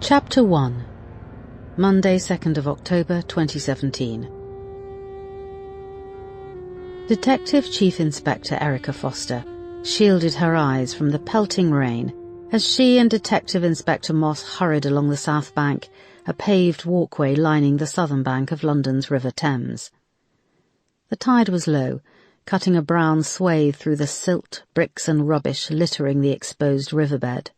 Chapter 1. Monday, 2nd of October 2017. Detective Chief Inspector Erica Foster shielded her eyes from the pelting rain as she and Detective Inspector Moss hurried along the south bank, a paved walkway lining the southern bank of London's River Thames. The tide was low, cutting a brown swathe through the silt, bricks and rubbish littering the exposed riverbed.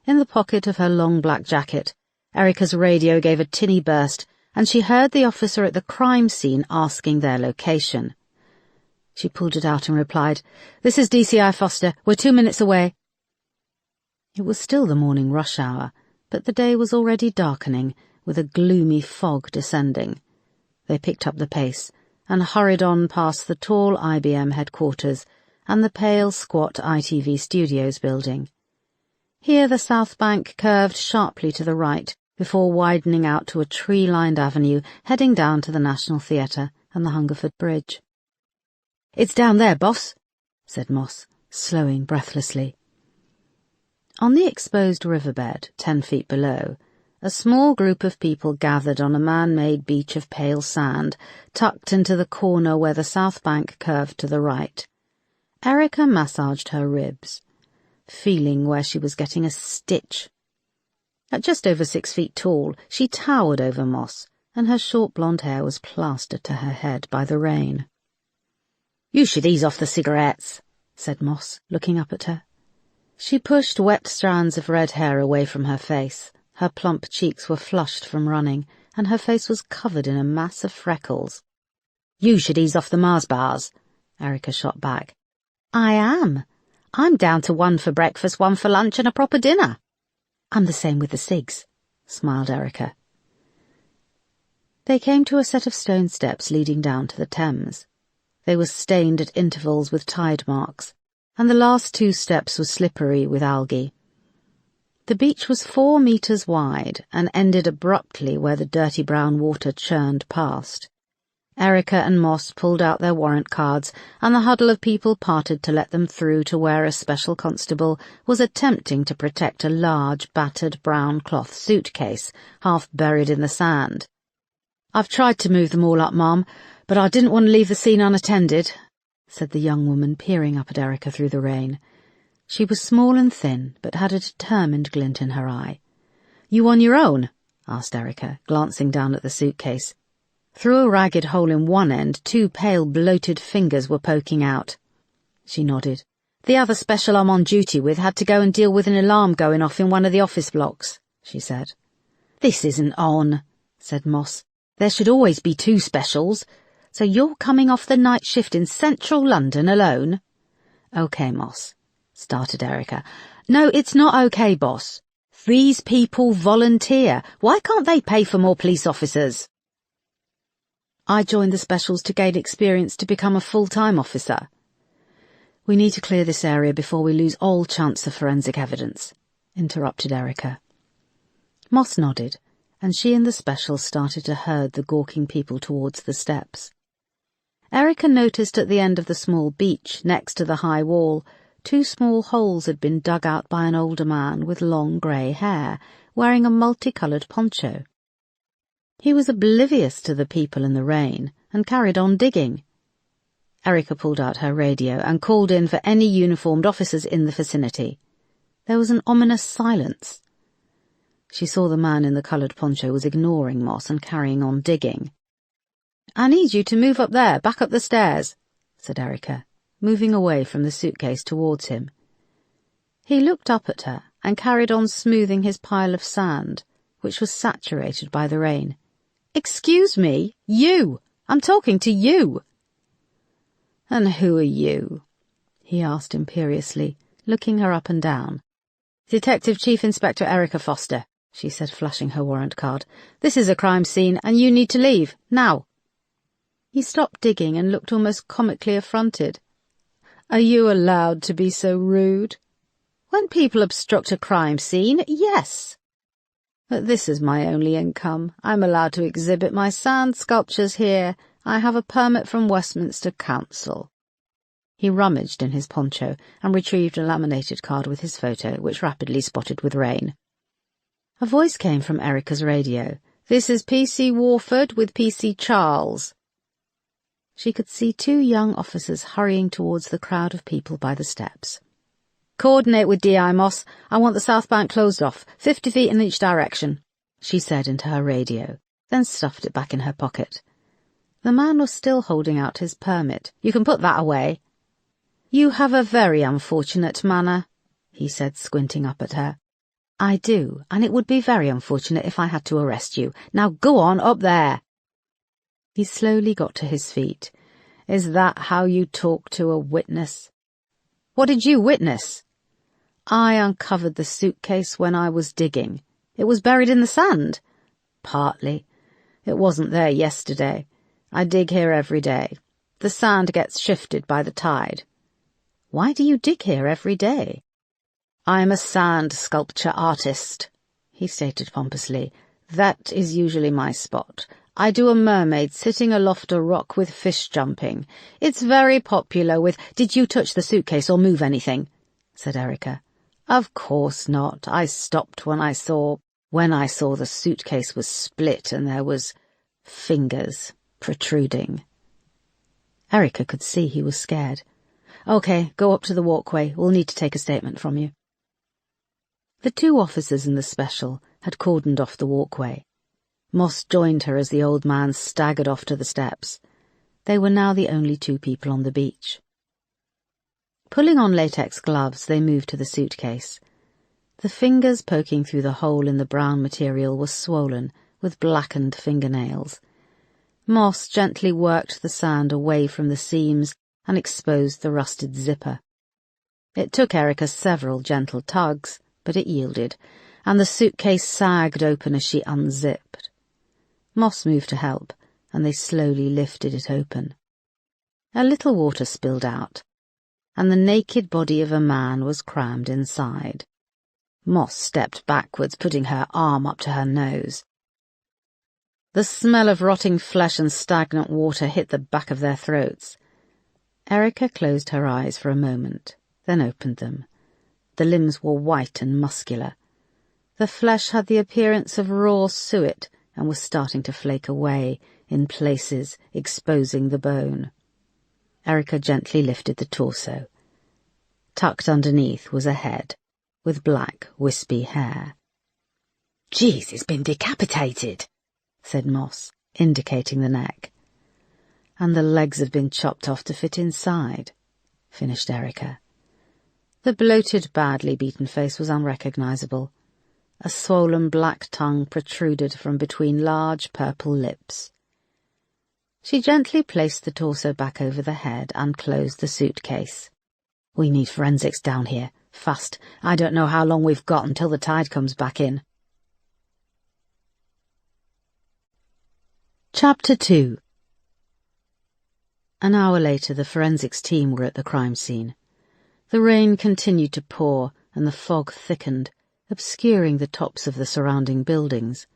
In the pocket of her long black jacket, Erica's radio gave a tinny burst, and she heard the officer at the crime scene asking their location. She pulled it out and replied, "This is DCI Foster. We're 2 minutes away." It was still the morning rush hour, but the day was already darkening, with a gloomy fog descending. They picked up the pace and hurried on past the tall IBM headquarters and the pale, squat ITV Studios building. Here the south bank curved sharply to the right before widening out to a tree-lined avenue heading down to the National Theatre and the Hungerford Bridge. "It's down there, boss," said Moss, slowing breathlessly. On the exposed riverbed, 10 feet below, a small group of people gathered on a man-made beach of pale sand, tucked into the corner where the south bank curved to the right. Erica massaged her ribs, feeling where she was getting a stitch. At just over 6 feet tall, she towered over Moss, and her short blonde hair was plastered to her head by the rain. "You should ease off the cigarettes," said Moss, looking up at her. She pushed wet strands of red hair away from her face. Her plump cheeks were flushed from running, and her face was covered in a mass of freckles. "You should ease off the Mars bars," Erica shot back. "I am. I'm down to 1 for breakfast, 1 for lunch, and a proper dinner." "I'm the same with the cigs," smiled Erica. They came to a set of stone steps leading down to the Thames. They were stained at intervals with tide marks, and the last 2 steps were slippery with algae. The beach was 4 meters wide and ended abruptly where the dirty brown water churned past. Erica and Moss pulled out their warrant cards, and the huddle of people parted to let them through to where a special constable was attempting to protect a large, battered brown cloth suitcase, half buried in the sand. "I've tried to move them all up, Ma'am, but I didn't want to leave the scene unattended," said the young woman, peering up at Erica through the rain. She was small and thin, but had a determined glint in her eye. "You on your own?" asked Erica, glancing down at the suitcase. Through a ragged hole in one end, 2 pale, bloated fingers were poking out. She nodded. "The other special I'm on duty with had to go and deal with an alarm going off in one of the office blocks," she said. "This isn't on," said Moss. "There should always be 2 specials. So you're coming off the night shift in central London alone?" "Okay, Moss," started Erica. "No, it's not okay, boss. These people volunteer. Why can't they pay for more police officers?" "I joined the specials to gain experience to become a full-time officer." "We need to clear this area before we lose all chance of forensic evidence," interrupted Erica. Moss nodded, and she and the specials started to herd the gawking people towards the steps. Erica noticed at the end of the small beach, next to the high wall, 2 small holes had been dug out by an older man with long grey hair, wearing a multicoloured poncho. He was oblivious to the people in the rain and carried on digging. Erica pulled out her radio and called in for any uniformed officers in the vicinity. There was an ominous silence. She saw the man in the coloured poncho was ignoring Moss and carrying on digging. "I need you to move up there, back up the stairs," said Erica, moving away from the suitcase towards him. He looked up at her and carried on smoothing his pile of sand, which was saturated by the rain. "Excuse me, you! I'm talking to you!" "And who are you?" he asked imperiously, looking her up and down. "Detective Chief Inspector Erica Foster," she said, flashing her warrant card. "This is a crime scene, and you need to leave, now." He stopped digging and looked almost comically affronted. "Are you allowed to be so rude?" "When people obstruct a crime scene, yes. But this is my only income. I'm allowed to exhibit my sand sculptures here. I have a permit from Westminster Council." He rummaged in his poncho and retrieved a laminated card with his photo, which rapidly spotted with rain. A voice came from Erica's radio. "This is PC Warford with PC Charles." She could see 2 young officers hurrying towards the crowd of people by the steps. "Coordinate with DI, Moss. I want the south bank closed off, 50 feet in each direction," she said into her radio, then stuffed it back in her pocket. The man was still holding out his permit. "You can put that away." "You have a very unfortunate manner," he said, squinting up at her. "I do, and it would be very unfortunate if I had to arrest you. Now go on up there." He slowly got to his feet. "Is that how you talk to a witness?" "What did you witness?" "I uncovered the suitcase when I was digging. It was buried in the sand." "Partly. It wasn't there yesterday. I dig here every day. The sand gets shifted by the tide." "Why do you dig here every day?" "I'm a sand sculpture artist," he stated pompously. "That is usually my spot. I do a mermaid sitting aloft a rock with fish jumping. It's very popular with—" "Did you touch the suitcase or move anything?" said Erica. "Of course not. I stopped when I saw the suitcase was split and there was fingers protruding." Erica could see he was scared. "Okay, go up to the walkway. We'll need to take a statement from you." The 2 officers in the special had cordoned off the walkway. Moss joined her as the old man staggered off to the steps. They were now the only 2 people on the beach. Pulling on latex gloves, they moved to the suitcase. The fingers poking through the hole in the brown material were swollen, with blackened fingernails. Moss gently worked the sand away from the seams and exposed the rusted zipper. It took Erica several gentle tugs, but it yielded, and the suitcase sagged open as she unzipped. Moss moved to help, and they slowly lifted it open. A little water spilled out, and the naked body of a man was crammed inside. Moss stepped backwards, putting her arm up to her nose. The smell of rotting flesh and stagnant water hit the back of their throats. Erica closed her eyes for a moment, then opened them. The limbs were white and muscular. The flesh had the appearance of raw suet and was starting to flake away, in places exposing the bone. Erica gently lifted the torso. Tucked underneath was a head, with black, wispy hair. "Jeez, it's been decapitated," said Moss, indicating the neck. "And the legs have been chopped off to fit inside," finished Erica. The bloated, badly beaten face was unrecognizable. A swollen black tongue protruded from between large purple lips. She gently placed the torso back over the head and closed the suitcase. "We need forensics down here, fast. I don't know how long we've got until the tide comes back in." Chapter 2. An hour later, the forensics team were at the crime scene. The rain continued to pour, and the fog thickened, obscuring the tops of the surrounding buildings.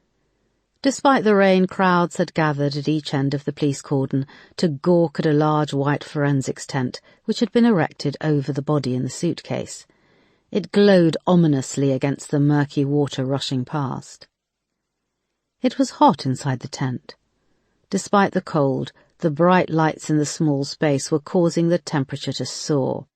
Despite the rain, crowds had gathered at each end of the police cordon to gawk at a large white forensics tent which had been erected over the body in the suitcase. It glowed ominously against the murky water rushing past. It was hot inside the tent. Despite the cold, the bright lights in the small space were causing the temperature to soar.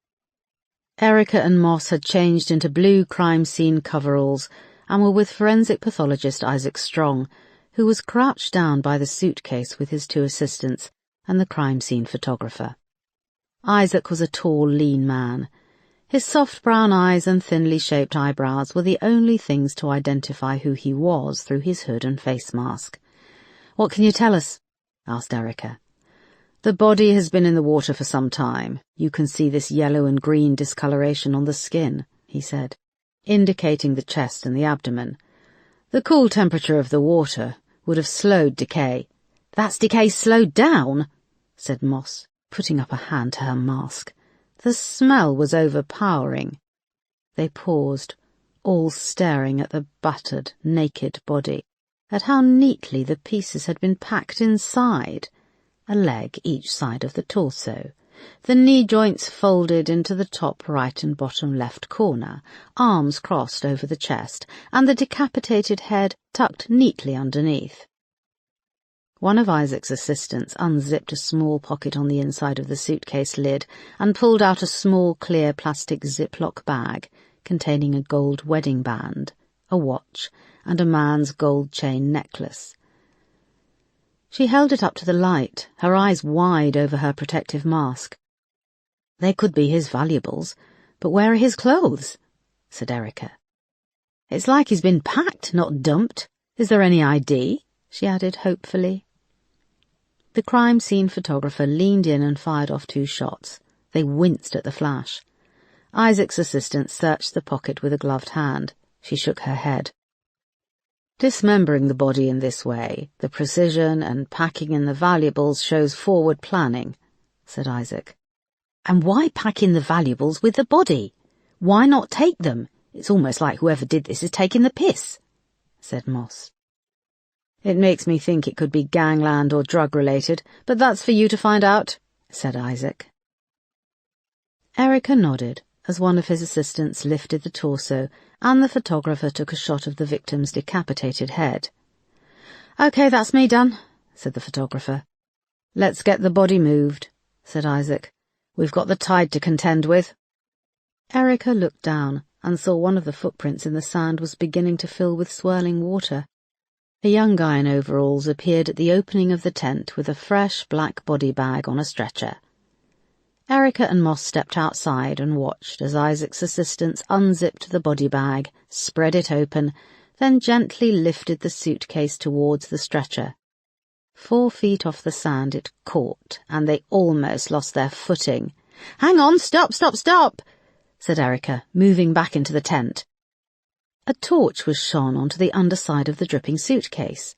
Erica and Moss had changed into blue crime scene coveralls and were with forensic pathologist Isaac Strong, who was crouched down by the suitcase with his 2 assistants and the crime scene photographer. Isaac was a tall, lean man. His soft brown eyes and thinly shaped eyebrows were the only things to identify who he was through his hood and face mask. "What can you tell us?" asked Erica. "The body has been in the water for some time. You can see this yellow and green discoloration on the skin," he said, indicating the chest and the abdomen. "The cool temperature of the water would have slowed decay." "That's decay slowed down," said Moss, putting up a hand to her mask. The smell was overpowering. They paused, all staring at the battered, naked body, at how neatly the pieces had been packed inside, a leg each side of the torso, the knee joints folded into the top right and bottom left corner, arms crossed over the chest, and the decapitated head tucked neatly underneath. One of Isaac's assistants unzipped a small pocket on the inside of the suitcase lid and pulled out a small clear plastic Ziploc bag containing a gold wedding band, a watch, and a man's gold chain necklace. She held it up to the light, her eyes wide over her protective mask. "They could be his valuables, but where are his clothes?" said Erica. "It's like he's been packed, not dumped. Is there any ID?" she added hopefully. The crime scene photographer leaned in and fired off 2 shots. They winced at the flash. Isaac's assistant searched the pocket with a gloved hand. She shook her head. "Dismembering the body in this way, the precision and packing in the valuables shows forward planning," said Isaac. "And why pack in the valuables with the body? Why not take them? It's almost like whoever did this is taking the piss," said Moss. "It makes me think it could be gangland or drug-related, but that's for you to find out," said Isaac. Erica nodded as one of his assistants lifted the torso and the photographer took a shot of the victim's decapitated head. "Okay, that's me done," said the photographer. "Let's get the body moved," said Isaac. "We've got the tide to contend with." Erica looked down and saw one of the footprints in the sand was beginning to fill with swirling water. A young guy in overalls appeared at the opening of the tent with a fresh black body bag on a stretcher. Erica and Moss stepped outside and watched as Isaac's assistants unzipped the body bag, spread it open, then gently lifted the suitcase towards the stretcher. 4 feet off the sand it caught, and they almost lost their footing. "Hang on, stop, said Erica, moving back into the tent. A torch was shone onto the underside of the dripping suitcase.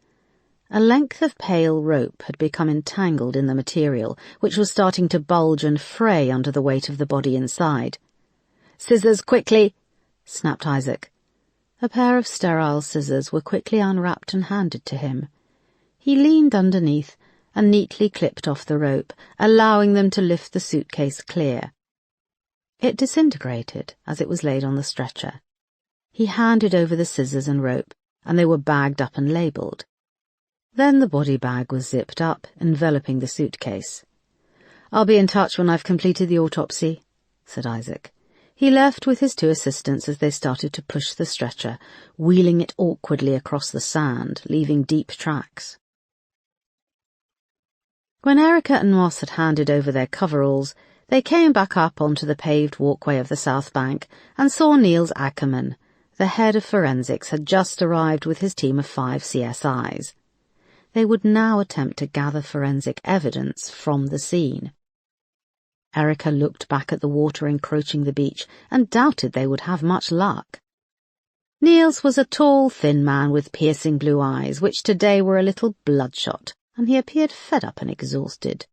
A length of pale rope had become entangled in the material, which was starting to bulge and fray under the weight of the body inside. "Scissors, quickly!" snapped Isaac. A pair of sterile scissors were quickly unwrapped and handed to him. He leaned underneath and neatly clipped off the rope, allowing them to lift the suitcase clear. It disintegrated as it was laid on the stretcher. He handed over the scissors and rope, and they were bagged up and labelled. Then the body bag was zipped up, enveloping the suitcase. "I'll be in touch when I've completed the autopsy," said Isaac. He left with his 2 assistants as they started to push the stretcher, wheeling it awkwardly across the sand, leaving deep tracks. When Erica and Moss had handed over their coveralls, they came back up onto the paved walkway of the South Bank and saw Niels Ackerman. The head of forensics had just arrived with his team of 5 CSIs. They would now attempt to gather forensic evidence from the scene. Erica looked back at the water encroaching the beach and doubted they would have much luck. Niels was a tall, thin man with piercing blue eyes, which today were a little bloodshot, and he appeared fed up and exhausted.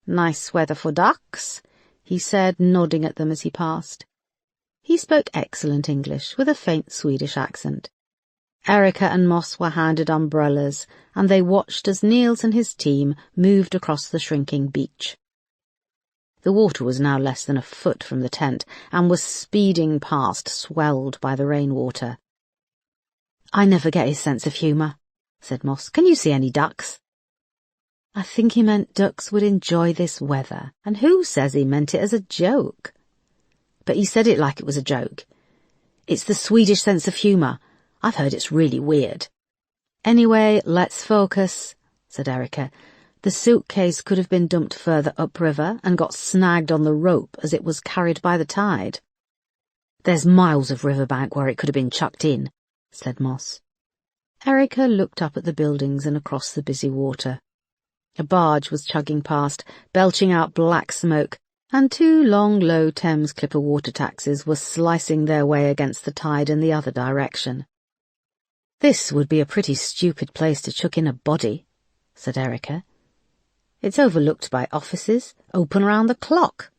"Nice weather for ducks," he said, nodding at them as he passed. He spoke excellent English with a faint Swedish accent. Erica and Moss were handed umbrellas, and they watched as Niels and his team moved across the shrinking beach. The water was now less than a foot from the tent, and was speeding past, swelled by the rainwater. "I never get his sense of humour," said Moss. "Can you see any ducks?" "I think he meant ducks would enjoy this weather, and who says he meant it as a joke?" "But he said it like it was a joke. It's the Swedish sense of humour. I've heard it's really weird." "Anyway, let's focus," said Erica. "The suitcase could have been dumped further upriver and got snagged on the rope as it was carried by the tide." "There's miles of riverbank where it could have been chucked in," said Moss. Erica looked up at the buildings and across the busy water. A barge was chugging past, belching out black smoke, and 2 long, low Thames Clipper water taxis were slicing their way against the tide in the other direction. "This would be a pretty stupid place to chuck in a body," said Erica. "It's overlooked by offices, open round the clock.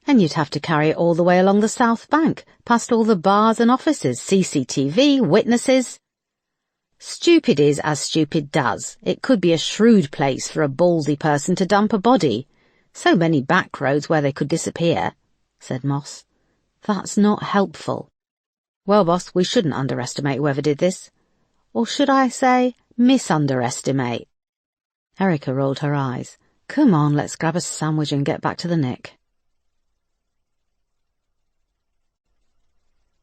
And you'd have to carry it all the way along the South Bank, past all the bars and offices, CCTV, witnesses." "Stupid is as stupid does. It could be a shrewd place for a ballsy person to dump a body. So many back roads where they could disappear, said Moss. That's not helpful. Well, boss, we shouldn't underestimate whoever did this. Or should I say, misunderestimate? Erica rolled her eyes. Come on, let's grab a sandwich and get back to the Nick.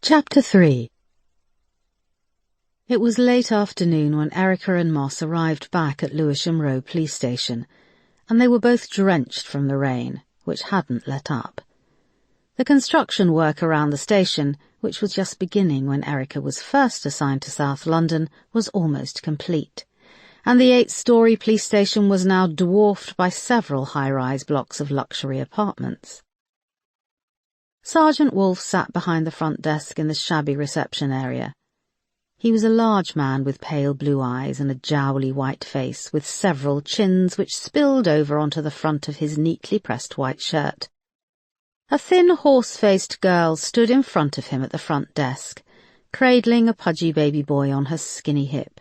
Chapter 3. It was late afternoon when Erica and Moss arrived back at Lewisham Row police station, and they were both drenched from the rain, which hadn't let up. The construction work around the station, which was just beginning when Erica was first assigned to South London, was almost complete, and the 8-storey police station was now dwarfed by several high-rise blocks of luxury apartments. Sergeant Wolfe sat behind the front desk in the shabby reception area. He was a large man with pale blue eyes and a jowly white face, with several chins which spilled over onto the front of his neatly pressed white shirt. A thin, horse-faced girl stood in front of him at the front desk, cradling a pudgy baby boy on her skinny hip.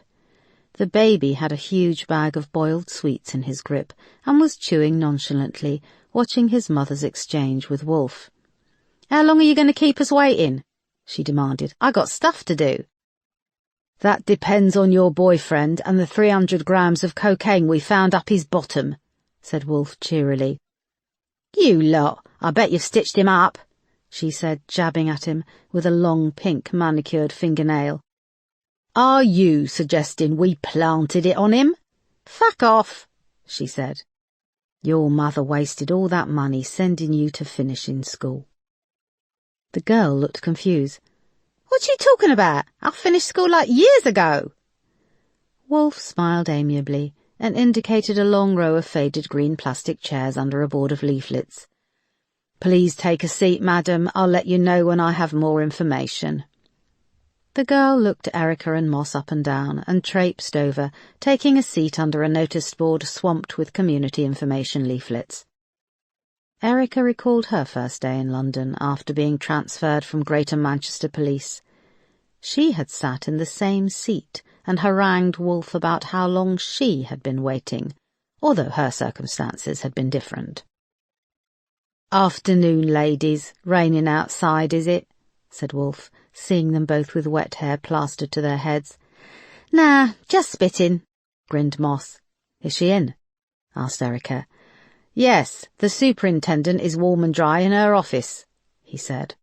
The baby had a huge bag of boiled sweets in his grip and was chewing nonchalantly, watching his mother's exchange with Wolfe. "How long are you going to keep us waiting?" she demanded. "I got stuff to do." "That depends on your boyfriend and the 300 grams of cocaine we found up his bottom," said Wolfe cheerily. "You lot, I bet you've stitched him up," she said, jabbing at him with a long pink manicured fingernail. "Are you suggesting we planted it on him?" "Fuck off," she said. "Your mother wasted all that money sending you to finishing school." The girl looked confused. "What you talking about? I finished school like years ago." Wolfe smiled amiably and indicated a long row of faded green plastic chairs under a board of leaflets. "Please take a seat, madam. I'll let you know when I have more information." The girl looked Erica and Moss up and down and traipsed over, taking a seat under a notice board swamped with community information leaflets. Erica recalled her first day in London after being transferred from Greater Manchester Police. She had sat in the same seat and harangued Wolfe about how long she had been waiting, although her circumstances had been different. "Afternoon, ladies. Raining outside, is it?" said Wolfe, seeing them both with wet hair plastered to their heads. "Nah, just spitting," grinned Moss. "Is she in?" asked Erica. "Yes, the superintendent is warm and dry in her office," he said.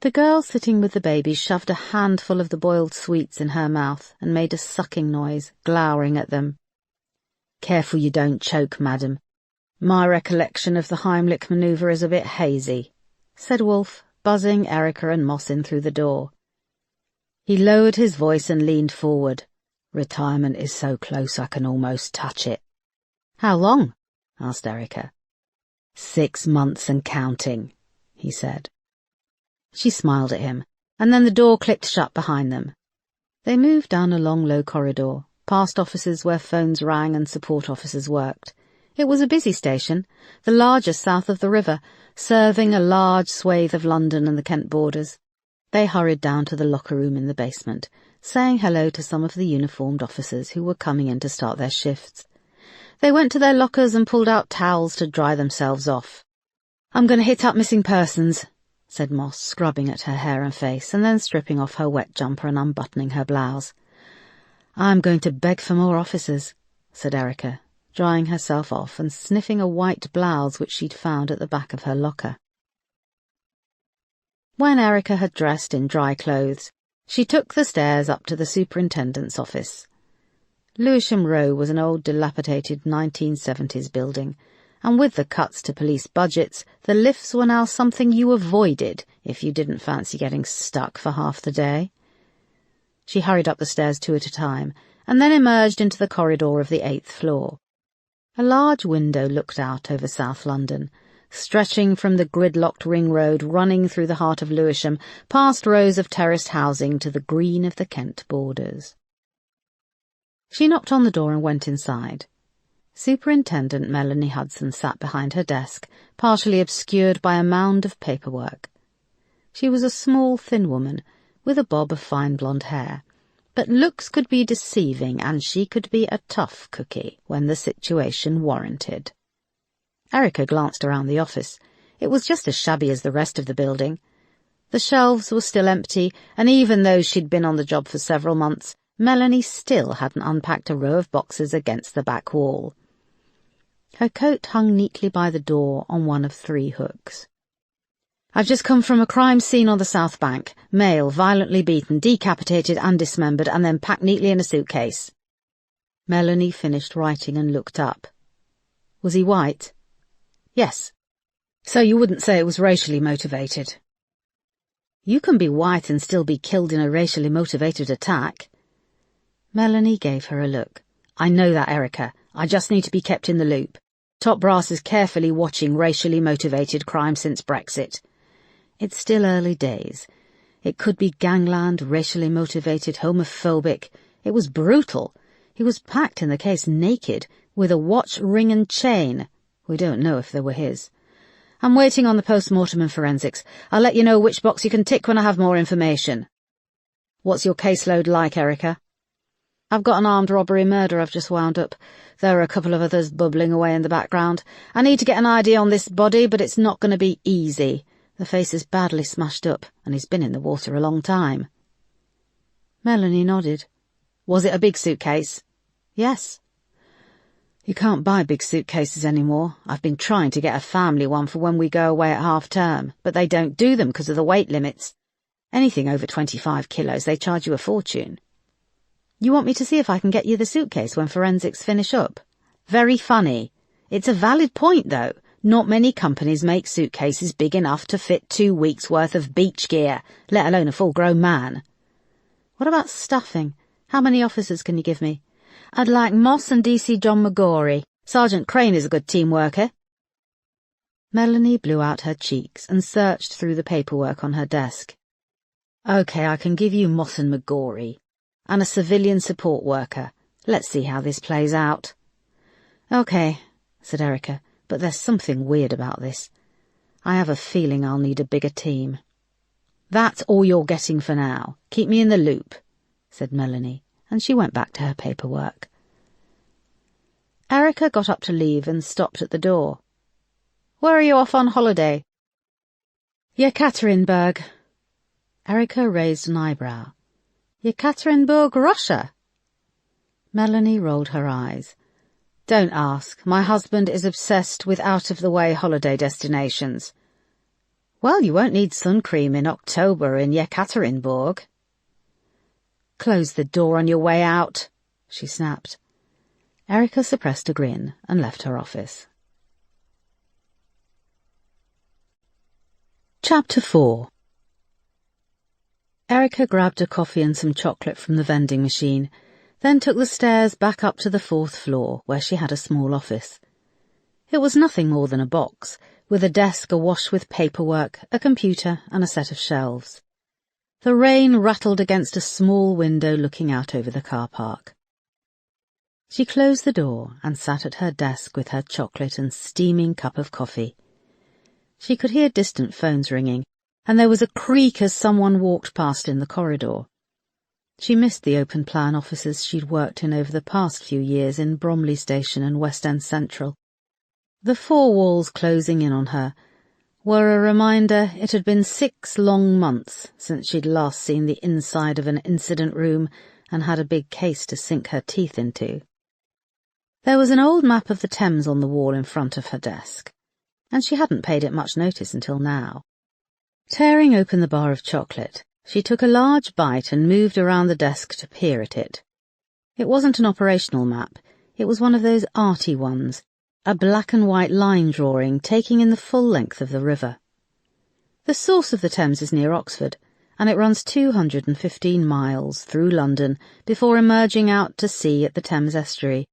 The girl sitting with the baby shoved a handful of the boiled sweets in her mouth and made a sucking noise, glowering at them. "Careful you don't choke, madam. My recollection of the Heimlich manoeuvre is a bit hazy," said Wolfe, buzzing Erica and Moss in through the door. He lowered his voice and leaned forward. "Retirement is so close I can almost touch it." "How long?" asked Erica. 6 months and counting," he said. She smiled at him, and then the door clicked shut behind them. They moved down a long, low corridor, past offices where phones rang and support officers worked. It was a busy station, the largest south of the river, serving a large swathe of London and the Kent borders. They hurried down to the locker room in the basement, saying hello to some of the uniformed officers who were coming in to start their shifts. They went to their lockers and pulled out towels to dry themselves off. "I'm going to hit up missing persons," said Moss, scrubbing at her hair and face, and then stripping off her wet jumper and unbuttoning her blouse. "I'm going to beg for more officers," said Erica, drying herself off and sniffing a white blouse which she'd found at the back of her locker. When Erica had dressed in dry clothes, she took the stairs up to the superintendent's office. Lewisham Row was an old dilapidated 1970s building, and with the cuts to police budgets, the lifts were now something you avoided if you didn't fancy getting stuck for half the day. She hurried up the stairs 2 at a time, and then emerged into the corridor of the 8th floor. A large window looked out over South London, stretching from the gridlocked ring road running through the heart of Lewisham, past rows of terraced housing to the green of the Kent borders. She knocked on the door and went inside. Superintendent Melanie Hudson sat behind her desk, partially obscured by a mound of paperwork. She was a small, thin woman, with a bob of fine blonde hair, but looks could be deceiving and she could be a tough cookie when the situation warranted. Erica glanced around the office. It was just as shabby as the rest of the building. The shelves were still empty, and even though she'd been on the job for several months, Melanie still hadn't unpacked a row of boxes against the back wall. Her coat hung neatly by the door on one of 3 hooks. "I've just come from a crime scene on the South Bank. Male, violently beaten, decapitated and dismembered, and then packed neatly in a suitcase." Melanie finished writing and looked up. "Was he white?" "Yes." "So you wouldn't say it was racially motivated?" "You can be white and still be killed in a racially motivated attack." Melanie gave her a look. "I know that, Erica. I just need to be kept in the loop. Top brass is carefully watching racially motivated crime since Brexit. It's still early days. It could be gangland, racially motivated, homophobic. It was brutal. He was packed in the case naked, with a watch, ring and chain. We don't know if they were his. I'm waiting on the post-mortem and forensics. I'll let you know which box you can tick when I have more information." "What's your caseload like, Erica?" "I've got an armed robbery murder I've just wound up. There are a couple of others bubbling away in the background. I need to get an idea on this body, but it's not going to be easy. The face is badly smashed up, and he's been in the water a long time." Melanie nodded. "Was it a big suitcase?" "Yes." "You can't buy big suitcases anymore. I've been trying to get a family one for when we go away at half-term, but they don't do them because of the weight limits. Anything over 25 kilos, they charge you a fortune." "You want me to see if I can get you the suitcase when forensics finish up?" "Very funny. It's a valid point, though. Not many companies make suitcases big enough to fit 2 weeks' worth of beach gear, let alone a full-grown man." "What about stuffing? How many officers can you give me?" "I'd like Moss and DC John McGorry. Sergeant Crane is a good team worker." Melanie blew out her cheeks and searched through the paperwork on her desk. "OK, I can give you Moss and McGorry. And a civilian support worker. Let's see how this plays out." "OK," said Erica, "but there's something weird about this. I have a feeling I'll need a bigger team." "That's all you're getting for now. Keep me in the loop," said Melanie, and she went back to her paperwork. Erica got up to leave and stopped at the door. "Where are you off on holiday?" "Yekaterinburg." Erica raised an eyebrow. "Yekaterinburg, Russia?" Melanie rolled her eyes. "Don't ask. My husband is obsessed with out-of-the-way holiday destinations." "Well, you won't need sun cream in October in Yekaterinburg." "Close the door on your way out," she snapped. Erica suppressed a grin and left her office. Chapter 4. Erica grabbed a coffee and some chocolate from the vending machine, then took the stairs back up to the 4th floor, where she had a small office. It was nothing more than a box, with a desk awash with paperwork, a computer, and a set of shelves. The rain rattled against a small window looking out over the car park. She closed the door and sat at her desk with her chocolate and steaming cup of coffee. She could hear distant phones ringing, and there was a creak as someone walked past in the corridor. She missed the open-plan offices she'd worked in over the past few years in Bromley Station and West End Central. The 4 walls closing in on her were a reminder it had been 6 long months since she'd last seen the inside of an incident room and had a big case to sink her teeth into. There was an old map of the Thames on the wall in front of her desk, and she hadn't paid it much notice until now. Tearing open the bar of chocolate, she took a large bite and moved around the desk to peer at it. It wasn't an operational map, it was one of those arty ones, a black and white line drawing taking in the full length of the river. The source of the Thames is near Oxford, and it runs 215 miles through London before emerging out to sea at the Thames estuary.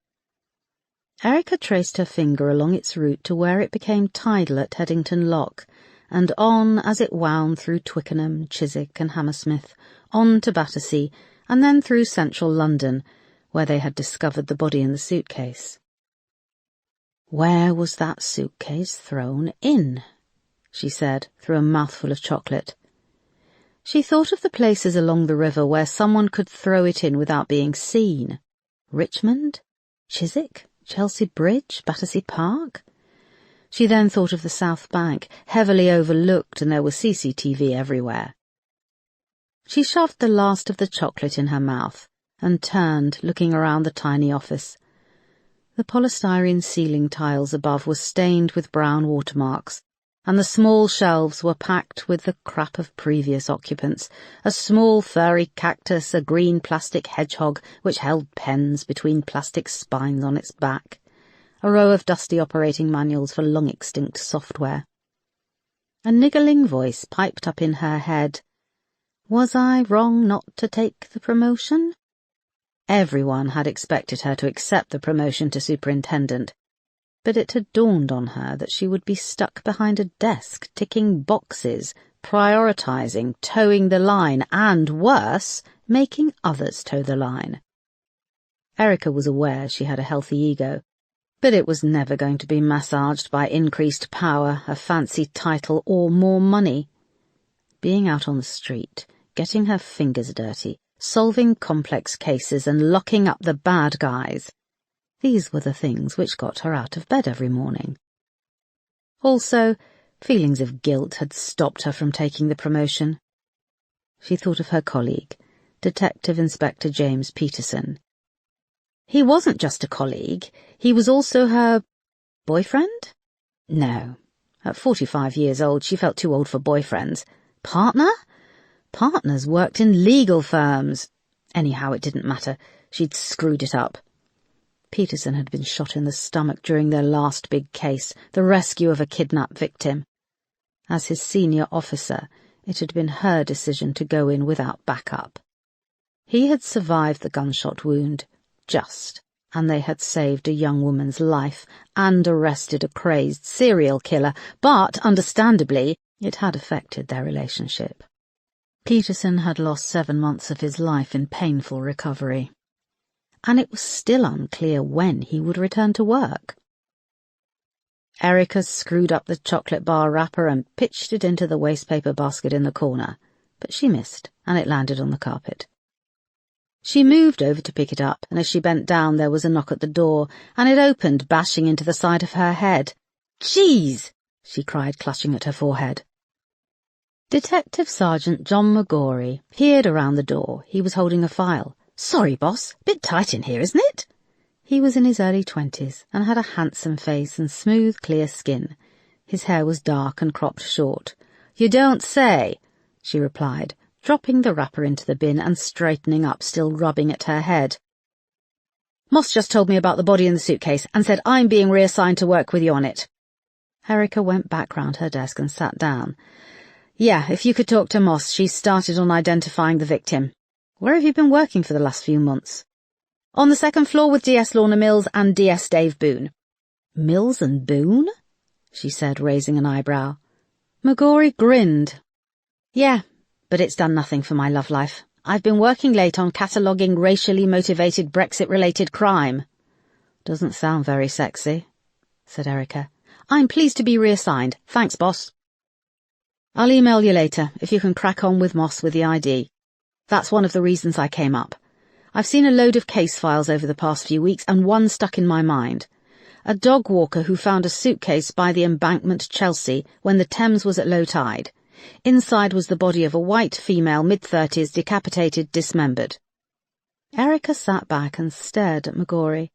Erica traced her finger along its route to where it became tidal at Headington Lock, and on as it wound through Twickenham, Chiswick and Hammersmith, on to Battersea, and then through central London, where they had discovered the body in the suitcase. "Where was that suitcase thrown in?" she said, through a mouthful of chocolate. She thought of the places along the river where someone could throw it in without being seen. Richmond? Chiswick? Chelsea Bridge? Battersea Park? She then thought of the South Bank, heavily overlooked, and there was CCTV everywhere. She shoved the last of the chocolate in her mouth and turned, looking around the tiny office. The polystyrene ceiling tiles above were stained with brown watermarks, and the small shelves were packed with the crap of previous occupants, a small furry cactus, a green plastic hedgehog which held pens between plastic spines on its back, a row of dusty operating manuals for long-extinct software. A niggling voice piped up in her head. Was I wrong not to take the promotion? Everyone had expected her to accept the promotion to superintendent, but it had dawned on her that she would be stuck behind a desk, ticking boxes, prioritizing, towing the line, and, worse, making others toe the line. Erica was aware she had a healthy ego, but it was never going to be massaged by increased power, a fancy title, or more money. Being out on the street, getting her fingers dirty, solving complex cases and locking up the bad guys, these were the things which got her out of bed every morning. Also, feelings of guilt had stopped her from taking the promotion. She thought of her colleague, Detective Inspector James Peterson. He wasn't just a colleague, he was also her boyfriend? No. At 45 years old, she felt too old for boyfriends. Partner? Partners worked in legal firms. Anyhow, it didn't matter. She'd screwed it up. Peterson had been shot in the stomach during their last big case, the rescue of a kidnapped victim. As his senior officer, it had been her decision to go in without backup. He had survived the gunshot wound, and they had saved a young woman's life and arrested a crazed serial killer, but, understandably, it had affected their relationship. Peterson had lost 7 months of his life in painful recovery, and it was still unclear when he would return to work. Erica screwed up the chocolate bar wrapper and pitched it into the wastepaper basket in the corner, but she missed, and it landed on the carpet. She moved over to pick it up, and as she bent down there was a knock at the door, and it opened, bashing into the side of her head. "Jeez!" she cried, clutching at her forehead. Detective Sergeant John McGorry peered around the door. He was holding a file. "Sorry, boss. Bit tight in here, isn't it?" He was in his early 20s and had a handsome face and smooth, clear skin. His hair was dark and cropped short. "You don't say," she replied, dropping the wrapper into the bin and straightening up, still rubbing at her head. "Moss just told me about the body in the suitcase and said I'm being reassigned to work with you on it." Erica went back round her desk and sat down. "Yeah, if you could talk to Moss, she's started on identifying the victim. Where have you been working for the last few months?" "On the second floor with DS Lorna Mills and DS Dave Boone." "Mills and Boone?" she said, raising an eyebrow. McGorry grinned. "Yeah, but it's done nothing for my love life. I've been working late on cataloguing racially motivated Brexit-related crime." "Doesn't sound very sexy," said Erica. "I'm pleased to be reassigned. Thanks, boss." "I'll email you later, if you can crack on with Moss with the ID. That's one of the reasons I came up. I've seen a load of case files over the past few weeks, and one stuck in my mind. A dog walker who found a suitcase by the embankment, Chelsea, when the Thames was at low tide. Inside was the body of a white female, mid-30s, decapitated, dismembered." Erica sat back and stared at McGorry.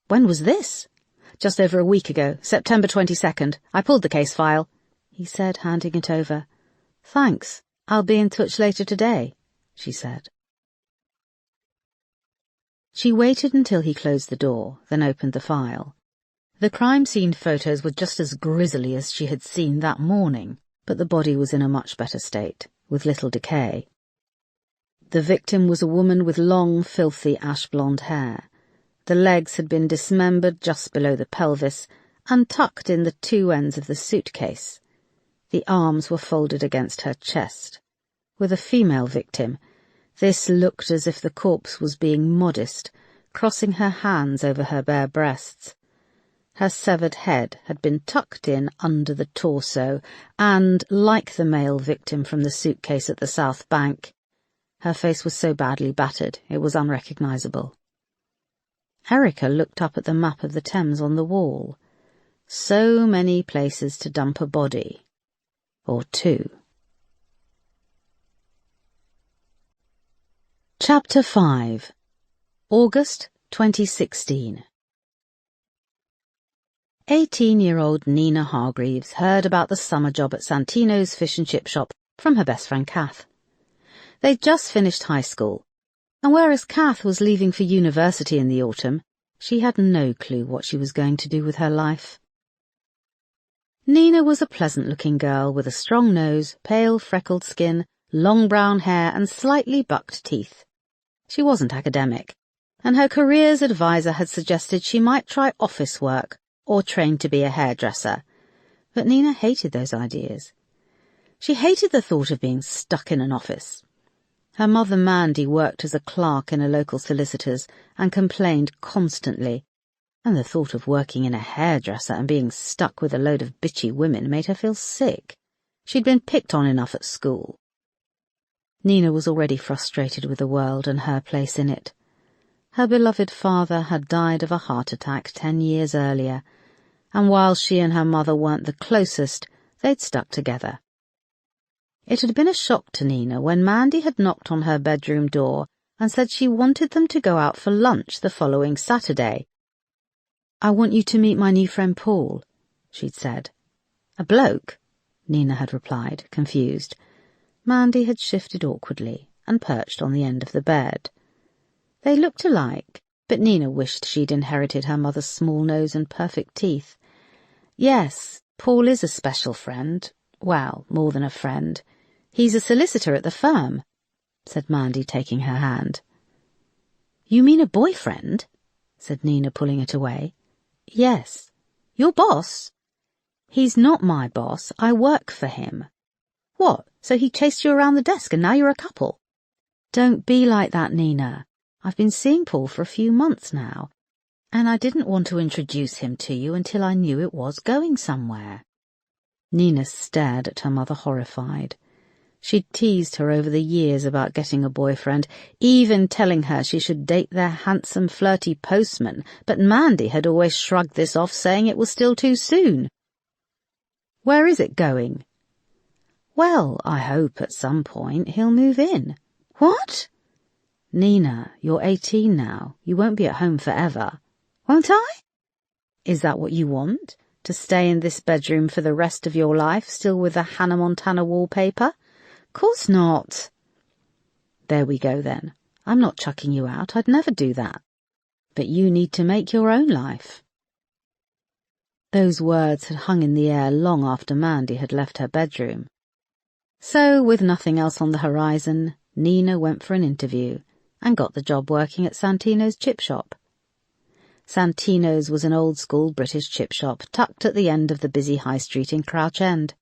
"When was this?" "Just over a week ago, September 22nd. I pulled the case file," he said, handing it over. "Thanks. I'll be in touch later today," she said. She waited until he closed the door, then opened the file. The crime scene photos were just as grisly as she had seen that morning, but the body was in a much better state, with little decay. The victim was a woman with long, filthy ash-blonde hair. The legs had been dismembered just below the pelvis and tucked in the two ends of the suitcase. The arms were folded against her chest. With a female victim, this looked as if the corpse was being modest, crossing her hands over her bare breasts. Her severed head had been tucked in under the torso, and, like the male victim from the suitcase at the South Bank, her face was so badly battered it was unrecognisable. Erica looked up at the map of the Thames on the wall. So many places to dump a body. Or two. Chapter 5. August 2016. 18-year-old Nina Hargreaves heard about the summer job at Santino's fish and chip shop from her best friend Kath. They'd just finished high school, and whereas Kath was leaving for university in the autumn, she had no clue what she was going to do with her life. Nina was a pleasant-looking girl with a strong nose, pale, freckled skin, long brown hair and slightly bucked teeth. She wasn't academic, and her careers advisor had suggested she might try office work or train to be a hairdresser, but Nina hated those ideas. She hated the thought of being stuck in an office. Her mother Mandy worked as a clerk in a local solicitor's and complained constantly, and the thought of working in a hairdresser and being stuck with a load of bitchy women made her feel sick. She'd been picked on enough at school. Nina was already frustrated with the world and her place in it. Her beloved father had died of a heart attack 10 years earlier, and while she and her mother weren't the closest, they'd stuck together. It had been a shock to Nina when Mandy had knocked on her bedroom door and said she wanted them to go out for lunch the following Saturday. "I want you to meet my new friend Paul," she'd said. "A bloke?" Nina had replied, confused. Mandy had shifted awkwardly and perched on the end of the bed. They looked alike, but Nina wished she'd inherited her mother's small nose and perfect teeth. "Yes, Paul is a special friend. Well, more than a friend. He's a solicitor at the firm," said Mandy, taking her hand. "You mean a boyfriend?" said Nina, pulling it away. "Yes." "Your boss?" "He's not my boss. I work for him." "What, so he chased you around the desk and now you're a couple?" "Don't be like that, Nina. I've been seeing Paul for a few months now, and I didn't want to introduce him to you until I knew it was going somewhere." Nina stared at her mother, horrified. She'd teased her over the years about getting a boyfriend, even telling her she should date their handsome, flirty postman, but Mandy had always shrugged this off, saying it was still too soon. "Where is it going?" "Well, I hope at some point he'll move in." "What?" "Nina, you're 18 now. You won't be at home forever." "Won't I?" "Is that what you want? To stay in this bedroom for the rest of your life, still with the Hannah Montana wallpaper?" "Course not." "There we go then. I'm not chucking you out. I'd never do that. But you need to make your own life." Those words had hung in the air long after Mandy had left her bedroom. So, with nothing else on the horizon, Nina went for an interview and got the job working at Santino's chip shop. Santino's was an old-school British chip shop tucked at the end of the busy high street in Crouch End.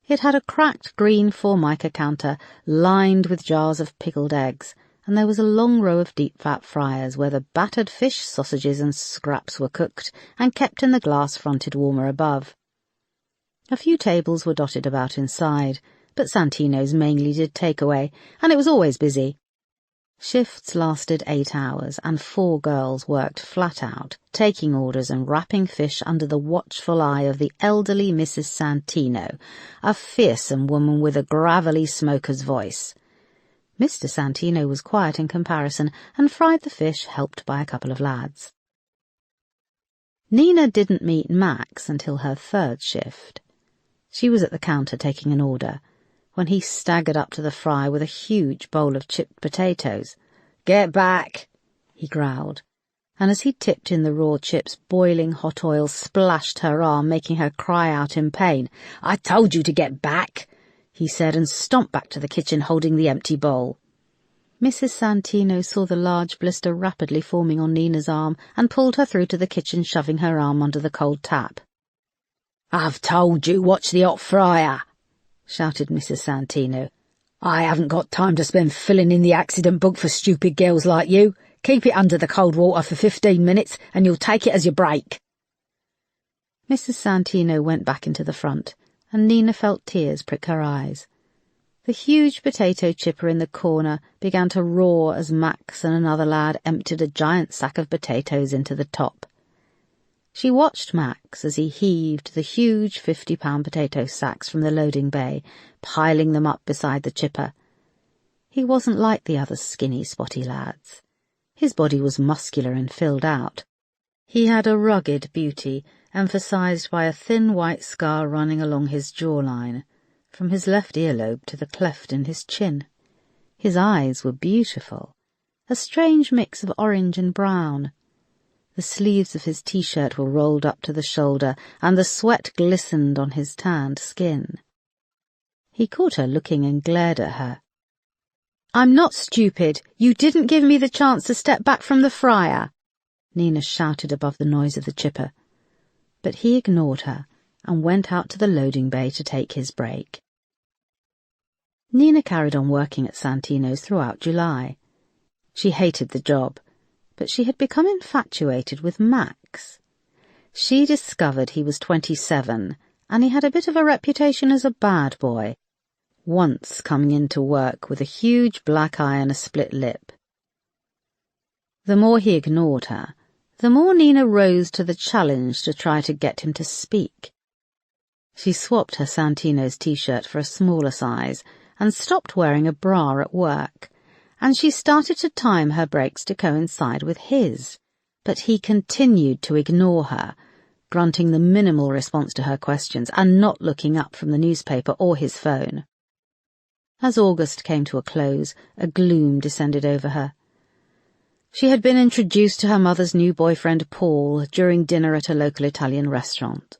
It had a cracked green formica counter lined with jars of pickled eggs, and there was a long row of deep-fat fryers where the battered fish, sausages and scraps were cooked and kept in the glass-fronted warmer above. A few tables were dotted about inside, but Santino's mainly did takeaway, and it was always busy. Shifts lasted 8 hours, and 4 girls worked flat out, taking orders and wrapping fish under the watchful eye of the elderly Mrs. Santino, a fearsome woman with a gravelly smoker's voice. Mr. Santino was quiet in comparison and fried the fish, helped by a couple of lads. Nina didn't meet Max until her 3rd shift. She was at the counter taking an order, when he staggered up to the fry with a huge bowl of chipped potatoes. "Get back," he growled, and as he tipped in the raw chips, boiling hot oil splashed her arm, making her cry out in pain. "I told you to get back," he said, and stomped back to the kitchen holding the empty bowl. Mrs. Santino saw the large blister rapidly forming on Nina's arm and pulled her through to the kitchen, shoving her arm under the cold tap. "I've told you, watch the hot fryer," shouted Mrs. Santino. "I haven't got time to spend filling in the accident book for stupid girls like you. Keep it under the cold water for 15 minutes and you'll take it as your break." Mrs. Santino went back into the front, and Nina felt tears prick her eyes. The huge potato chipper in the corner began to roar as Max and another lad emptied a giant sack of potatoes into the top. She watched Max as he heaved the huge 50-pound potato sacks from the loading bay, piling them up beside the chipper. He wasn't like the other skinny, spotty lads. His body was muscular and filled out. He had a rugged beauty, emphasized by a thin white scar running along his jawline, from his left earlobe to the cleft in his chin. His eyes were beautiful, a strange mix of orange and brown. The sleeves of his t-shirt were rolled up to the shoulder, and the sweat glistened on his tanned skin. He caught her looking and glared at her. "I'm not stupid. You didn't give me the chance to step back from the fryer," Nina shouted above the noise of the chipper. But he ignored her and went out to the loading bay to take his break. Nina carried on working at Santino's throughout July. She hated the job, but she had become infatuated with Max. She discovered he was 27, and he had a bit of a reputation as a bad boy, once coming into work with a huge black eye and a split lip. The more he ignored her, the more Nina rose to the challenge to try to get him to speak. She swapped her Santino's t-shirt for a smaller size and stopped wearing a bra at work, and she started to time her breaks to coincide with his, but he continued to ignore her, grunting the minimal response to her questions and not looking up from the newspaper or his phone. As August came to a close, a gloom descended over her. She had been introduced to her mother's new boyfriend, Paul, during dinner at a local Italian restaurant.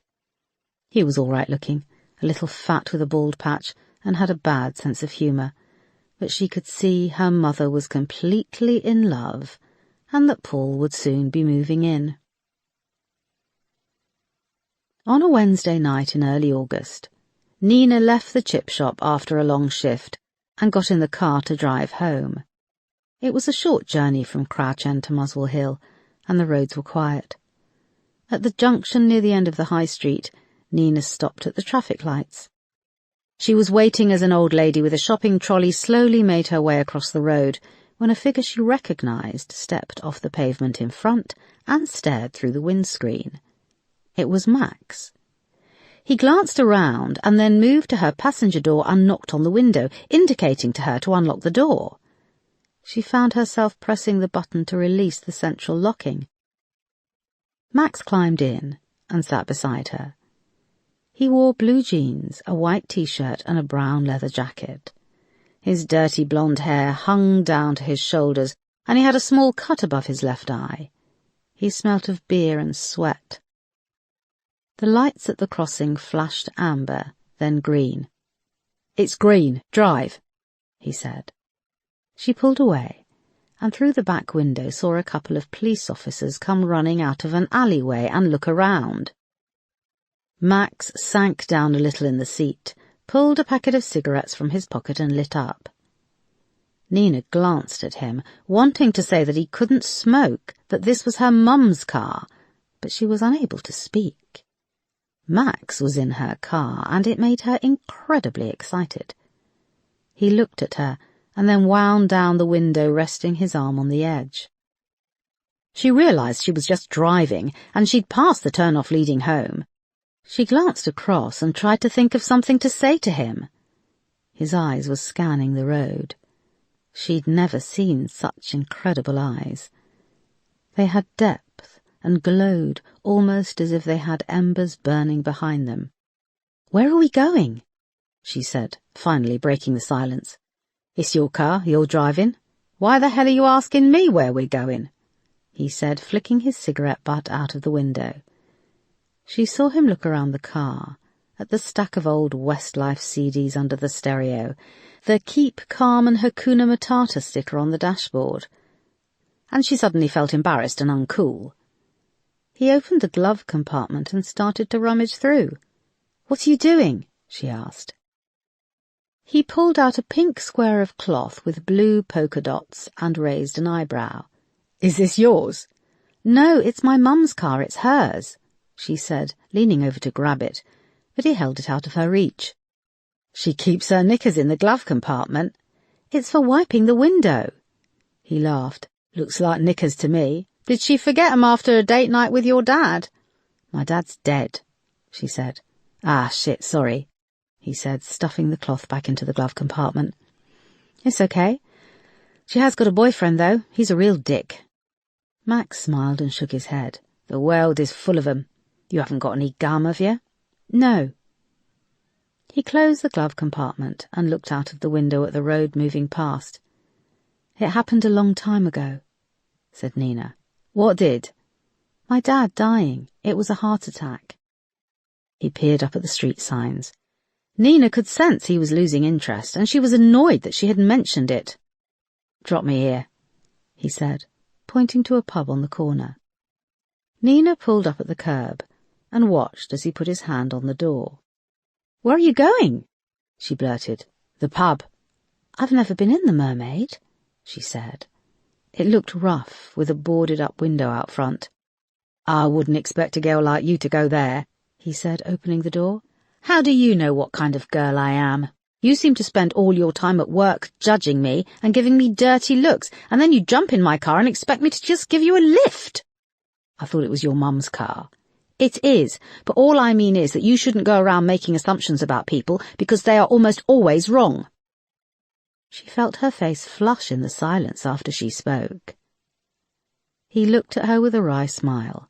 He was all right looking, a little fat with a bald patch, and had a bad sense of humour, but she could see her mother was completely in love, and that Paul would soon be moving in. On a Wednesday night in early August, Nina left the chip shop after a long shift and got in the car to drive home. It was a short journey from Crouch End to Muswell Hill, and the roads were quiet. At the junction near the end of the high street, Nina stopped at the traffic lights. She was waiting as an old lady with a shopping trolley slowly made her way across the road when a figure she recognised stepped off the pavement in front and stared through the windscreen. It was Max. He glanced around and then moved to her passenger door and knocked on the window, indicating to her to unlock the door. She found herself pressing the button to release the central locking. Max climbed in and sat beside her. He wore blue jeans, a white t-shirt and a brown leather jacket. His dirty blonde hair hung down to his shoulders, and he had a small cut above his left eye. He smelt of beer and sweat. The lights at the crossing flashed amber, then green. "It's green, drive," he said. She pulled away, and through the back window saw a couple of police officers come running out of an alleyway and look around. Max sank down a little in the seat, pulled a packet of cigarettes from his pocket and lit up. Nina glanced at him, wanting to say that he couldn't smoke, that this was her mum's car, but she was unable to speak. Max was in her car, and it made her incredibly excited. He looked at her, and then wound down the window, resting his arm on the edge. She realised she was just driving, and she'd passed the turn-off leading home. She glanced across and tried to think of something to say to him. His eyes were scanning the road. She'd never seen such incredible eyes. They had depth and glowed almost as if they had embers burning behind them. "Where are we going?" she said, finally breaking the silence. "It's your car, you're driving. Why the hell are you asking me where we're going?" he said, flicking his cigarette butt out of the window. She saw him look around the car, at the stack of old Westlife CDs under the stereo, the Keep Calm and Hakuna Matata sticker on the dashboard, and she suddenly felt embarrassed and uncool. He opened the glove compartment and started to rummage through. "What are you doing?" she asked. He pulled out a pink square of cloth with blue polka dots and raised an eyebrow. "Is this yours?" "No, it's my mum's car, it's hers," she said, leaning over to grab it, but he held it out of her reach. "She keeps her knickers in the glove compartment." "It's for wiping the window." He laughed. "Looks like knickers to me. Did she forget 'em after a date night with your dad?" My dad's dead, she said. Ah, shit, sorry, he said, stuffing the cloth back into the glove compartment. It's okay. She has got a boyfriend, though. He's a real dick. Max smiled and shook his head. The world is full of 'em. You haven't got any gum, have you? No. He closed the glove compartment and looked out of the window at the road moving past. It happened a long time ago, said Nina. What did? My dad dying. It was a heart attack. He peered up at the street signs. Nina could sense he was losing interest, and she was annoyed that she had mentioned it. Drop me here, he said, pointing to a pub on the corner. Nina pulled up at the curb and watched as he put his hand on the door. Where are you going? She blurted. The pub. I've never been in the Mermaid, she said. It looked rough, with a boarded-up window out front. I wouldn't expect a girl like you to go there, he said, opening the door. How do you know what kind of girl I am? You seem to spend all your time at work judging me and giving me dirty looks, and then you jump in my car and expect me to just give you a lift. I thought it was your mum's car. It is, but all I mean is that you shouldn't go around making assumptions about people because they are almost always wrong. She felt her face flush in the silence after she spoke. He looked at her with a wry smile.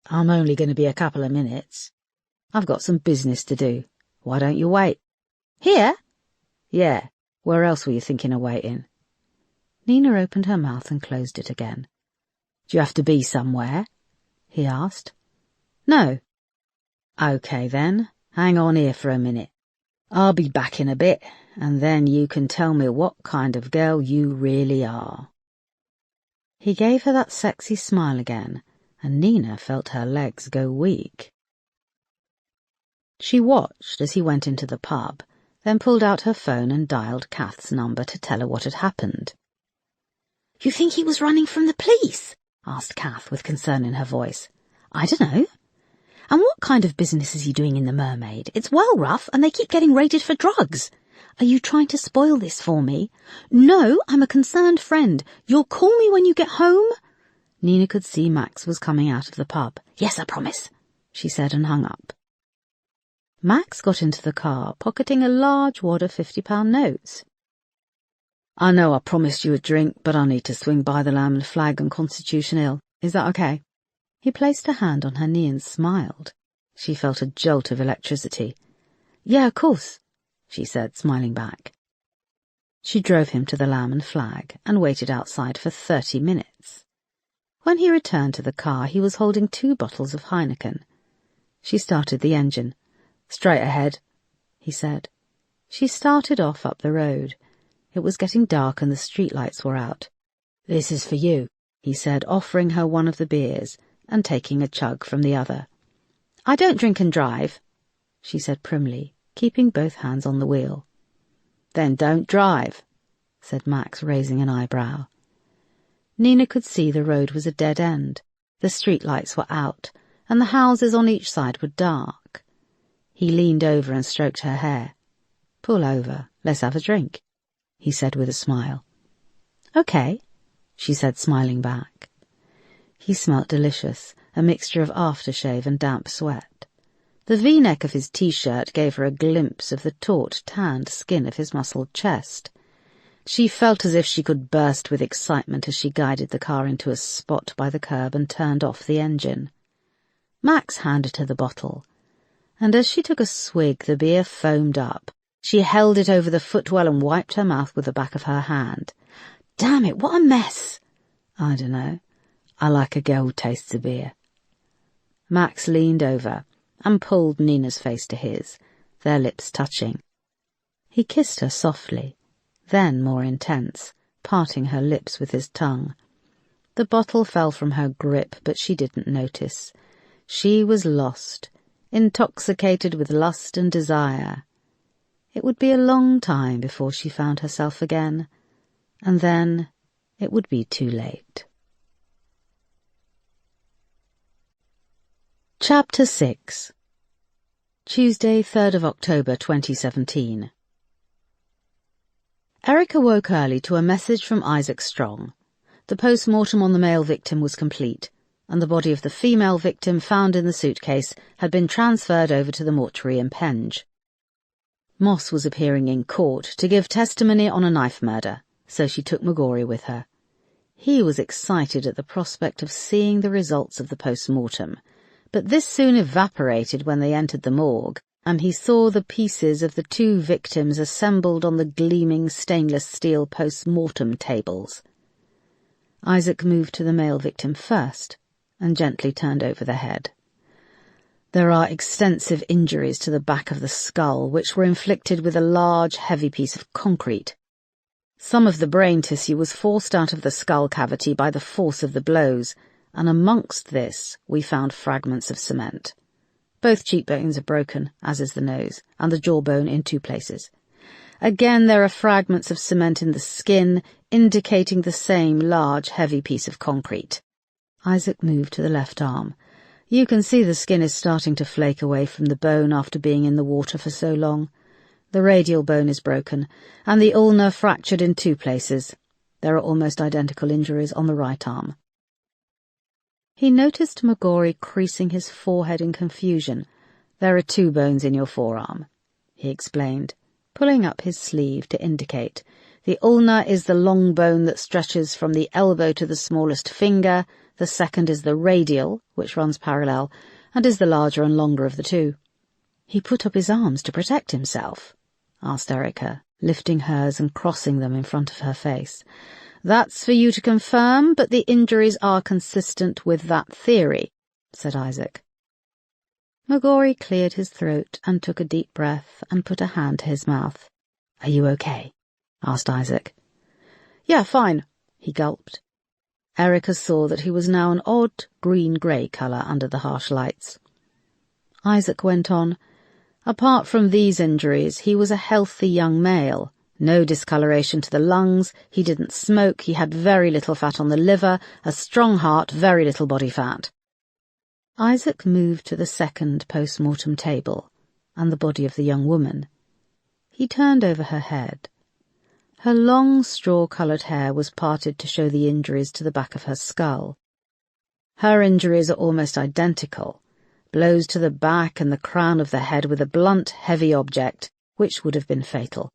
I'm only going to be a couple of minutes. I've got some business to do. Why don't you wait? Here? Yeah. Where else were you thinking of waiting? Nina opened her mouth and closed it again. Do you have to be somewhere? He asked. No. Okay then. Hang on here for a minute. I'll be back in a bit, and then you can tell me what kind of girl you really are. He gave her that sexy smile again, and Nina felt her legs go weak. She watched as he went into the pub, then pulled out her phone and dialed Kath's number to tell her what had happened. You think he was running from the police? Asked Kath with concern in her voice. I don't know. And what kind of business is he doing in the Mermaid? It's well rough, and they keep getting raided for drugs. Are you trying to spoil this for me? No, I'm a concerned friend. You'll call me when you get home? Nina could see Max was coming out of the pub. Yes, I promise, she said and hung up. Max got into the car, pocketing a large wad of £50 notes. I know I promised you a drink, but I need to swing by the Lamb and Flag and Constitution Inn. Is that okay? He placed a hand on her knee and smiled. She felt a jolt of electricity. Yeah, of course, she said, smiling back. She drove him to the Lamb and Flag and waited outside for 30 minutes. When he returned to the car, he was holding 2 bottles of Heineken. She started the engine. Straight ahead, he said. She started off up the road. It was getting dark and the streetlights were out. This is for you, he said, offering her one of the beers and taking a chug from the other. I don't drink and drive, she said primly, keeping both hands on the wheel. Then don't drive, said Max, raising an eyebrow. Nina could see the road was a dead end. The streetlights were out, and the houses on each side were dark. He leaned over and stroked her hair. Pull over, let's have a drink, he said with a smile. Okay, she said, smiling back. He smelt delicious, a mixture of aftershave and damp sweat. The V-neck of his T-shirt gave her a glimpse of the taut, tanned skin of his muscled chest. She felt as if she could burst with excitement as she guided the car into a spot by the curb and turned off the engine. Max handed her the bottle, and as she took a swig the beer foamed up. She held it over the footwell and wiped her mouth with the back of her hand. Damn it, what a mess! I don't know. I like a girl who tastes a beer. Max leaned over and pulled Nina's face to his, their lips touching. He kissed her softly, then more intense, parting her lips with his tongue. The bottle fell from her grip, but she didn't notice. She was lost, intoxicated with lust and desire. It would be a long time before she found herself again, and then it would be too late. Chapter 6. Tuesday, 3rd of October 2017. Erica woke early to a message from Isaac Strong. The post-mortem on the male victim was complete, and the body of the female victim found in the suitcase had been transferred over to the mortuary in Penge. Moss was appearing in court to give testimony on a knife murder, so she took McGorry with her. He was excited at the prospect of seeing the results of the post-mortem, but this soon evaporated when they entered the morgue, and he saw the pieces of the two victims assembled on the gleaming stainless steel post-mortem tables. Isaac moved to the male victim first, and gently turned over the head. There are extensive injuries to the back of the skull, which were inflicted with a large, heavy piece of concrete. Some of the brain tissue was forced out of the skull cavity by the force of the blows, and amongst this we found fragments of cement. Both cheekbones are broken, as is the nose, and the jawbone in 2 places. Again there are fragments of cement in the skin, indicating the same large, heavy piece of concrete. Isaac moved to the left arm. You can see the skin is starting to flake away from the bone after being in the water for so long. The radial bone is broken, and the ulna fractured in 2 places. There are almost identical injuries on the right arm. He noticed McGorry creasing his forehead in confusion. There are 2 bones in your forearm, he explained, pulling up his sleeve to indicate. The ulna is the long bone that stretches from the elbow to the smallest finger. The second is the radial, which runs parallel, and is the larger and longer of the 2. He put up his arms to protect himself, asked Erica, lifting hers and crossing them in front of her face. That's for you to confirm, but the injuries are consistent with that theory, said Isaac. McGorry cleared his throat and took a deep breath and put a hand to his mouth. Are you okay? Asked Isaac. Yeah, fine, he gulped. Erica saw that he was now an odd green-grey colour under the harsh lights. Isaac went on. Apart from these injuries, he was a healthy young male. No discoloration to the lungs, he didn't smoke, he had very little fat on the liver, a strong heart, very little body fat. Isaac moved to the second post-mortem table, and the body of the young woman. He turned over her head. Her long straw-coloured hair was parted to show the injuries to the back of her skull. Her injuries are almost identical, blows to the back and the crown of the head with a blunt, heavy object, which would have been fatal.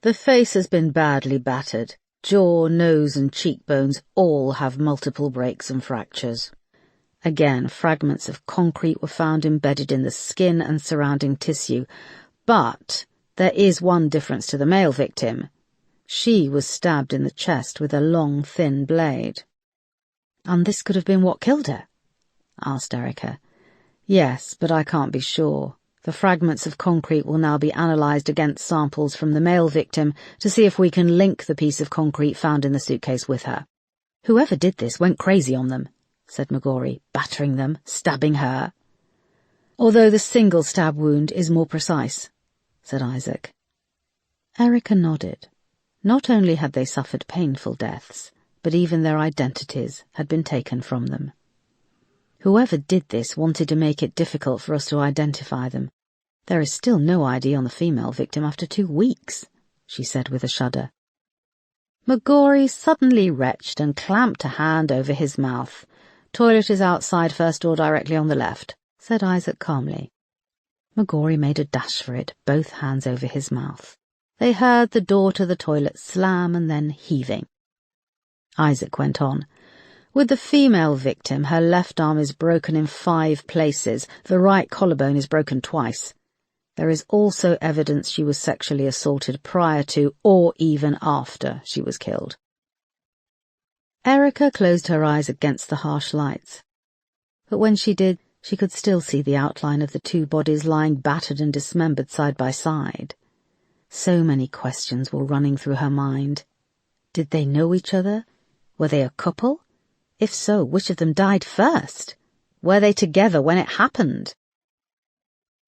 The face has been badly battered. Jaw, nose and cheekbones all have multiple breaks and fractures. Again, fragments of concrete were found embedded in the skin and surrounding tissue, but there is one difference to the male victim. She was stabbed in the chest with a long, thin blade. And this could have been what killed her? Asked Erica. Yes, but I can't be sure. The fragments of concrete will now be analysed against samples from the male victim to see if we can link the piece of concrete found in the suitcase with her. Whoever did this went crazy on them, said McGorry, battering them, stabbing her. Although the single stab wound is more precise, said Isaac. Erica nodded. Not only had they suffered painful deaths, but even their identities had been taken from them. Whoever did this wanted to make it difficult for us to identify them. There is still no ID on the female victim after 2 weeks, she said with a shudder. McGorry suddenly retched and clamped a hand over his mouth. Toilet is outside first door directly on the left, said Isaac calmly. McGorry made a dash for it, both hands over his mouth. They heard the door to the toilet slam and then heaving. Isaac went on. With the female victim, her left arm is broken in 5 places. The right collarbone is broken twice. There is also evidence she was sexually assaulted prior to or even after she was killed. Erica closed her eyes against the harsh lights. But when she did, she could still see the outline of the 2 bodies lying battered and dismembered side by side. So many questions were running through her mind. Did they know each other? Were they a couple? If so, which of them died first? Were they together when it happened?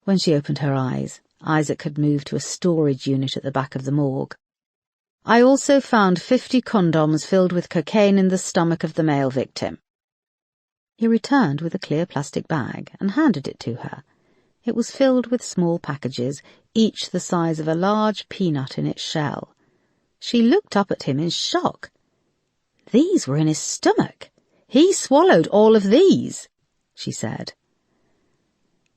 When she opened her eyes, Isaac had moved to a storage unit at the back of the morgue. I also found 50 condoms filled with cocaine in the stomach of the male victim. He returned with a clear plastic bag and handed it to her. It was filled with small packages, each the size of a large peanut in its shell. She looked up at him in shock. These were in his stomach. He swallowed all of these, she said.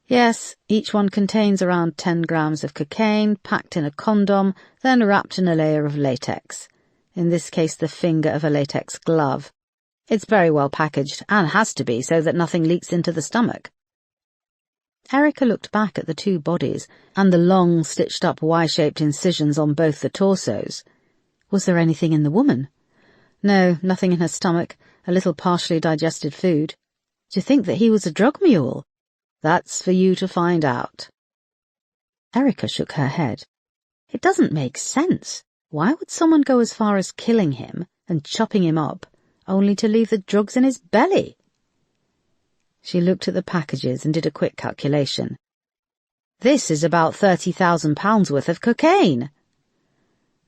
Yes, each one contains around 10 grams of cocaine, packed in a condom, then wrapped in a layer of latex. In this case, the finger of a latex glove. It's very well packaged, and has to be, so that nothing leaks into the stomach. Erica looked back at the 2 bodies, and the long, stitched-up Y-shaped incisions on both the torsos. Was there anything in the woman? No, nothing in her stomach, a little partially digested food. Do you think that he was a drug mule? That's for you to find out. Erica shook her head. It doesn't make sense. Why would someone go as far as killing him and chopping him up, only to leave the drugs in his belly? She looked at the packages and did a quick calculation. This is about £30,000 worth of cocaine.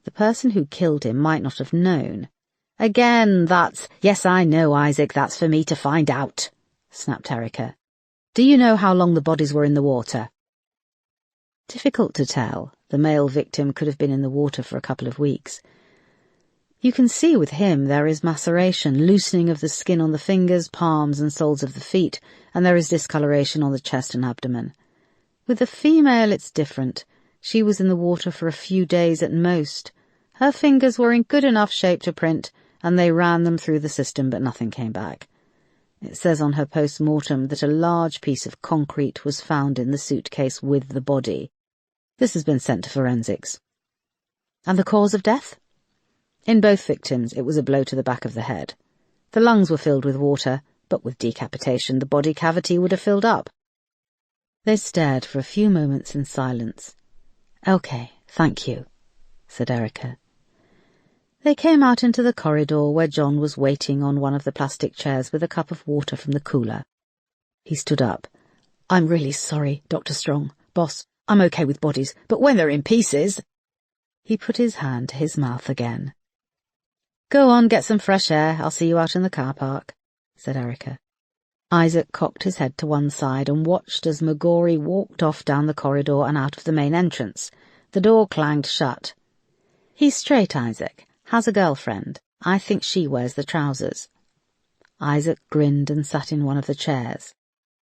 The person who killed him might not have known. Again, yes, I know, Isaac, that's for me to find out, snapped Erica. Do you know how long the bodies were in the water? Difficult to tell. The male victim could have been in the water for a couple of weeks. You can see with him there is maceration, loosening of the skin on the fingers, palms and soles of the feet, and there is discoloration on the chest and abdomen. With the female it's different. She was in the water for a few days at most. Her fingers were in good enough shape to print, and they ran them through the system, but nothing came back. It says on her post-mortem that a large piece of concrete was found in the suitcase with the body. This has been sent to forensics. And the cause of death? In both victims, it was a blow to the back of the head. The lungs were filled with water, but with decapitation the body cavity would have filled up. They stared for a few moments in silence. Okay, thank you, said Erica. They came out into the corridor where John was waiting on one of the plastic chairs with a cup of water from the cooler. He stood up. I'm really sorry, Dr. Strong. Boss, I'm okay with bodies, but when they're in pieces... He put his hand to his mouth again. Go on, get some fresh air. I'll see you out in the car park, said Erica. Isaac cocked his head to one side and watched as McGorry walked off down the corridor and out of the main entrance. The door clanged shut. He's straight, Isaac. Has a girlfriend. I think she wears the trousers. Isaac grinned and sat in one of the chairs.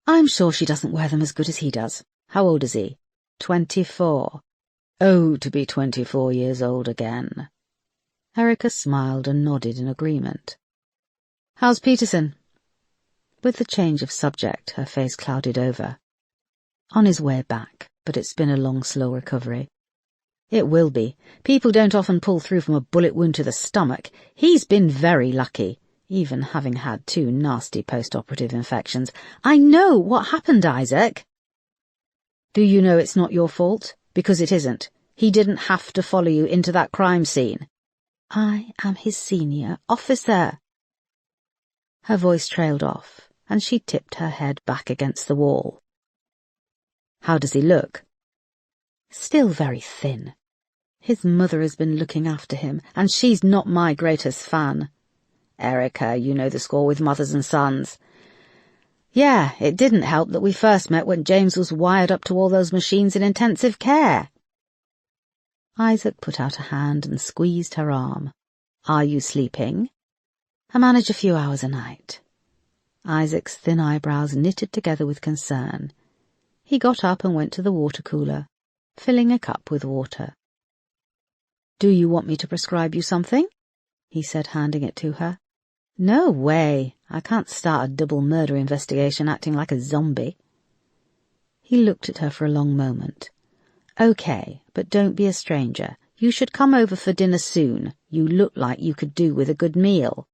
I'm sure she doesn't wear them as good as he does. How old is he? 24. Oh, to be 24 years old again. Erica smiled and nodded in agreement. How's Peterson? With the change of subject, her face clouded over. On his way back, but it's been a long, slow recovery. It will be. People don't often pull through from a bullet wound to the stomach. He's been very lucky, even having had 2 nasty post-operative infections. I know what happened, Isaac. Do you know it's not your fault? Because it isn't. He didn't have to follow you into that crime scene. I am his senior officer. Her voice trailed off, and she tipped her head back against the wall. How does he look? Still very thin. His mother has been looking after him, and she's not my greatest fan. Erica, you know the score with mothers and sons. Yeah, it didn't help that we first met when James was wired up to all those machines in intensive care. Isaac put out a hand and squeezed her arm. Are you sleeping? I manage a few hours a night. Isaac's thin eyebrows knitted together with concern. He got up and went to the water cooler, filling a cup with water. Do you want me to prescribe you something? He said, handing it to her. No way. I can't start a double murder investigation acting like a zombie. He looked at her for a long moment. Okay, but don't be a stranger. You should come over for dinner soon. You look like you could do with a good meal.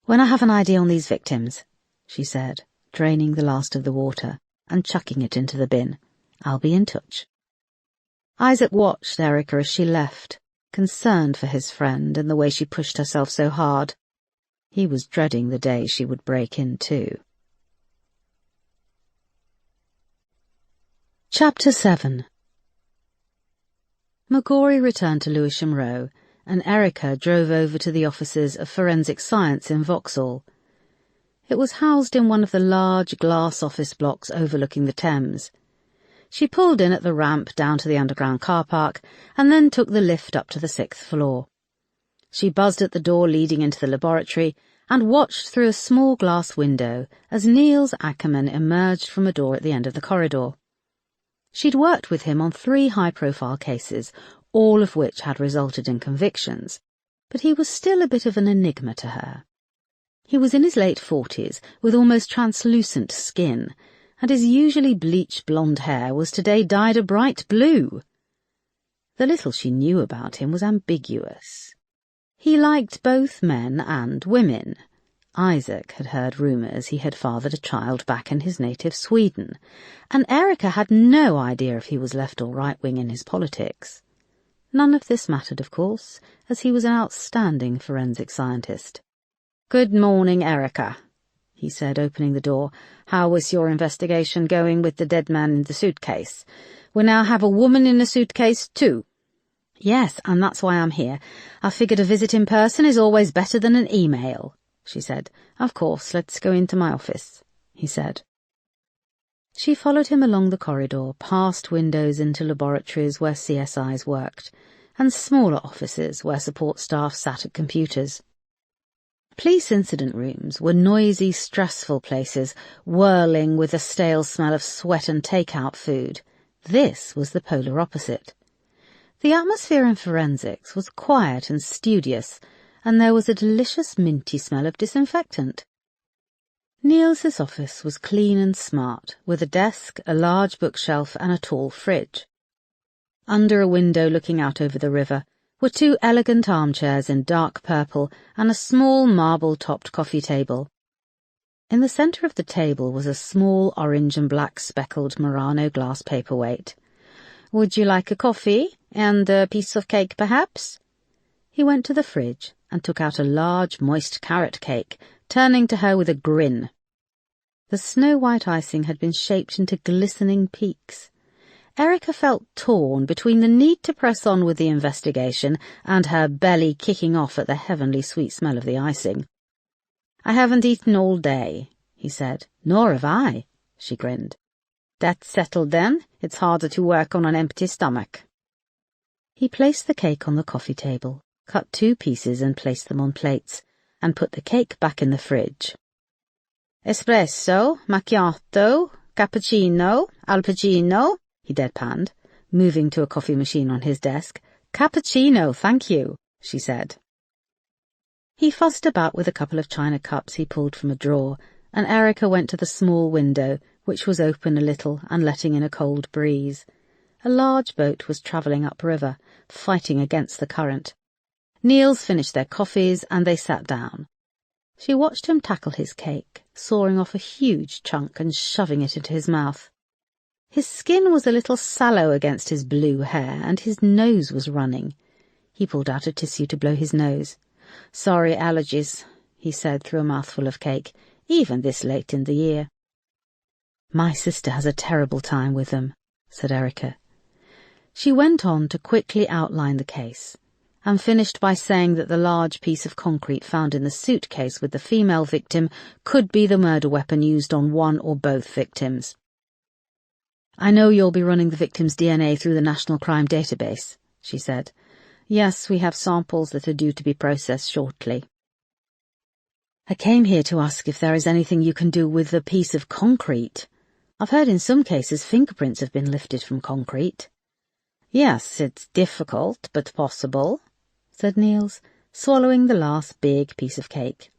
When I have an idea on these victims, she said, draining the last of the water and chucking it into the bin. I'll be in touch. Isaac watched Erica as she left, concerned for his friend and the way she pushed herself so hard. He was dreading the day she would break in too. Chapter 7. McGorry returned to Lewisham Row, and Erica drove over to the offices of Forensic Science in Vauxhall. It was housed in one of the large glass office blocks overlooking the Thames. She pulled in at the ramp down to the underground car park and then took the lift up to the 6th floor. She buzzed at the door leading into the laboratory and watched through a small glass window as Niels Ackerman emerged from a door at the end of the corridor. She'd worked with him on 3 high-profile cases, all of which had resulted in convictions, but he was still a bit of an enigma to her. He was in his late 40s, with almost translucent skin, and his usually bleached blonde hair was today dyed a bright blue. The little she knew about him was ambiguous. He liked both men and women. Isaac had heard rumours he had fathered a child back in his native Sweden, and Erica had no idea if he was left or right-wing in his politics. None of this mattered, of course, as he was an outstanding forensic scientist. "Good morning, Erica," he said, opening the door. "How was your investigation going with the dead man in the suitcase? We now have a woman in a suitcase, too." "Yes, and that's why I'm here. I figured a visit in person is always better than an email," she said. "Of course, let's go into my office," he said. She followed him along the corridor, past windows into laboratories where CSIs worked, and smaller offices where support staff sat at computers. Police incident rooms were noisy, stressful places, whirling with the stale smell of sweat and take-out food. This was the polar opposite. The atmosphere in forensics was quiet and studious, and there was a delicious minty smell of disinfectant. Niels's office was clean and smart, with a desk, a large bookshelf and a tall fridge. Under a window looking out over the river were 2 elegant armchairs in dark purple and a small marble-topped coffee table. In the centre of the table was a small orange and black speckled Murano glass paperweight. "Would you like a coffee? And a piece of cake, perhaps?" He went to the fridge and took out a large, moist carrot cake, turning to her with a grin. The snow-white icing had been shaped into glistening peaks. Erica felt torn between the need to press on with the investigation and her belly kicking off at the heavenly sweet smell of the icing. "I haven't eaten all day," he said. "Nor have I," she grinned. "That's settled then. It's harder to work on an empty stomach." He placed the cake on the coffee table, cut 2 pieces and placed them on plates, and put the cake back in the fridge. "Espresso, macchiato, cappuccino, al pacino," he deadpanned, moving to a coffee machine on his desk. "Cappuccino, thank you," she said. He fussed about with a couple of china cups he pulled from a drawer, and Erica went to the small window, which was open a little and letting in a cold breeze. A large boat was travelling upriver, fighting against the current. Niels finished their coffees, and they sat down. She watched him tackle his cake, sawing off a huge chunk and shoving it into his mouth. His skin was a little sallow against his blue hair, and his nose was running. He pulled out a tissue to blow his nose. "Sorry, allergies," he said through a mouthful of cake, "even this late in the year." "My sister has a terrible time with them," said Erica. She went on to quickly outline the case, and finished by saying that the large piece of concrete found in the suitcase with the female victim could be the murder weapon used on one or both victims. "I know you'll be running the victim's DNA through the National Crime Database," she said. "Yes, we have samples that are due to be processed shortly. I came here to ask if there is anything you can do with the piece of concrete. I've heard in some cases fingerprints have been lifted from concrete." "Yes, it's difficult, but possible," said Niels, swallowing the last big piece of cake.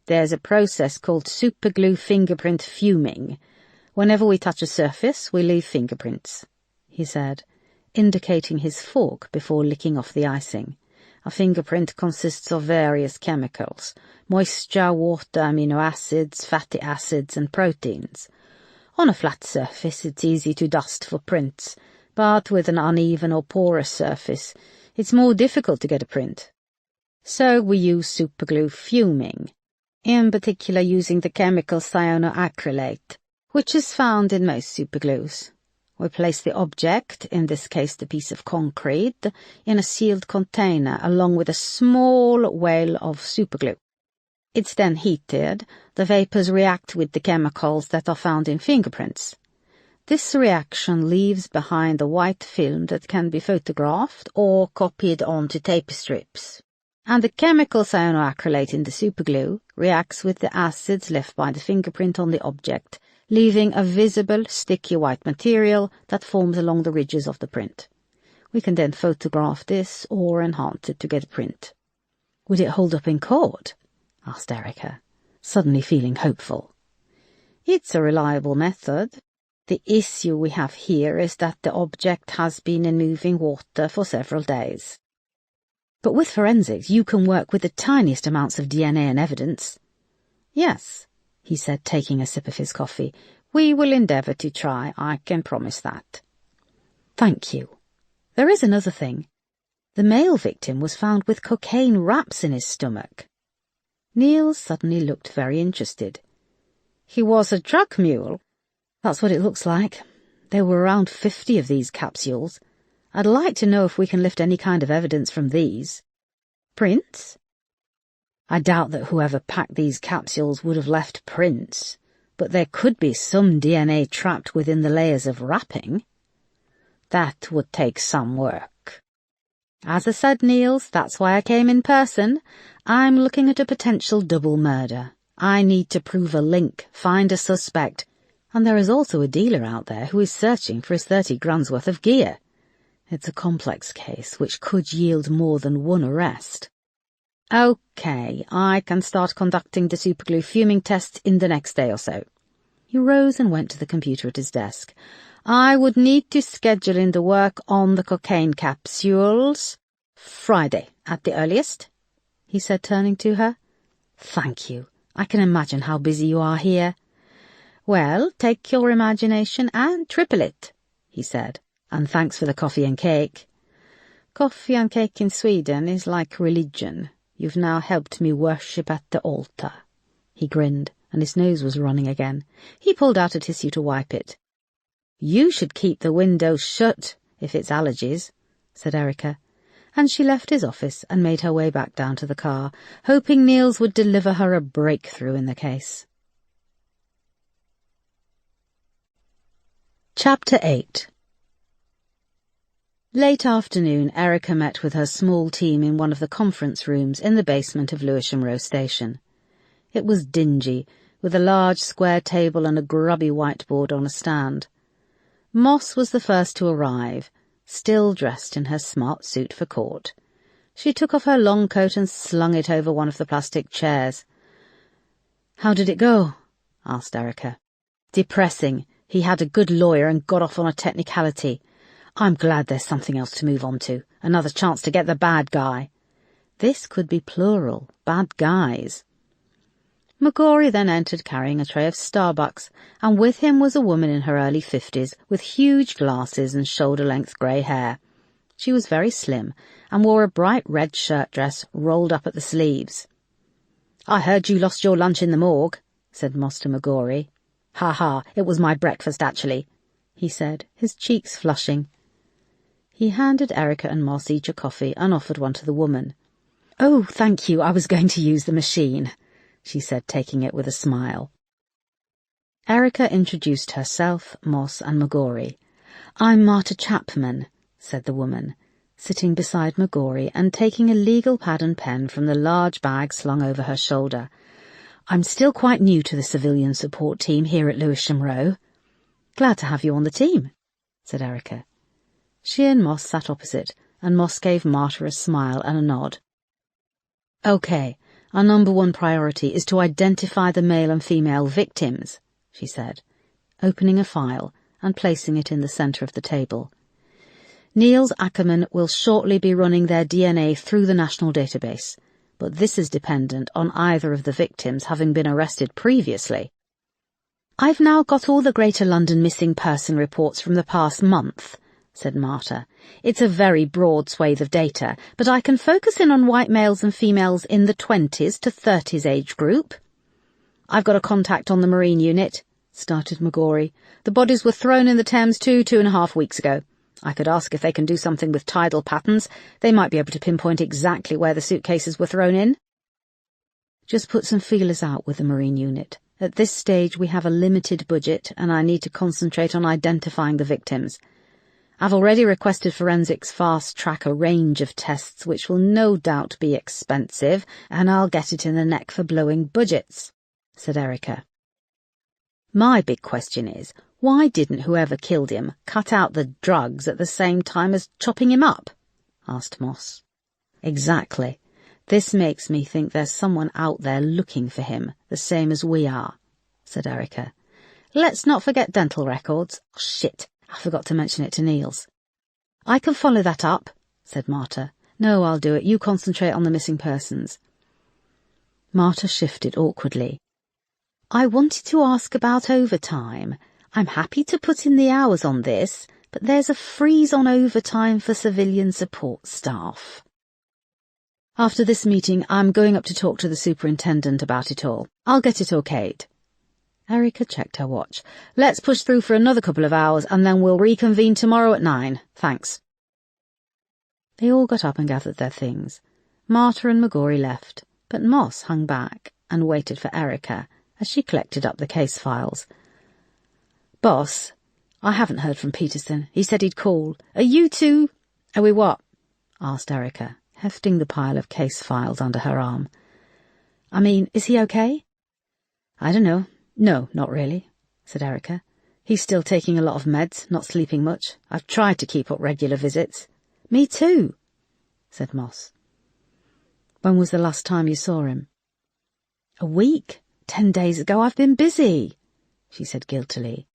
"There's a process called superglue fingerprint fuming. Whenever we touch a surface, we leave fingerprints," he said, indicating his fork before licking off the icing. "A fingerprint consists of various chemicals: moisture, water, amino acids, fatty acids, and proteins. On a flat surface, it's easy to dust for prints, but with an uneven or porous surface, it's more difficult to get a print. So we use superglue fuming, in particular using the chemical cyanoacrylate, which is found in most superglues. We place the object, in this case the piece of concrete, in a sealed container along with a small whale of superglue. It's then heated. The vapors react with the chemicals that are found in fingerprints. This reaction leaves behind a white film that can be photographed or copied onto tape strips. And the chemical cyanoacrylate in the superglue reacts with the acids left by the fingerprint on the object, leaving a visible, sticky white material that forms along the ridges of the print. We can then photograph this or enhance it to get a print. Would it hold up in court? Asked Erica, suddenly feeling hopeful. It's a reliable method. The issue we have here is that the object has been in moving water for several days. But with forensics, you can work with the tiniest amounts of DNA and evidence. Yes, he said, taking a sip of his coffee. We will endeavour to try, I can promise that. Thank you. There is another thing. The male victim was found with cocaine wraps in his stomach. Niels suddenly looked very interested. He was a drug mule. That's what it looks like. There were around 50 of these capsules. I'd like to know if we can lift any kind of evidence from these. Prints? I doubt that whoever packed these capsules would have left prints, but there could be some DNA trapped within the layers of wrapping. That would take some work. As I said, Niels, that's why I came in person. I'm looking at a potential double murder. I need to prove a link, find a suspect, and there is also a dealer out there who is searching for his 30 grand's worth of gear. It's a complex case which could yield more than one arrest. Okay, I can start conducting the superglue fuming test in the next day or so. He rose and went to the computer at his desk. I would need to schedule in the work on the cocaine capsules Friday at the earliest, he said, turning to her. Thank you. I can imagine how busy you are here. Well, take your imagination and triple it, he said, and thanks for the coffee and cake. Coffee and cake in Sweden is like religion. You've now helped me worship at the altar. He grinned, and his nose was running again. He pulled out a tissue to wipe it. You should keep the window shut, if it's allergies, said Erica, and she left his office and made her way back down to the car, hoping Niels would deliver her a breakthrough in the case. Chapter 8. Late afternoon, Erica met with her small team in one of the conference rooms in the basement of Lewisham Row Station. It was dingy, with a large square table and a grubby whiteboard on a stand. Moss was the first to arrive, still dressed in her smart suit for court. She took off her long coat and slung it over one of the plastic chairs. "How did it go?" asked Erica. "Depressing. He had a good lawyer and got off on a technicality. I'm glad there's something else to move on to, another chance to get the bad guy." This could be plural, bad guys. McGorry then entered carrying a tray of Starbucks, and with him was a woman in her early 50s with huge glasses and shoulder-length grey hair. She was very slim and wore a bright red shirt dress rolled up at the sleeves. "I heard you lost your lunch in the morgue," said Moss to McGorry. "Ha ha, it was my breakfast actually," he said, his cheeks flushing. He handed Erica and Moss each a coffee and offered one to the woman. "Oh, thank you, I was going to use the machine," she said, taking it with a smile. Erica introduced herself, Moss and McGorry. "I'm Marta Chapman," said the woman, sitting beside McGorry and taking a legal pad and pen from the large bag slung over her shoulder. "I'm still quite new to the civilian support team here at Lewisham Row." "Glad to have you on the team," said Erica. She and Moss sat opposite, and Moss gave Marta a smile and a nod. "Okay, our number one priority is to identify the male and female victims," she said, opening a file and placing it in the centre of the table. "Niels Ackerman will shortly be running their DNA through the national database, but this is dependent on either of the victims having been arrested previously. I've now got all the Greater London missing person reports from the past month," said Marta. "It's a very broad swathe of data, but I can focus in on white males and females in the 20s to 30s age group." "I've got a contact on the Marine unit," started McGorry. "The bodies were thrown in the Thames 2.5 weeks ago. I could ask if they can do something with tidal patterns. They might be able to pinpoint exactly where the suitcases were thrown in." "Just put some feelers out with the Marine unit. At this stage we have a limited budget and I need to concentrate on identifying the victims. I've already requested forensics fast-track a range of tests which will no doubt be expensive, and I'll get it in the neck for blowing budgets," said Erica. "My big question is, why didn't whoever killed him cut out the drugs at the same time as chopping him up?" asked Moss. "Exactly. This makes me think there's someone out there looking for him, the same as we are," said Erica. "Let's not forget dental records. Oh, shit, I forgot to mention it to Niels." "I can follow that up," said Marta. "No, I'll do it. You concentrate on the missing persons." Marta shifted awkwardly. "I wanted to ask about overtime. I'm happy to put in the hours on this, but there's a freeze on overtime for civilian support staff. After this meeting, I'm going up to talk to the superintendent about it all. I'll get it okayed." Erica checked her watch. "Let's push through for another couple of hours, and then we'll reconvene tomorrow at 9. Thanks." They all got up and gathered their things. Marta and McGorry left, but Moss hung back and waited for Erica as she collected up the case files. "Boss, I haven't heard from Peterson. He said he'd call. Are you two—" "Are we what?" asked Erica, hefting the pile of case files under her arm. "I mean, is he okay?" "I don't know. No, not really," said Erica. "He's still taking a lot of meds, not sleeping much. I've tried to keep up regular visits." "Me too," said Moss. "When was the last time you saw him?" "A week. 10 days ago. I've been busy," she said guiltily.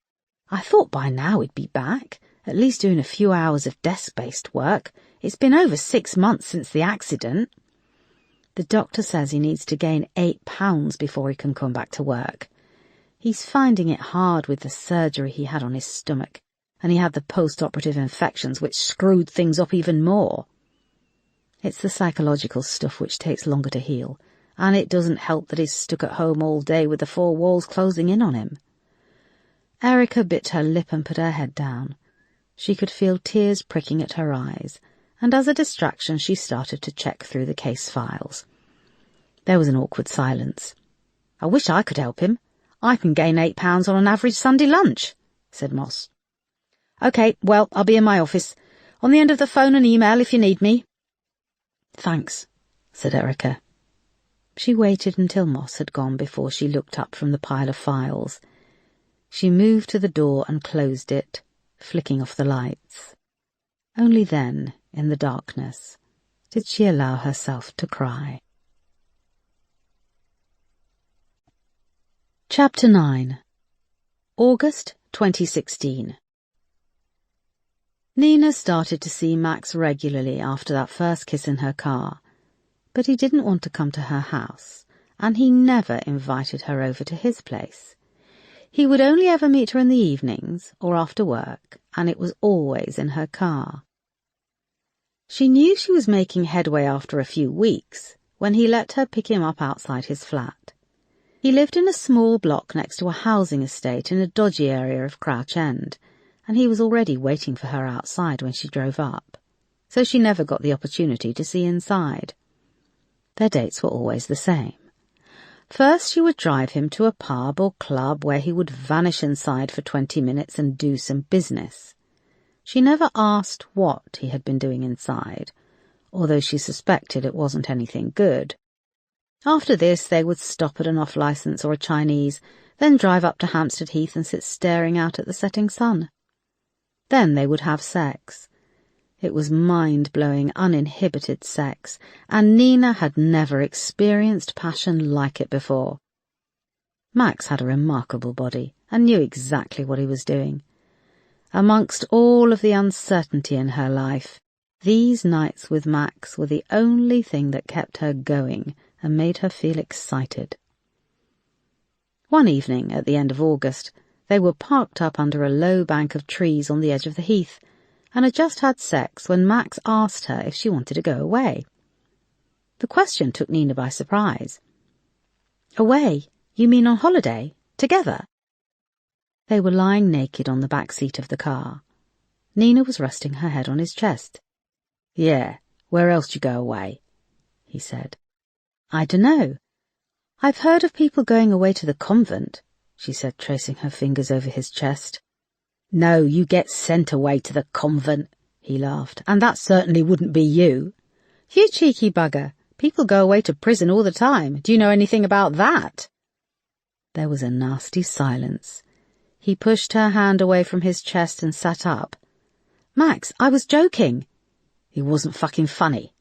"I thought by now he'd be back, at least doing a few hours of desk-based work. It's been over 6 months since the accident. The doctor says he needs to gain 8 pounds before he can come back to work. He's finding it hard with the surgery he had on his stomach, and he had the post-operative infections which screwed things up even more. It's the psychological stuff which takes longer to heal, and it doesn't help that he's stuck at home all day with the 4 walls closing in on him." Erica bit her lip and put her head down. She could feel tears pricking at her eyes, and as a distraction she started to check through the case files. There was an awkward silence. "I wish I could help him. I can gain 8 pounds on an average Sunday lunch," said Moss. "OK, well, I'll be in my office. On the end of the phone and email if you need me." "Thanks," said Erica. She waited until Moss had gone before she looked up from the pile of files. She moved to the door and closed it, flicking off the lights. Only then, in the darkness, did she allow herself to cry. Chapter 9. August 2016. Nina started to see Max regularly after that first kiss in her car, but he didn't want to come to her house, and he never invited her over to his place. He would only ever meet her in the evenings or after work, and it was always in her car. She knew she was making headway after a few weeks when he let her pick him up outside his flat. He lived in a small block next to a housing estate in a dodgy area of Crouch End, and he was already waiting for her outside when she drove up, so she never got the opportunity to see inside. Their dates were always the same. First she would drive him to a pub or club where he would vanish inside for 20 minutes and do some business. She never asked what he had been doing inside, although she suspected it wasn't anything good. After this they would stop at an off-licence or a Chinese, then drive up to Hampstead Heath and sit staring out at the setting sun. Then they would have sex. It was mind-blowing, uninhibited sex, and Nina had never experienced passion like it before. Max had a remarkable body and knew exactly what he was doing. Amongst all of the uncertainty in her life, these nights with Max were the only thing that kept her going and made her feel excited. One evening, at the end of August, they were parked up under a low bank of trees on the edge of the heath, and had just had sex when Max asked her if she wanted to go away. The question took Nina by surprise. "Away? You mean on holiday? Together?" They were lying naked on the back seat of the car. Nina was resting her head on his chest. "Yeah, where else do you go away?" he said. "I dunno. I've heard of people going away to the convent," she said, tracing her fingers over his chest. No, you get sent away to the convent, he laughed, and that certainly wouldn't be you. You cheeky bugger. People go away to prison all the time. Do you know anything about that? There was a nasty silence. He pushed her hand away from his chest and sat up. Max, I was joking. It wasn't fucking funny,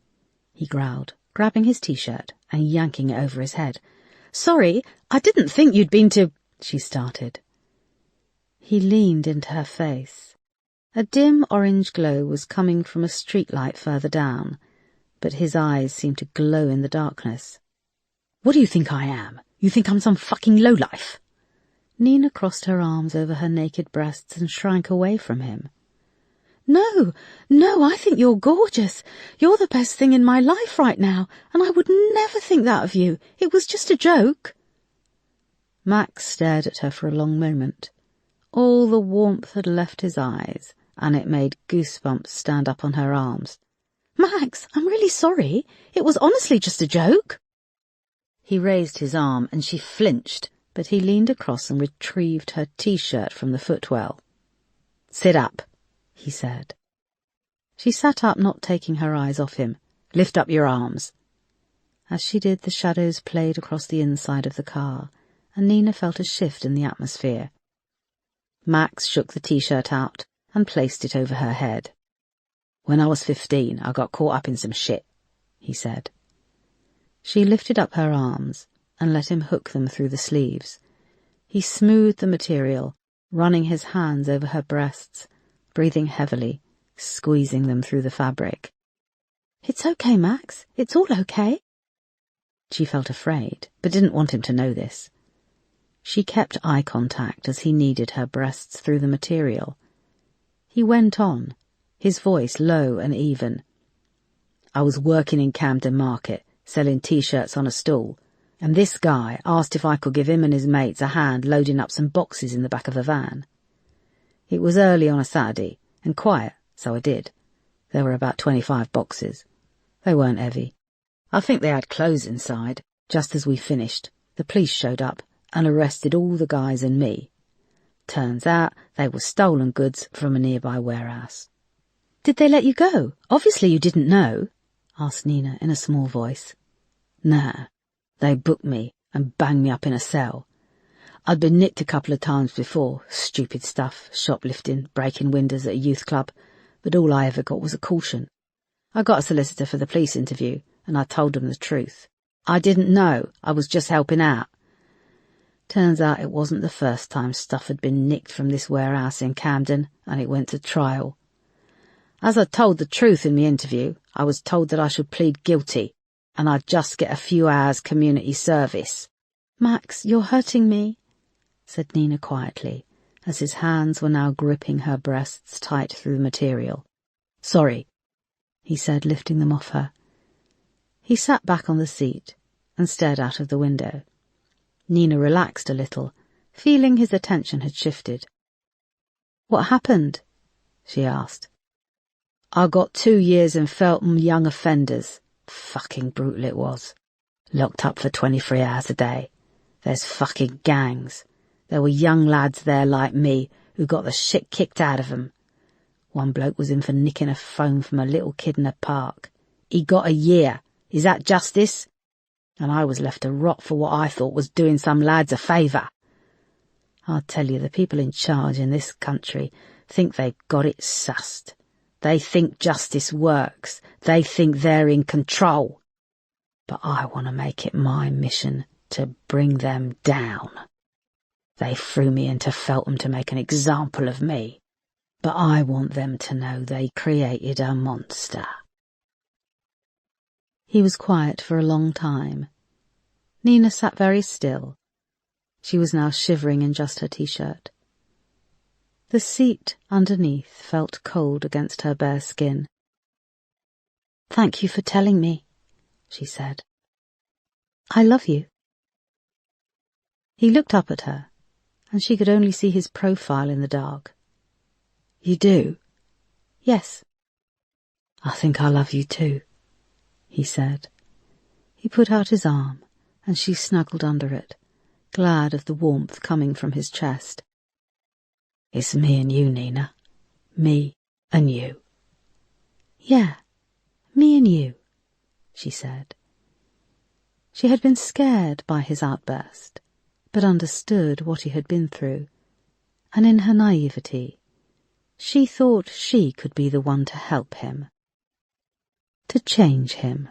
he growled, grabbing his t-shirt and yanking it over his head. Sorry, I didn't think you'd been to... she started. He leaned into her face. A dim orange glow was coming from a streetlight further down, but his eyes seemed to glow in the darkness. What do you think I am? You think I'm some fucking lowlife? Nina crossed her arms over her naked breasts and shrank away from him. No, I think you're gorgeous. You're the best thing in my life right now, and I would never think that of you. It was just a joke. Max stared at her for a long moment. All the warmth had left his eyes, and it made goosebumps stand up on her arms. Max, I'm really sorry. It was honestly just a joke. He raised his arm, and she flinched, but he leaned across and retrieved her t-shirt from the footwell. Sit up, he said. She sat up, not taking her eyes off him. Lift up your arms. As she did, the shadows played across the inside of the car, and Nina felt a shift in the atmosphere. Max shook the t-shirt out and placed it over her head. When I was 15, I got caught up in some shit, he said. She lifted up her arms and let him hook them through the sleeves. He smoothed the material, running his hands over her breasts, breathing heavily, squeezing them through the fabric. It's okay, Max. It's all okay. She felt afraid, but didn't want him to know this. She kept eye contact as he kneaded her breasts through the material. He went on, his voice low and even. I was working in Camden Market, selling t-shirts on a stall, and this guy asked if I could give him and his mates a hand loading up some boxes in the back of a van. It was early on a Saturday, and quiet, so I did. There were about 25 boxes. They weren't heavy. I think they had clothes inside. Just as we finished, the police showed up and arrested all the guys and me. Turns out they were stolen goods from a nearby warehouse. Did they let you go? Obviously you didn't know, asked Nina in a small voice. Nah, they booked me and banged me up in a cell. I'd been nicked a couple of times before, stupid stuff, shoplifting, breaking windows at a youth club, but all I ever got was a caution. I got a solicitor for the police interview, and I told them the truth. I didn't know, I was just helping out. Turns out it wasn't the first time stuff had been nicked from this warehouse in Camden, and it went to trial. As I told the truth in the interview, I was told that I should plead guilty, and I'd just get a few hours community service. Max, you're hurting me, said Nina quietly, as his hands were now gripping her breasts tight through the material. Sorry, he said, lifting them off her. He sat back on the seat and stared out of the window. Nina relaxed a little, feeling his attention had shifted. What happened? She asked. I got 2 years in Feltham Young Offenders. Fucking brutal it was. Locked up for 23 hours a day. There's fucking gangs. There were young lads there like me who got the shit kicked out of them. One bloke was in for nicking a phone from a little kid in a park. He got a year. Is that justice? And I was left to rot for what I thought was doing some lads a favour. I'll tell you, the people in charge in this country think they've got it sussed. They think justice works. They think they're in control. But I want to make it my mission to bring them down. They threw me into Feltham to make an example of me, but I want them to know they created a monster. He was quiet for a long time. Nina sat very still. She was now shivering in just her t-shirt. The seat underneath felt cold against her bare skin. Thank you for telling me, she said. I love you. He looked up at her, and she could only see his profile in the dark. You do? Yes. I think I love you too, he said. He put out his arm, and she snuggled under it, glad of the warmth coming from his chest. It's me and you, Nina. Me and you. Yeah, me and you, she said. She had been scared by his outburst, but understood what he had been through, and in her naivety, she thought she could be the one to help him, to change him.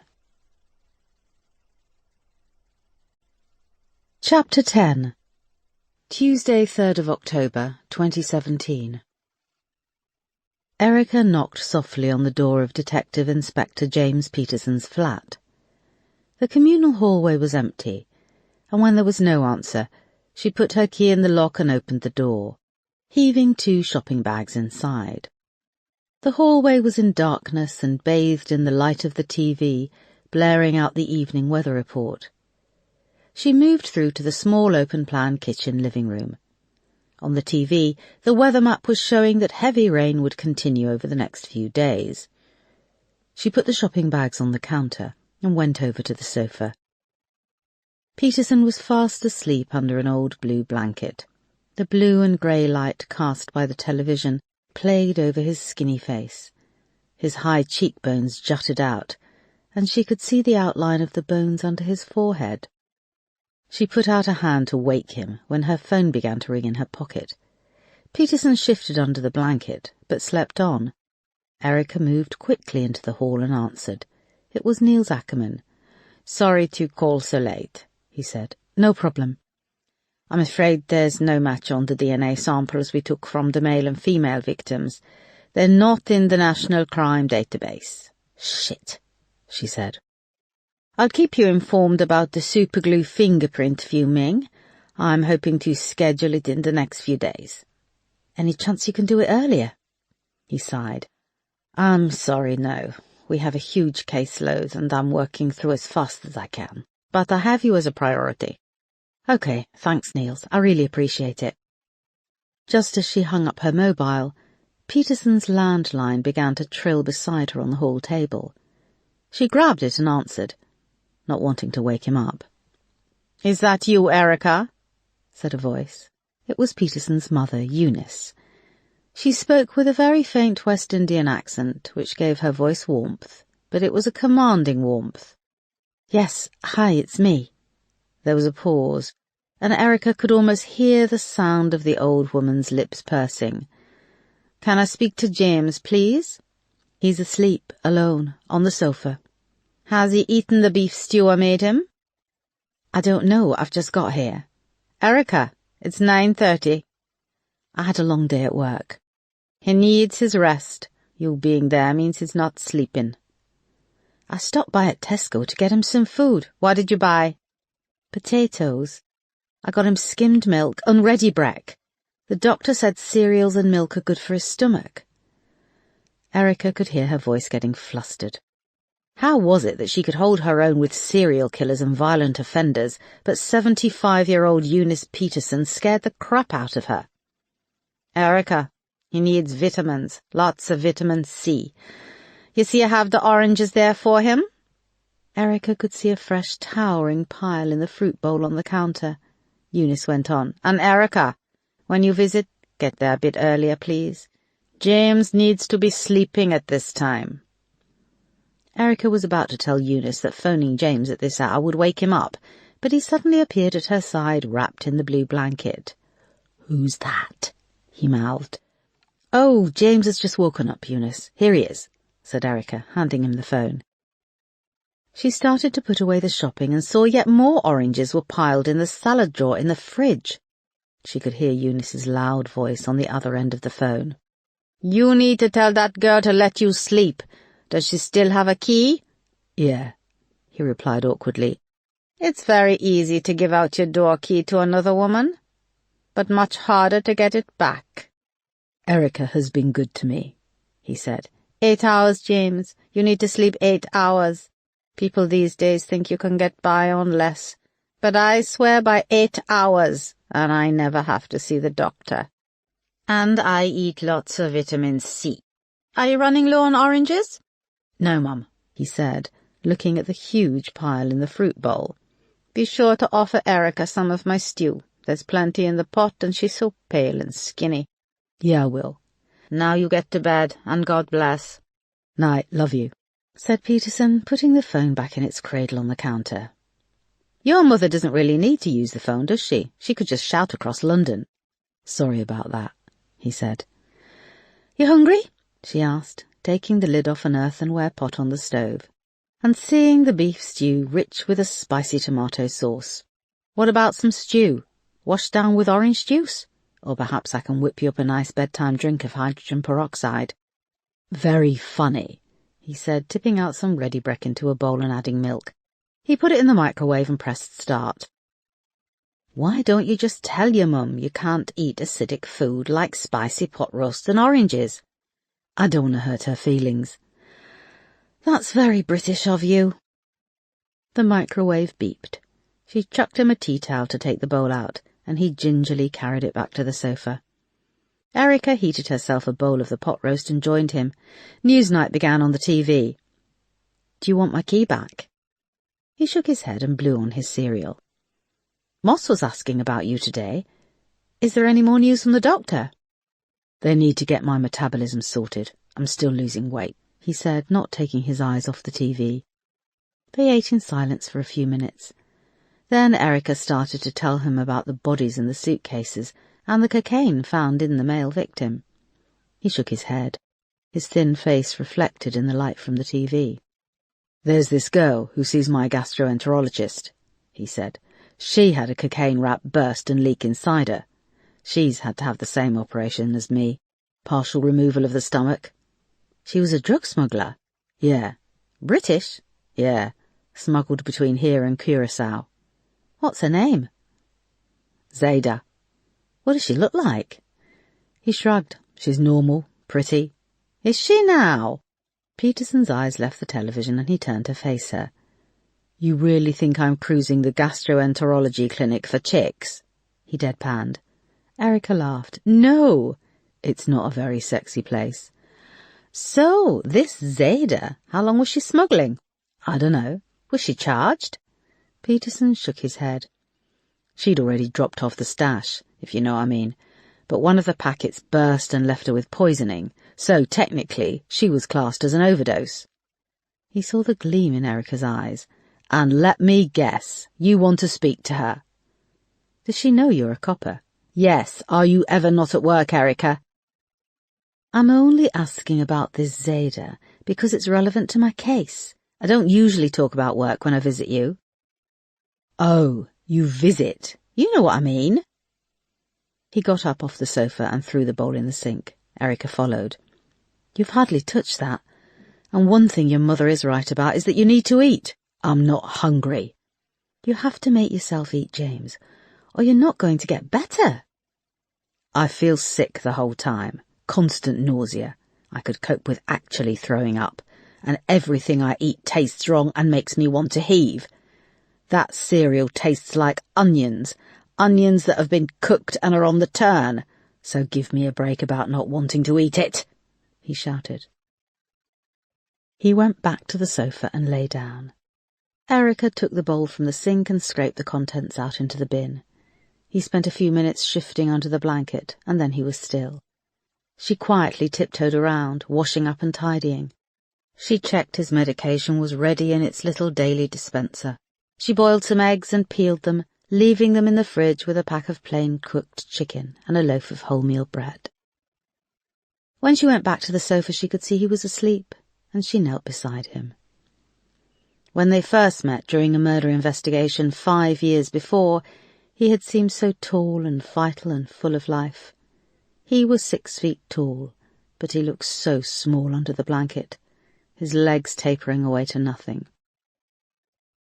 Chapter 10. Tuesday, 3rd of October, 2017. Erica knocked softly on the door of Detective Inspector James Peterson's flat. The communal hallway was empty, and when there was no answer, she put her key in the lock and opened the door, heaving 2 shopping bags inside. The hallway was in darkness and bathed in the light of the TV, blaring out the evening weather report. She moved through to the small open-plan kitchen living room. On the TV, the weather map was showing that heavy rain would continue over the next few days. She put the shopping bags on the counter and went over to the sofa. Peterson was fast asleep under an old blue blanket. The blue and grey light cast by the television played over his skinny face. His high cheekbones jutted out, and she could see the outline of the bones under his forehead. She put out a hand to wake him when her phone began to ring in her pocket. Peterson shifted under the blanket, but slept on. Erica moved quickly into the hall and answered. It was Niels Ackerman. "Sorry to call so late," he said. "No problem. I'm afraid there's no match on the DNA samples we took from the male and female victims. They're not in the National Crime Database." "Shit," she said. "I'll keep you informed about the superglue fingerprint fuming. I'm hoping to schedule it in the next few days." "Any chance you can do it earlier?" He sighed. "I'm sorry, no. We have a huge caseload and I'm working through as fast as I can. But I have you as a priority." "Okay, thanks, Niels. I really appreciate it." Just as she hung up her mobile, Peterson's landline began to trill beside her on the hall table. She grabbed it and answered, not wanting to wake him up. "Is that you, Erica?" said a voice. It was Peterson's mother, Eunice. She spoke with a very faint West Indian accent, which gave her voice warmth, but it was a commanding warmth. "Yes, hi, it's me." There was a pause, and Erica could almost hear the sound of the old woman's lips pursing. "Can I speak to James, please?" "He's asleep, alone, on the sofa." "Has he eaten the beef stew I made him?" "I don't know, I've just got here." "Erica, it's 9:30. "I had a long day at work." "He needs his rest. You being there means he's not sleeping." "I stopped by at Tesco to get him some food. What did you buy?" "Potatoes. I got him skimmed milk and ready break. The doctor said cereals and milk are good for his stomach." Erica could hear her voice getting flustered. How was it that she could hold her own with serial killers and violent offenders, but 75-year-old Eunice Peterson scared the crap out of her? "Erica, he needs vitamins, lots of vitamin C. You see I have the oranges there for him?" Erica could see a fresh towering pile in the fruit bowl on the counter. Eunice went on, "And Erica, when you visit, get there a bit earlier, please. James needs to be sleeping at this time." Erica was about to tell Eunice that phoning James at this hour would wake him up, but he suddenly appeared at her side, wrapped in the blue blanket. "Who's that?" he mouthed. "Oh, James has just woken up, Eunice. Here he is," said Erica, handing him the phone. She started to put away the shopping and saw yet more oranges were piled in the salad drawer in the fridge. She could hear Eunice's loud voice on the other end of the phone. "You need to tell that girl to let you sleep. Does she still have a key?" "Yeah," he replied awkwardly. "It's very easy to give out your door key to another woman, but much harder to get it back." "Erica has been good to me," he said. 8 hours, James. You need to sleep 8 hours. People these days think you can get by on less, but I swear by 8 hours, and I never have to see the doctor. And I eat lots of vitamin C. Are you running low on oranges?" "No, Mum," he said, looking at the huge pile in the fruit bowl. "Be sure to offer Erica some of my stew. There's plenty in the pot, and she's so pale and skinny." Yeah, I will. Now you get to bed, and God bless. Night, love you, said Peterson, putting the phone back in its cradle on the counter. Your mother doesn't really need to use the phone, does she? She could just shout across London. Sorry about that, he said. You hungry? She asked, taking the lid off an earthenware pot on the stove, and seeing the beef stew rich with a spicy tomato sauce. What about some stew, washed down with orange juice? Or perhaps I can whip you up a nice bedtime drink of hydrogen peroxide. Very funny, he said, tipping out some ready breck into a bowl and adding milk. He put it in the microwave and pressed start. Why don't you just tell your mum you can't eat acidic food like spicy pot roast and oranges? I don't want to hurt her feelings. That's very British of you. The microwave beeped. She chucked him a tea towel to take the bowl out, and he gingerly carried it back to the sofa. Erica heated herself a bowl of the pot roast and joined him. Newsnight began on the TV. Do you want my key back? He shook his head and blew on his cereal. Moss was asking about you today. Is there any more news from the doctor? They need to get my metabolism sorted. I'm still losing weight, he said, not taking his eyes off the TV. They ate in silence for a few minutes. Then Erica started to tell him about the bodies in the suitcases and the cocaine found in the male victim. He shook his head. His thin face reflected in the light from the TV. There's this girl who sees my gastroenterologist, he said. She had a cocaine wrap burst and leak inside her. She's had to have the same operation as me. Partial removal of the stomach. She was a drug smuggler? Yeah. British? Yeah. Smuggled between here and Curaçao. What's her name? Zayda. What does she look like? He shrugged. She's normal, pretty. Is she now? Peterson's eyes left the television and he turned to face her. You really think I'm cruising the gastroenterology clinic for chicks? He deadpanned. Erica laughed. No, it's not a very sexy place. So, this Zayda, how long was she smuggling? I don't know. Was she charged? Peterson shook his head. She'd already dropped off the stash, if you know what I mean. But one of the packets burst and left her with poisoning, so technically she was classed as an overdose. He saw the gleam in Erica's eyes. And let me guess, you want to speak to her. Does she know you're a copper? Yes, are you ever not at work, Erica? I'm only asking about this Zayda because it's relevant to my case. I don't usually talk about work when I visit you. Oh, you visit. You know what I mean. He got up off the sofa and threw the bowl in the sink. Erica followed. You've hardly touched that. And one thing your mother is right about is that you need to eat. I'm not hungry. You have to make yourself eat, James, or you're not going to get better. I feel sick the whole time. Constant nausea. I could cope with actually throwing up. And everything I eat tastes wrong and makes me want to heave. That cereal tastes like onions. Onions that have been cooked and are on the turn. So give me a break about not wanting to eat it, he shouted. He went back to the sofa and lay down. Erica took the bowl from the sink and scraped the contents out into the bin. He spent a few minutes shifting under the blanket, and then he was still. She quietly tiptoed around, washing up and tidying. She checked his medication was ready in its little daily dispenser. She boiled some eggs and peeled them, leaving them in the fridge with a pack of plain cooked chicken and a loaf of wholemeal bread. When she went back to the sofa, she could see he was asleep, and she knelt beside him. When they first met during a murder investigation 5 years before, he had seemed so tall and vital and full of life. He was 6 feet tall, but he looked so small under the blanket, his legs tapering away to nothing.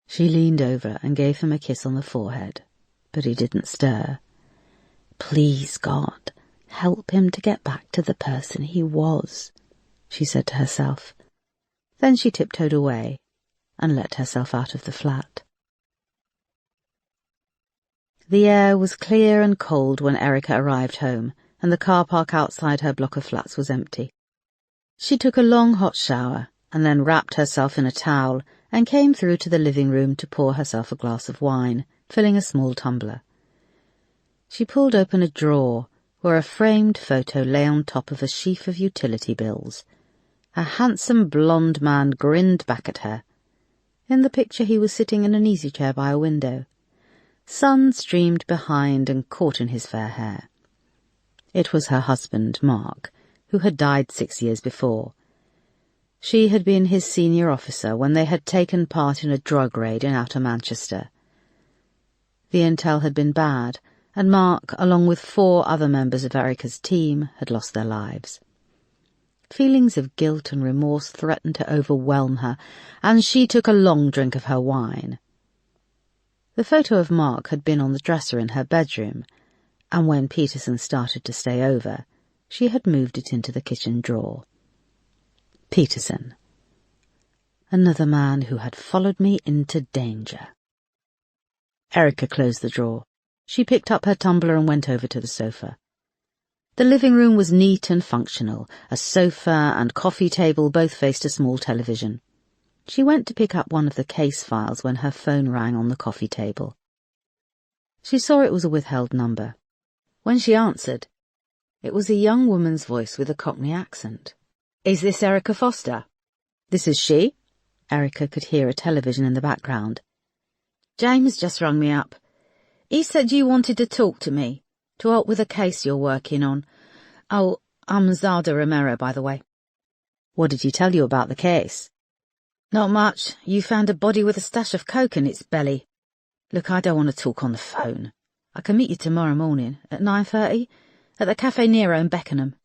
She leaned over and gave him a kiss on the forehead, but he didn't stir. Please, God, help him to get back to the person he was, she said to herself. Then she tiptoed away and let herself out of the flat. The air was clear and cold when Erica arrived home, and the car park outside her block of flats was empty. She took a long hot shower, and then wrapped herself in a towel and came through to the living room to pour herself a glass of wine, filling a small tumbler. She pulled open a drawer, where a framed photo lay on top of a sheaf of utility bills. A handsome blonde man grinned back at her. In the picture he was sitting in an easy chair by a window. Sun streamed behind and caught in his fair hair. It was her husband, Mark, who had died 6 years before. She had been his senior officer when they had taken part in a drug raid in Outer Manchester. The intel had been bad, and Mark, along with 4 other members of Erica's team, had lost their lives. Feelings of guilt and remorse threatened to overwhelm her, and she took a long drink of her wine. The photo of Mark had been on the dresser in her bedroom, and when Peterson started to stay over, she had moved it into the kitchen drawer. Peterson. Another man who had followed me into danger. Erica closed the drawer. She picked up her tumbler and went over to the sofa. The living room was neat and functional. A sofa and coffee table both faced a small television. She went to pick up one of the case files when her phone rang on the coffee table. She saw it was a withheld number. When she answered, it was a young woman's voice with a Cockney accent. "Is this Erica Foster?" "This is she." Erica could hear a television in the background. "James just rung me up. He said you wanted to talk to me, to help with a case you're working on. Oh, I'm Zada Romero, by the way." "What did he tell you about the case?" "Not much. You found a body with a stash of coke in its belly. Look, I don't want to talk on the phone. I can meet you tomorrow morning at 9:30 at the Cafe Nero in Beckenham."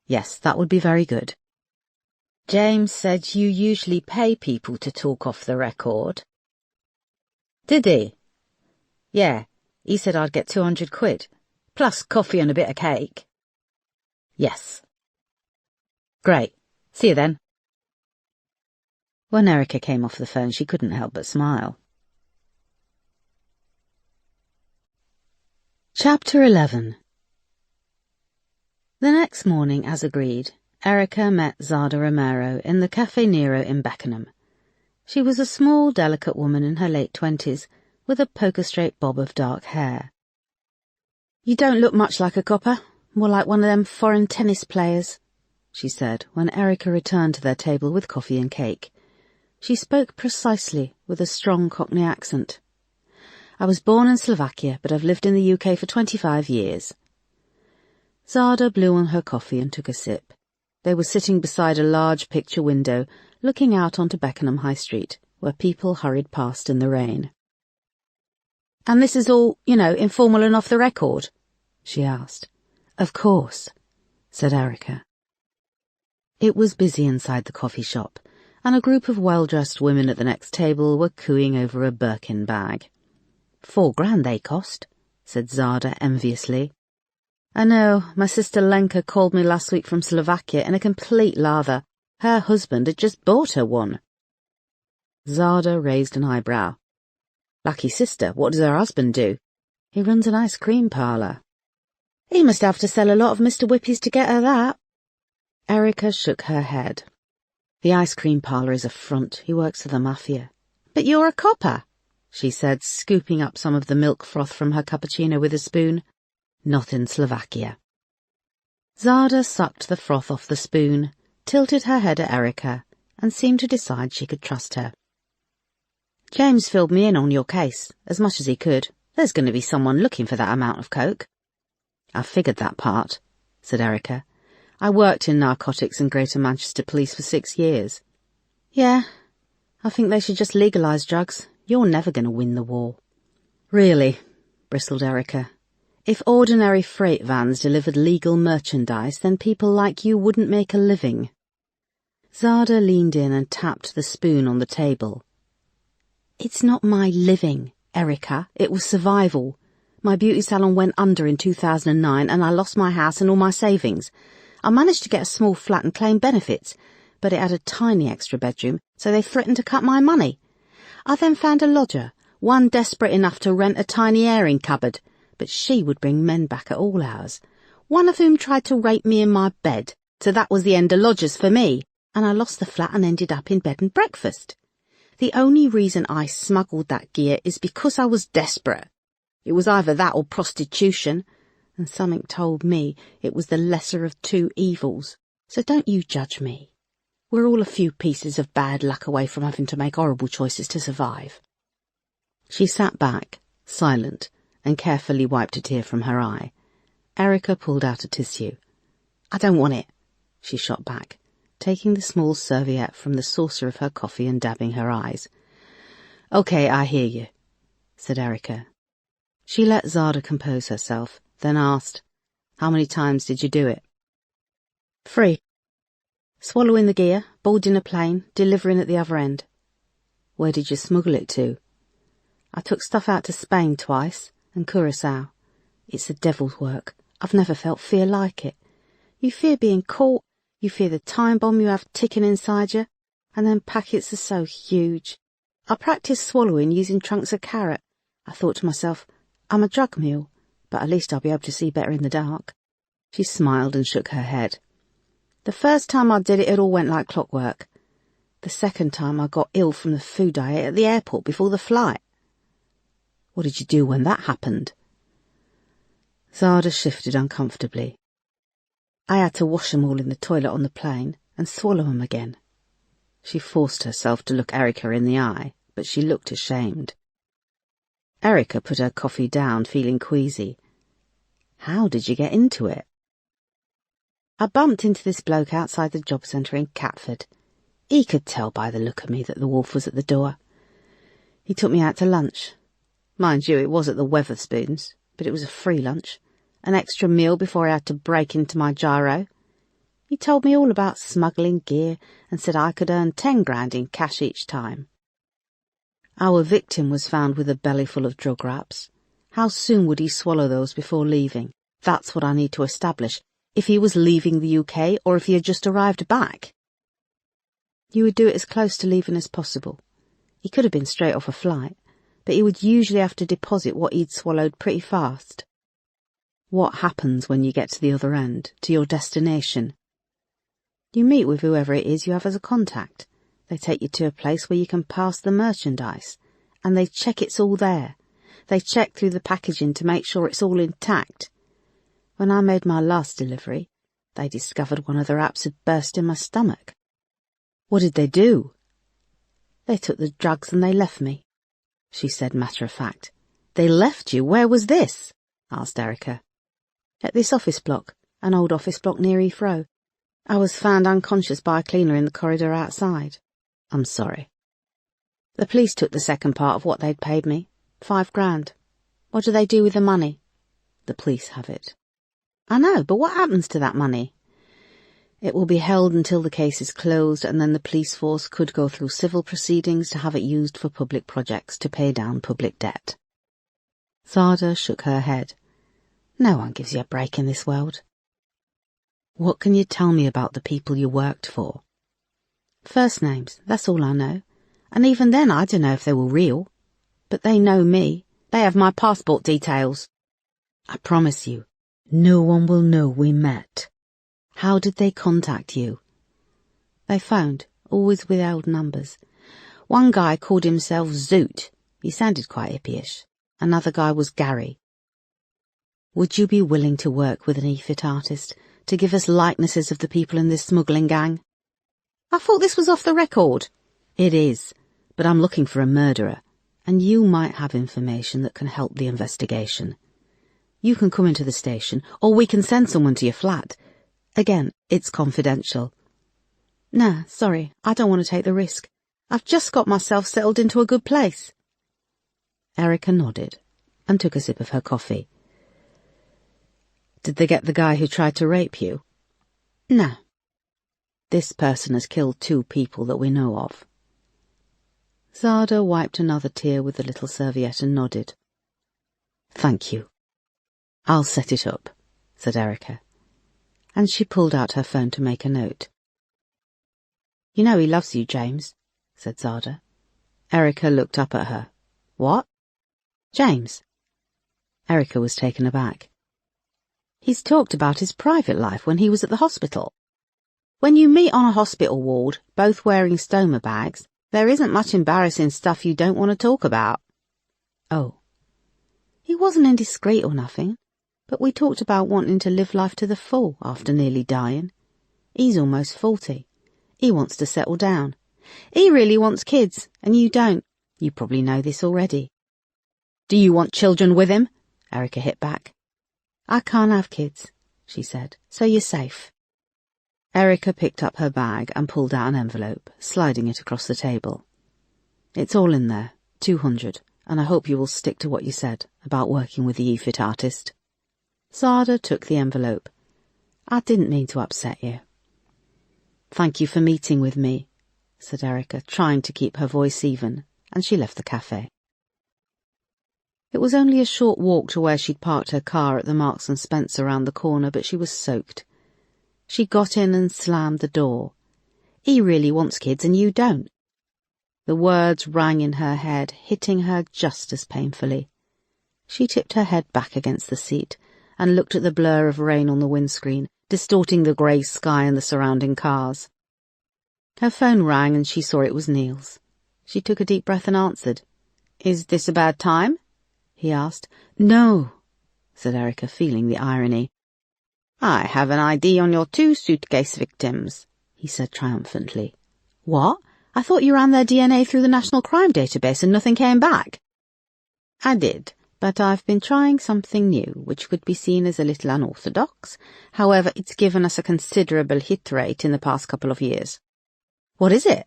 "Yes, that would be very good." "James said you usually pay people to talk off the record." "Did he?" "Yeah, he said I'd get 200 quid, plus coffee and a bit of cake." "Yes." "Great. See you then." When Erica came off the phone, she couldn't help but smile. Chapter 11. The next morning, as agreed, Erica met Zada Romero in the Cafe Nero in Beckenham. She was a small, delicate woman in her late 20s, with a poker-straight bob of dark hair. "You don't look much like a copper, more like one of them foreign tennis players," she said when Erica returned to their table with coffee and cake. She spoke precisely, with a strong Cockney accent. "I was born in Slovakia, but I've lived in the UK for 25 years. Zada blew on her coffee and took a sip. They were sitting beside a large picture window, looking out onto Beckenham High Street, where people hurried past in the rain. "And this is all, informal and off the record?" she asked. "Of course," said Erica. It was busy inside the coffee shop, and a group of well-dressed women at the next table were cooing over a Birkin bag. $4,000 they cost," said Zada enviously. "I know, my sister Lenka called me last week from Slovakia in a complete lather. Her husband had just bought her one." Zada raised an eyebrow. "Lucky sister, what does her husband do?" "He runs an ice cream parlour." "He must have to sell a lot of Mr. Whippies to get her that." Erica shook her head. "The ice cream parlour is a front. He works for the mafia." "But you're a copper," she said, scooping up some of the milk froth from her cappuccino with a spoon. "Not in Slovakia." Zada sucked the froth off the spoon, tilted her head at Erica, and seemed to decide she could trust her. "James filled me in on your case, as much as he could. There's going to be someone looking for that amount of coke." "I figured that part," said Erica. "I worked in narcotics and Greater Manchester Police for 6 years. "Yeah, I think they should just legalise drugs. You're never going to win the war." "Really?" bristled Erica. "If ordinary freight vans delivered legal merchandise, then people like you wouldn't make a living." Zada leaned in and tapped the spoon on the table. "It's not my living, Erica. It was survival. My beauty salon went under in 2009 and I lost my house and all my savings. I managed to get a small flat and claim benefits, but it had a tiny extra bedroom, so they threatened to cut my money. I then found a lodger, one desperate enough to rent a tiny airing cupboard, but she would bring men back at all hours, one of whom tried to rape me in my bed, so that was the end of lodgers for me, and I lost the flat and ended up in bed and breakfast. The only reason I smuggled that gear is because I was desperate. It was either that or prostitution, and something told me it was the lesser of two evils, so don't you judge me. We're all a few pieces of bad luck away from having to make horrible choices to survive." She sat back, silent, and carefully wiped a tear from her eye. Erica pulled out a tissue. "I don't want it," she shot back, taking the small serviette from the saucer of her coffee and dabbing her eyes. "Okay, I hear you," said Erica. She let Zada compose herself, then asked, "How many times did you do it?" "3. Swallowing the gear, boarding a plane, delivering at the other end." "Where did you smuggle it to?" "I took stuff out to Spain twice, and Curacao. It's the devil's work. I've never felt fear like it. You fear being caught, you fear the time bomb you have ticking inside you, and then packets are so huge. I practiced swallowing using trunks of carrot. I thought to myself, I'm a drug mule, but at least I'll be able to see better in the dark." She smiled and shook her head. "The first time I did it, it all went like clockwork. The second time I got ill from the food I ate at the airport before the flight." "What did you do when that happened?" Zada shifted uncomfortably. "I had to wash them all in the toilet on the plane and swallow them again." She forced herself to look Erica in the eye, but she looked ashamed. Erica put her coffee down, feeling queasy. "How did you get into it?" "I bumped into this bloke outside the job centre in Catford. He could tell by the look of me that the wolf was at the door. He took me out to lunch. Mind you, it was at the Weatherspoons, but it was a free lunch. An extra meal before I had to break into my gyro. He told me all about smuggling gear and said I could earn 10 grand in cash each time. Our victim was found with a belly full of drug wraps. How soon would he swallow those before leaving? That's what I need to establish, if he was leaving the UK or if he had just arrived back." "You would do it as close to leaving as possible. He could have been straight off a flight, but he would usually have to deposit what he'd swallowed pretty fast." "What happens when you get to the other end, to your destination?" "You meet with whoever it is you have as a contact. They take you to a place where you can pass the merchandise, and they check it's all there. They check through the packaging to make sure it's all intact. When I made my last delivery, they discovered one of the wraps had burst in my stomach." "What did they do?" "They took the drugs and they left me," she said matter of fact. "They left you? Where was this?" asked Erica. "At this office block, an old office block near Heathrow. I was found unconscious by a cleaner in the corridor outside." "I'm sorry." "The police took the second part of what they'd paid me, 5 grand. What do they do with the money?" "The police have it." "I know, but what happens to that money?" "It will be held until the case is closed, and then the police force could go through civil proceedings to have it used for public projects to pay down public debt." Zada shook her head. "No one gives you a break in this world." "What can you tell me about the people you worked for?" "First names, that's all I know. And even then I don't know if they were real. But they know me. They have my passport details." "I promise you, no one will know we met. How did they contact you?" "They phoned, always withheld numbers. One guy called himself Zoot. He sounded quite hippie-ish. Another guy was Gary." "Would you be willing to work with an EFIT artist to give us likenesses of the people in this smuggling gang?" "I thought this was off the record." "It is, but I'm looking for a murderer, and you might have information that can help the investigation. You can come into the station, or we can send someone to your flat. Again, it's confidential." "Nah, sorry, I don't want to take the risk. I've just got myself settled into a good place." Erica nodded and took a sip of her coffee. "Did they get the guy who tried to rape you?" "No." "This person has killed 2 people that we know of." Zada wiped another tear with the little serviette and nodded. "Thank you. I'll set it up," said Erica, and she pulled out her phone to make a note. "You know he loves you, James," said Zada. Erica looked up at her. "What?" "James." Erica was taken aback. "He's talked about his private life when he was at the hospital. When you meet on a hospital ward, both wearing stoma bags, there isn't much embarrassing stuff you don't want to talk about." "Oh." "He wasn't indiscreet or nothing. But we talked about wanting to live life to the full after nearly dying. He's almost 40. He wants to settle down. He really wants kids, and you don't. You probably know this already. Do you want children with him? Erica hit back. I can't have kids, she said, so you're safe. Erica picked up her bag and pulled out an envelope, sliding it across the table. It's all in there, 200, and I hope you will stick to what you said about working with the EFIT artist. Zada took the envelope. I didn't mean to upset you. Thank you for meeting with me, said Erica, trying to keep her voice even, and she left the cafe. It was only a short walk to where she'd parked her car at the Marks and Spencer around the corner, but she was soaked. She got in and slammed the door. He really wants kids and you don't. The words rang in her head, hitting her just as painfully. She tipped her head back against the seat and looked at the blur of rain on the windscreen, distorting the grey sky and the surrounding cars. Her phone rang and she saw it was Neil's. She took a deep breath and answered. Is this a bad time? He asked. No, said Erica, feeling the irony. I have an ID on your 2 suitcase victims, he said triumphantly. What? I thought you ran their DNA through the National Crime Database and nothing came back. I did, but I've been trying something new, which could be seen as a little unorthodox. However, it's given us a considerable hit rate in the past couple of years. What is it?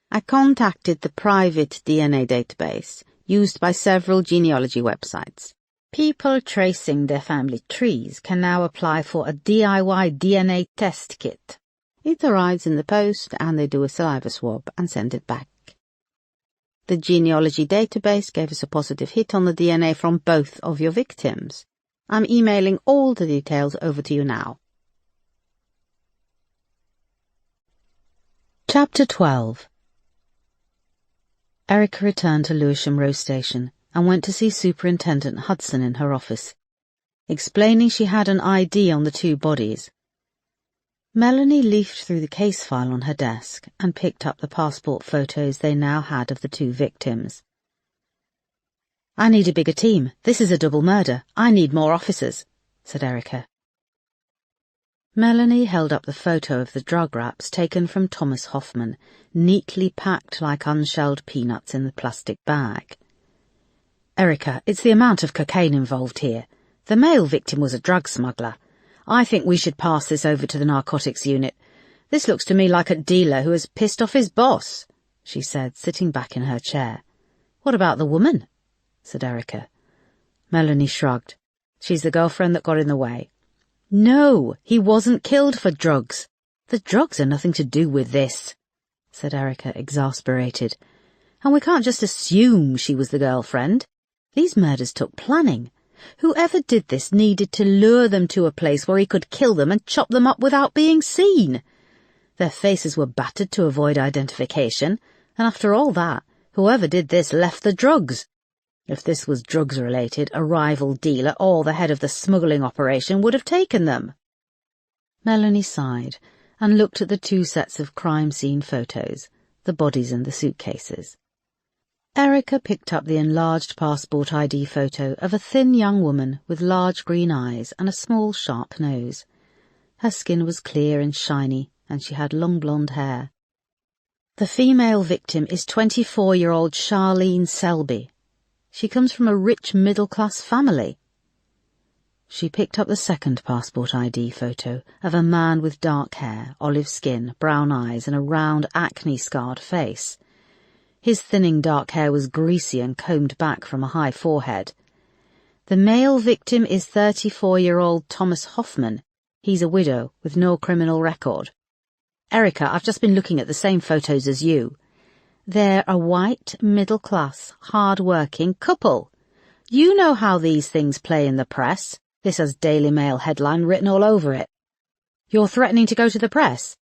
I contacted the private DNA database, used by several genealogy websites. People tracing their family trees can now apply for a DIY DNA test kit. It arrives in the post and they do a saliva swab and send it back. The genealogy database gave us a positive hit on the DNA from both of your victims. I'm emailing all the details over to you now. Chapter 12. Erica returned to Lewisham Row Station and went to see Superintendent Hudson in her office, explaining she had an ID on the 2 bodies. Melanie leafed through the case file on her desk and picked up the passport photos they now had of the 2 victims. I need a bigger team. This is a double murder. I need more officers, said Erica. Melanie held up the photo of the drug wraps taken from Thomas Hoffman, neatly packed like unshelled peanuts in the plastic bag. Erica, it's the amount of cocaine involved here. The male victim was a drug smuggler. I think we should pass this over to the narcotics unit. This looks to me like a dealer who has pissed off his boss, she said, sitting back in her chair. What about the woman? Said Erica. Melanie shrugged. She's the girlfriend that got in the way. No, he wasn't killed for drugs. The drugs are nothing to do with this, said Erica, exasperated. And we can't just assume she was the girlfriend. These murders took planning. Whoever did this needed to lure them to a place where he could kill them and chop them up without being seen. Their faces were battered to avoid identification, and after all that, whoever did this left the drugs. If this was drugs-related, a rival dealer or the head of the smuggling operation would have taken them. Melanie sighed and looked at the 2 sets of crime scene photos, the bodies and the suitcases. Erica picked up the enlarged passport ID photo of a thin young woman with large green eyes and a small sharp nose. Her skin was clear and shiny, and she had long blonde hair. The female victim is 24-year-old Charlene Selby. She comes from a rich middle-class family. She picked up the second passport ID photo of a man with dark hair, olive skin, brown eyes and a round acne-scarred face. His thinning dark hair was greasy and combed back from a high forehead. The male victim is 34-year-old Thomas Hoffman. He's a widow with no criminal record. Erica, I've just been looking at the same photos as you. They're a white, middle-class, hard-working couple. You know how these things play in the press. This has Daily Mail headline written all over it. You're threatening to go to the press?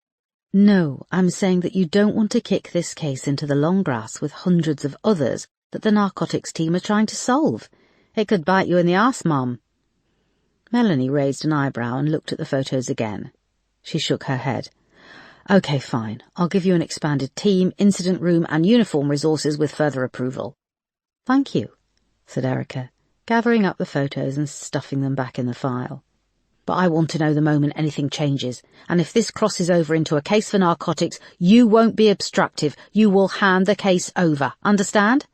No, I'm saying that you don't want to kick this case into the long grass with hundreds of others that the narcotics team are trying to solve. It could bite you in the arse, Mum. Melanie raised an eyebrow and looked at the photos again. She shook her head. OK, fine. I'll give you an expanded team, incident room and uniform resources with further approval. Thank you, said Erica, gathering up the photos and stuffing them back in the file. "But I want to know the moment anything changes, and if this crosses over into a case for narcotics, you won't be obstructive. You will hand the case over. Understand?"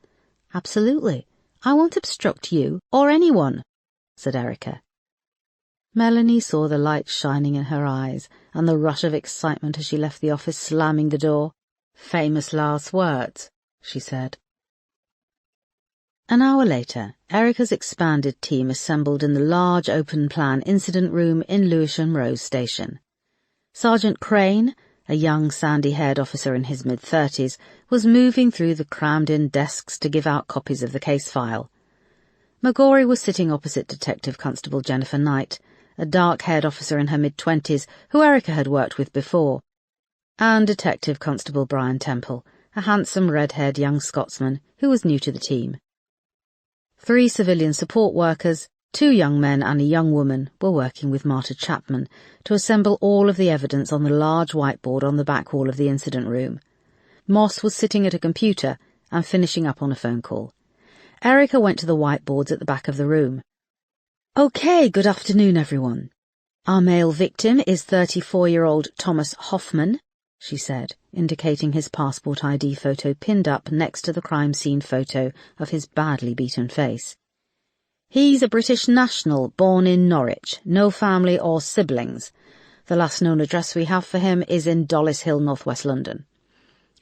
"Absolutely. I won't obstruct you, or anyone," said Erica. Melanie saw the light shining in her eyes and the rush of excitement as she left the office, slamming the door. "Famous last words," she said. An hour later, Erica's expanded team assembled in the large open-plan incident room in Lewisham Row Station. Sergeant Crane, a young sandy-haired officer in his mid-30s, was moving through the crammed-in desks to give out copies of the case file. McGorry was sitting opposite Detective Constable Jennifer Knight, a dark-haired officer in her mid-20s who Erica had worked with before, and Detective Constable Brian Temple, a handsome red-haired young Scotsman who was new to the team. 3 civilian support workers, 2 young men and a young woman, were working with Marta Chapman to assemble all of the evidence on the large whiteboard on the back wall of the incident room. Moss was sitting at a computer and finishing up on a phone call. Erica went to the whiteboards at the back of the room. "Okay, good afternoon, everyone. Our male victim is 34-year-old Thomas Hoffman," she said, indicating his passport ID photo pinned up next to the crime scene photo of his badly beaten face. "He's a British national, born in Norwich, no family or siblings. The last known address we have for him is in Dollis Hill, northwest London.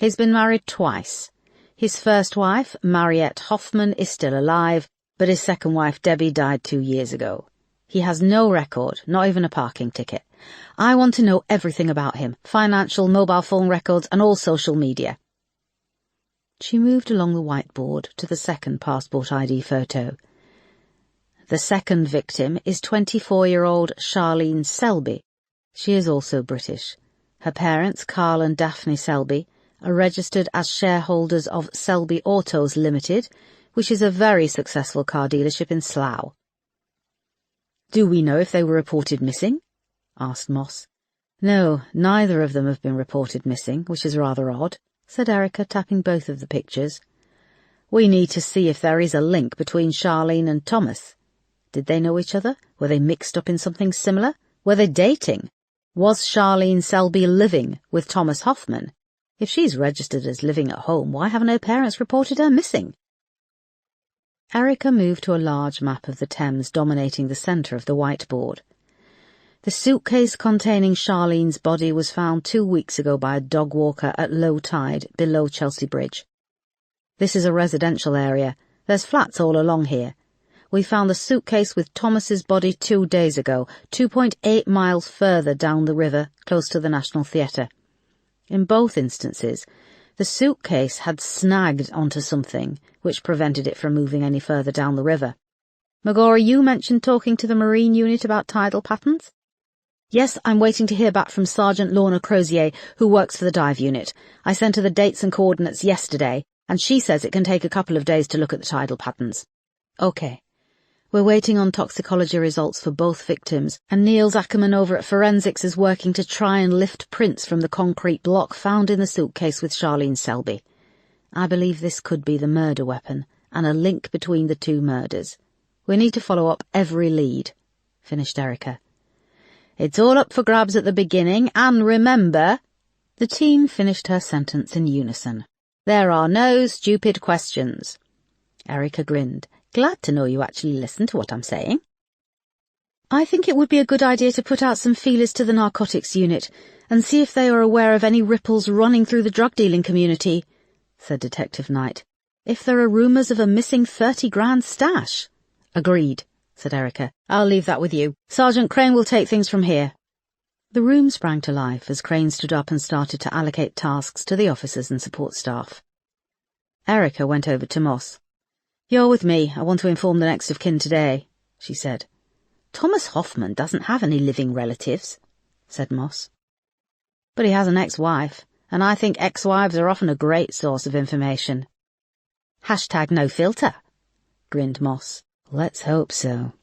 He's been married twice. His first wife, Mariette Hoffman, is still alive, but his second wife, Debbie, died 2 years ago. He has no record, not even a parking ticket. I want to know everything about him, financial, mobile phone records, and all social media." She moved along the whiteboard to the second passport ID photo. "The second victim is 24-year-old Charlene Selby. She is also British. Her parents, Carl and Daphne Selby, are registered as shareholders of Selby Autos Limited, which is a very successful car dealership in Slough." "Do we know if they were reported missing?" asked Moss. "No, neither of them have been reported missing, which is rather odd," said Erica, tapping both of the pictures. "We need to see if there is a link between Charlene and Thomas. Did they know each other? Were they mixed up in something similar? Were they dating? Was Charlene Selby living with Thomas Hoffman? If she's registered as living at home, why haven't her parents reported her missing?" Erica moved to a large map of the Thames dominating the centre of the whiteboard. "The suitcase containing Charlene's body was found 2 weeks ago by a dog walker at low tide below Chelsea Bridge. This is a residential area. There's flats all along here. We found the suitcase with Thomas's body 2 days ago, 2.8 miles further down the river, close to the National Theatre. In both instances, the suitcase had snagged onto something, which prevented it from moving any further down the river. McGorry, you mentioned talking to the Marine unit about tidal patterns?" "Yes, I'm waiting to hear back from Sergeant Lorna Crozier, who works for the dive unit. I sent her the dates and coordinates yesterday, and she says it can take a couple of days to look at the tidal patterns." "Okay. We're waiting on toxicology results for both victims, and Niels Ackerman over at Forensics is working to try and lift prints from the concrete block found in the suitcase with Charlene Selby. I believe this could be the murder weapon, and a link between the 2 murders. We need to follow up every lead," finished Erica. "It's all up for grabs at the beginning, and remember—" The team finished her sentence in unison. "There are no stupid questions." Erica grinned. "Glad to know you actually listen to what I'm saying." "I think it would be a good idea to put out some feelers to the narcotics unit and see if they are aware of any ripples running through the drug-dealing community," said Detective Knight. "If there are rumours of a missing 30 grand stash." "Agreed," said Erica. "I'll leave that with you. Sergeant Crane will take things from here." The room sprang to life as Crane stood up and started to allocate tasks to the officers and support staff. Erica went over to Moss. "You're with me. I want to inform the next of kin today," she said. "Thomas Hoffman doesn't have any living relatives," said Moss. "But he has an ex-wife, and I think ex-wives are often a great source of information." #no filter, grinned Moss. "Let's hope so."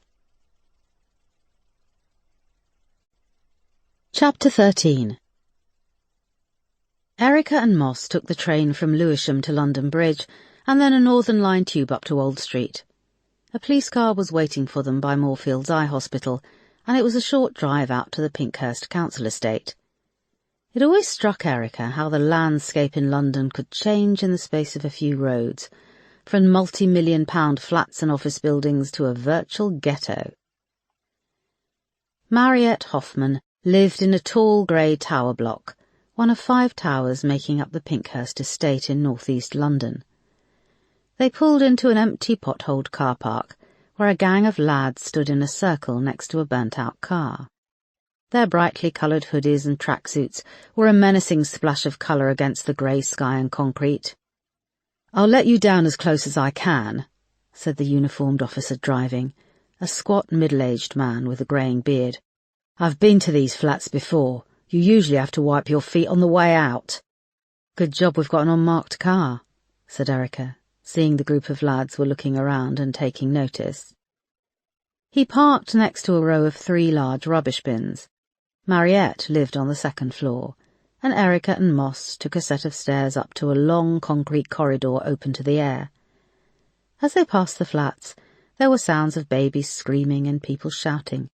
Chapter 13. Erica and Moss took the train from Lewisham to London Bridge, and then a Northern Line tube up to Old Street. A police car was waiting for them by Moorfields Eye Hospital, and it was a short drive out to the Pinkhurst Council estate. It always struck Erica how the landscape in London could change in the space of a few roads, from multi-million-pound flats and office buildings to a virtual ghetto. Mariette Hoffman lived in a tall grey tower block, one of 5 towers making up the Pinkhurst estate in north-east London. They pulled into an empty potholed car park, where a gang of lads stood in a circle next to a burnt-out car. Their brightly coloured hoodies and tracksuits were a menacing splash of colour against the grey sky and concrete. "I'll let you down as close as I can," said the uniformed officer driving, a squat middle-aged man with a greying beard. "I've been to these flats before. You usually have to wipe your feet on the way out." "Good job we've got an unmarked car," said Erica, seeing the group of lads were looking around and taking notice. He parked next to a row of 3 large rubbish bins. Mariette lived on the 2nd floor, and Erica and Moss took a set of stairs up to a long concrete corridor open to the air. As they passed the flats, there were sounds of babies screaming and people shouting.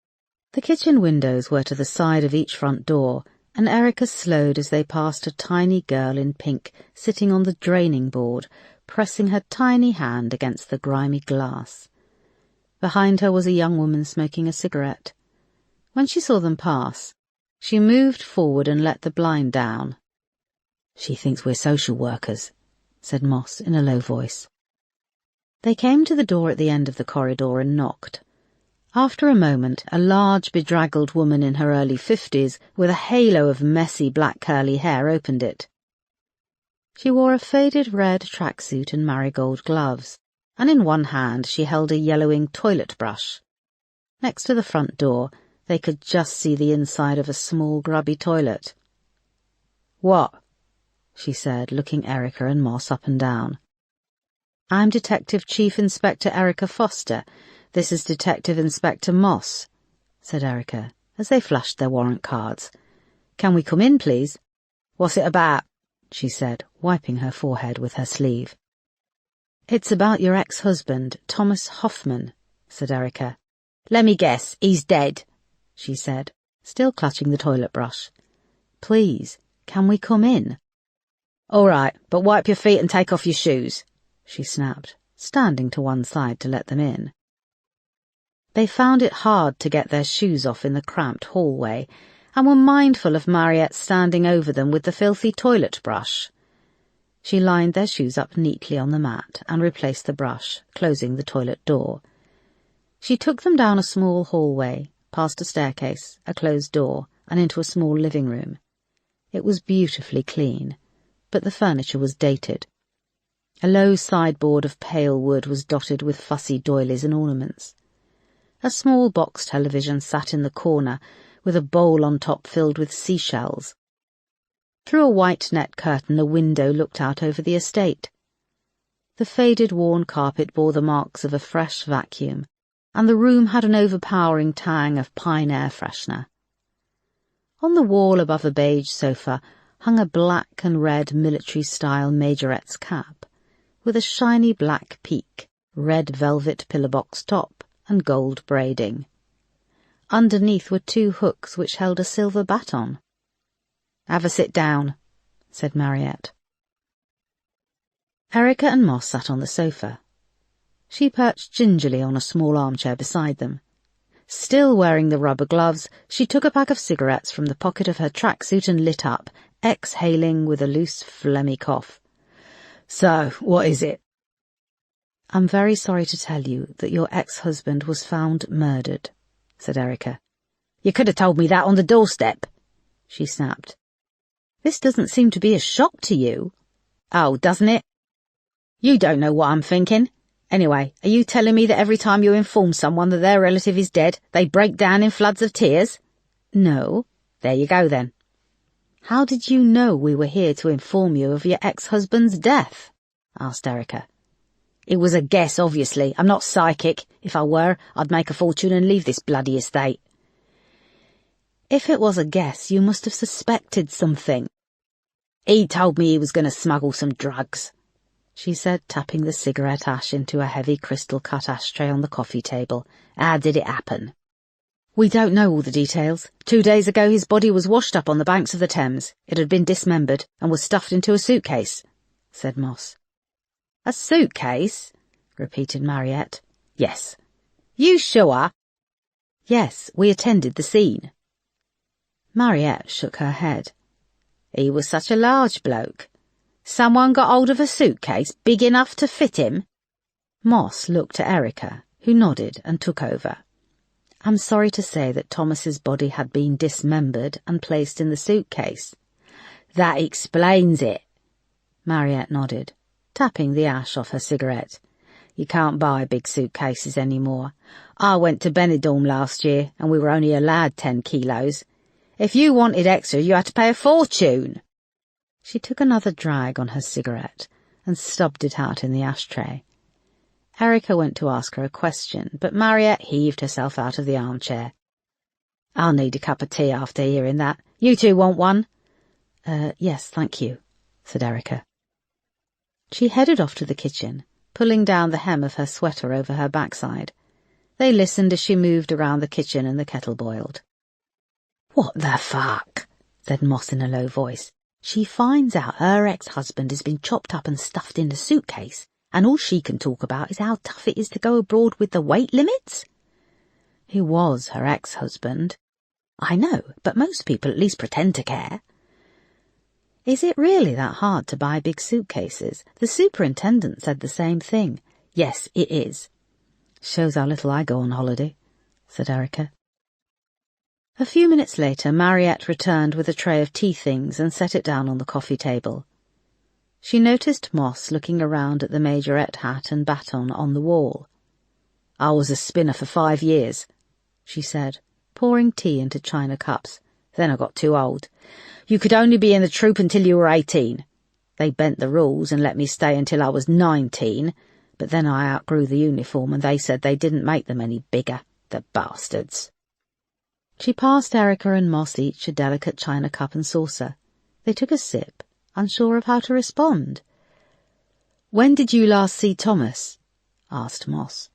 The kitchen windows were to the side of each front door, and Erica slowed as they passed a tiny girl in pink sitting on the draining board, pressing her tiny hand against the grimy glass. Behind her was a young woman smoking a cigarette. When she saw them pass, she moved forward and let the blind down. "She thinks we're social workers," said Moss in a low voice. They came to the door at the end of the corridor and knocked. After a moment, a large, bedraggled woman in her early 50s, with a halo of messy black curly hair, opened it. She wore a faded red tracksuit and marigold gloves, and in one hand she held a yellowing toilet brush. Next to the front door, they could just see the inside of a small, grubby toilet. "What?" she said, looking Erica and Moss up and down. "I'm Detective Chief Inspector Erica Foster. This is Detective Inspector Moss," said Erica, as they flashed their warrant cards. "Can we come in, please?" "What's it about?" she said, wiping her forehead with her sleeve. "It's about your ex-husband, Thomas Hoffman," said Erica. "Let me guess, he's dead," she said, still clutching the toilet brush. "Please, can we come in?" "All right, but wipe your feet and take off your shoes," she snapped, standing to one side to let them in. They found it hard to get their shoes off in the cramped hallway, and were mindful of Mariette standing over them with the filthy toilet brush. She lined their shoes up neatly on the mat and replaced the brush, closing the toilet door. She took them down a small hallway, past a staircase, a closed door, and into a small living room. It was beautifully clean, but the furniture was dated. A low sideboard of pale wood was dotted with fussy doilies and ornaments. A small box television sat in the corner, with a bowl on top filled with seashells. Through a white net curtain a window looked out over the estate. The faded worn carpet bore the marks of a fresh vacuum, and the room had an overpowering tang of pine air freshener. On the wall above a beige sofa hung a black and red military-style majorette's cap, with a shiny black peak, red velvet pillar-box top, and gold braiding. Underneath were 2 hooks which held a silver baton. "Have a sit down," said Mariette. Erica and Moss sat on the sofa. She perched gingerly on a small armchair beside them. Still wearing the rubber gloves, she took a pack of cigarettes from the pocket of her tracksuit and lit up, exhaling with a loose, phlegmy cough. "So, what is it?" "I'm very sorry to tell you that your ex-husband was found murdered," said Erica. "You could have told me that on the doorstep," she snapped. "This doesn't seem to be a shock to you." "Oh, doesn't it? You don't know what I'm thinking. Anyway, are you telling me that every time you inform someone that their relative is dead, they break down in floods of tears?" "No." "There you go, then." "How did you know we were here to inform you of your ex-husband's death?" asked Erica. "It was a guess, obviously. I'm not psychic. If I were, I'd make a fortune and leave this bloody estate." "If it was a guess, you must have suspected something." "He told me he was going to smuggle some drugs." she said, tapping the cigarette ash into a heavy crystal-cut ashtray on the coffee table. "How did it happen?" "We don't know all the details. 2 days ago his body was washed up on the banks of the Thames. It had been dismembered and was stuffed into a suitcase," said Moss. "A suitcase?" repeated Mariette. "Yes." "You sure?" "Yes, we attended the scene." Mariette shook her head. "He was such a large bloke. Someone got hold of a suitcase big enough to fit him?" Moss looked at Erica, who nodded and took over. "I'm sorry to say that Thomas's body had been dismembered and placed in the suitcase." "That explains it." Mariette nodded, tapping the ash off her cigarette. "You can't buy big suitcases anymore. I went to Benidorm last year and we were only allowed 10 kilos. If you wanted extra, you had to pay a fortune." She took another drag on her cigarette and stubbed it out in the ashtray. Erica went to ask her a question, but Mariette heaved herself out of the armchair. "I'll need a cup of tea after hearing that. You two want one?" Yes, thank you," said Erica. She headed off to the kitchen, pulling down the hem of her sweater over her backside. They listened as she moved around the kitchen and the kettle boiled. "What the fuck?" said Moss in a low voice. "She finds out her ex-husband has been chopped up and stuffed in a suitcase, and all she can talk about is how tough it is to go abroad with the weight limits." "He was her ex-husband." "I know, but most people at least pretend to care." "Is it really that hard to buy big suitcases? The superintendent said the same thing." "Yes, it is." "Shows how little I go on holiday," said Erica. A few minutes later, Mariette returned with a tray of tea things and set it down on the coffee table. She noticed Moss looking around at the majorette hat and baton on the wall. "I was a spinner for 5 years, she said, pouring tea into china cups. "Then I got too old. You could only be in the troop until you were 18. They bent the rules and let me stay until I was 19, but then I outgrew the uniform and they said they didn't make them any bigger, the bastards." She passed Erica and Moss each a delicate china cup and saucer. They took a sip, unsure of how to respond. "When did you last see Thomas?" asked Moss.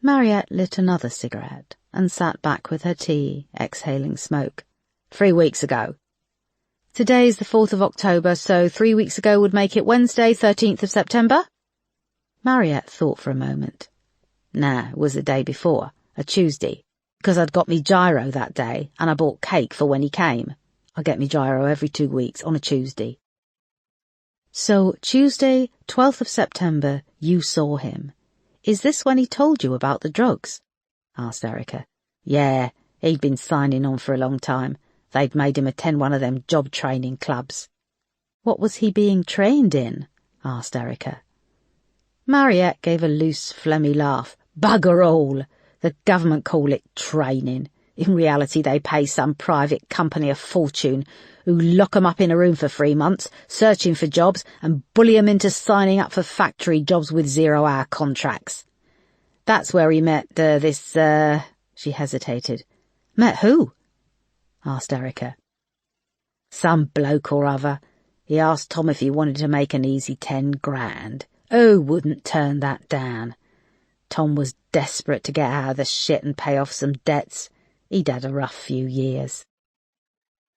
Mariette lit another cigarette and sat back with her tea, exhaling smoke. 3 weeks ago. Today's the 4th of October, so 3 weeks ago would make it Wednesday, 13th of September? Mariette thought for a moment. Nah, it was the day before, a Tuesday, because I'd got me gyro that day, and I bought cake for when he came. I get me gyro every 2 weeks on a Tuesday. So, Tuesday, 12th of September, you saw him. Is this when he told you about the drugs? Asked Erica. Yeah, he'd been signing on for a long time. They'd made him attend one of them job training clubs. What was he being trained in? Asked Erica. Mariette gave a loose, phlegmy laugh. Bugger all! The government call it training. In reality, they pay some private company a fortune, who lock 'em up in a room for 3 months, searching for jobs, and bully 'em into signing up for factory jobs with 0-hour contracts. That's where he met She hesitated. Met who? Asked Erica. Some bloke or other. He asked Tom if he wanted to make an easy 10 grand. Who wouldn't turn that down? Tom was desperate to get out of the shit and pay off some debts. He'd had a rough few years.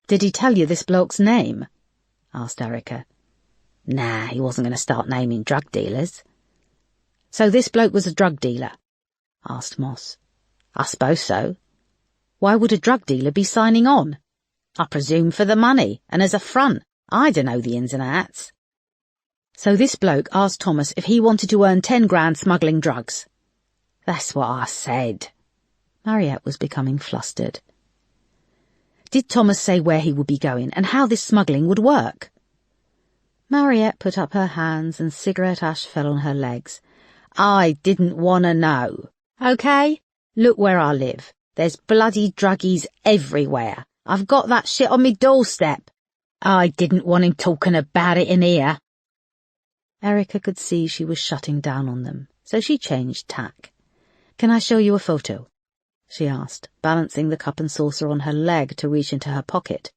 Did he tell you this bloke's name? Asked Erica. Nah, he wasn't going to start naming drug dealers. So this bloke was a drug dealer? Asked Moss. I suppose so. Why would a drug dealer be signing on? I presume for the money, and as a front. I don't know the ins and outs. So this bloke asked Thomas if he wanted to earn 10 grand smuggling drugs. That's what I said. Mariette was becoming flustered. Did Thomas say where he would be going and how this smuggling would work? Mariette put up her hands and cigarette ash fell on her legs. I didn't want to know. Okay? Look where I live. There's bloody druggies everywhere. I've got that shit on me doorstep. I didn't want him talking about it in here. Erica could see she was shutting down on them, so she changed tack. Can I show you a photo? She asked, balancing the cup and saucer on her leg to reach into her pocket.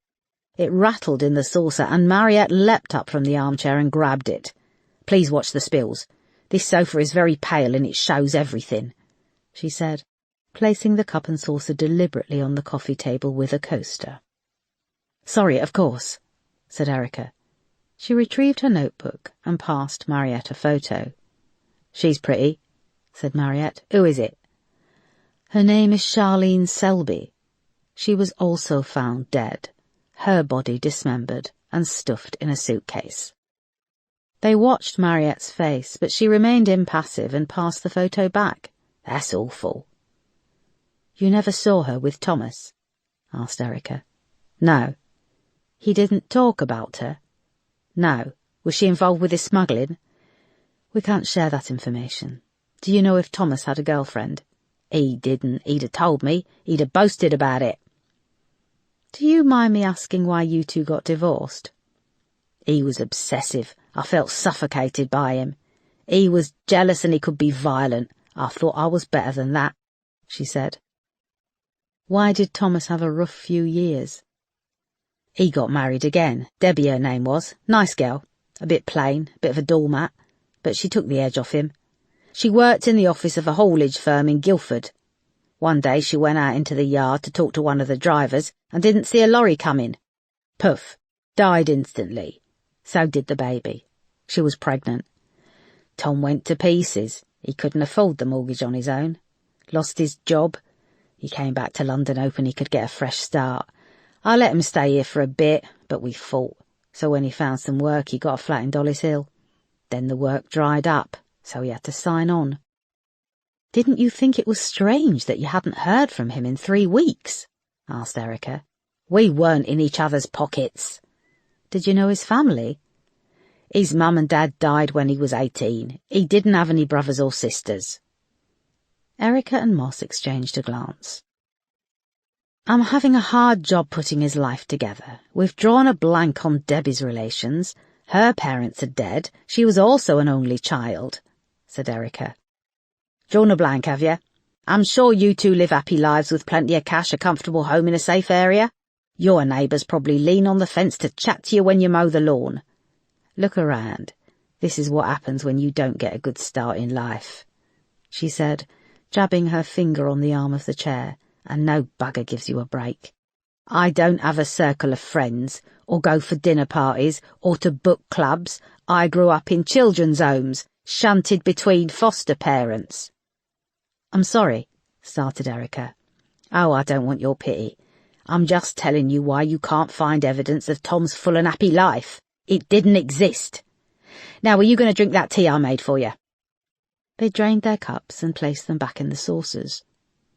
It rattled in the saucer, and Mariette leapt up from the armchair and grabbed it. Please watch the spills. This sofa is very pale and it shows everything," she said, placing the cup and saucer deliberately on the coffee table with a coaster. "Sorry, of course," said Erica. She retrieved her notebook and passed Mariette a photo. "She's pretty," said Mariette. "Who is it?" "Her name is Charlene Selby. She was also found dead, her body dismembered and stuffed in a suitcase." They watched Mariette's face, but she remained impassive and passed the photo back. "That's awful." "You never saw her with Thomas?" asked Erica. "No." "He didn't talk about her?" "No." "Was she involved with his smuggling?" "We can't share that information. Do you know if Thomas had a girlfriend?" "He didn't. He'd have told me. He'd have boasted about it." "Do you mind me asking why you two got divorced?" "He was obsessive. I felt suffocated by him. He was jealous and he could be violent. I thought I was better than that," she said. "Why did Thomas have a rough few years?" "He got married again. Debbie her name was. Nice girl. A bit plain, a bit of a doormat, but she took the edge off him. She worked in the office of a haulage firm in Guildford. One day she went out into the yard to talk to one of the drivers and didn't see a lorry coming. Puff. Died instantly. So did the baby. She was pregnant. Tom went to pieces. He couldn't afford the mortgage on his own. Lost his job. He came back to London hoping he could get a fresh start. I let him stay here for a bit, but we fought. So when he found some work, he got a flat in Dollis Hill. Then the work dried up, so he had to sign on." "Didn't you think it was strange that you hadn't heard from him in 3 weeks?" asked Erica. "We weren't in each other's pockets." "Did you know his family?" "His mum and dad died when he was 18. He didn't have any brothers or sisters." Erica and Moss exchanged a glance. "I'm having a hard job putting his life together. We've drawn a blank on Debbie's relations. Her parents are dead. She was also an only child," said Erica. "Drawn a blank, have you? I'm sure you two live happy lives with plenty of cash, a comfortable home in a safe area. Your neighbours probably lean on the fence to chat to you when you mow the lawn. Look around. This is what happens when you don't get a good start in life," she said, jabbing her finger on the arm of the chair, "and no bugger gives you a break. I don't have a circle of friends, or go for dinner parties, or to book clubs. I grew up in children's homes, shunted between foster parents." "I'm sorry," started Erica. "Oh, I don't want your pity. I'm just telling you why you can't find evidence of Tom's full and happy life. It didn't exist. Now, are you going to drink that tea I made for you?" They drained their cups and placed them back in the saucers.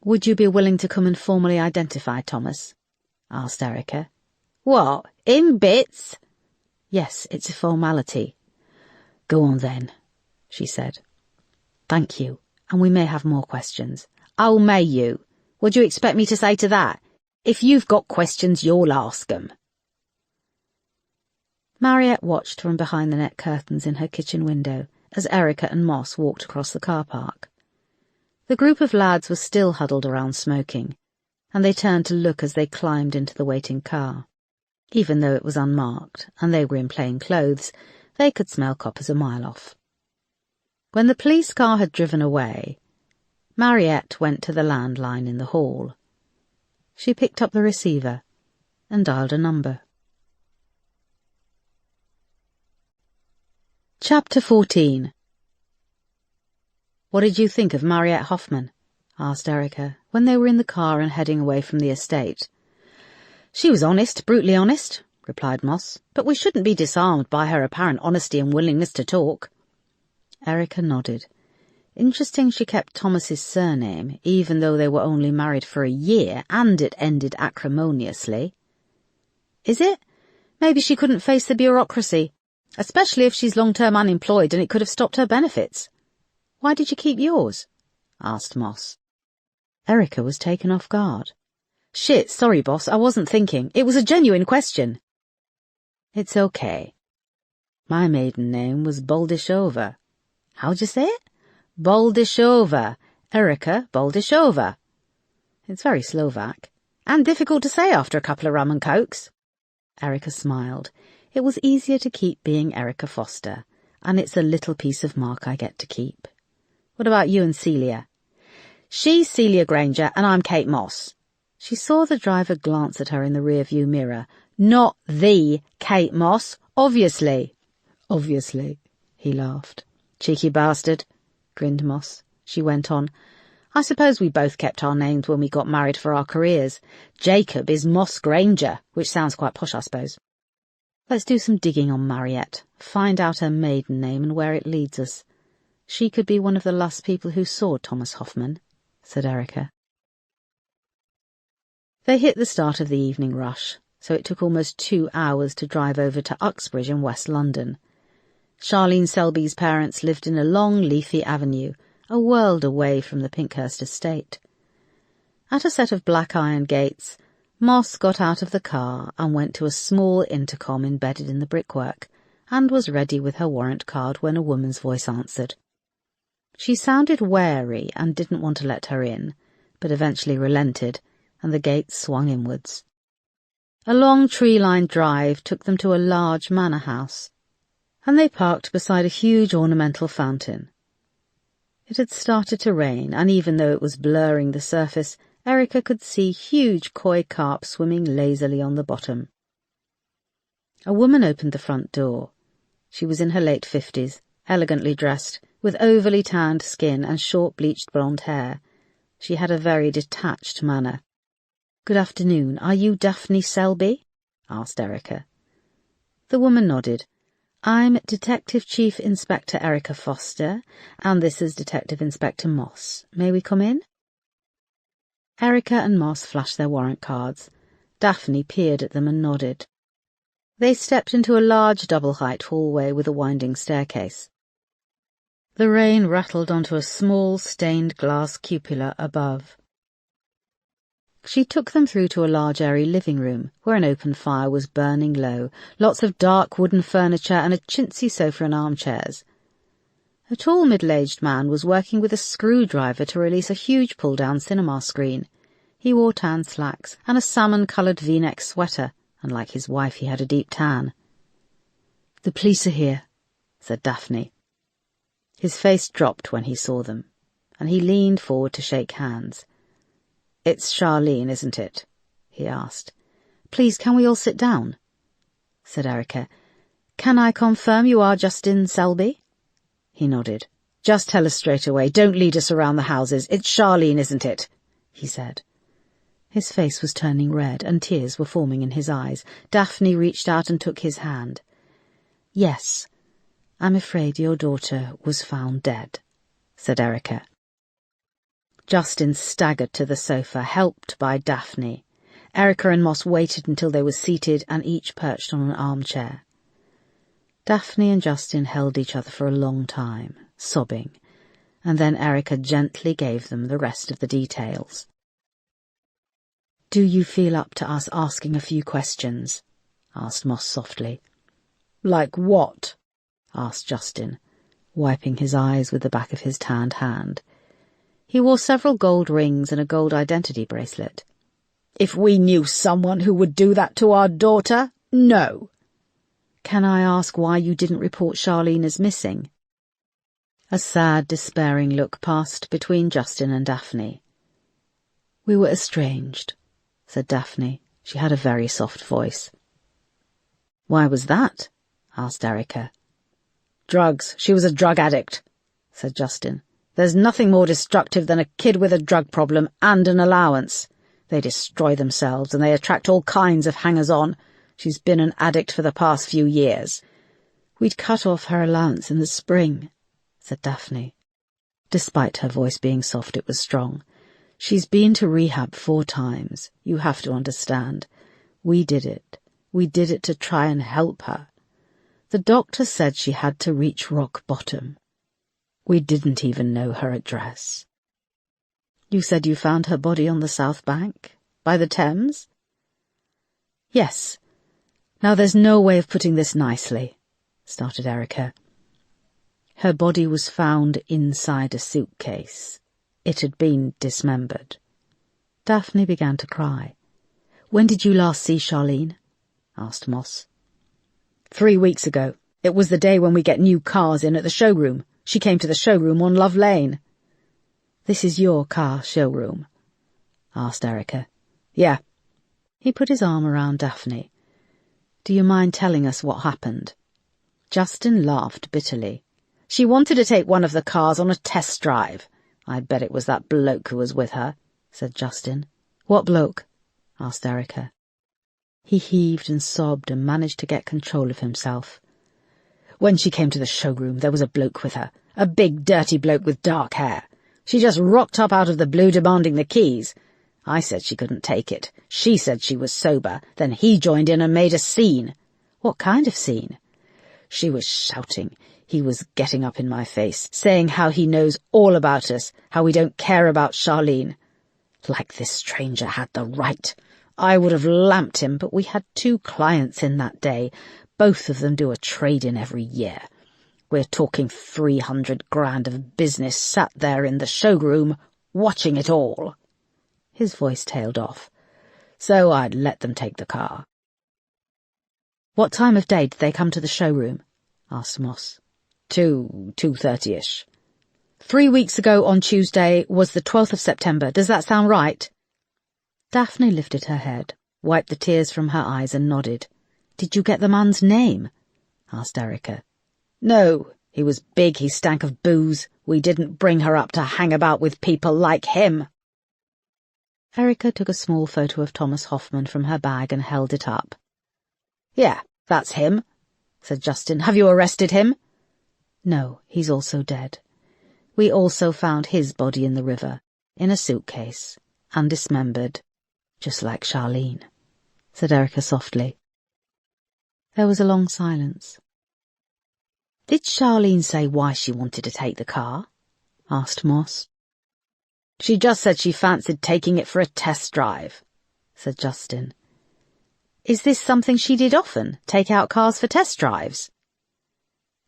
"Would you be willing to come and formally identify Thomas?" asked Erica. "What, in bits?" "Yes, it's a formality." "Go on then," she said. "Thank you, and we may have more questions." "Oh, may you? What do you expect me to say to that? If you've got questions, you'll ask 'em." Mariette watched from behind the net curtains in her kitchen window as Erica and Moss walked across the car park. The group of lads was still huddled around smoking, and they turned to look as they climbed into the waiting car. Even though it was unmarked and they were in plain clothes, they could smell coppers a mile off. When the police car had driven away, Mariette went to the landline in the hall. She picked up the receiver and dialed a number. Chapter 14. "What did you think of Mariette Hoffman?" asked Erica, when they were in the car and heading away from the estate. "She was honest, brutally honest," replied Moss, "but we shouldn't be disarmed by her apparent honesty and willingness to talk." Erica nodded. Interesting she kept Thomas's surname, even though they were only married for a year, and it ended acrimoniously. "Is it? Maybe she couldn't face the bureaucracy, especially if she's long-term unemployed and it could have stopped her benefits." "Why did you keep yours?" asked Moss. Erica was taken off guard. "Shit, sorry boss, I wasn't thinking. It was a genuine question." "It's okay. My maiden name was Boldishova." "How'd you say it?" "Boldishova. Erica Boldishova." "It's very Slovak. And difficult to say after a couple of rum and cokes." Erica smiled. It was easier to keep being Erica Foster, and it's a little piece of Mark I get to keep. What about you and Celia? She's Celia Granger, and I'm Kate Moss. She saw the driver glance at her in the rearview mirror. Not the Kate Moss, obviously. Obviously, he laughed. Cheeky bastard, grinned Moss. She went on. I suppose we both kept our names when we got married for our careers. Jacob is Moss Granger, which sounds quite posh, I suppose. Let's do some digging on Mariette, find out her maiden name and where it leads us. She could be one of the last people who saw Thomas Hoffman, said Erica. They hit the start of the evening rush, so it took almost 2 hours to drive over to Uxbridge in West London. Charlene Selby's parents lived in a long, leafy avenue, a world away from the Pinkhurst estate. At a set of black iron gates, Moss got out of the car and went to a small intercom embedded in the brickwork, and was ready with her warrant card when a woman's voice answered. She sounded wary and didn't want to let her in, but eventually relented, and the gates swung inwards. A long tree-lined drive took them to a large manor house, and they parked beside a huge ornamental fountain. It had started to rain, and even though it was blurring the surface, Erica could see huge koi carp swimming lazily on the bottom. A woman opened the front door. She was in her late 50s, elegantly dressed, with overly tanned skin and short bleached blonde hair. She had a very detached manner. "Good afternoon. Are you Daphne Selby?" asked Erica. The woman nodded. "I'm Detective Chief Inspector Erica Foster, and this is Detective Inspector Moss. May we come in?" Erica and Moss flashed their warrant cards. Daphne peered at them and nodded. They stepped into a large double-height hallway with a winding staircase. The rain rattled onto a small stained glass cupola above. She took them through to a large airy living room, where an open fire was burning low, lots of dark wooden furniture and a chintzy sofa and armchairs. A tall middle-aged man was working with a screwdriver to release a huge pull-down cinema screen. He wore tan slacks and a salmon-coloured V-neck sweater, and like his wife he had a deep tan. "The police are here," said Daphne. His face dropped when he saw them, and he leaned forward to shake hands. "It's Charlene, isn't it?" he asked. "Please, can we all sit down?" said Erica. "Can I confirm you are Justin Selby?" He nodded. "Just tell us straight away. Don't lead us around the houses. It's Charlene, isn't it?" he said. His face was turning red, and tears were forming in his eyes. Daphne reached out and took his hand. "Yes, I'm afraid your daughter was found dead," said Erica. Justin staggered to the sofa, helped by Daphne. Erica and Moss waited until they were seated and each perched on an armchair. Daphne and Justin held each other for a long time, sobbing, and then Erica gently gave them the rest of the details. "Do you feel up to us asking a few questions?" asked Moss softly. "Like what?" asked Justin, wiping his eyes with the back of his tanned hand. He wore several gold rings and a gold identity bracelet. "If we knew someone who would do that to our daughter, no." "Can I ask why you didn't report Charlene as missing?" A sad, despairing look passed between Justin and Daphne. "We were estranged," said Daphne. She had a very soft voice. "Why was that?" asked Erica. "Drugs. She was a drug addict," said Justin. "There's nothing more destructive than a kid with a drug problem and an allowance. They destroy themselves and they attract all kinds of hangers-on. She's been an addict for the past few years." "We'd cut off her allowance in the spring," said Daphne. Despite her voice being soft, it was strong. "She's been to rehab 4 times. You have to understand. We did it. We did it to try and help her. The doctor said she had to reach rock bottom. We didn't even know her address." "You said you found her body on the South Bank? By the Thames?" "Yes. Now there's no way of putting this nicely," started Erica. "Her body was found inside a suitcase. It had been dismembered." Daphne began to cry. "When did you last see Charlene?" asked Moss. 3 weeks ago, It was the day when we get new cars in at the showroom. She came to the showroom on Love Lane. This is your car showroom? Asked Erica. Yeah. He put his arm around Daphne. Do you mind telling us what happened? Justin laughed bitterly. She wanted to take one of the cars on a test drive. I bet it was that bloke who was with her, said Justin. What bloke? Asked Erica. He heaved and sobbed and managed to get control of himself. When she came to the showroom, there was a bloke with her. A big, dirty bloke with dark hair. She just rocked up out of the blue demanding the keys. I said she couldn't take it. She said she was sober. Then he joined in and made a scene. What kind of scene? She was shouting. He was getting up in my face, saying how he knows all about us, how we don't care about Charlene. Like this stranger had the right. I would have lamped him, but we had 2 clients in that day. Both of them do a trade-in every year. We're talking 300 grand of business sat there in the showroom, watching it all. His voice tailed off. So I'd let them take the car. What time of day did they come to the showroom? Asked Moss. 2:30ish. 3 weeks ago on Tuesday was the 12th of September. Does that sound right? Daphne lifted her head, wiped the tears from her eyes and nodded. Did you get the man's name? Asked Erica. No, he was big, he stank of booze. We didn't bring her up to hang about with people like him. Erica took a small photo of Thomas Hoffman from her bag and held it up. Yeah, that's him, said Justin. Have you arrested him? No, he's also dead. We also found his body in the river, in a suitcase, undismembered, just like Charlene, said Erica softly. There was a long silence. Did Charlene say why she wanted to take the car? Asked Moss. She just said she fancied taking it for a test drive, said Justin. Is this something she did often, take out cars for test drives?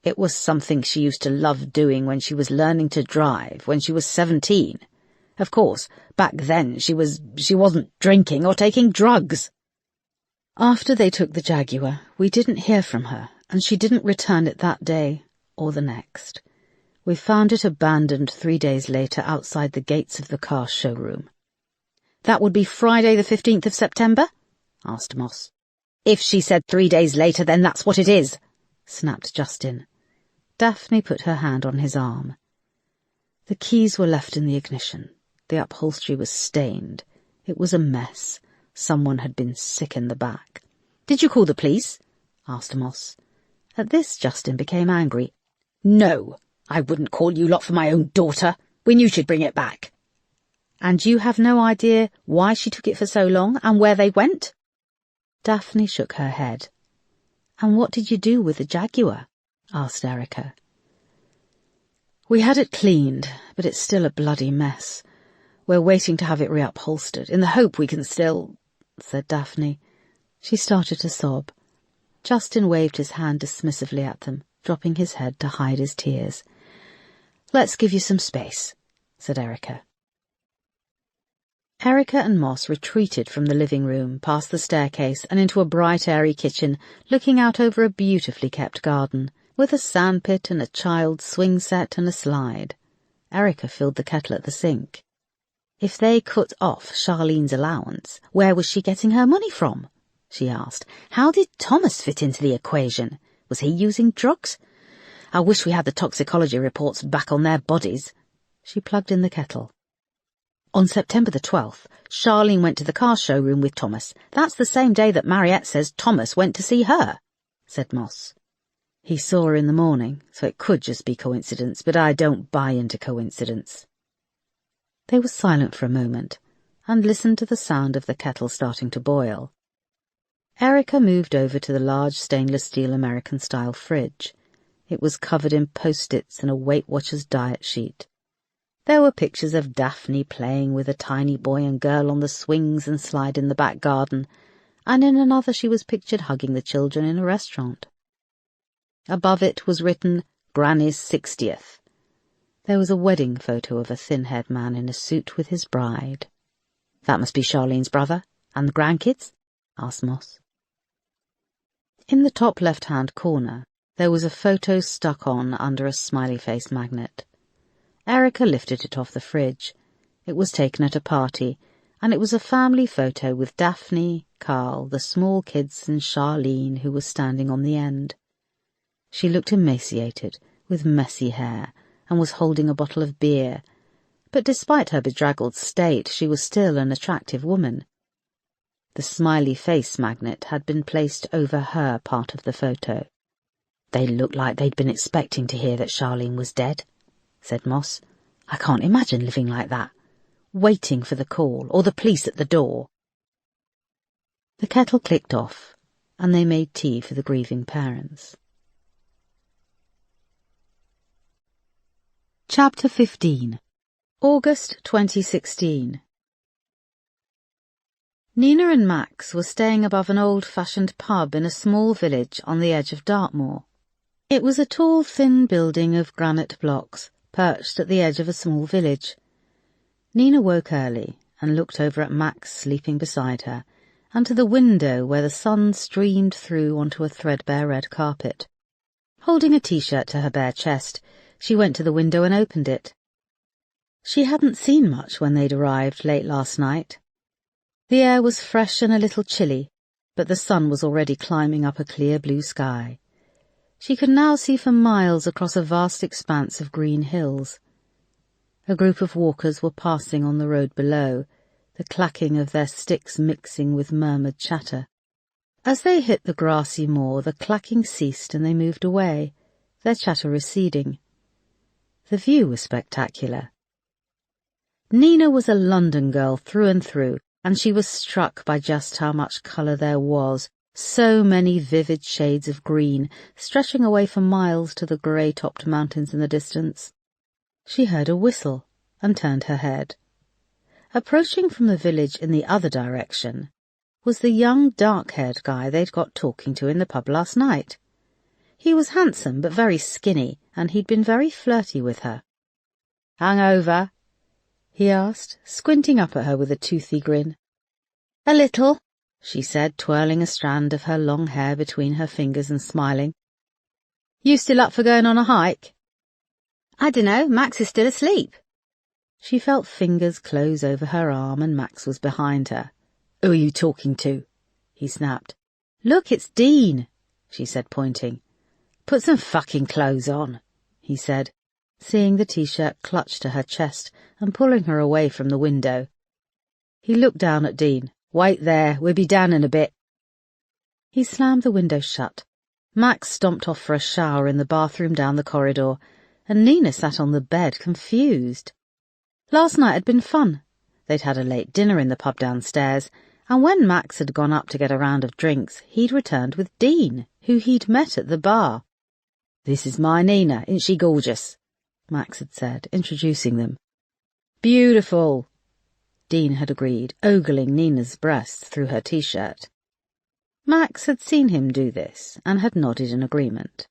It was something she used to love doing when she was learning to drive, when she was 17. Of course, back then she wasn't drinking or taking drugs. After they took the Jaguar, we didn't hear from her, and she didn't return it that day or the next. We found it abandoned 3 days later outside the gates of the car showroom. That would be Friday the 15th of September? Asked Moss. If she said 3 days later, then that's what it is, snapped Justin. Daphne put her hand on his arm. The keys were left in the ignition. The upholstery was stained. It was a mess. Someone had been sick in the back. Did you call the police? Asked Moss. At this, Justin became angry. No, I wouldn't call you lot for my own daughter. We knew she'd bring it back. And you have no idea why she took it for so long and where they went? Daphne shook her head. And what did you do with the Jaguar? Asked Erica. We had it cleaned, but it's still a bloody mess. We're waiting to have it reupholstered, in the hope we can still, said Daphne. She started to sob. Justin waved his hand dismissively at them, dropping his head to hide his tears. Let's give you some space, said Erica. Erica and Moss retreated from the living room, past the staircase and into a bright, airy kitchen, looking out over a beautifully kept garden, with a sandpit and a child's swing set and a slide. Erica filled the kettle at the sink. If they cut off Charlene's allowance, where was she getting her money from? She asked. How did Thomas fit into the equation? Was he using drugs? I wish we had the toxicology reports back on their bodies. She plugged in the kettle. On September the 12th, Charlene went to the car showroom with Thomas. That's the same day that Mariette says Thomas went to see her, said Moss. He saw her in the morning, so it could just be coincidence, but I don't buy into coincidence. They were silent for a moment, and listened to the sound of the kettle starting to boil. Erica moved over to the large stainless steel American-style fridge. It was covered in post-its and a Weight Watchers diet sheet. There were pictures of Daphne playing with a tiny boy and girl on the swings and slide in the back garden, and in another she was pictured hugging the children in a restaurant. Above it was written, Granny's 60th. There was a wedding photo of a thin-haired man in a suit with his bride. That must be Charlene's brother. And the grandkids? Asked Moss. In the top left-hand corner, There was a photo stuck on under a smiley face magnet. Erica lifted it off the fridge. It was taken at a party, and it was a family photo with Daphne, Carl, the small kids, and Charlene, who was standing on the end. She looked emaciated, with messy hair, and was holding a bottle of beer, but despite her bedraggled state, she was still an attractive woman. The smiley face magnet had been placed over her part of the photo. "They looked like they'd been expecting to hear that Charlene was dead," said Moss. "I can't imagine living like that, waiting for the call, or the police at the door." The kettle clicked off, and they made tea for the grieving parents. Chapter 15. August 2016. Nina and Max were staying above an old-fashioned pub in a small village on the edge of Dartmoor. It was a tall, thin building of granite blocks, perched at the edge of a small village. Nina woke early and looked over at Max sleeping beside her, and to the window where the sun streamed through onto a threadbare red carpet. Holding a T-shirt to her bare chest, she went to the window and opened it. She hadn't seen much when they'd arrived late last night. The air was fresh and a little chilly, but the sun was already climbing up a clear blue sky. She could now see for miles across a vast expanse of green hills. A group of walkers were passing on the road below, the clacking of their sticks mixing with murmured chatter. As they hit the grassy moor, the clacking ceased and they moved away, their chatter receding. The view was spectacular. Nina was a London girl through and through, and she was struck by just how much colour there was, so many vivid shades of green, stretching away for miles to the grey-topped mountains in the distance. She heard a whistle and turned her head. Approaching from the village in the other direction was the young dark-haired guy they'd got talking to in the pub last night. He was handsome but very skinny, and he'd been very flirty with her. "Hangover?" he asked, squinting up at her with a toothy grin. "A little," she said, twirling a strand of her long hair between her fingers and smiling. "You still up for going on a hike?" "I dunno, Max is still asleep." She felt fingers close over her arm, and Max was behind her. "Who are you talking to?" he snapped. "Look, it's Dean," she said, pointing. "Put some fucking clothes on," he said, seeing the T-shirt clutched to her chest and pulling her away from the window. He looked down at Dean. "Wait there, we'll be down in a bit." He slammed the window shut. Max stomped off for a shower in the bathroom down the corridor, and Nina sat on the bed, confused. Last night had been fun. They'd had a late dinner in the pub downstairs, and when Max had gone up to get a round of drinks, he'd returned with Dean, who he'd met at the bar. "This is my Nina, isn't she gorgeous?" Max had said, introducing them. "Beautiful," Dean had agreed, ogling Nina's breasts through her T-shirt. Max had seen him do this, and had nodded in agreement.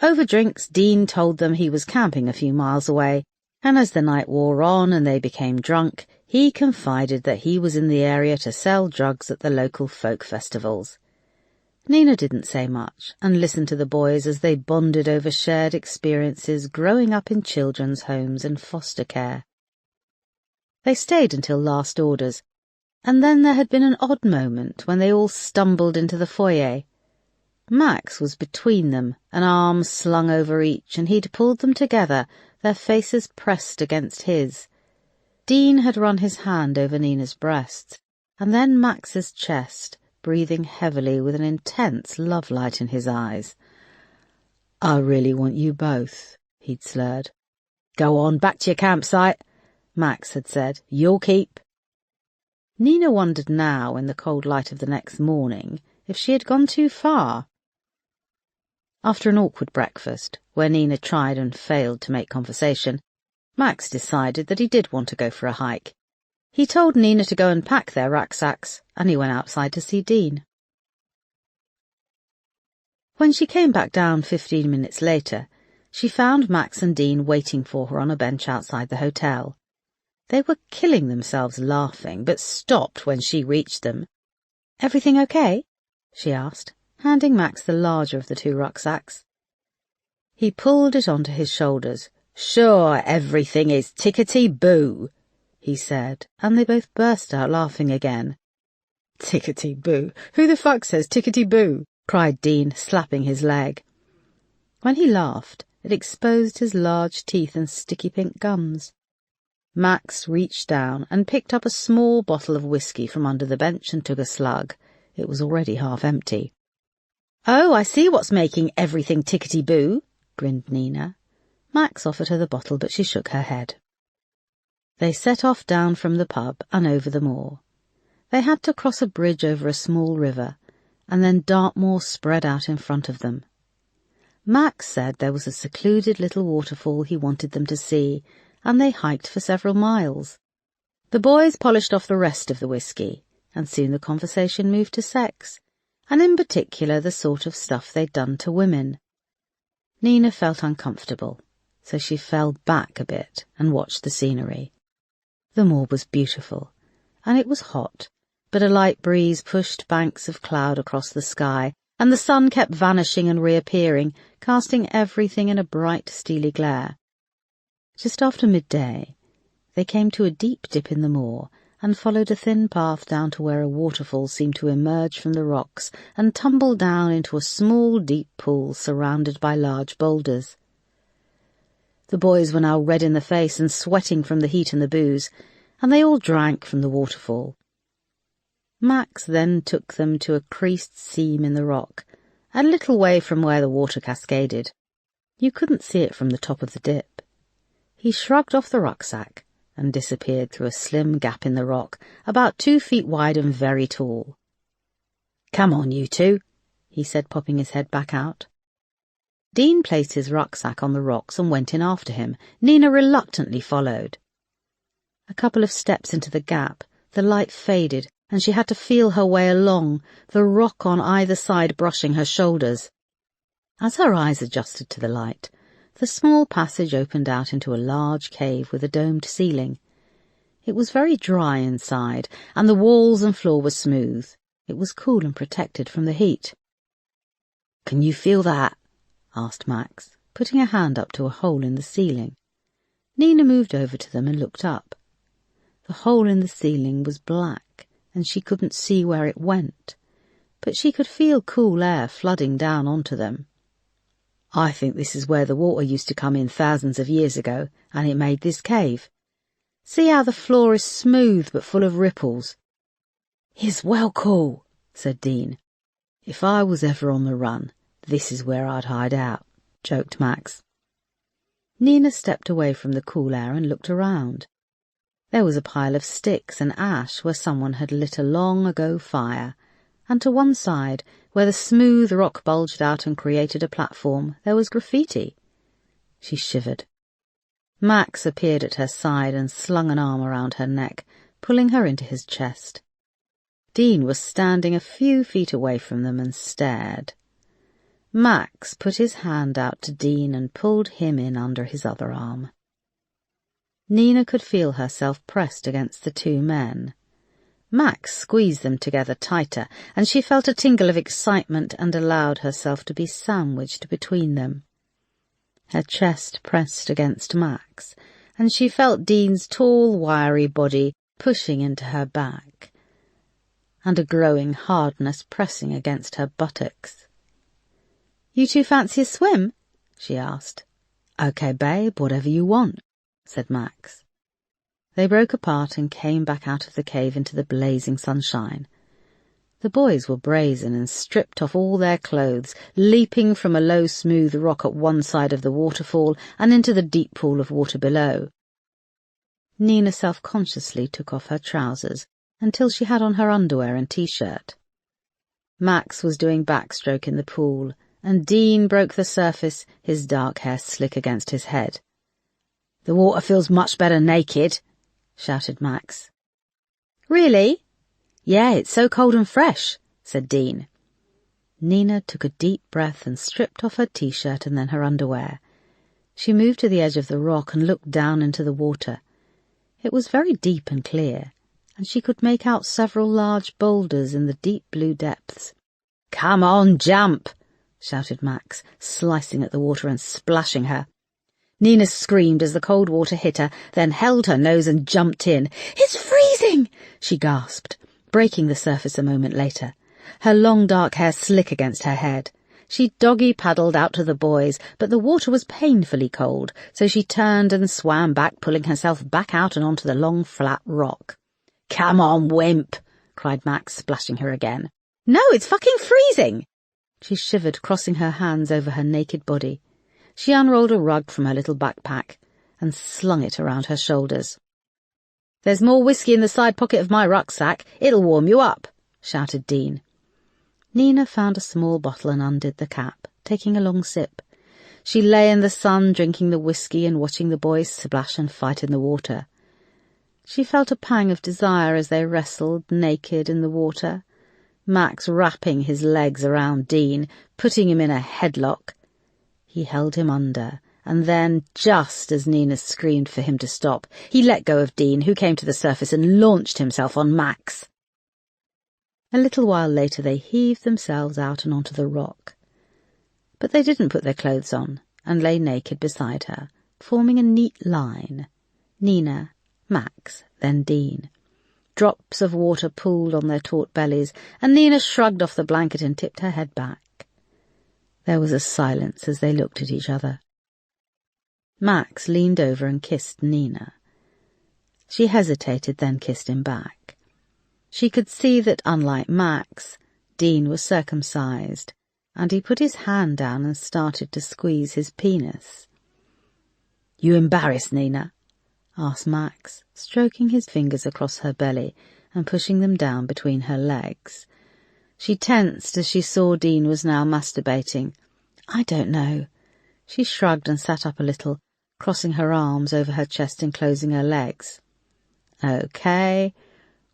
Over drinks, Dean told them he was camping a few miles away, and as the night wore on and they became drunk, he confided that he was in the area to sell drugs at the local folk festivals. Nina didn't say much, and listened to the boys as they bonded over shared experiences growing up in children's homes and foster care. They stayed until last orders, and then there had been an odd moment when they all stumbled into the foyer. Max was between them, an arm slung over each, and he'd pulled them together, their faces pressed against his. Dean had run his hand over Nina's breasts, and then Max's chest, breathing heavily with an intense love light in his eyes. "I really want you both," he'd slurred. "Go on, back to your campsite," Max had said. "You'll keep." Nina wondered now, in the cold light of the next morning, if she had gone too far. After an awkward breakfast, where Nina tried and failed to make conversation, Max decided that he did want to go for a hike. He told Nina to go and pack their rucksacks, and he went outside to see Dean. When she came back down 15 minutes later, she found Max and Dean waiting for her on a bench outside the hotel. They were killing themselves laughing, but stopped when she reached them. "Everything okay?" she asked, handing Max the larger of the two rucksacks. He pulled it onto his shoulders. "Sure, everything is tickety-boo," he said, and they both burst out laughing again. "Tickety-boo? Who the fuck says tickety-boo?" cried Dean, slapping his leg. When he laughed, it exposed his large teeth and sticky pink gums. Max reached down and picked up a small bottle of whiskey from under the bench and took a slug. It was already half empty. "Oh, I see what's making everything tickety-boo," grinned Nina. Max offered her the bottle, but she shook her head. They set off down from the pub and over the moor. They had to cross a bridge over a small river, and then Dartmoor spread out in front of them. Max said there was a secluded little waterfall he wanted them to see, and they hiked for several miles. The boys polished off the rest of the whiskey, and soon the conversation moved to sex, and in particular the sort of stuff they'd done to women. Nina felt uncomfortable, so she fell back a bit and watched the scenery. The moor was beautiful, and it was hot, but a light breeze pushed banks of cloud across the sky, and the sun kept vanishing and reappearing, casting everything in a bright, steely glare. Just after midday, they came to a deep dip in the moor and followed a thin path down to where a waterfall seemed to emerge from the rocks and tumble down into a small, deep pool surrounded by large boulders. The boys were now red in the face and sweating from the heat and the booze, and they all drank from the waterfall. Max then took them to a creased seam in the rock, a little way from where the water cascaded. You couldn't see it from the top of the dip. He shrugged off the rucksack and disappeared through a slim gap in the rock, about 2 feet wide and very tall. "Come on, you two," he said, popping his head back out. Dean placed his rucksack on the rocks and went in after him. Nina reluctantly followed. A couple of steps into the gap, the light faded, and she had to feel her way along, the rock on either side brushing her shoulders. As her eyes adjusted to the light, the small passage opened out into a large cave with a domed ceiling. It was very dry inside, and the walls and floor were smooth. It was cool and protected from the heat. "Can you feel that?" asked Max, putting a hand up to a hole in the ceiling. Nina moved over to them and looked up. The hole in the ceiling was black, and she couldn't see where it went, but she could feel cool air flooding down onto them. "I think this is where the water used to come in thousands of years ago, and it made this cave. See how the floor is smooth but full of ripples?" "It's well cool," said Dean. "If I was ever on the run, this is where I'd hide out," joked Max. Nina stepped away from the cool air and looked around. There was a pile of sticks and ash where someone had lit a long-ago fire, and to one side, where the smooth rock bulged out and created a platform, there was graffiti. She shivered. Max appeared at her side and slung an arm around her neck, pulling her into his chest. Dean was standing a few feet away from them and stared. Max put his hand out to Dean and pulled him in under his other arm. Nina could feel herself pressed against the two men. Max squeezed them together tighter, and she felt a tingle of excitement and allowed herself to be sandwiched between them. Her chest pressed against Max, and she felt Dean's tall, wiry body pushing into her back, and a growing hardness pressing against her buttocks. "You two fancy a swim?" she asked. "Okay, babe, whatever you want," said Max. They broke apart and came back out of the cave into the blazing sunshine. The boys were brazen and stripped off all their clothes, leaping from a low, smooth rock at one side of the waterfall and into the deep pool of water below. Nina self-consciously took off her trousers until she had on her underwear and t-shirt. Max was doing backstroke in the pool, and Dean broke the surface, his dark hair slick against his head. "The water feels much better naked," shouted Max. "Really?" "Yeah, it's so cold and fresh," said Dean. Nina took a deep breath and stripped off her t-shirt and then her underwear. She moved to the edge of the rock and looked down into the water. It was very deep and clear, and she could make out several large boulders in the deep blue depths. "Come on, jump," shouted Max, slicing at the water and splashing her. Nina screamed as the cold water hit her, then held her nose and jumped in. "It's freezing!" she gasped, breaking the surface a moment later, her long dark hair slick against her head. She doggy-paddled out to the boys, but the water was painfully cold, so she turned and swam back, pulling herself back out and onto the long, flat rock. "Come on, wimp!" cried Max, splashing her again. "No, it's fucking freezing!" She shivered, crossing her hands over her naked body. She unrolled a rug from her little backpack and slung it around her shoulders. "There's more whiskey in the side pocket of my rucksack. It'll warm you up," shouted Dean. Nina found a small bottle and undid the cap, taking a long sip. She lay in the sun, drinking the whiskey and watching the boys splash and fight in the water. She felt a pang of desire as they wrestled naked in the water, Max wrapping his legs around Dean, putting him in a headlock. He held him under, and then, just as Nina screamed for him to stop, he let go of Dean, who came to the surface and launched himself on Max. A little while later they heaved themselves out and onto the rock. But they didn't put their clothes on, and lay naked beside her, forming a neat line. Nina, Max, then Dean. Drops of water pooled on their taut bellies, and Nina shrugged off the blanket and tipped her head back. There was a silence as they looked at each other. Max leaned over and kissed Nina. She hesitated, then kissed him back. She could see that, unlike Max, Dean was circumcised, and he put his hand down and started to squeeze his penis. "You embarrassed, Nina?" asked Max, stroking his fingers across her belly and pushing them down between her legs. She tensed as she saw Dean was now masturbating. "I don't know." She shrugged and sat up a little, crossing her arms over her chest and closing her legs. "Okay.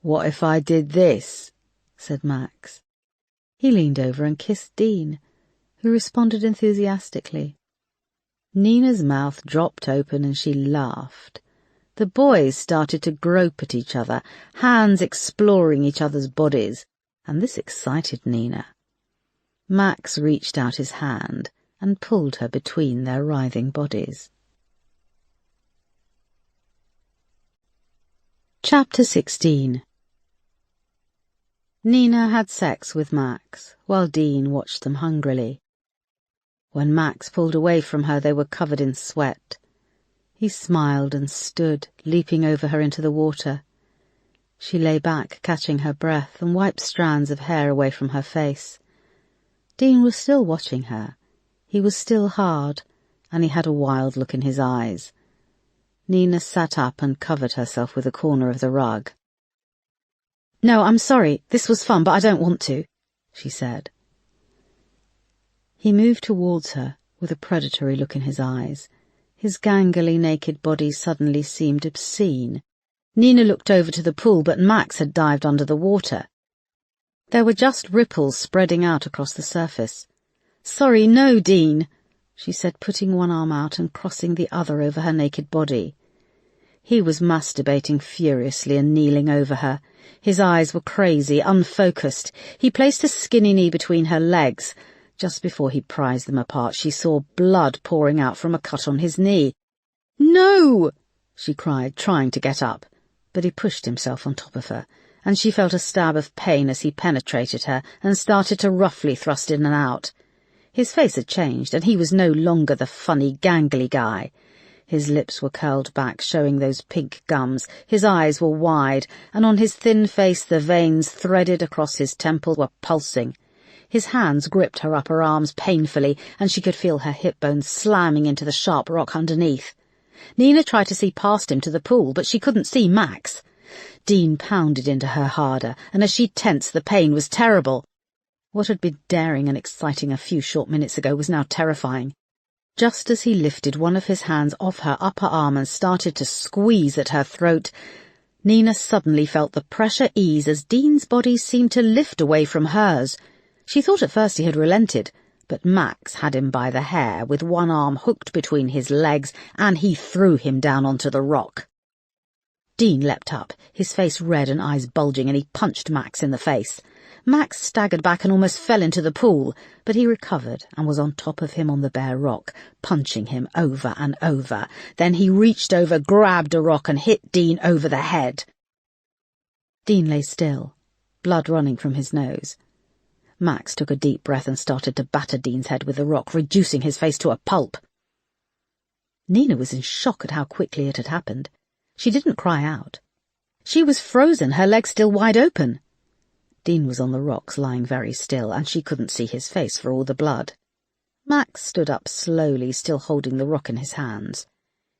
What if I did this?" said Max. He leaned over and kissed Dean, who responded enthusiastically. Nina's mouth dropped open and she laughed. The boys started to grope at each other, hands exploring each other's bodies, and this excited Nina. Max reached out his hand and pulled her between their writhing bodies. Chapter 16. Nina had sex with Max, while Dean watched them hungrily. When Max pulled away from her, they were covered in sweat. He smiled and stood, leaping over her into the water. She lay back, catching her breath, and wiped strands of hair away from her face. Dean was still watching her. He was still hard, and he had a wild look in his eyes. Nina sat up and covered herself with a corner of the rug. "No, I'm sorry. This was fun, but I don't want to," she said. He moved towards her with a predatory look in his eyes. His gangly naked body suddenly seemed obscene. Nina looked over to the pool, but Max had dived under the water. There were just ripples spreading out across the surface. "Sorry, no, Dean," she said, putting one arm out and crossing the other over her naked body. He was masturbating furiously and kneeling over her. His eyes were crazy, unfocused. He placed a skinny knee between her legs. Just before he prized them apart, she saw blood pouring out from a cut on his knee. "No!" she cried, trying to get up, but he pushed himself on top of her, and she felt a stab of pain as he penetrated her and started to roughly thrust in and out. His face had changed, and he was no longer the funny, gangly guy. His lips were curled back, showing those pink gums. His eyes were wide, and on his thin face the veins threaded across his temple were pulsing. His hands gripped her upper arms painfully, and she could feel her hip bones slamming into the sharp rock underneath. Nina tried to see past him to the pool, but she couldn't see Max. Dean pounded into her harder, and as she tensed, the pain was terrible. What had been daring and exciting a few short minutes ago was now terrifying. Just as he lifted one of his hands off her upper arm and started to squeeze at her throat, Nina suddenly felt the pressure ease as Dean's body seemed to lift away from hers. She thought at first he had relented, but Max had him by the hair, with one arm hooked between his legs, and he threw him down onto the rock. Dean leapt up, his face red and eyes bulging, and he punched Max in the face. Max staggered back and almost fell into the pool, but he recovered and was on top of him on the bare rock, punching him over and over. Then he reached over, grabbed a rock and hit Dean over the head. Dean lay still, blood running from his nose. Max took a deep breath and started to batter Dean's head with the rock, reducing his face to a pulp. Nina was in shock at how quickly it had happened. She didn't cry out. She was frozen, her legs still wide open. Dean was on the rocks, lying very still, and she couldn't see his face for all the blood. Max stood up slowly, still holding the rock in his hands.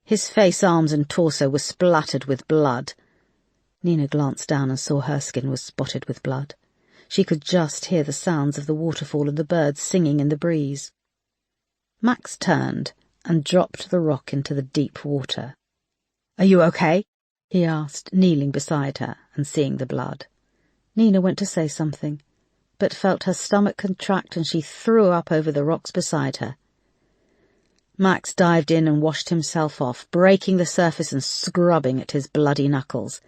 His face, arms and torso were splattered with blood. Nina glanced down and saw her skin was spotted with blood. She could just hear the sounds of the waterfall and the birds singing in the breeze. Max turned and dropped the rock into the deep water. "Are you okay?" he asked, kneeling beside her and seeing the blood. Nina went to say something, but felt her stomach contract and she threw up over the rocks beside her. Max dived in and washed himself off, breaking the surface and scrubbing at his bloody knuckles.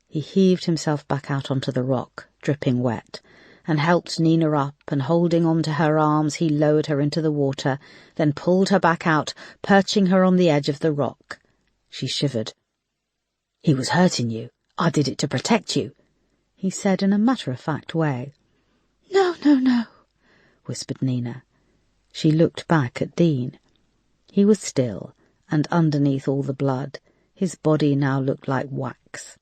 He heaved himself back out onto the rock, dripping wet, and helped Nina up, and holding on to her arms he lowered her into the water, then pulled her back out, perching her on the edge of the rock. She shivered. "He was hurting you. I did it to protect you," he said in a matter-of-fact way. "No, no, no," whispered Nina. She looked back at Dean. He was still, and underneath all the blood, his body now looked like wax.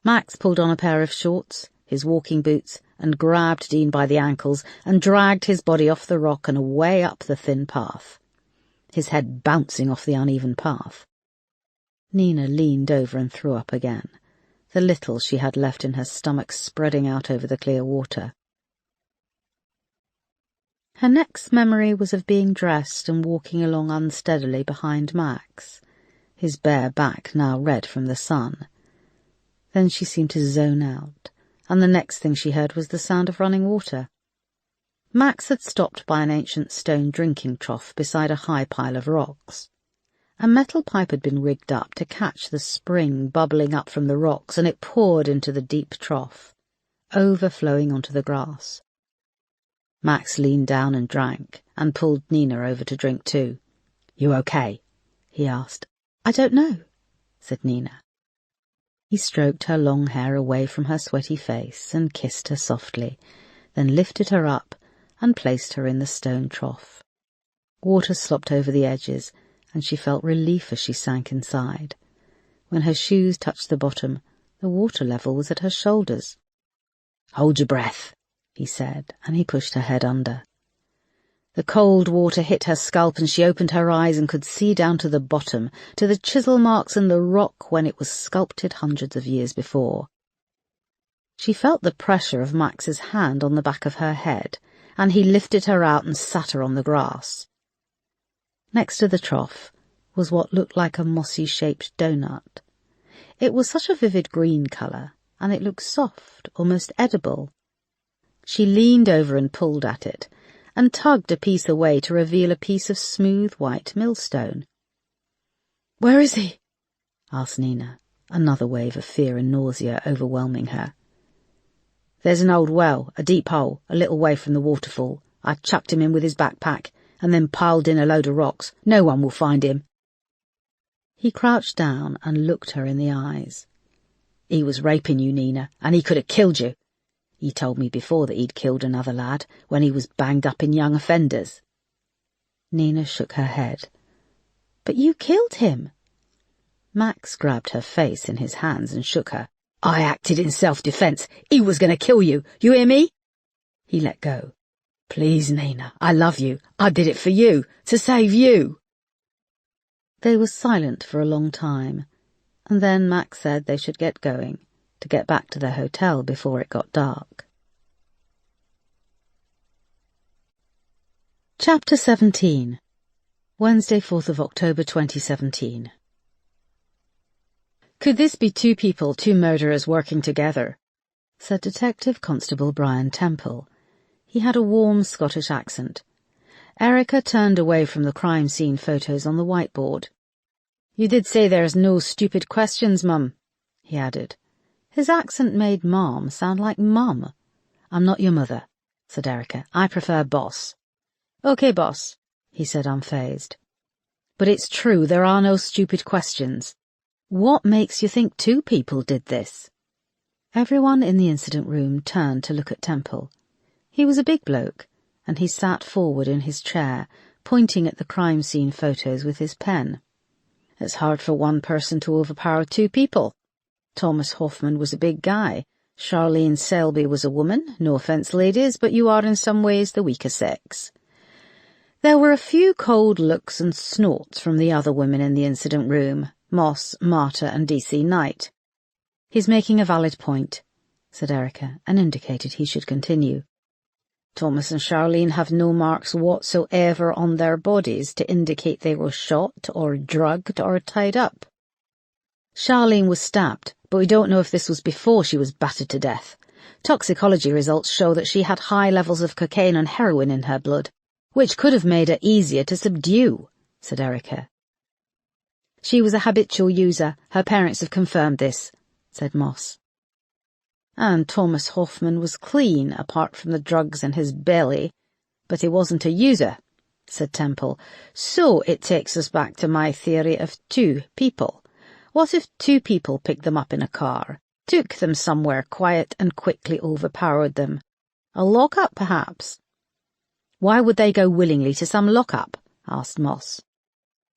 Max pulled on a pair of shorts, his walking boots, and grabbed Dean by the ankles and dragged his body off the rock and away up the thin path, his head bouncing off the uneven path. Nina leaned over and threw up again, the little she had left in her stomach spreading out over the clear water. Her next memory was of being dressed and walking along unsteadily behind Max, his bare back now red from the sun. Then she seemed to zone out, and the next thing she heard was the sound of running water. Max had stopped by an ancient stone drinking trough beside a high pile of rocks. A metal pipe had been rigged up to catch the spring bubbling up from the rocks, and it poured into the deep trough, overflowing onto the grass. Max leaned down and drank, and pulled Nina over to drink too. "You okay?" he asked. "I don't know," said Nina. He stroked her long hair away from her sweaty face and kissed her softly, then lifted her up and placed her in the stone trough. Water slopped over the edges, and she felt relief as she sank inside. When her shoes touched the bottom, the water level was at her shoulders. "Hold your breath," he said, and he pushed her head under. The cold water hit her scalp and she opened her eyes and could see down to the bottom, to the chisel marks in the rock when it was sculpted hundreds of years before. She felt the pressure of Max's hand on the back of her head, and he lifted her out and sat her on the grass. Next to the trough was what looked like a mossy-shaped donut. It was such a vivid green colour, and it looked soft, almost edible. She leaned over and pulled at it, and tugged a piece away to reveal a piece of smooth white millstone. "Where is he?" asked Nina, another wave of fear and nausea overwhelming her. "There's an old well, a deep hole, a little way from the waterfall. I chucked him in with his backpack, and then piled in a load of rocks. No one will find him." He crouched down and looked her in the eyes. "He was raping you, Nina, and he could have killed you. He told me before that he'd killed another lad when he was banged up in young offenders." Nina shook her head. "But you killed him." Max grabbed her face in his hands and shook her. "I acted in self-defense. He was going to kill you. You hear me?" He let go. "Please, Nina, I love you. I did it for you, to save you." They were silent for a long time, and then Max said they should get going, to get back to their hotel before it got dark. Chapter 17. Wednesday, 4th of October 2017. "Could this be two people, two murderers working together?" said Detective Constable Brian Temple. He had a warm Scottish accent. Erica turned away from the crime scene photos on the whiteboard. "You did say there's no stupid questions, Mum," he added. His accent made Mom sound like Mum. I'm not your mother, said Erica. I prefer boss. Okay, boss, he said unfazed. But it's true, there are no stupid questions. What makes you think 2 people did this? Everyone in the incident room turned to look at Temple. He was a big bloke, and he sat forward in his chair, pointing at the crime scene photos with his pen. It's hard for one person to overpower 2 people. Thomas Hoffman was a big guy. Charlene Selby was a woman. No offence, ladies, but you are in some ways the weaker sex. There were a few cold looks and snorts from the other women in the incident room, Moss, Marta, and DC Knight. He's making a valid point, said Erica, and indicated he should continue. Thomas and Charlene have no marks whatsoever on their bodies to indicate they were shot or drugged or tied up. Charlene was stabbed, but we don't know if this was before she was battered to death. Toxicology results show that she had high levels of cocaine and heroin in her blood, which could have made her easier to subdue, said Erica. She was a habitual user. Her parents have confirmed this, said Moss. And Thomas Hoffman was clean, apart from the drugs in his belly, but he wasn't a user, said Temple. So it takes us back to my theory of 2 people. What if 2 people picked them up in a car, took them somewhere quiet and quickly overpowered them? A lock-up, perhaps? Why would they go willingly to some lock-up? Asked Moss.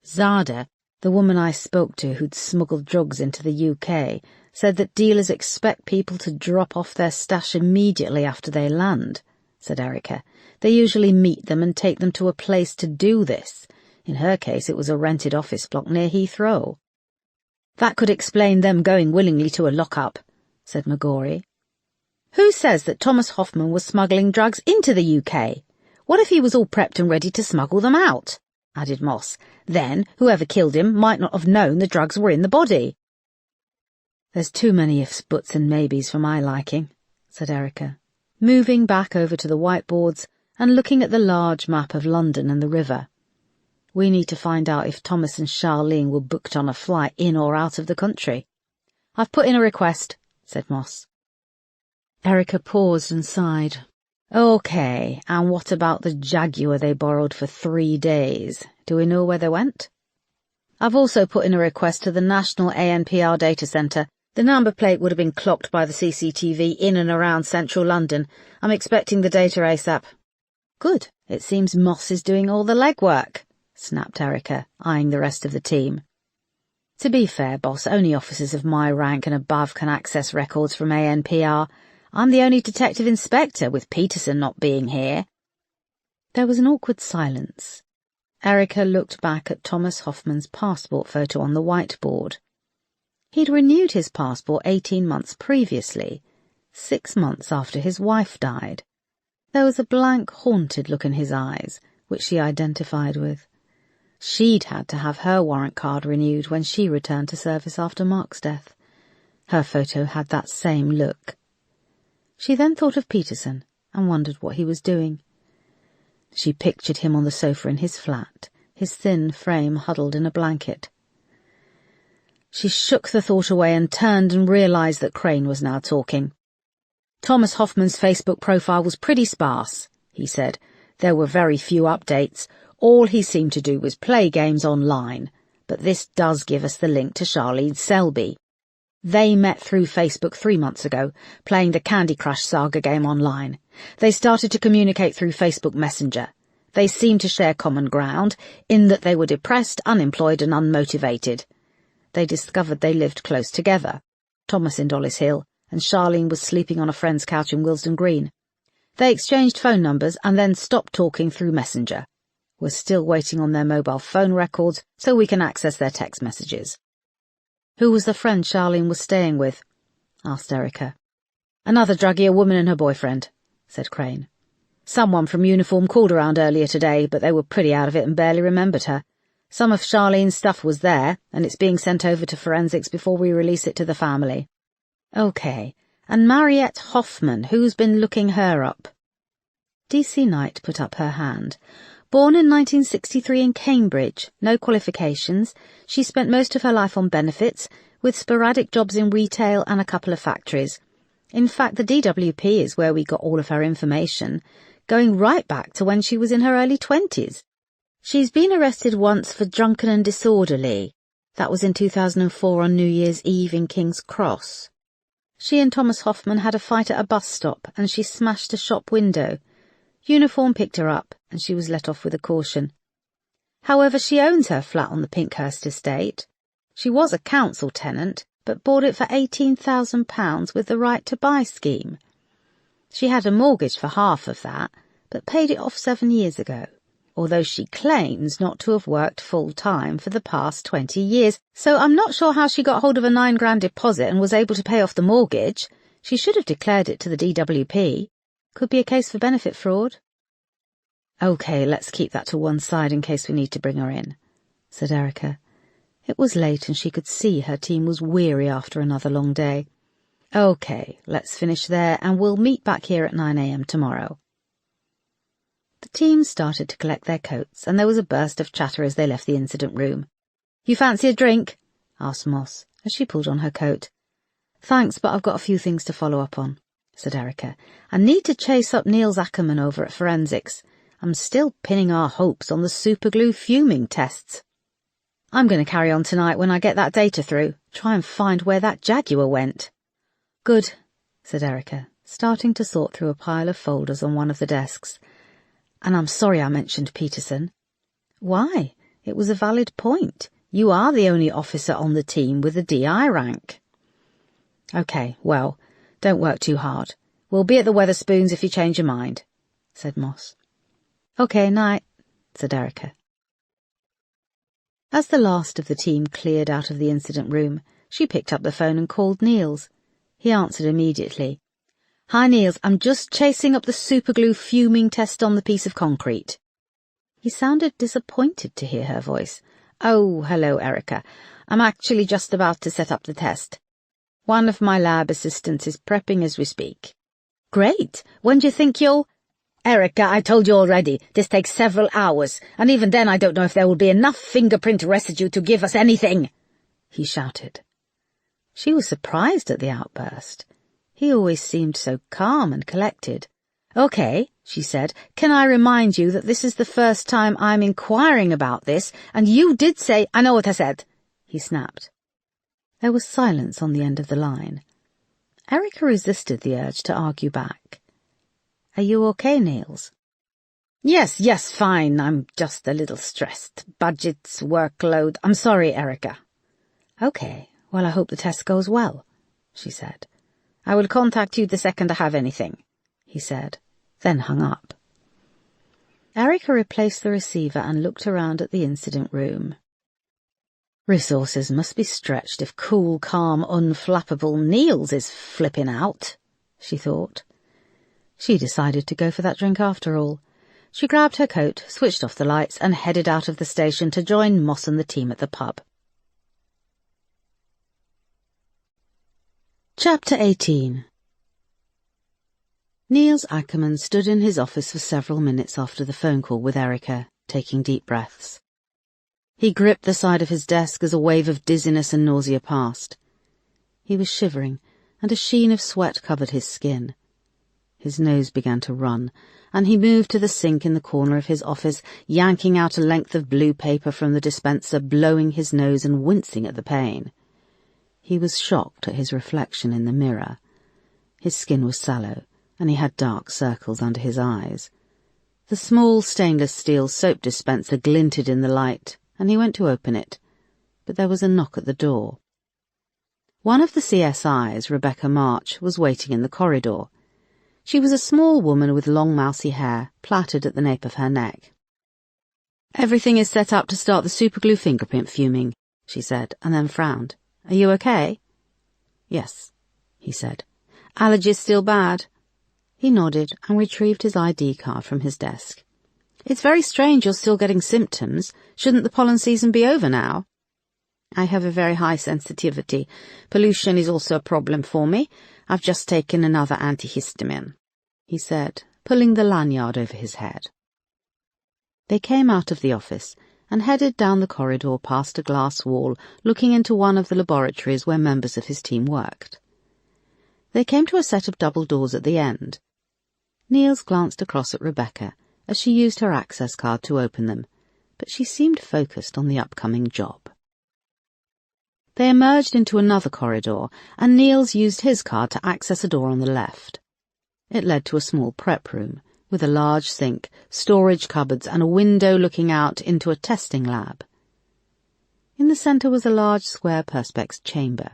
Zada, the woman I spoke to who'd smuggled drugs into the UK, said that dealers expect people to drop off their stash immediately after they land, said Erica. They usually meet them and take them to a place to do this. In her case, it was a rented office block near Heathrow. That could explain them going willingly to a lock-up, said McGorry. Who says that Thomas Hoffman was smuggling drugs into the UK? What if he was all prepped and ready to smuggle them out? Added Moss. Then, whoever killed him might not have known the drugs were in the body. There's too many ifs, buts and maybes for my liking, said Erica, moving back over to the whiteboards and looking at the large map of London and the river. We need to find out if Thomas and Charlene were booked on a flight in or out of the country. I've put in a request, said Moss. Erica paused and sighed. Okay, and what about the Jaguar they borrowed for 3 days? Do we know where they went? I've also put in a request to the National ANPR Data Centre. The number plate would have been clocked by the CCTV in and around central London. I'm expecting the data ASAP. Good. It seems Moss is doing all the legwork, snapped Erica, eyeing the rest of the team. To be fair, boss, only officers of my rank and above can access records from ANPR. I'm the only detective inspector, with Peterson not being here. There was an awkward silence. Erica looked back at Thomas Hoffman's passport photo on the whiteboard. He'd renewed his passport 18 months previously, 6 months after his wife died. There was a blank, haunted look in his eyes, which she identified with. She'd had to have her warrant card renewed when she returned to service after Mark's death. Her photo had that same look. She then thought of Peterson and wondered what he was doing. She pictured him on the sofa in his flat, his thin frame huddled in a blanket. She shook the thought away and turned and realised that Crane was now talking. Thomas Hoffman's Facebook profile was pretty sparse, he said. There were very few updates. All he seemed to do was play games online, but this does give us the link to Charlene Selby. They met through Facebook 3 months ago, playing the Candy Crush Saga game online. They started to communicate through Facebook Messenger. They seemed to share common ground, in that they were depressed, unemployed and unmotivated. They discovered they lived close together, Thomas in Dollis Hill, and Charlene was sleeping on a friend's couch in Willesden Green. They exchanged phone numbers and then stopped talking through Messenger. We're still waiting on their mobile phone records so we can access their text messages. Who was the friend Charlene was staying with? Asked Erica. Another druggy, a woman and her boyfriend, said Crane. Someone from uniform called around earlier today, but they were pretty out of it and barely remembered her. Some of Charlene's stuff was there, and it's being sent over to forensics before we release it to the family. Okay, and Mariette Hoffman, who's been looking her up? DC Knight put up her hand. Born in 1963 in Cambridge, no qualifications, she spent most of her life on benefits, with sporadic jobs in retail and a couple of factories. In fact, the DWP is where we got all of her information, going right back to when she was in her early 20s. She's been arrested once for drunken and disorderly. That was in 2004 on New Year's Eve in King's Cross. She and Thomas Hoffman had a fight at a bus stop and she smashed a shop window. Uniform picked her up and she was let off with a caution. However, she owns her flat on the Pinkhurst estate. She was a council tenant, but bought it for £18,000 with the right to buy scheme. She had a mortgage for half of that, but paid it off 7 years ago, although she claims not to have worked full-time for the past 20 years, so I'm not sure how she got hold of a £9,000 deposit and was able to pay off the mortgage. She should have declared it to the DWP. Could be a case for benefit fraud. OK, let's keep that to one side in case we need to bring her in, said Erica. It was late and she could see her team was weary after another long day. OK, let's finish there and we'll meet back here at 9 a.m. tomorrow. The team started to collect their coats and there was a burst of chatter as they left the incident room. You fancy a drink? Asked Moss as she pulled on her coat. Thanks, but I've got a few things to follow up on, said Erica. I need to chase up Niels Ackerman over at Forensics. I'm still pinning our hopes on the superglue fuming tests. I'm going to carry on tonight when I get that data through. Try and find where that Jaguar went. Good, said Erica, starting to sort through a pile of folders on one of the desks. And I'm sorry I mentioned Peterson. Why? It was a valid point. You are the only officer on the team with a DI rank. OK, well, don't work too hard. We'll be at the Weatherspoons if you change your mind, said Moss. OK, night, said Erica. As the last of the team cleared out of the incident room, she picked up the phone and called Niels. He answered immediately. Hi, Niels, I'm just chasing up the superglue fuming test on the piece of concrete. He sounded disappointed to hear her voice. Oh, hello, Erica. I'm actually just about to set up the test. One of my lab assistants is prepping as we speak. Great. When do you think you'll... Erica, I told you already, this takes several hours, and even then I don't know if there will be enough fingerprint residue to give us anything, he shouted. She was surprised at the outburst. He always seemed so calm and collected. OK, she said, can I remind you that this is the first time I'm inquiring about this, and you did say, I know what I said, he snapped. There was silence on the end of the line. Erica resisted the urge to argue back. Are you OK, Niels? Yes, fine. I'm just a little stressed. Budgets, workload. I'm sorry, Erica. OK, well, I hope the test goes well, she said. I will contact you the second I have anything, he said, then hung up. Erica replaced the receiver and looked around at the incident room. Resources must be stretched if cool, calm, unflappable Niels is flipping out, she thought. She decided to go for that drink after all. She grabbed her coat, switched off the lights, and headed out of the station to join Moss and the team at the pub. Chapter 18. Niels Ackerman stood in his office for several minutes after the phone call with Erica, taking deep breaths. He gripped the side of his desk as a wave of dizziness and nausea passed. He was shivering, and a sheen of sweat covered his skin. His nose began to run, and he moved to the sink in the corner of his office, yanking out a length of blue paper from the dispenser, blowing his nose and wincing at the pain. He was shocked at his reflection in the mirror. His skin was sallow, and he had dark circles under his eyes. The small stainless steel soap dispenser glinted in the light, and he went to open it, but there was a knock at the door. One of the CSIs, Rebecca March, was waiting in the corridor. She was a small woman with long mousy hair, plaited at the nape of her neck. Everything is set up to start the superglue fingerprint fuming, she said, and then frowned. Are you okay? Yes, he said. Allergies still bad? He nodded and retrieved his ID card from his desk. It's very strange you're still getting symptoms. Shouldn't the pollen season be over now? I have a very high sensitivity. Pollution is also a problem for me. I've just taken another antihistamine, he said, pulling the lanyard over his head. They came out of the office and headed down the corridor past a glass wall looking into one of the laboratories where members of his team worked. They came to a set of double doors at the end. Niels glanced across at Rebecca as she used her access card to open them, but she seemed focused on the upcoming job. They emerged into another corridor, and Niels used his card to access a door on the left. It led to a small prep room, with a large sink, storage cupboards, and a window looking out into a testing lab. In the centre was a large square perspex chamber.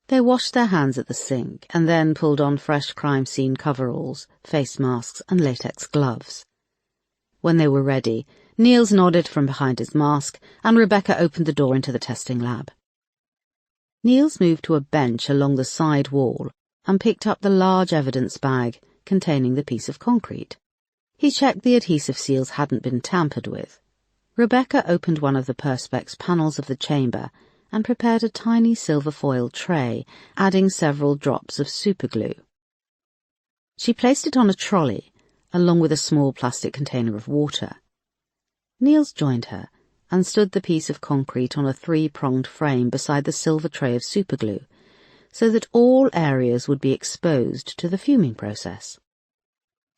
They washed their hands at the sink, and then pulled on fresh crime scene coveralls, face masks, and latex gloves. When they were ready, Niels nodded from behind his mask, and Rebecca opened the door into the testing lab. Niels moved to a bench along the side wall and picked up the large evidence bag containing the piece of concrete. He checked the adhesive seals hadn't been tampered with. Rebecca opened one of the perspex panels of the chamber and prepared a tiny silver foil tray, adding several drops of superglue. She placed it on a trolley, along with a small plastic container of water. Niels joined her and stood the piece of concrete on a three-pronged frame beside the silver tray of superglue, so that all areas would be exposed to the fuming process.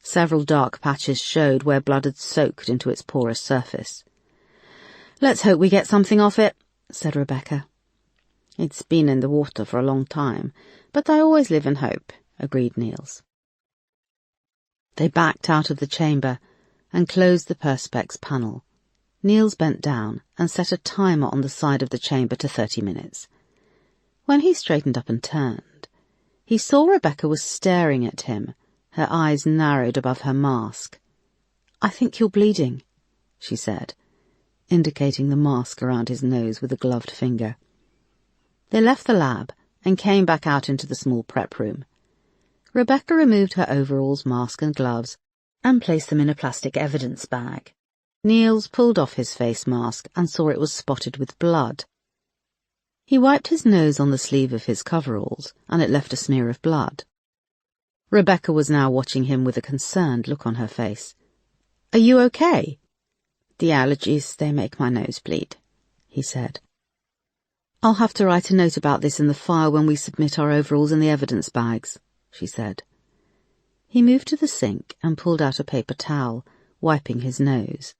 Several dark patches showed where blood had soaked into its porous surface. "Let's hope we get something off it," said Rebecca. "It's been in the water for a long time, but I always live in hope," agreed Niels. They backed out of the chamber and closed the perspex panel. Niels bent down and set a timer on the side of the chamber to 30 minutes. When he straightened up and turned, he saw Rebecca was staring at him, her eyes narrowed above her mask. "I think you're bleeding," she said, indicating the mask around his nose with a gloved finger. They left the lab and came back out into the small prep room. Rebecca removed her overalls, mask and gloves and placed them in a plastic evidence bag. Niels pulled off his face mask and saw it was spotted with blood. He wiped his nose on the sleeve of his coveralls, and it left a smear of blood. Rebecca was now watching him with a concerned look on her face. "Are you okay?" "The allergies, they make my nose bleed," he said. "I'll have to write a note about this in the file when we submit our overalls in the evidence bags," she said. He moved to the sink and pulled out a paper towel, wiping his nose.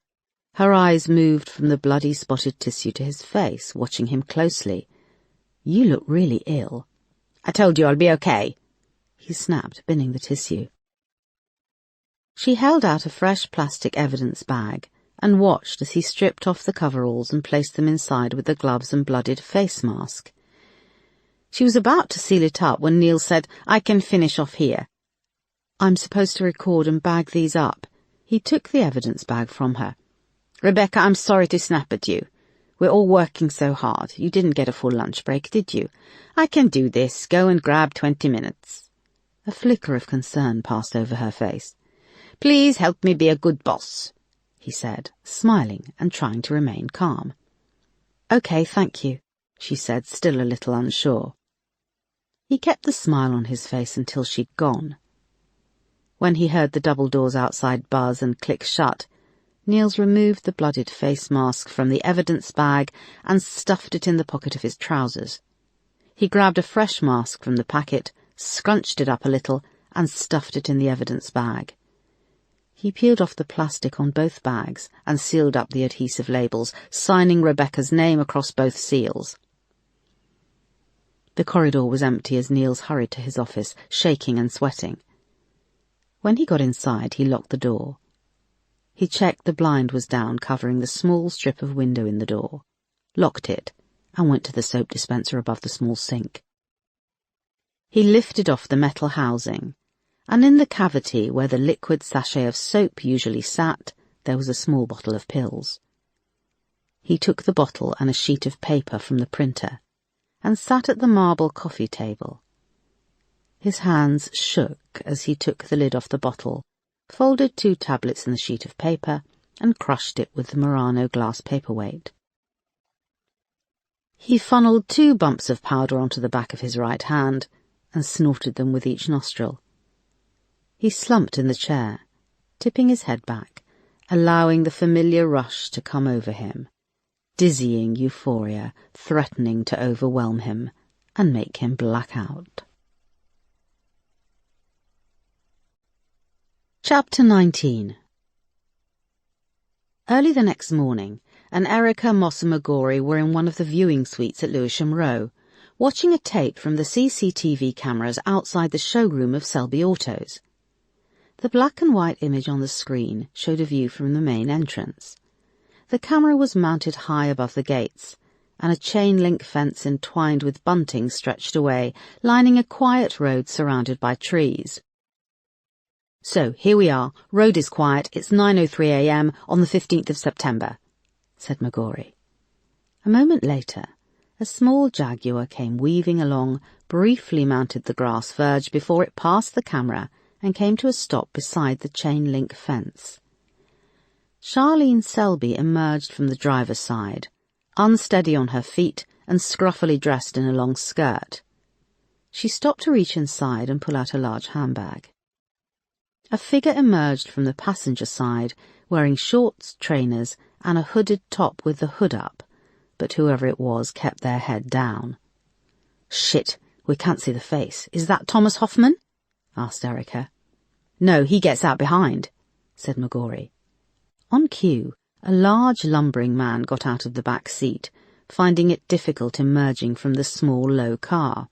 Her eyes moved from the bloody spotted tissue to his face, watching him closely. "You look really ill." "I told you I'll be okay," he snapped, binning the tissue. She held out a fresh plastic evidence bag and watched as he stripped off the coveralls and placed them inside with the gloves and bloodied face mask. She was about to seal it up when Niels said, "I can finish off here." "I'm supposed to record and bag these up." He took the evidence bag from her. "Rebecca, I'm sorry to snap at you. We're all working so hard. You didn't get a full lunch break, did you? I can do this. Go and grab 20 minutes. A flicker of concern passed over her face. "Please help me be a good boss," he said, smiling and trying to remain calm. "Okay, thank you," she said, still a little unsure. He kept the smile on his face until she'd gone. When he heard the double doors outside buzz and click shut, Niels removed the bloodied face mask from the evidence bag and stuffed it in the pocket of his trousers. He grabbed a fresh mask from the packet, scrunched it up a little, and stuffed it in the evidence bag. He peeled off the plastic on both bags and sealed up the adhesive labels, signing Rebecca's name across both seals. The corridor was empty as Niels hurried to his office, shaking and sweating. When he got inside, he locked the door. He checked the blind was down, covering the small strip of window in the door, locked it, and went to the soap dispenser above the small sink. He lifted off the metal housing, and in the cavity where the liquid sachet of soap usually sat, there was a small bottle of pills. He took the bottle and a sheet of paper from the printer, and sat at the marble coffee table. His hands shook as he took the lid off the bottle, folded 2 tablets in the sheet of paper, and crushed it with the Murano glass paperweight. He funneled 2 bumps of powder onto the back of his right hand, and snorted them with each nostril. He slumped in the chair, tipping his head back, allowing the familiar rush to come over him, dizzying euphoria threatening to overwhelm him and make him black out. Chapter 19. Early the next morning, Erica, Moss and McGorry were in one of the viewing suites at Lewisham Row, watching a tape from the CCTV cameras outside the showroom of Selby Autos. The black and white image on the screen showed a view from the main entrance. The camera was mounted high above the gates, and a chain-link fence entwined with bunting stretched away, lining a quiet road surrounded by trees. "So, here we are. Road is quiet. It's 9:03 a.m. on the 15th of September, said McGorry. A moment later, a small Jaguar came weaving along, briefly mounted the grass verge before it passed the camera and came to a stop beside the chain-link fence. Charlene Selby emerged from the driver's side, unsteady on her feet and scruffily dressed in a long skirt. She stopped to reach inside and pull out a large handbag. A figure emerged from the passenger side, wearing shorts, trainers, and a hooded top with the hood up, but whoever it was kept their head down. "Shit, we can't see the face. Is that Thomas Hoffman?" asked Erica. "No, he gets out behind," said McGorry. On cue, a large lumbering man got out of the back seat, finding it difficult emerging from the small, low car.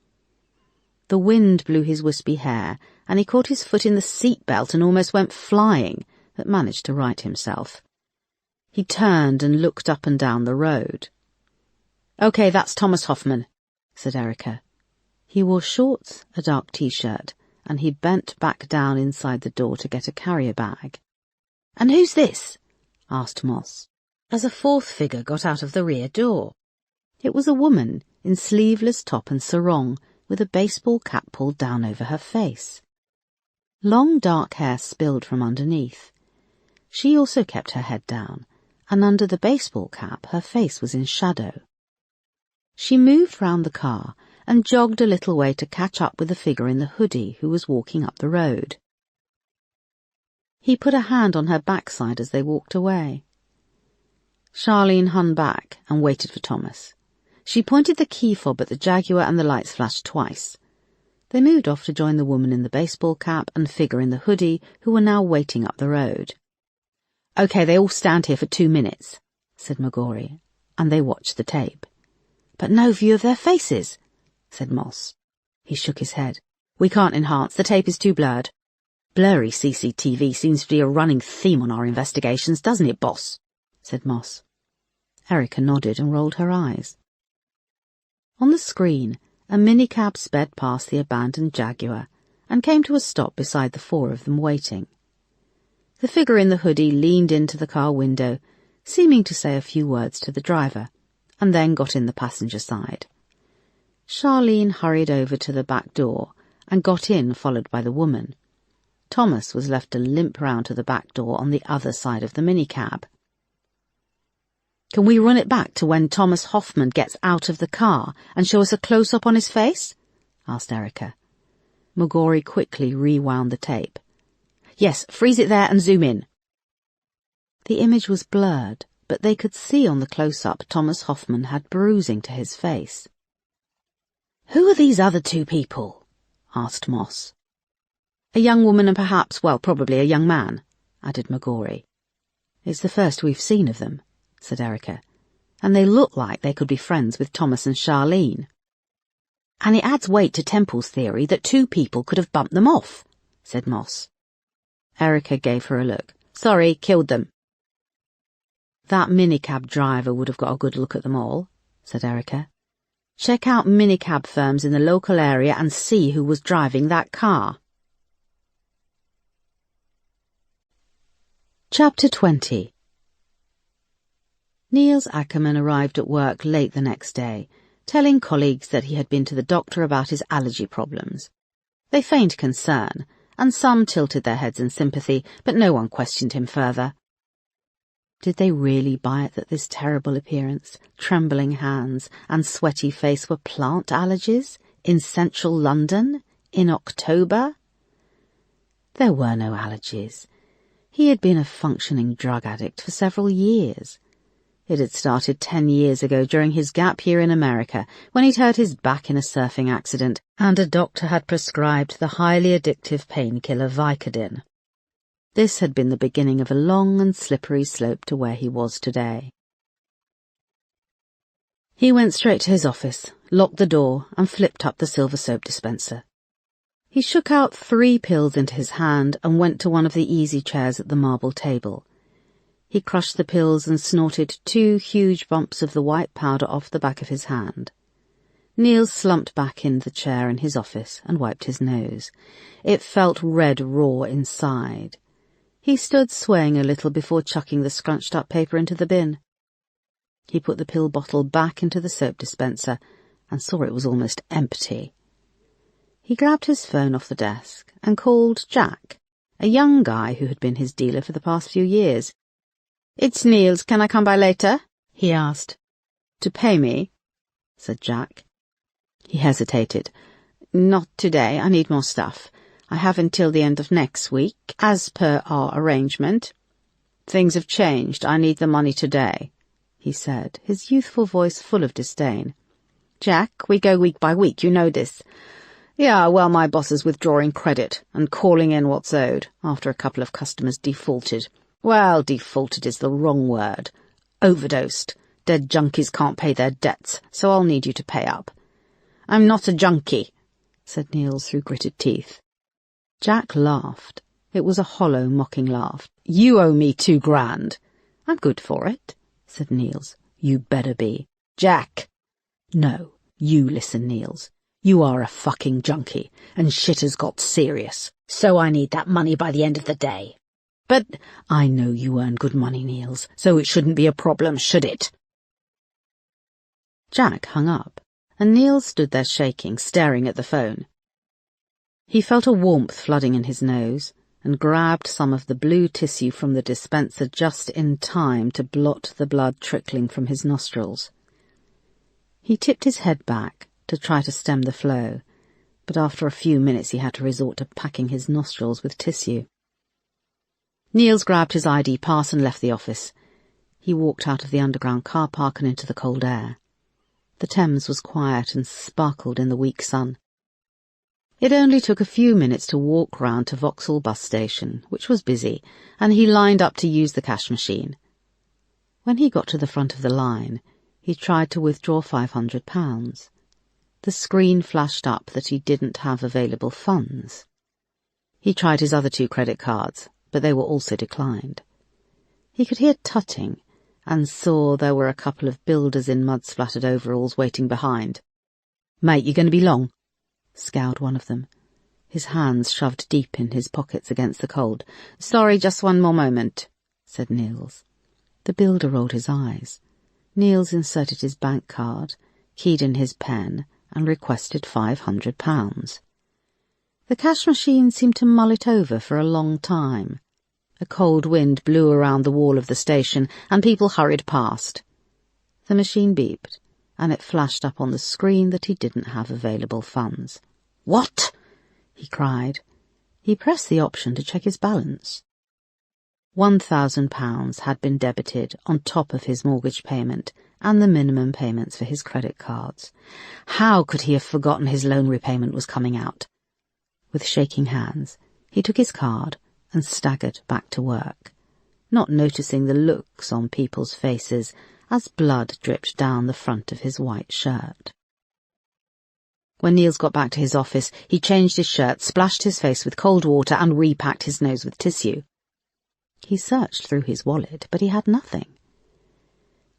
The wind blew his wispy hair, and he caught his foot in the seat belt and almost went flying, but managed to right himself. He turned and looked up and down the road. "Okay, that's Thomas Hoffman," said Erica. He wore shorts, a dark T-shirt, and he bent back down inside the door to get a carrier bag. "And who's this?" asked Moss, as a fourth figure got out of the rear door. It was a woman in sleeveless top and sarong, with a baseball cap pulled down over her face. Long dark hair spilled from underneath. She also kept her head down, and under the baseball cap her face was in shadow. She moved round the car and jogged a little way to catch up with the figure in the hoodie who was walking up the road. He put a hand on her backside as they walked away. Charlene hung back and waited for Thomas. She pointed the key fob at the Jaguar and the lights flashed twice. They moved off to join the woman in the baseball cap and figure in the hoodie who were now waiting up the road. "Okay, they all stand here for 2 minutes, said McGorry, and they watched the tape. "But no view of their faces," said Moss. He shook his head. "We can't enhance, the tape is too blurred." "Blurry CCTV seems to be a running theme on our investigations, doesn't it, boss?" said Moss. Erica nodded and rolled her eyes. On the screen, a minicab sped past the abandoned Jaguar and came to a stop beside the four of them waiting. The figure in the hoodie leaned into the car window, seeming to say a few words to the driver, and then got in the passenger side. Charlene hurried over to the back door and got in, followed by the woman. Thomas was left to limp round to the back door on the other side of the minicab. "Can we run it back to when Thomas Hoffman gets out of the car and show us a close-up on his face?" asked Erica. McGorry quickly rewound the tape. "Yes, freeze it there and zoom in." The image was blurred, but they could see on the close-up Thomas Hoffman had bruising to his face. "Who are these other 2 people?" asked Moss. "A young woman and perhaps, well, probably a young man," added McGorry. "It's the first we've seen of them," said Erica, "and they look like they could be friends with Thomas and Charlene." "And it adds weight to Temple's theory that 2 people could have bumped them off," said Moss. Erica gave her a look. "Sorry, killed them." "That minicab driver would have got a good look at them all," said Erica. "Check out minicab firms in the local area and see who was driving that car." Chapter 20. Niels Ackerman arrived at work late the next day, telling colleagues that he had been to the doctor about his allergy problems. They feigned concern, and some tilted their heads in sympathy, but no one questioned him further. Did they really buy it that this terrible appearance, trembling hands, and sweaty face were plant allergies in central London in October? There were no allergies. He had been a functioning drug addict for several years. It had started 10 years ago during his gap year in America, when he'd hurt his back in a surfing accident, and a doctor had prescribed the highly addictive painkiller Vicodin. This had been the beginning of a long and slippery slope to where he was today. He went straight to his office, locked the door, and flipped up the silver soap dispenser. He shook out 3 pills into his hand and went to one of the easy chairs at the marble table. He crushed the pills and snorted 2 huge bumps of the white powder off the back of his hand. Niels slumped back in the chair in his office and wiped his nose. It felt red raw inside. He stood swaying a little before chucking the scrunched-up paper into the bin. He put the pill bottle back into the soap dispenser and saw it was almost empty. He grabbed his phone off the desk and called Jack, a young guy who had been his dealer for the past few years. "It's Niels, can I come by later?" he asked. "To pay me?" said Jack. He hesitated. "Not today, I need more stuff. I have until the end of next week, as per our arrangement." "Things have changed, I need the money today," he said, his youthful voice full of disdain. "Jack, we go week by week, you know this." "Yeah, well, my boss is withdrawing credit and calling in what's owed after a couple of customers defaulted. Well, defaulted is the wrong word. Overdosed. Dead junkies can't pay their debts, so I'll need you to pay up." "I'm not a junkie," said Niels through gritted teeth. Jack laughed. It was a hollow, mocking laugh. "You owe me $2 grand. "I'm good for it," said Niels. "You better be." "Jack!" "No, you listen, Niels. You are a fucking junkie, and shit has got serious, so I need that money by the end of the day." "But—" "I know you earn good money, Niels, so it shouldn't be a problem, should it?" Jack hung up, and Niels stood there shaking, staring at the phone. He felt a warmth flooding in his nose, and grabbed some of the blue tissue from the dispenser just in time to blot the blood trickling from his nostrils. He tipped his head back to try to stem the flow, but after a few minutes he had to resort to packing his nostrils with tissue. Niels grabbed his ID pass and left the office. He walked out of the underground car park and into the cold air. The Thames was quiet and sparkled in the weak sun. It only took a few minutes to walk round to Vauxhall bus station, which was busy, and he lined up to use the cash machine. When he got to the front of the line, he tried to withdraw £500. The screen flashed up that he didn't have available funds. He tried his other 2 credit cards, but they were also declined. He could hear tutting, and saw there were a couple of builders in mud-splattered overalls waiting behind. "Mate, you going to be long?" scowled one of them, his hands shoved deep in his pockets against the cold. "Sorry, just one more moment," said Niels. The builder rolled his eyes. Niels inserted his bank card, keyed in his pen, and requested £500. The cash machine seemed to mull it over for a long time. A cold wind blew around the wall of the station, and people hurried past. The machine beeped, and it flashed up on the screen that he didn't have available funds. "What?" he cried. He pressed the option to check his balance. £1,000 had been debited on top of his mortgage payment and the minimum payments for his credit cards. How could he have forgotten his loan repayment was coming out? With shaking hands, he took his card and staggered back to work, not noticing the looks on people's faces as blood dripped down the front of his white shirt. When Niels got back to his office, he changed his shirt, splashed his face with cold water, and repacked his nose with tissue. He searched through his wallet, but he had nothing.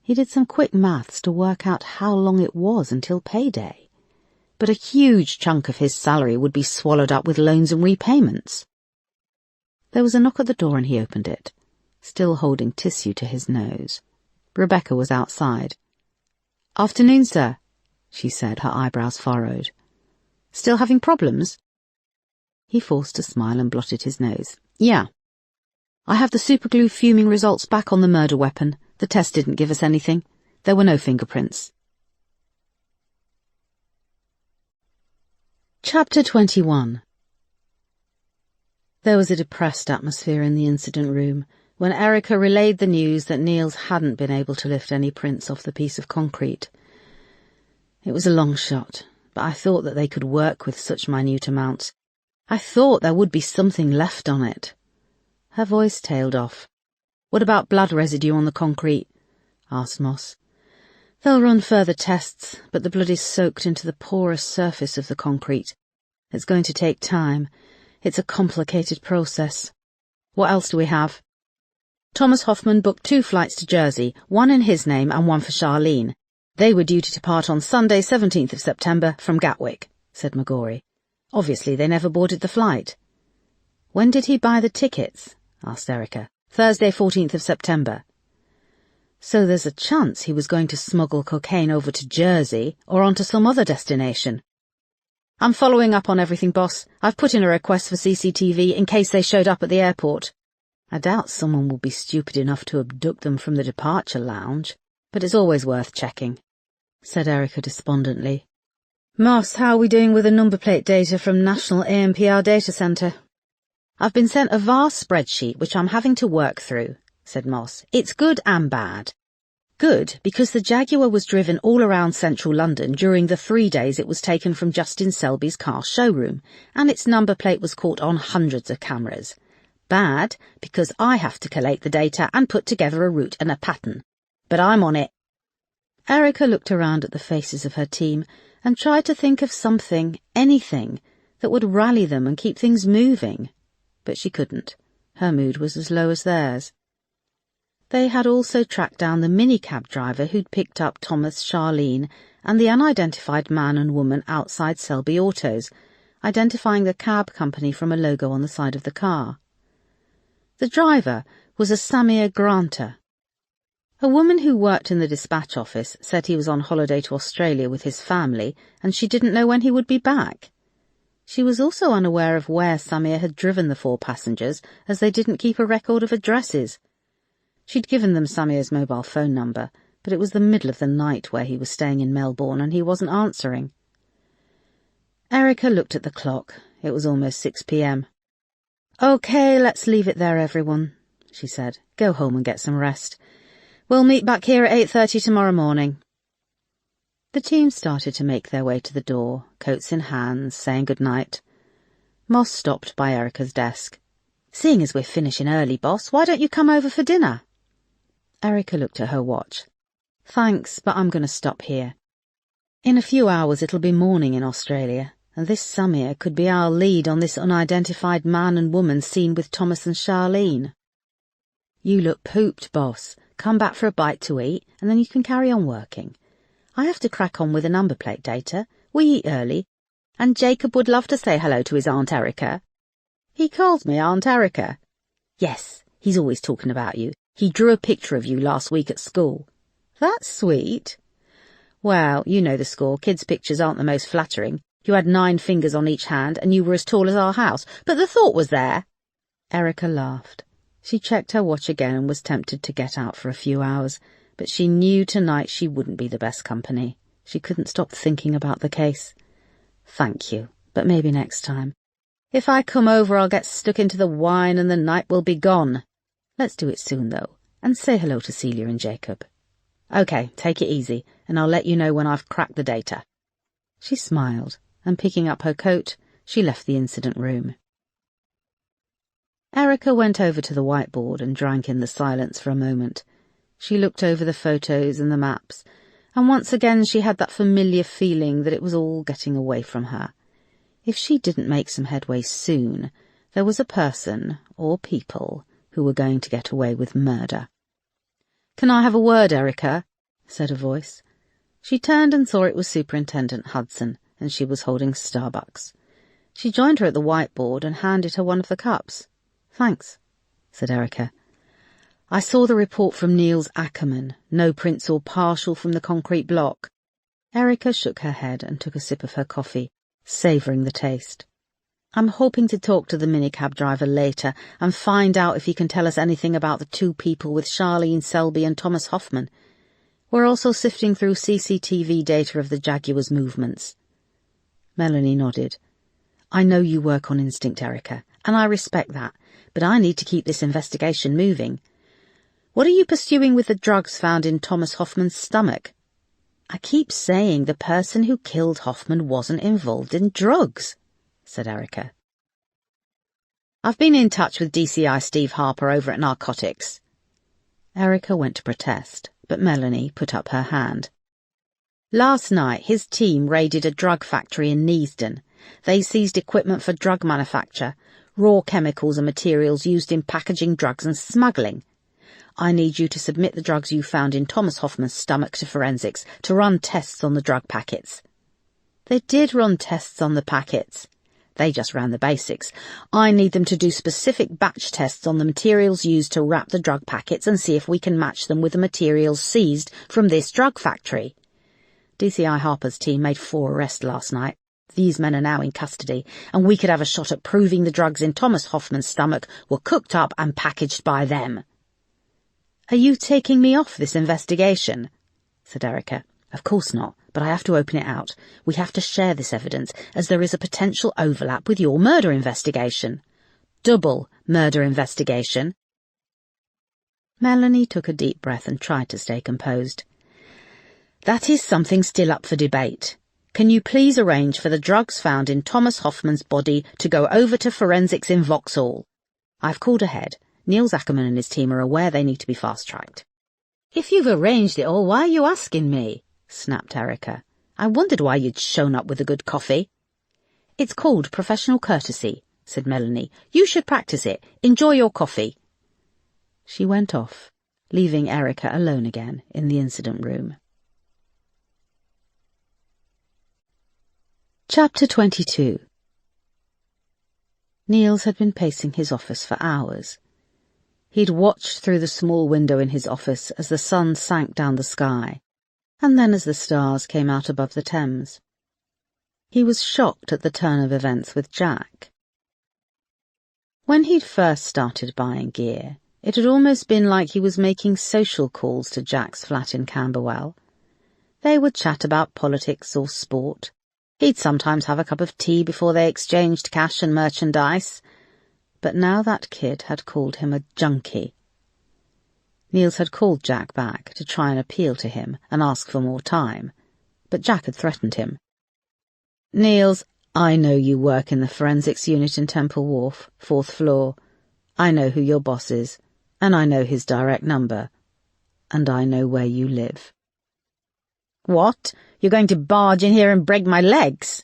He did some quick maths to work out how long it was until payday, but a huge chunk of his salary would be swallowed up with loans and repayments. There was a knock at the door and he opened it, still holding tissue to his nose. Rebecca was outside. "Afternoon, sir," she said, her eyebrows furrowed. "Still having problems?" He forced a smile and blotted his nose. "Yeah. I have the superglue fuming results back on the murder weapon. The test didn't give us anything. There were no fingerprints." Chapter 21. There was a depressed atmosphere in the incident room when Erica relayed the news that Niels hadn't been able to lift any prints off the piece of concrete. It was a long shot, but I thought that they could work with such minute amounts. I thought there would be something left on it. Her voice tailed off. "What about blood residue on the concrete?" asked Moss. "They'll run further tests, but the blood is soaked into the porous surface of the concrete. It's going to take time. It's a complicated process. What else do we have?" "Thomas Hoffman booked 2 flights to Jersey, one in his name and one for Charlene. They were due to depart on Sunday, 17th of September, from Gatwick," said McGorry. "Obviously they never boarded the flight." "When did he buy the tickets?" asked Erica. "Thursday, 14th of September. So there's a chance he was going to smuggle cocaine over to Jersey or onto some other destination. "I'm following up on everything, boss. I've put in a request for CCTV in case they showed up at the airport. I doubt someone will be stupid enough to abduct them from the departure lounge, but it's always worth checking," said Erica despondently. "Moss, how are we doing with the number plate data from National ANPR Data Centre?" "I've been sent a vast spreadsheet which I'm having to work through," said Moss. "It's good and bad. Good because the Jaguar was driven all around central London during the 3 days it was taken from Justin Selby's car showroom, and its number plate was caught on hundreds of cameras. Bad because I have to collate the data and put together a route and a pattern. But I'm on it." Erica looked around at the faces of her team and tried to think of something, anything, that would rally them and keep things moving. But she couldn't. Her mood was as low as theirs. They had also tracked down the minicab driver who'd picked up Thomas, Charlene, and the unidentified man and woman outside Selby Autos, identifying the cab company from a logo on the side of the car. The driver was a Samir Granter. A woman who worked in the dispatch office said he was on holiday to Australia with his family and she didn't know when he would be back. She was also unaware of where Samir had driven the 4 passengers, as they didn't keep a record of addresses. She'd given them Samir's mobile phone number, but it was the middle of the night where he was staying in Melbourne and he wasn't answering. Erica looked at the clock. It was almost 6 p.m. "OK, let's leave it there, everyone," she said. "Go home and get some rest. We'll meet back here at 8:30 tomorrow morning." The team started to make their way to the door, coats in hands, saying good night. Moss stopped by Erica's desk. "Seeing as we're finishing early, boss, why don't you come over for dinner?" Erica looked at her watch. "Thanks, but I'm going to stop here. In a few hours it'll be morning in Australia, and this Samir could be our lead on this unidentified man and woman seen with Thomas and Charlene." "You look pooped, boss. Come back for a bite to eat, and then you can carry on working. I have to crack on with the number plate data. We eat early, and Jacob would love to say hello to his Aunt Erica." "He calls me Aunt Erica?" "Yes, he's always talking about you. He drew a picture of you last week at school." "That's sweet." "Well, you know the score. Kids' pictures aren't the most flattering. You had 9 fingers on each hand, and you were as tall as our house, but the thought was there." Erica laughed. She checked her watch again and was tempted to get out for a few hours, but she knew tonight she wouldn't be the best company. She couldn't stop thinking about the case. "Thank you, but maybe next time. If I come over, I'll get stuck into the wine and the night will be gone. Let's do it soon, though, and say hello to Celia and Jacob." "OK, take it easy, and I'll let you know when I've cracked the data." She smiled, and picking up her coat, she left the incident room. Erica went over to the whiteboard and drank in the silence for a moment. She looked over the photos and the maps, and once again she had that familiar feeling that it was all getting away from her. If she didn't make some headway soon, there was a person, or people, who were going to get away with murder. "Can I have a word, Erica?" said a voice. She turned and saw it was Superintendent Hudson, and she was holding Starbucks. She joined her at the whiteboard and handed her one of the cups. "Thanks," said Erica. "I saw the report from Niels Ackerman, no prints or partial from the concrete block." Erica shook her head and took a sip of her coffee, savouring the taste. "I'm hoping to talk to the minicab driver later and find out if he can tell us anything about the 2 people with Charlene Selby and Thomas Hoffman. We're also sifting through CCTV data of the Jaguar's movements." Melanie nodded. "I know you work on instinct, Erica, and I respect that, but I need to keep this investigation moving. What are you pursuing with the drugs found in Thomas Hoffman's stomach?" "I keep saying the person who killed Hoffman wasn't involved in drugs," said Erica. I've been in touch with DCI Steve Harper over at Narcotics. Erica went to protest, but Melanie put up her hand. Last night, his team raided a drug factory in Neasden. They seized equipment for drug manufacture, raw chemicals and materials used in packaging drugs and smuggling. I need you to submit the drugs you found in Thomas Hoffman's stomach to forensics to run tests on the drug packets. They did run tests on the packets. They just ran the basics. I need them to do specific batch tests on the materials used to wrap the drug packets and see if we can match them with the materials seized from this drug factory. DCI Harper's team made 4 arrests last night. These men are now in custody, and we could have a shot at proving the drugs in Thomas Hoffman's stomach were cooked up and packaged by them. Are you taking me off this investigation? Said Erica. Of course not, but I have to open it out. We have to share this evidence, as there is a potential overlap with your murder investigation. Double murder investigation. Melanie took a deep breath and tried to stay composed. That is something still up for debate. Can you please arrange for the drugs found in Thomas Hoffman's body to go over to forensics in Vauxhall? I've called ahead. Neil Zackerman and his team are aware they need to be fast-tracked. If you've arranged it all, why are you asking me? Snapped Erica. I wondered why you'd shown up with the good coffee. It's called professional courtesy, said Melanie. You should practice it. Enjoy your coffee. She went off, leaving Erica alone again in the incident room. Chapter 22. Niels had been pacing his office for hours. He'd watched through the small window in his office as the sun sank down the sky, and then as the stars came out above the Thames. He was shocked at the turn of events with Jack. When he'd first started buying gear, it had almost been like he was making social calls to Jack's flat in Camberwell. They would chat about politics or sport. He'd sometimes have a cup of tea before they exchanged cash and merchandise. But now that kid had called him a junkie. Niels had called Jack back to try and appeal to him and ask for more time, but Jack had threatened him. Niels, I know you work in the forensics unit in Temple Wharf, 4th floor. I know who your boss is, and I know his direct number, and I know where you live. What? You're going to barge in here and break my legs?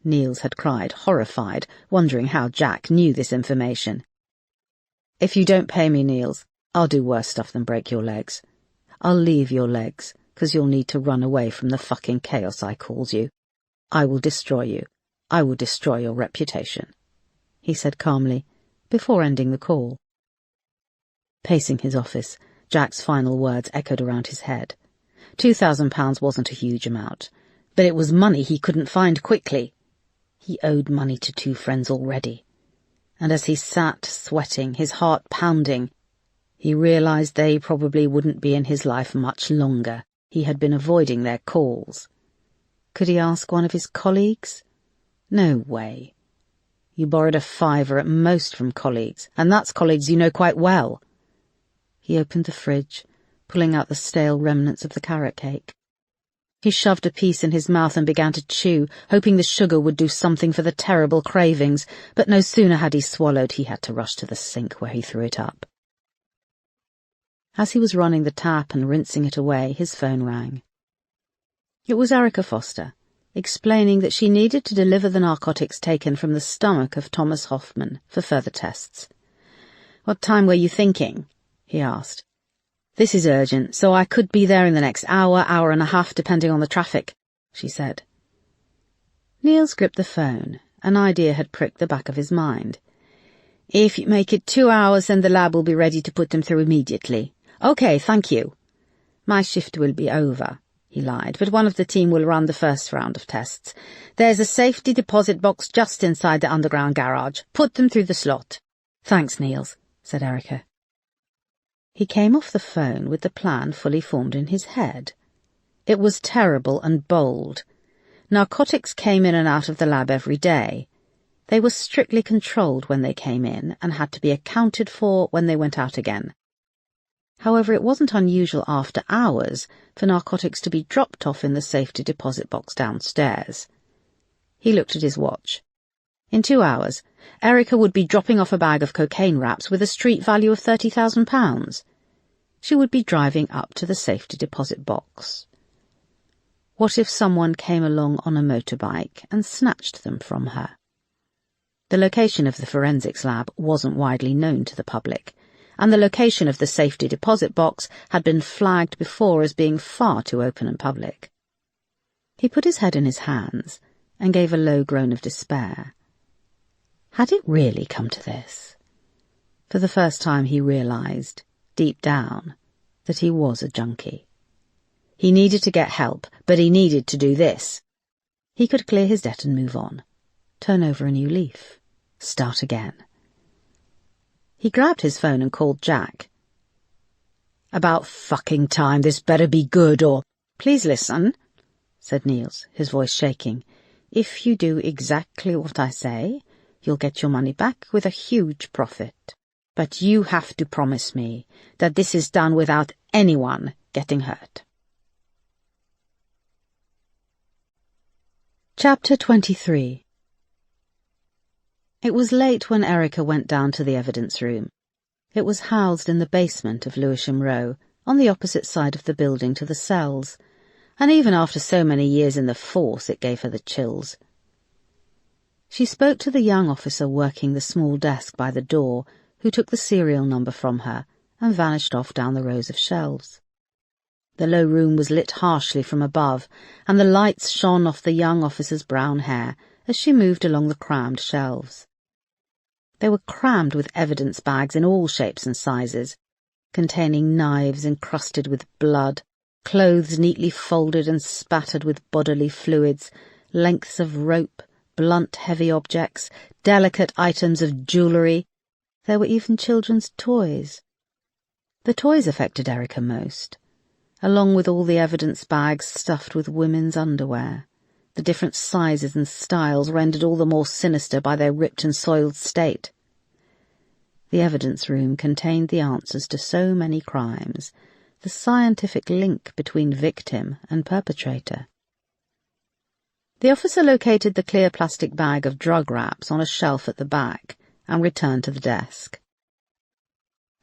Niels had cried, horrified, wondering how Jack knew this information. If you don't pay me, Niels, I'll do worse stuff than break your legs. I'll leave your legs, 'cause you'll need to run away from the fucking chaos I calls you. I will destroy you. I will destroy your reputation, he said calmly, before ending the call. Pacing his office, Jack's final words echoed around his head. £2,000 wasn't a huge amount, but it was money he couldn't find quickly. He owed money to 2 friends already. And as he sat, sweating, his heart pounding, he realized they probably wouldn't be in his life much longer. He had been avoiding their calls. Could he ask one of his colleagues? No way. You borrowed a £5 at most from colleagues, and that's colleagues you know quite well. He opened the fridge, pulling out the stale remnants of the carrot cake. He shoved a piece in his mouth and began to chew, hoping the sugar would do something for the terrible cravings, but no sooner had he swallowed he had to rush to the sink where he threw it up. As he was running the tap and rinsing it away, his phone rang. It was Erica Foster, explaining that she needed to deliver the narcotics taken from the stomach of Thomas Hoffman for further tests. "What time were you thinking?" he asked. "This is urgent, so I could be there in the next hour, hour and a half, depending on the traffic," she said. Niels gripped the phone. An idea had pricked the back of his mind. "If you make it 2 hours, then the lab will be ready to put them through immediately." "Okay, thank you." "My shift will be over," he lied, "but one of the team will run the first round of tests. There's a safety deposit box just inside the underground garage. Put them through the slot." "Thanks, Niels," said Erica. He came off the phone with the plan fully formed in his head. It was terrible and bold. Narcotics came in and out of the lab every day. They were strictly controlled when they came in and had to be accounted for when they went out again. However, it wasn't unusual after hours for narcotics to be dropped off in the safety deposit box downstairs. He looked at his watch. In 2 hours, Erica would be dropping off a bag of cocaine wraps with a street value of £30,000. She would be driving up to the safety deposit box. What if someone came along on a motorbike and snatched them from her? The location of the forensics lab wasn't widely known to the public, and the location of the safety deposit box had been flagged before as being far too open and public. He put his head in his hands and gave a low groan of despair. Had it really come to this? For the first time he realized, deep down, that he was a junkie. He needed to get help, but he needed to do this. He could clear his debt and move on. Turn over a new leaf. Start again. He grabbed his phone and called Jack. "About fucking time, this better be good or—" "Please listen," said Niels, his voice shaking. "If you do exactly what I say, you'll get your money back with a huge profit. But you have to promise me that this is done without anyone getting hurt." Chapter 23. It was late when Erica went down to the evidence room. It was housed in the basement of Lewisham Row, on the opposite side of the building to the cells, and even after so many years in the force it gave her the chills. She spoke to the young officer working the small desk by the door, who took the serial number from her and vanished off down the rows of shelves. The low room was lit harshly from above, and the lights shone off the young officer's brown hair as she moved along the crammed shelves. They were crammed with evidence bags in all shapes and sizes, containing knives encrusted with blood, clothes neatly folded and spattered with bodily fluids, lengths of rope, blunt heavy objects, delicate items of jewellery. There were even children's toys. The toys affected Erica most, along with all the evidence bags stuffed with women's underwear. The different sizes and styles rendered all the more sinister by their ripped and soiled state. The evidence room contained the answers to so many crimes, the scientific link between victim and perpetrator. The officer located the clear plastic bag of drug wraps on a shelf at the back and returned to the desk.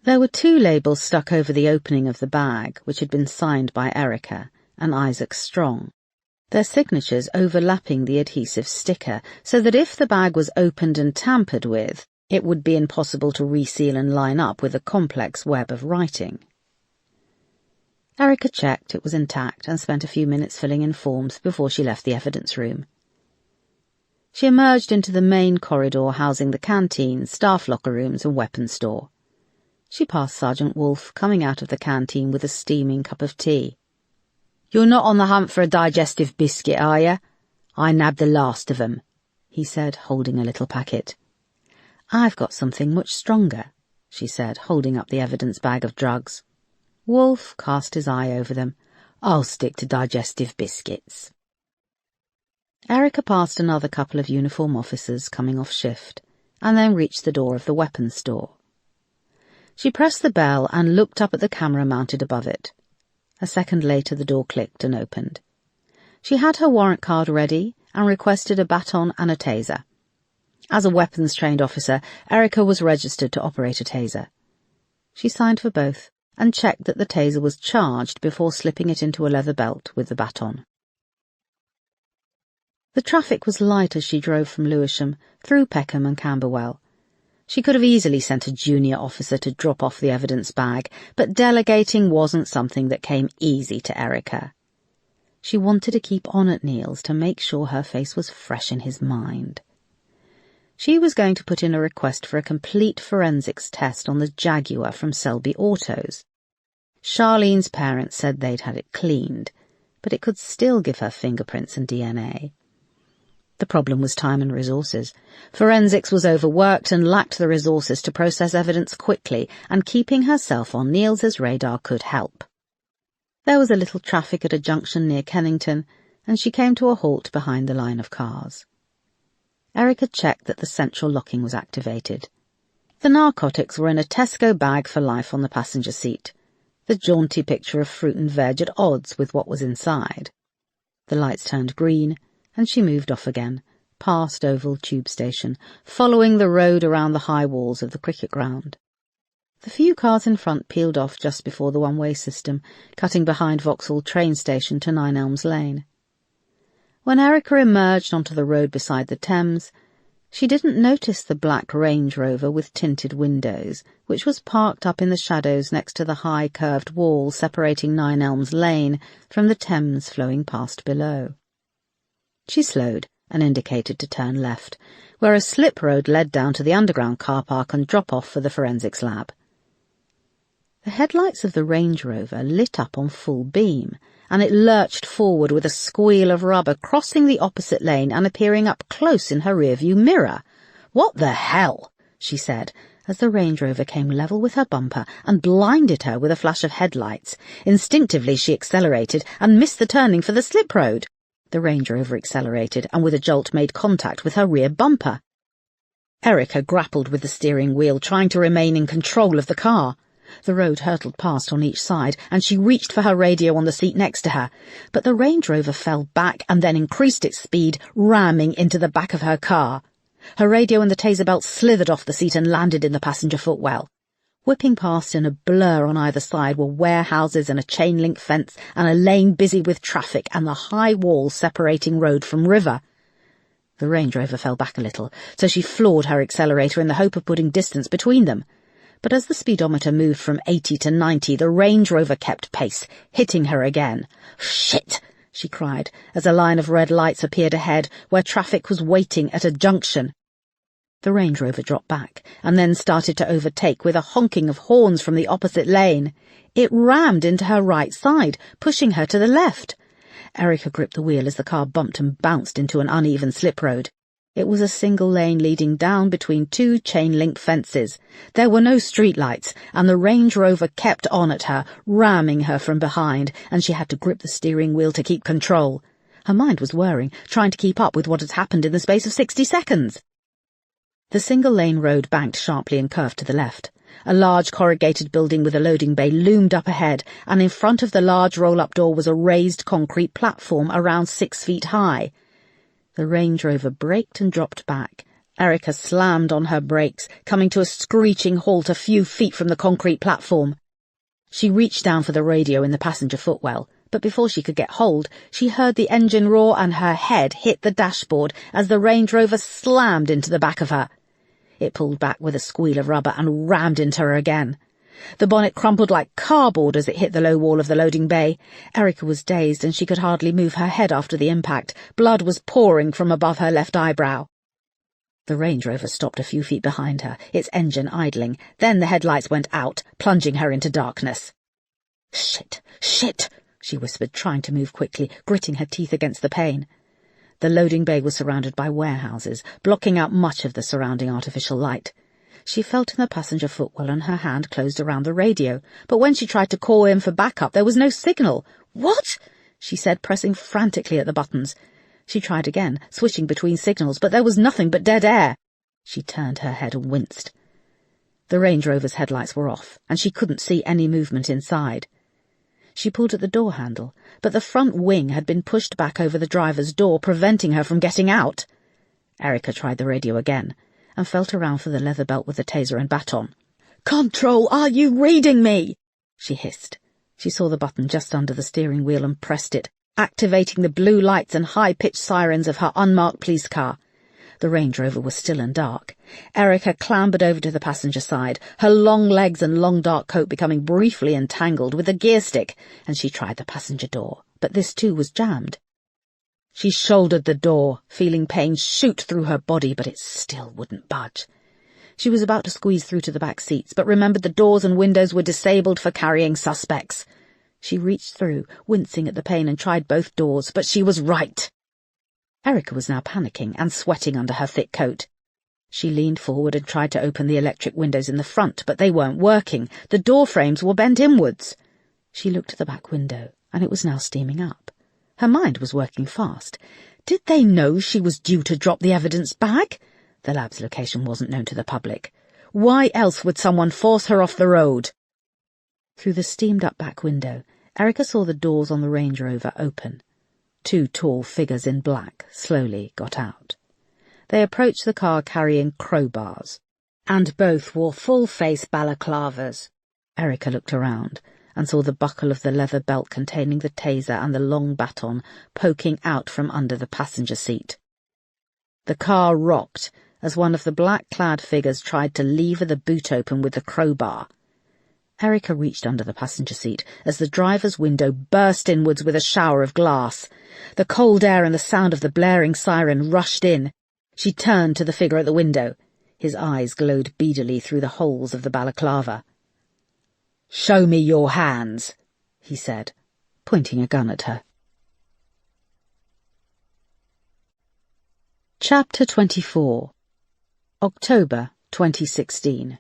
There were 2 labels stuck over the opening of the bag, which had been signed by Erica and Isaac Strong, their signatures overlapping the adhesive sticker, so that if the bag was opened and tampered with, it would be impossible to reseal and line up with a complex web of writing. Erica checked it was intact and spent a few minutes filling in forms before she left the evidence room. She emerged into the main corridor housing the canteen, staff locker rooms and weapons store. She passed Sergeant Wolfe coming out of the canteen with a steaming cup of tea. "You're not on the hunt for a digestive biscuit, are you? I nabbed the last of 'em," he said, holding a little packet. "I've got something much stronger," she said, holding up the evidence bag of drugs. Wolfe cast his eye over them. "I'll stick to digestive biscuits." Erica passed another couple of uniform officers coming off shift, and then reached the door of the weapons store. She pressed the bell and looked up at the camera mounted above it. A second later the door clicked and opened. She had her warrant card ready and requested a baton and a taser. As a weapons-trained officer, Erica was registered to operate a taser. She signed for both and checked that the taser was charged before slipping it into a leather belt with the baton. The traffic was light as she drove from Lewisham, through Peckham and Camberwell. She could have easily sent a junior officer to drop off the evidence bag, but delegating wasn't something that came easy to Erica. She wanted to keep on at Niels to make sure her face was fresh in his mind. She was going to put in a request for a complete forensics test on the Jaguar from Selby Autos. Charlene's parents said they'd had it cleaned, but it could still give her fingerprints and DNA. The problem was time and resources. Forensics was overworked and lacked the resources to process evidence quickly, and keeping herself on Niels's radar could help. There was a little traffic at a junction near Kennington, and she came to a halt behind the line of cars. Erica checked that the central locking was activated. The narcotics were in a Tesco bag for life on the passenger seat, the jaunty picture of fruit and veg at odds with what was inside. The lights turned green, and she moved off again, past Oval Tube Station, following the road around the high walls of the cricket ground. The few cars in front peeled off just before the one-way system, cutting behind Vauxhall train station to Nine Elms Lane. When Erica emerged onto the road beside the Thames, she didn't notice the black Range Rover with tinted windows, which was parked up in the shadows next to the high curved wall separating Nine Elms Lane from the Thames flowing past below. She slowed and indicated to turn left, where a slip road led down to the underground car park and drop-off for the forensics lab. The headlights of the Range Rover lit up on full beam, and it lurched forward with a squeal of rubber, crossing the opposite lane and appearing up close in her rearview mirror. "What the hell?" she said, as the Range Rover came level with her bumper and blinded her with a flash of headlights. Instinctively she accelerated and missed the turning for the slip road. The Range Rover accelerated and with a jolt made contact with her rear bumper. Erica grappled with the steering wheel, trying to remain in control of the car. The road hurtled past on each side, and she reached for her radio on the seat next to her, but the Range Rover fell back and then increased its speed, ramming into the back of her car. Her radio and the taser belt slithered off the seat and landed in the passenger footwell. Whipping past in a blur on either side were warehouses and a chain-link fence and a lane busy with traffic and the high wall separating road from river. The Range Rover fell back a little, so she floored her accelerator in the hope of putting distance between them. But as the speedometer moved from 80 to 90, the Range Rover kept pace, hitting her again. "Shit!" she cried, as a line of red lights appeared ahead, where traffic was waiting at a junction. The Range Rover dropped back, and then started to overtake with a honking of horns from the opposite lane. It rammed into her right side, pushing her to the left. Erica gripped the wheel as the car bumped and bounced into an uneven slip road. It was a single lane leading down between two chain-link fences. There were no streetlights, and the Range Rover kept on at her, ramming her from behind, and she had to grip the steering wheel to keep control. Her mind was whirring, trying to keep up with what had happened in the space of 60 seconds. The single-lane road banked sharply and curved to the left. A large corrugated building with a loading bay loomed up ahead, and in front of the large roll-up door was a raised concrete platform around 6 feet high. The Range Rover braked and dropped back. Erica slammed on her brakes, coming to a screeching halt a few feet from the concrete platform. She reached down for the radio in the passenger footwell, but before she could get hold, she heard the engine roar and her head hit the dashboard as the Range Rover slammed into the back of her. It pulled back with a squeal of rubber and rammed into her again. The bonnet crumpled like cardboard as it hit the low wall of the loading bay. Erica was dazed and she could hardly move her head after the impact. Blood was pouring from above her left eyebrow. The Range Rover stopped a few feet behind her, its engine idling. Then the headlights went out, plunging her into darkness. "Shit! Shit!" she whispered, trying to move quickly, gritting her teeth against the pain. The loading bay was surrounded by warehouses, blocking out much of the surrounding artificial light. She felt in the passenger footwell and her hand closed around the radio, but when she tried to call in for backup, there was no signal. "What?" she said, pressing frantically at the buttons. She tried again, switching between signals, but there was nothing but dead air. She turned her head and winced. The Range Rover's headlights were off, and she couldn't see any movement inside. She pulled at the door handle, but the front wing had been pushed back over the driver's door, preventing her from getting out. Erica tried the radio again, and felt around for the leather belt with the taser and baton. "Control, are you reading me?" she hissed. She saw the button just under the steering wheel and pressed it, activating the blue lights and high-pitched sirens of her unmarked police car. The Range Rover was still and dark. Erica clambered over to the passenger side, her long legs and long dark coat becoming briefly entangled with the gear stick, and she tried the passenger door, but this too was jammed. She shouldered the door, feeling pain shoot through her body, but it still wouldn't budge. She was about to squeeze through to the back seats, but remembered the doors and windows were disabled for carrying suspects. She reached through, wincing at the pain, and tried both doors, but she was right. Erica was now panicking and sweating under her thick coat. She leaned forward and tried to open the electric windows in the front, but they weren't working. The door frames were bent inwards. She looked at the back window, and it was now steaming up. Her mind was working fast. Did they know she was due to drop the evidence bag? The lab's location wasn't known to the public. Why else would someone force her off the road? Through the steamed-up back window, Erica saw the doors on the Range Rover open. 2 tall figures in black slowly got out. They approached the car carrying crowbars, and both wore full-face balaclavas. Erica looked around and saw the buckle of the leather belt containing the taser and the long baton poking out from under the passenger seat. The car rocked as one of the black-clad figures tried to lever the boot open with the crowbar. Erica reached under the passenger seat as the driver's window burst inwards with a shower of glass. The cold air and the sound of the blaring siren rushed in. She turned to the figure at the window. His eyes glowed beadily through the holes of the balaclava. "Show me your hands," he said, pointing a gun at her. Chapter 24. October 2016.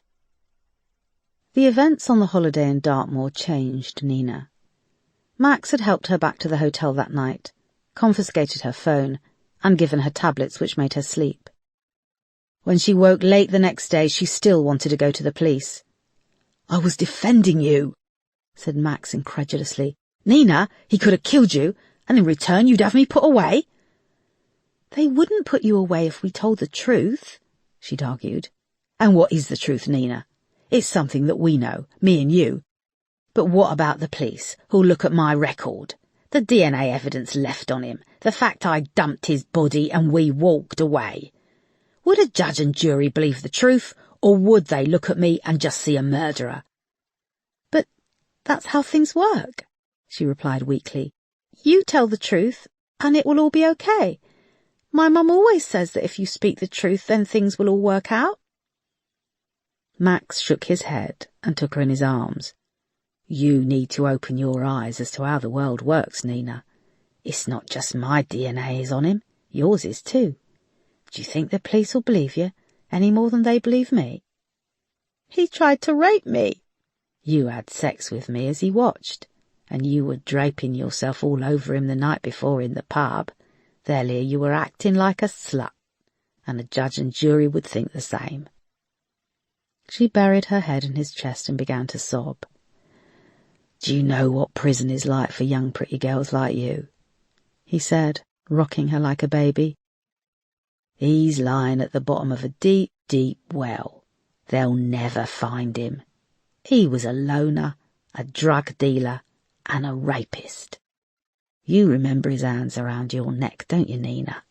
The events on the holiday in Dartmoor changed Nina. Max had helped her back to the hotel that night, confiscated her phone, and given her tablets which made her sleep. When she woke late the next day, she still wanted to go to the police. "I was defending you," said Max incredulously. "Nina, he could have killed you, and in return you'd have me put away." "They wouldn't put you away if we told the truth," she'd argued. "And what is the truth, Nina? It's something that we know, me and you. But what about the police, who'll look at my record? The DNA evidence left on him, the fact I dumped his body and we walked away. Would a judge and jury believe the truth, or would they look at me and just see a murderer?" "But that's how things work," she replied weakly. "You tell the truth, and it will all be okay. My mum always says that if you speak the truth, then things will all work out." Max shook his head and took her in his arms. "You need to open your eyes as to how the world works, Nina. It's not just my DNA is on him, yours is too. Do you think the police will believe you, any more than they believe me?" "He tried to rape me." "You had sex with me as he watched, and you were draping yourself all over him the night before in the pub. They'll hear you were acting like a slut, and a judge and jury would think the same." She buried her head in his chest and began to sob. "Do you know what prison is like for young pretty girls like you?" he said, rocking her like a baby. "He's lying at the bottom of a deep, deep well. They'll never find him. He was a loner, a drug dealer, and a rapist. You remember his hands around your neck, don't you, Nina?"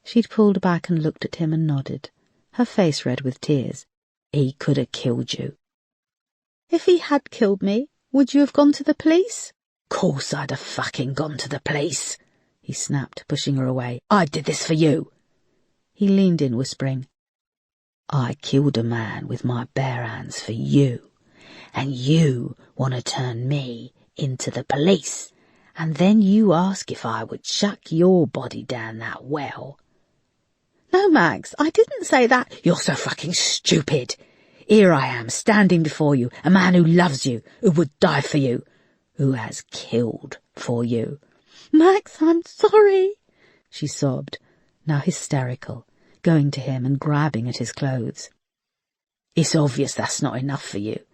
She'd pulled back and looked at him and nodded, her face red with tears. "He could have killed you." "If he had killed me, would you have gone to the police?" "Course I'd have fucking gone to the police," he snapped, pushing her away. "I did this for you." He leaned in, whispering, "I killed a man with my bare hands for you, and you want to turn me into the police, and then you ask if I would chuck your body down that well." "No, Max, I didn't say that." "You're so fucking stupid. Here I am, standing before you, a man who loves you, who would die for you, who has killed for you." "Max, I'm sorry," she sobbed, now hysterical, going to him and grabbing at his clothes. "It's obvious that's not enough for you.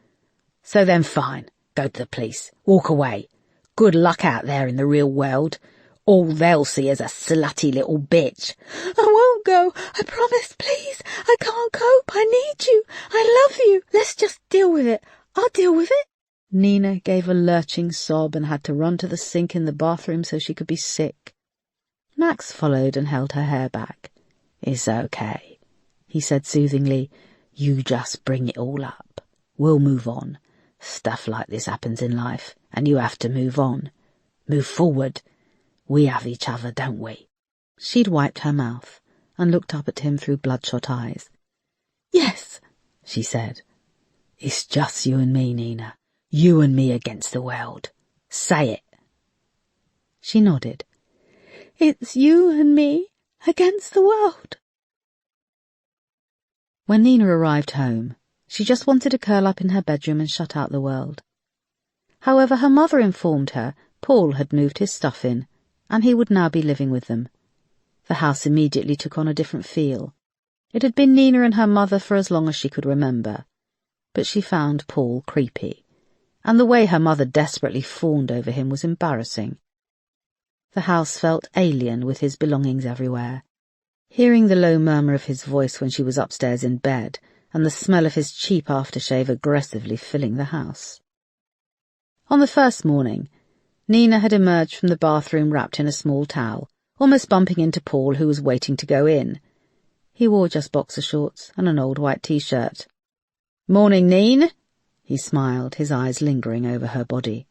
So then fine, go to the police, walk away. Good luck out there in the real world. All they'll see is a slutty little bitch." "I won't go, I promise, please. I can't cope, I need you. I love you. Let's just deal with it. I'll deal with it." Nina gave a lurching sob and had to run to the sink in the bathroom so she could be sick. Max followed and held her hair back. "It's okay," he said soothingly. "You just bring it all up. We'll move on. Stuff like this happens in life, and you have to move on. Move forward. We have each other, don't we?" She'd wiped her mouth and looked up at him through bloodshot eyes. "Yes," she said. "It's just you and me, Nina. You and me against the world. Say it." She nodded. "It's you and me against the world." When Nina arrived home, she just wanted to curl up in her bedroom and shut out the world. However, her mother informed her Paul had moved his stuff in, and he would now be living with them. The house immediately took on a different feel. It had been Nina and her mother for as long as she could remember, but she found Paul creepy, and the way her mother desperately fawned over him was embarrassing. The house felt alien with his belongings everywhere. Hearing the low murmur of his voice when she was upstairs in bed, and the smell of his cheap aftershave aggressively filling the house. On the first morning, Nina had emerged from the bathroom wrapped in a small towel, almost bumping into Paul, who was waiting to go in. He wore just boxer shorts and an old white t-shirt. "Morning, Neen," he smiled, his eyes lingering over her body.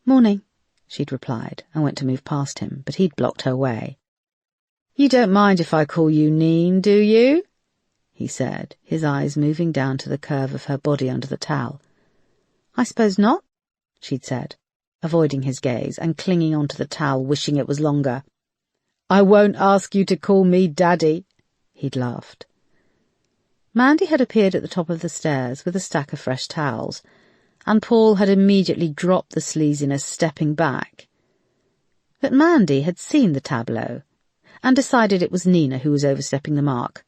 "Morning," she'd replied, and went to move past him, but he'd blocked her way. "You don't mind if I call you Neen, do you?" he said, his eyes moving down to the curve of her body under the towel. "I suppose not," she'd said, avoiding his gaze and clinging onto the towel, wishing it was longer. "I won't ask you to call me Daddy," he'd laughed. Mandy had appeared at the top of the stairs with a stack of fresh towels, and Paul had immediately dropped the sleaziness, stepping back. But Mandy had seen the tableau and decided it was Nina who was overstepping the mark.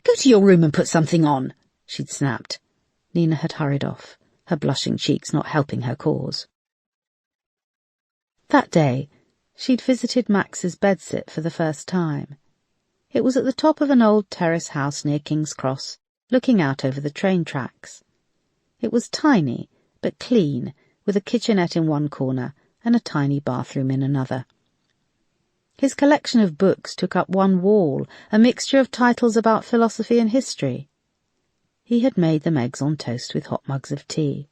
"Go to your room and put something on," she'd snapped. Nina had hurried off, her blushing cheeks not helping her cause. That day, she'd visited Max's bedsit for the first time. It was at the top of an old terrace house near King's Cross, looking out over the train tracks. It was tiny, but clean, with a kitchenette in one corner and a tiny bathroom in another. His collection of books took up one wall, a mixture of titles about philosophy and history. He had made them eggs on toast with hot mugs of tea.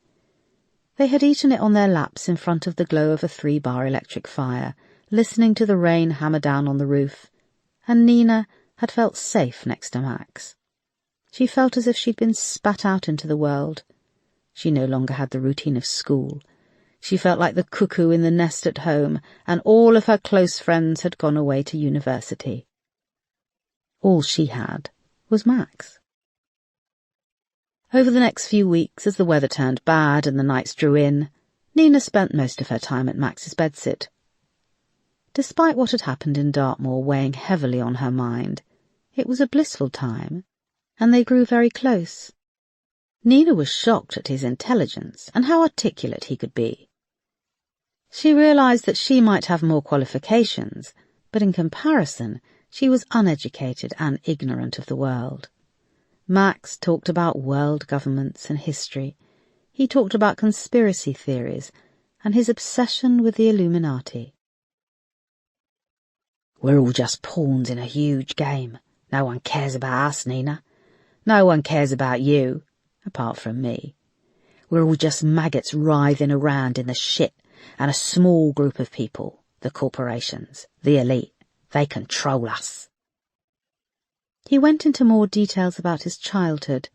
They had eaten it on their laps in front of the glow of a 3-bar electric fire, listening to the rain hammer down on the roof, and Nina had felt safe next to Max. She felt as if she'd been spat out into the world. She no longer had the routine of school. She felt like the cuckoo in the nest at home, and all of her close friends had gone away to university. All she had was Max. Over the next few weeks, as the weather turned bad and the nights drew in, Nina spent most of her time at Max's bedsit. Despite what had happened in Dartmoor weighing heavily on her mind, it was a blissful time, and they grew very close. Nina was shocked at his intelligence and how articulate he could be. She realized that she might have more qualifications, but in comparison, she was uneducated and ignorant of the world. Max talked about world governments and history. He talked about conspiracy theories and his obsession with the Illuminati. "We're all just pawns in a huge game. No one cares about us, Nina. No one cares about you, apart from me. We're all just maggots writhing around in the shit, and a small group of people, the corporations, the elite, they control us." He went into more details about his childhood,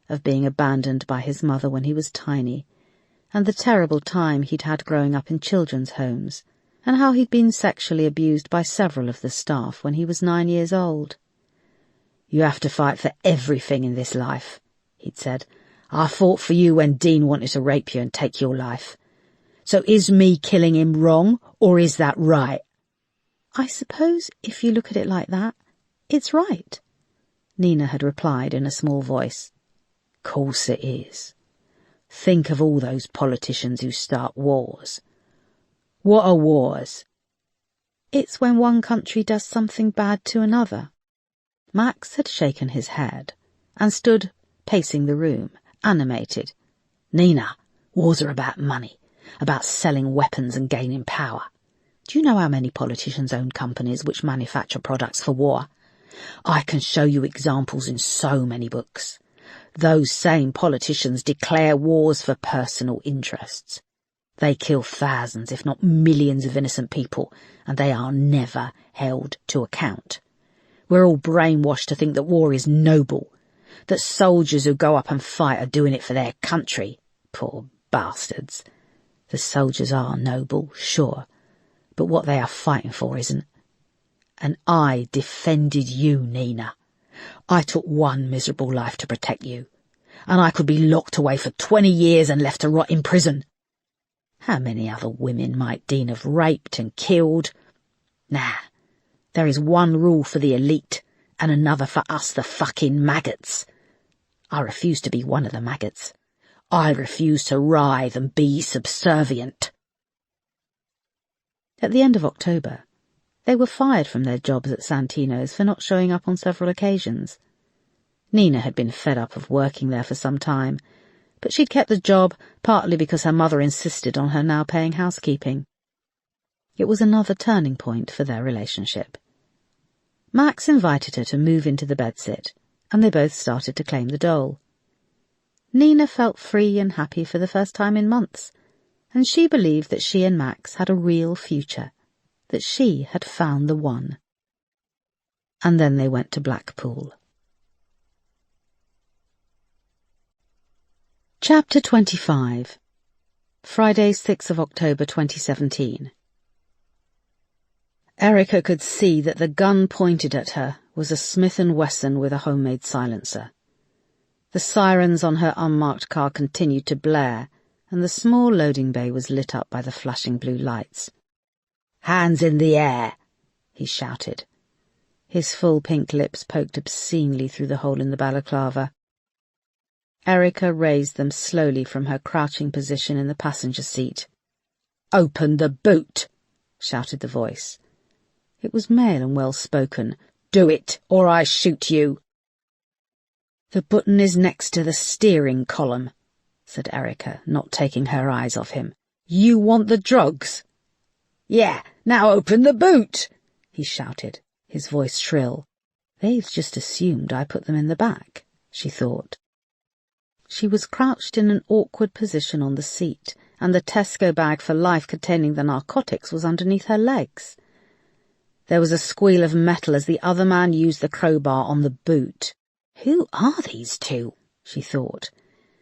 of being abandoned by his mother when he was tiny, and the terrible time he'd had growing up in children's homes, and how he'd been sexually abused by several of the staff when he was 9 years old. "You have to fight for everything in this life," he'd said. "I fought for you when Dean wanted to rape you and take your life. So is me killing him wrong, or is that right?" "I suppose if you look at it like that, it's right," Nina had replied in a small voice. "Course it is. Think of all those politicians who start wars. What are wars?" "It's when one country does something bad to another." Max had shaken his head and stood pacing the room, animated. "Nina, wars are about money, about selling weapons and gaining power. Do you know how many politicians own companies which manufacture products for war? I can show you examples in so many books. Those same politicians declare wars for personal interests. They kill thousands, if not millions of innocent people, and they are never held to account. We're all brainwashed to think that war is noble, that soldiers who go up and fight are doing it for their country. Poor bastards. The soldiers are noble, sure, but what they are fighting for isn't. And I defended you, Nina. I took one miserable life to protect you, and I could be locked away for 20 years and left to rot in prison. How many other women might Dean have raped and killed? Nah, there is one rule for the elite and another for us, the fucking maggots. I refuse to be one of the maggots. I refuse to writhe and be subservient." At the end of October, They were fired from their jobs at Santino's for not showing up on several occasions. Nina had been fed up of working there for some time, but she'd kept the job partly because her mother insisted on her now paying housekeeping. It was another turning point for their relationship. Max invited her to move into the bedsit, and they both started to claim the dole. Nina felt free and happy for the first time in months, and she believed that she and Max had a real future, that she had found the one. And then they went to Blackpool. Chapter 25. Friday, 6th of October 2017. Erica could see that the gun pointed at her was a Smith & Wesson with a homemade silencer. The sirens on her unmarked car continued to blare, and the small loading bay was lit up by the flashing blue lights. "Hands in the air!" he shouted. His full pink lips poked obscenely through the hole in the balaclava. Erica raised them slowly from her crouching position in the passenger seat. "Open the boot!" shouted the voice. It was male and well-spoken. "Do it, or I shoot you!" "The button is next to the steering column," said Erica, not taking her eyes off him. "You want the drugs?" "Yeah, now open the boot!" he shouted, his voice shrill. "They've just assumed I put them in the back," she thought. She was crouched in an awkward position on the seat, and the Tesco bag for life containing the narcotics was underneath her legs. There was a squeal of metal as the other man used the crowbar on the boot. "Who are these two?" she thought.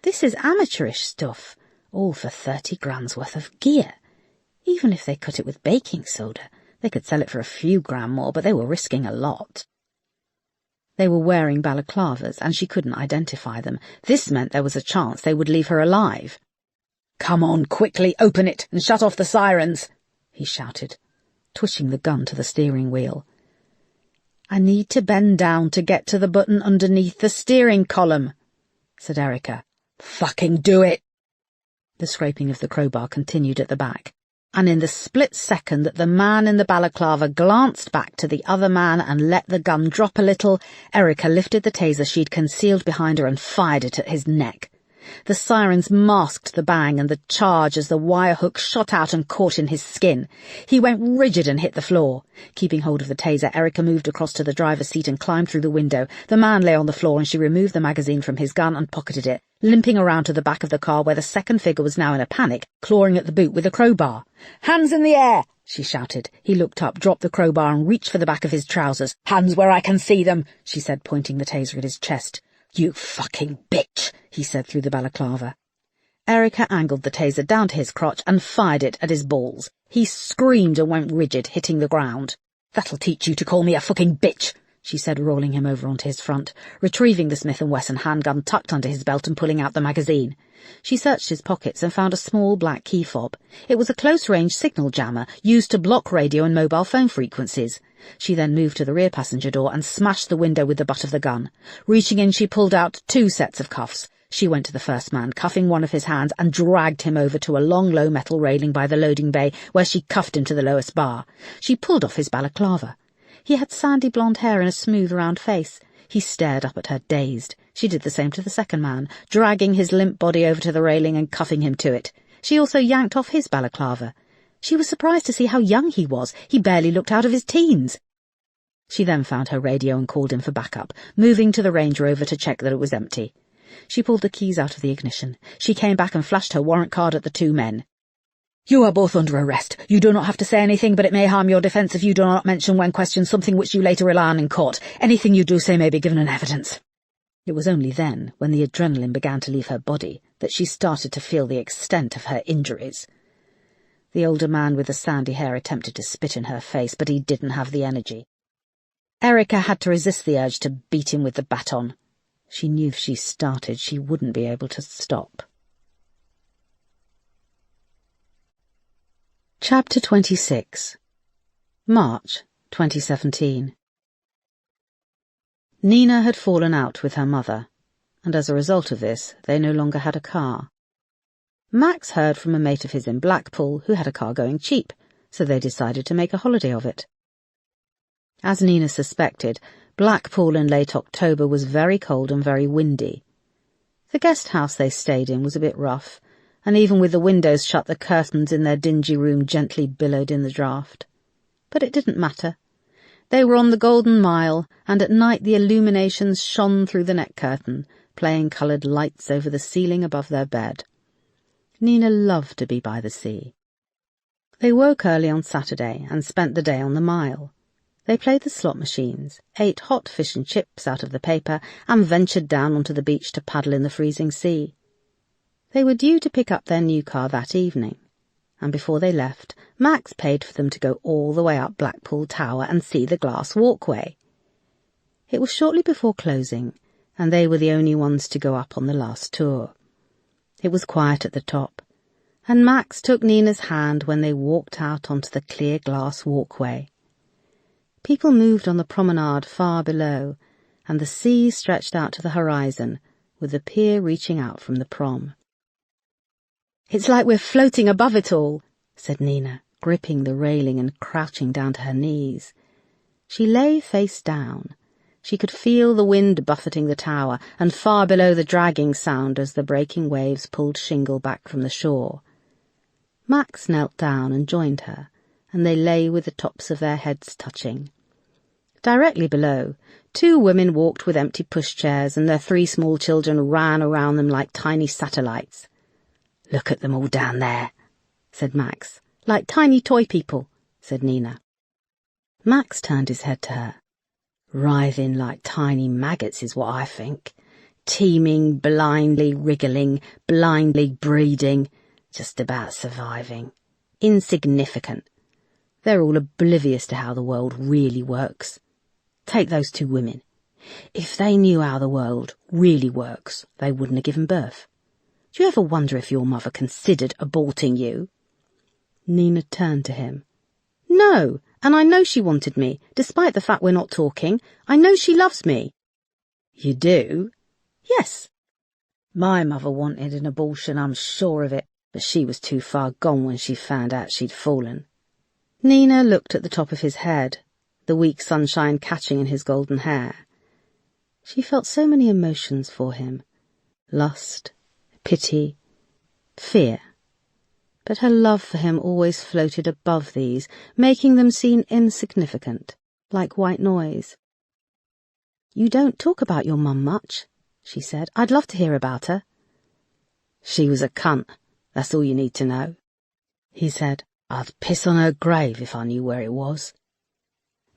"This is amateurish stuff, all for 30 grand's worth of gear. Even if they cut it with baking soda, they could sell it for a few grand more, but they were risking a lot." They were wearing balaclavas, and she couldn't identify them. This meant there was a chance they would leave her alive. "Come on, quickly, open it, and shut off the sirens," he shouted, twitching the gun to the steering wheel. "I need to bend down to get to the button underneath the steering column," said Erica. "Fucking do it!" The scraping of the crowbar continued at the back, and in the split second that the man in the balaclava glanced back to the other man and let the gun drop a little, Erica lifted the taser she'd concealed behind her and fired it at his neck. The sirens masked the bang and the charge as the wire hook shot out and caught in his skin. He went rigid and hit the floor. Keeping hold of the taser, Erica moved across to the driver's seat and climbed through the window. The man lay on the floor and she removed the magazine from his gun and pocketed it, limping around to the back of the car where the second figure was now in a panic, clawing at the boot with a crowbar. "Hands in the air!" she shouted. He looked up, dropped the crowbar and reached for the back of his trousers. "Hands where I can see them," she said, pointing the taser at his chest. "You fucking bitch," he said through the balaclava. Erica angled the taser down to his crotch and fired it at his balls. He screamed and went rigid, hitting the ground. "That'll teach you to call me a fucking bitch," she said, rolling him over onto his front, retrieving the Smith & Wesson handgun tucked under his belt and pulling out the magazine. She searched his pockets and found a small black key fob. It was a close-range signal jammer used to block radio and mobile phone frequencies. She then moved to the rear passenger door and smashed the window with the butt of the gun. Reaching in, she pulled out 2 sets of cuffs. She went to the first man, cuffing one of his hands, and dragged him over to a long, low metal railing by the loading bay, where she cuffed him to the lowest bar. She pulled off his balaclava. He had sandy blonde hair and a smooth, round face. He stared up at her, dazed. She did the same to the second man, dragging his limp body over to the railing and cuffing him to it. She also yanked off his balaclava. She was surprised to see how young he was. He barely looked out of his teens. She then found her radio and called him for backup, moving to the Range Rover to check that it was empty. She pulled the keys out of the ignition. She came back and flashed her warrant card at the 2 men. "You are both under arrest. You do not have to say anything, but it may harm your defence if you do not mention when questioned something which you later rely on in court. Anything you do say may be given in evidence." It was only then, when the adrenaline began to leave her body, that she started to feel the extent of her injuries. The older man with the sandy hair attempted to spit in her face, but he didn't have the energy. Erica had to resist the urge to beat him with the baton. She knew if she started, she wouldn't be able to stop. Chapter 26. March 2017. Nina had fallen out with her mother, and as a result of this, they no longer had a car. Max heard from a mate of his in Blackpool who had a car going cheap, so they decided to make a holiday of it. As Nina suspected, Blackpool in late October was very cold and very windy. The guest house they stayed in was a bit rough, and even with the windows shut the curtains in their dingy room gently billowed in the draught. But it didn't matter. They were on the Golden Mile, and at night the illuminations shone through the net curtain, playing coloured lights over the ceiling above their bed. Nina loved to be by the sea. They woke early on Saturday and spent the day on the Mile. They played the slot machines, ate hot fish and chips out of the paper, and ventured down onto the beach to paddle in the freezing sea. They were due to pick up their new car that evening, and before they left, Max paid for them to go all the way up Blackpool Tower and see the glass walkway. It was shortly before closing, and they were the only ones to go up on the last tour. It was quiet at the top, and Max took Nina's hand when they walked out onto the clear glass walkway. People moved on the promenade far below, and the sea stretched out to the horizon, with the pier reaching out from the prom. "It's like we're floating above it all," said Nina, gripping the railing and crouching down to her knees. She lay face down. She could feel the wind buffeting the tower, and far below the dragging sound as the breaking waves pulled shingle back from the shore. Max knelt down and joined her, and they lay with the tops of their heads touching. Directly below, 2 women walked with empty pushchairs, and their 3 small children ran around them like tiny satellites. "Look at them all down there," said Max. "Like tiny toy people," said Nina. Max turned his head to her. "Writhing like tiny maggots is what I think. Teeming, blindly wriggling, blindly breeding, just about surviving. Insignificant. They're all oblivious to how the world really works. Take those 2 women. If they knew how the world really works, they wouldn't have given birth. Do you ever wonder if your mother considered aborting you?" Nina turned to him. "No, and I know she wanted me, despite the fact we're not talking. I know she loves me." "You do?" "Yes." "My mother wanted an abortion, I'm sure of it, but she was too far gone when she found out she'd fallen." Nina looked at the top of his head, the weak sunshine catching in his golden hair. She felt so many emotions for him: lust, pity, fear. But her love for him always floated above these, making them seem insignificant, like white noise. "You don't talk about your mum much," she said. "I'd love to hear about her." "She was a cunt, that's all you need to know," he said. "I'd piss on her grave if I knew where it was."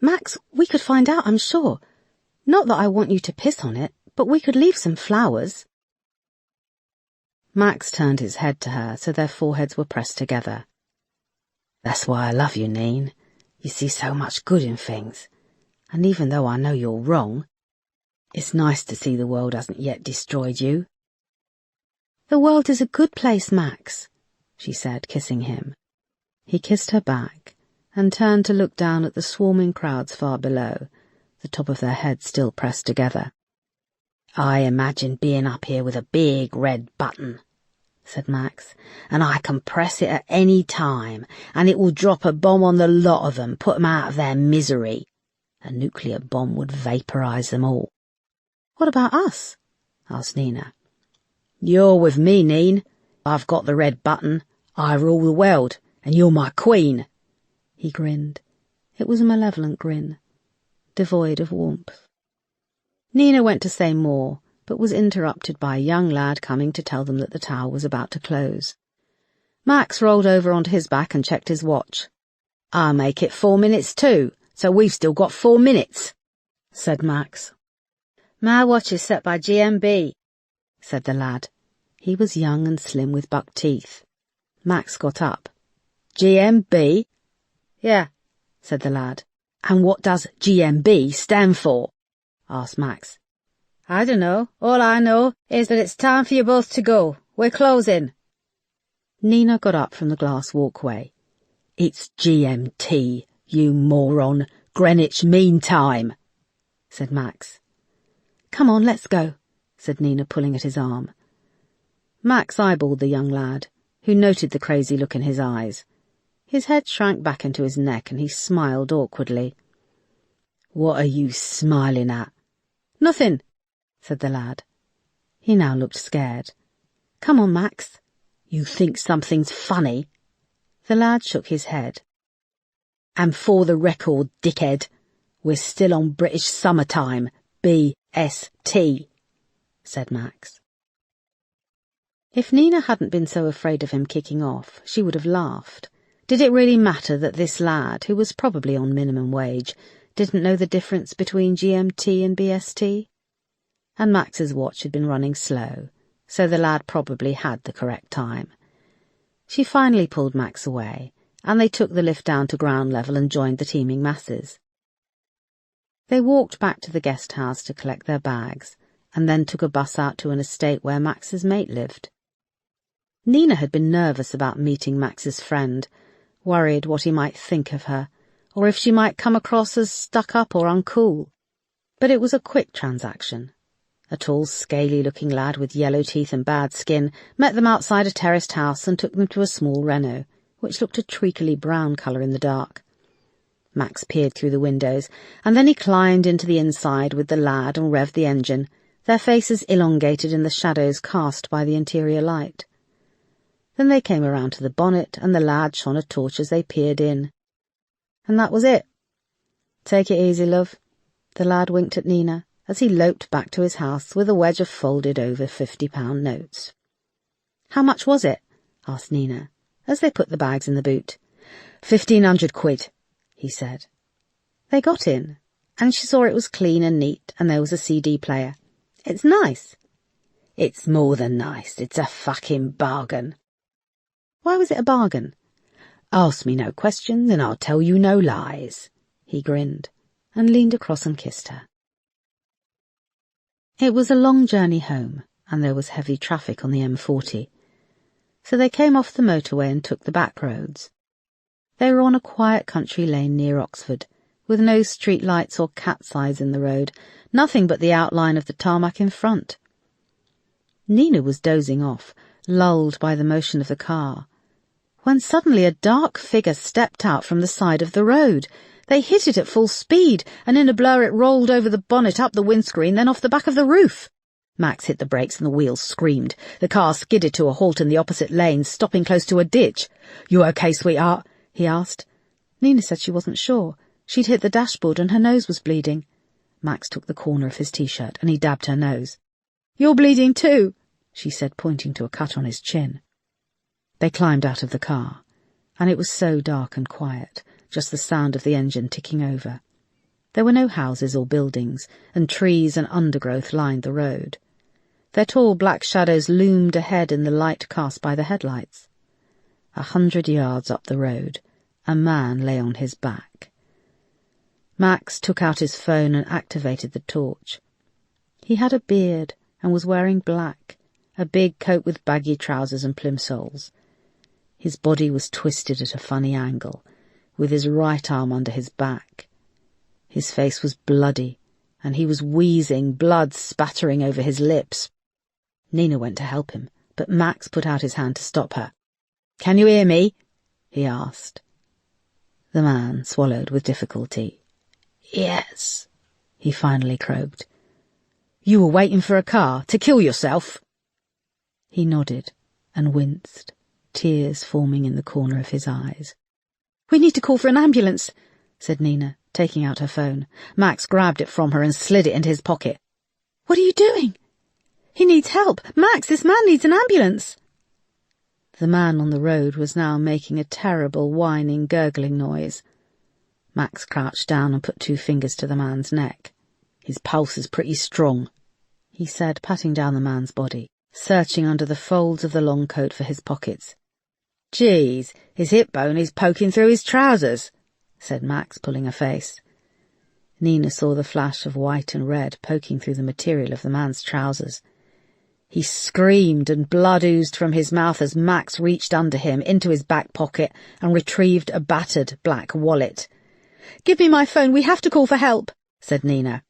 "Max, we could find out, I'm sure. Not that I want you to piss on it, but we could leave some flowers." Max turned his head to her so their foreheads were pressed together. "That's why I love you, Neen. You see so much good in things. And even though I know you're wrong, it's nice to see the world hasn't yet destroyed you." "The world is a good place, Max," she said, kissing him. He kissed her back and turned to look down at the swarming crowds far below, the top of their heads still pressed together. "I imagine being up here with a big red button," said Max, "and I can press it at any time, and it will drop a bomb on the lot of them, put them out of their misery. A nuclear bomb would vaporize them all." "What about us?" asked Nina. "You're with me, Neen. I've got the red button. I rule the world, and you're my queen." He grinned. It was a malevolent grin, devoid of warmth. Nina went to say more, but was interrupted by a young lad coming to tell them that the tower was about to close. Max rolled over onto his back and checked his watch. "I'll make it 4 minutes too, so we've still got 4 minutes, said Max. "My watch is set by GMB, said the lad. He was young and slim with buck teeth. Max got up. "GMB? "Yeah," said the lad. "And what does GMB stand for?" asked Max. "I don't know. All I know is that it's time for you both to go. We're closing." Nina got up from the glass walkway. "It's GMT, you moron. Greenwich Mean Time," said Max. "Come on, let's go," said Nina, pulling at his arm. Max eyeballed the young lad, who noted the crazy look in his eyes. His head shrank back into his neck and he smiled awkwardly. What are you smiling at? Nothing, said the lad. He now looked scared. Come on, Max. You think something's funny? The lad shook his head. And for the record, dickhead, we're still on British summertime, BST, said Max. If Nina hadn't been so afraid of him kicking off, she would have laughed. Did it really matter that this lad, who was probably on minimum wage, didn't know the difference between GMT and BST? And Max's watch had been running slow, so the lad probably had the correct time. She finally pulled Max away, and they took the lift down to ground level and joined the teeming masses. They walked back to the guest house to collect their bags, and then took a bus out to an estate where Max's mate lived. Nina had been nervous about meeting Max's friend, worried what he might think of her, or if she might come across as stuck-up or uncool. But it was a quick transaction. A tall, scaly-looking lad with yellow teeth and bad skin met them outside a terraced house and took them to a small Renault, which looked a treacly brown colour in the dark. Max peered through the windows, and then he climbed into the inside with the lad and revved the engine, their faces elongated in the shadows cast by the interior light. Then they came around to the bonnet, and the lad shone a torch as they peered in. And that was it. Take it easy, love. The lad winked at Nina as he loped back to his house with a wedge of folded-over £50 notes. How much was it? Asked Nina, as they put the bags in the boot. 1,500 quid, he said. They got in, and she saw it was clean and neat, and there was a CD player. It's nice. It's more than nice. It's a fucking bargain. Why was it a bargain? Ask me no questions and I'll tell you no lies. He grinned and leaned across and kissed her. It was a long journey home, and there was heavy traffic on the M40. So they came off the motorway and took the back roads. They were on a quiet country lane near Oxford, with no street lights or cat's eyes in the road, nothing but the outline of the tarmac in front. Nina was dozing off, lulled by the motion of the car, when suddenly a dark figure stepped out from the side of the road. They hit it at full speed, and in a blur it rolled over the bonnet, up the windscreen, then off the back of the roof. Max hit the brakes and the wheels screamed. The car skidded to a halt in the opposite lane, stopping close to a ditch. "You okay, sweetheart?" he asked. Nina said she wasn't sure. She'd hit the dashboard and her nose was bleeding. Max took the corner of his T-shirt and he dabbed her nose. "You're bleeding too," she said, pointing to a cut on his chin. They climbed out of the car, and it was so dark and quiet, just the sound of the engine ticking over. There were no houses or buildings, and trees and undergrowth lined the road. Their tall black shadows loomed ahead in the light cast by the headlights. 100 yards up the road, a man lay on his back. Max took out his phone and activated the torch. He had a beard and was wearing black, a big coat with baggy trousers and plimsolls. His body was twisted at a funny angle, with his right arm under his back. His face was bloody, and he was wheezing, blood spattering over his lips. Nina went to help him, but Max put out his hand to stop her. "Can you hear me?" he asked. The man swallowed with difficulty. "Yes," he finally croaked. "You were waiting for a car to kill yourself?" He nodded and winced, tears forming in the corner of his eyes. "We need to call for an ambulance," said Nina, taking out her phone. Max grabbed it from her and slid it into his pocket. "What are you doing?" "He needs help. Max, this man needs an ambulance." The man on the road was now making a terrible whining, gurgling noise. Max crouched down and put 2 fingers to the man's neck. "His pulse is pretty strong," he said, patting down the man's body, searching under the folds of the long coat for his pockets. "Geez, his hip bone is poking through his trousers," said Max, pulling a face. Nina saw the flash of white and red poking through the material of the man's trousers. He screamed and blood oozed from his mouth as Max reached under him into his back pocket and retrieved a battered black wallet. "Give me my phone, we have to call for help," said Nina.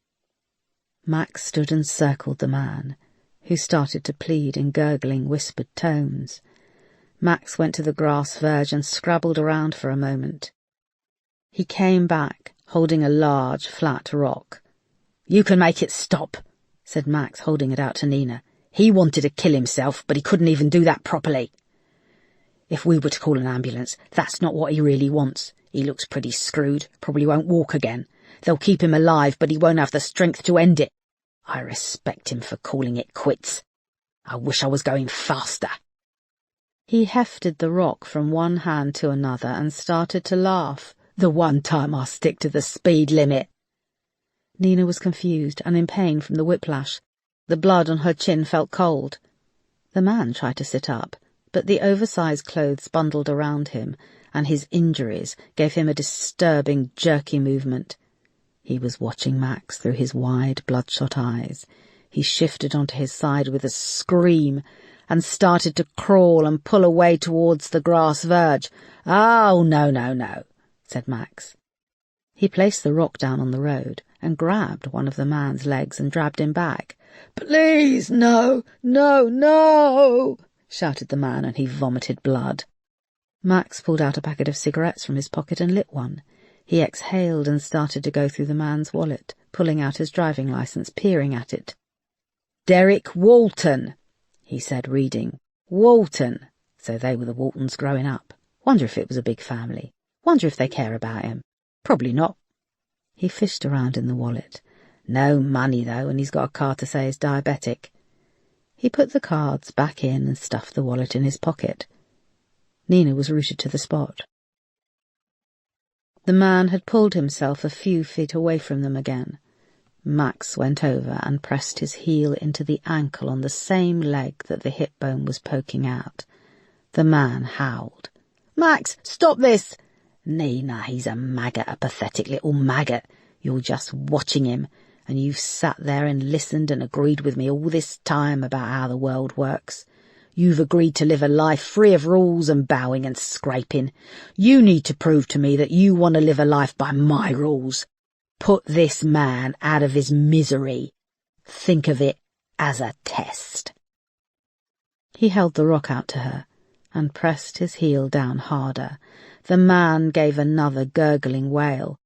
Max stood and circled the man, who started to plead in gurgling, whispered tones. Max went to the grass verge and scrabbled around for a moment. He came back, holding a large, flat rock. "You can make it stop," said Max, holding it out to Nina. "He wanted to kill himself, but he couldn't even do that properly. If we were to call an ambulance, that's not what he really wants. He looks pretty screwed, probably won't walk again. They'll keep him alive, but he won't have the strength to end it. I respect him for calling it quits. I wish I was going faster." He hefted the rock from one hand to another and started to laugh. "The one time I stick to the speed limit." Nina was confused and in pain from the whiplash. The blood on her chin felt cold. The man tried to sit up, but the oversized clothes bundled around him and his injuries gave him a disturbing, jerky movement. He was watching Max through his wide, bloodshot eyes. He shifted onto his side with a scream and started to crawl and pull away towards the grass verge. "Oh, no, no, no," said Max. He placed the rock down on the road and grabbed one of the man's legs and dragged him back. "Please, no, no, no," shouted the man, and he vomited blood. Max pulled out a packet of cigarettes from his pocket and lit one. He exhaled and started to go through the man's wallet, pulling out his driving licence, peering at it. "Derek Walton," he said, reading. "Walton." So they were the Waltons growing up. Wonder if it was a big family. Wonder if they care about him. Probably not. He fished around in the wallet. No money, though, and he's got a card to say he's diabetic. He put the cards back in and stuffed the wallet in his pocket. Nina was rooted to the spot. The man had pulled himself a few feet away from them again. Max went over and pressed his heel into the ankle on the same leg that the hip bone was poking out. The man howled. "Max, stop this!" "Nina, he's a maggot, a pathetic little maggot. You're just watching him, and you've sat there and listened and agreed with me all this time about how the world works. You've agreed to live a life free of rules and bowing and scraping. You need to prove to me that you want to live a life by my rules. Put this man out of his misery. Think of it as a test." He held the rock out to her and pressed his heel down harder. The man gave another gurgling wail.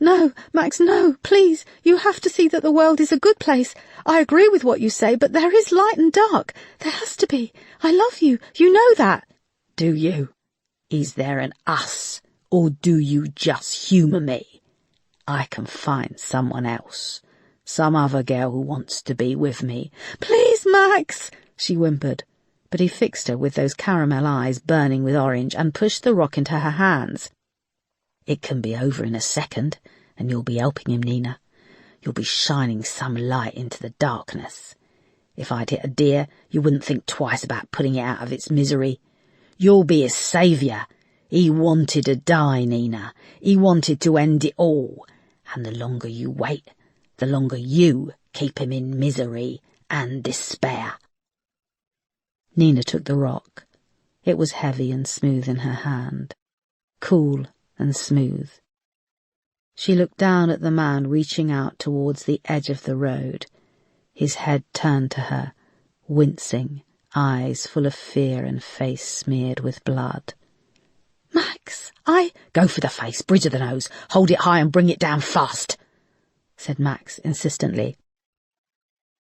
"No, Max, no, please. You have to see that the world is a good place. I agree with what you say, but there is light and dark. There has to be. I love you. You know that." "Do you? Is there an us, or do you just humour me? I can find someone else. Some other girl who wants to be with me." "Please, Max," she whimpered. But he fixed her with those caramel eyes burning with orange and pushed the rock into her hands. "It can be over in a second, and you'll be helping him, Nina. You'll be shining some light into the darkness. If I'd hit a deer, you wouldn't think twice about putting it out of its misery. You'll be his saviour. He wanted to die, Nina. He wanted to end it all. And the longer you wait, the longer you keep him in misery and despair." Nina took the rock. It was heavy and smooth in her hand, cool and smooth. She looked down at the man reaching out towards the edge of the road, his head turned to her, wincing, eyes full of fear and face smeared with blood. "Max, Go for the face, bridge of the nose, hold it high and bring it down fast," said Max insistently.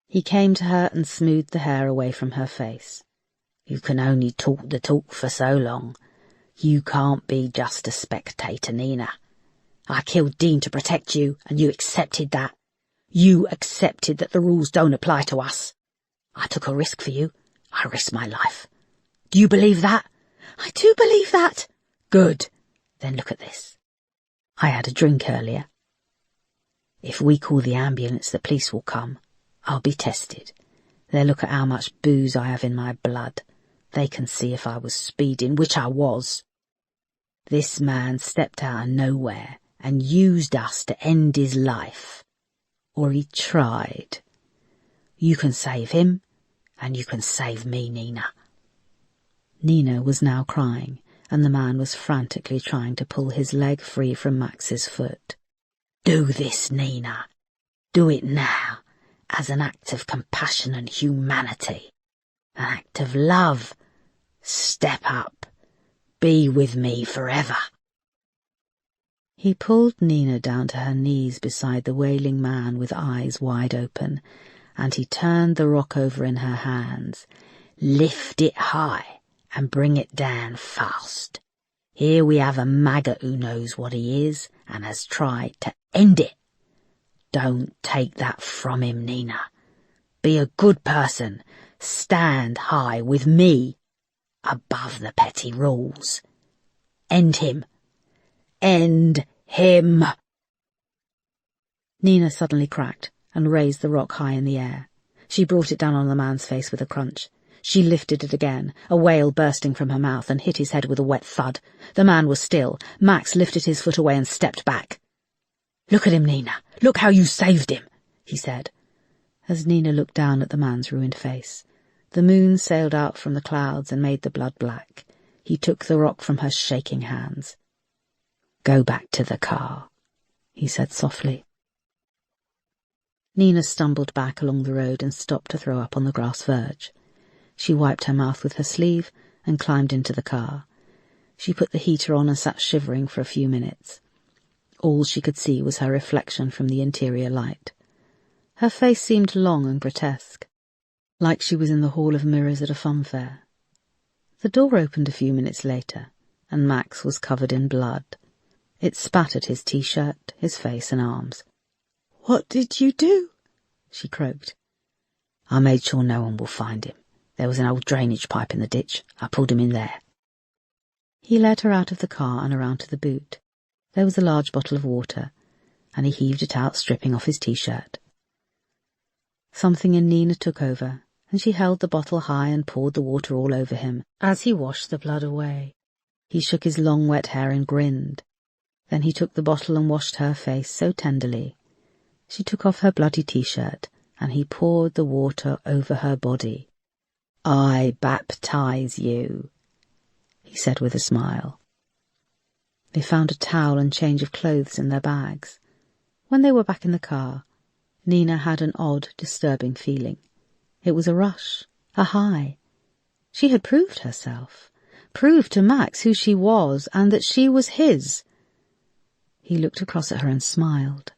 He came to her and smoothed the hair away from her face. "You can only talk the talk for so long. You can't be just a spectator, Nina. I killed Dean to protect you, and you accepted that. You accepted that the rules don't apply to us. I took a risk for you. I risked my life. Do you believe that?" "I do believe that." "Good. Then look at this. I had a drink earlier. If we call the ambulance, the police will come. I'll be tested. They'll look at how much booze I have in my blood. They can see if I was speeding, which I was. This man stepped out of nowhere and used us to end his life. Or he tried. You can save him, and you can save me, Nina." Nina was now crying, and the man was frantically trying to pull his leg free from Max's foot. "Do this, Nina. Do it now, as an act of compassion and humanity. An act of love. Step up. Be with me forever." He pulled Nina down to her knees beside the wailing man with eyes wide open, and he turned the rock over in her hands. "Lift it high and bring it down fast. Here we have a maggot who knows what he is and has tried to end it. Don't take that from him, Nina. Be a good person. Stand high with me, above the petty rules. End him. End him." Nina suddenly cracked and raised the rock high in the air. She brought it down on the man's face with a crunch. She lifted it again, a wail bursting from her mouth, and hit his head with a wet thud. The man was still. Max lifted his foot away and stepped back. "Look at him, Nina. Look how you saved him," he said. As Nina looked down at the man's ruined face, the moon sailed out from the clouds and made the blood black. He took the rock from her shaking hands. "Go back to the car," he said softly. Nina stumbled back along the road and stopped to throw up on the grass verge. She wiped her mouth with her sleeve and climbed into the car. She put the heater on and sat shivering for a few minutes. All she could see was her reflection from the interior light. Her face seemed long and grotesque, like she was in the hall of mirrors at a fun fair. The door opened a few minutes later, and Max was covered in blood. It spattered his t-shirt, his face and arms. "What did you do?" she croaked. "I made sure no one will find him. There was an old drainage pipe in the ditch. I pulled him in there." He led her out of the car and around to the boot. There was a large bottle of water, and he heaved it out, stripping off his t-shirt. Something in Nina took over, and she held the bottle high and poured the water all over him as he washed the blood away. He shook his long wet hair and grinned. Then he took the bottle and washed her face so tenderly. She took off her bloody t-shirt, and he poured the water over her body. "I baptize you," he said with a smile. They found a towel and change of clothes in their bags. When they were back in the car, Nina had an odd, disturbing feeling. It was a rush, a high. She had proved herself, proved to Max who she was and that she was his. He looked across at her and smiled.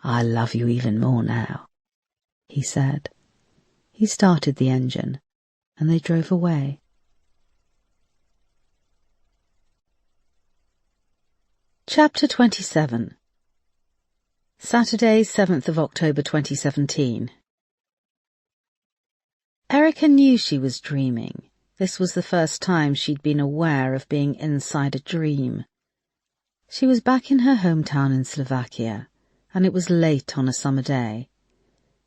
"I love you even more now," he said. He started the engine, and they drove away. Chapter 27. Saturday, 7th of October 2017. Erica knew she was dreaming. This was the first time she'd been aware of being inside a dream. She was back in her hometown in Slovakia, and it was late on a summer day.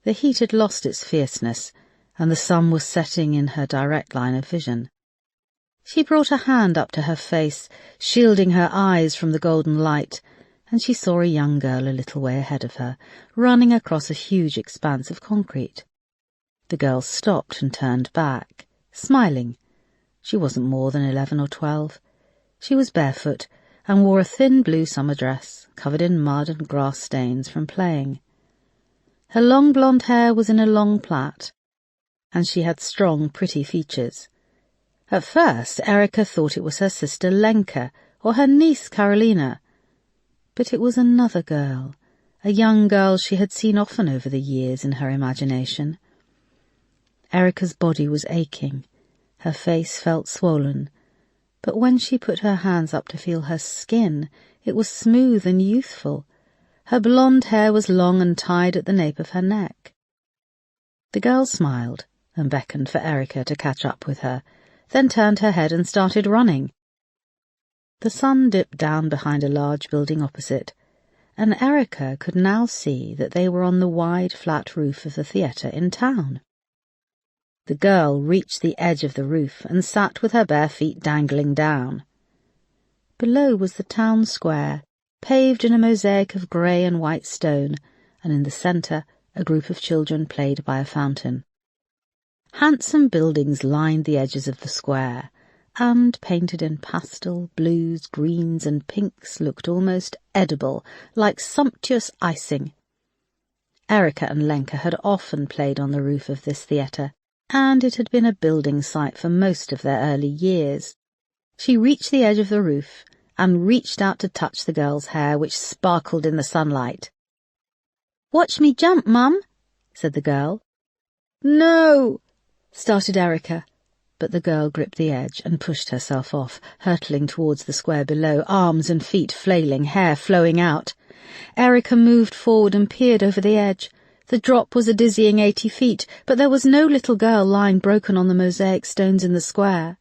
The heat had lost its fierceness, and the sun was setting in her direct line of vision. She brought a hand up to her face, shielding her eyes from the golden light, and she saw a young girl a little way ahead of her, running across a huge expanse of concrete. The girl stopped and turned back, smiling. She wasn't more than 11 or 12. She was barefoot and wore a thin blue summer dress, covered in mud and grass stains from playing. Her long blonde hair was in a long plait, and she had strong, pretty features. At first, Erica thought it was her sister Lenka or her niece Carolina. But it was another girl, a young girl she had seen often over the years in her imagination. Erica's body was aching. Her face felt swollen. But when she put her hands up to feel her skin, it was smooth and youthful. Her blonde hair was long and tied at the nape of her neck. The girl smiled and beckoned for Erica to catch up with her, then turned her head and started running. The sun dipped down behind a large building opposite, and Erica could now see that they were on the wide, flat roof of the theatre in town. The girl reached the edge of the roof and sat with her bare feet dangling down. Below was the town square, paved in a mosaic of grey and white stone, and in the centre a group of children played by a fountain. Handsome buildings lined the edges of the square, and, painted in pastel, blues, greens and pinks, looked almost edible, like sumptuous icing. Erica and Lenka had often played on the roof of this theatre, and it had been a building site for most of their early years. She reached the edge of the roof and reached out to touch the girl's hair, which sparkled in the sunlight. "Watch me jump, Mum," said the girl. "No," started Erica, but the girl gripped the edge and pushed herself off, hurtling towards the square below, arms and feet flailing, hair flowing out. Erica moved forward and peered over the edge. The drop was a dizzying 80 feet, but there was no little girl lying broken on the mosaic stones in the square.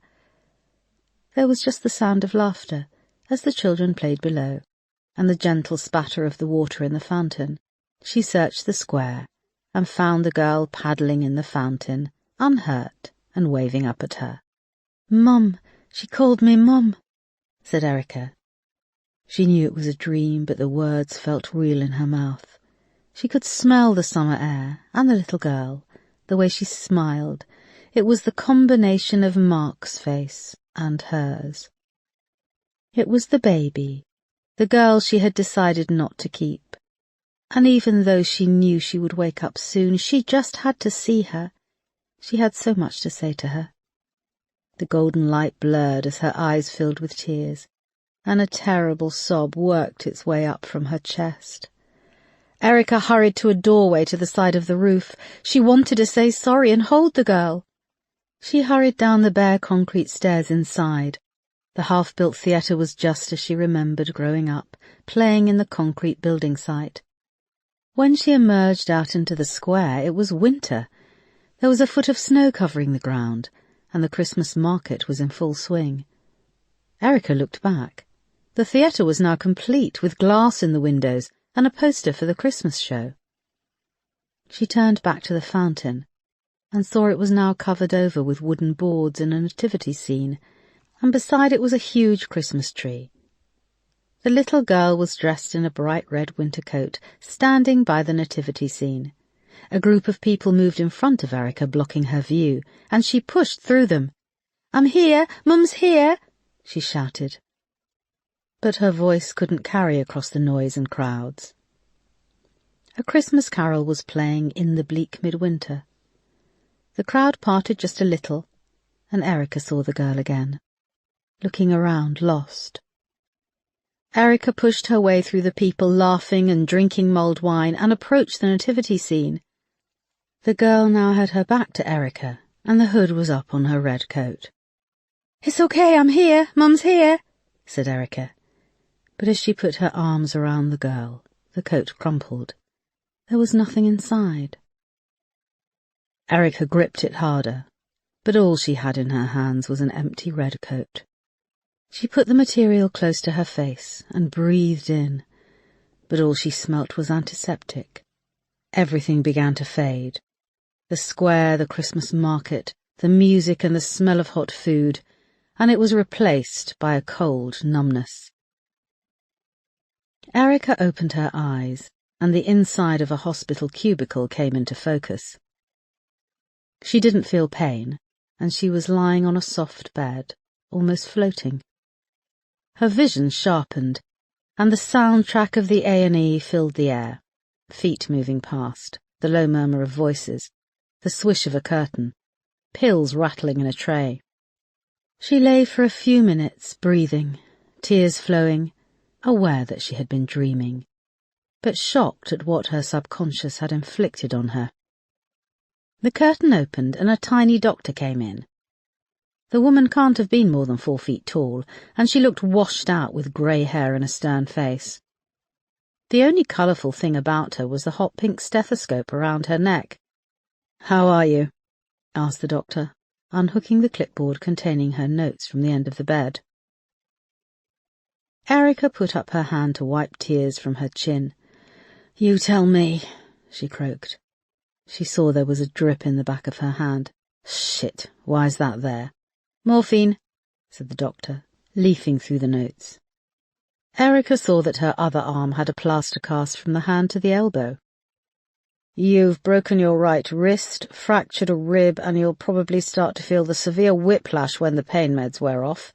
There was just the sound of laughter as the children played below, and the gentle spatter of the water in the fountain. She searched the square and found the girl paddling in the fountain, unhurt and waving up at her. "Mum, she called me Mum," said Erica. She knew it was a dream, but the words felt real in her mouth. She could smell the summer air and the little girl, the way she smiled. It was the combination of Mark's face and hers. It was the baby, the girl she had decided not to keep. And even though she knew she would wake up soon, she just had to see her. She had so much to say to her. The golden light blurred as her eyes filled with tears, and a terrible sob worked its way up from her chest. Erica hurried to a doorway to the side of the roof. She wanted to say sorry and hold the girl. She hurried down the bare concrete stairs inside. The half-built theatre was just as she remembered growing up, playing in the concrete building site. When she emerged out into the square, it was winter. There was a foot of snow covering the ground, and the Christmas market was in full swing. Erica looked back. The theatre was now complete, with glass in the windows and a poster for the Christmas show. She turned back to the fountain and saw it was now covered over with wooden boards and a nativity scene, and beside it was a huge Christmas tree. The little girl was dressed in a bright red winter coat, standing by the nativity scene. A group of people moved in front of Erica, blocking her view, and she pushed through them. "I'm here! Mum's here!" she shouted. But her voice couldn't carry across the noise and crowds. A Christmas carol was playing in the bleak midwinter. The crowd parted just a little, and Erica saw the girl again, looking around, lost. Erica pushed her way through the people, laughing and drinking mulled wine, and approached the nativity scene. The girl now had her back to Erica, and the hood was up on her red coat. "It's okay, I'm here, Mum's here," said Erica. But as she put her arms around the girl, the coat crumpled. There was nothing inside. Erica gripped it harder, but all she had in her hands was an empty red coat. She put the material close to her face and breathed in, but all she smelt was antiseptic. Everything began to fade. The square, the Christmas market, the music and the smell of hot food, and it was replaced by a cold numbness. Erica opened her eyes, and the inside of a hospital cubicle came into focus. She didn't feel pain, and she was lying on a soft bed, almost floating. Her vision sharpened, and the soundtrack of the A&E filled the air. Feet moving past, the low murmur of voices, the swish of a curtain, pills rattling in a tray. She lay for a few minutes, breathing, tears flowing, aware that she had been dreaming, but shocked at what her subconscious had inflicted on her. The curtain opened and a tiny doctor came in. The woman can't have been more than 4 feet tall, and she looked washed out with grey hair and a stern face. The only colourful thing about her was the hot pink stethoscope around her neck. "How are you?" asked the doctor, unhooking the clipboard containing her notes from the end of the bed. Erica put up her hand to wipe tears from her chin. "You tell me," she croaked. She saw there was a drip in the back of her hand. "Shit, why's that there?" "Morphine," said the doctor, leafing through the notes. Erica saw that her other arm had a plaster cast from the hand to the elbow. "You've broken your right wrist, fractured a rib, and you'll probably start to feel the severe whiplash when the pain meds wear off.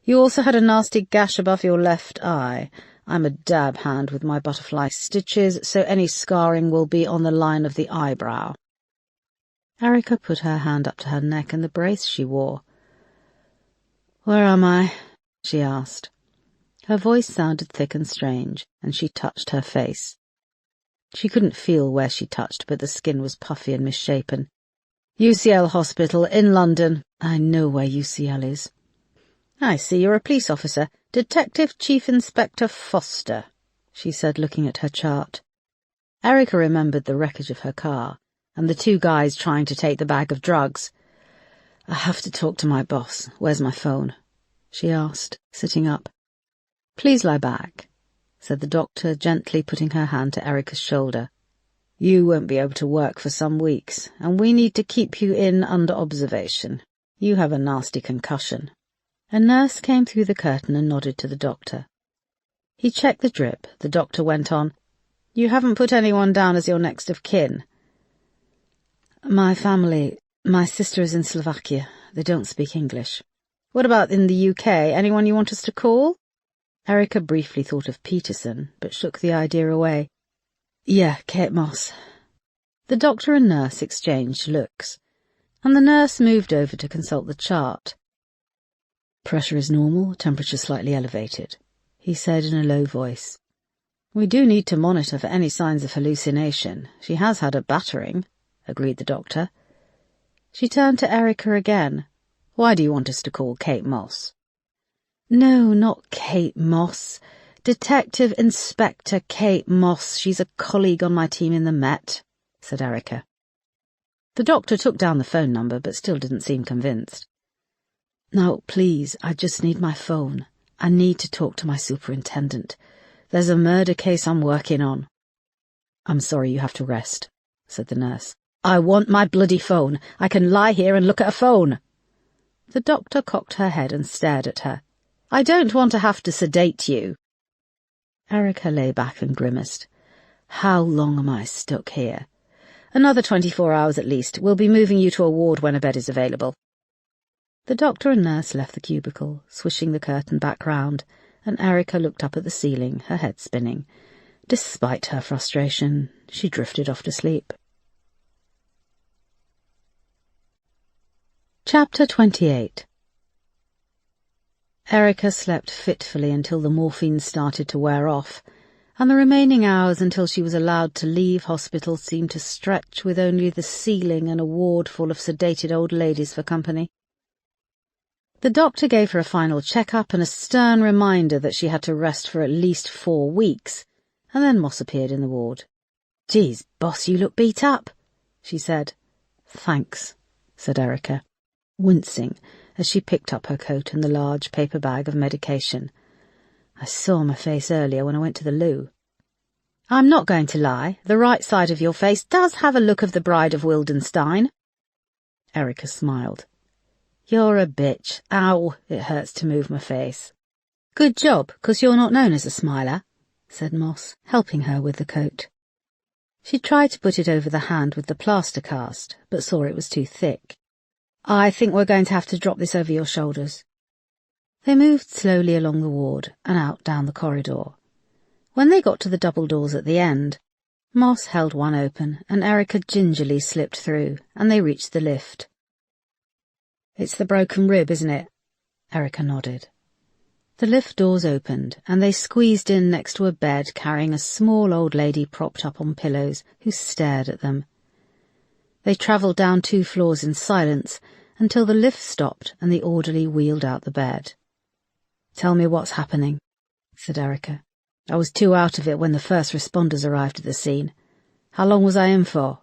You also had a nasty gash above your left eye. I'm a dab hand with my butterfly stitches, so any scarring will be on the line of the eyebrow." Erica put her hand up to her neck and the brace she wore. "Where am I?" she asked. Her voice sounded thick and strange, and she touched her face. She couldn't feel where she touched, but the skin was puffy and misshapen. UCL Hospital in London. I know where UCL is. I see you're a police officer. Detective Chief Inspector Foster, she said, looking at her chart. Erica remembered the wreckage of her car, and the two guys trying to take the bag of drugs. I have to talk to my boss. Where's my phone? She asked, sitting up. Please lie back, said the doctor, gently putting her hand to Erica's shoulder. You won't be able to work for some weeks, and we need to keep you in under observation. You have a nasty concussion. A nurse came through the curtain and nodded to the doctor. He checked the drip. The doctor went on. You haven't put anyone down as your next of kin. My sister is in Slovakia. They don't speak English. What about in the UK? Anyone you want us to call? Erica briefly thought of Peterson, but shook the idea away. Yeah, Kate Moss. The doctor and nurse exchanged looks, and the nurse moved over to consult the chart. Pressure is normal, temperature slightly elevated, he said in a low voice. We do need to monitor for any signs of hallucination. She has had a battering, agreed the doctor. She turned to Erica again. Why do you want us to call Kate Moss? No, not Kate Moss. Detective Inspector Kate Moss. She's a colleague on my team in the Met, said Erica. The doctor took down the phone number, but still didn't seem convinced. Now, please, I just need my phone. I need to talk to my superintendent. There's a murder case I'm working on. I'm sorry you have to rest, said the nurse. I want my bloody phone. I can lie here and look at a phone. The doctor cocked her head and stared at her. I don't want to have to sedate you. Erica lay back and grimaced. How long am I stuck here? Another 24 hours at least. We'll be moving you to a ward when a bed is available. The doctor and nurse left the cubicle, swishing the curtain back round, and Erica looked up at the ceiling, her head spinning. Despite her frustration, she drifted off to sleep. Chapter 28. Erica slept fitfully until the morphine started to wear off, and the remaining hours until she was allowed to leave hospital seemed to stretch with only the ceiling and a ward full of sedated old ladies for company. The doctor gave her a final check-up and a stern reminder that she had to rest for at least 4 weeks, and then Moss appeared in the ward. "Geez, boss, you look beat up," she said. "Thanks," said Erica, wincing as she picked up her coat and the large paper bag of medication. "I saw my face earlier when I went to the loo." "I'm not going to lie. The right side of your face does have a look of the Bride of Wildenstein." Erica smiled. "You're a bitch. Ow, it hurts to move my face." "Good job, 'cause you're not known as a smiler," said Moss, helping her with the coat. She tried to put it over the hand with the plaster cast, but saw it was too thick. "I think we're going to have to drop this over your shoulders." They moved slowly along the ward and out down the corridor. When they got to the double doors at the end, Moss held one open and Erica gingerly slipped through, and they reached the lift. "It's the broken rib, isn't it?" Erica nodded. The lift doors opened, and they squeezed in next to a bed carrying a small old lady propped up on pillows who stared at them. They travelled down 2 floors in silence until the lift stopped and the orderly wheeled out the bed. "Tell me what's happening," said Erica. "I was 2 out of it when the first responders arrived at the scene. How long was I in for?"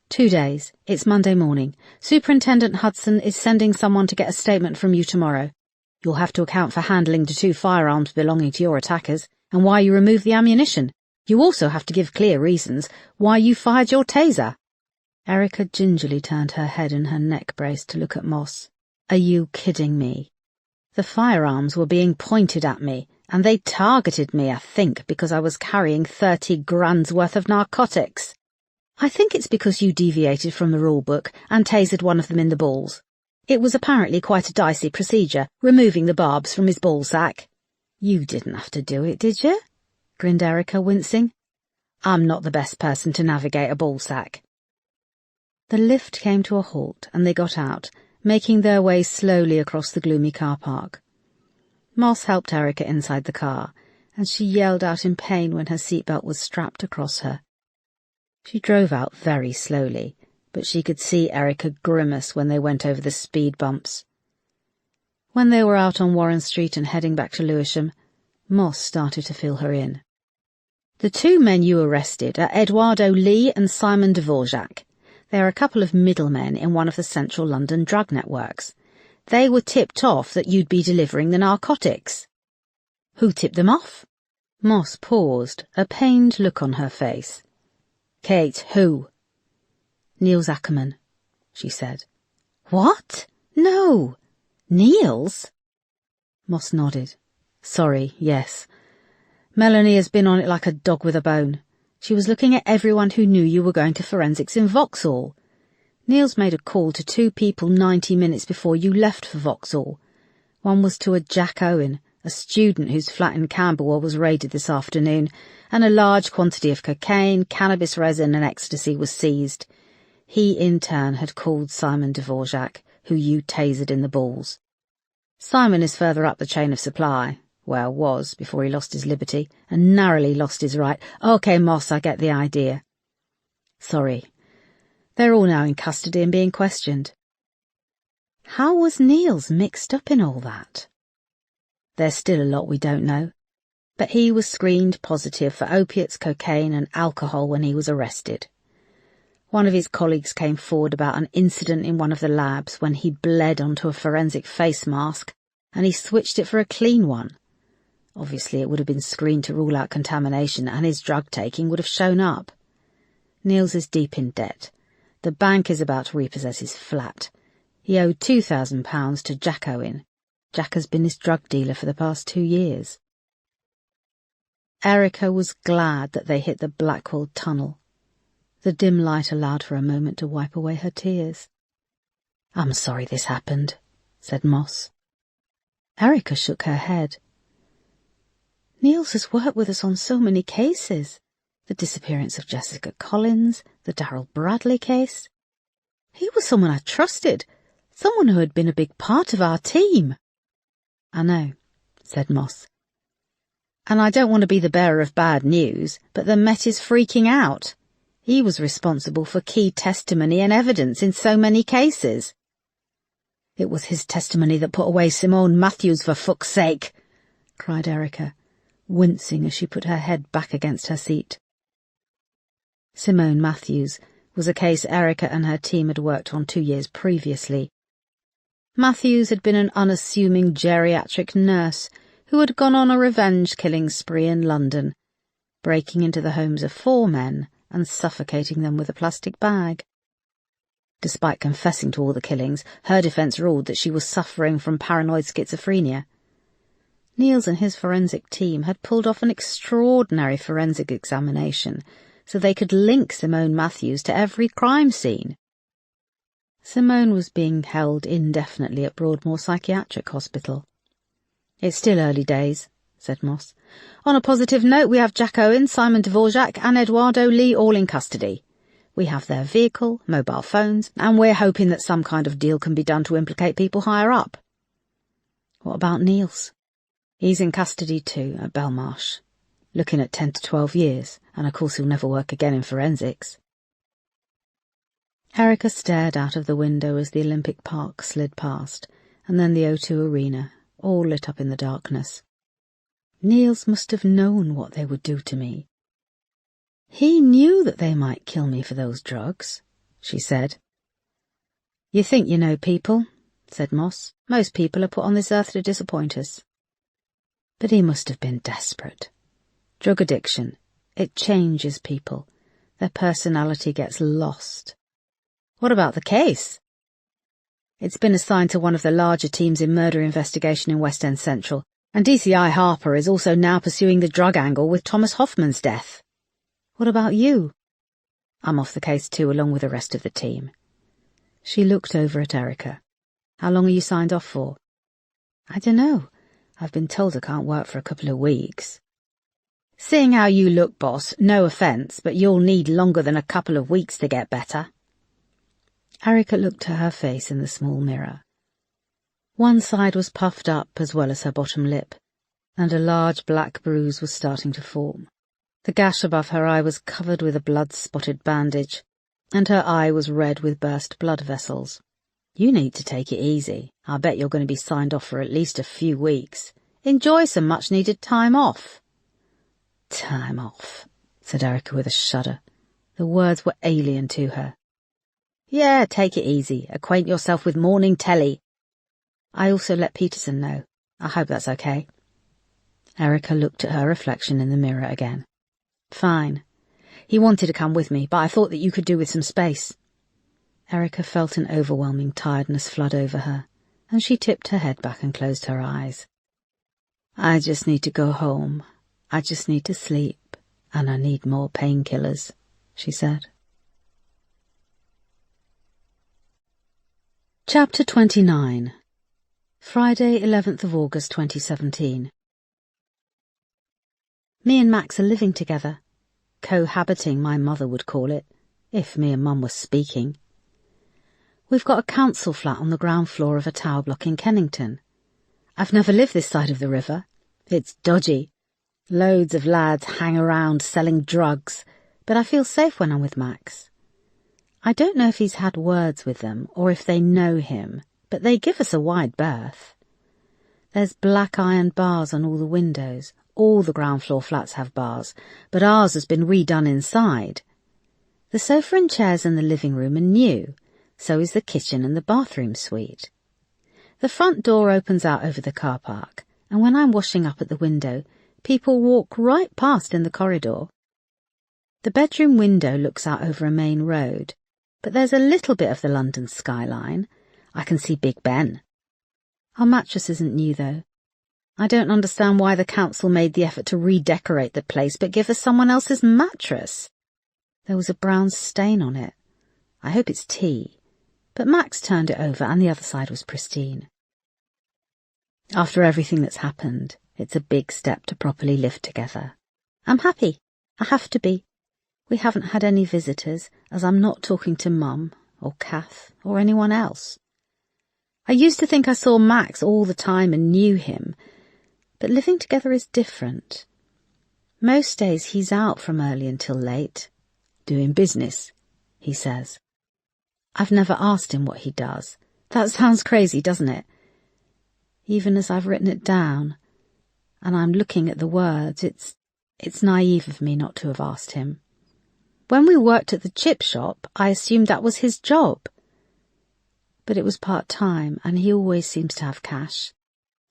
2 days. It's Monday morning. Superintendent Hudson is sending someone to get a statement from you tomorrow. You'll have to account for handling the 2 firearms belonging to your attackers and why you removed the ammunition. You also have to give clear reasons why you fired your taser. Erica gingerly turned her head in her neck brace to look at Moss. "Are you kidding me?" "The firearms were being pointed at me, and they targeted me, I think, because I was carrying 30 grand's worth of narcotics. I think it's because you deviated from the rule book and tasered one of them in the balls. It was apparently quite a dicey procedure, removing the barbs from his ball sack." "You didn't have to do it, did you?" grinned Erica, wincing. "I'm not the best person to navigate a ball sack." The lift came to a halt and they got out, making their way slowly across the gloomy car park. Moss helped Erica inside the car, and she yelled out in pain when her seatbelt was strapped across her. She drove out very slowly, but she could see Erica grimace when they went over the speed bumps. When they were out on Warren Street and heading back to Lewisham, Moss started to fill her in. The two men you arrested are Eduardo Lee and Simon Dvorak. They are a couple of middlemen in one of the central London drug networks. They were tipped off that you'd be delivering the narcotics. Who tipped them off? Moss paused, a pained look on her face. Kate, who? Niels Ackerman, she said. What? No. Niels? Moss nodded. Sorry, yes. Melanie has been on it like a dog with a bone. She was looking at everyone who knew you were going to forensics in Vauxhall. Niels made a call to 2 people 90 minutes before you left for Vauxhall. One was to a Jack Owen, a student whose flat in Camberwell was raided this afternoon, and a large quantity of cocaine, cannabis resin and ecstasy was seized. He, in turn, had called Simon Dvorak, who you tasered in the balls. Simon is further up the chain of supply. Well, was, before he lost his liberty, and narrowly lost his right. OK, Moss, I get the idea. Sorry. They're all now in custody and being questioned. How was Niels mixed up in all that? There's still a lot we don't know, but he was screened positive for opiates, cocaine and alcohol when he was arrested. One of his colleagues came forward about an incident in one of the labs when he bled onto a forensic face mask, and he switched it for a clean one. Obviously it would have been screened to rule out contamination, and his drug taking would have shown up. Niels is deep in debt. The bank is about to repossess his flat. He owed £2,000 to Jack Owen. Jack has been his drug dealer for the past 2 years. Erica was glad that they hit the Blackwell tunnel. The dim light allowed her a moment to wipe away her tears. I'm sorry this happened, said Moss. Erica shook her head. Niels has worked with us on so many cases. The disappearance of Jessica Collins, the Darryl Bradley case. He was someone I trusted, someone who had been a big part of our team. I know, said Moss. And I don't want to be the bearer of bad news, but the Met is freaking out. He was responsible for key testimony and evidence in so many cases. It was his testimony that put away Simone Matthews, for fuck's sake, cried Erica, wincing as she put her head back against her seat. Simone Matthews was a case Erica and her team had worked on 2 years previously. Matthews had been an unassuming geriatric nurse who had gone on a revenge-killing spree in London, breaking into the homes of 4 men and suffocating them with a plastic bag. Despite confessing to all the killings, her defence ruled that she was suffering from paranoid schizophrenia. Niels and his forensic team had pulled off an extraordinary forensic examination so they could link Simone Matthews to every crime scene. Simone was being held indefinitely at Broadmoor Psychiatric Hospital. It's still early days, said Moss. On a positive note, we have Jack Owen, Simon Dvorak and Eduardo Lee all in custody. We have their vehicle, mobile phones, and we're hoping that some kind of deal can be done to implicate people higher up. What about Niels? He's in custody too, at Belmarsh, looking at 10 to 12 years, and of course he'll never work again in forensics. Erica stared out of the window as the Olympic Park slid past, and then the O2 Arena, all lit up in the darkness. Niels must have known what they would do to me. He knew that they might kill me for those drugs, she said. You think you know people, said Moss. Most people are put on this earth to disappoint us. But he must have been desperate. Drug addiction, it changes people. Their personality gets lost. What about the case? It's been assigned to one of the larger teams in murder investigation in West End Central, and DCI Harper is also now pursuing the drug angle with Thomas Hoffman's death. What about you? I'm off the case too, along with the rest of the team. She looked over at Erica. How long are you signed off for? I don't know. I've been told I can't work for a couple of weeks. Seeing how you look, boss, no offence, but you'll need longer than a couple of weeks to get better. Erica looked at her face in the small mirror. One side was puffed up as well as her bottom lip, and a large black bruise was starting to form. The gash above her eye was covered with a blood-spotted bandage, and her eye was red with burst blood vessels. You need to take it easy. I bet you're going to be signed off for at least a few weeks. Enjoy some much-needed time off. Time off, said Erica with a shudder. The words were alien to her. Yeah, take it easy. Acquaint yourself with morning telly. I also let Peterson know. I hope that's okay. Erica looked at her reflection in the mirror again. Fine. He wanted to come with me, but I thought that you could do with some space. Erica felt an overwhelming tiredness flood over her, and she tipped her head back and closed her eyes. I just need to go home. I just need to sleep, and I need more painkillers, she said. Chapter 29. Friday, 11th of August 2017. Me and Max are living together. Cohabiting, my mother would call it, if me and Mum were speaking. We've got a council flat on the ground floor of a tower block in Kennington. I've never lived this side of the river. It's dodgy. Loads of lads hang around selling drugs, but I feel safe when I'm with Max. I don't know if he's had words with them or if they know him, but they give us a wide berth. There's black iron bars on all the windows. All the ground floor flats have bars, but ours has been redone inside. The sofa and chairs in the living room are new, so is the kitchen and the bathroom suite. The front door opens out over the car park, and when I'm washing up at the window, people walk right past in the corridor. The bedroom window looks out over a main road, but there's a little bit of the London skyline. I can see Big Ben. Our mattress isn't new, though. I don't understand why the council made the effort to redecorate the place but give us someone else's mattress. There was a brown stain on it. I hope it's tea. But Max turned it over and the other side was pristine. After everything that's happened, it's a big step to properly live together. I'm happy. I have to be. We haven't had any visitors, as I'm not talking to Mum, or Kath, or anyone else. I used to think I saw Max all the time and knew him, but living together is different. Most days he's out from early until late, doing business, he says. I've never asked him what he does. That sounds crazy, doesn't it? Even as I've written it down, and I'm looking at the words, it's naive of me not to have asked him. When we worked at the chip shop, I assumed that was his job. But it was part-time, and he always seems to have cash.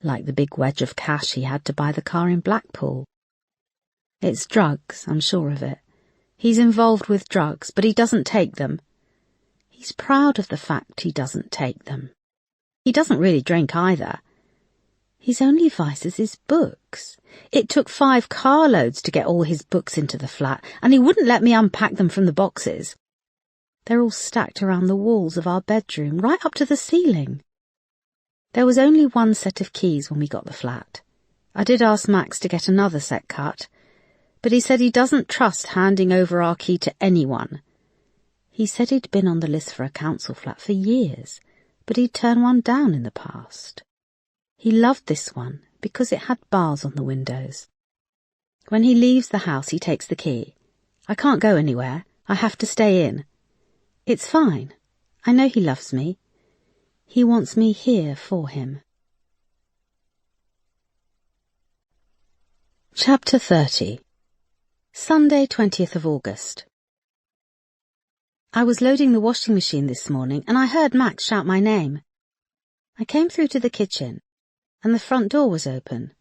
Like the big wedge of cash he had to buy the car in Blackpool. It's drugs, I'm sure of it. He's involved with drugs, but he doesn't take them. He's proud of the fact he doesn't take them. He doesn't really drink either. His only vice is his books. It took 5 carloads to get all his books into the flat, and he wouldn't let me unpack them from the boxes. They're all stacked around the walls of our bedroom, right up to the ceiling. There was only one set of keys when we got the flat. I did ask Max to get another set cut, but he said he doesn't trust handing over our key to anyone. He said he'd been on the list for a council flat for years, but he'd turned one down in the past. He loved this one because it had bars on the windows. When he leaves the house, he takes the key. I can't go anywhere. I have to stay in. It's fine. I know he loves me. He wants me here for him. Chapter 30. Sunday, 20th of August. I was loading the washing machine this morning and I heard Max shout my name. I came through to the kitchen and the front door was open.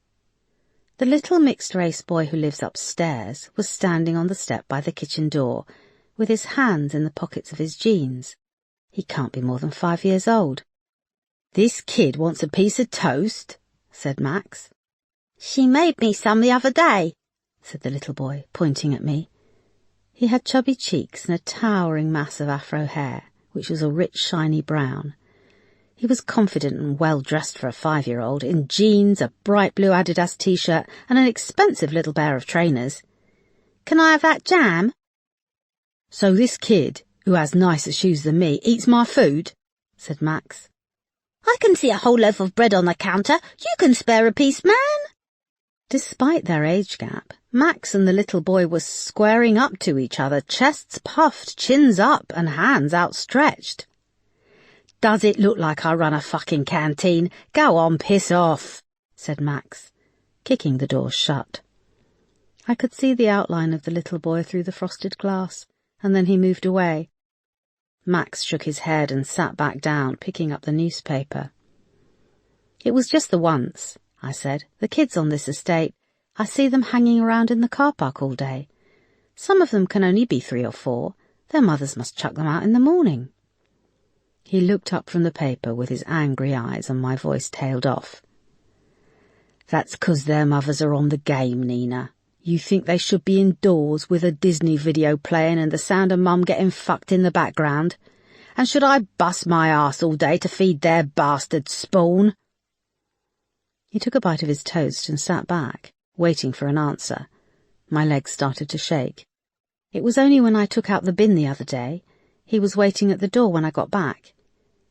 The little mixed-race boy who lives upstairs was standing on the step by the kitchen door with his hands in the pockets of his jeans. He can't be more than 5 years old. "This kid wants a piece of toast," said Max. "She made me some the other day," said the little boy, pointing at me. He had chubby cheeks and a towering mass of afro hair, which was a rich, shiny brown. He was confident and well-dressed for a 5-year-old, in jeans, a bright blue Adidas t-shirt, and an expensive little pair of trainers. "Can I have that jam?" "So this kid, who has nicer shoes than me, eats my food?" said Max. I can see a whole loaf of bread on the counter. You can spare a piece, man. Despite their age gap, Max and the little boy were squaring up to each other, chests puffed, chins up, and hands outstretched. Does it look like I run a fucking canteen? Go on, piss off, said Max, kicking the door shut. I could see the outline of the little boy through the frosted glass, and then he moved away. Max shook his head and sat back down, picking up the newspaper. It was just the once, I said. The kids on this estate, I see them hanging around in the car park all day. Some of them can only be 3 or 4. Their mothers must chuck them out in the morning. He looked up from the paper with his angry eyes, and my voice tailed off. That's 'cause their mothers are on the game, Nina. You think they should be indoors with a Disney video playing and the sound of Mum getting fucked in the background? And should I bust my arse all day to feed their bastard spawn? He took a bite of his toast and sat back, waiting for an answer. My legs started to shake. It was only when I took out the bin the other day. He was waiting at the door when I got back.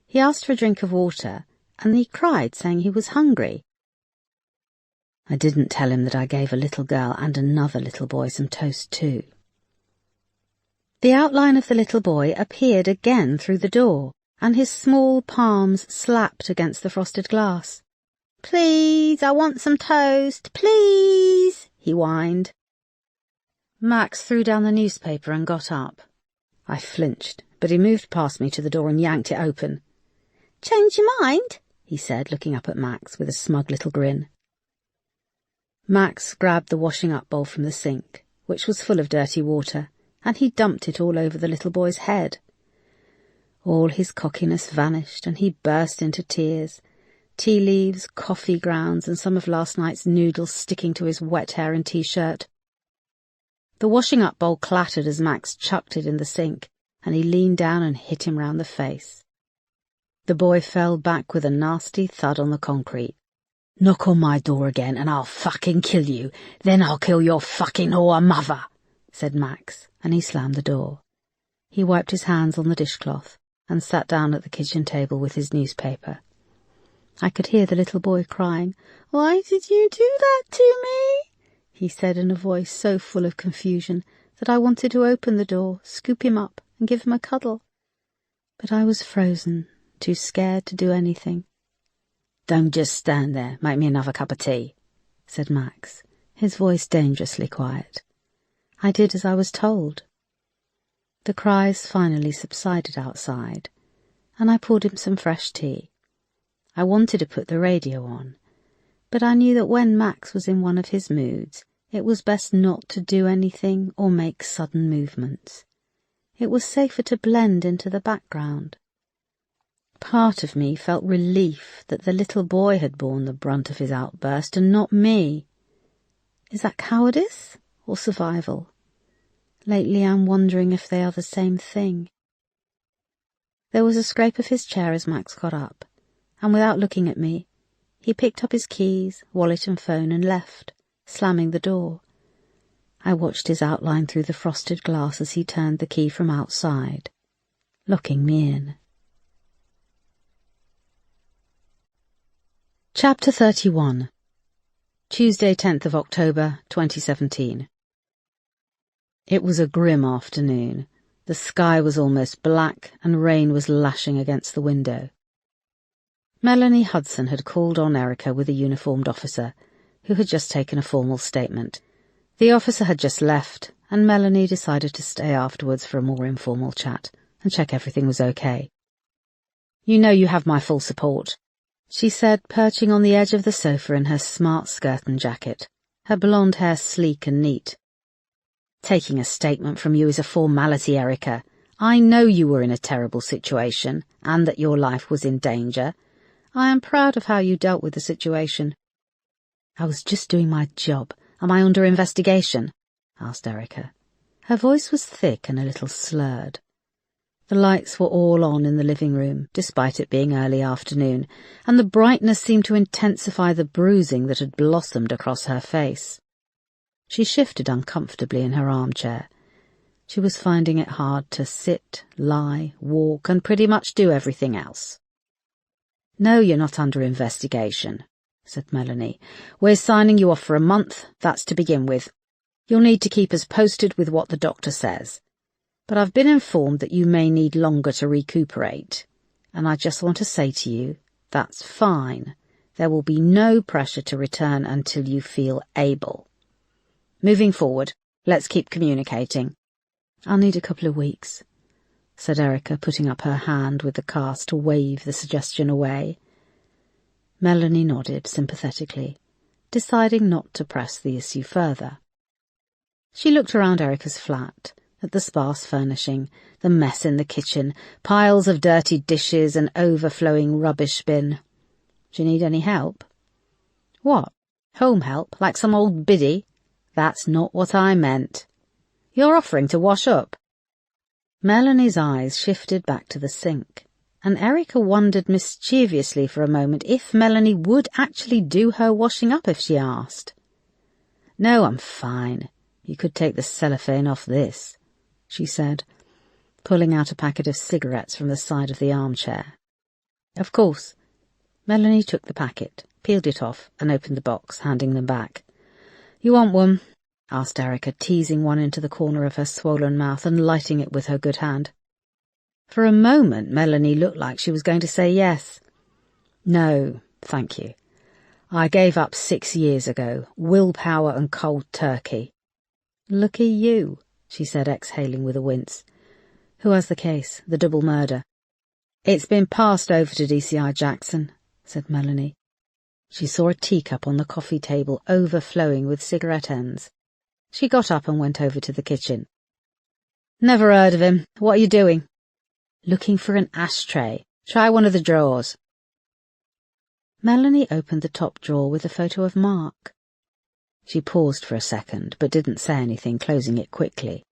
He asked for a drink of water, and he cried, saying he was hungry. I didn't tell him that I gave a little girl and another little boy some toast too. The outline of the little boy appeared again through the door, and his small palms slapped against the frosted glass. "Please, I want some toast, please," he whined. Max threw down the newspaper and got up. I flinched, but he moved past me to the door and yanked it open. "Change your mind?" he said, looking up at Max with a smug little grin. Max grabbed the washing-up bowl from the sink, which was full of dirty water, and he dumped it all over the little boy's head. All his cockiness vanished, and he burst into tears, tea leaves, coffee grounds, and some of last night's noodles sticking to his wet hair and T-shirt. The washing-up bowl clattered as Max chucked it in the sink, and he leaned down and hit him round the face. The boy fell back with a nasty thud on the concrete. "Knock on my door again and I'll fucking kill you. Then I'll kill your fucking whore mother," said Max, and he slammed the door. He wiped his hands on the dishcloth and sat down at the kitchen table with his newspaper. I could hear the little boy crying. "Why did you do that to me?" he said in a voice so full of confusion that I wanted to open the door, scoop him up, and give him a cuddle. But I was frozen, too scared to do anything. "Don't just stand there. Make me another cup of tea," said Max, his voice dangerously quiet. I did as I was told. The cries finally subsided outside, and I poured him some fresh tea. I wanted to put the radio on, but I knew that when Max was in one of his moods, it was best not to do anything or make sudden movements. It was safer to blend into the background. Part of me felt relief that the little boy had borne the brunt of his outburst and not me. Is that cowardice or survival? Lately I'm wondering if they are the same thing. There was a scrape of his chair as Max got up, and without looking at me, he picked up his keys, wallet and phone and left, slamming the door. I watched his outline through the frosted glass as he turned the key from outside, locking me in. Chapter 31. Tuesday, 10th of October, 2017. It was a grim afternoon. The sky was almost black and rain was lashing against the window. Melanie Hudson had called on Erica with a uniformed officer, who had just taken a formal statement. The officer had just left, and Melanie decided to stay afterwards for a more informal chat and check everything was okay. "You know you have my full support," she said, perching on the edge of the sofa in her smart skirt and jacket, her blonde hair sleek and neat. "Taking a statement from you is a formality, Erica. I know you were in a terrible situation, and that your life was in danger. I am proud of how you dealt with the situation." "I was just doing my job. Am I under investigation?" asked Erica. Her voice was thick and a little slurred. The lights were all on in the living room, despite it being early afternoon, and the brightness seemed to intensify the bruising that had blossomed across her face. She shifted uncomfortably in her armchair. She was finding it hard to sit, lie, walk, and pretty much do everything else. No, you're not under investigation, said Melanie. We're signing you off for a month, that's to begin with. You'll need to keep us posted with what the doctor says. But I've been informed that you may need longer to recuperate. And I just want to say to you, that's fine. There will be no pressure to return until you feel able. Moving forward, let's keep communicating. I'll need a couple of weeks, said Erica, putting up her hand with the cast to wave the suggestion away. Melanie nodded sympathetically, deciding not to press the issue further. She looked around Erica's flat, at the sparse furnishing, the mess in the kitchen, piles of dirty dishes, and overflowing rubbish bin. Do you need any help? What? Home help, like some old biddy? That's not what I meant. You're offering to wash up. Melanie's eyes shifted back to the sink, and Erica wondered mischievously for a moment if Melanie would actually do her washing up if she asked. No, I'm fine. You could take the cellophane off this, she said, pulling out a packet of cigarettes from the side of the armchair. Of course. Melanie took the packet, peeled it off, and opened the box, handing them back. You want one? Asked Erica, teasing one into the corner of her swollen mouth and lighting it with her good hand. For a moment, Melanie looked like she was going to say yes. No, thank you. I gave up 6 years ago, willpower and cold turkey. Lucky you, she said, exhaling with a wince. Who has the case, the double murder? It's been passed over to DCI Jackson, said Melanie. She saw a teacup on the coffee table overflowing with cigarette ends. She got up and went over to the kitchen. Never heard of him. What are you doing? Looking for an ashtray. Try one of the drawers. Melanie opened the top drawer with a photo of Mark. She paused for a second, but didn't say anything, closing it quickly.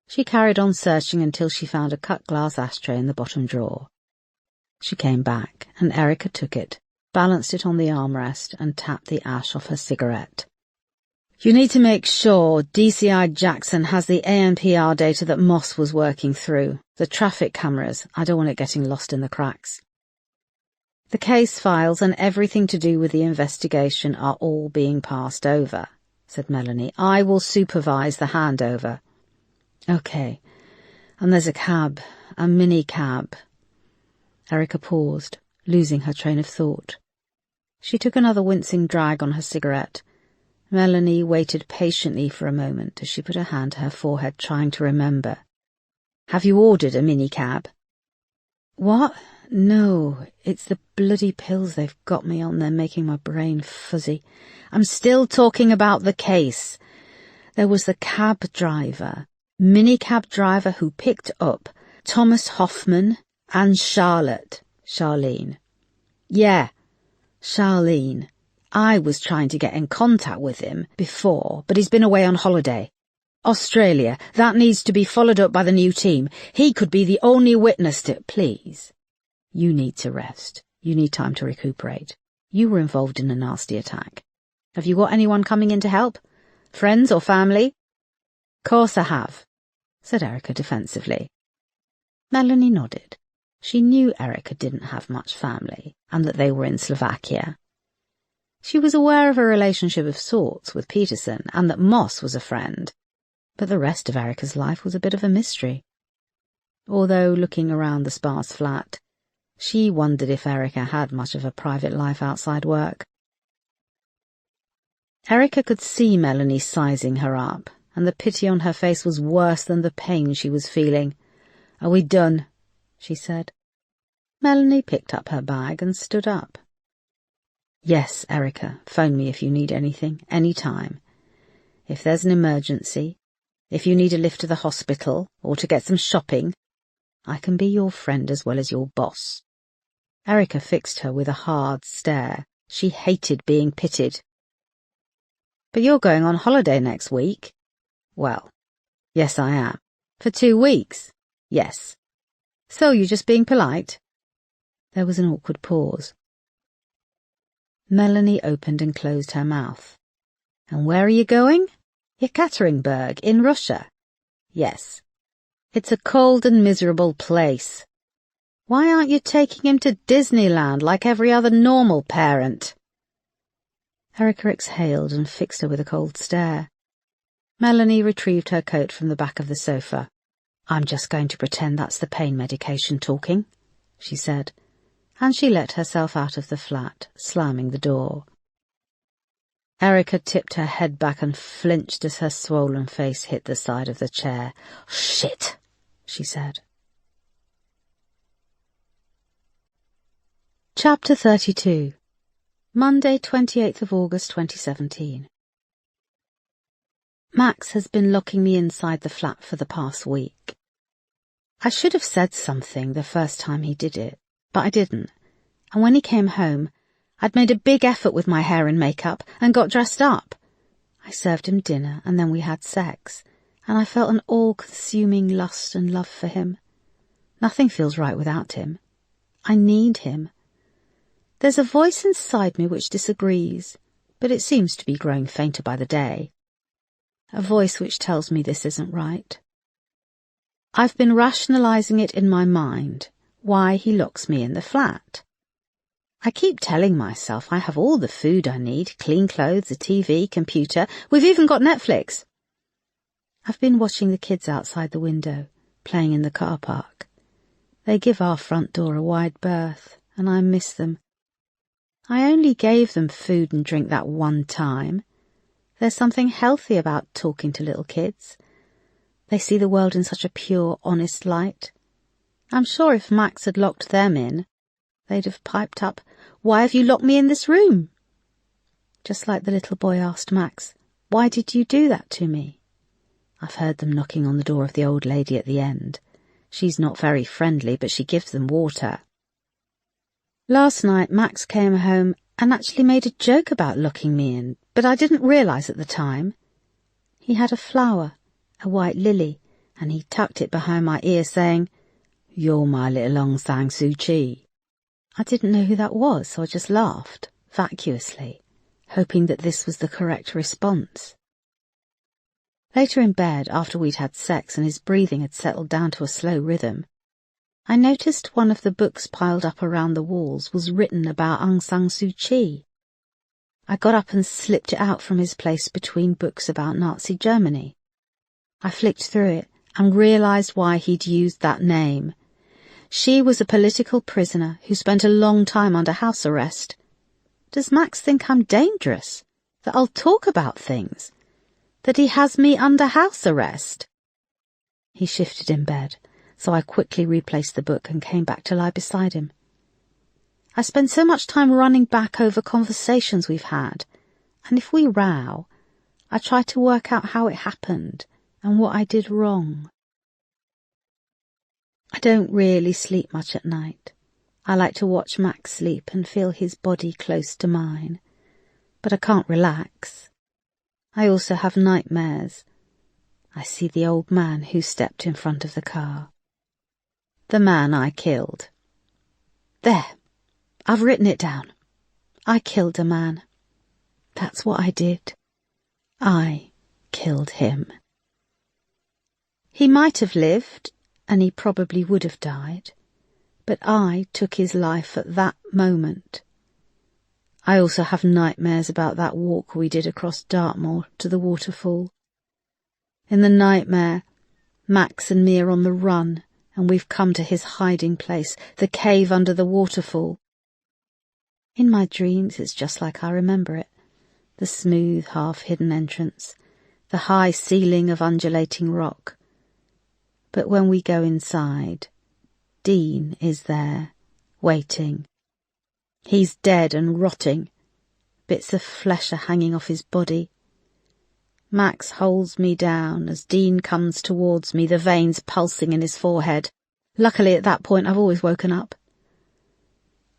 She carried on searching until she found a cut-glass ashtray in the bottom drawer. She came back, and Erica took it, balanced it on the armrest, and tapped the ash off her cigarette. You need to make sure DCI Jackson has the ANPR data that Moss was working through, the traffic cameras. I don't want it getting lost in the cracks. The case files and everything to do with the investigation are all being passed over, said Melanie. I will supervise the handover. Okay, and there's a cab, a mini cab. Erica paused, losing her train of thought. She took another wincing drag on her cigarette. Melanie waited patiently for a moment as she put her hand to her forehead, trying to remember. Have you ordered a mini cab? What? No, it's the bloody pills they've got me on. They're making my brain fuzzy. I'm still talking about the case. There was the cab driver, minicab driver who picked up Thomas Hoffman and Charlene. Yeah, Charlene. I was trying to get in contact with him before, but he's been away on holiday. Australia, that needs to be followed up by the new team. He could be the only witness to... Please. You need to rest. You need time to recuperate. You were involved in a nasty attack. Have you got anyone coming in to help? Friends or family? Course I have, said Erica defensively. Melanie nodded. She knew Erica didn't have much family, and that they were in Slovakia. She was aware of a relationship of sorts with Peterson, and that Moss was a friend, but the rest of Erica's life was a bit of a mystery. Although, looking around the sparse flat, she wondered if Erica had much of a private life outside work. Erica could see Melanie sizing her up, and the pity on her face was worse than the pain she was feeling. Are we done? She said. Melanie picked up her bag and stood up. Yes, Erica, phone me if you need anything, any time. If there's an emergency, if you need a lift to the hospital or to get some shopping, I can be your friend as well as your boss. Erica fixed her with a hard stare. She hated being pitied. But you're going on holiday next week. Well, yes I am. For 2 weeks? Yes. So you're just being polite? There was an awkward pause. Melanie opened and closed her mouth. And where are you going? Yekaterinburg, in Russia. Yes. It's a cold and miserable place. Why aren't you taking him to Disneyland like every other normal parent? Erica exhaled and fixed her with a cold stare. Melanie retrieved her coat from the back of the sofa. I'm just going to pretend that's the pain medication talking, she said, and she let herself out of the flat, slamming the door. Erica tipped her head back and flinched as her swollen face hit the side of the chair. Shit, she said. Chapter 32. Monday, 28th of August 2017. Max has been locking me inside the flat for the past week. I should have said something the first time he did it, but I didn't, and when he came home, I'd made a big effort with my hair and makeup and got dressed up. I served him dinner and then we had sex, and I felt an all-consuming lust and love for him. Nothing feels right without him. I need him. There's a voice inside me which disagrees, but it seems to be growing fainter by the day. A voice which tells me this isn't right. I've been rationalising it in my mind, why he locks me in the flat. I keep telling myself I have all the food I need, clean clothes, a TV, computer, we've even got Netflix. I've been watching the kids outside the window, playing in the car park. They give our front door a wide berth, and I miss them. I only gave them food and drink that one time. There's something healthy about talking to little kids. They see the world in such a pure, honest light. I'm sure if Max had locked them in, they'd have piped up, "Why have you locked me in this room?" Just like the little boy asked Max, "Why did you do that to me?" I've heard them knocking on the door of the old lady at the end. She's not very friendly, but she gives them water. Last night Max came home and actually made a joke about locking me in, but I didn't realise at the time. He had a flower, a white lily, and he tucked it behind my ear saying, "You're my little Aung San Suu Kyi." I didn't know who that was, so I just laughed, vacuously, hoping that this was the correct response. Later in bed, after we'd had sex and his breathing had settled down to a slow rhythm, I noticed one of the books piled up around the walls was written about Aung San Suu Kyi. I got up and slipped it out from his place between books about Nazi Germany. I flicked through it and realised why he'd used that name. She was a political prisoner who spent a long time under house arrest. Does Max think I'm dangerous? That I'll talk about things? That he has me under house arrest? He shifted in bed, so I quickly replaced the book and came back to lie beside him. I spend so much time running back over conversations we've had, and if we row, I try to work out how it happened and what I did wrong. I don't really sleep much at night. I like to watch Max sleep and feel his body close to mine, but I can't relax. I also have nightmares. I see the old man who stepped in front of the car. The man I killed. There, I've written it down. I killed a man. That's what I did. I killed him. He might have lived, and he probably would have died, but I took his life at that moment. I also have nightmares about that walk we did across Dartmoor to the waterfall. In the nightmare, Max and me are on the run, and we've come to his hiding place, the cave under the waterfall. In my dreams, it's just like I remember it. The smooth, half-hidden entrance, the high ceiling of undulating rock. But when we go inside, Dean is there, waiting. He's dead and rotting. Bits of flesh are hanging off his body. Max holds me down as Dean comes towards me, the veins pulsing in his forehead. Luckily at that point I've always woken up.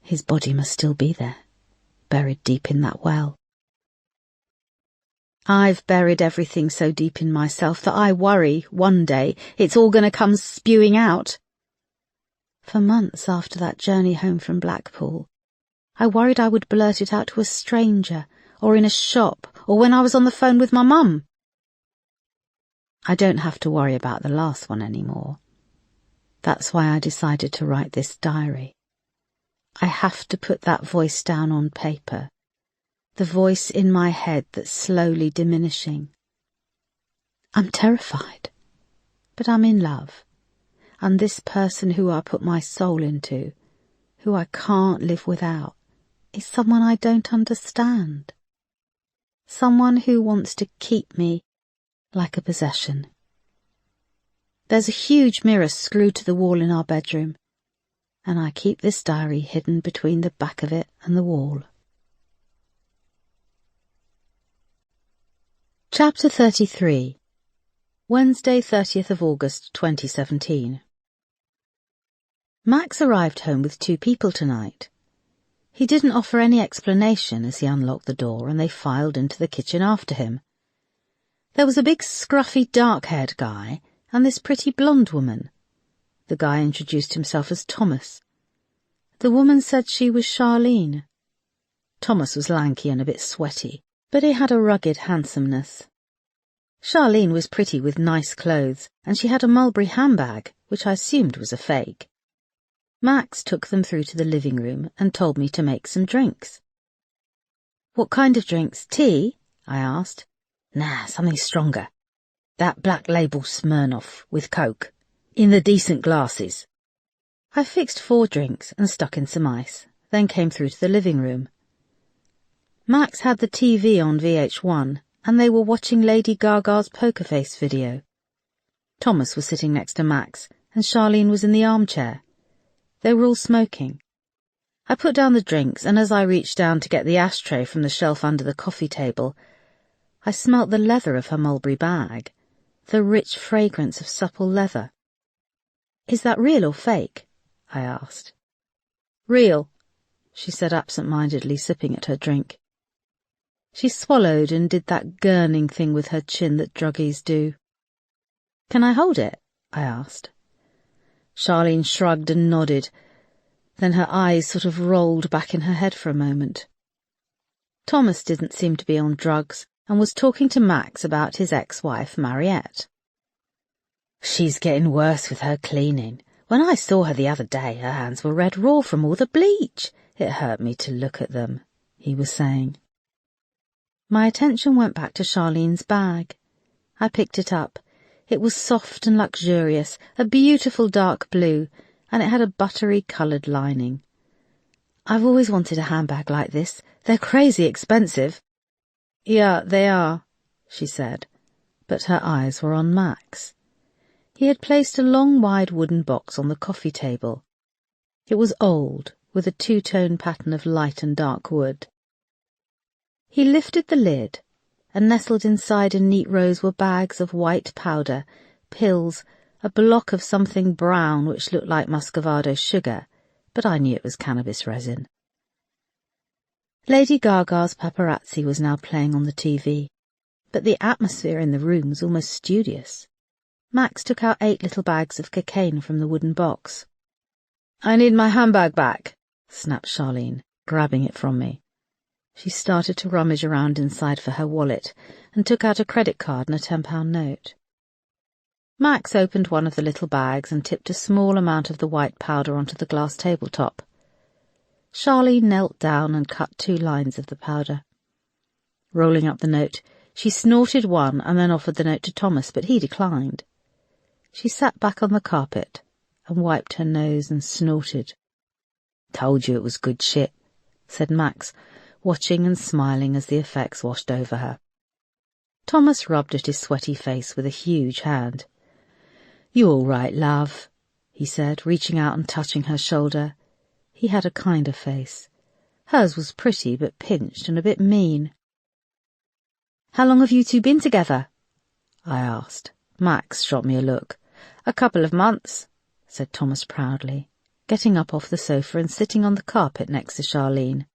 His body must still be there, buried deep in that well. I've buried everything so deep in myself that I worry, one day, it's all going to come spewing out. For months after that journey home from Blackpool, I worried I would blurt it out to a stranger, or in a shop, or when I was on the phone with my mum. I don't have to worry about the last one anymore. That's why I decided to write this diary. I have to put that voice down on paper, the voice in my head that's slowly diminishing. I'm terrified, but I'm in love, and this person who I put my soul into, who I can't live without, is someone I don't understand. Someone who wants to keep me like a possession. There's a huge mirror screwed to the wall in our bedroom, and I keep this diary hidden between the back of it and the wall. Chapter 33. Wednesday, 30th of August, 2017. Max arrived home with 2 people tonight. He didn't offer any explanation as he unlocked the door and they filed into the kitchen after him. There was a big scruffy dark-haired guy and this pretty blonde woman. The guy introduced himself as Thomas. The woman said she was Charlene. Thomas was lanky and a bit sweaty, but he had a rugged handsomeness. Charlene was pretty with nice clothes, and she had a mulberry handbag, which I assumed was a fake. Max took them through to the living room and told me to make some drinks. What kind of drinks? Tea? I asked. Nah, something stronger. That Black Label Smirnoff with Coke. In the decent glasses. I fixed 4 drinks and stuck in some ice, then came through to the living room. Max had the TV on VH1, and they were watching Lady Gaga's Poker Face video. Thomas was sitting next to Max, and Charlene was in the armchair. They were all smoking. I put down the drinks, and as I reached down to get the ashtray from the shelf under the coffee table, I smelt the leather of her mulberry bag, the rich fragrance of supple leather. Is that real or fake? I asked. Real, she said absent-mindedly, sipping at her drink. She swallowed and did that gurning thing with her chin that druggies do. Can I hold it? I asked. Charlene shrugged and nodded. Then her eyes sort of rolled back in her head for a moment. Thomas didn't seem to be on drugs and was talking to Max about his ex-wife, Mariette. She's getting worse with her cleaning. When I saw her the other day, her hands were red raw from all the bleach. It hurt me to look at them, he was saying. My attention went back to Charlene's bag. I picked it up. It was soft and luxurious, a beautiful dark blue, and it had a buttery-coloured lining. I've always wanted a handbag like this. They're crazy expensive. Yeah, they are, she said, but her eyes were on Max. He had placed a long, wide wooden box on the coffee table. It was old, with a 2-tone pattern of light and dark wood. He lifted the lid, and nestled inside in neat rows were bags of white powder, pills, a block of something brown which looked like muscovado sugar, but I knew it was cannabis resin. Lady Gaga's Paparazzi was now playing on the TV, but the atmosphere in the room was almost studious. Max took out 8 little bags of cocaine from the wooden box. I need my handbag back, snapped Charlene, grabbing it from me. She started to rummage around inside for her wallet and took out a credit card and a £10 note. Max opened one of the little bags and tipped a small amount of the white powder onto the glass tabletop. Charlene knelt down and cut 2 lines of the powder. Rolling up the note, she snorted one and then offered the note to Thomas, but he declined. She sat back on the carpet and wiped her nose and snorted. Told you it was good shit, said Max, watching and smiling as the effects washed over her. Thomas rubbed at his sweaty face with a huge hand. You all right, love, he said, reaching out and touching her shoulder. He had a kinder face. Hers was pretty but pinched and a bit mean. How long have you 2 been together? I asked. Max shot me a look. A couple of months, said Thomas proudly, getting up off the sofa and sitting on the carpet next to Charlene.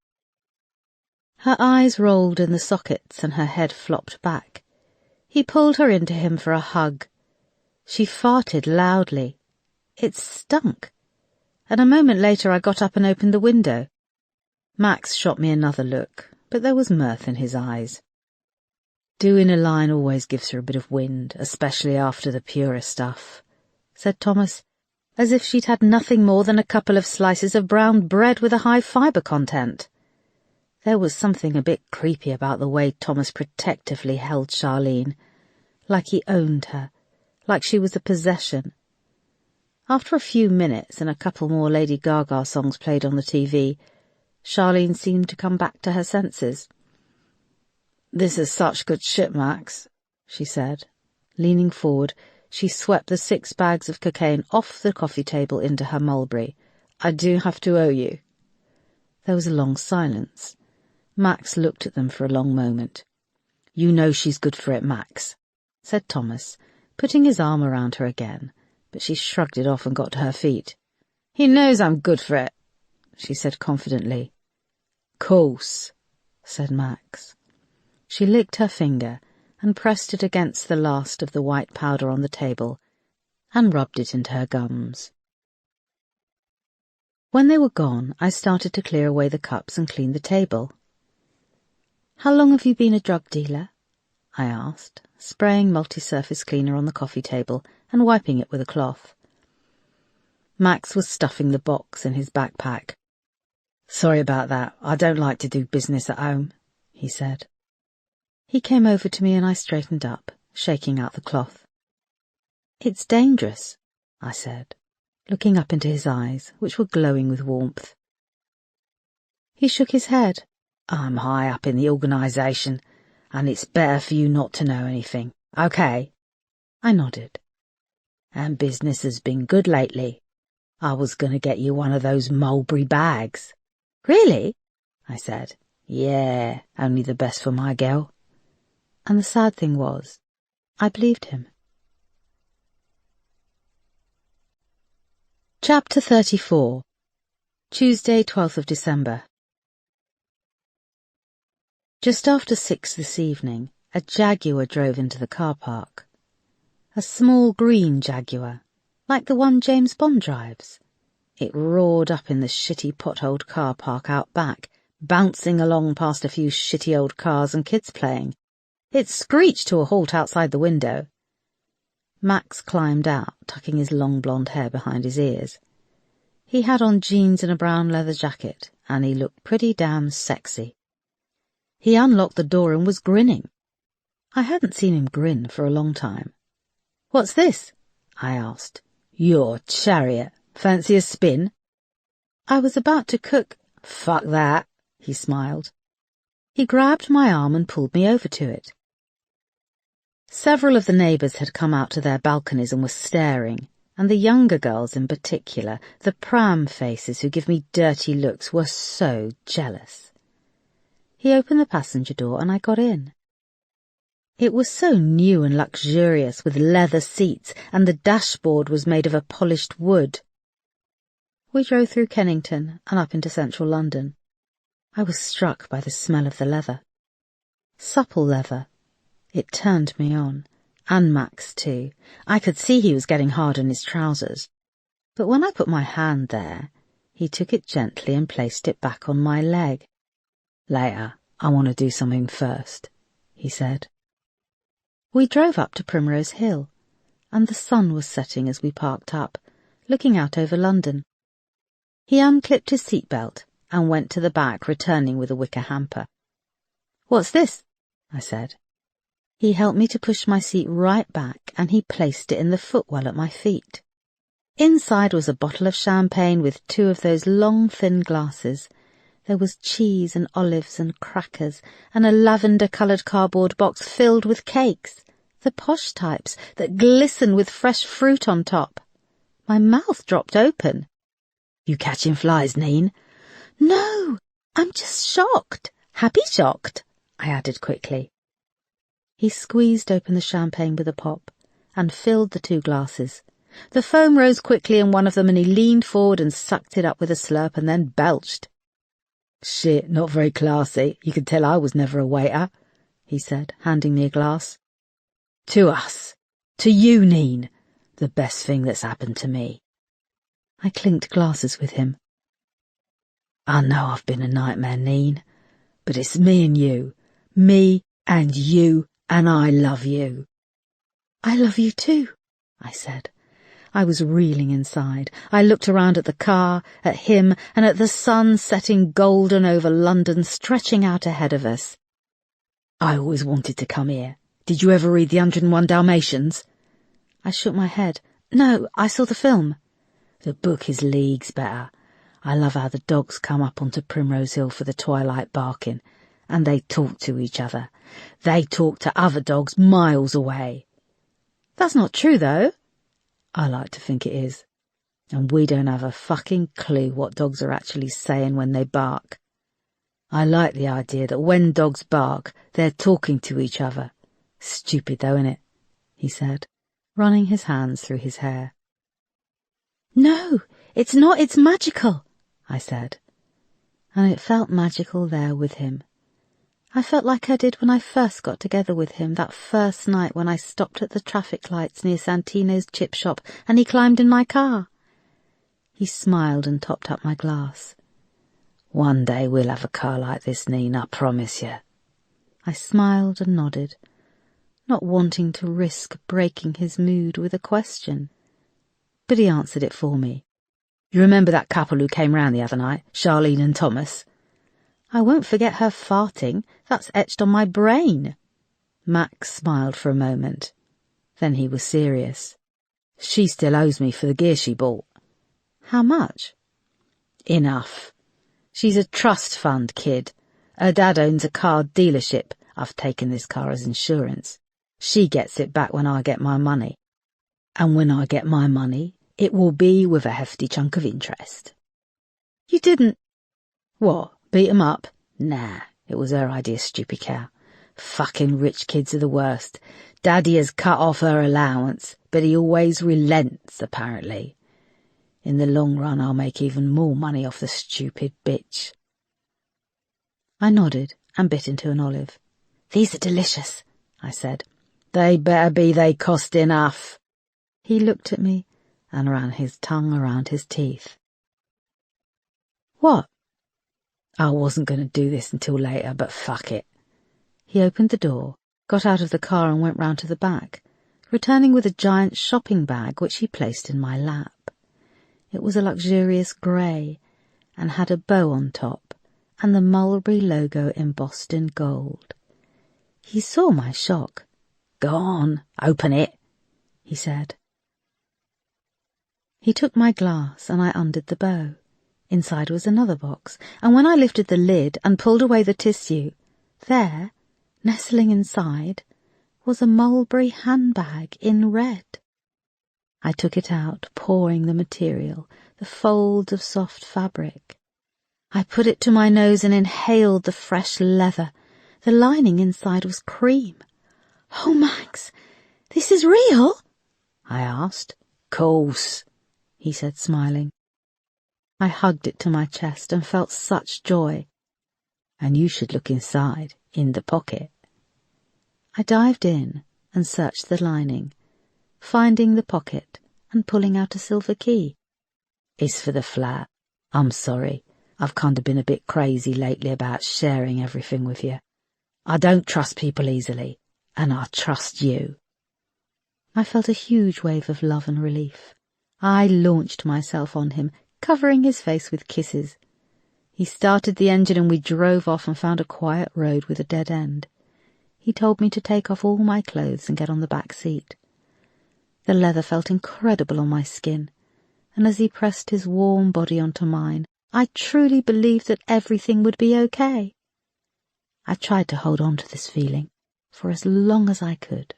Her eyes rolled in the sockets and her head flopped back. He pulled her into him for a hug. She farted loudly. It stunk. And a moment later I got up and opened the window. Max shot me another look, but there was mirth in his eyes. Doing a line always gives her a bit of wind, especially after the purer stuff, said Thomas. as if she'd had nothing more than a couple of slices of brown bread with a high fibre content. There was something a bit creepy about the way Thomas protectively held Charlene, like he owned her, like she was a possession. After a few minutes and a couple more Lady Gaga songs played on the TV, Charlene seemed to come back to her senses. "This is such good shit, Max," she said. Leaning forward, she swept the 6 bags of cocaine off the coffee table into her mulberry. "I do have to owe you." There was a long silence. Max looked at them for a long moment. "You know she's good for it, Max," said Thomas, putting his arm around her again, but she shrugged it off and got to her feet. "He knows I'm good for it," she said confidently. "Course," said Max. She licked her finger and pressed it against the last of the white powder on the table and rubbed it into her gums. When they were gone, I started to clear away the cups and clean the table. "How long have you been a drug dealer?" I asked, spraying multi-surface cleaner on the coffee table and wiping it with a cloth. Max was stuffing the box in his backpack. "Sorry about that. I don't like to do business at home," he said. He came over to me and I straightened up, shaking out the cloth. "It's dangerous," I said, looking up into his eyes, which were glowing with warmth. He shook his head. "I'm high up in the organisation, and it's better for you not to know anything, okay?" I nodded. "And business has been good lately. I was going to get you one of those mulberry bags." "Really?" I said. "Yeah, only the best for my girl." And the sad thing was, I believed him. Chapter 34. Tuesday, 12th of December. Just after 6 this evening, a Jaguar drove into the car park. A small green Jaguar, like the one James Bond drives. It roared up in the shitty potholed car park out back, bouncing along past a few shitty old cars and kids playing. It screeched to a halt outside the window. Max climbed out, tucking his long blonde hair behind his ears. He had on jeans and a brown leather jacket, and he looked pretty damn sexy. He unlocked the door and was grinning. I hadn't seen him grin for a long time. "What's this?" I asked. "Your chariot. Fancy a spin?" I was about to cook. "Fuck that," he smiled. He grabbed my arm and pulled me over to it. Several of the neighbours had come out to their balconies and were staring, and the younger girls in particular, the pram faces who give me dirty looks, were so jealous. He opened the passenger door and I got in. It was so new and luxurious, with leather seats, and the dashboard was made of a polished wood. We drove through Kennington and up into central London. I was struck by the smell of the leather. Supple leather. It turned me on, and Max too. I could see he was getting hard on his trousers. But when I put my hand there, he took it gently and placed it back on my leg. "Later, I want to do something first," he said. We drove up to Primrose Hill, and the sun was setting as we parked up, looking out over London. He unclipped his seatbelt and went to the back, returning with a wicker hamper. "What's this?" I said. He helped me to push my seat right back, and he placed it in the footwell at my feet. Inside was a bottle of champagne with 2 of those long, thin glasses. There was cheese and olives and crackers, and a lavender-coloured cardboard box filled with cakes, the posh types that glisten with fresh fruit on top. My mouth dropped open. "You catching flies, Neen?" "No, I'm just shocked. Happy shocked," I added quickly. He squeezed open the champagne with a pop and filled the 2 glasses. The foam rose quickly in one of them, and he leaned forward and sucked it up with a slurp and then belched. "Shit, not very classy. You could tell I was never a waiter," he said, handing me a glass. "To us. To you, Neen. The best thing that's happened to me." I clinked glasses with him. "I know I've been a nightmare, Neen, but it's me and you. Me and you, and I love you." "I love you too," I said. I was reeling inside. I looked around at the car, at him, and at the sun setting golden over London, stretching out ahead of us. I always wanted to come here. Did you ever read the 101 Dalmatians? I shook my head. No, I saw the film. The book is leagues better. I love how the dogs come up onto Primrose Hill for the twilight barking, and they talk to each other. They talk to other dogs miles away. That's not true, though. I like to think it is. And we don't have a fucking clue what dogs are actually saying when they bark. I like the idea that when dogs bark, they're talking to each other. Stupid though, innit? He said, running his hands through his hair. No, it's not, it's magical, I said. And it felt magical there with him. I felt like I did when I first got together with him that first night when I stopped at the traffic lights near Santino's chip shop and he climbed in my car. He smiled and topped up my glass. One day we'll have a car like this, Nina, I promise you. I smiled and nodded, not wanting to risk breaking his mood with a question. But he answered it for me. You remember that couple who came round the other night, Charlene and Thomas? I won't forget her farting. That's etched on my brain. Max smiled for a moment. Then he was serious. She still owes me for the gear she bought. How much? Enough. She's a trust fund kid. Her dad owns a car dealership. I've taken this car as insurance. She gets it back when I get my money. And when I get my money, it will be with a hefty chunk of interest. You didn't... What? Beat 'em up? Nah, it was her idea, stupid cow. Fucking rich kids are the worst. Daddy has cut off her allowance, but he always relents, apparently. In the long run, I'll make even more money off the stupid bitch. I nodded and bit into an olive. These are delicious, I said. They better be, they cost enough. He looked at me and ran his tongue around his teeth. What? I wasn't going to do this until later, but fuck it. He opened the door, got out of the car and went round to the back, returning with a giant shopping bag which he placed in my lap. It was a luxurious grey and had a bow on top and the Mulberry logo embossed in gold. He saw my shock. Go on, open it, he said. He took my glass and I undid the bow. Inside was another box, and when I lifted the lid and pulled away the tissue, there, nestling inside, was a mulberry handbag in red. I took it out, pouring the material, the folds of soft fabric. I put it to my nose and inhaled the fresh leather. The lining inside was cream. Oh, Max, this is real? I asked. Course, he said, smiling. I hugged it to my chest and felt such joy. And you should look inside, in the pocket. I dived in and searched the lining, finding the pocket and pulling out a silver key. It's for the flat. I'm sorry. I've kind of been a bit crazy lately about sharing everything with you. I don't trust people easily, and I trust you. I felt a huge wave of love and relief. I launched myself on him, covering his face with kisses. He started the engine and we drove off and found a quiet road with a dead end. He told me to take off all my clothes and get on the back seat. The leather felt incredible on my skin, and as he pressed his warm body onto mine, I truly believed that everything would be okay. I tried to hold on to this feeling for as long as I could.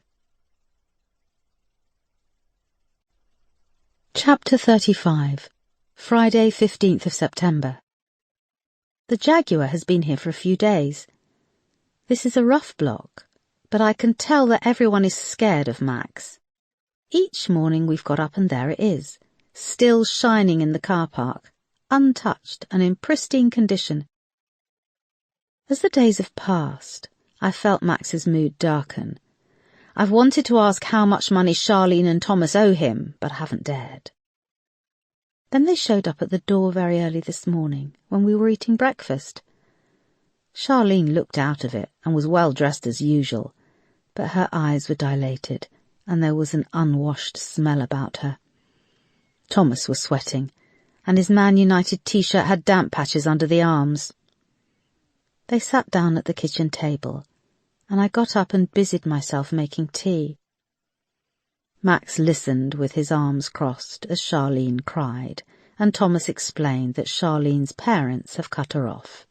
Chapter 35. Friday, 15th of September. The Jaguar has been here for a few days. This is a rough block, but I can tell that everyone is scared of Max. Each morning we've got up and there it is, still shining in the car park, untouched and in pristine condition. As the days have passed, I felt Max's mood darken. I've wanted to ask how much money Charlene and Thomas owe him, but haven't dared. Then they showed up at the door very early this morning, when we were eating breakfast. Charlene looked out of it and was well dressed as usual, but her eyes were dilated, and there was an unwashed smell about her. Thomas was sweating, and his Man United t-shirt had damp patches under the arms. They sat down at the kitchen table, and I got up and busied myself making tea. Max listened with his arms crossed as Charlene cried, and Thomas explained that Charlene's parents have cut her off.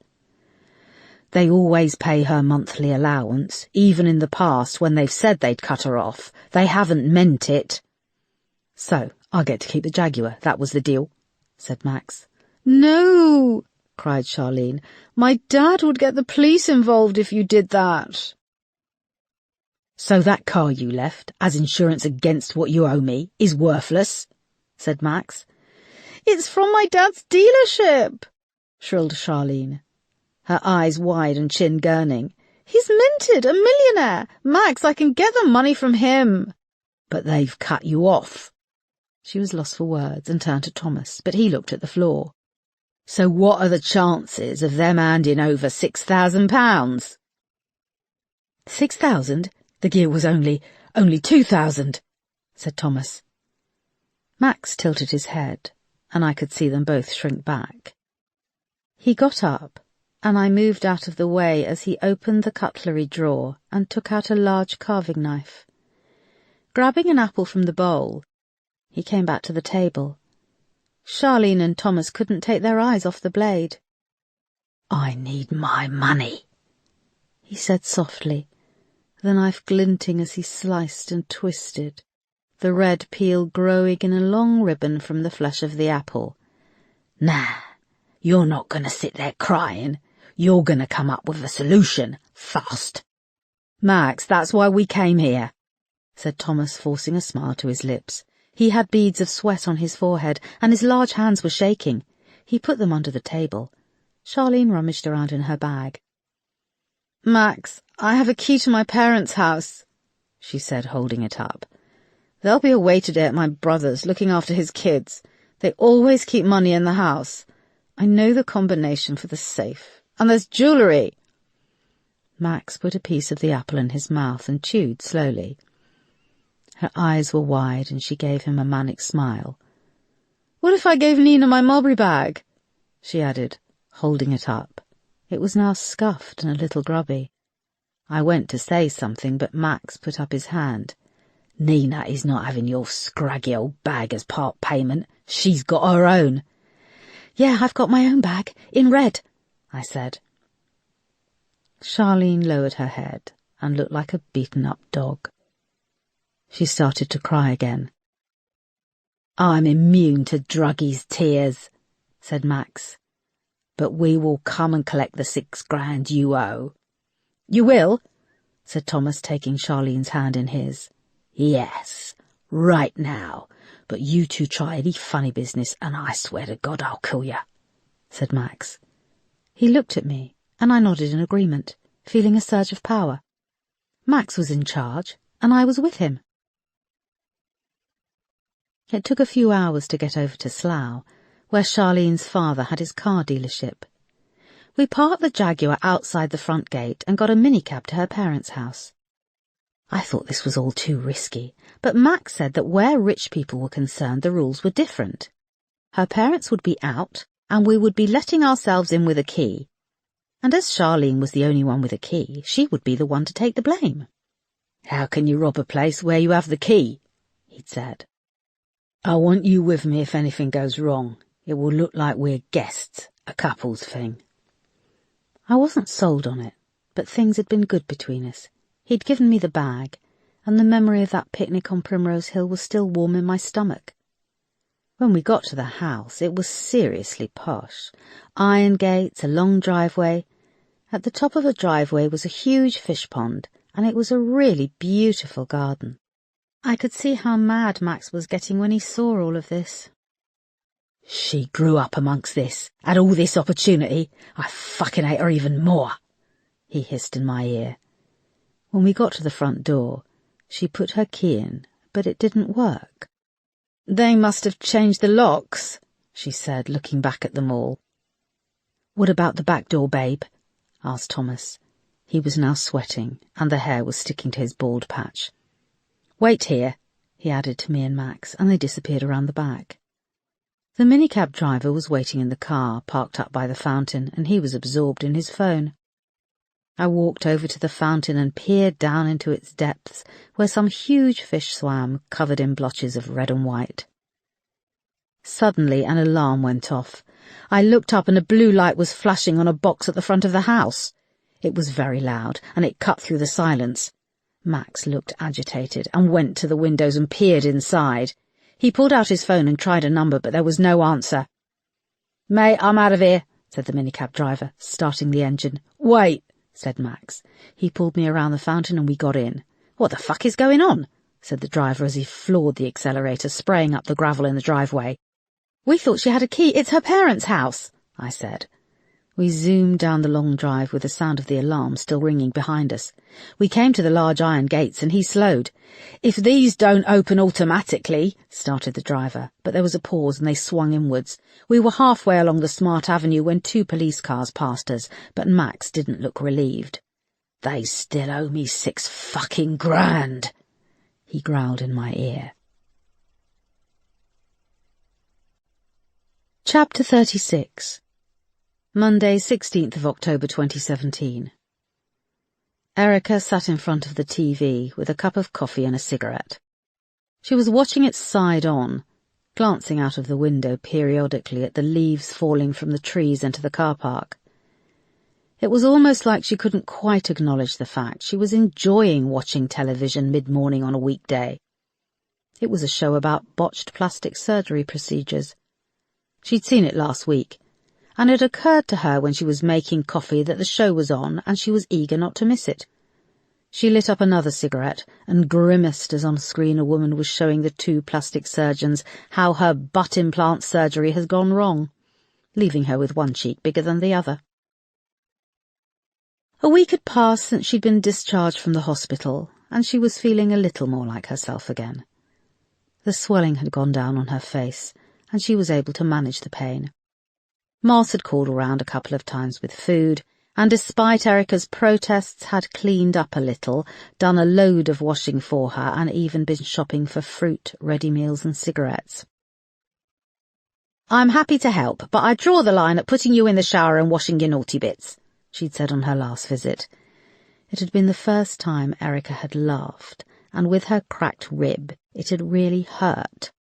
They always pay her monthly allowance, even in the past when they've said they'd cut her off. They haven't meant it. So, I get to keep the Jaguar, that was the deal, said Max. No, cried Charlene. My dad would get the police involved if you did that. So that car you left, as insurance against what you owe me, is worthless, said Max. It's from my dad's dealership, shrilled Charlene, her eyes wide and chin gurning. He's minted, a millionaire. Max, I can get the money from him. But they've cut you off. She was lost for words and turned to Thomas, but he looked at the floor. So what are the chances of them handing over £6,000? 6,000? The gear was only 2,000, said Thomas. Max tilted his head, and I could see them both shrink back. He got up, and I moved out of the way as he opened the cutlery drawer and took out a large carving knife. Grabbing an apple from the bowl, he came back to the table. Charlene and Thomas couldn't take their eyes off the blade. "I need my money," he said softly, the knife glinting as he sliced and twisted, the red peel growing in a long ribbon from the flesh of the apple. "Nah, you're not going to sit there crying. You're going to come up with a solution, fast." "Max, that's why we came here," said Thomas, forcing a smile to his lips. He had beads of sweat on his forehead, and his large hands were shaking. He put them under the table. Charlene rummaged around in her bag. "Max, I have a key to my parents' house," she said, holding it up. "There'll be a waiter there at my brother's looking after his kids. They always keep money in the house. I know the combination for the safe. And there's jewellery." Max put a piece of the apple in his mouth and chewed slowly. Her eyes were wide and she gave him a manic smile. "What if I gave Nina my mulberry bag?" she added, holding it up. It was now scuffed and a little grubby. I went to say something, but Max put up his hand. "Nina is not having your scraggy old bag as part payment. She's got her own." "Yeah, I've got my own bag, in red," I said. Charlene lowered her head and looked like a beaten-up dog. She started to cry again. "I'm immune to druggies' tears," said Max. "But we will come and collect the 6 grand you owe." "You will?" said Thomas, taking Charlene's hand in his. "Yes, right now. But you two try any funny business and I swear to God I'll kill you," said Max. He looked at me, and I nodded in agreement, feeling a surge of power. Max was in charge, and I was with him. It took a few hours to get over to Slough, where Charlene's father had his car dealership. We parked the Jaguar outside the front gate and got a minicab to her parents' house. I thought this was all too risky, but Max said that where rich people were concerned the rules were different. Her parents would be out, and we would be letting ourselves in with a key. And as Charlene was the only one with a key, she would be the one to take the blame. "How can you rob a place where you have the key?" he'd said. "I want you with me if anything goes wrong. It will look like we're guests, a couple's thing." I wasn't sold on it, but things had been good between us. He'd given me the bag, and the memory of that picnic on Primrose Hill was still warm in my stomach. When we got to the house, it was seriously posh. Iron gates, a long driveway. At the top of a driveway was a huge fish pond, and it was a really beautiful garden. I could see how mad Max was getting when he saw all of this. "She grew up amongst this, had all this opportunity. I fucking hate her even more," he hissed in my ear. When we got to the front door, she put her key in, but it didn't work. "They must have changed the locks," she said, looking back at them all. "What about the back door, babe?" asked Thomas. He was now sweating, and the hair was sticking to his bald patch. "Wait here," he added to me and Max, and they disappeared around the back. The minicab driver was waiting in the car, parked up by the fountain, and he was absorbed in his phone. I walked over to the fountain and peered down into its depths, where some huge fish swam, covered in blotches of red and white. Suddenly an alarm went off. I looked up and a blue light was flashing on a box at the front of the house. It was very loud, and it cut through the silence. Max looked agitated and went to the windows and peered inside. He pulled out his phone and tried a number, but there was no answer. "Mate, I'm out of here," said the minicab driver, starting the engine. "Wait," said Max. He pulled me around the fountain and we got in. "What the fuck is going on?" said the driver as he floored the accelerator, spraying up the gravel in the driveway. "We thought she had a key. It's her parents' house," I said. We zoomed down the long drive with the sound of the alarm still ringing behind us. We came to the large iron gates and he slowed. "If these don't open automatically," started the driver, but there was a pause and they swung inwards. We were halfway along the smart avenue when 2 police cars passed us, but Max didn't look relieved. "They still owe me 6 fucking grand," he growled in my ear. Chapter 36. Monday, 16th of October 2017. Erica sat in front of the TV with a cup of coffee and a cigarette. She was watching it side on, glancing out of the window periodically at the leaves falling from the trees into the car park. It was almost like she couldn't quite acknowledge the fact she was enjoying watching television mid-morning on a weekday. It was a show about botched plastic surgery procedures. She'd seen it last week, and it occurred to her when she was making coffee that the show was on and she was eager not to miss it. She lit up another cigarette and grimaced as on screen a woman was showing the 2 plastic surgeons how her butt implant surgery has gone wrong, leaving her with one cheek bigger than the other. A week had passed since she'd been discharged from the hospital, and she was feeling a little more like herself again. The swelling had gone down on her face, and she was able to manage the pain. Moss had called around a couple of times with food, and despite Erica's protests had cleaned up a little, done a load of washing for her, and even been shopping for fruit, ready meals and cigarettes. "I'm happy to help, but I draw the line at putting you in the shower and washing your naughty bits," she'd said on her last visit. It had been the first time Erica had laughed, and with her cracked rib, it had really hurt.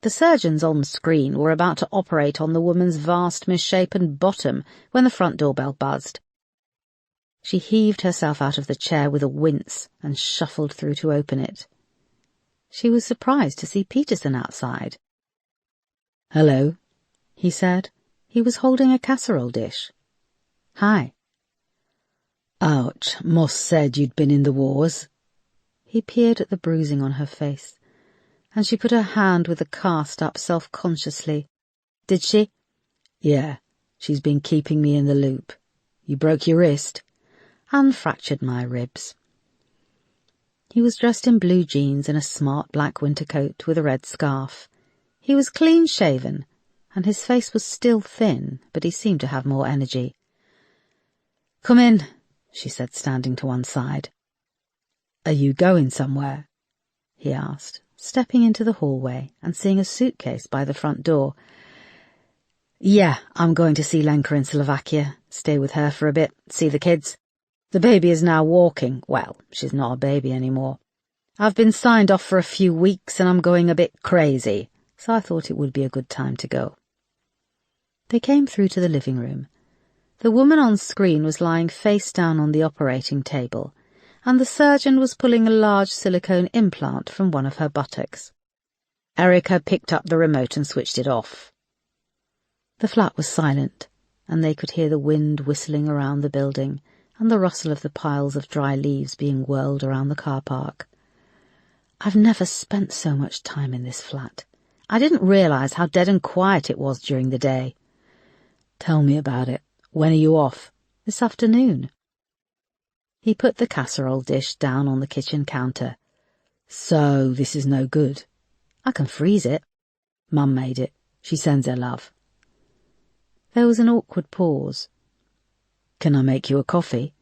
The surgeons on screen were about to operate on the woman's vast misshapen bottom when the front doorbell buzzed. She heaved herself out of the chair with a wince and shuffled through to open it. She was surprised to see Peterson outside. "Hello," he said. He was holding a casserole dish. "Hi." "Ouch, Moss said you'd been in the wars." He peered at the bruising on her face, and she put her hand with the cast up self-consciously. "Did she?" "Yeah, she's been keeping me in the loop. You broke your wrist?" "And fractured my ribs." He was dressed in blue jeans and a smart black winter coat with a red scarf. He was clean-shaven, and his face was still thin, but he seemed to have more energy. "Come in," she said, standing to one side. "Are you going somewhere?" he asked, stepping into the hallway and seeing a suitcase by the front door. "Yeah, I'm going to see Lenka in Slovakia, stay with her for a bit, see the kids. The baby is now walking. Well, she's not a baby anymore. I've been signed off for a few weeks and I'm going a bit crazy, so I thought it would be a good time to go." They came through to the living room. The woman on screen was lying face down on the operating table, and the surgeon was pulling a large silicone implant from one of her buttocks. Erica picked up the remote and switched it off. The flat was silent, and they could hear the wind whistling around the building and the rustle of the piles of dry leaves being whirled around the car park. I've never spent so much time in this flat. I didn't realise how dead and quiet it was during the day. "Tell me about it. When are you off?" "This afternoon." He put the casserole dish down on the kitchen counter. "So this is no good." "I can freeze it. Mum made it. She sends her love." There was an awkward pause. "Can I make you a coffee?"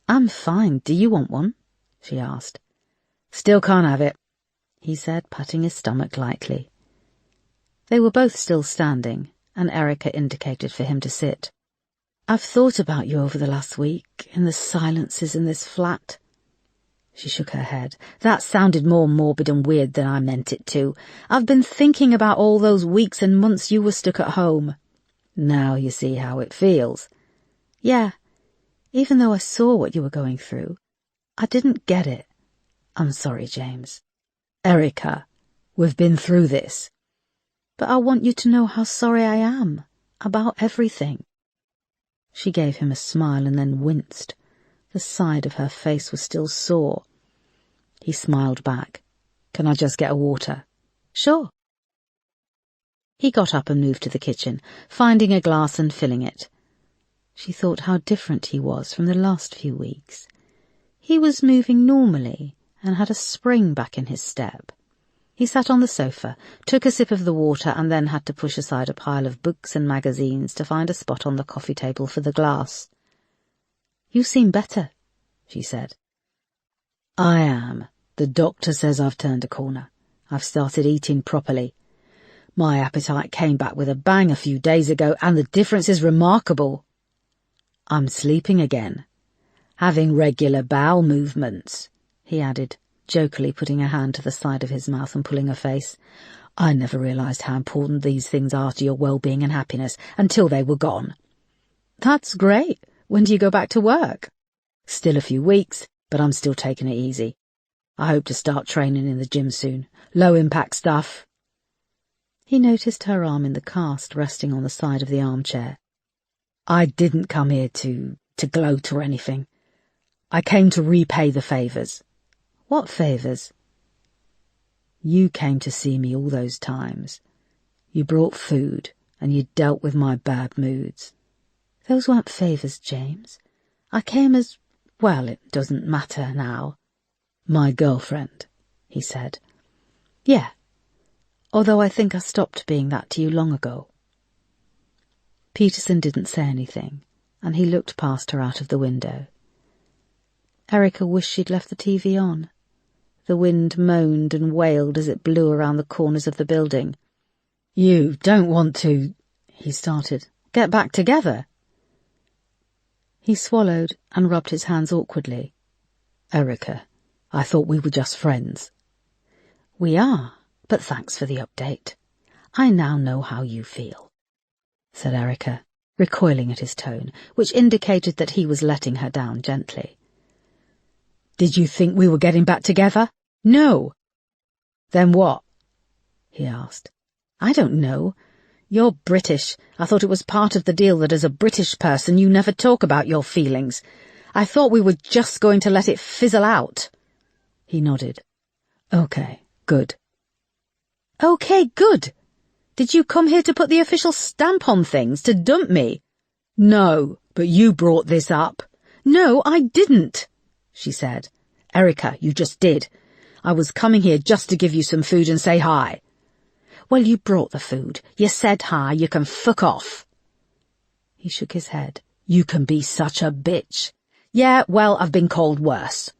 "I'm fine. Do you want one?" she asked. "Still can't have it," he said, patting his stomach lightly. They were both still standing, and Erica indicated for him to sit. "I've thought about you over the last week, in the silences in this flat." She shook her head. "That sounded more morbid and weird than I meant it to. I've been thinking about all those weeks and months you were stuck at home. Now you see how it feels." "Yeah, even though I saw what you were going through, I didn't get it. I'm sorry, James." "Erica, we've been through this." "But I want you to know how sorry I am, about everything." She gave him a smile and then winced. The side of her face was still sore. He smiled back. "Can I just get a water?" "Sure." He got up and moved to the kitchen, finding a glass and filling it. She thought how different he was from the last few weeks. He was moving normally and had a spring back in his step. He sat on the sofa, took a sip of the water, and then had to push aside a pile of books and magazines to find a spot on the coffee table for the glass. "You seem better," she said. "I am. The doctor says I've turned a corner. I've started eating properly. My appetite came back with a bang a few days ago, and the difference is remarkable. I'm sleeping again. Having regular bowel movements," he added, jokily putting a hand to the side of his mouth and pulling a face. "I never realised how important these things are to your well-being and happiness until they were gone." "That's great. When do you go back to work?" "Still a few weeks, but I'm still taking it easy. I hope to start training in the gym soon. Low-impact stuff." He noticed her arm in the cast resting on the side of the armchair. "I didn't come here to gloat or anything. I came to repay the favours." "What favours?" "You came to see me all those times. You brought food, and you dealt with my bad moods." "Those weren't favours, James. I came as— well, it doesn't matter now." "My girlfriend," he said. "Yeah, although I think I stopped being that to you long ago." Peterson didn't say anything, and he looked past her out of the window. Erica wished she'd left the TV on. The wind moaned and wailed as it blew around the corners of the building. "You don't want to—" he started. "Get back together?" He swallowed and rubbed his hands awkwardly. "Erica, I thought we were just friends." "We are, but thanks for the update. I now know how you feel," said Erica, recoiling at his tone, which indicated that he was letting her down gently. "Did you think we were getting back together?" "No." "Then what?" he asked. "I don't know. You're British. I thought it was part of the deal that as a British person you never talk about your feelings. I thought we were just going to let it fizzle out." He nodded. "Okay, good." "Okay, good? Did you come here to put the official stamp on things, to dump me?" "No, but you brought this up." "No, I didn't," she said. "Erica, you just did. I was coming here just to give you some food and say hi." "Well, you brought the food. You said hi. You can fuck off." He shook his head. "You can be such a bitch." "Yeah, well, I've been called worse."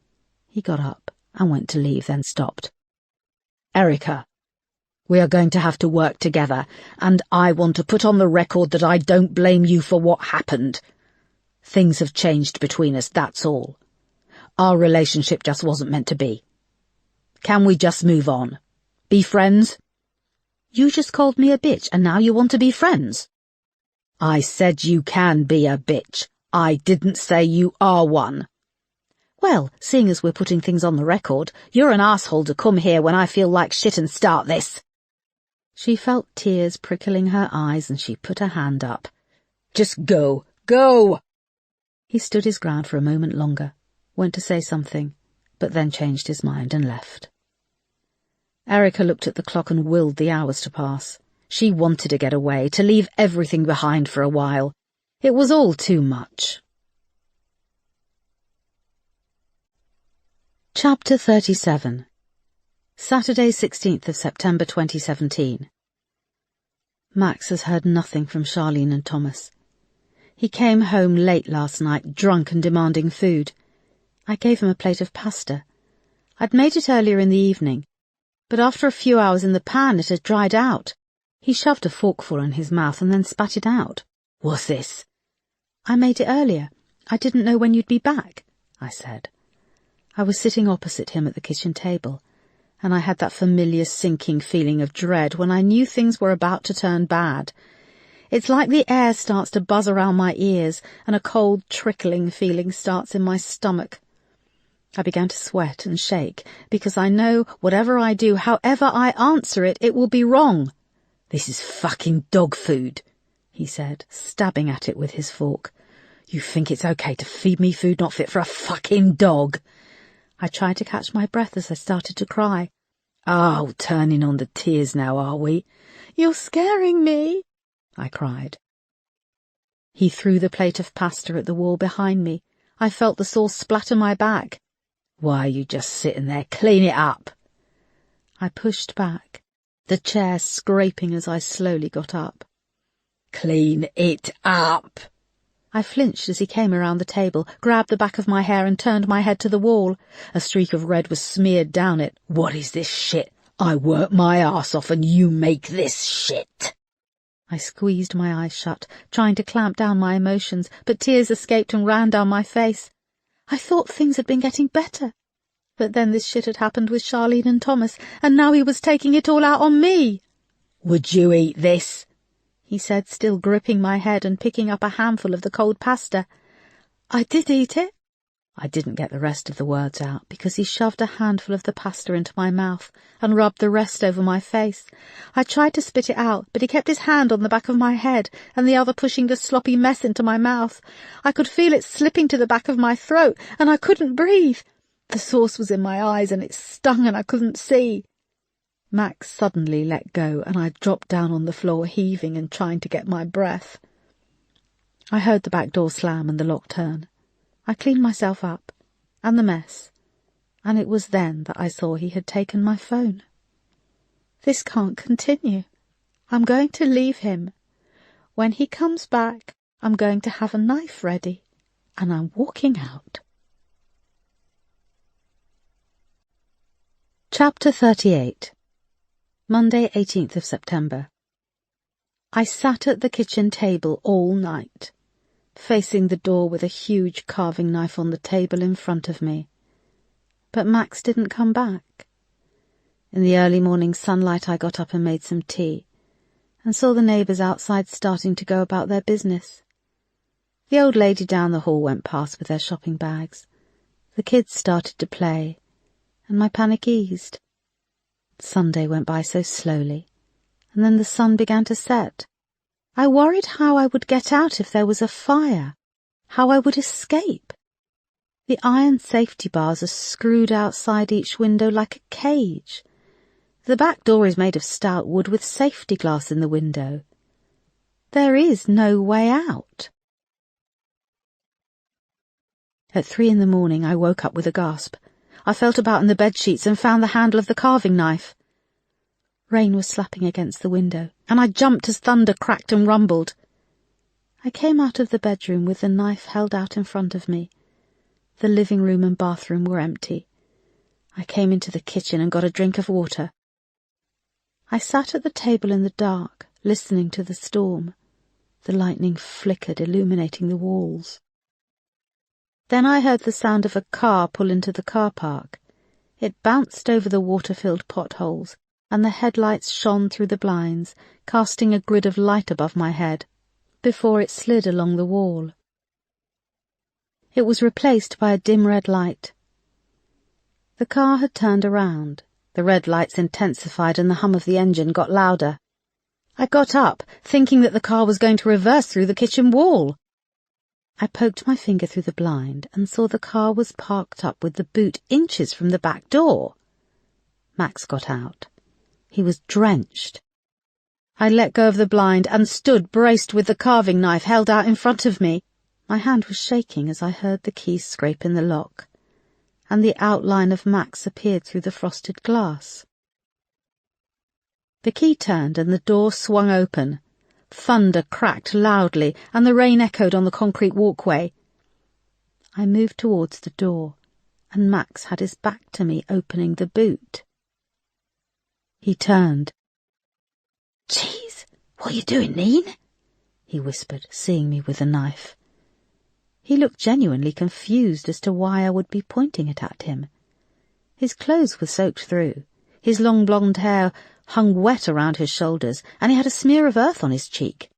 He got up and went to leave, then stopped. "Erica, we are going to have to work together, and I want to put on the record that I don't blame you for what happened. Things have changed between us, that's all. Our relationship just wasn't meant to be. Can we just move on? Be friends?" "You just called me a bitch, and now you want to be friends?" "I said you can be a bitch. I didn't say you are one." "Well, seeing as we're putting things on the record, you're an asshole to come here when I feel like shit and start this." She felt tears prickling her eyes and she put her hand up. "Just go. Go!" He stood his ground for a moment longer, went to say something, but then changed his mind and left. Erica looked at the clock and willed the hours to pass. She wanted to get away, to leave everything behind for a while. It was all too much. Chapter 37. Saturday, 16th of September 2017. Max has heard nothing from Charlene and Thomas. He came home late last night, drunk and demanding food. I gave him a plate of pasta. I'd made it earlier in the evening, but after a few hours in the pan it had dried out. He shoved a forkful in his mouth and then spat it out. "What's this?" "I made it earlier. I didn't know when you'd be back," I said. I was sitting opposite him at the kitchen table, and I had that familiar sinking feeling of dread when I knew things were about to turn bad. It's like the air starts to buzz around my ears and a cold trickling feeling starts in my stomach. I began to sweat and shake because I know whatever I do, however I answer it, it will be wrong. "This is fucking dog food," he said, stabbing at it with his fork. "You think it's okay to feed me food not fit for a fucking dog?" I tried to catch my breath as I started to cry. "Oh, turning on the tears now, are we?" "You're scaring me," I cried. He threw the plate of pasta at the wall behind me. I felt the sauce splatter my back. "Why are you just sitting there? Clean it up." I pushed back, the chair scraping as I slowly got up. "Clean it up." I flinched as he came around the table, grabbed the back of my hair and turned my head to the wall. A streak of red was smeared down it. "What is this shit? I work my arse off and you make this shit." I squeezed my eyes shut, trying to clamp down my emotions, but tears escaped and ran down my face. I thought things had been getting better. But then this shit had happened with Charlene and Thomas, and now he was taking it all out on me. "Would you eat this?" he said, still gripping my head and picking up a handful of the cold pasta. I did eat it. I didn't get the rest of the words out because he shoved a handful of the pasta into my mouth and rubbed the rest over my face. I tried to spit it out, but he kept his hand on the back of my head and the other pushing the sloppy mess into my mouth. I could feel it slipping to the back of my throat, and I couldn't breathe. The sauce was in my eyes and it stung and I couldn't see. Max suddenly let go and I dropped down on the floor, heaving and trying to get my breath. I heard the back door slam and the lock turn. I cleaned myself up, and the mess, and it was then that I saw he had taken my phone. This can't continue. I'm going to leave him. When he comes back, I'm going to have a knife ready, and I'm walking out. Chapter 38. Monday, 18th of September. I sat at the kitchen table all night, facing the door with a huge carving knife on the table in front of me. But Max didn't come back. In the early morning sunlight I got up and made some tea, and saw the neighbours outside starting to go about their business. The old lady down the hall went past with their shopping bags. The kids started to play, and my panic eased. Sunday went by so slowly, and then the sun began to set. I worried how I would get out if there was a fire, how I would escape. The iron safety bars are screwed outside each window like a cage. The back door is made of stout wood with safety glass in the window. There is no way out. At 3 in the morning I woke up with a gasp. I felt about in the bedsheets and found the handle of the carving knife. Rain was slapping against the window, and I jumped as thunder cracked and rumbled. I came out of the bedroom with the knife held out in front of me. The living room and bathroom were empty. I came into the kitchen and got a drink of water. I sat at the table in the dark, listening to the storm. The lightning flickered, illuminating the walls. Then I heard the sound of a car pull into the car park. It bounced over the water-filled potholes, and the headlights shone through the blinds, casting a grid of light above my head, before it slid along the wall. It was replaced by a dim red light. The car had turned around. The red lights intensified and the hum of the engine got louder. I got up, thinking that the car was going to reverse through the kitchen wall. I poked my finger through the blind and saw the car was parked up with the boot inches from the back door. Max got out. He was drenched. I let go of the blind and stood braced with the carving knife held out in front of me. My hand was shaking as I heard the key scrape in the lock, and the outline of Max appeared through the frosted glass. The key turned and the door swung open. Thunder cracked loudly and the rain echoed on the concrete walkway. I moved towards the door, and Max had his back to me opening the boot. He turned. "Jeez," "What are you doing, Neen?" he whispered, seeing me with the knife. He looked genuinely confused as to why I would be pointing it at him. His clothes were soaked through, his long blonde hair hung wet around his shoulders, and he had a smear of earth on his cheek.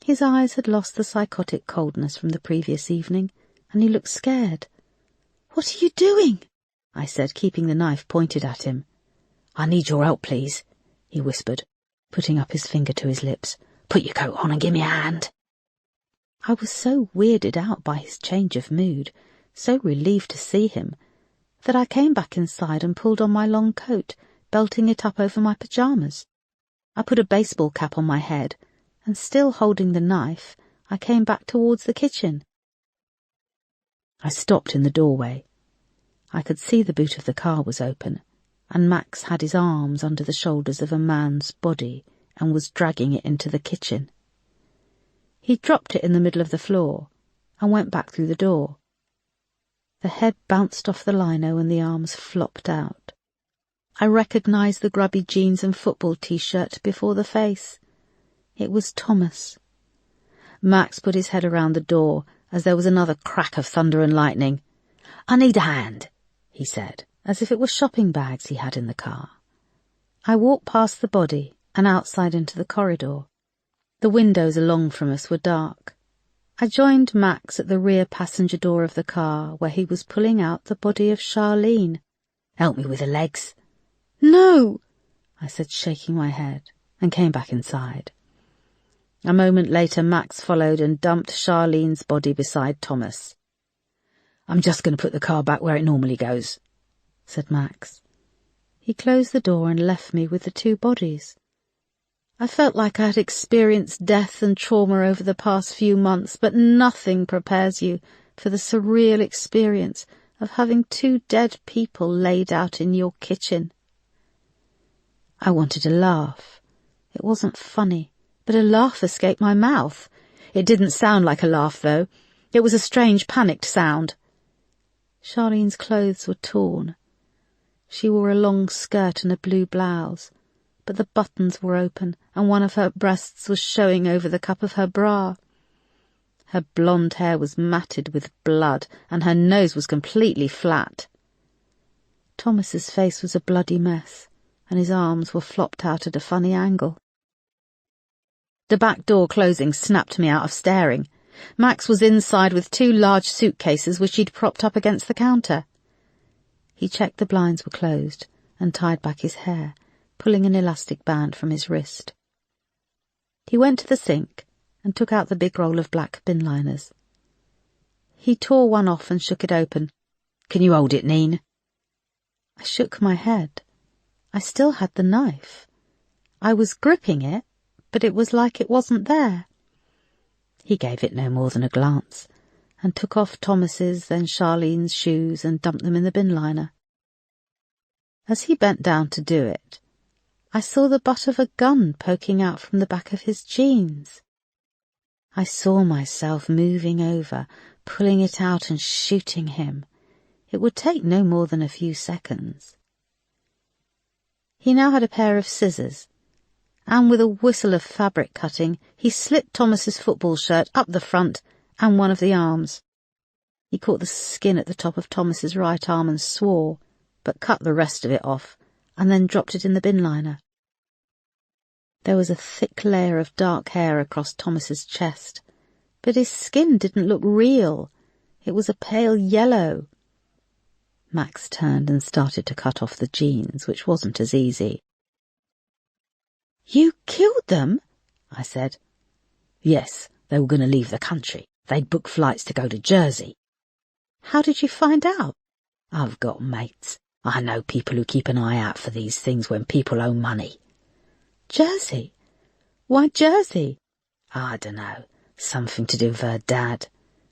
His eyes had lost the psychotic coldness from the previous evening, and he looked scared. "What are you doing?" I said, keeping the knife pointed at him. "I need your help, please," he whispered, putting up his finger to his lips. "Put your coat on and give me a hand." I was so weirded out by his change of mood, so relieved to see him, that I came back inside and pulled on my long coat, belting it up over my pyjamas. I put a baseball cap on my head, and still holding the knife, I came back towards the kitchen. I stopped in the doorway. I could see the boot of the car was open, and Max had his arms under the shoulders of a man's body and was dragging it into the kitchen. He dropped it in the middle of the floor and went back through the door. The head bounced off the lino and the arms flopped out. I recognised the grubby jeans and football t-shirt before the face. It was Thomas. Max put his head around the door as there was another crack of thunder and lightning. "I need a hand," he said, as if it were shopping bags he had in the car. I walked past the body and outside into the corridor. The windows along from us were dark. I joined Max at the rear passenger door of the car, where he was pulling out the body of Charlene. "Help me with the legs." "No," I said, shaking my head, and came back inside. A moment later Max followed and dumped Charlene's body beside Thomas. "I'm just going to put the car back where it normally goes," said Max. He closed the door and left me with the two bodies. I felt like I had experienced death and trauma over the past few months, but nothing prepares you for the surreal experience of having two dead people laid out in your kitchen. I wanted to laugh. It wasn't funny, but a laugh escaped my mouth. It didn't sound like a laugh, though. It was a strange, panicked sound. Charlene's clothes were torn. She wore a long skirt and a blue blouse, but the buttons were open and one of her breasts was showing over the cup of her bra. Her blonde hair was matted with blood and her nose was completely flat. Thomas's face was a bloody mess and his arms were flopped out at a funny angle. The back door closing snapped me out of staring. Max was inside with two large suitcases which he'd propped up against the counter. He checked the blinds were closed and tied back his hair, pulling an elastic band from his wrist. He went to the sink and took out the big roll of black bin liners. He tore one off and shook it open. "Can you hold it, Neen?" I shook my head. I still had the knife. I was gripping it, but it was like it wasn't there. He gave it no more than a glance, and took off Thomas's, then Charlene's shoes and dumped them in the bin liner. As he bent down to do it, I saw the butt of a gun poking out from the back of his jeans. I saw myself moving over, pulling it out and shooting him. It would take no more than a few seconds. He now had a pair of scissors, and with a whistle of fabric cutting, he slit Thomas's football shirt up the front and one of the arms. He caught the skin at the top of Thomas's right arm and swore, but cut the rest of it off, and then dropped it in the bin liner. There was a thick layer of dark hair across Thomas's chest, but his skin didn't look real. It was a pale yellow. Max turned and started to cut off the jeans, which wasn't as easy. "You killed them?" I said. "Yes, they were going to leave the country. They'd booked flights to go to Jersey." "How did you find out?" "I've got mates. I know people who keep an eye out for these things when people owe money." "Jersey? Why Jersey?" "I dunno. Something to do with her dad.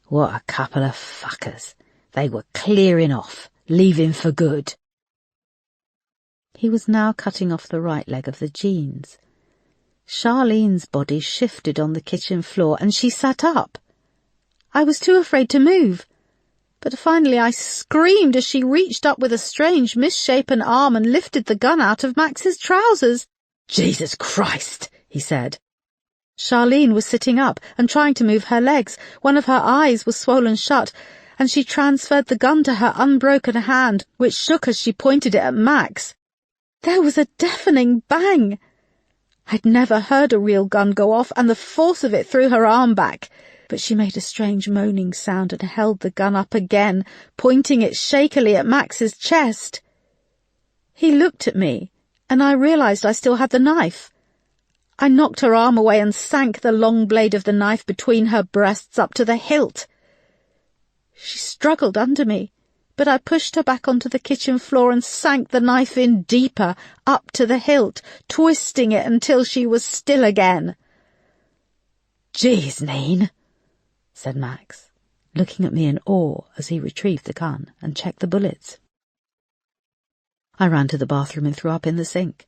What a couple of fuckers. They were clearing off, leaving for good." He was now cutting off the right leg of the jeans. Charlene's body shifted on the kitchen floor and she sat up. I was too afraid to move, but finally I screamed as she reached up with a strange misshapen arm and lifted the gun out of Max's trousers. "Jesus Christ!" he said. Charlene was sitting up and trying to move her legs. One of her eyes was swollen shut, and she transferred the gun to her unbroken hand, which shook as she pointed it at Max. There was a deafening bang. I'd never heard a real gun go off, and the force of it threw her arm back. But she made a strange moaning sound and held the gun up again, pointing it shakily at Max's chest. He looked at me, and I realized I still had the knife. I knocked her arm away and sank the long blade of the knife between her breasts up to the hilt. She struggled under me, but I pushed her back onto the kitchen floor and sank the knife in deeper, up to the hilt, twisting it until she was still again. "Geez, Neen," said Max, looking at me in awe as he retrieved the gun and checked the bullets. I ran to the bathroom and threw up in the sink.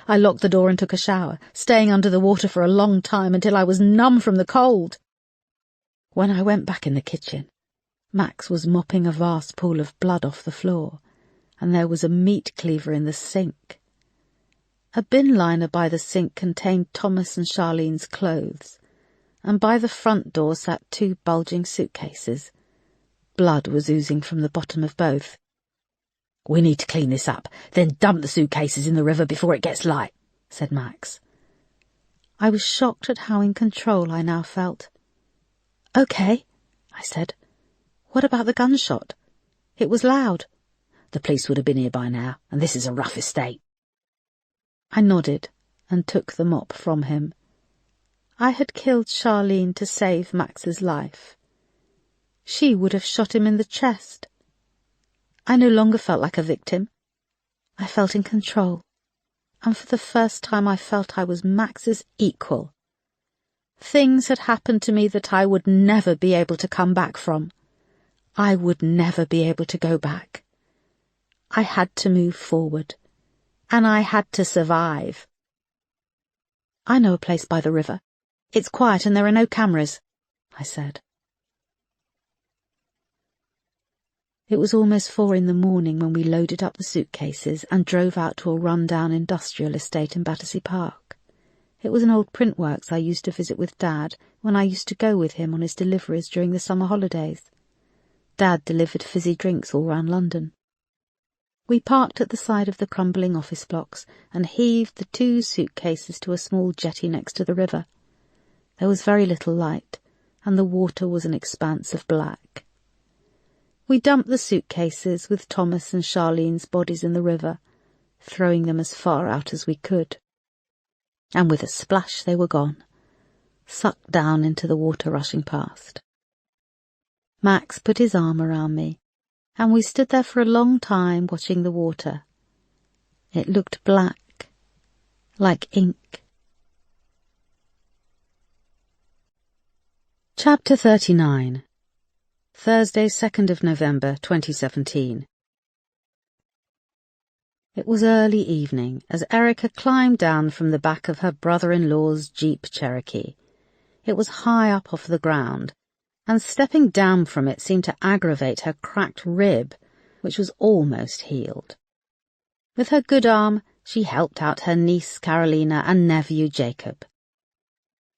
I locked the door and took a shower, staying under the water for a long time until I was numb from the cold. When I went back in the kitchen, Max was mopping a vast pool of blood off the floor, and there was a meat cleaver in the sink. A bin liner by the sink contained Thomas and Charlene's clothes, and by the front door sat 2 bulging suitcases. Blood was oozing from the bottom of both. "We need to clean this up, then dump the suitcases in the river before it gets light," said Max. I was shocked at how in control I now felt. "Okay," I said. "What about the gunshot? It was loud." "The police would have been here by now, and this is a rough estate." I nodded and took the mop from him. I had killed Charlene to save Max's life. She would have shot him in the chest. I no longer felt like a victim. I felt in control, and for the first time I felt I was Max's equal. Things had happened to me that I would never be able to come back from. I would never be able to go back. I had to move forward, and I had to survive. "I know a place by the river. It's quiet and there are no cameras," I said. It was almost 4 in the morning when we loaded up the suitcases and drove out to a run-down industrial estate in Battersea Park. It was an old print works I used to visit with Dad when I used to go with him on his deliveries during the summer holidays. Dad delivered fizzy drinks all round London. We parked at the side of the crumbling office blocks and heaved the 2 suitcases to a small jetty next to the river. There was very little light, and the water was an expanse of black. We dumped the suitcases with Thomas and Charlene's bodies in the river, throwing them as far out as we could. And with a splash they were gone, sucked down into the water rushing past. Max put his arm around me, and we stood there for a long time watching the water. It looked black, like ink. Chapter 39. Thursday, 2nd of November, 2017. It was early evening as Erica climbed down from the back of her brother-in-law's Jeep Cherokee. It was high up off the ground, and stepping down from it seemed to aggravate her cracked rib, which was almost healed. With her good arm, she helped out her niece Carolina and nephew Jacob.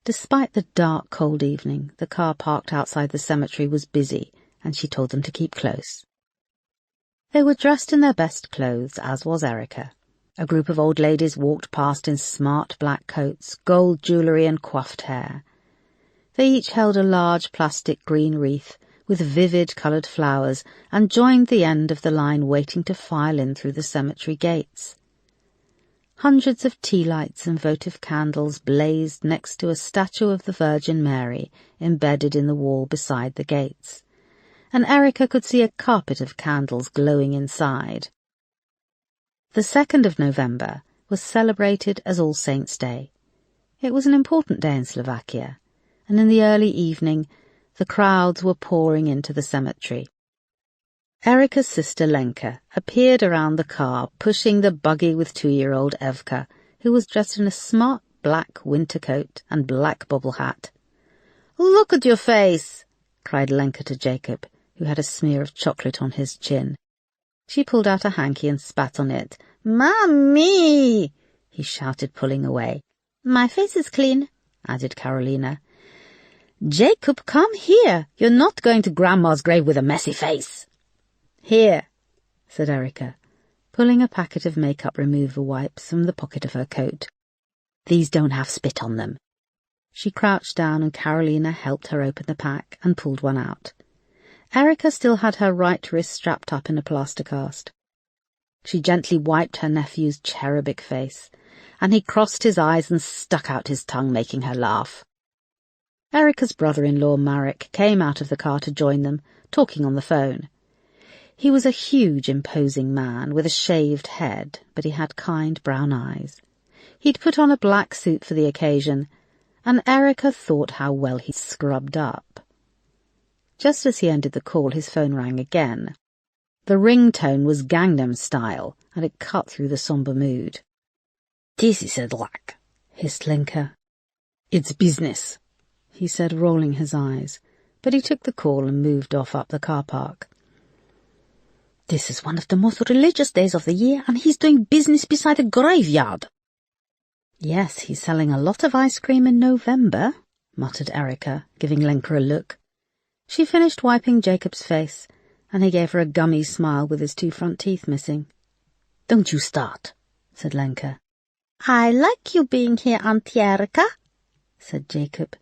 Despite the dark, cold evening, the car parked outside the cemetery was busy, and she told them to keep close. They were dressed in their best clothes, as was Erica. A group of old ladies walked past in smart black coats, gold jewellery and coiffed hair. They each held a large plastic green wreath with vivid coloured flowers and joined the end of the line waiting to file in through the cemetery gates. Hundreds of tea lights and votive candles blazed next to a statue of the Virgin Mary embedded in the wall beside the gates, and Erica could see a carpet of candles glowing inside. The 2nd of November was celebrated as All Saints' Day. It was an important day in Slovakia, and in the early evening the crowds were pouring into the cemetery. Erica's sister Lenka appeared around the car, pushing the buggy with 2-year-old Evka, who was dressed in a smart black winter coat and black bobble hat. "Look at your face!" cried Lenka to Jacob, who had a smear of chocolate on his chin. She pulled out a hanky and spat on it. "Mommy!" he shouted, pulling away. My face is clean, added Carolina. Jacob, come here. You're not going to Grandma's grave with a messy face. Here, said Erica, pulling a packet of makeup remover wipes from the pocket of her coat. These don't have spit on them. She crouched down and Carolina helped her open the pack and pulled one out. Erica still had her right wrist strapped up in a plaster cast. She gently wiped her nephew's cherubic face, and he crossed his eyes and stuck out his tongue, making her laugh. Erica's brother-in-law, Marek, came out of the car to join them, talking on the phone. He was a huge, imposing man with a shaved head, but he had kind brown eyes. He'd put on a black suit for the occasion, and Erica thought how well he scrubbed up. Just as he ended the call, his phone rang again. The ringtone was Gangnam Style, and it cut through the sombre mood. "This is a luck," hissed Lenka. "It's business," he said, rolling his eyes, but he took the call and moved off up the car park. "This is one of the most religious days of the year, and he's doing business beside a graveyard." "Yes, he's selling a lot of ice cream in November," muttered Erica, giving Lenka a look. She finished wiping Jacob's face, and he gave her a gummy smile with his 2 front teeth missing. "Don't you start," said Lenka. "I like you being here, Auntie Erica," said Jacob.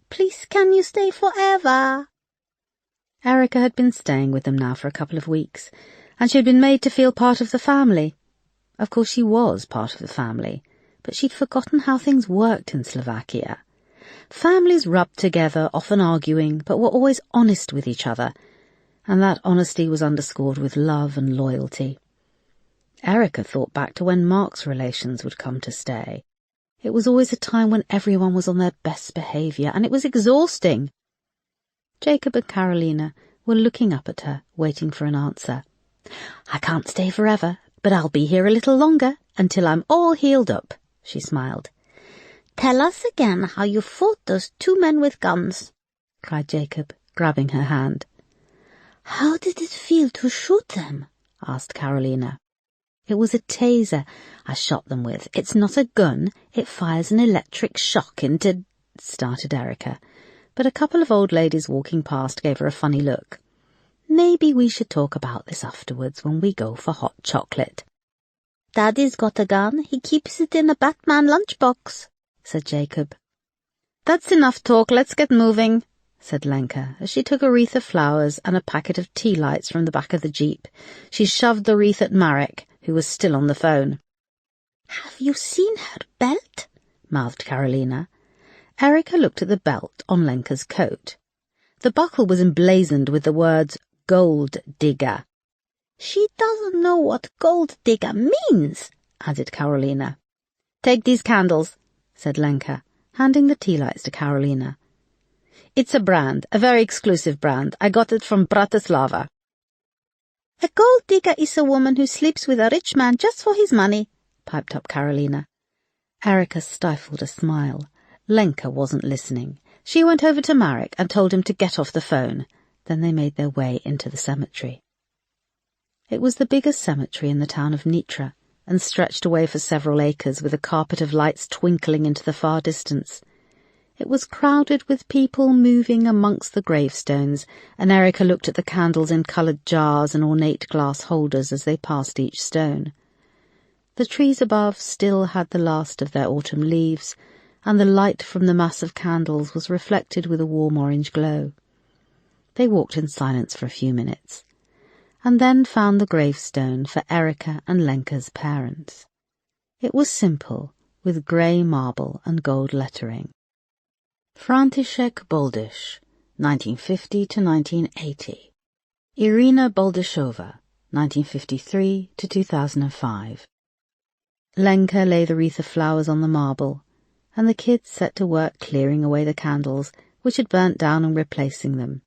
"Please, can you stay forever?" Erica had been staying with them now for a couple of weeks, and she had been made to feel part of the family. Of course she was part of the family, but she'd forgotten how things worked in Slovakia. Families rubbed together, often arguing, but were always honest with each other, and that honesty was underscored with love and loyalty. Erica thought back to when Mark's relations would come to stay. It was always a time when everyone was on their best behaviour, and it was exhausting. Jacob and Carolina were looking up at her, waiting for an answer. "I can't stay forever, but I'll be here a little longer, until I'm all healed up," she smiled. "Tell us again how you fought those 2 men with guns," cried Jacob, grabbing her hand. "How did it feel to shoot them?" asked Carolina. "It was a taser I shot them with. It's not a gun. It fires an electric shock into—" started Erica, but a couple of old ladies walking past gave her a funny look. "Maybe we should talk about this afterwards when we go for hot chocolate." "Daddy's got a gun. He keeps it in a Batman lunchbox," said Jacob. "That's enough talk. Let's get moving," said Lenka, as she took a wreath of flowers and a packet of tea lights from the back of the jeep. She shoved the wreath at Marek, who was still on the phone. "Have you seen her belt?" mouthed Carolina. Erica looked at the belt on Lenka's coat. The buckle was emblazoned with the words "Gold Digger." "She doesn't know what gold digger means," added Carolina. "Take these candles," said Lenka, handing the tea lights to Carolina. "It's a brand, a very exclusive brand. I got it from Bratislava." "A gold digger is a woman who sleeps with a rich man just for his money," piped up Carolina. Erica stifled a smile. Lenka wasn't listening. She went over to Marek and told him to get off the phone. Then they made their way into the cemetery. It was the biggest cemetery in the town of Nitra, and stretched away for several acres with a carpet of lights twinkling into the far distance. It was crowded with people moving amongst the gravestones, and Erica looked at the candles in coloured jars and ornate glass holders as they passed each stone. The trees above still had the last of their autumn leaves, and the light from the mass of candles was reflected with a warm orange glow. They walked in silence for a few minutes, and then found the gravestone for Erica and Lenka's parents. It was simple, with grey marble and gold lettering. František Boldiš, 1950 to 1980. Irina Boldishova, 1953 to 2005. Lenka lay the wreath of flowers on the marble, and the kids set to work clearing away the candles, which had burnt down, and replacing them.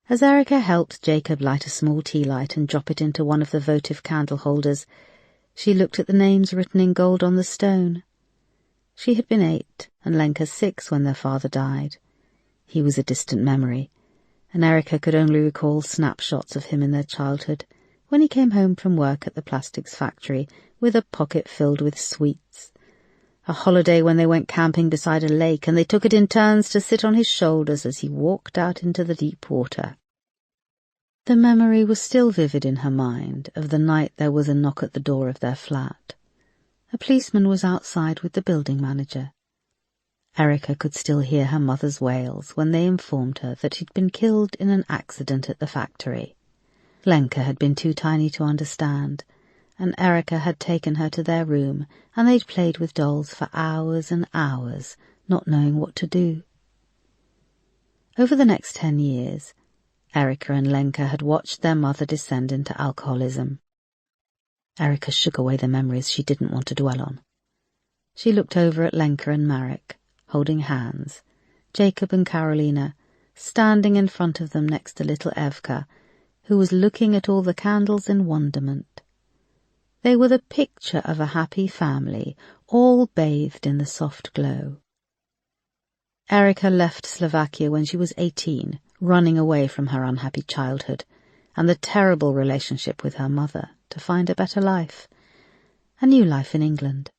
As Erica helped Jacob light a small tea light and drop it into one of the votive candle holders, she looked at the names written in gold on the stone. She had been 8 and Lenka 6 when their father died. He was a distant memory, and Erica could only recall snapshots of him in their childhood, when he came home from work at the plastics factory with a pocket filled with sweets, A holiday when they went camping beside a lake, and they took it in turns to sit on his shoulders as he walked out into the deep water. The memory was still vivid in her mind of the night there was a knock at the door of their flat. A policeman was outside with the building manager. Erica could still hear her mother's wails when they informed her that he'd been killed in an accident at the factory. Lenka had been too tiny to understand, and Erica had taken her to their room, and they'd played with dolls for hours and hours, not knowing what to do. Over the next 10 years, Erica and Lenka had watched their mother descend into alcoholism. Erica shook away the memories she didn't want to dwell on. She looked over at Lenka and Marek, holding hands, Jacob and Carolina, standing in front of them next to little Evka, who was looking at all the candles in wonderment. They were the picture of a happy family, all bathed in the soft glow. Erica left Slovakia when she was 18, running away from her unhappy childhood and the terrible relationship with her mother to find a better life, a new life in England.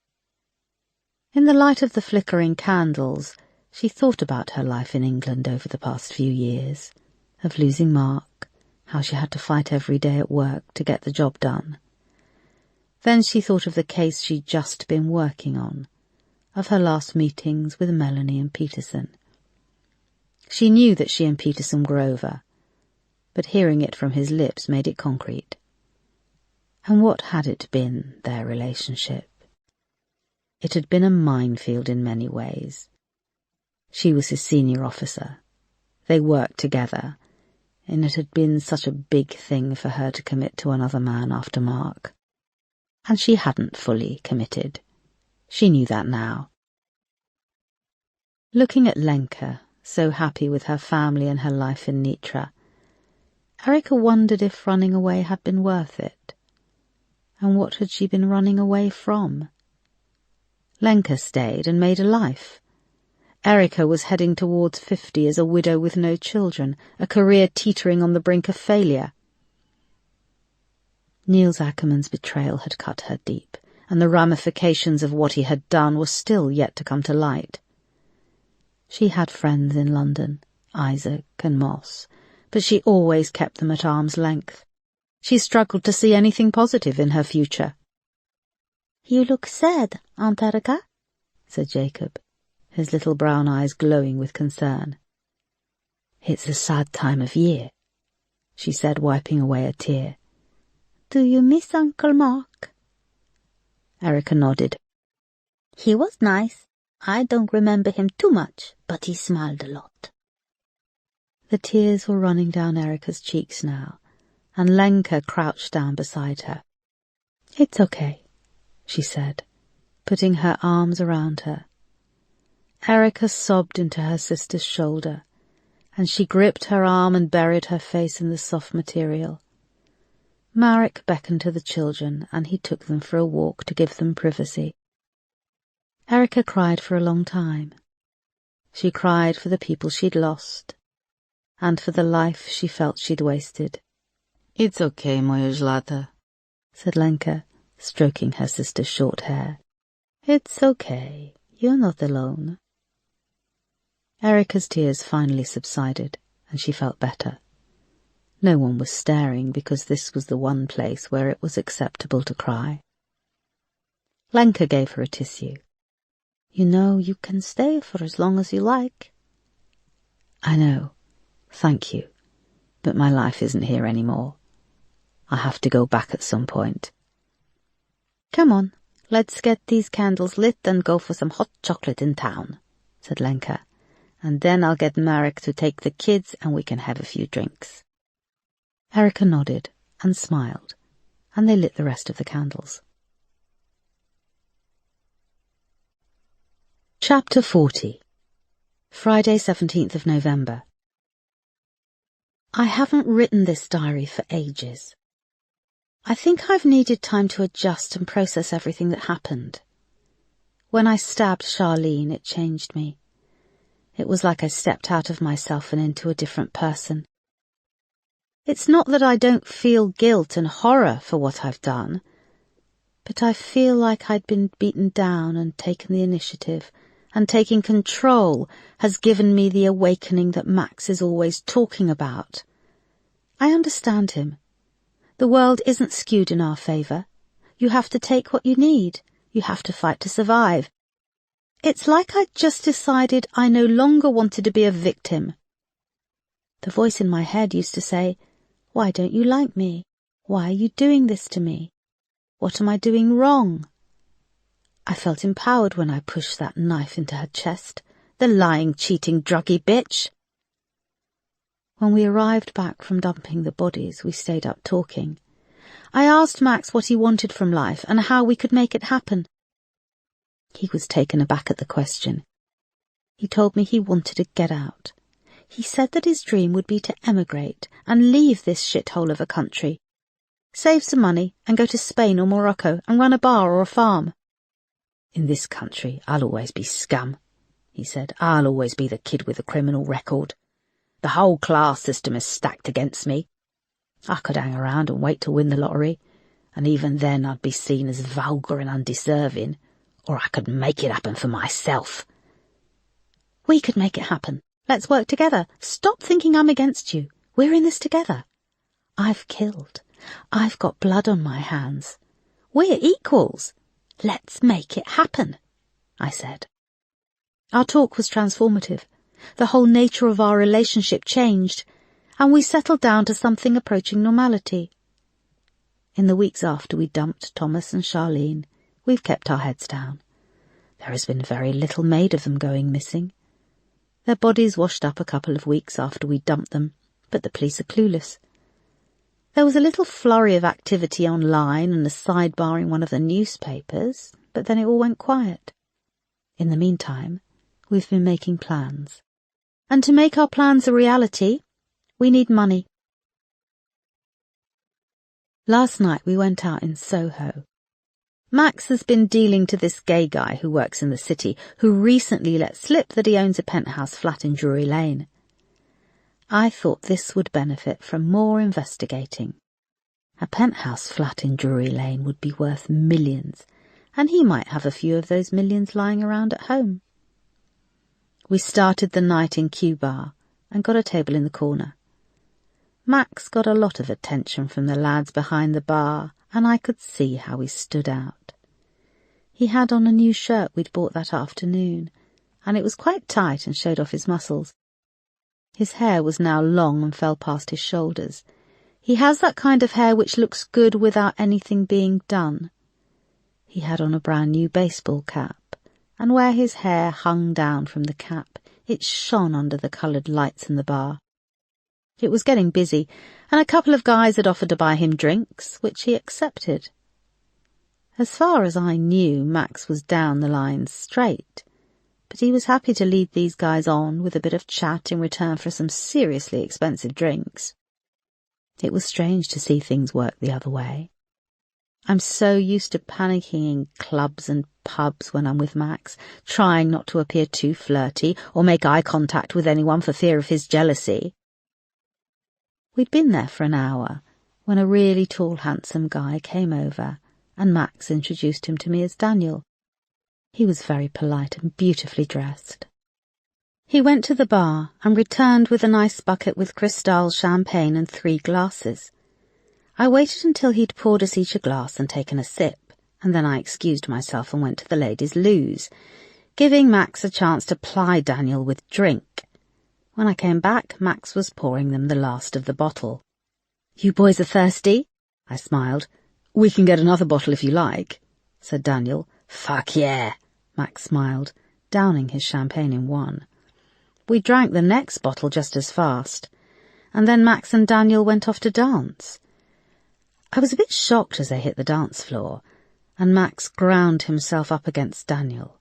In the light of the flickering candles, she thought about her life in England over the past few years, of losing Mark, how she had to fight every day at work to get the job done. Then she thought of the case she'd just been working on, of her last meetings with Melanie and Peterson. She knew that she and Peterson were over, but hearing it from his lips made it concrete. And what had it been, their relationship? It had been a minefield in many ways. She was his senior officer. They worked together, and it had been such a big thing for her to commit to another man after Mark. And she hadn't fully committed. She knew that now. Looking at Lenka, so happy with her family and her life in Nitra, Erica wondered if running away had been worth it. And what had she been running away from? Lenka stayed and made a life. Erica was heading towards 50 as a widow with no children, a career teetering on the brink of failure. Niels Ackerman's betrayal had cut her deep, and the ramifications of what he had done were still yet to come to light. She had friends in London, Isaac and Moss, but she always kept them at arm's length. She struggled to see anything positive in her future. "You look sad, Aunt Erica," said Jacob, his little brown eyes glowing with concern. "It's a sad time of year," she said, wiping away a tear. "Do you miss Uncle Mark?" Erica nodded. "He was nice. I don't remember him too much, but he smiled a lot." The tears were running down Erica's cheeks now, and Lenka crouched down beside her. "It's okay," she said, putting her arms around her. Erica sobbed into her sister's shoulder, and she gripped her arm and buried her face in the soft material. Marek beckoned to the children, and he took them for a walk to give them privacy. Erica cried for a long time. She cried for the people she'd lost, and for the life she felt she'd wasted. "It's okay, moja zlata," said Lenka, stroking her sister's short hair. "It's okay. You're not alone." Erica's tears finally subsided, and she felt better. No one was staring because this was the one place where it was acceptable to cry. Lenka gave her a tissue. "You know, you can stay for as long as you like." "I know. Thank you. But my life isn't here anymore. I have to go back at some point." "Come on, let's get these candles lit and go for some hot chocolate in town," said Lenka. "And then I'll get Marek to take the kids and we can have a few drinks." Erica nodded and smiled, and they lit the rest of the candles. Chapter 40. Friday, 17th of November. I haven't written this diary for ages. I think I've needed time to adjust and process everything that happened. When I stabbed Charlene, it changed me. It was like I stepped out of myself and into a different person. It's not that I don't feel guilt and horror for what I've done, But I feel like I'd been beaten down and taken the initiative, and taking control has given me the awakening that Max is always talking about. I understand him. The world isn't skewed in our favour. You have to take what you need. You have to fight to survive. It's like I'd just decided I no longer wanted to be a victim. The voice in my head used to say, "Why don't you like me? Why are you doing this to me? What am I doing wrong?" I felt empowered when I pushed that knife into her chest. The lying, cheating, druggy bitch. When we arrived back from dumping the bodies, we stayed up talking. I asked Max what he wanted from life and how we could make it happen. He was taken aback at the question. He told me he wanted to get out. He said that his dream would be to emigrate and leave this shithole of a country. Save some money and go to Spain or Morocco and run a bar or a farm. "In this country, I'll always be scum," he said. "I'll always be the kid with a criminal record. The whole class system is stacked against me. I could hang around and wait to win the lottery, and even then I'd be seen as vulgar and undeserving, or I could make it happen for myself." "We could make it happen. Let's work together. Stop thinking I'm against you. We're in this together. I've killed. I've got blood on my hands. We're equals. Let's make it happen," I said. Our talk was transformative. The whole nature of our relationship changed, and we settled down to something approaching normality. In the weeks after we dumped Thomas and Charlene, we've kept our heads down. There has been very little made of them going missing. Their bodies washed up a couple of weeks after we dumped them, but the police are clueless. There was a little flurry of activity online and a sidebar in one of the newspapers, but then it all went quiet. In the meantime, we've been making plans. And to make our plans a reality, we need money. Last night we went out in Soho. Max has been dealing to this gay guy who works in the city, who recently let slip that he owns a penthouse flat in Drury Lane. I thought this would benefit from more investigating. A penthouse flat in Drury Lane would be worth millions, and he might have a few of those millions lying around at home. We started the night in Q Bar and got a table in the corner. Max got a lot of attention from the lads behind the bar, and I could see how he stood out. He had on a new shirt we'd bought that afternoon, and it was quite tight and showed off his muscles. His hair was now long and fell past his shoulders. He has that kind of hair which looks good without anything being done. He had on a brand new baseball cap, and where his hair hung down from the cap, it shone under the coloured lights in the bar. It was getting busy, and a couple of guys had offered to buy him drinks, which he accepted. As far as I knew, Max was down the line straight, but he was happy to lead these guys on with a bit of chat in return for some seriously expensive drinks. It was strange to see things work the other way. I'm so used to panicking in clubs and pubs when I'm with Max, trying not to appear too flirty or make eye contact with anyone for fear of his jealousy. We'd been there for an hour when a really tall, handsome guy came over, and Max introduced him to me as Daniel. He was very polite and beautifully dressed. He went to the bar and returned with a nice bucket with Cristal champagne and 3 glasses. I waited until he'd poured us each a glass and taken a sip, and then I excused myself and went to the ladies' loos, giving Max a chance to ply Daniel with drink. When I came back, Max was pouring them the last of the bottle. "You boys are thirsty?" I smiled. "We can get another bottle if you like," said Daniel. "Fuck yeah," Max smiled, downing his champagne in one. We drank the next bottle just as fast, and then Max and Daniel went off to dance. I was a bit shocked as they hit the dance floor, and Max ground himself up against Daniel.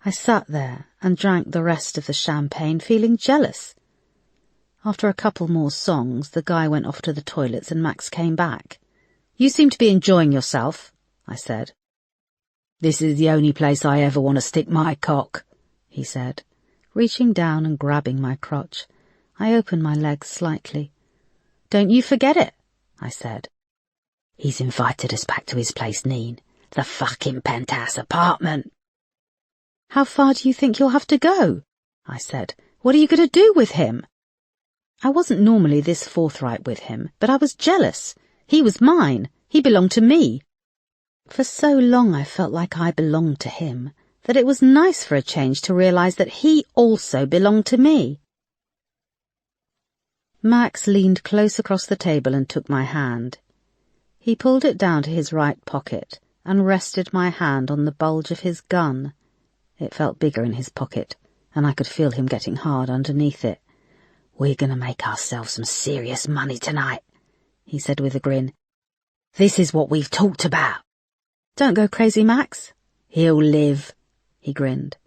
I sat there and drank the rest of the champagne, feeling jealous. After a couple more songs, the guy went off to the toilets and Max came back. "You seem to be enjoying yourself," I said. "This is the only place I ever want to stick my cock," he said, reaching down and grabbing my crotch. I opened my legs slightly. "Don't you forget it," I said. "He's invited us back to his place, Neen. The fucking penthouse apartment. How far do you think you'll have to go? I said. What are you going to do with him? I wasn't normally this forthright with him, but I was jealous. He was mine. He belonged to me. For so long I felt like I belonged to him, that it was nice for a change to realise that he also belonged to me. Max leaned close across the table and took my hand. He pulled it down to his right pocket and rested my hand on the bulge of his gun. It felt bigger in his pocket, and I could feel him getting hard underneath it. "We're going to make ourselves some serious money tonight," he said with a grin. "This is what we've talked about." "Don't go crazy, Max." "He'll live," he grinned.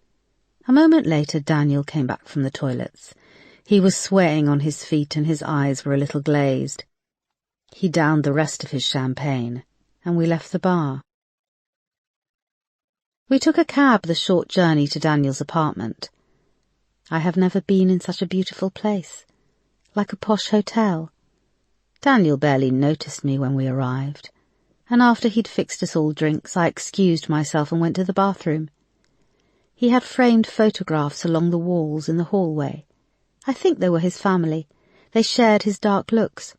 A moment later Daniel came back from the toilets. He was swaying on his feet and his eyes were a little glazed. He downed the rest of his champagne, and we left the bar. We took a cab the short journey to Daniel's apartment. I have never been in such a beautiful place, like a posh hotel. Daniel barely noticed me when we arrived, and after he'd fixed us all drinks, I excused myself and went to the bathroom. He had framed photographs along the walls in the hallway. I think they were his family. They shared his dark looks.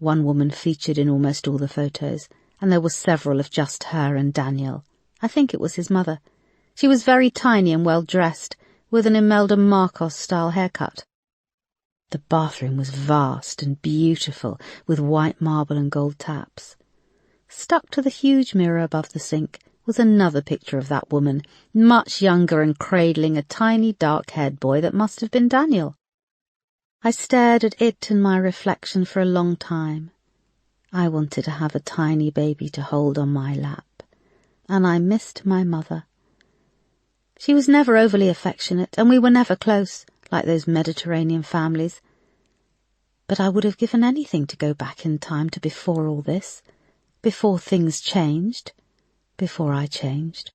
One woman featured in almost all the photos, and there were several of just her and Daniel. I think it was his mother. She was very tiny and well-dressed, with an Imelda Marcos-style haircut. The bathroom was vast and beautiful, with white marble and gold taps. Stuck to the huge mirror above the sink was another picture of that woman, much younger and cradling a tiny dark-haired boy that must have been Daniel. I stared at it and my reflection for a long time. I wanted to have a tiny baby to hold on my lap, and I missed my mother. She was never overly affectionate, and we were never close, like those Mediterranean families. But I would have given anything to go back in time to before all this, before things changed, before I changed.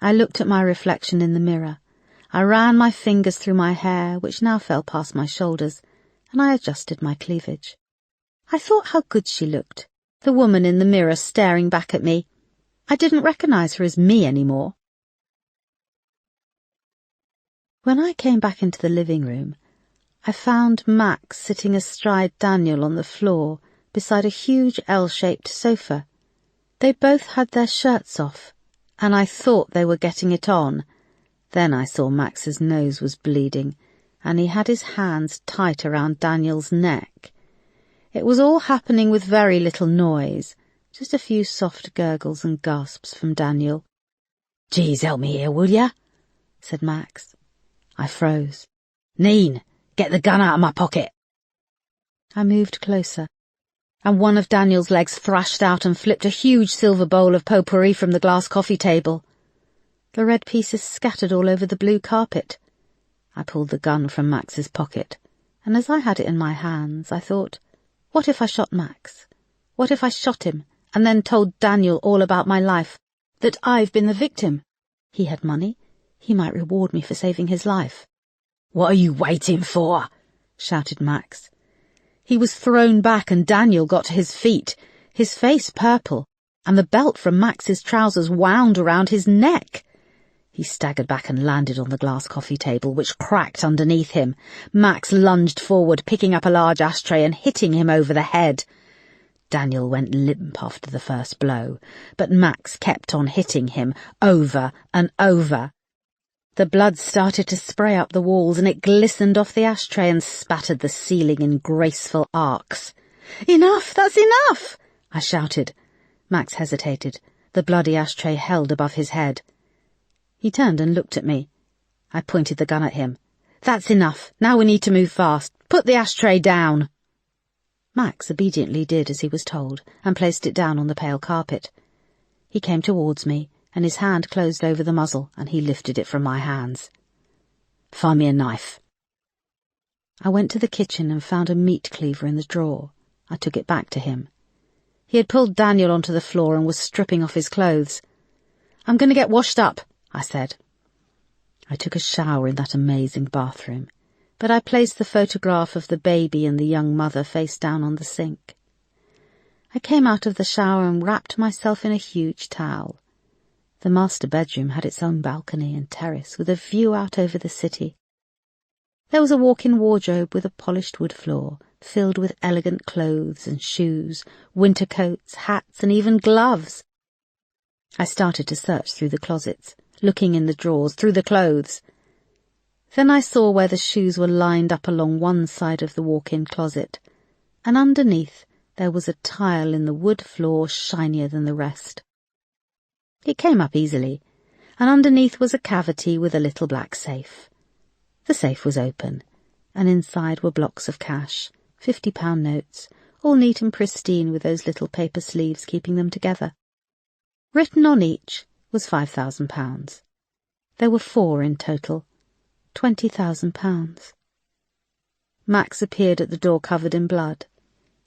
I looked at my reflection in the mirror. I ran my fingers through my hair, which now fell past my shoulders, and I adjusted my cleavage. I thought how good she looked, the woman in the mirror staring back at me. I didn't recognise her as me anymore. When I came back into the living room, I found Max sitting astride Daniel on the floor beside a huge L-shaped sofa. They both had their shirts off, and I thought they were getting it on. Then I saw Max's nose was bleeding, and he had his hands tight around Daniel's neck. It was all happening with very little noise, just a few soft gurgles and gasps from Daniel. "Geez, help me here, will ya?" said Max. I froze. "Neen, get the gun out of my pocket." I moved closer, and one of Daniel's legs thrashed out and flipped a huge silver bowl of potpourri from the glass coffee table. The red pieces scattered all over the blue carpet. I pulled the gun from Max's pocket, and as I had it in my hands, I thought, what if I shot Max? What if I shot him, and then told Daniel all about my life, that I've been the victim? He had money. He might reward me for saving his life. "What are you waiting for?" shouted Max. He was thrown back and Daniel got to his feet, his face purple, and the belt from Max's trousers wound around his neck. He staggered back and landed on the glass coffee table, which cracked underneath him. Max lunged forward, picking up a large ashtray and hitting him over the head. Daniel went limp after the first blow, but Max kept on hitting him, over and over. The blood started to spray up the walls, and it glistened off the ashtray and spattered the ceiling in graceful arcs. "Enough! That's enough!" I shouted. Max hesitated, the bloody ashtray held above his head. He turned and looked at me. I pointed the gun at him. "That's enough. Now we need to move fast. Put the ashtray down." Max obediently did as he was told, and placed it down on the pale carpet. He came towards me, and his hand closed over the muzzle, and he lifted it from my hands. "Find me a knife." I went to the kitchen and found a meat cleaver in the drawer. I took it back to him. He had pulled Daniel onto the floor and was stripping off his clothes. "I'm going to get washed up," I said. I took a shower in that amazing bathroom, but I placed the photograph of the baby and the young mother face down on the sink. I came out of the shower and wrapped myself in a huge towel. The master bedroom had its own balcony and terrace with a view out over the city. There was a walk-in wardrobe with a polished wood floor, filled with elegant clothes and shoes, winter coats, hats, and even gloves. I started to search through the closets, looking in the drawers, through the clothes. Then I saw where the shoes were lined up along one side of the walk-in closet, and underneath there was a tile in the wood floor shinier than the rest. It came up easily, and underneath was a cavity with a little black safe. The safe was open, and inside were blocks of cash, £50 notes, all neat and pristine with those little paper sleeves keeping them together. Written on each was £5,000. There were 4 in total, £20,000. Max appeared at the door covered in blood.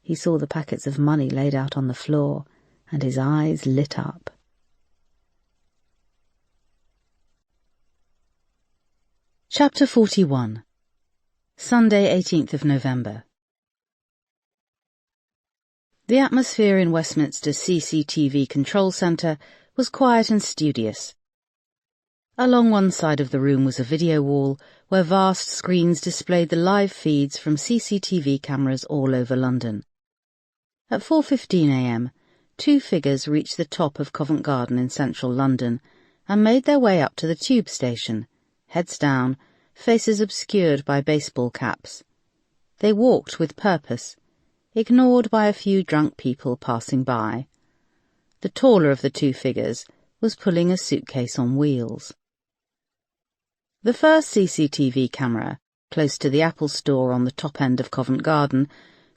He saw the packets of money laid out on the floor, and his eyes lit up. Chapter 41. Sunday, 18th of November. The atmosphere in Westminster's CCTV control centre was quiet and studious. Along one side of the room was a video wall where vast screens displayed the live feeds from CCTV cameras all over London. At 4:15 a.m, 2 figures reached the top of Covent Garden in central London and made their way up to the tube station, heads down, faces obscured by baseball caps. They walked with purpose, ignored by a few drunk people passing by. The taller of the 2 figures was pulling a suitcase on wheels. The first CCTV camera, close to the Apple store on the top end of Covent Garden,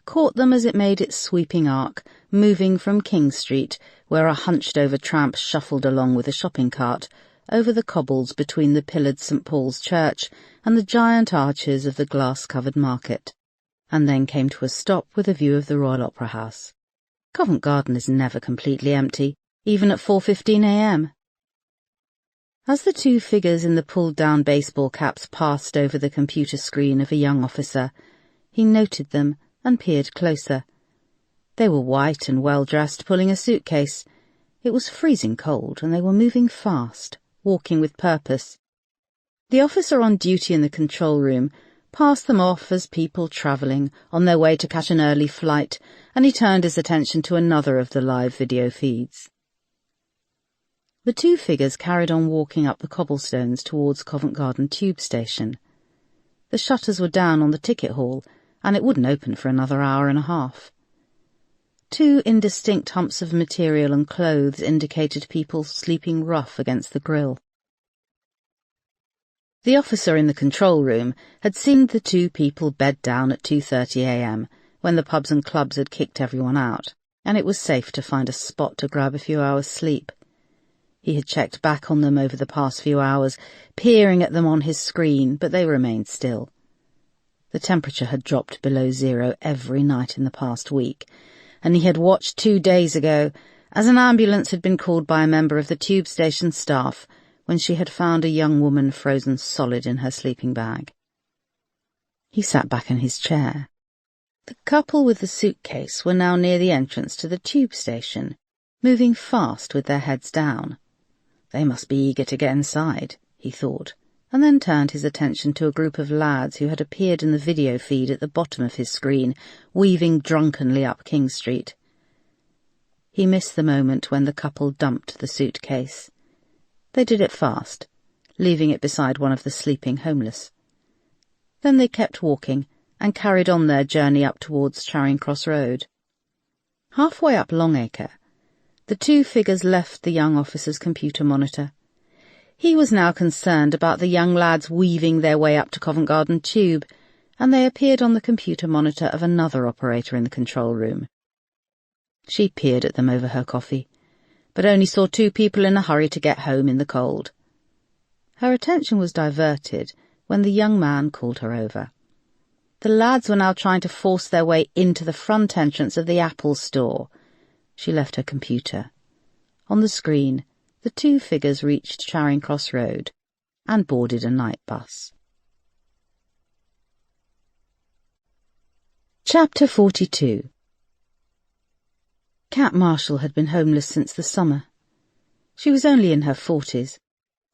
caught them as it made its sweeping arc, moving from King Street, where a hunched-over tramp shuffled along with a shopping cart, over the cobbles between the pillared St. Paul's Church and the giant arches of the glass-covered market, and then came to a stop with a view of the Royal Opera House. Covent Garden is never completely empty, even at 4:15 a.m. As the 2 figures in the pulled-down baseball caps passed over the computer screen of a young officer, he noted them and peered closer. They were white and well-dressed, pulling a suitcase. It was freezing cold, and they were moving fast, walking with purpose. The officer on duty in the control room passed them off as people travelling, on their way to catch an early flight, and he turned his attention to another of the live video feeds. The 2 figures carried on walking up the cobblestones towards Covent Garden tube station. The shutters were down on the ticket hall, and it wouldn't open for another hour and a half. 2 indistinct humps of material and clothes indicated people sleeping rough against the grille. The officer in the control room had seen the 2 people bed down at 2:30 a.m, when the pubs and clubs had kicked everyone out, and it was safe to find a spot to grab a few hours' sleep. He had checked back on them over the past few hours, peering at them on his screen, but they remained still. The temperature had dropped below 0 every night in the past week, and he had watched 2 days ago as an ambulance had been called by a member of the tube station staff when she had found a young woman frozen solid in her sleeping bag. He sat back in his chair. The couple with the suitcase were now near the entrance to the tube station, moving fast with their heads down. They must be eager to get inside, he thought, and then turned his attention to a group of lads who had appeared in the video feed at the bottom of his screen, weaving drunkenly up King Street. He missed the moment when the couple dumped the suitcase. They did it fast, leaving it beside one of the sleeping homeless. Then they kept walking and carried on their journey up towards Charing Cross Road. Halfway up Longacre, the 2 figures left the young officer's computer monitor. He was now concerned about the young lads weaving their way up to Covent Garden Tube, and they appeared on the computer monitor of another operator in the control room. She peered at them over her coffee, but only saw 2 people in a hurry to get home in the cold. Her attention was diverted when the young man called her over. The lads were now trying to force their way into the front entrance of the Apple store. She left her computer. On the screen, the 2 figures reached Charing Cross Road and boarded a night bus. Chapter 42. Cat Marshall had been homeless since the summer. She was only in her 40s,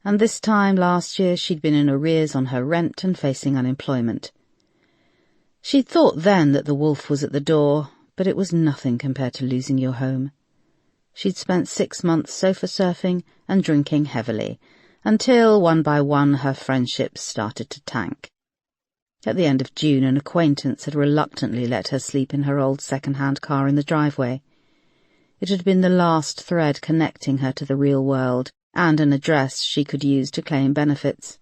and this time last year she'd been in arrears on her rent and facing unemployment. She'd thought then that the wolf was at the door, but it was nothing compared to losing your home. She'd spent 6 months sofa surfing and drinking heavily, until one by one her friendships started to tank. At the end of June, an acquaintance had reluctantly let her sleep in her old second-hand car in the driveway. It had been the last thread connecting her to the real world, and an address she could use to claim benefits.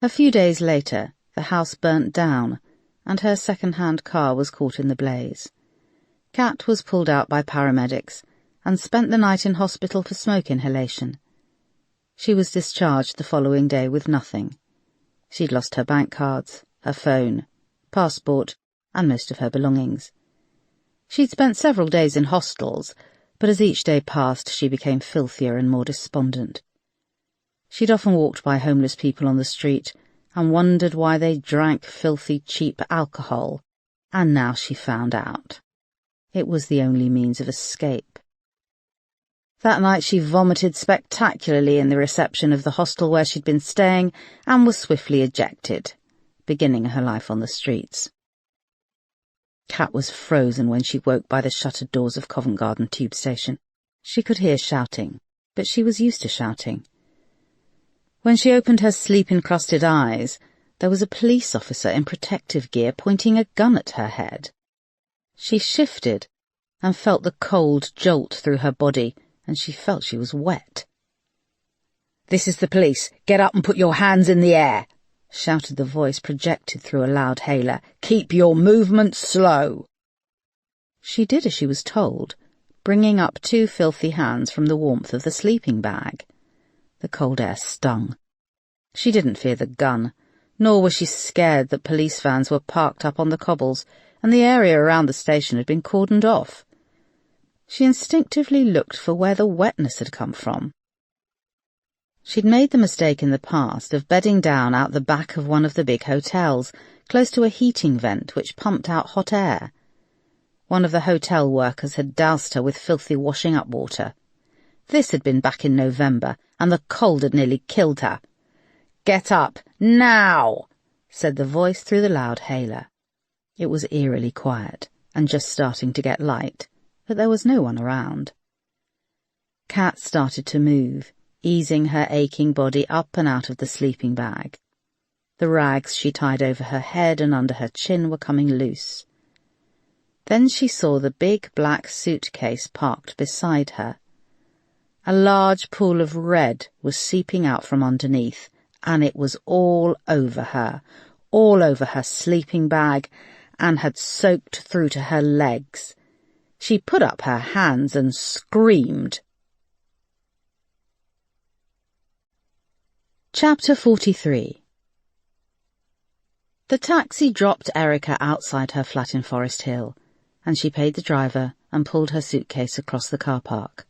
A few days later, the house burnt down, and her second-hand car was caught in the blaze. Cat was pulled out by paramedics and spent the night in hospital for smoke inhalation. She was discharged the following day with nothing. She'd lost her bank cards, her phone, passport, and most of her belongings. She'd spent several days in hostels, but as each day passed she became filthier and more despondent. She'd often walked by homeless people on the street and wondered why they drank filthy, cheap alcohol, and now she found out. It was the only means of escape. That night she vomited spectacularly in the reception of the hostel where she'd been staying and was swiftly ejected, beginning her life on the streets. Cat was frozen when she woke by the shuttered doors of Covent Garden tube station. She could hear shouting, but she was used to shouting. When she opened her sleep-encrusted eyes, there was a police officer in protective gear pointing a gun at her head. She shifted and felt the cold jolt through her body, and she felt she was wet. "This is the police. Get up and put your hands in the air," shouted the voice projected through a loud hailer. "Keep your movements slow." She did as she was told, bringing up 2 filthy hands from the warmth of the sleeping bag. The cold air stung. She didn't fear the gun, nor was she scared that police vans were parked up on the cobbles, and the area around the station had been cordoned off. She instinctively looked for where the wetness had come from. She'd made the mistake in the past of bedding down out the back of one of the big hotels, close to a heating vent which pumped out hot air. One of the hotel workers had doused her with filthy washing-up water. This had been back in November, and the cold had nearly killed her. "Get up, now!" said the voice through the loud hailer. It was eerily quiet, and just starting to get light, but there was no one around. Cat started to move, easing her aching body up and out of the sleeping bag. The rags she tied over her head and under her chin were coming loose. Then she saw the big black suitcase parked beside her. A large pool of red was seeping out from underneath, and it was all over her sleeping bag, and had soaked through to her legs. She put up her hands and screamed. Chapter 43. The taxi dropped Erica outside her flat in Forest Hill, and she paid the driver and pulled her suitcase across the car park.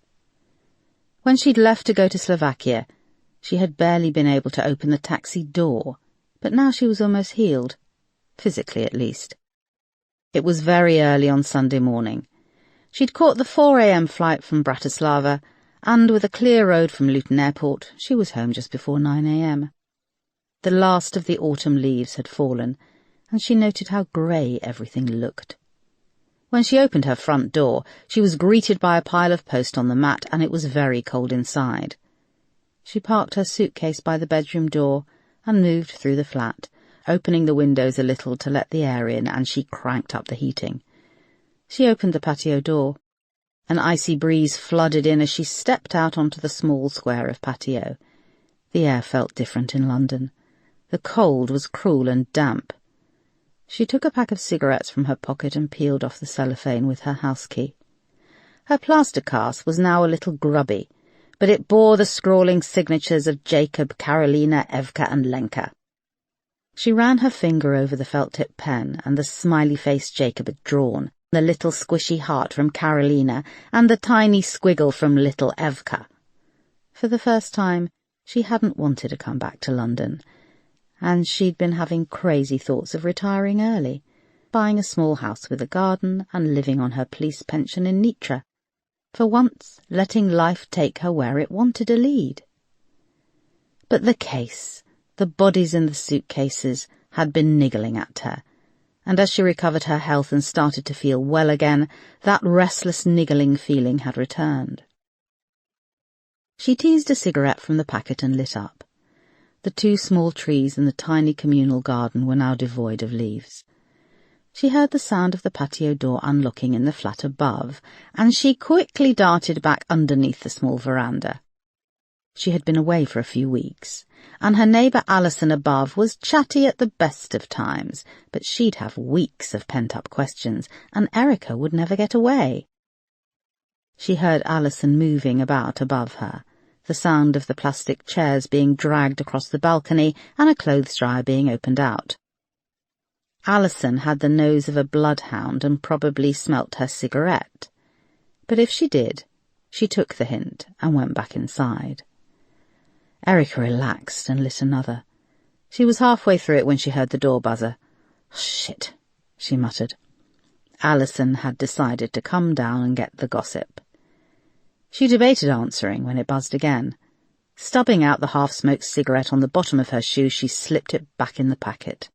When she'd left to go to Slovakia, she had barely been able to open the taxi door, but now she was almost healed, physically at least. It was very early on Sunday morning. She'd caught the 4 a.m. flight from Bratislava, and with a clear road from Luton Airport, she was home just before 9 a.m. The last of the autumn leaves had fallen, and she noted how grey everything looked. When she opened her front door, she was greeted by a pile of post on the mat, and it was very cold inside. She parked her suitcase by the bedroom door and moved through the flat, opening the windows a little to let the air in, and she cranked up the heating. She opened the patio door. An icy breeze flooded in as she stepped out onto the small square of patio. The air felt different in London. The cold was cruel and damp. She took a pack of cigarettes from her pocket and peeled off the cellophane with her house key. Her plaster cast was now a little grubby, but it bore the scrawling signatures of Jacob, Karolina, Evka and Lenka. She ran her finger over the felt-tip pen and the smiley-faced Jacob had drawn, the little squishy heart from Karolina and the tiny squiggle from little Evka. For the first time, she hadn't wanted to come back to London, and she'd been having crazy thoughts of retiring early. buying a small house with a garden and living on her police pension in Nitra, for once letting life take her where it wanted to lead. But the case, the bodies in the suitcases, had been niggling at her, and as she recovered her health and started to feel well again, that restless niggling feeling had returned. She teased a cigarette from the packet and lit up. The 2 small trees in the tiny communal garden were now devoid of leaves. She heard the sound of the patio door unlocking in the flat above, and she quickly darted back underneath the small veranda. She had been away for a few weeks, and her neighbour Alison above was chatty at the best of times, but she'd have weeks of pent-up questions, and Erica would never get away. She heard Alison moving about above her, the sound of the plastic chairs being dragged across the balcony and a clothes dryer being opened out. Alison had the nose of a bloodhound and probably smelt her cigarette, but if she did, she took the hint and went back inside. Erica relaxed and lit another. She was halfway through it when she heard the door buzzer. "Shit," she muttered. Alison had decided to come down and get the gossip. She debated answering when it buzzed again. Stubbing out the half-smoked cigarette on the bottom of her shoe, she slipped it back in the packet.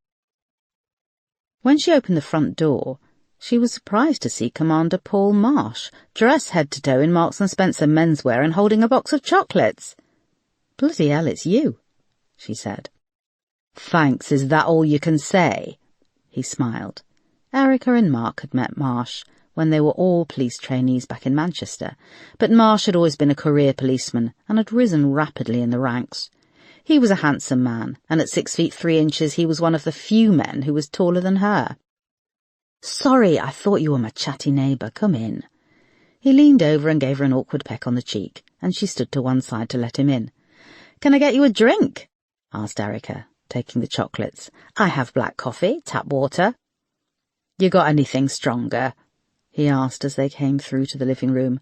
When she opened the front door, she was surprised to see Commander Paul Marsh, dressed head to toe in Marks & Spencer menswear and holding a box of chocolates. "Bloody hell, it's you," she said. "Thanks, is that all you can say?" He smiled. Erica and Mark had met Marsh when they were all police trainees back in Manchester, but Marsh had always been a career policeman and had risen rapidly in the ranks. He was a handsome man, and at 6 feet 3 inches he was one of the few men who was taller than her. "Sorry, I thought you were my chatty neighbour. Come in." He leaned over and gave her an awkward peck on the cheek, and she stood to one side to let him in. "Can I get you a drink?" asked Erica, taking the chocolates. "I have black coffee, tap water." "You got anything stronger?" he asked as they came through to the living room.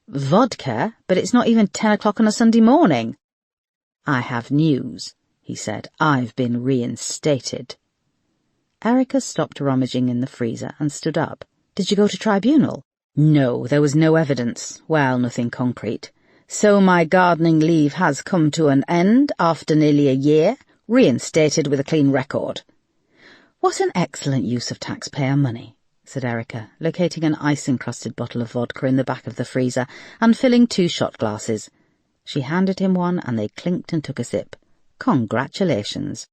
"Vodka, but it's not even 10 o'clock on a Sunday morning." "I have news," he said. "I've been reinstated." Erica stopped rummaging in the freezer and stood up. "Did you go to tribunal?" "No, there was no evidence. Well, nothing concrete. So my gardening leave has come to an end after nearly a year, reinstated with a clean record." "What an excellent use of taxpayer money," said Erica, locating an ice-encrusted bottle of vodka in the back of the freezer and filling 2 shot glasses. She handed him one and they clinked and took a sip. "Congratulations."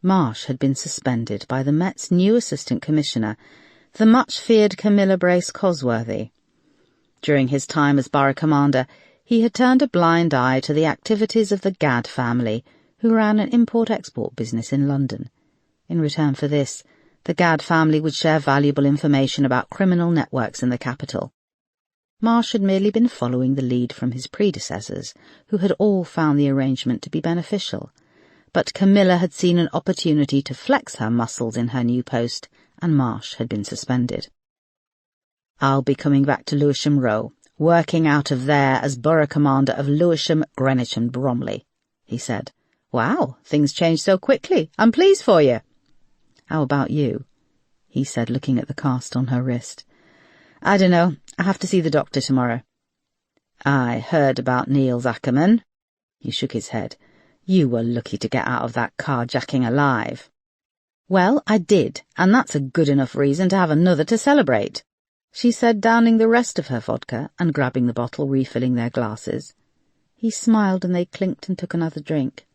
Marsh had been suspended by the Met's new assistant commissioner, the much-feared Camilla Brace Cosworthy. During his time as borough commander, he had turned a blind eye to the activities of the Gadd family, who ran an import-export business in London. In return for this, the Gadd family would share valuable information about criminal networks in the capital. Marsh had merely been following the lead from his predecessors, who had all found the arrangement to be beneficial. But Camilla had seen an opportunity to flex her muscles in her new post, and Marsh had been suspended. "I'll be coming back to Lewisham Row, working out of there as borough commander of Lewisham, Greenwich and Bromley," he said. "Wow, things changed so quickly. I'm pleased for you." "How about you?" he said, looking at the cast on her wrist. "I don't know. I have to see the doctor tomorrow." "I heard about Niels Ackerman." He shook his head. "You were lucky to get out of that carjacking alive." "Well, I did, and that's a good enough reason to have another to celebrate," she said, downing the rest of her vodka and grabbing the bottle, refilling their glasses. He smiled and they clinked and took another drink.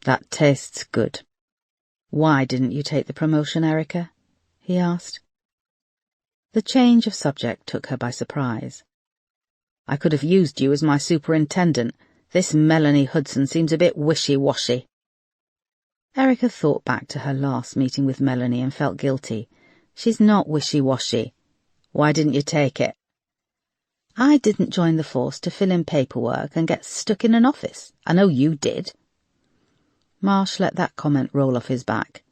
"That tastes good." "Why didn't you take the promotion, Erica?" he asked. The change of subject took her by surprise. "I could have used you as my superintendent. This Melanie Hudson seems a bit wishy-washy." Erica thought back to her last meeting with Melanie and felt guilty. "She's not wishy-washy. Why didn't you take it?" "I didn't join the force to fill in paperwork and get stuck in an office. I know you did." Marsh let that comment roll off his back.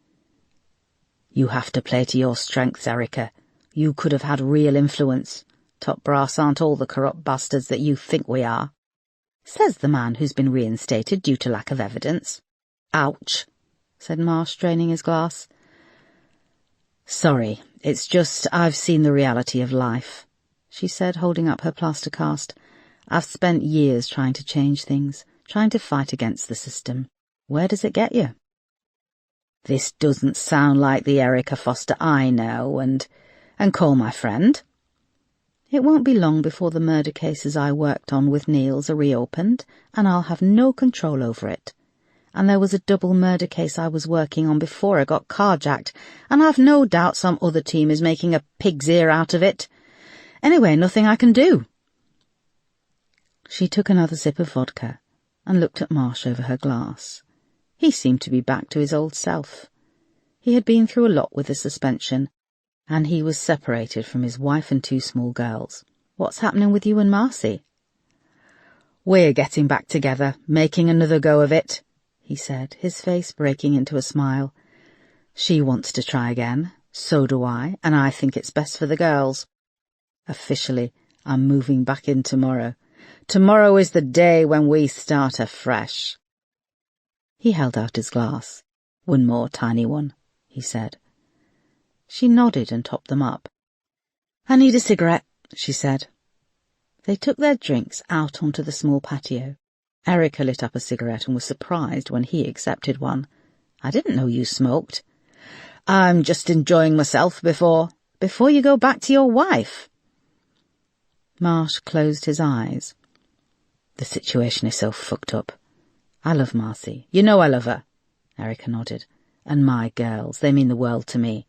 "You have to play to your strengths, Erica. You could have had real influence. Top brass aren't all the corrupt bastards that you think we are." Says the man who's been reinstated due to lack of evidence. "Ouch," said Marsh, draining his glass. Sorry, it's just I've seen the reality of life, she said, holding up her plaster cast. I've spent years trying to change things, trying to fight against the system. Where does it get you? This doesn't sound like the Erica Foster I know and call my friend. It won't be long before the murder cases I worked on with Niels are reopened, and I'll have no control over it. And there was a double murder case I was working on before I got carjacked, and I've no doubt some other team is making a pig's ear out of it. Anyway, nothing I can do. She took another sip of vodka and looked at Marsh over her glass. He seemed to be back to his old self. He had been through a lot with the suspension, and he was separated from his wife and 2 small girls. What's happening with you and Marcy? We're getting back together, making another go of it, he said, his face breaking into a smile. She wants to try again, so do I, and I think it's best for the girls. Officially, I'm moving back in tomorrow. Tomorrow is the day when we start afresh. He held out his glass. One more tiny one, he said. She nodded and topped them up. I need a cigarette, she said. They took their drinks out onto the small patio. Erica lit up a cigarette and was surprised when he accepted one. I didn't know you smoked. I'm just enjoying myself before you go back to your wife. Marsh closed his eyes. The situation is so fucked up. I love Marcy. You know I love her. Erica nodded. And my girls, they mean the world to me.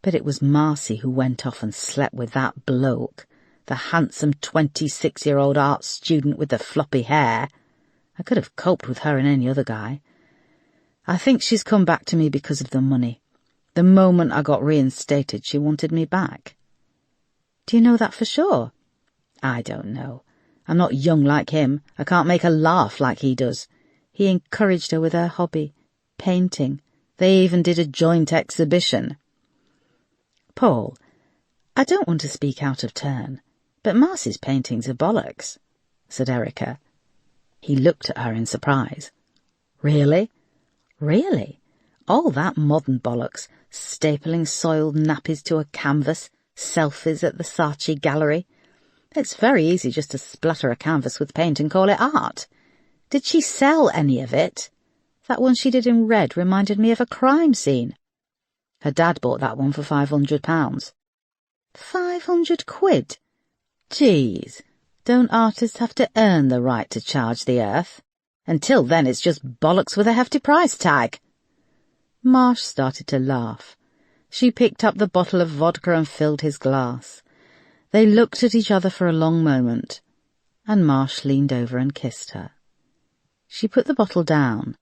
But it was Marcy who went off and slept with that bloke, the handsome 26-year-old art student with the floppy hair. I could have coped with her and any other guy. I think she's come back to me because of the money. The moment I got reinstated, she wanted me back. Do you know that for sure? I don't know. I'm not young like him. I can't make her laugh like he does. He encouraged her with her hobby, painting. They even did a joint exhibition. Paul, I don't want to speak out of turn, but Marcy's paintings are bollocks, said Erica. He looked at her in surprise. Really? Really? All that modern bollocks, stapling soiled nappies to a canvas, selfies at the Saatchi gallery. It's very easy just to splatter a canvas with paint and call it art. Did she sell any of it? That one she did in red reminded me of a crime scene. Her dad bought that one for £500. 500 quid? Geez, don't artists have to earn the right to charge the earth? Until then it's just bollocks with a hefty price tag. Marsh started to laugh. She picked up the bottle of vodka and filled his glass. They looked at each other for a long moment, and Marsh leaned over and kissed her. She put the bottle down.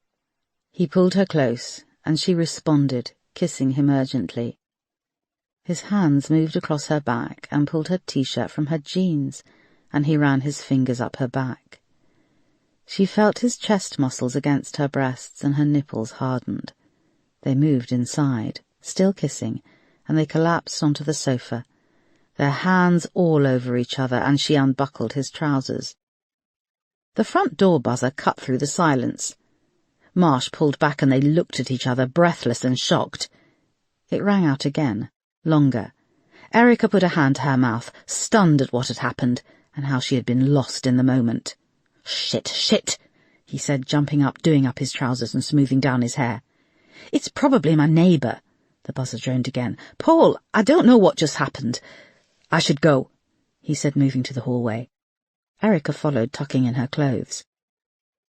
He pulled her close, and she responded, kissing him urgently. His hands moved across her back and pulled her t-shirt from her jeans, and he ran his fingers up her back. She felt his chest muscles against her breasts, and her nipples hardened. They moved inside, still kissing, and they collapsed onto the sofa, their hands all over each other, and she unbuckled his trousers. The front door buzzer cut through the silence. Marsh pulled back and they looked at each other, breathless and shocked. It rang out again, longer. Erica put a hand to her mouth, stunned at what had happened, and how she had been lost in the moment. Shit, shit, he said, jumping up, doing up his trousers and smoothing down his hair. It's probably my neighbour, the buzzer droned again. Paul, I don't know what just happened. I should go, he said, moving to the hallway. Erica followed, tucking in her clothes.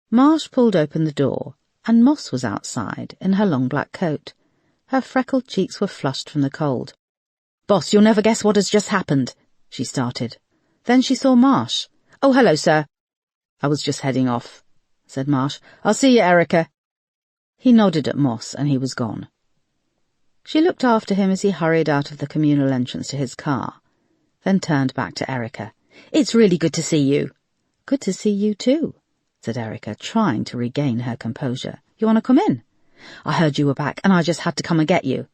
Marsh pulled open the door, and Moss was outside in her long black coat. Her freckled cheeks were flushed from the cold. Boss, you'll never guess what has just happened, she started. Then she saw Marsh. Oh, hello, sir. I was just heading off, said Marsh. I'll see you, Erica. He nodded at Moss, and he was gone. She looked after him as he hurried out of the communal entrance to his car, then turned back to Erica. It's really good to see you. Good to see you too, said Erica, trying to regain her composure. You want to come in? I heard you were back, and I just had to come and get you.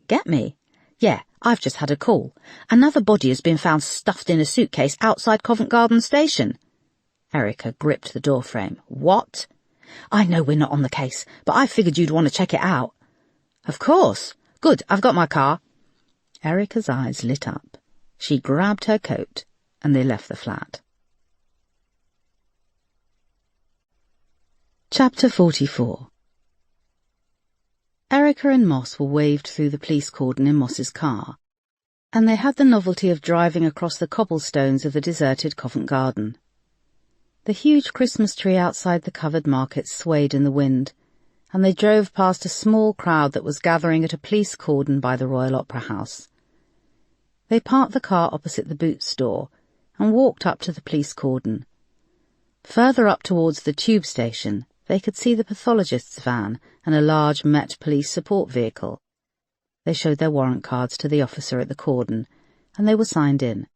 Get me? Yeah, I've just had a call. Another body has been found stuffed in a suitcase outside Covent Garden Station. Erica gripped the doorframe. What? I know we're not on the case, but I figured you'd want to check it out. Of course. Good, I've got my car. Erica's eyes lit up. She grabbed her coat, and they left the flat. Chapter 44. Erica and Moss were waved through the police cordon in Moss's car, and they had the novelty of driving across the cobblestones of the deserted Covent Garden. The huge Christmas tree outside the covered market swayed in the wind, and they drove past a small crowd that was gathering at a police cordon by the Royal Opera House. They parked the car opposite the boot store and walked up to the police cordon. Further up towards the tube station, they could see the pathologist's van and a large Met Police support vehicle. They showed their warrant cards to the officer at the cordon, and they were signed in.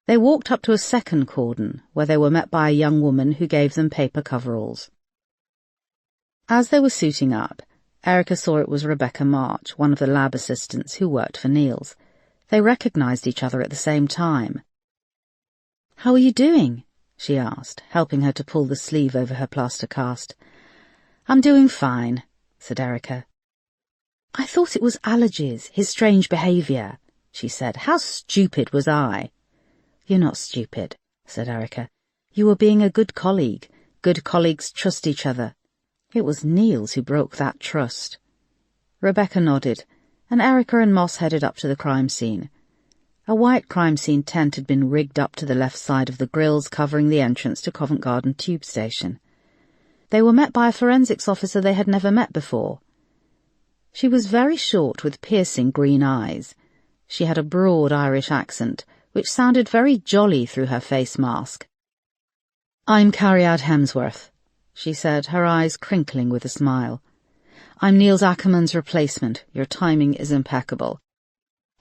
They walked up to a second cordon, where they were met by a young woman who gave them paper coveralls. As they were suiting up, Erica saw it was Rebecca March, one of the lab assistants who worked for Niels. They recognized each other at the same time. "How are you doing?" she asked, helping her to pull the sleeve over her plaster cast. "I'm doing fine," said Erica. "I thought it was allergies, his strange behaviour," she said. "How stupid was I?" "You're not stupid," said Erica. "You were being a good colleague. Good colleagues trust each other. It was Niels who broke that trust." Rebecca nodded, and Erica and Moss headed up to the crime scene. A white crime scene tent had been rigged up to the left side of the grills covering the entrance to Covent Garden tube station. They were met by a forensics officer they had never met before. She was very short with piercing green eyes. She had a broad Irish accent, which sounded very jolly through her face mask. "I'm Cariad Hemsworth," she said, her eyes crinkling with a smile. "I'm Niels Ackerman's replacement. Your timing is impeccable.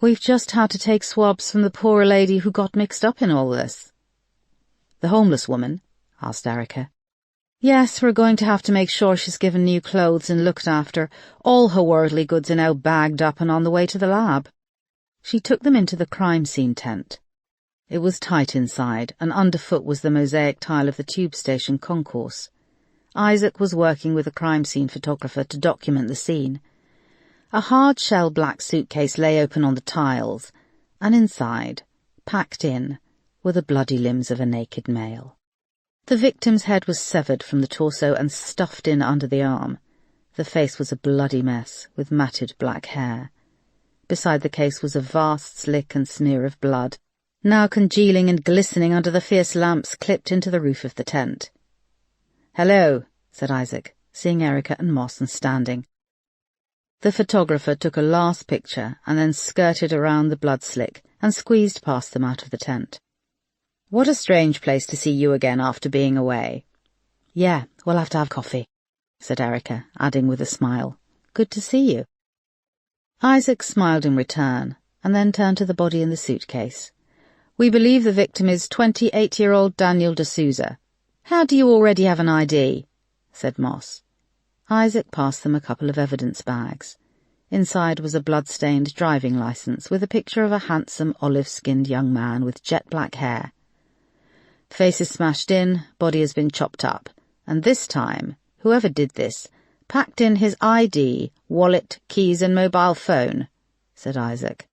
We've just had to take swabs from the poor lady who got mixed up in all this." "The homeless woman?" asked Erica. "Yes, we're going to have to make sure she's given new clothes and looked after. All her worldly goods are now bagged up and on the way to the lab." She took them into the crime scene tent. It was tight inside, and underfoot was the mosaic tile of the tube station concourse. Isaac was working with a crime scene photographer to document the scene. A hard-shell black suitcase lay open on the tiles, and inside, packed in, were the bloody limbs of a naked male. The victim's head was severed from the torso and stuffed in under the arm. The face was a bloody mess, with matted black hair. Beside the case was a vast slick and smear of blood, now congealing and glistening under the fierce lamps clipped into the roof of the tent. "Hello," said Isaac, seeing Erica and Moss and standing. The photographer took a last picture and then skirted around the blood slick and squeezed past them out of the tent. "What a strange place to see you again after being away." "Yeah, we'll have to have coffee," said Erica, adding with a smile, "Good to see you." Isaac smiled in return, and then turned to the body in the suitcase. "We believe the victim is 28-year-old Daniel D'Souza. How do you already have an ID?" said Moss. Isaac passed them a couple of evidence bags. Inside was a blood-stained driving licence with a picture of a handsome olive-skinned young man with jet-black hair. "Face is smashed in, body has been chopped up, and this time, whoever did this, packed in his ID, wallet, keys and mobile phone," said Isaac.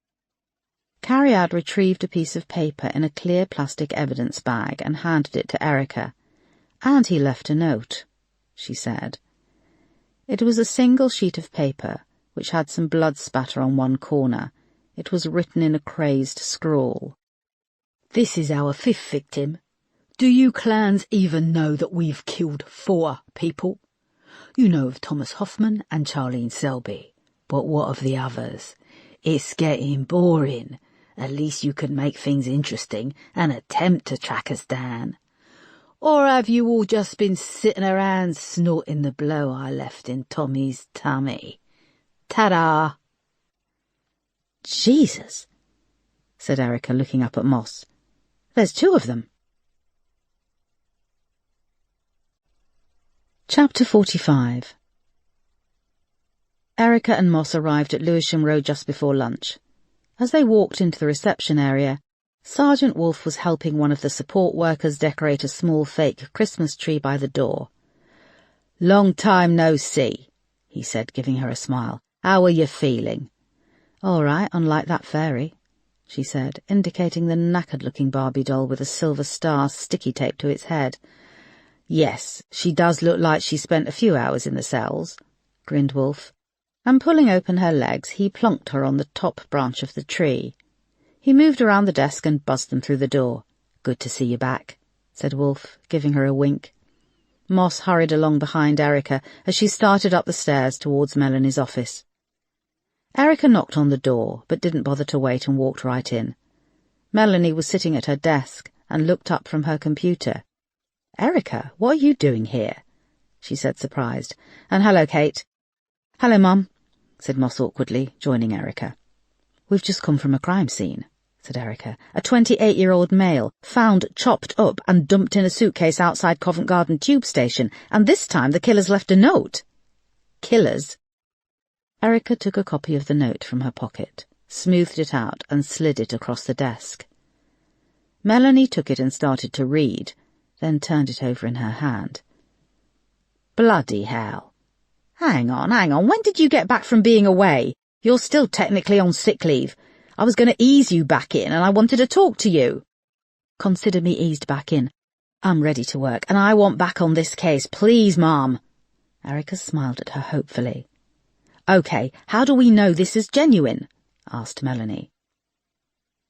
Cariad retrieved a piece of paper in a clear plastic evidence bag and handed it to Erica. "And he left a note," she said. It was a single sheet of paper, which had some blood spatter on one corner. It was written in a crazed scrawl. "This is our 5th victim. Do you clans even know that we've killed 4 people? You know of Thomas Hoffman and Charlene Selby, but what of the others? It's getting boring. At least you could make things interesting and attempt to track us down. Or have you all just been sitting around snorting the blow I left in Tommy's tummy? Ta-da!" "Jesus," said Erica, looking up at Moss. "There's 2 of them." Chapter 45. Erica and Moss arrived at Lewisham Road just before lunch. As they walked into the reception area, Sergeant Wolfe was helping one of the support workers decorate a small fake Christmas tree by the door. "Long time no see," he said, giving her a smile. "How are you feeling?" All right, unlike that fairy, she said, indicating the knackered-looking Barbie doll with a silver star sticky taped to its head. Yes, she does look like she spent a few hours in the cells, grinned Wolf, and pulling open her legs, he plonked her on the top branch of the tree. He moved around the desk and buzzed them through the door. Good to see you back, said Wolf, giving her a wink. Moss hurried along behind Erica as she started up the stairs towards Melanie's office. Erica knocked on the door, but didn't bother to wait and walked right in. Melanie was sitting at her desk and looked up from her computer. "Erica, what are you doing here?" she said, surprised. "And hello, Kate." "Hello, Mum," said Moss awkwardly, joining Erica. "We've just come from a crime scene," said Erica. "A 28-year-old male, found chopped up and dumped in a suitcase outside Covent Garden tube station, and this time the killer's left a note." "Killers?" Erica took a copy of the note from her pocket, smoothed it out and slid it across the desk. Melanie took it and started to read, then turned it over in her hand. "Bloody hell. Hang on, when did you get back from being away? You're still technically on sick leave. I was going to ease you back in and I wanted to talk to you." "Consider me eased back in. I'm ready to work, and I want back on this case, please, Mom." Erica smiled at her hopefully. "OK, how do we know this is genuine?" asked Melanie.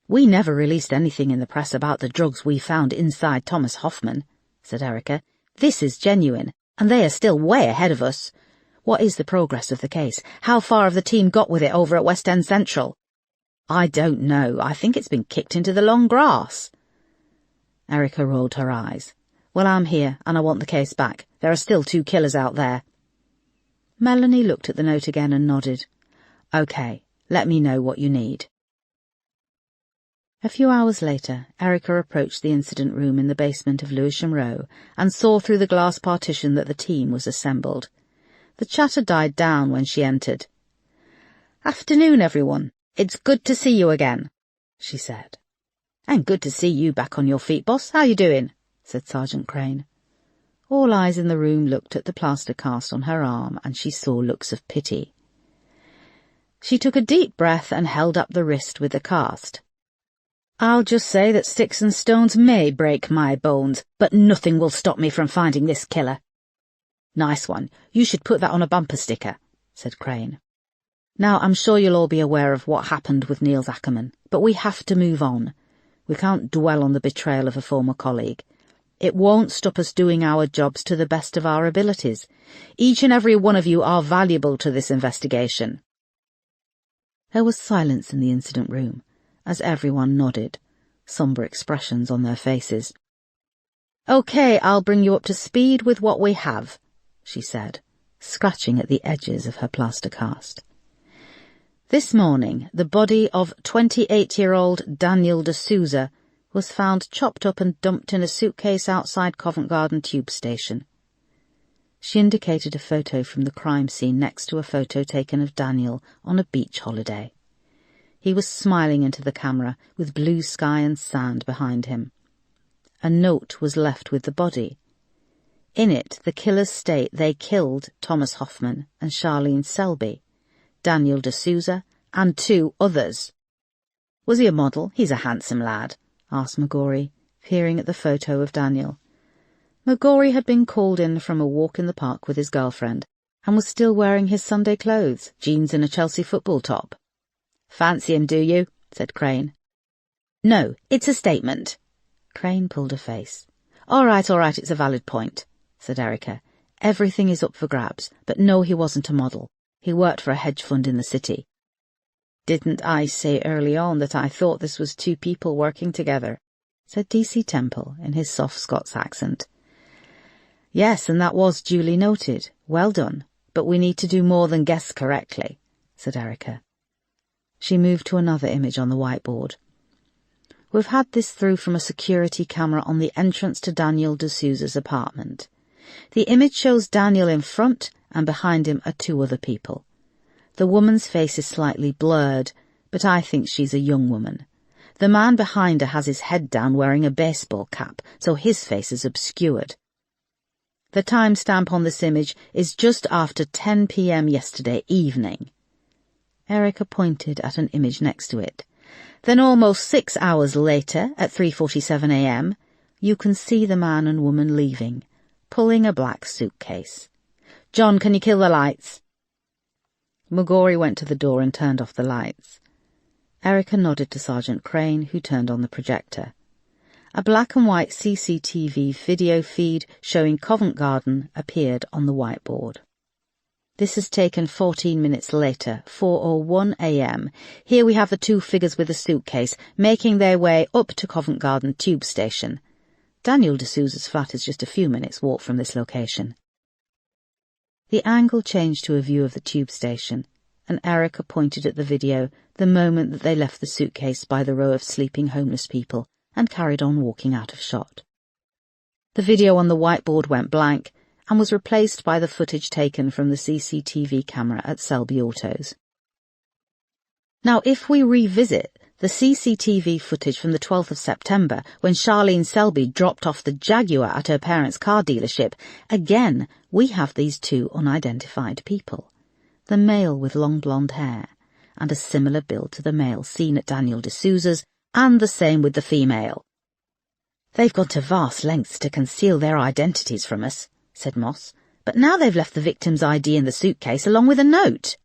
"We never released anything in the press about the drugs we found inside Thomas Hoffman," said Erica. "This is genuine, and they are still way ahead of us. What is the progress of the case? How far have the team got with it over at West End Central?" "I don't know. I think it's been kicked into the long grass." Erica rolled her eyes. "Well, I'm here, and I want the case back. There are still 2 killers out there." Melanie looked at the note again and nodded. "OK, let me know what you need." A few hours later, Erica approached the incident room in the basement of Lewisham Row and saw through the glass partition that the team was assembled. The chatter died down when she entered. "Afternoon, everyone. It's good to see you again," she said. "And good to see you back on your feet, boss. How you doing?" said Sergeant Crane. All eyes in the room looked at the plaster cast on her arm, and she saw looks of pity. She took a deep breath and held up the wrist with the cast. "I'll just say that sticks and stones may break my bones, but nothing will stop me from finding this killer." "Nice one. You should put that on a bumper sticker," said Crane. "Now, I'm sure you'll all be aware of what happened with Niels Ackerman, but we have to move on. We can't dwell on the betrayal of a former colleague. It won't stop us doing our jobs to the best of our abilities. Each and every one of you are valuable to this investigation." There was silence in the incident room, as everyone nodded, sombre expressions on their faces. "OK, I'll bring you up to speed with what we have," she said, scratching at the edges of her plaster cast. "This morning, the body of 28-year-old Daniel D'Souza was found chopped up and dumped in a suitcase outside Covent Garden tube station." She indicated a photo from the crime scene next to a photo taken of Daniel on a beach holiday. He was smiling into the camera with blue sky and sand behind him. A note was left with the body. In it, the killers state they killed Thomas Hoffman and Charlene Selby, Daniel D'Souza, and 2 others. "Was he a model? He's a handsome lad," asked McGorry, peering at the photo of Daniel. McGorry had been called in from a walk in the park with his girlfriend and was still wearing his Sunday clothes, jeans and a Chelsea football top. "Fancy him, do you?" said Crane. "No, it's a statement." Crane pulled a face. All right, it's a valid point," said Erica. "Everything is up for grabs, but no, he wasn't a model. He worked for a hedge fund in the city." "Didn't I say early on that I thought this was 2 people working together?" said D.C. Temple in his soft Scots accent. "Yes, and that was duly noted. Well done. But we need to do more than guess correctly," said Erica. She moved to another image on the whiteboard. "We've had this through from a security camera on the entrance to Daniel D'Souza's apartment. The image shows Daniel in front, and behind him are 2 other people. The woman's face is slightly blurred, but I think she's a young woman. The man behind her has his head down wearing a baseball cap, so his face is obscured. The timestamp on this image is just after 10 p.m. yesterday evening." Erica pointed at an image next to it. Then almost 6 hours later, at 3:47 a.m, you can see the man and woman leaving, pulling a black suitcase. John, can you kill the lights? McGorry went to the door and turned off the lights. Erica nodded to Sergeant Crane, who turned on the projector. A black and white CCTV video feed showing Covent Garden appeared on the whiteboard. This is taken 14 minutes later, 4:01 a.m. Here we have the two figures with a suitcase making their way up to Covent Garden tube station. Daniel D'Souza's flat is just a few minutes' walk from this location. The angle changed to a view of the tube station, and Erica pointed at the video the moment that they left the suitcase by the row of sleeping homeless people and carried on walking out of shot. The video on the whiteboard went blank and was replaced by the footage taken from the CCTV camera at Selby Autos. Now, if we revisit the CCTV footage from the 12th of September, when Charlene Selby dropped off the Jaguar at her parents' car dealership, again we have these two unidentified people. The male with long blonde hair, and a similar build to the male seen at Daniel D'Souza's, and the same with the female. "They've gone to vast lengths to conceal their identities from us," said Moss, "but now they've left the victim's ID in the suitcase along with a note."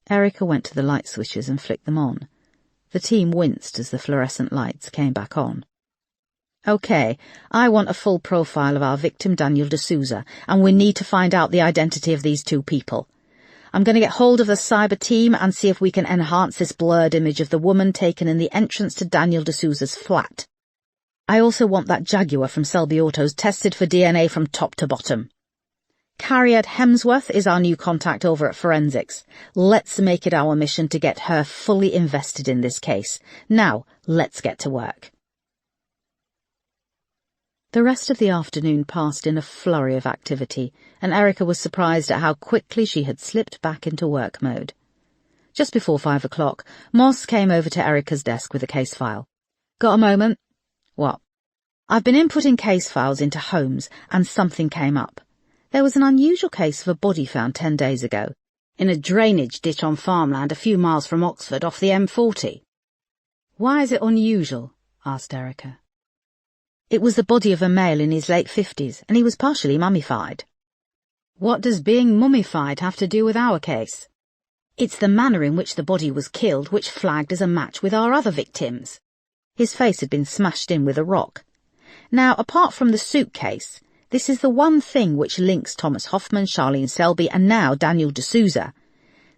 Erica went to the light switches and flicked them on. The team winced as the fluorescent lights came back on. "OK, I want a full profile of our victim Daniel D'Souza, and we need to find out the identity of these two people. I'm going to get hold of the cyber team and see if we can enhance this blurred image of the woman taken in the entrance to Daniel D'Souza's flat. I also want that Jaguar from Selby Autos tested for DNA from top to bottom. Carriad Hemsworth is our new contact over at Forensics. Let's make it our mission to get her fully invested in this case. Now, let's get to work." The rest of the afternoon passed in a flurry of activity, and Erica was surprised at how quickly she had slipped back into work mode. Just before 5 o'clock, Moss came over to Erica's desk with a case file. "Got a moment?" "What?" "I've been inputting case files into Holmes, and something came up. There was an unusual case of a body found 10 days ago, in a drainage ditch on farmland a few miles from Oxford off the M40. "Why is it unusual?" asked Erica. "It was the body of a male in his late 50s, and he was partially mummified." "What does being mummified have to do with our case?" "It's the manner in which the body was killed which flagged as a match with our other victims. His face had been smashed in with a rock. Now, apart from the suitcase, this is the one thing which links Thomas Hoffman, Charlene Selby, and now Daniel D'Souza.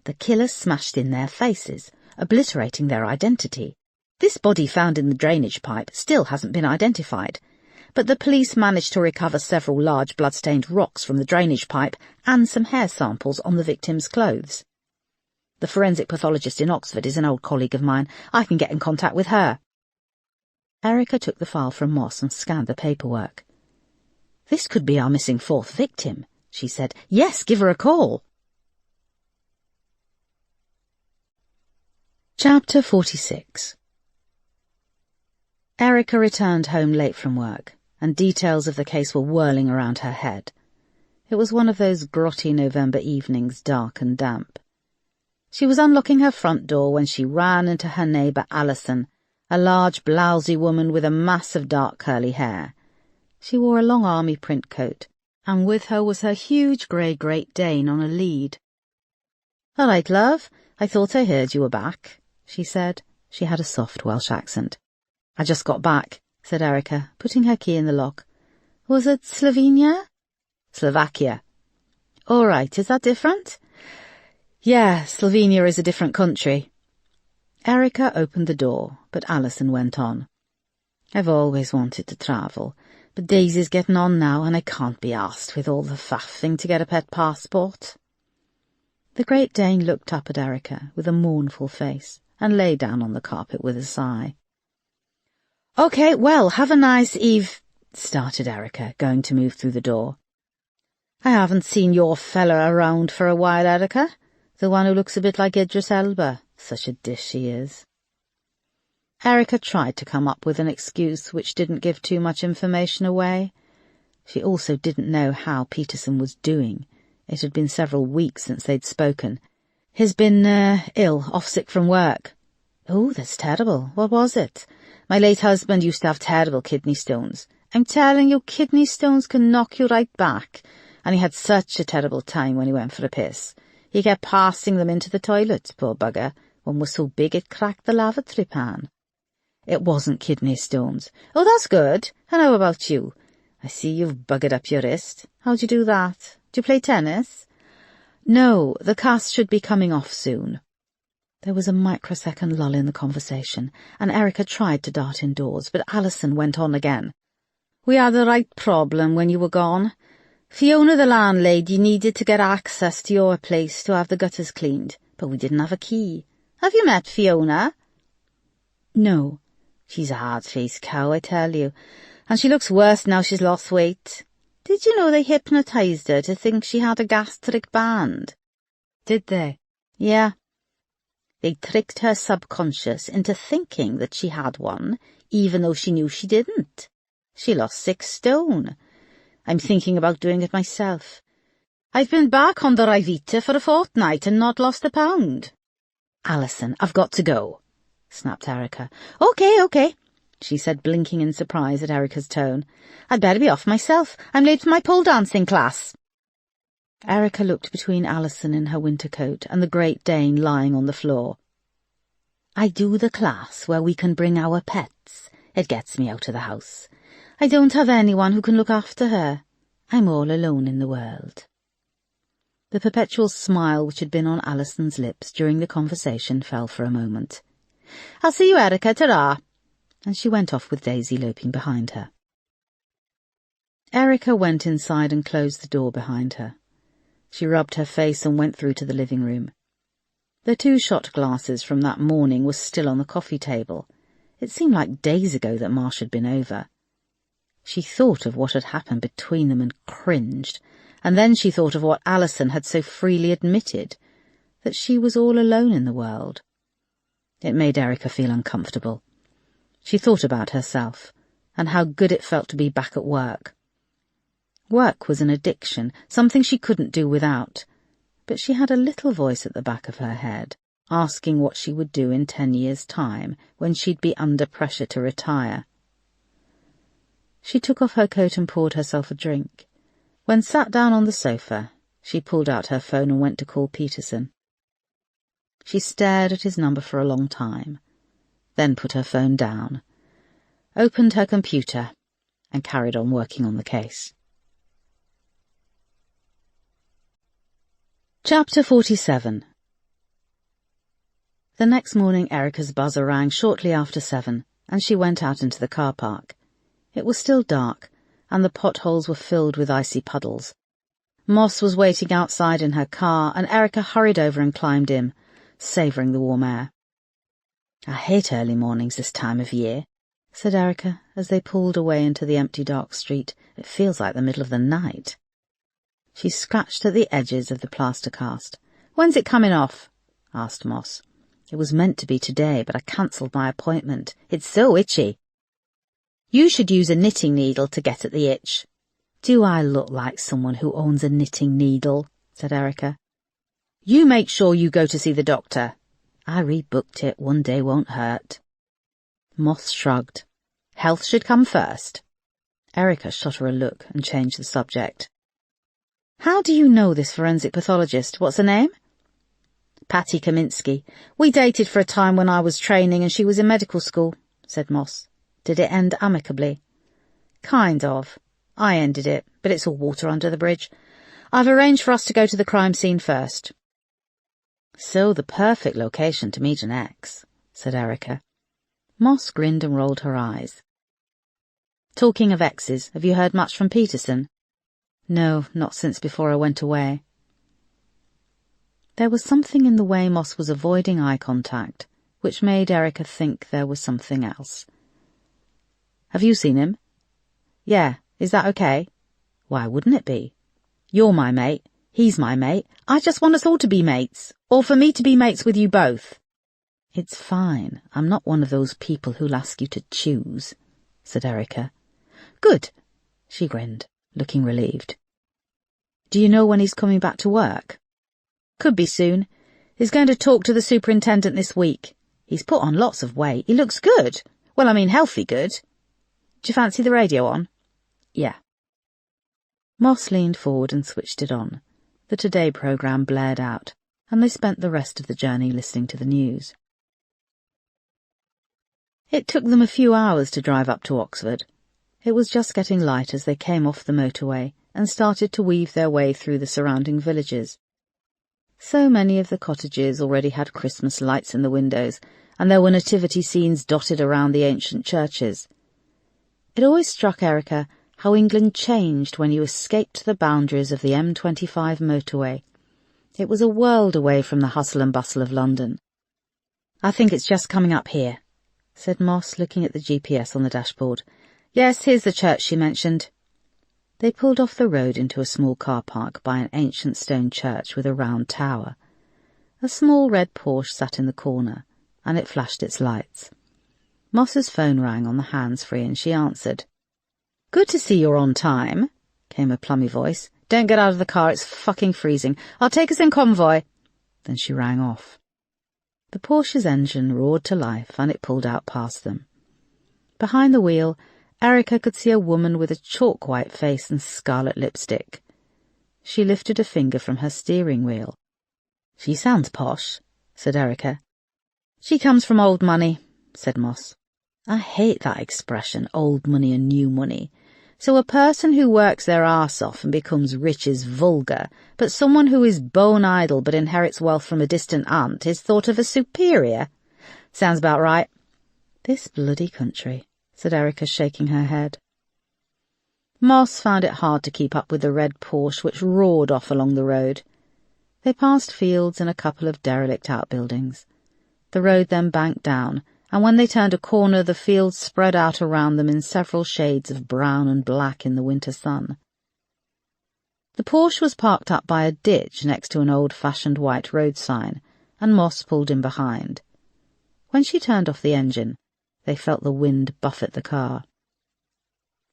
The killer smashed in their faces, obliterating their identity. This body found in the drainage pipe still hasn't been identified, but the police managed to recover several large blood-stained rocks from the drainage pipe and some hair samples on the victim's clothes. The forensic pathologist in Oxford is an old colleague of mine. I can get in contact with her." Erica took the file from Moss and scanned the paperwork. "This could be our missing fourth victim," she said. "Yes, give her a call." Chapter 46. Erica returned home late from work, and details of the case were whirling around her head. It was one of those grotty November evenings, dark and damp. She was unlocking her front door when she ran into her neighbour Alison, a large, blousy woman with a mass of dark curly hair. She wore a long army print coat, and with her was her huge grey Great Dane on a lead. "All right, love, I thought I heard you were back," she said. She had a soft Welsh accent. "I just got back," said Erica, putting her key in the lock. "Was it Slovenia?" "Slovakia." "All right, is that different?" "Yeah, Slovenia is a different country." Erica opened the door, but Alison went on. "I've always wanted to travel, but Daisy's getting on now and I can't be asked with all the faffing to get a pet passport." The Great Dane looked up at Erica with a mournful face and lay down on the carpet with a sigh. "OK, well, have a nice started Erica, going to move through the door. "I haven't seen your fella around for a while, Erica. The one who looks a bit like Idris Elba. Such a dish she is." Erica tried to come up with an excuse which didn't give too much information away. She also didn't know how Peterson was doing. It had been several weeks since they'd spoken. He's been, ill, off sick from work. Oh, that's terrible. What was it? My late husband used to have terrible kidney stones. I'm telling you, kidney stones can knock you right back. And he had such a terrible time when he went for a piss. He kept passing them into the toilet, poor bugger. One was so big it cracked the lavatory pan. It wasn't kidney stones. Oh, that's good. And how about you? I see you've buggered up your wrist. How'd you do that? Do you play tennis? No, the cast should be coming off soon. There was a microsecond lull in the conversation, and Erica tried to dart indoors, but Alison went on again. We had the right problem when you were gone. Fiona, the landlady, needed to get access to your place to have the gutters cleaned, but we didn't have a key. Have you met Fiona? No. She's a hard-faced cow, I tell you, and she looks worse now she's lost weight. Did you know they hypnotised her to think she had a gastric band? Did they? Yeah. They tricked her subconscious into thinking that she had one, even though she knew she didn't. She lost 6 stone. I'm thinking about doing it myself. I've been back on the Rivita for a fortnight and not lost a pound. Alison, I've got to go, snapped Erica. Okay, she said, blinking in surprise at Erica's tone. I'd better be off myself. I'm late for my pole dancing class. Erica looked between Alison in her winter coat and the Great Dane lying on the floor. I do the class where we can bring our pets. It gets me out of the house. I don't have anyone who can look after her. I'm all alone in the world. The perpetual smile which had been on Alison's lips during the conversation fell for a moment. I'll see you, Erica, ta-ra, and she went off with Daisy loping behind her. Erica went inside and closed the door behind her. She rubbed her face and went through to the living room. The 2 shot glasses from that morning were still on the coffee table. It seemed like days ago that Marsh had been over. She thought of what had happened between them and cringed, and then she thought of what Alison had so freely admitted, that she was all alone in the world. It made Erica feel uncomfortable. She thought about herself, and how good it felt to be back at work. Work was an addiction, something she couldn't do without, but she had a little voice at the back of her head, asking what she would do in 10 years' time, when she'd be under pressure to retire. She took off her coat and poured herself a drink. When sat down on the sofa, she pulled out her phone and went to call Peterson. She stared at his number for a long time, then put her phone down, opened her computer, and carried on working on the case. Chapter 47. The next morning Erica's buzzer rang shortly after 7, and she went out into the car park. It was still dark, and the potholes were filled with icy puddles. Moss was waiting outside in her car, and Erica hurried over and climbed in, savouring the warm air. I hate early mornings this time of year, said Erica, as they pulled away into the empty dark street. It feels like the middle of the night. She scratched at the edges of the plaster cast. When's it coming off? Asked Moss. It was meant to be today, but I cancelled my appointment. It's so itchy. You should use a knitting needle to get at the itch. Do I look like someone who owns a knitting needle? Said Erica. You make sure you go to see the doctor. I rebooked it. One day won't hurt. Moss shrugged. Health should come first. Erica shot her a look and changed the subject. How do you know this forensic pathologist? What's her name? Patty Kaminsky. We dated for a time when I was training and she was in medical school, said Moss. Did it end amicably? Kind of. I ended it, but it's all water under the bridge. I've arranged for us to go to the crime scene first. So the perfect location to meet an ex, said Erica. Moss grinned and rolled her eyes. Talking of exes, have you heard much from Peterson? No, not since before I went away. There was something in the way Moss was avoiding eye contact, which made Erica think there was something else. Have you seen him? Yeah, is that okay? Why wouldn't it be? You're my mate, he's my mate. I just want us all to be mates, or for me to be mates with you both. It's fine, I'm not one of those people who'll ask you to choose, said Erica. Good, she grinned, looking relieved. Do you know when he's coming back to work? Could be soon. He's going to talk to the superintendent this week. He's put on lots of weight. He looks good. Well, I mean healthy good. Do you fancy the radio on? Yeah. Moss leaned forward and switched it on. The Today programme blared out, and they spent the rest of the journey listening to the news. It took them a few hours to drive up to Oxford. It was just getting light as they came off the motorway and started to weave their way through the surrounding villages. So many of the cottages already had Christmas lights in the windows, and there were nativity scenes dotted around the ancient churches. It always struck Erica how England changed when you escaped the boundaries of the M25 motorway. It was a world away from the hustle and bustle of London. I think it's just coming up here, said Moss, looking at the GPS on the dashboard. Yes, here's the church she mentioned. They pulled off the road into a small car park by an ancient stone church with a round tower. A small red Porsche sat in the corner, and it flashed its lights. Moss's phone rang on the hands-free, and she answered. Good to see you're on time, came a plummy voice. Don't get out of the car, it's fucking freezing. I'll take us in convoy. Then she rang off. The Porsche's engine roared to life, and it pulled out past them. Behind the wheel, Erica could see a woman with a chalk-white face and scarlet lipstick. She lifted a finger from her steering wheel. She sounds posh, said Erica. She comes from old money, said Moss. I hate that expression, old money and new money. So a person who works their arse off and becomes rich is vulgar, but someone who is bone idle but inherits wealth from a distant aunt is thought of as superior. Sounds about right. This bloody country, said Erica, shaking her head. Moss found it hard to keep up with the red Porsche which roared off along the road. They passed fields and a couple of derelict outbuildings. The road then banked down, and when they turned a corner the fields spread out around them in several shades of brown and black in the winter sun. The Porsche was parked up by a ditch next to an old-fashioned white road sign, and Moss pulled in behind. When she turned off the engine, they felt the wind buffet the car.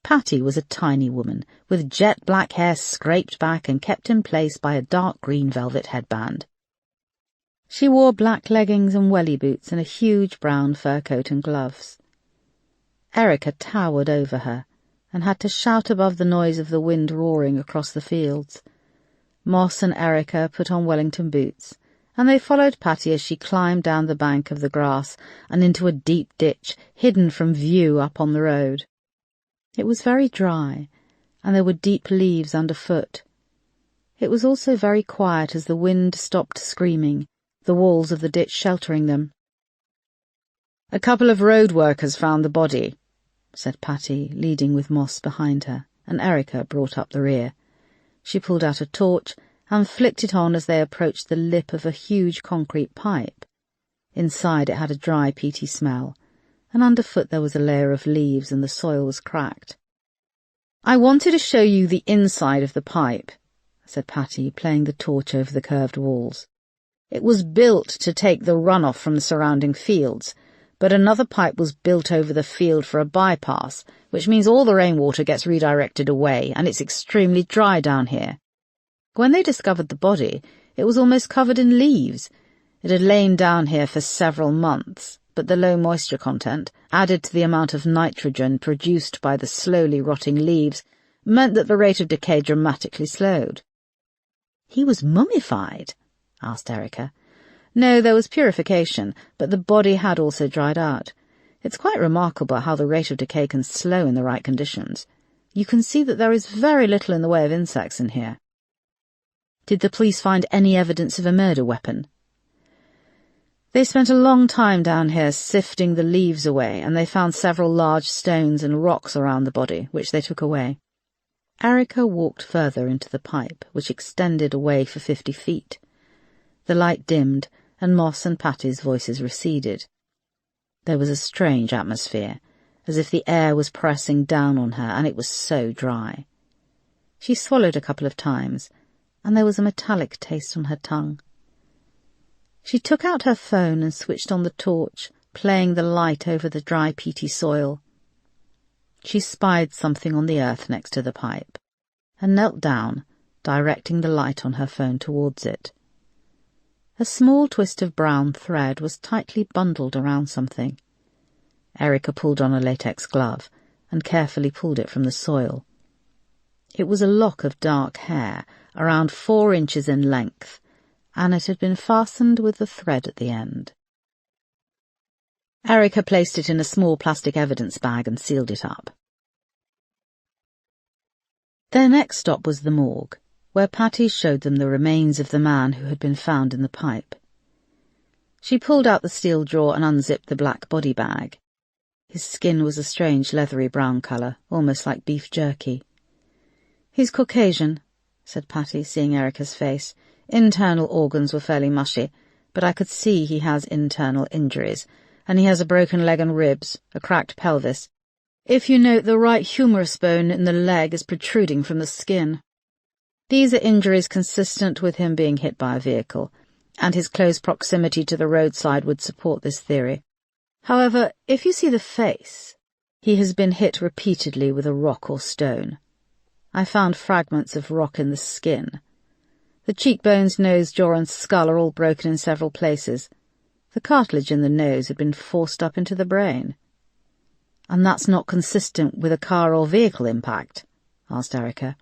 Patty was a tiny woman, with jet-black hair scraped back and kept in place by a dark green velvet headband. She wore black leggings and welly boots and a huge brown fur coat and gloves. Erica towered over her and had to shout above the noise of the wind roaring across the fields. Moss and Erica put on Wellington boots, and they followed Patty as she climbed down the bank of the grass and into a deep ditch hidden from view up on the road. It was very dry, and there were deep leaves underfoot. It was also very quiet as the wind stopped screaming, the walls of the ditch sheltering them. A couple of road workers found the body, said Patty, leading with Moss behind her, and Erica brought up the rear. She pulled out a torch and flicked it on as they approached the lip of a huge concrete pipe. Inside it had a dry, peaty smell, and underfoot there was a layer of leaves and the soil was cracked. I wanted to show you the inside of the pipe, said Patty, playing the torch over the curved walls. It was built to take the runoff from the surrounding fields, but another pipe was built over the field for a bypass, which means all the rainwater gets redirected away, and it's extremely dry down here. When they discovered the body, it was almost covered in leaves. It had lain down here for several months, but the low moisture content, added to the amount of nitrogen produced by the slowly rotting leaves, meant that the rate of decay dramatically slowed. He was mummified? Asked Erica. No, there was purification, but the body had also dried out. It's quite remarkable how the rate of decay can slow in the right conditions. You can see that there is very little in the way of insects in here. Did the police find any evidence of a murder weapon? They spent a long time down here sifting the leaves away, and they found several large stones and rocks around the body, which they took away. Erica walked further into the pipe, which extended away for 50 feet. The light dimmed, and Moss and Patty's voices receded. There was a strange atmosphere, as if the air was pressing down on her, and it was so dry. She swallowed a couple of times, and there was a metallic taste on her tongue. She took out her phone and switched on the torch, playing the light over the dry, peaty soil. She spied something on the earth next to the pipe, and knelt down, directing the light on her phone towards it. A small twist of brown thread was tightly bundled around something. Erica pulled on a latex glove and carefully pulled it from the soil. It was a lock of dark hair, around 4 inches in length, and it had been fastened with the thread at the end. Erica placed it in a small plastic evidence bag and sealed it up. Their next stop was the morgue, where Patty showed them the remains of the man who had been found in the pipe. She pulled out the steel drawer and unzipped the black body bag. His skin was a strange leathery brown colour, almost like beef jerky. "He's Caucasian," said Patty, seeing Erica's face. "Internal organs were fairly mushy, but I could see he has internal injuries, and he has a broken leg and ribs, a cracked pelvis. If you note, the right humerus bone in the leg is protruding from the skin. These are injuries consistent with him being hit by a vehicle, and his close proximity to the roadside would support this theory. However, if you see the face, he has been hit repeatedly with a rock or stone. I found fragments of rock in the skin. The cheekbones, nose, jaw and skull are all broken in several places. The cartilage in the nose had been forced up into the brain." "And that's not consistent with a car or vehicle impact?" asked Erica.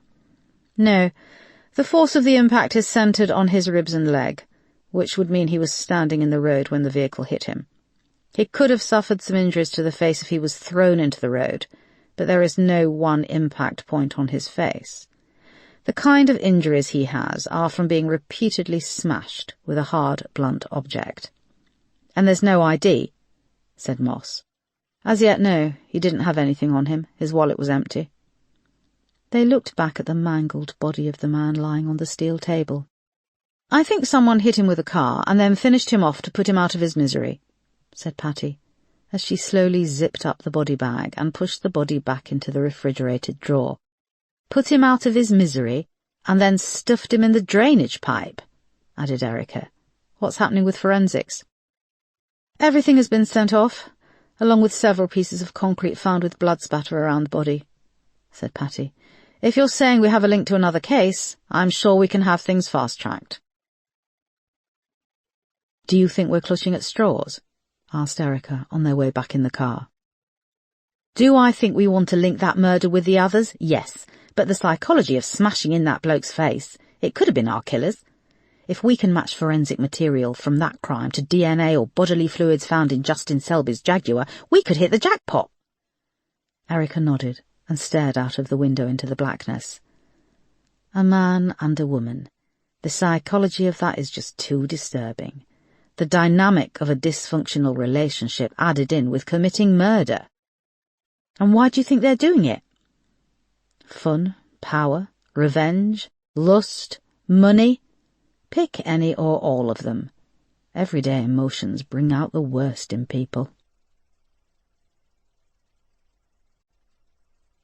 "No. The force of the impact is centred on his ribs and leg, which would mean he was standing in the road when the vehicle hit him. He could have suffered some injuries to the face if he was thrown into the road, but there is no one impact point on his face. The kind of injuries he has are from being repeatedly smashed with a hard, blunt object." "And there's no ID?" said Moss. "As yet, no. He didn't have anything on him. His wallet was empty." They looked back at the mangled body of the man lying on the steel table. "I think someone hit him with a car and then finished him off to put him out of his misery," said Patty, as she slowly zipped up the body bag and pushed the body back into the refrigerated drawer. "Put him out of his misery and then stuffed him in the drainage pipe," added Erica. "What's happening with forensics?" "Everything has been sent off, along with several pieces of concrete found with blood spatter around the body," said Patty. "If you're saying we have a link to another case, I'm sure we can have things fast-tracked." "Do you think we're clutching at straws?" asked Erica on their way back in the car. "Do I think we want to link that murder with the others? Yes, but the psychology of smashing in that bloke's face, it could have been our killers. If we can match forensic material from that crime to DNA or bodily fluids found in Justin Selby's Jaguar, we could hit the jackpot." Erica nodded and stared out of the window into the blackness. A man and a woman. The psychology of that is just too disturbing. The dynamic of a dysfunctional relationship added in with committing murder. "And why do you think they're doing it?" "Fun, power, revenge, lust, money. Pick any or all of them. Everyday emotions bring out the worst in people."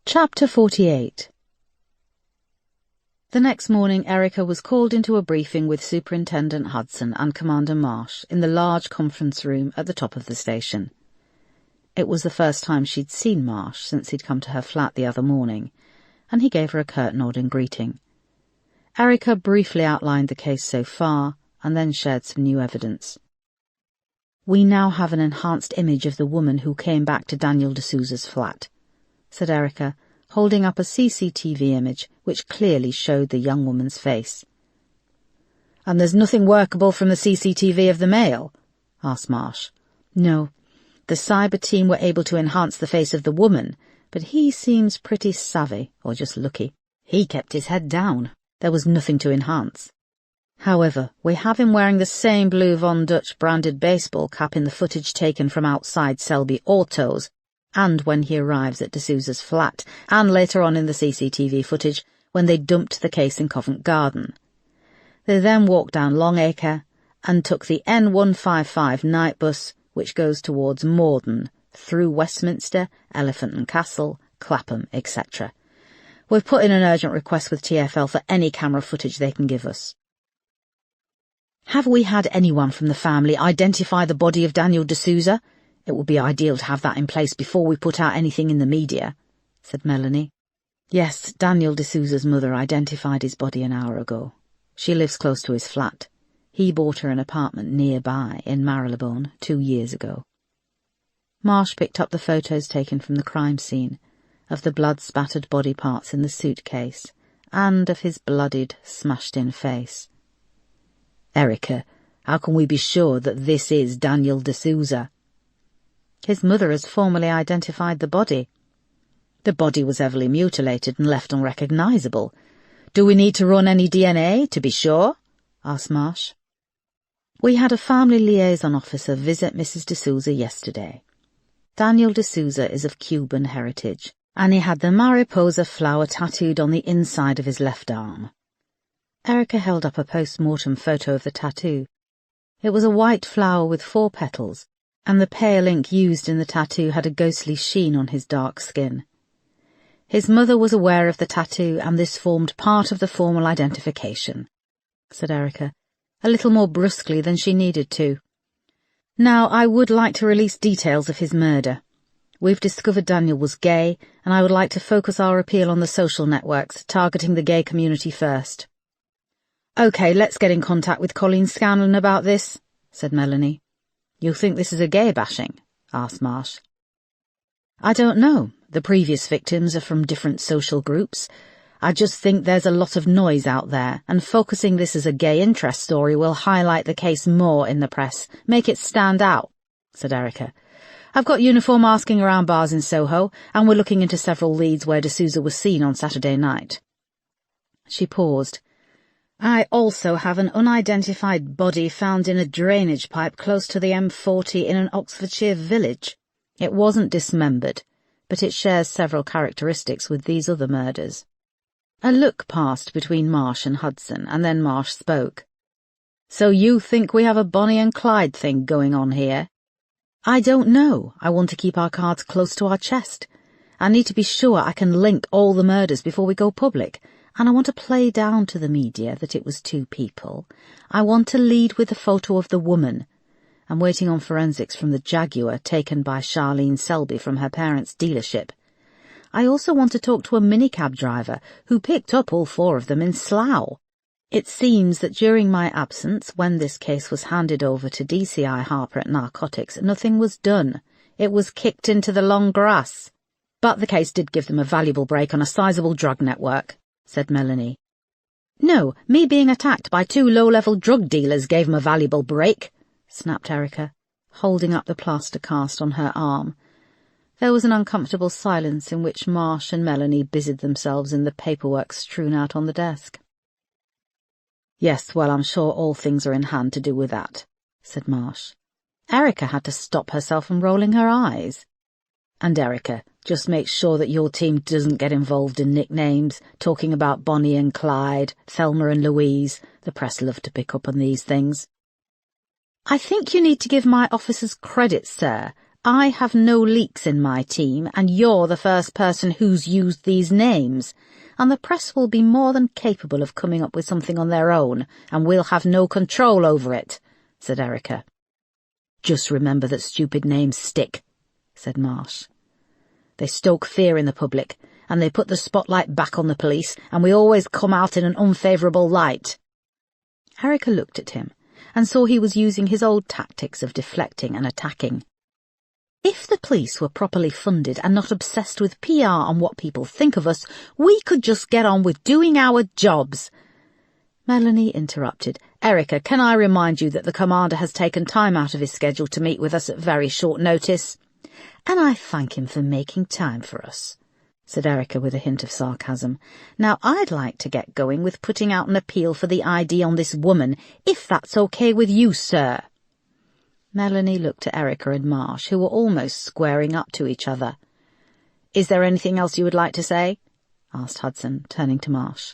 Chapter 48. The next morning Erica was called into a briefing with Superintendent Hudson and Commander Marsh in the large conference room at the top of the station. It was the first time she'd seen Marsh since he'd come to her flat the other morning, and he gave her a curt nod in greeting. Erica briefly outlined the case so far, and then shared some new evidence. "We now have an enhanced image of the woman who came back to Daniel D'Souza's flat," said Erica, holding up a CCTV image which clearly showed the young woman's face. "And there's nothing workable from the CCTV of the male?" asked Marsh. "No. The cyber team were able to enhance the face of the woman, but he seems pretty savvy, or just lucky. He kept his head down. There was nothing to enhance. However, we have him wearing the same blue Von Dutch branded baseball cap in the footage taken from outside Selby Autos, and when he arrives at D'Souza's flat, and later on in the CCTV footage when they dumped the case in Covent Garden. They then walked down Longacre and took the N155 night bus, which goes towards Morden, through Westminster, Elephant and Castle, Clapham, etc. We've put in an urgent request with TfL for any camera footage they can give us." "Have we had anyone from the family identify the body of Daniel D'Souza? It would be ideal to have that in place before we put out anything in the media," said Melanie. "Yes, Daniel D'Souza's mother identified his body an hour ago. She lives close to his flat. He bought her an apartment nearby in Marylebone 2 years ago. Marsh picked up the photos taken from the crime scene, of the blood-spattered body parts in the suitcase, and of his bloodied, smashed-in face. Erica, how can we be sure that this is Daniel D'Souza? His mother has formally identified the body. The body was heavily mutilated and left unrecognisable. Do we need to run any DNA to be sure? Asked Marsh. We had a family liaison officer visit Mrs. D'Souza yesterday. Daniel D'Souza is of Cuban heritage, and he had the mariposa flower tattooed on the inside of his left arm. Erica held up a post-mortem photo of the tattoo. It was a white flower with 4 petals, and the pale ink used in the tattoo had a ghostly sheen on his dark skin. His mother was aware of the tattoo, and this formed part of the formal identification, said Erica, a little more brusquely than she needed to. Now, I would like to release details of his murder. We've discovered Daniel was gay, and I would like to focus our appeal on the social networks, targeting the gay community first. OK, let's get in contact with Colleen Scanlon about this, said Melanie. You think this is a gay bashing? Asked Marsh. I don't know. The previous victims are from different social groups. I just think there's a lot of noise out there, and focusing this as a gay interest story will highlight the case more in the press, make it stand out, said Erica. I've got uniform asking around bars in Soho, and we're looking into several leads where D'Souza was seen on Saturday night. She paused. I also have an unidentified body found in a drainage pipe close to the M40 in an Oxfordshire village. It wasn't dismembered, but it shares several characteristics with these other murders. A look passed between Marsh and Hudson, and then Marsh spoke. So you think we have a Bonnie and Clyde thing going on here? I don't know. I want to keep our cards close to our chest. I need to be sure I can link all the murders before we go public, and I want to play down to the media that it was 2 people. I want to lead with the photo of the woman. I'm waiting on forensics from the Jaguar taken by Charlene Selby from her parents' dealership. I also want to talk to a minicab driver who picked up all 4 of them in Slough. It seems that during my absence, when this case was handed over to DCI Harper at Narcotics, nothing was done. It was kicked into the long grass. But the case did give them a valuable break on a sizable drug network, said Melanie. No, me being attacked by 2 low-level drug dealers gave them a valuable break, snapped Erica, holding up the plaster cast on her arm. There was an uncomfortable silence in which Marsh and Melanie busied themselves in the paperwork strewn out on the desk. Yes, well, I'm sure all things are in hand to do with that, said Marsh. Erica had to stop herself from rolling her eyes. And Erica, just make sure that your team doesn't get involved in nicknames, talking about Bonnie and Clyde, Thelma and Louise. The press love to pick up on these things. I think you need to give my officers credit, sir. I have no leaks in my team, and you're the first person who's used these names, and the press will be more than capable of coming up with something on their own, and we'll have no control over it, said Erica. Just remember that stupid names stick, said Marsh. They stoke fear in the public, and they put the spotlight back on the police, and we always come out in an unfavourable light. Erica looked at him, and saw he was using his old tactics of deflecting and attacking. If the police were properly funded and not obsessed with PR and what people think of us, we could just get on with doing our jobs. Melanie interrupted. Erica, can I remind you that the commander has taken time out of his schedule to meet with us at very short notice? And I thank him for making time for us, said Erica with a hint of sarcasm. Now I'd like to get going with putting out an appeal for the ID on this woman, if that's okay with you, sir. Melanie looked at Erica and Marsh, who were almost squaring up to each other. Is there anything else you would like to say? Asked Hudson, turning to Marsh.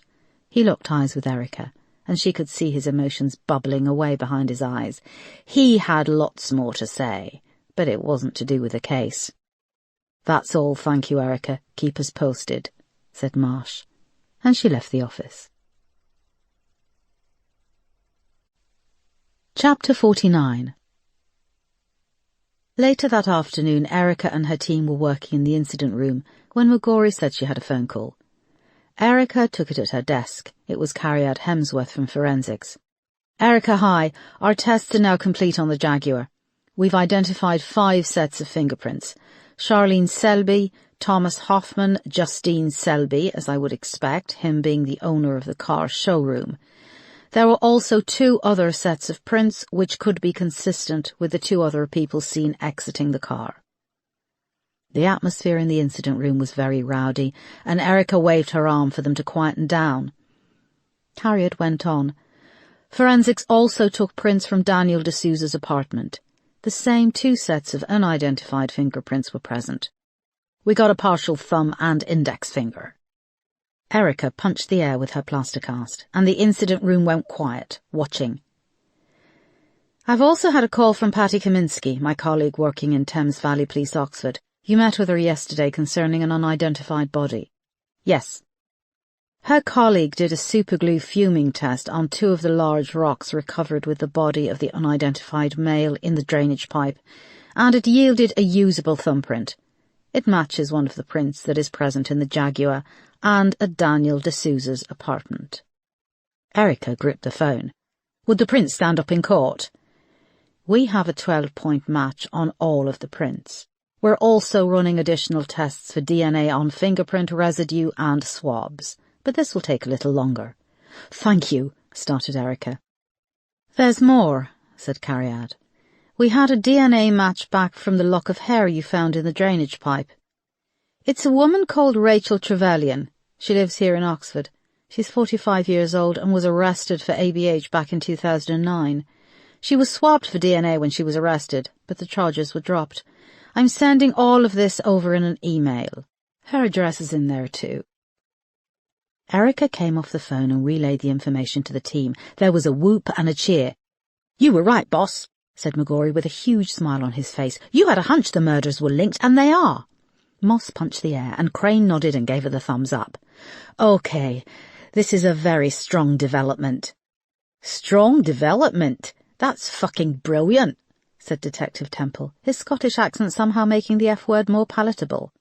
He locked eyes with Erica, and she could see his emotions bubbling away behind his eyes. He had lots more to say, but it wasn't to do with the case. That's all, thank you, Erica. Keep us posted, said Marsh, and she left the office. Chapter 49. Later that afternoon, Erica and her team were working in the incident room when McGorry said she had a phone call. Erica took it at her desk. It was Carriad Hemsworth from Forensics. Erica, hi. Our tests are now complete on the Jaguar. We've identified 5 sets of fingerprints. Charlene Selby, Thomas Hoffman, Justine Selby, as I would expect, him being the owner of the car showroom. There were also 2 other sets of prints which could be consistent with the 2 other people seen exiting the car. The atmosphere in the incident room was very rowdy, and Erica waved her arm for them to quieten down. Harriet went on. Forensics also took prints from Daniel D'Souza's apartment. The same 2 sets of unidentified fingerprints were present. We got a partial thumb and index finger. Erica punched the air with her plasticast, and the incident room went quiet, watching. I've also had a call from Patty Kaminsky, my colleague working in Thames Valley Police, Oxford. You met with her yesterday concerning an unidentified body. Yes. Her colleague did a superglue fuming test on 2 of the large rocks recovered with the body of the unidentified male in the drainage pipe, and it yielded a usable thumbprint. It matches one of the prints that is present in the Jaguar and at Daniel D'Souza's apartment. Erica gripped the phone. Would the prints stand up in court? We have a 12-point match on all of the prints. We're also running additional tests for DNA on fingerprint residue and swabs, but this will take a little longer. Thank you, started Erica. There's more, said Cariad. We had a DNA match back from the lock of hair you found in the drainage pipe. It's a woman called Rachel Trevelyan. She lives here in Oxford. She's 45 years old and was arrested for ABH back in 2009. She was swabbed for DNA when she was arrested, but the charges were dropped. I'm sending all of this over in an email. Her address is in there too. Erica came off the phone and relayed the information to the team. There was a whoop and a cheer. You were right, boss, said McGorry with a huge smile on his face. You had a hunch the murders were linked, and they are. Moss punched the air, and Crane nodded and gave her the thumbs up. Okay, this is a very strong development. Strong development? That's fucking brilliant, said Detective Temple, his Scottish accent somehow making the F-word more palatable.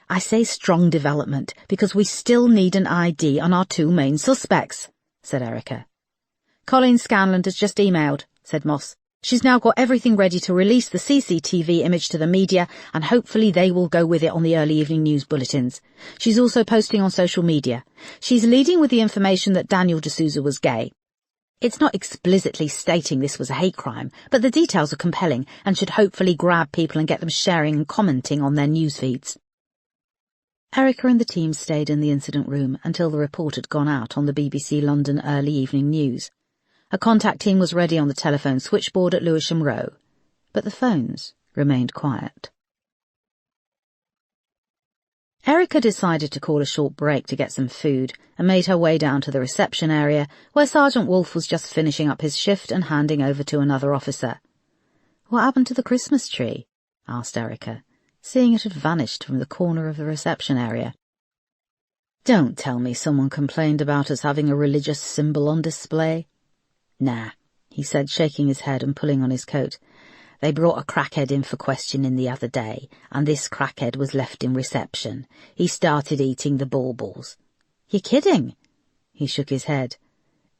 I say strong development because we still need an ID on our 2 main suspects, said Erica. Colleen Scanlon has just emailed, said Moss. She's now got everything ready to release the CCTV image to the media, and hopefully they will go with it on the early evening news bulletins. She's also posting on social media. She's leading with the information that Daniel D'Souza was gay. It's not explicitly stating this was a hate crime, but the details are compelling and should hopefully grab people and get them sharing and commenting on their news feeds. Erica and the team stayed in the incident room until the report had gone out on the BBC London early evening news. A contact team was ready on the telephone switchboard at Lewisham Row, but the phones remained quiet. Erica decided to call a short break to get some food and made her way down to the reception area where Sergeant Wolfe was just finishing up his shift and handing over to another officer. What happened to the Christmas tree? Asked Erica, seeing it had vanished from the corner of the reception area. Don't tell me someone complained about us having a religious symbol on display. Nah, he said, shaking his head and pulling on his coat. They brought a crackhead in for questioning the other day, and this crackhead was left in reception. He started eating the baubles. You're kidding? He shook his head.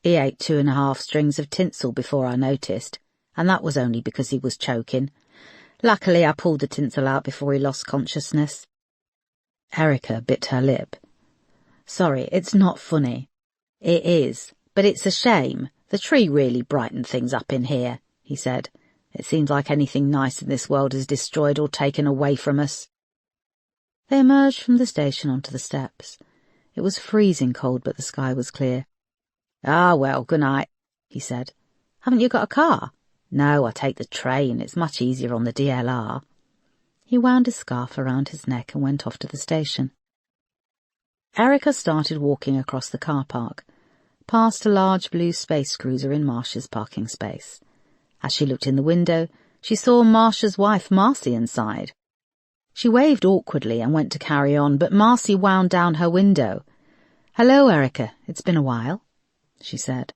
He ate 2.5 strings of tinsel before I noticed, and that was only because he was choking. Luckily I pulled the tinsel out before he lost consciousness. Erica bit her lip. Sorry, it's not funny. It is, but it's a shame. The tree really brightened things up in here, he said. It seems like anything nice in this world is destroyed or taken away from us. They emerged from the station onto the steps. It was freezing cold, but the sky was clear. Ah, well, good night, he said. Haven't you got a car? No, I take the train. It's much easier on the DLR. He wound his scarf around his neck and went off to the station. Erica started walking across the car park, past a large blue space cruiser in Marcia's parking space. As she looked in the window, she saw Marcia's wife Marcy inside. She waved awkwardly and went to carry on, but Marcy wound down her window. Hello, Erica. It's been a while, she said.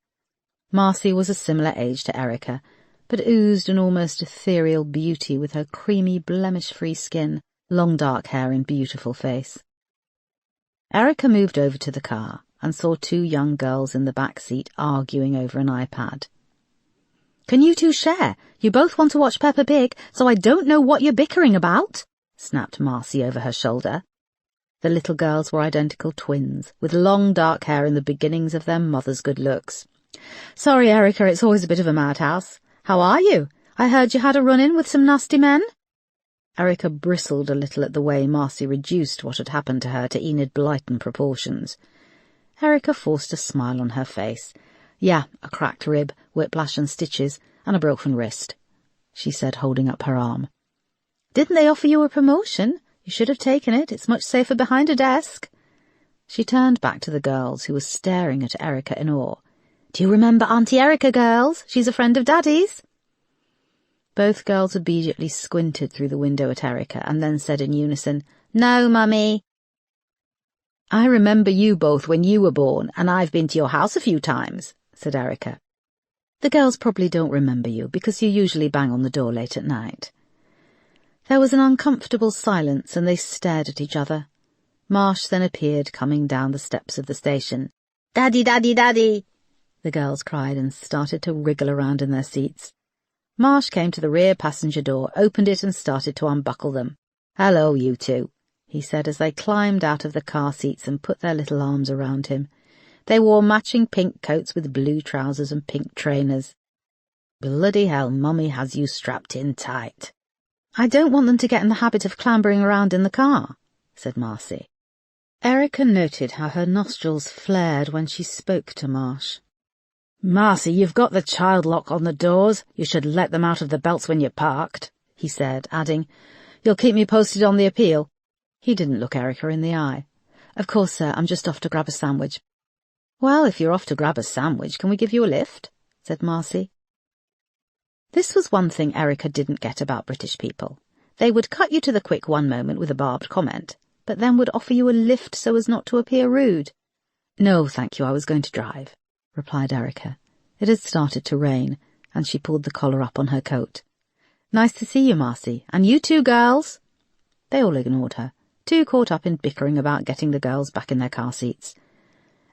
Marcy was a similar age to Erica, but oozed an almost ethereal beauty with her creamy, blemish-free skin, long dark hair and beautiful face. Erica moved over to the car and saw 2 young girls in the back seat arguing over an iPad. Can you two share? You both want to watch Peppa Pig, so I don't know what you're bickering about, snapped Marcy over her shoulder. The little girls were identical twins, with long dark hair and the beginnings of their mother's good looks. Sorry, Erica, it's always a bit of a madhouse. How are you? I heard you had a run-in with some nasty men. Erica bristled a little at the way Marcy reduced what had happened to her to Enid Blyton proportions. Erica forced a smile on her face. Yeah, a cracked rib, whiplash and stitches, and a broken wrist, she said, holding up her arm. Didn't they offer you a promotion? You should have taken it. It's much safer behind a desk. She turned back to the girls, who were staring at Erica in awe. Do you remember Auntie Erica, girls? She's a friend of Daddy's. Both girls obediently squinted through the window at Erica and then said in unison, No, Mummy. I remember you both when you were born, and I've been to your house a few times, said Erica. The girls probably don't remember you because you usually bang on the door late at night. There was an uncomfortable silence and they stared at each other. Marsh then appeared coming down the steps of the station. Daddy, Daddy, Daddy, the girls cried and started to wriggle around in their seats. Marsh came to the rear passenger door, opened it and started to unbuckle them. Hello, you two, he said as they climbed out of the car seats and put their little arms around him. They wore matching pink coats with blue trousers and pink trainers. Bloody hell, Mummy has you strapped in tight. I don't want them to get in the habit of clambering around in the car, said Marcy. Erica noted how her nostrils flared when she spoke to Marsh. Marcy, you've got the child lock on the doors. You should let them out of the belts when you're parked, he said, adding, You'll keep me posted on the appeal. He didn't look Erica in the eye. Of course, sir, I'm just off to grab a sandwich. Well, if you're off to grab a sandwich, can we give you a lift? Said Marcy. This was one thing Erica didn't get about British people. They would cut you to the quick one moment with a barbed comment, but then would offer you a lift so as not to appear rude. No, thank you, I was going to drive, replied Erica. It had started to rain, and she pulled the collar up on her coat. Nice to see you, Marcy, and you too, girls. They all ignored her, too caught up in bickering about getting the girls back in their car seats.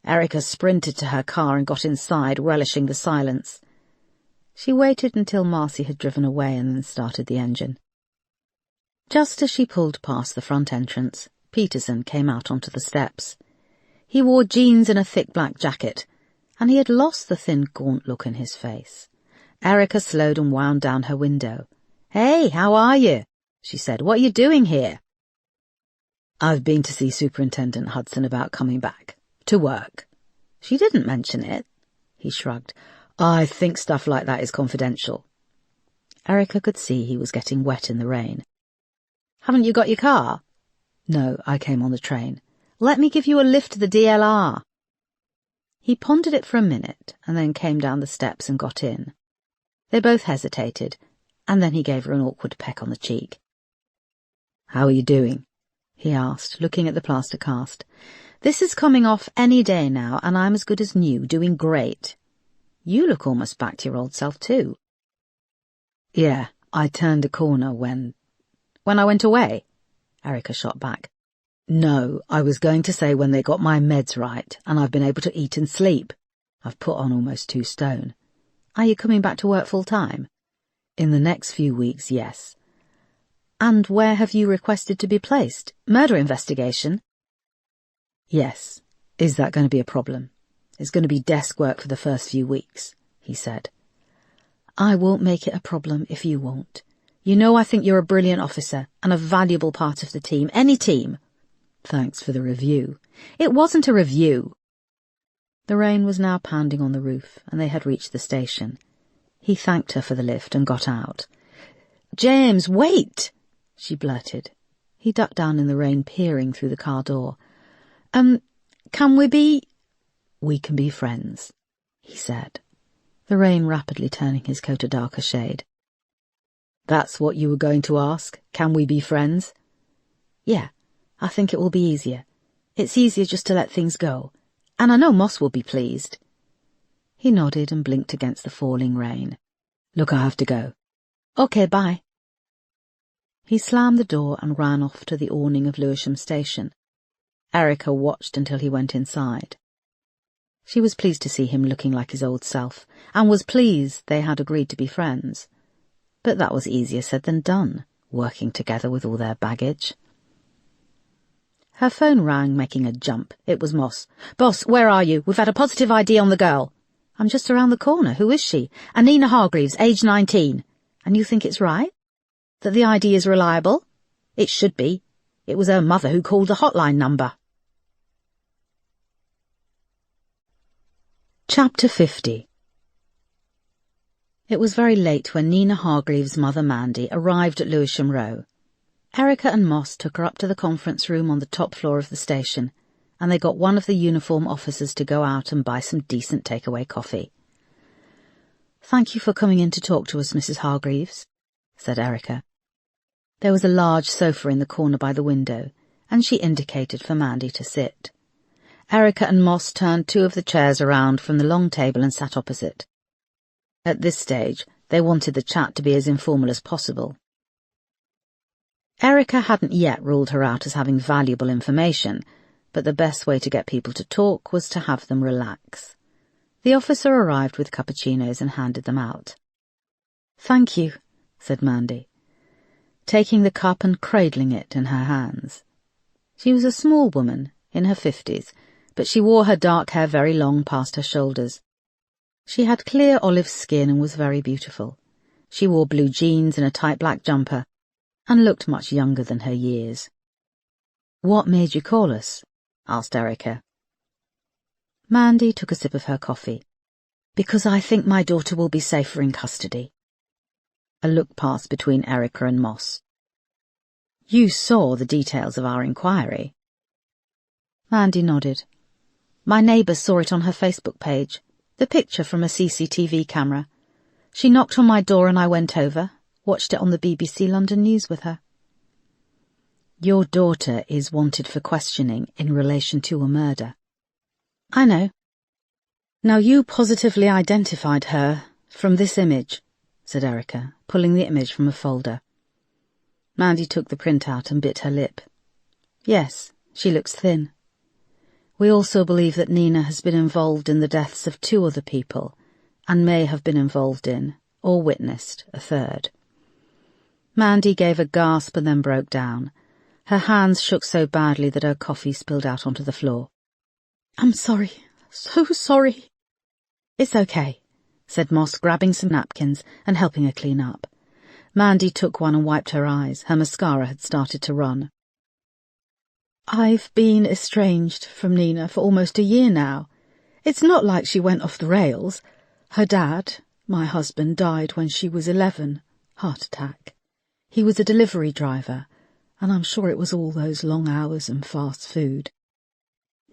Erica sprinted to her car and got inside, relishing the silence. She waited until Marcy had driven away and then started the engine. Just as she pulled past the front entrance, Peterson came out onto the steps. He wore jeans and a thick black jacket, and he had lost the thin, gaunt look in his face. Erica slowed and wound down her window. Hey, how are you? She said. What are you doing here? I've been to see Superintendent Hudson about coming back. To work. She didn't mention it. He shrugged. I think stuff like that is confidential. Erica could see he was getting wet in the rain. Haven't you got your car? No, I came on the train. Let me give you a lift to the DLR. He pondered it for a minute and then came down the steps and got in. They both hesitated, and then he gave her an awkward peck on the cheek. How are you doing? He asked, looking at the plaster cast. This is coming off any day now, and I'm as good as new, doing great. You look almost back to your old self, too. Yeah, I turned a corner when I went away, Erica shot back. No, I was going to say when they got my meds right, and I've been able to eat and sleep. I've put on almost 2 stone. Are you coming back to work full-time? In the next few weeks, yes. And where have you requested to be placed? Murder investigation? Yes. Is that going to be a problem? It's going to be desk work for the first few weeks, he said. I won't make it a problem if you won't. You know I think you're a brilliant officer and a valuable part of the team, any team. Thanks for the review. It wasn't a review. The rain was now pounding on the roof, and they had reached the station. He thanked her for the lift and got out. James, wait! She blurted. He ducked down in the rain, peering through the car door. Can we be... We can be friends, he said, the rain rapidly turning his coat a darker shade. That's what you were going to ask? Can we be friends? Yeah, I think it will be easier. It's easier just to let things go. And I know Moss will be pleased. He nodded and blinked against the falling rain. Look, I have to go. Okay, bye. He slammed the door and ran off to the awning of Lewisham Station. Erica watched until he went inside. She was pleased to see him looking like his old self, and was pleased they had agreed to be friends. But that was easier said than done, working together with all their baggage. Her phone rang, making a jump. It was Moss. "Boss, where are you? We've had a positive ID on the girl." "I'm just around the corner. Who is she?" "Anina Hargreaves, age 19. "And you think it's right? That the ID is reliable?" "It should be. It was her mother who called the hotline number." Chapter 50. It was very late when Nina Hargreaves' mother Mandy arrived at Lewisham Row. Erica and Moss took her up to the conference room on the top floor of the station, and they got one of the uniform officers to go out and buy some decent takeaway coffee. "Thank you for coming in to talk to us, Mrs. Hargreaves," said Erica. There was a large sofa in the corner by the window, and she indicated for Mandy to sit. Erica and Moss turned two of the chairs around from the long table and sat opposite. At this stage, they wanted the chat to be as informal as possible. Erica hadn't yet ruled her out as having valuable information, but the best way to get people to talk was to have them relax. The officer arrived with cappuccinos and handed them out. "Thank you," said Mandy, taking the cup and cradling it in her hands. She was a small woman, in her 50s, but she wore her dark hair very long past her shoulders. She had clear olive skin and was very beautiful. She wore blue jeans and a tight black jumper, and looked much younger than her years. "What made you call us?" asked Erica. Mandy took a sip of her coffee. "Because I think my daughter will be safer in custody." A look passed between Erica and Moss. "You saw the details of our inquiry?" Mandy nodded. "My neighbour saw it on her Facebook page, the picture from a CCTV camera. She knocked on my door and I went over, watched it on the BBC London News with her." "Your daughter is wanted for questioning in relation to a murder." "I know." "Now you positively identified her from this image," said Erica, pulling the image from a folder. Mandy took the print out and bit her lip. "Yes, she looks thin. We also believe that Nina has been involved in the deaths of 2 other people, and may have been involved in, or witnessed, a third." Mandy gave a gasp and then broke down. Her hands shook so badly that her coffee spilled out onto the floor. "I'm sorry, so sorry." "It's okay," said Moss, grabbing some napkins and helping her clean up. Mandy took one and wiped her eyes. Her mascara had started to run. "I've been estranged from Nina for almost a year now. It's not like she went off the rails. Her dad, my husband, died when she was 11, heart attack. He was a delivery driver, and I'm sure it was all those long hours and fast food.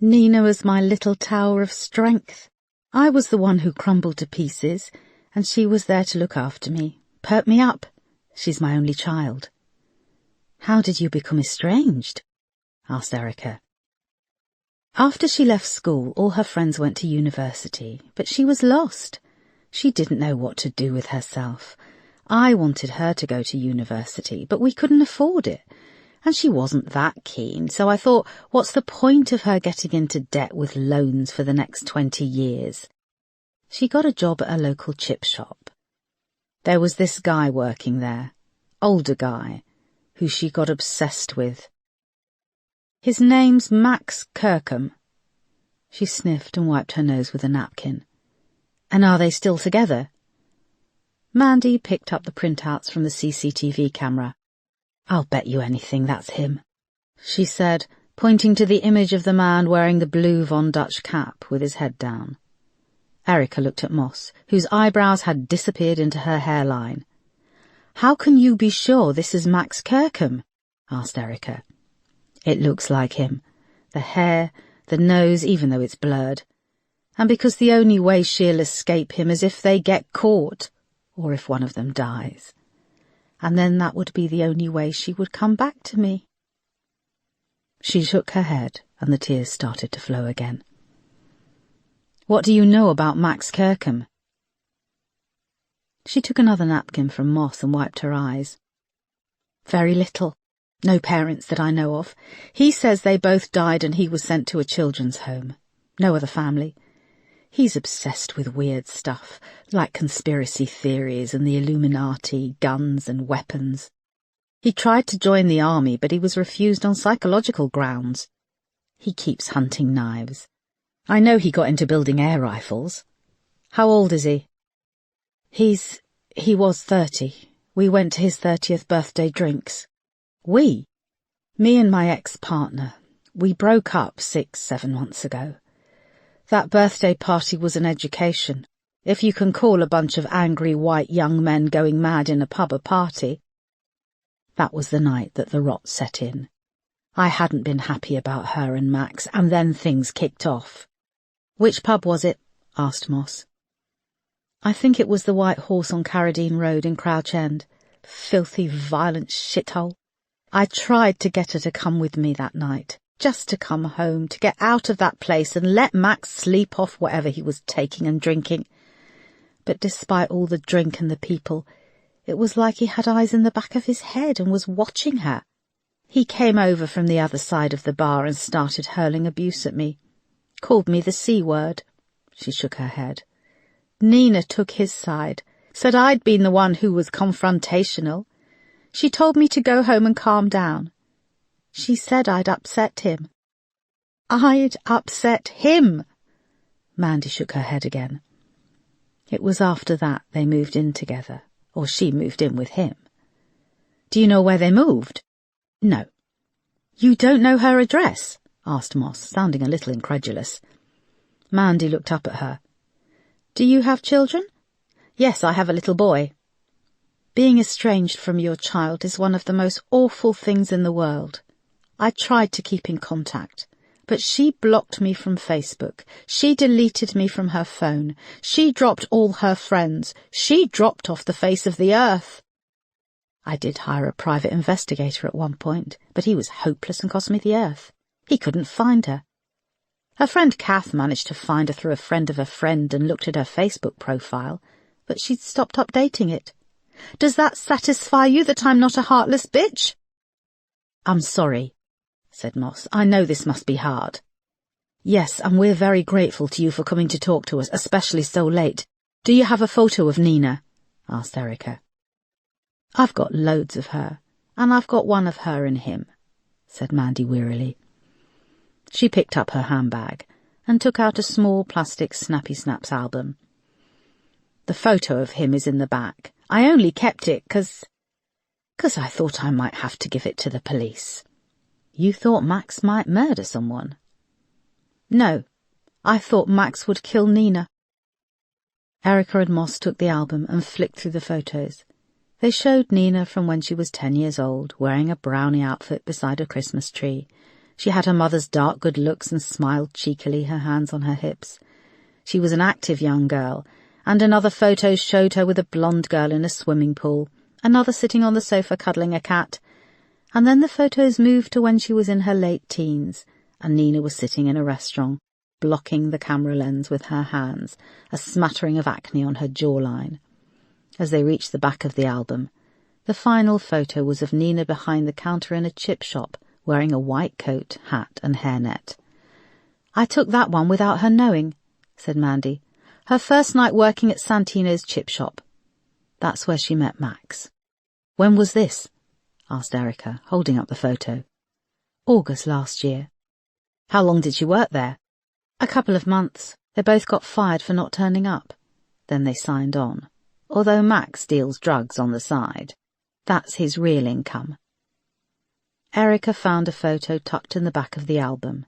Nina was my little tower of strength. I was the one who crumbled to pieces, and she was there to look after me, perk me up. She's my only child." "How did you become estranged?" asked Erica. "After she left school, all her friends went to university, but she was lost. She didn't know what to do with herself. I wanted her to go to university, but we couldn't afford it, and she wasn't that keen, so I thought, what's the point of her getting into debt with loans for the next 20 years? She got a job at a local chip shop. There was this guy working there, older guy, who she got obsessed with. His name's Max Kirkham." She sniffed and wiped her nose with a napkin. "And are they still together?" Mandy picked up the printouts from the CCTV camera. "I'll bet you anything that's him," she said, pointing to the image of the man wearing the blue Von Dutch cap with his head down. Erica looked at Moss, whose eyebrows had disappeared into her hairline. "How can you be sure this is Max Kirkham?" asked Erica. "It looks like him. The hair, the nose, even though it's blurred. And because the only way she'll escape him is if they get caught, or if one of them dies. And then that would be the only way she would come back to me." She shook her head, and the tears started to flow again. "What do you know about Max Kirkham?" She took another napkin from Moss and wiped her eyes. "Very little. No parents that I know of. He says they both died and he was sent to a children's home. No other family. He's obsessed with weird stuff, like conspiracy theories and the Illuminati, guns and weapons. He tried to join the army, but he was refused on psychological grounds. He keeps hunting knives. I know he got into building air rifles. How old is he? He was 30. We went to his 30th birthday drinks. We? Me and my ex-partner. We broke up 6-7 months ago. That birthday party was an education, if you can call a bunch of angry white young men going mad in a pub a party. That was the night that the rot set in. I hadn't been happy about her and Max, and then things kicked off. Which pub was it? Asked Moss. I think it was the White Horse on Carradine Road in Crouch End. Filthy, violent shithole. I tried to get her to come with me that night, just to come home, to get out of that place and let Max sleep off whatever he was taking and drinking. But despite all the drink and the people, it was like he had eyes in the back of his head and was watching her. He came over from the other side of the bar and started hurling abuse at me. Called me the C-word. She shook her head. Nina took his side, said I'd been the one who was confrontational. She told me to go home and calm down. She said I'd upset him. I'd upset him! Mandy shook her head again. It was after that they moved in together, or she moved in with him. Do you know where they moved? No. You don't know her address? Asked Moss, sounding a little incredulous. Mandy looked up at her. Do you have children? Yes, I have a little boy. Being estranged from your child is one of the most awful things in the world. I tried to keep in contact, but she blocked me from Facebook. She deleted me from her phone. She dropped all her friends. She dropped off the face of the earth. I did hire a private investigator at one point, but he was hopeless and cost me the earth. He couldn't find her. Her friend Kath managed to find her through a friend of a friend and looked at her Facebook profile, but she'd stopped updating it. Does that satisfy you that I'm not a heartless bitch? I'm sorry, said Moss. I know this must be hard. Yes, and we're very grateful to you for coming to talk to us, especially so late. Do you have a photo of Nina? Asked Erica. I've got loads of her, and I've got one of her and him, said Mandy wearily. She picked up her handbag and took out a small plastic Snappy Snaps album. The photo of him is in the back. I only kept it 'cause I thought I might have to give it to the police. You thought Max might murder someone? No, I thought Max would kill Nina. Erica and Moss took the album and flicked through the photos. They showed Nina from when she was 10 years old, wearing a brownie outfit beside a Christmas tree. She had her mother's dark good looks and smiled cheekily, her hands on her hips. She was an active young girl, and another photo showed her with a blonde girl in a swimming pool, another sitting on the sofa cuddling a cat, and then the photos moved to when she was in her late teens, and Nina was sitting in a restaurant, blocking the camera lens with her hands, a smattering of acne on her jawline. As they reached the back of the album, the final photo was of Nina behind the counter in a chip shop, wearing a white coat, hat and hairnet. I took that one without her knowing, said Mandy. Her first night working at Santino's chip shop. That's where she met Max. When was this? Asked Erica, holding up the photo. August last year. How long did she work there? A couple of months. They both got fired for not turning up. Then they signed on. Although Max deals drugs on the side. That's his real income. Erica found a photo tucked in the back of the album.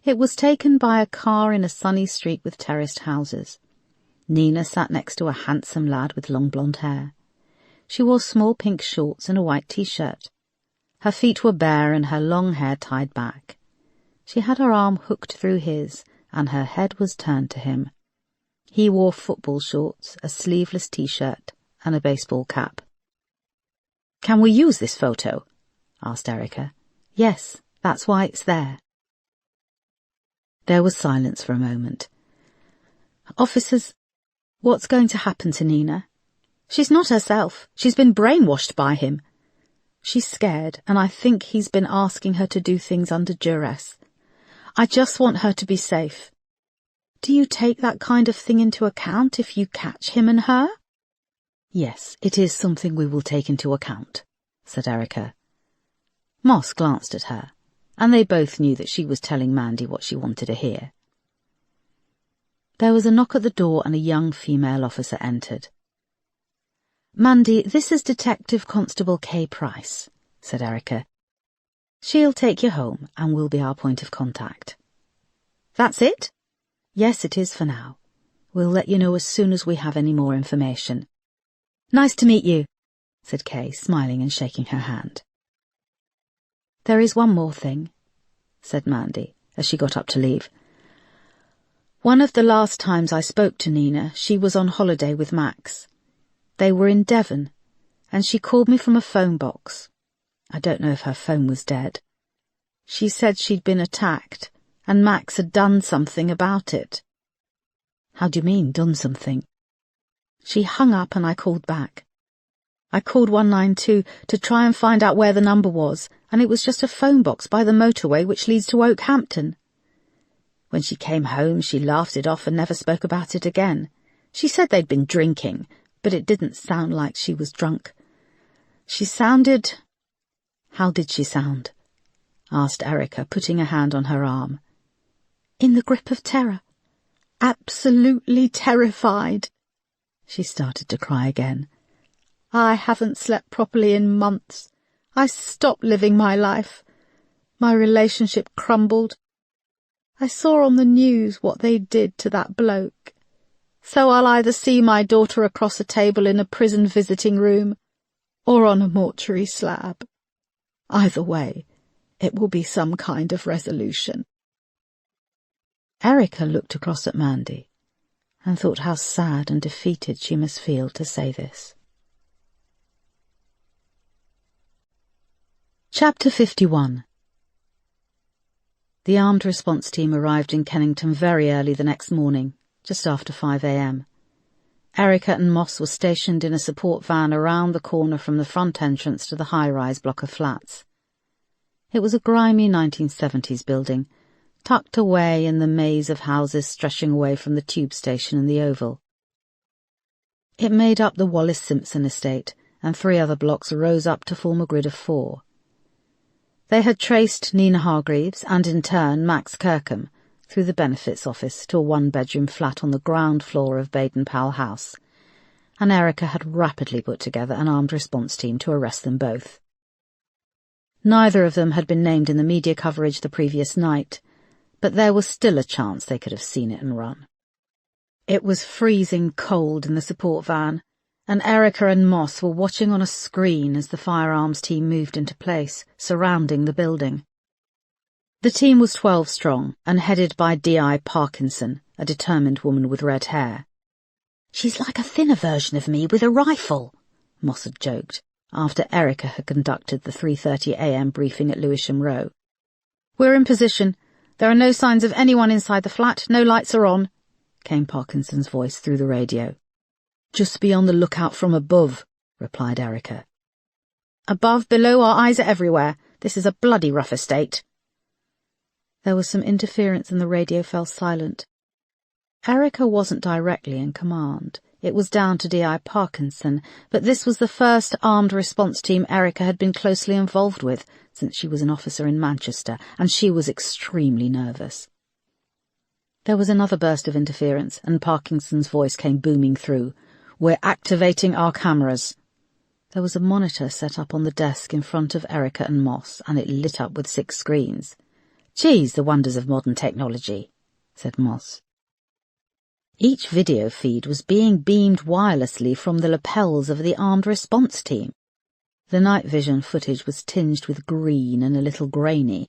It was taken by a car in a sunny street with terraced houses. Nina sat next to a handsome lad with long blonde hair. She wore small pink shorts and a white t-shirt. Her feet were bare and her long hair tied back. She had her arm hooked through his, and her head was turned to him. He wore football shorts, a sleeveless t-shirt, and a baseball cap. Can we use this photo? Asked Erica. Yes, that's why it's there. There was silence for a moment. Officers, what's going to happen to Nina? She's not herself. She's been brainwashed by him. She's scared, and I think he's been asking her to do things under duress. I just want her to be safe. Do you take that kind of thing into account if you catch him and her? Yes, it is something we will take into account, said Erica. Moss glanced at her, and they both knew that she was telling Mandy what she wanted to hear. There was a knock at the door and a young female officer entered. "Mandy, this is Detective Constable Kay Price," said Erica. "She'll take you home and will be our point of contact." "That's it?" "Yes, it is for now. We'll let you know as soon as we have any more information." "Nice to meet you," said Kay, smiling and shaking her hand. "There is one more thing," said Mandy, as she got up to leave. "One of the last times I spoke to Nina, she was on holiday with Max. They were in Devon, and she called me from a phone box. I don't know if her phone was dead. She said she'd been attacked, and Max had done something about it." "How do you mean, done something?" "She hung up and I called back. I called 192 to try and find out where the number was, and it was just a phone box by the motorway which leads to Oakhampton. When she came home, she laughed it off and never spoke about it again. She said they'd been drinking, but it didn't sound like she was drunk. She sounded—" "How did she sound?" asked Erica, putting a hand on her arm. "In the grip of terror. Absolutely terrified." She started to cry again. "I haven't slept properly in months. I stopped living my life. My relationship crumbled. I saw on the news what they did to that bloke. So I'll either see my daughter across a table in a prison visiting room or on a mortuary slab. Either way, it will be some kind of resolution." Erica looked across at Mandy and thought how sad and defeated she must feel to say this. Chapter 51. The armed response team arrived in Kennington very early the next morning, just after 5 a.m. Erica and Moss were stationed in a support van around the corner from the front entrance to the high-rise block of flats. It was a grimy 1970s building, tucked away in the maze of houses stretching away from the tube station and the Oval. It made up the Wallace-Simpson estate, and 3 other blocks rose up to form a grid of 4. They had traced Nina Hargreaves and, in turn, Max Kirkham through the benefits office to a 1-bedroom flat on the ground floor of Baden-Powell House, and Erica had rapidly put together an armed response team to arrest them both. Neither of them had been named in the media coverage the previous night, but there was still a chance they could have seen it and run. It was freezing cold in the support van, and Erica and Moss were watching on a screen as the firearms team moved into place, surrounding the building. The team was 12 strong and headed by D.I. Parkinson, a determined woman with red hair. "She's like a thinner version of me with a rifle," Moss had joked, after Erica had conducted the 3:30 a.m. briefing at Lewisham Row. "We're in position. There are no signs of anyone inside the flat. No lights are on," came Parkinson's voice through the radio. "Just be on the lookout from above," replied Erica. "Above, below, our eyes are everywhere. This is a bloody rough estate." There was some interference and the radio fell silent. Erica wasn't directly in command. It was down to D.I. Parkinson, but this was the first armed response team Erica had been closely involved with since she was an officer in Manchester, and she was extremely nervous. There was another burst of interference, and Parkinson's voice came booming through. "We're activating our cameras." There was a monitor set up on the desk in front of Erica and Moss, and it lit up with 6 screens. "Geez, the wonders of modern technology," said Moss. Each video feed was being beamed wirelessly from the lapels of the armed response team. The night vision footage was tinged with green and a little grainy,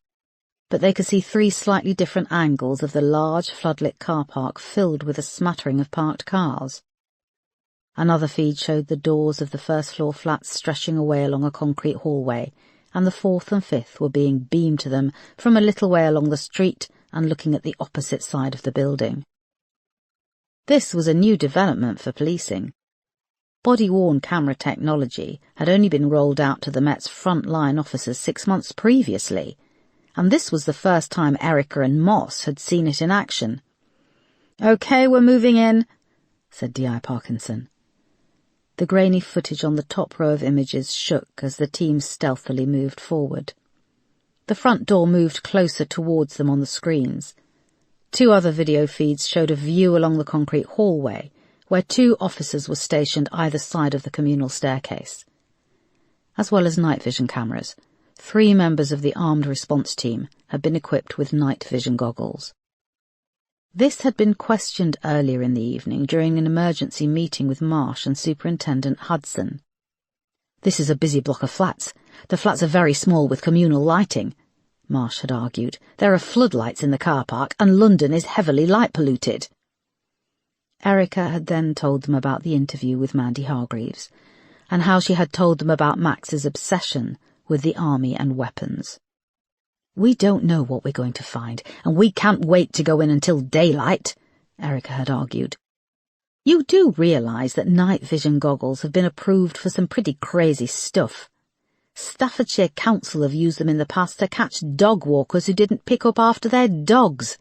but they could see 3 slightly different angles of the large floodlit car park filled with a smattering of parked cars. Another feed showed the doors of the first-floor flats stretching away along a concrete hallway, and the 4th and 5th were being beamed to them from a little way along the street and looking at the opposite side of the building. This was a new development for policing. Body-worn camera technology had only been rolled out to the Met's front-line officers 6 months previously, and this was the first time Erica and Moss had seen it in action. "Okay, we're moving in," said D.I. Parkinson. The grainy footage on the top row of images shook as the team stealthily moved forward. The front door moved closer towards them on the screens. 2 other video feeds showed a view along the concrete hallway, where 2 officers were stationed either side of the communal staircase. As well as night vision cameras, 3 members of the armed response team had been equipped with night vision goggles. This had been questioned earlier in the evening during an emergency meeting with Marsh and Superintendent Hudson. "This is a busy block of flats. The flats are very small with communal lighting," Marsh had argued. "There are floodlights in the car park, and London is heavily light polluted." Erica had then told them about the interview with Mandy Hargreaves, and how she had told them about Max's obsession with the army and weapons. "We don't know what we're going to find, and we can't wait to go in until daylight," Erica had argued. "You do realise that night vision goggles have been approved for some pretty crazy stuff. Staffordshire Council have used them in the past to catch dog walkers who didn't pick up after their dogs.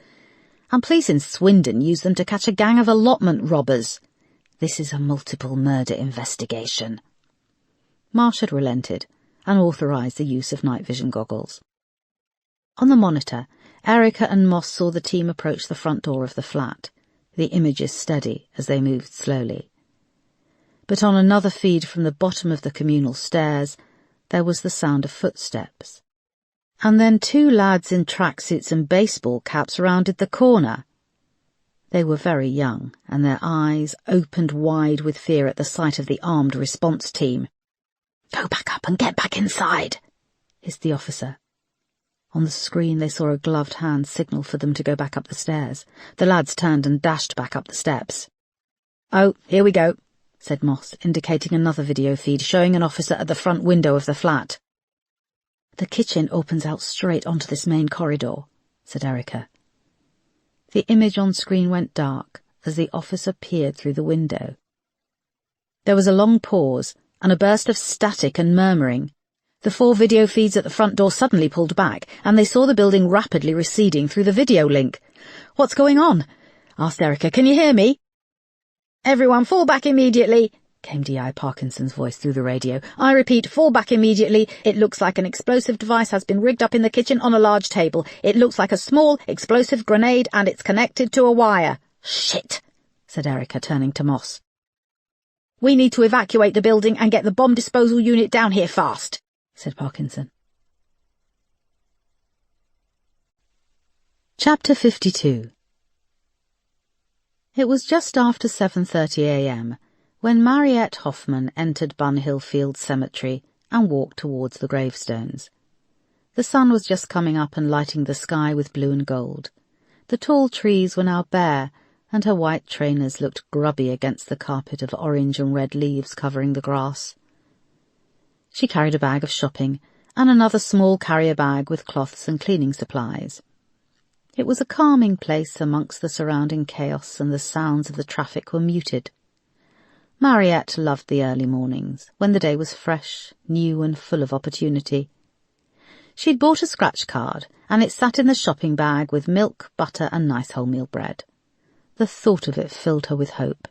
And police in Swindon used them to catch a gang of allotment robbers. This is a multiple murder investigation." Marsh had relented and authorised the use of night vision goggles. On the monitor, Erica and Moss saw the team approach the front door of the flat, the images steady as they moved slowly. But on another feed from the bottom of the communal stairs, there was the sound of footsteps. And then 2 lads in tracksuits and baseball caps rounded the corner. They were very young, and their eyes opened wide with fear at the sight of the armed response team. "Go back up and get back inside," hissed the officer. On the screen they saw a gloved hand signal for them to go back up the stairs. The lads turned and dashed back up the steps. "Oh, here we go," said Moss, indicating another video feed showing an officer at the front window of the flat. "The kitchen opens out straight onto this main corridor," said Erica. The image on screen went dark as the officer peered through the window. There was a long pause and a burst of static and murmuring. The 4 video feeds at the front door suddenly pulled back, and they saw the building rapidly receding through the video link. "What's going on?" asked Erica. "Can you hear me?" "Everyone fall back immediately," came D.I. Parkinson's voice through the radio. "I repeat, fall back immediately. It looks like an explosive device has been rigged up in the kitchen on a large table. It looks like a small explosive grenade, and it's connected to a wire." "Shit," said Erica, turning to Moss. "We need to evacuate the building and get the bomb disposal unit down here fast," said Parkinson. Chapter 52. It was just after 7:30 a.m. when Mariette Hoffman entered Bunhill Field Cemetery and walked towards the gravestones. The sun was just coming up and lighting the sky with blue and gold. The tall trees were now bare, and her white trainers looked grubby against the carpet of orange and red leaves covering the grass. She carried a bag of shopping and another small carrier bag with cloths and cleaning supplies. It was a calming place amongst the surrounding chaos, and the sounds of the traffic were muted. Mariette loved the early mornings, when the day was fresh, new and full of opportunity. She'd bought a scratch card, and it sat in the shopping bag with milk, butter and nice wholemeal bread. The thought of it filled her with hope.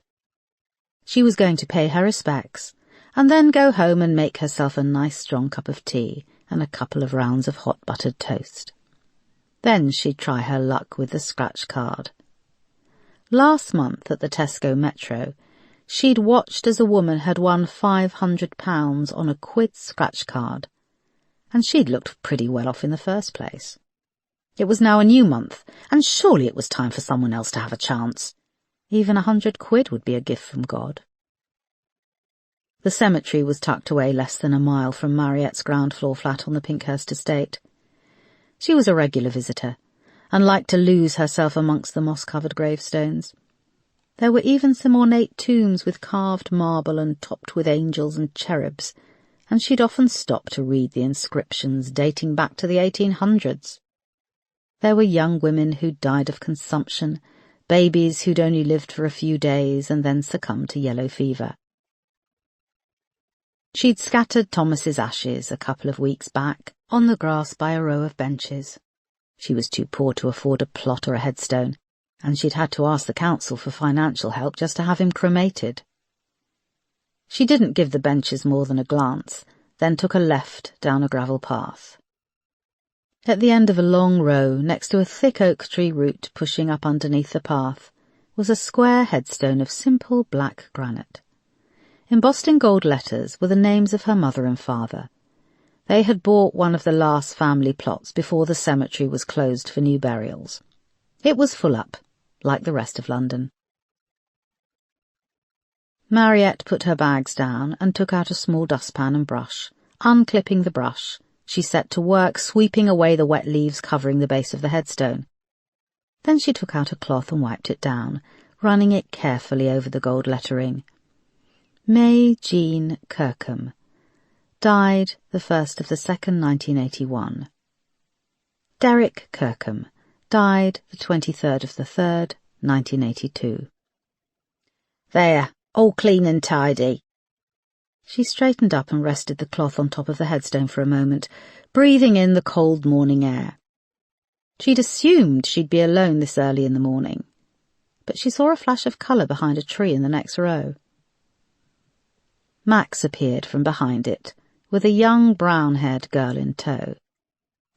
She was going to pay her respects, and then go home and make herself a nice strong cup of tea and a couple of rounds of hot buttered toast. Then she'd try her luck with the scratch card. Last month at the Tesco Metro, she'd watched as a woman had won £500 on a quid scratch card, and she'd looked pretty well off in the first place. It was now a new month, and surely it was time for someone else to have a chance. Even 100 quid would be a gift from God. The cemetery was tucked away less than a mile from Mariette's ground-floor flat on the Pinkhurst estate. She was a regular visitor, and liked to lose herself amongst the moss-covered gravestones. There were even some ornate tombs with carved marble and topped with angels and cherubs, and she'd often stop to read the inscriptions dating back to the 1800s. There were young women who'd died of consumption, babies who'd only lived for a few days and then succumbed to yellow fever. She'd scattered Thomas's ashes a couple of weeks back on the grass by a row of benches. She was too poor to afford a plot or a headstone, and she'd had to ask the council for financial help just to have him cremated. She didn't give the benches more than a glance, then took a left down a gravel path. At the end of a long row, next to a thick oak tree root pushing up underneath the path, was a square headstone of simple black granite. Embossed in gold letters were the names of her mother and father. They had bought one of the last family plots before the cemetery was closed for new burials. It was full up, like the rest of London. Mariette put her bags down and took out a small dustpan and brush. Unclipping the brush, she set to work sweeping away the wet leaves covering the base of the headstone. Then she took out a cloth and wiped it down, running it carefully over the gold lettering. May Jean Kirkham. Died the 1st of the 2nd, 1981. Derek Kirkham. Died the 23rd of the 3rd, 1982. There, all clean and tidy. She straightened up and rested the cloth on top of the headstone for a moment, breathing in the cold morning air. She'd assumed she'd be alone this early in the morning, but she saw a flash of colour behind a tree in the next row. Max appeared from behind it, with a young brown-haired girl in tow.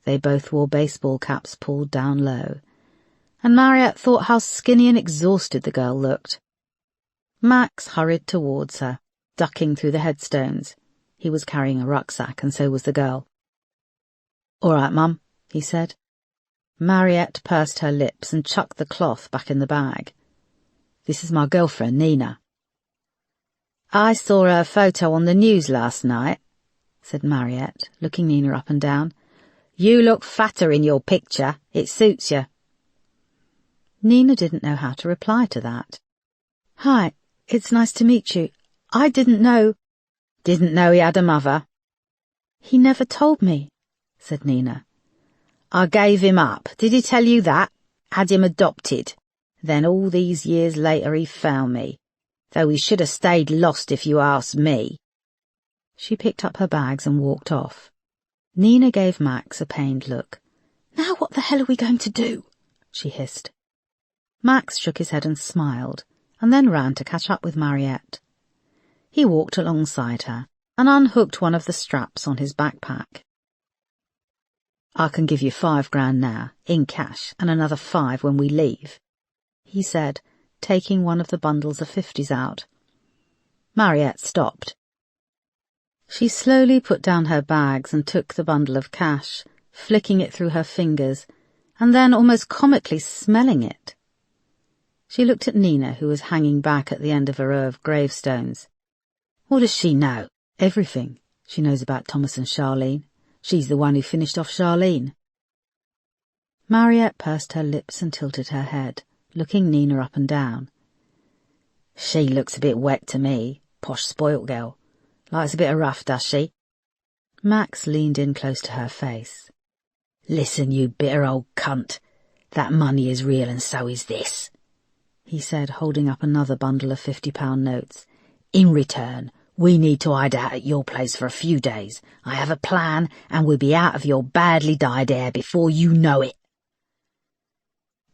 They both wore baseball caps pulled down low, and Mariette thought how skinny and exhausted the girl looked. Max hurried towards her, ducking through the headstones. He was carrying a rucksack, and so was the girl. "All right, Mum," he said. Mariette pursed her lips and chucked the cloth back in the bag. "This is my girlfriend, Nina." "I saw her photo on the news last night," said Mariette, looking Nina up and down. "You look fatter in your picture. It suits you." Nina didn't know how to reply to that. "Hi, it's nice to meet you. I didn't know—" "Didn't know he had a mother?" "He never told me," said Nina. "I gave him up. Did he tell you that? Had him adopted. Then all these years later he found me. Though he should have stayed lost if you ask me." She picked up her bags and walked off. Nina gave Max a pained look. "Now what the hell are we going to do?" she hissed. Max shook his head and smiled, and then ran to catch up with Mariette. He walked alongside her and unhooked one of the straps on his backpack. "I can give you $5 now, in cash, and another 5 when we leave," he said, taking one of the bundles of 50s out. Mariette stopped. She slowly put down her bags and took the bundle of cash, flicking it through her fingers, and then almost comically smelling it. She looked at Nina, who was hanging back at the end of a row of gravestones. What does she know? Everything. She knows about Thomas and Charlene. She's the one who finished off Charlene. Mariette pursed her lips and tilted her head, looking Nina up and down. "She looks a bit wet to me. Posh spoilt girl. Likes a bit of rough, does she?" Max leaned in close to her face. "Listen, you bitter old cunt. That money is real and so is this," he said, holding up another bundle of £50 notes. "In return, we need to hide out at your place for a few days. I have a plan, and we'll be out of your badly dyed hair before you know it."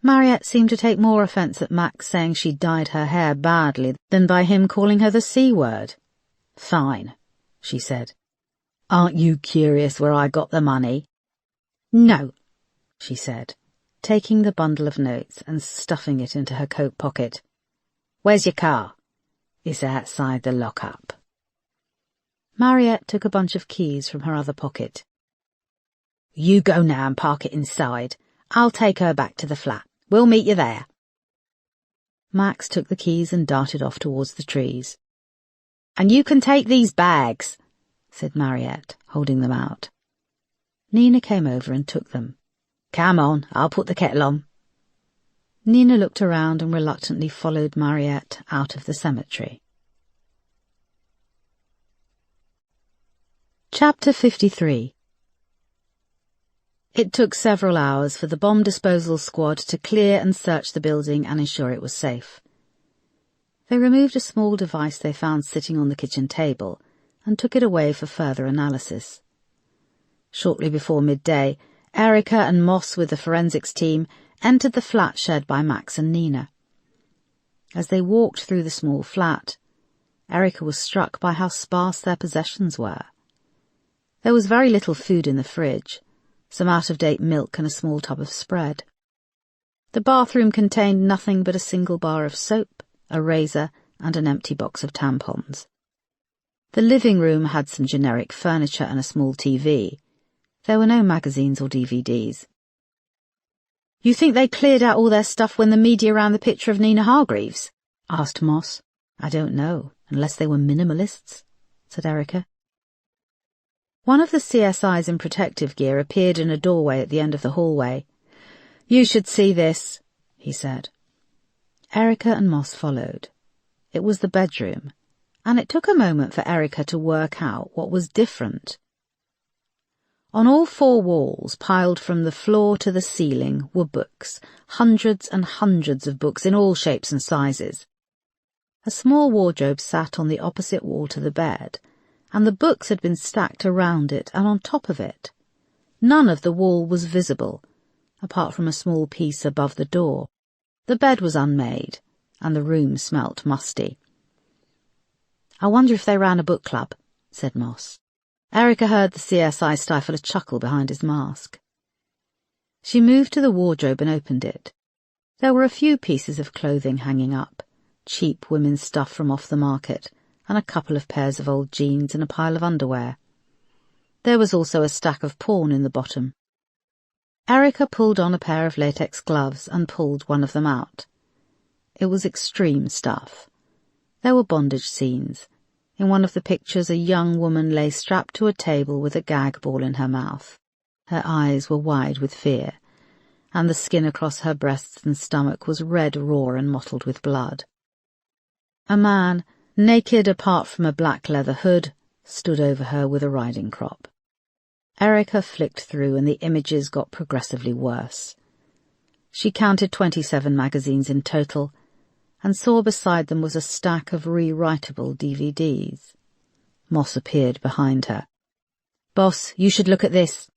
Mariette seemed to take more offence at Max saying she dyed her hair badly than by him calling her the C-word. "Fine," she said. "Aren't you curious where I got the money?" "No," she said, taking the bundle of notes and stuffing it into her coat pocket. "Where's your car?" "It's outside the lock-up." Mariette took a bunch of keys from her other pocket. "You go now and park it inside. I'll take her back to the flat. We'll meet you there." Max took the keys and darted off towards the trees. "And you can take these bags," said Mariette, holding them out. Nina came over and took them. "Come on, I'll put the kettle on." Nina looked around and reluctantly followed Mariette out of the cemetery. Chapter 53. It took several hours for the bomb disposal squad to clear and search the building and ensure it was safe. They removed a small device they found sitting on the kitchen table and took it away for further analysis. Shortly before midday, Erica and Moss with the forensics team entered the flat shared by Max and Nina. As they walked through the small flat, Erica was struck by how sparse their possessions were. There was very little food in the fridge, some out-of-date milk and a small tub of spread. The bathroom contained nothing but a single bar of soap, a razor, and an empty box of tampons. The living room had some generic furniture and a small TV. There were no magazines or DVDs. "You think they cleared out all their stuff when the media ran the picture of Nina Hargreaves?" asked Moss. "I don't know, unless they were minimalists," said Erica. One of the CSIs in protective gear appeared in a doorway at the end of the hallway. "You should see this," he said. Erica and Moss followed. It was the bedroom, and it took a moment for Erica to work out what was different. On all four walls, piled from the floor to the ceiling, were books, hundreds and hundreds of books in all shapes and sizes. A small wardrobe sat on the opposite wall to the bed, and the books had been stacked around it and on top of it. None of the wall was visible, apart from a small piece above the door. The bed was unmade, and the room smelt musty. "I wonder if they ran a book club," said Moss. Erica heard the CSI stifle a chuckle behind his mask. She moved to the wardrobe and opened it. There were a few pieces of clothing hanging up, cheap women's stuff from off the market, and a couple of pairs of old jeans and a pile of underwear. There was also a stack of porn in the bottom. Erica pulled on a pair of latex gloves and pulled one of them out. It was extreme stuff. There were bondage scenes. In one of the pictures, a young woman lay strapped to a table with a gag ball in her mouth. Her eyes were wide with fear, and the skin across her breasts and stomach was red raw and mottled with blood. A man, naked apart from a black leather hood, stood over her with a riding crop. Erica flicked through and the images got progressively worse. She counted 27 magazines in total, and saw beside them was a stack of rewritable DVDs. Moss appeared behind her. "Boss, you should look at this."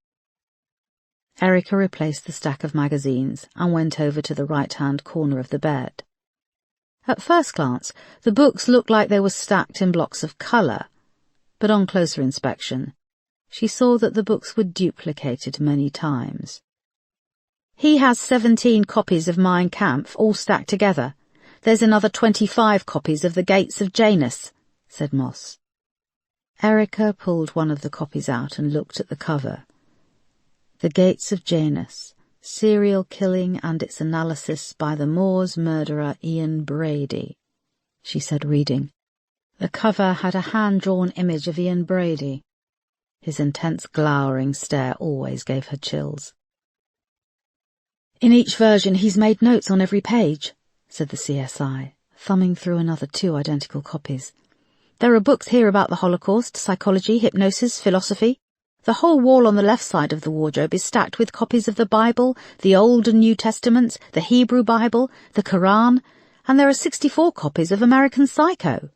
Erica replaced the stack of magazines and went over to the right-hand corner of the bed. At first glance, the books looked like they were stacked in blocks of colour, but on closer inspection, she saw that the books were duplicated many times. "He has 17 copies of Mein Kampf, all stacked together. There's another 25 copies of The Gates of Janus," said Moss. Erica pulled one of the copies out and looked at the cover. The Gates of Janus, Serial Killing and Its Analysis by the Moors Murderer Ian Brady, she said, reading. The cover had a hand-drawn image of Ian Brady. His intense glowering stare always gave her chills. "In each version he's made notes on every page," said the CSI, thumbing through another 2 identical copies. "There are books here about the Holocaust, psychology, hypnosis, philosophy. The whole wall on the left side of the wardrobe is stacked with copies of the Bible, the Old and New Testaments, the Hebrew Bible, the Quran, and there are 64 copies of American Psycho."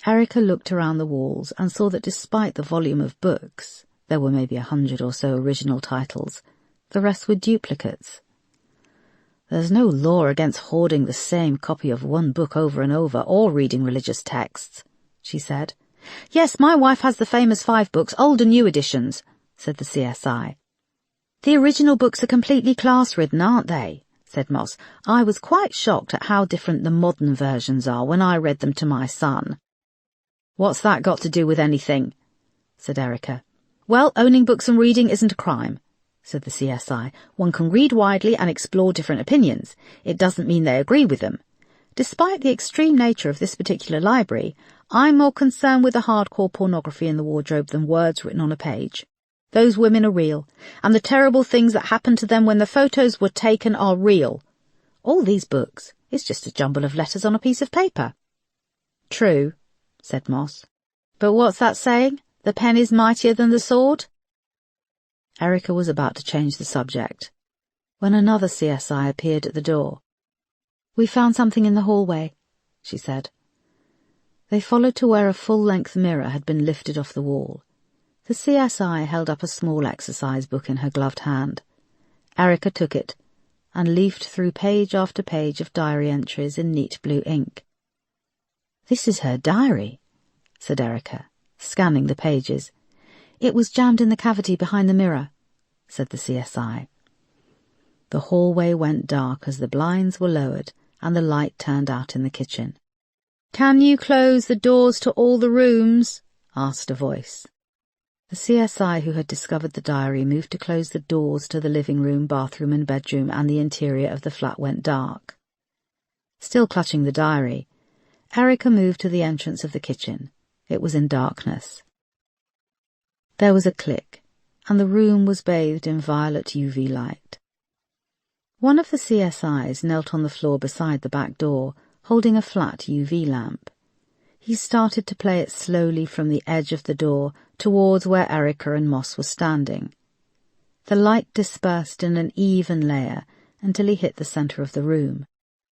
Erica looked around the walls and saw that despite the volume of books, there were maybe 100 or so original titles, the rest were duplicates. "There's no law against hoarding the same copy of one book over and over, or reading religious texts," she said. "Yes, my wife has the famous 5 books, old and new editions," said the CSI. "The original books are completely class-ridden, aren't they?" said Moss. "I was quite shocked at how different the modern versions are when I read them to my son." "What's that got to do with anything?" said Erica. "Well, owning books and reading isn't a crime," said the CSI. "One can read widely and explore different opinions. It doesn't mean they agree with them. Despite the extreme nature of this particular library, I'm more concerned with the hardcore pornography in the wardrobe than words written on a page. Those women are real, and the terrible things that happened to them when the photos were taken are real. All these books is just a jumble of letters on a piece of paper." "True," said Moss. "But what's that saying? The pen is mightier than the sword?" Erica was about to change the subject, when another CSI appeared at the door. "We found something in the hallway," she said. They followed to where a full-length mirror had been lifted off the wall. The CSI held up a small exercise book in her gloved hand. Erica took it and leafed through page after page of diary entries in neat blue ink. "This is her diary," said Erica, scanning the pages. "It was jammed in the cavity behind the mirror," said the CSI. The hallway went dark as the blinds were lowered and the light turned out in the kitchen. "Can you close the doors to all the rooms?" asked a voice. The CSI who had discovered the diary moved to close the doors to the living room, bathroom and bedroom, and the interior of the flat went dark. Still clutching the diary, Erica moved to the entrance of the kitchen. It was in darkness. There was a click, and the room was bathed in violet UV light. One of the CSIs knelt on the floor beside the back door, holding a flat UV lamp. He started to play it slowly from the edge of the door towards where Erica and Moss were standing. The light dispersed in an even layer until he hit the centre of the room,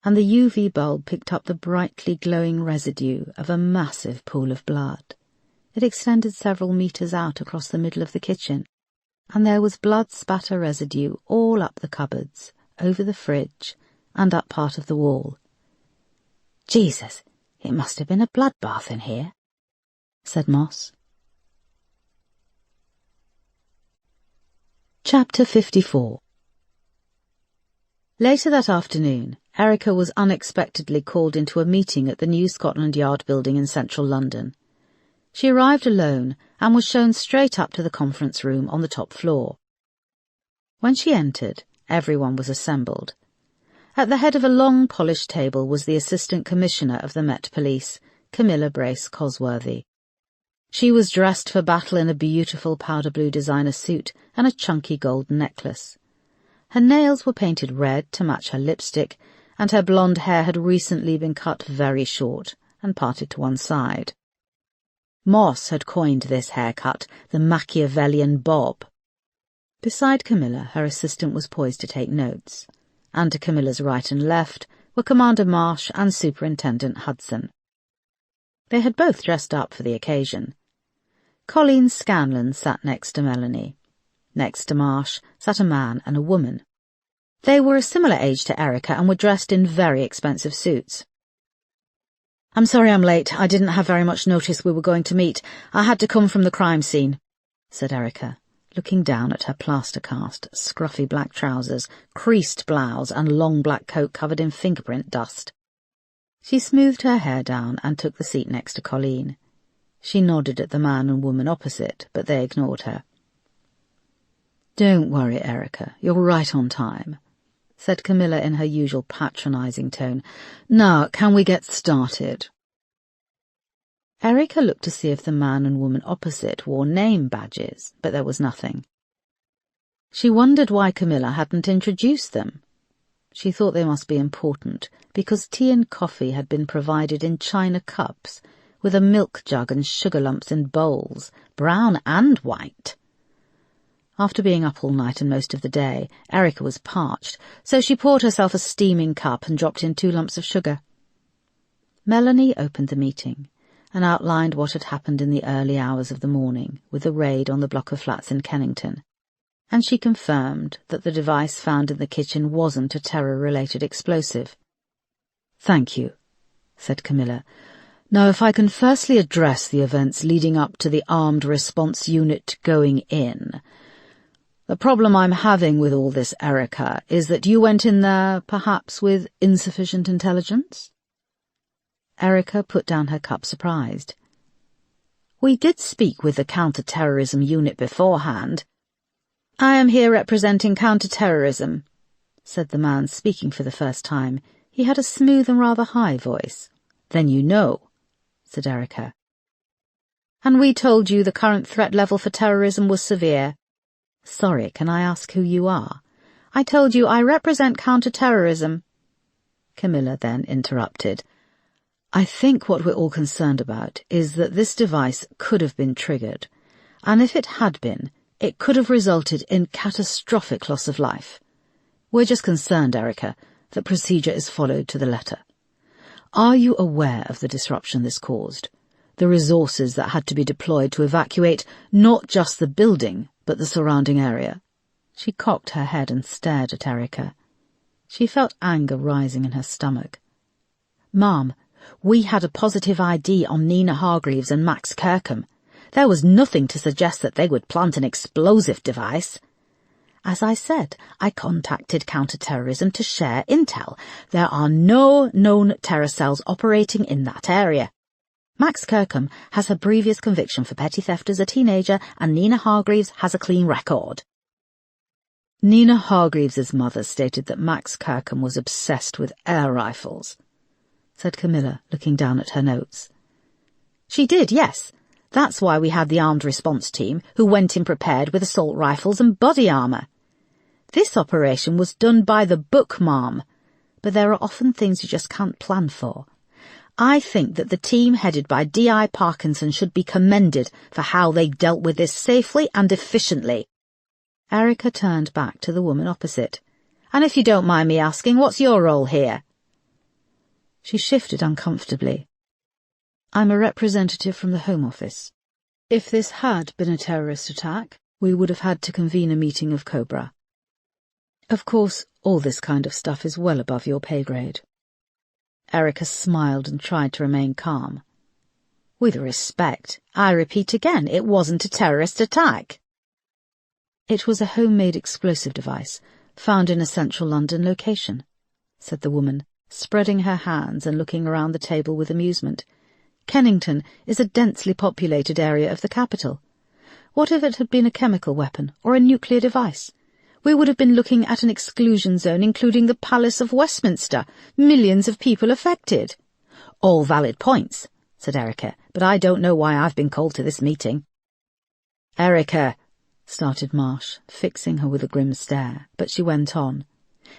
and the UV bulb picked up the brightly glowing residue of a massive pool of blood. It extended several metres out across the middle of the kitchen, and there was blood spatter residue all up the cupboards, over the fridge, and up part of the wall. "Jesus, it must have been a bloodbath in here," said Moss. Chapter 54. Later that afternoon, Erica was unexpectedly called into a meeting at the new Scotland Yard building in central London. She arrived alone and was shown straight up to the conference room on the top floor. When she entered, everyone was assembled. At the head of a long polished table was the Assistant Commissioner of the Met Police, Camilla Brace Cosworthy. She was dressed for battle in a beautiful powder blue designer suit and a chunky gold necklace. Her nails were painted red to match her lipstick, and her blonde hair had recently been cut very short and parted to one side. Moss had coined this haircut the Machiavellian bob. Beside Camilla, her assistant was poised to take notes, and to Camilla's right and left were Commander Marsh and Superintendent Hudson. They had both dressed up for the occasion. Colleen Scanlon sat next to Melanie. Next to Marsh sat a man and a woman. They were a similar age to Erica and were dressed in very expensive suits. "I'm sorry I'm late. I didn't have very much notice we were going to meet. I had to come from the crime scene," said Erica, looking down at her plaster cast, scruffy black trousers, creased blouse and long black coat covered in fingerprint dust. She smoothed her hair down and took the seat next to Colleen. She nodded at the man and woman opposite, but they ignored her. "Don't worry, Erica, you're right on time," said Camilla in her usual patronising tone. "Now, can we get started?" Erica looked to see if the man and woman opposite wore name badges, but there was nothing. She wondered why Camilla hadn't introduced them. She thought they must be important, because tea and coffee had been provided in china cups, with a milk jug and sugar lumps in bowls, brown and white. After being up all night and most of the day, Erica was parched, so she poured herself a steaming cup and dropped in 2 lumps of sugar. Melanie opened the meeting and outlined what had happened in the early hours of the morning with the raid on the block of flats in Kennington, and she confirmed that the device found in the kitchen wasn't a terror-related explosive. "Thank you," said Camilla. "Now, if I can firstly address the events leading up to the armed response unit going in. The problem I'm having with all this, Erica, is that you went in there, perhaps with insufficient intelligence?" Erica put down her cup, surprised. "We did speak with the counter-terrorism unit beforehand." "I am here representing counter-terrorism," said the man, speaking for the first time. He had a smooth and rather high voice. "Then you know," said Erica. "And we told you the current threat level for terrorism was severe." "Sorry, can I ask who you are?" "I told you I represent counter-terrorism." Camilla then interrupted. "I think what we're all concerned about is that this device could have been triggered, and if it had been, it could have resulted in catastrophic loss of life. We're just concerned, Erica, that procedure is followed to the letter. Are you aware of the disruption this caused? The resources that had to be deployed to evacuate not just the building, but the surrounding area?" She cocked her head and stared at Erica. She felt anger rising in her stomach. "Ma'am, we had a positive ID on Nina Hargreaves and Max Kirkham. There was nothing to suggest that they would plant an explosive device. As I said, I contacted counter-terrorism to share intel. There are no known terror cells operating in that area. Max Kirkham has a previous conviction for petty theft as a teenager, and Nina Hargreaves has a clean record." Nina Hargreaves's mother stated that Max Kirkham was obsessed with air rifles, said Camilla, looking down at her notes. "She did, yes. That's why we had the armed response team, who went in prepared with assault rifles and body armour. This operation was done by the book, ma'am, but there are often things you just can't plan for. I think that the team headed by D.I. Parkinson should be commended for how they dealt with this safely and efficiently." Erica turned back to the woman opposite. "And if you don't mind me asking, what's your role here?" She shifted uncomfortably. "I'm a representative from the Home Office. If this had been a terrorist attack, we would have had to convene a meeting of Cobra. Of course, all this kind of stuff is well above your pay grade." Erica smiled and tried to remain calm. "With respect, I repeat again, it wasn't a terrorist attack." "It was a homemade explosive device, found in a central London location," said the woman, spreading her hands and looking around the table with amusement. "Kennington is a densely populated area of the capital. What if it had been a chemical weapon or a nuclear device? We would have been looking at an exclusion zone including the Palace of Westminster, millions of people affected." "All valid points," said Erica, "but I don't know why I've been called to this meeting." "Erica," started Marsh, fixing her with a grim stare, but she went on,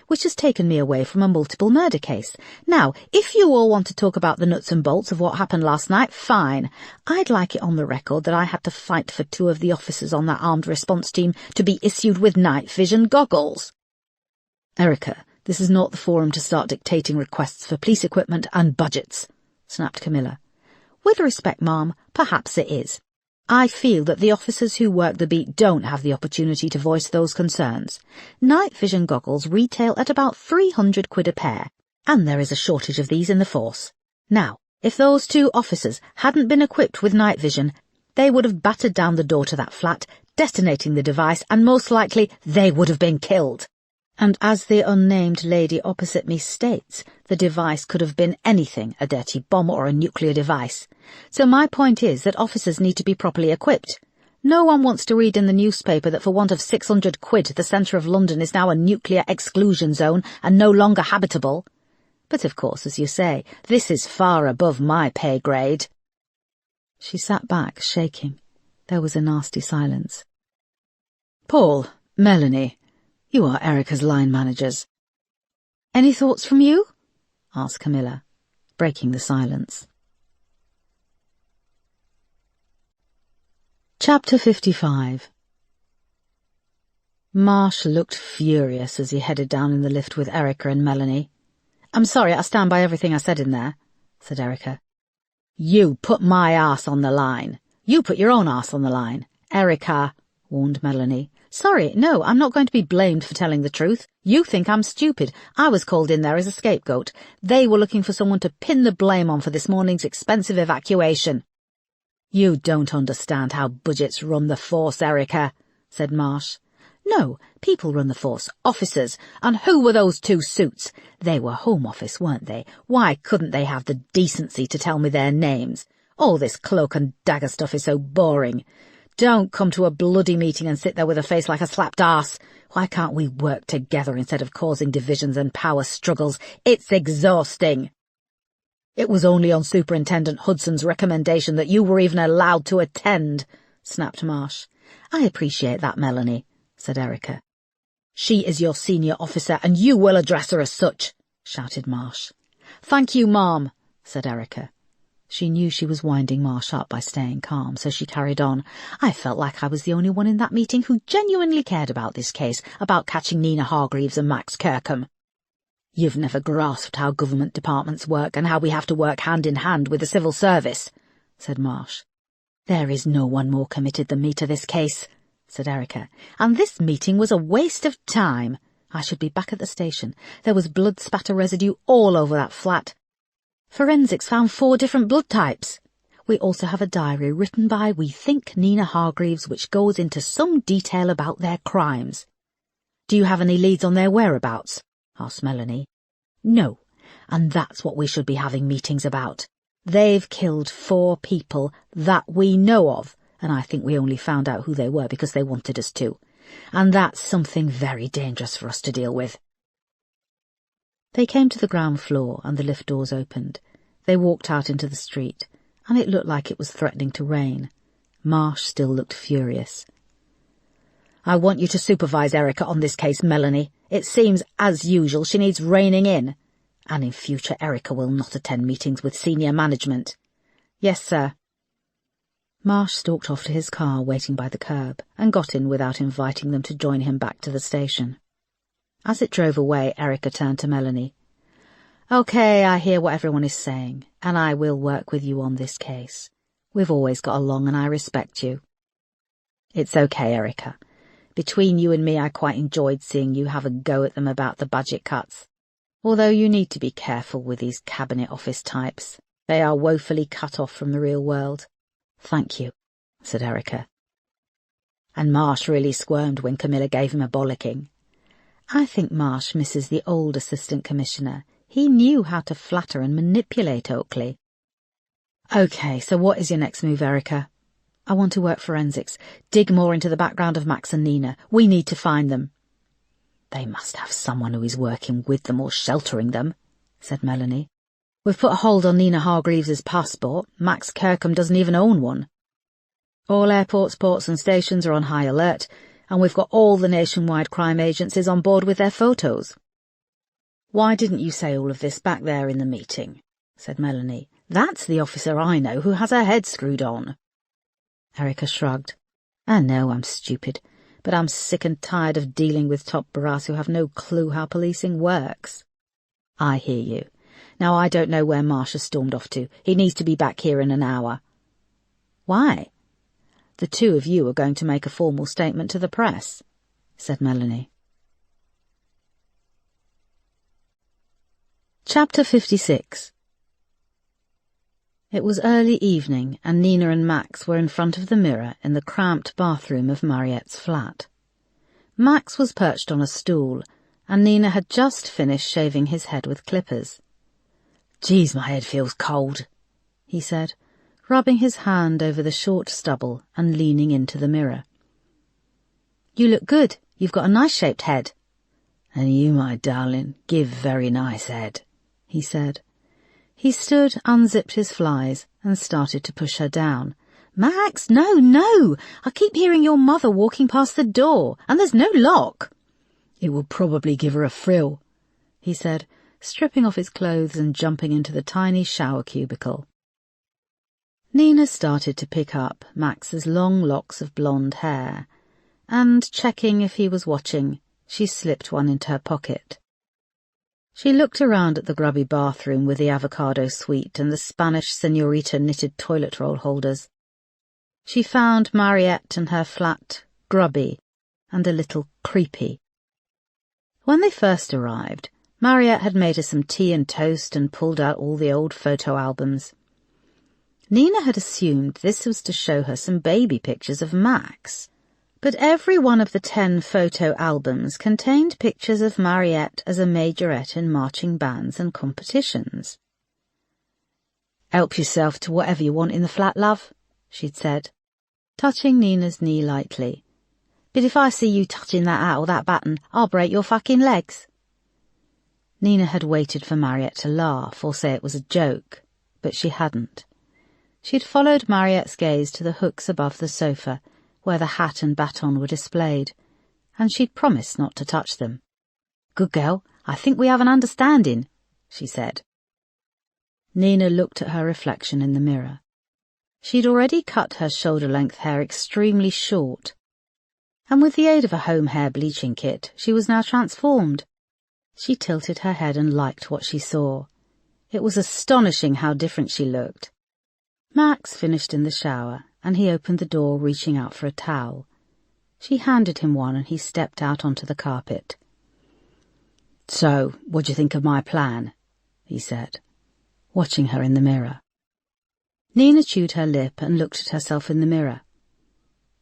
"which has taken me away from a multiple murder case. Now, if you all want to talk about the nuts and bolts of what happened last night, fine. I'd like it on the record that I had to fight for 2 of the officers on that armed response team to be issued with night vision goggles." "Erica, this is not the forum to start dictating requests for police equipment and budgets," snapped Camilla. "With respect, ma'am, perhaps it is. I feel that the officers who work the beat don't have the opportunity to voice those concerns. Night vision goggles retail at about £300 a pair, and there is a shortage of these in the force. Now, if those 2 officers hadn't been equipped with night vision, they would have battered down the door to that flat, detonating the device, and most likely they would have been killed. And as the unnamed lady opposite me states, the device could have been anything, a dirty bomb or a nuclear device. So my point is that officers need to be properly equipped. No one wants to read in the newspaper that for want of £600 the centre of London is now a nuclear exclusion zone and no longer habitable. But of course, as you say, this is far above my pay grade." She sat back, shaking. There was a nasty silence. "Paul, Melanie, you are Erica's line managers." "Any thoughts from you?" asked Camilla, breaking the silence. Chapter 55. Marsh looked furious as he headed down in the lift with Erica and Melanie. "I'm sorry, I stand by everything I said in there," said Erica. "You put my arse on the line. You put your own arse on the line." "Erica," warned Melanie. "Sorry, no, I'm not going to be blamed for telling the truth. You think I'm stupid. I was called in there as a scapegoat. They were looking for someone to pin the blame on for this morning's expensive evacuation." "You don't understand how budgets run the force, Erica," said Marsh. "No, people run the force, officers. And who were those 2 suits? They were Home Office, weren't they? Why couldn't they have the decency to tell me their names? All this cloak and dagger stuff is so boring. Don't come to a bloody meeting and sit there with a face like a slapped arse. Why can't we work together instead of causing divisions and power struggles? It's exhausting." "It was only on Superintendent Hudson's recommendation that you were even allowed to attend," snapped Marsh. "I appreciate that, Melanie," said Erica. "She is your senior officer, and you will address her as such," shouted Marsh. "Thank you, Ma'am," said Erica. She knew she was winding Marsh up by staying calm, so she carried on. "I felt like I was the only one in that meeting who genuinely cared about this case, about catching Nina Hargreaves and Max Kirkham. You've never grasped how government departments work and how we have to work hand in hand with the civil service," said Marsh. "There is no one more committed than me to this case," said Erica, and this meeting was a waste of time. I should be back at the station. There was blood spatter residue all over that flat. Forensics found 4 different blood types. We also have a diary written by, we think, Nina Hargreaves, which goes into some detail about their crimes. Do you have any leads on their whereabouts? Asked Melanie. No, and that's what we should be having meetings about. They've killed 4 people that we know of, and I think we only found out who they were because they wanted us to. And that's something very dangerous for us to deal with. They came to the ground floor and the lift doors opened. They walked out into the street, and it looked like it was threatening to rain. Marsh still looked furious. I want you to supervise Erica on this case, Melanie. It seems, as usual, she needs reining in. And in future, Erica will not attend meetings with senior management. Yes, sir. Marsh stalked off to his car waiting by the curb and got in without inviting them to join him back to the station. As it drove away, Erica turned to Melanie. Okay, I hear what everyone is saying, and I will work with you on this case. We've always got along and I respect you. It's okay, Erica. Between you and me, I quite enjoyed seeing you have a go at them about the budget cuts. Although you need to be careful with these cabinet office types. They are woefully cut off from the real world. Thank you, said Erica. And Marsh really squirmed when Camilla gave him a bollocking. I think Marsh misses the old assistant commissioner. He knew how to flatter and manipulate Oakley. Okay, so what is your next move, Erica? I want to work forensics. Dig more into the background of Max and Nina. We need to find them. They must have someone who is working with them or sheltering them, said Melanie. We've put a hold on Nina Hargreaves' passport. Max Kirkham doesn't even own one. All airports, ports and stations are on high alert, and we've got all the nationwide crime agencies on board with their photos. Why didn't you say all of this back there in the meeting? Said Melanie. That's the officer I know who has her head screwed on. Erica shrugged. I know I'm stupid, but I'm sick and tired of dealing with top brass who have no clue how policing works. I hear you. Now I don't know where Marsh has stormed off to. He needs to be back here in an hour. Why? The 2 of you are going to make a formal statement to the press, said Melanie. Chapter 56. It was early evening, and Nina and Max were in front of the mirror in the cramped bathroom of Mariette's flat. Max was perched on a stool, and Nina had just finished shaving his head with clippers. Geez, my head feels cold, he said, rubbing his hand over the short stubble and leaning into the mirror. You look good. You've got a nice-shaped head. And you, my darling, give very nice head, he said. He stood, unzipped his flies, and started to push her down. Max, no! I keep hearing your mother walking past the door, and there's no lock. It will probably give her a thrill, he said, stripping off his clothes and jumping into the tiny shower cubicle. Nina started to pick up Max's long locks of blonde hair, and, checking if he was watching, she slipped one into her pocket. She looked around at the grubby bathroom with the avocado suite and the Spanish señorita knitted toilet roll holders. She found Mariette and her flat grubby and a little creepy. When they first arrived, Mariette had made her some tea and toast and pulled out all the old photo albums. Nina had assumed this was to show her some baby pictures of Max, but every one of the 10 photo albums contained pictures of Mariette as a majorette in marching bands and competitions. "Help yourself to whatever you want in the flat, love," she'd said, touching Nina's knee lightly. "But if I see you touching that hat or that button, I'll break your fucking legs." Nina had waited for Mariette to laugh or say it was a joke, but she hadn't. She'd followed Mariette's gaze to the hooks above the sofa, where the hat and baton were displayed, and she'd promised not to touch them. "Good girl, I think we have an understanding," she said. Nina looked at her reflection in the mirror. She'd already cut her shoulder-length hair extremely short, and with the aid of a home hair bleaching kit, she was now transformed. She tilted her head and liked what she saw. It was astonishing how different she looked. Max finished in the shower, and he opened the door, reaching out for a towel. She handed him one and he stepped out onto the carpet. "So, what do you think of my plan?" he said, watching her in the mirror. Nina chewed her lip and looked at herself in the mirror.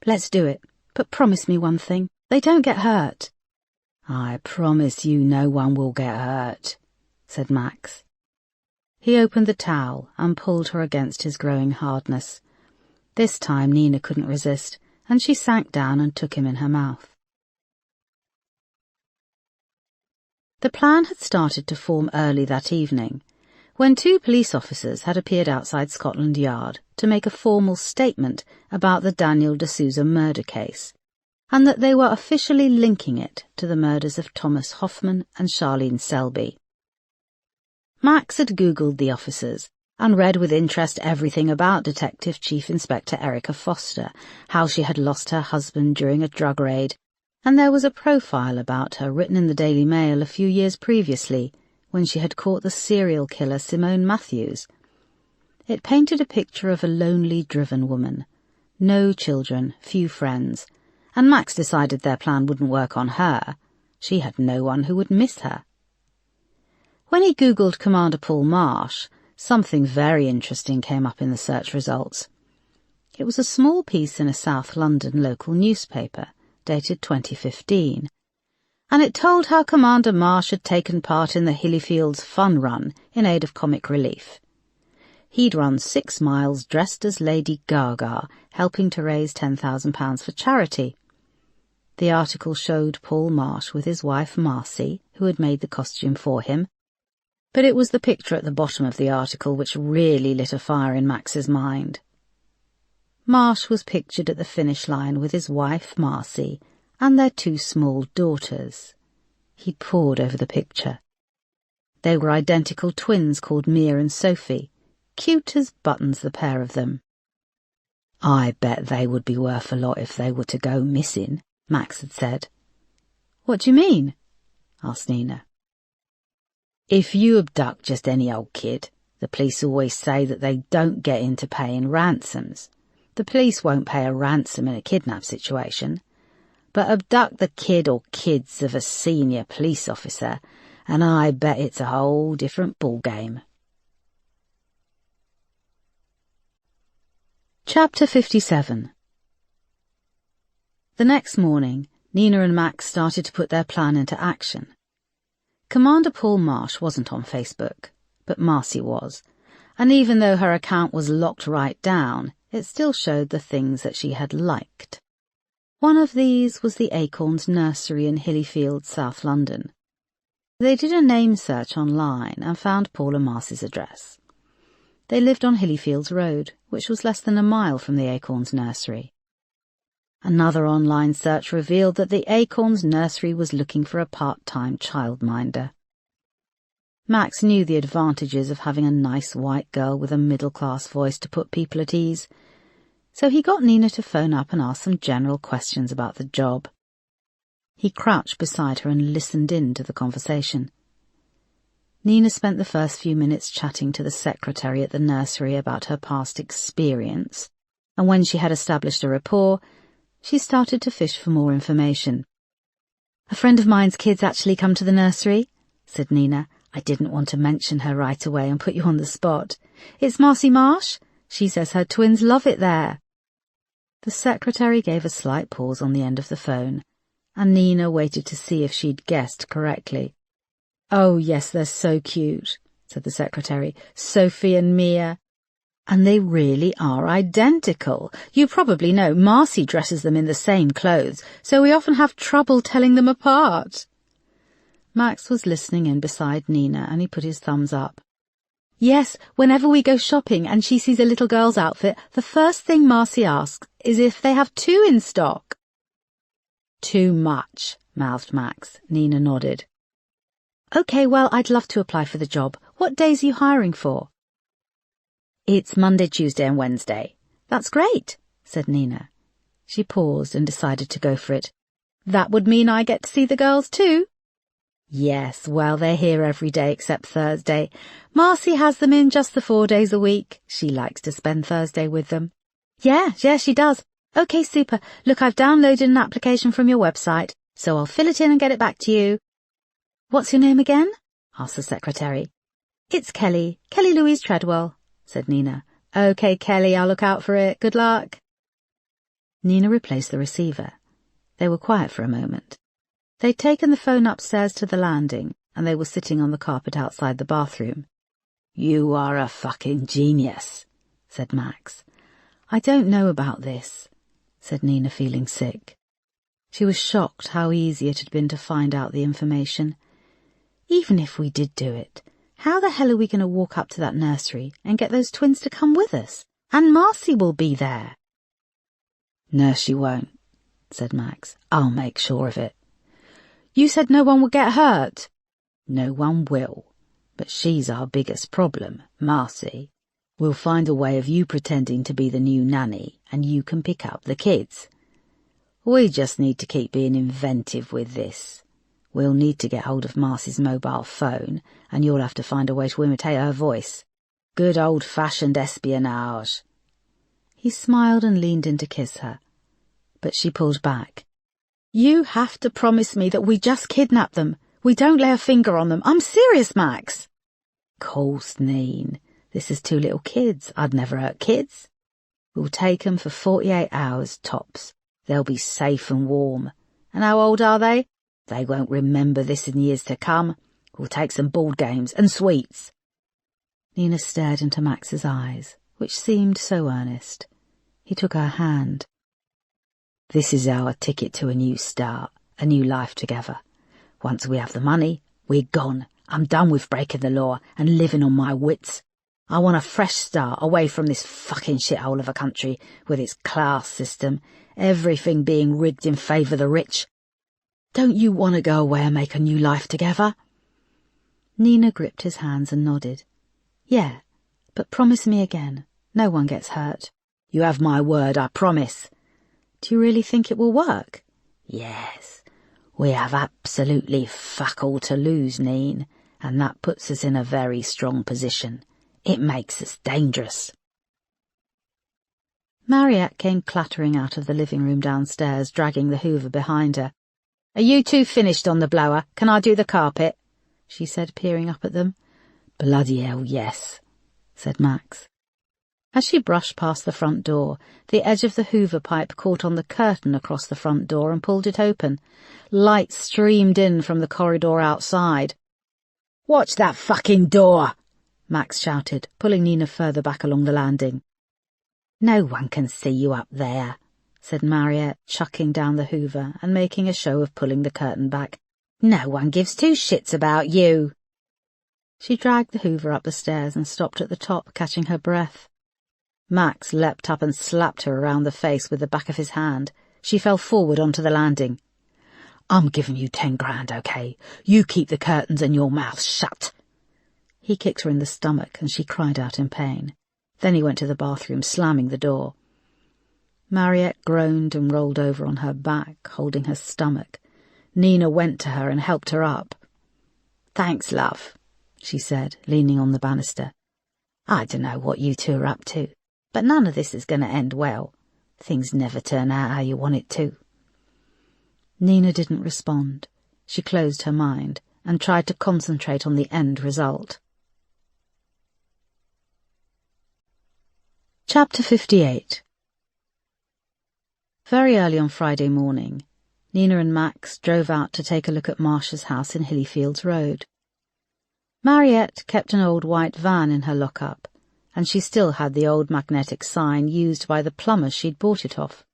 "Let's do it, but promise me one thing. They don't get hurt." "I promise you no one will get hurt," said Max. He opened the towel and pulled her against his growing hardness. This time Nina couldn't resist, and she sank down and took him in her mouth. The plan had started to form early that evening, when 2 police officers had appeared outside Scotland Yard to make a formal statement about the Daniel D'Souza murder case, and that they were officially linking it to the murders of Thomas Hoffman and Charlene Selby. Max had Googled the officers and read with interest everything about Detective Chief Inspector Erica Foster, how she had lost her husband during a drug raid, and there was a profile about her written in the Daily Mail a few years previously, when she had caught the serial killer Simone Matthews. It painted a picture of a lonely, driven woman. No children, few friends, and Max decided their plan wouldn't work on her. She had no one who would miss her. When he Googled Commander Paul Marsh, something very interesting came up in the search results. It was a small piece in a South London local newspaper, dated 2015, and it told how Commander Marsh had taken part in the Hillyfields fun run in aid of comic relief. He'd run 6 miles dressed as Lady Gaga, helping to raise £10,000 for charity. The article showed Paul Marsh with his wife Marcy, who had made the costume for him, but it was the picture at the bottom of the article which really lit a fire in Max's mind. Marsh was pictured at the finish line with his wife Marcy and their 2 small daughters. He pored over the picture. They were identical twins called Mia and Sophie, cute as buttons, the pair of them. "I bet they would be worth a lot if they were to go missing," Max had said. "What do you mean?" asked Nina. "If you abduct just any old kid, the police always say that they don't get into paying ransoms. The police won't pay a ransom in a kidnap situation, but abduct the kid or kids of a senior police officer, and I bet it's a whole different ballgame." Chapter 57. The next morning, Nina and Max started to put their plan into action. Commander Paul Marsh wasn't on Facebook, but Marcy was, and even though her account was locked right down, it still showed the things that she had liked. One of these was the Acorns Nursery in Hillyfield, South London. They did a name search online and found Paul and Marcy's address. They lived on Hillyfields Road, which was less than a mile from the Acorns Nursery. Another online search revealed that the Acorns Nursery was looking for a part-time childminder. Max knew the advantages of having a nice white girl with a middle-class voice to put people at ease, so he got Nina to phone up and ask some general questions about the job. He crouched beside her and listened in to the conversation. Nina spent the first few minutes chatting to the secretary at the nursery about her past experience, and when she had established a rapport, she started to fish for more information. "A friend of mine's kids actually come to the nursery," said Nina. "I didn't want to mention her right away and put you on the spot. It's Marcy Marsh. She says her twins love it there." The secretary gave a slight pause on the end of the phone, and Nina waited to see if she'd guessed correctly. "Oh, yes, they're so cute," said the secretary. "Sophie and Mia. And they really are identical. You probably know Marcy dresses them in the same clothes, so we often have trouble telling them apart." Max was listening in beside Nina, and he put his thumbs up. "Yes, whenever we go shopping and she sees a little girl's outfit, the first thing Marcy asks is if they have 2 in stock." "Too much," mouthed Max. Nina nodded. "OK, well, I'd love to apply for the job. What days are you hiring for?" "It's Monday, Tuesday and Wednesday." "That's great," said Nina. She paused and decided to go for it. "That would mean I get to see the girls too." "Yes, well, they're here every day except Thursday. Marcy has them in just the 4 days a week. She likes to spend Thursday with them." Yeah, she does. OK, super. Look, I've downloaded an application from your website, so I'll fill it in and get it back to you. What's your name again? Asked the secretary. It's Kelly. Kelly Louise Treadwell, said Nina. OK, Kelly, I'll look out for it. Good luck. Nina replaced the receiver. They were quiet for a moment. They'd taken the phone upstairs to the landing, and they were sitting on the carpet outside the bathroom. You are a fucking genius, said Max. I don't know about this, said Nina, feeling sick. She was shocked how easy it had been to find out the information. Even if we did do it, how the hell are we going to walk up to that nursery and get those twins to come with us? And Marcy will be there. No, she won't, said Max. I'll make sure of it. You said no one would get hurt. No one will, but she's our biggest problem, Marcy. We'll find a way of you pretending to be the new nanny, and you can pick up the kids. We just need to keep being inventive with this. We'll need to get hold of Marcy's mobile phone, and you'll have to find a way to imitate her voice. Good old-fashioned espionage. He smiled and leaned in to kiss her, but she pulled back. You have to promise me that we just kidnap them. We don't lay a finger on them. I'm serious, Max. Course, Neen. This is 2 little kids. I'd never hurt kids. We'll take 'em for 48 hours, tops. They'll be safe and warm. And how old are they? They won't remember this in years to come. We'll take some board games and sweets. Nina stared into Max's eyes, which seemed so earnest. He took her hand. This is our ticket to a new start, a new life together. Once we have the money, we're gone. I'm done with breaking the law and living on my wits. I want a fresh start away from this fucking shithole of a country with its class system, everything being rigged in favour of the rich. Don't you want to go away and make a new life together? Nina gripped his hands and nodded. Yeah, but promise me again. No one gets hurt. You have my word, I promise. Do you really think it will work? Yes. We have absolutely fuck all to lose, Neen, and that puts us in a very strong position. It makes us dangerous. Mariette came clattering out of the living room downstairs, dragging the hoover behind her. Are you two finished on the blower? Can I do the carpet? She said, peering up at them. Bloody hell, yes, said Max. As she brushed past the front door, the edge of the hoover pipe caught on the curtain across the front door and pulled it open. Light streamed in from the corridor outside. Watch that fucking door! Max shouted, pulling Nina further back along the landing. No one can see you up there, said Mariette, chucking down the hoover and making a show of pulling the curtain back. No one gives 2 shits about you. She dragged the hoover up the stairs and stopped at the top, catching her breath. Max leapt up and slapped her around the face with the back of his hand. She fell forward onto the landing. I'm giving you 10 grand, okay? You keep the curtains and your mouth shut. He kicked her in the stomach and she cried out in pain. Then he went to the bathroom, slamming the door. Mariette groaned and rolled over on her back, holding her stomach. Nina went to her and helped her up. Thanks, love, she said, leaning on the banister. I don't know what you two are up to, but none of this is going to end well. Things never turn out how you want it to. Nina didn't respond. She closed her mind and tried to concentrate on the end result. Chapter 58. Very early on Friday morning, Nina and Max drove out to take a look at Marcia's house in Hillyfields Road. Mariette kept an old white van in her lock-up, and she still had the old magnetic sign used by the plumber she'd bought it off.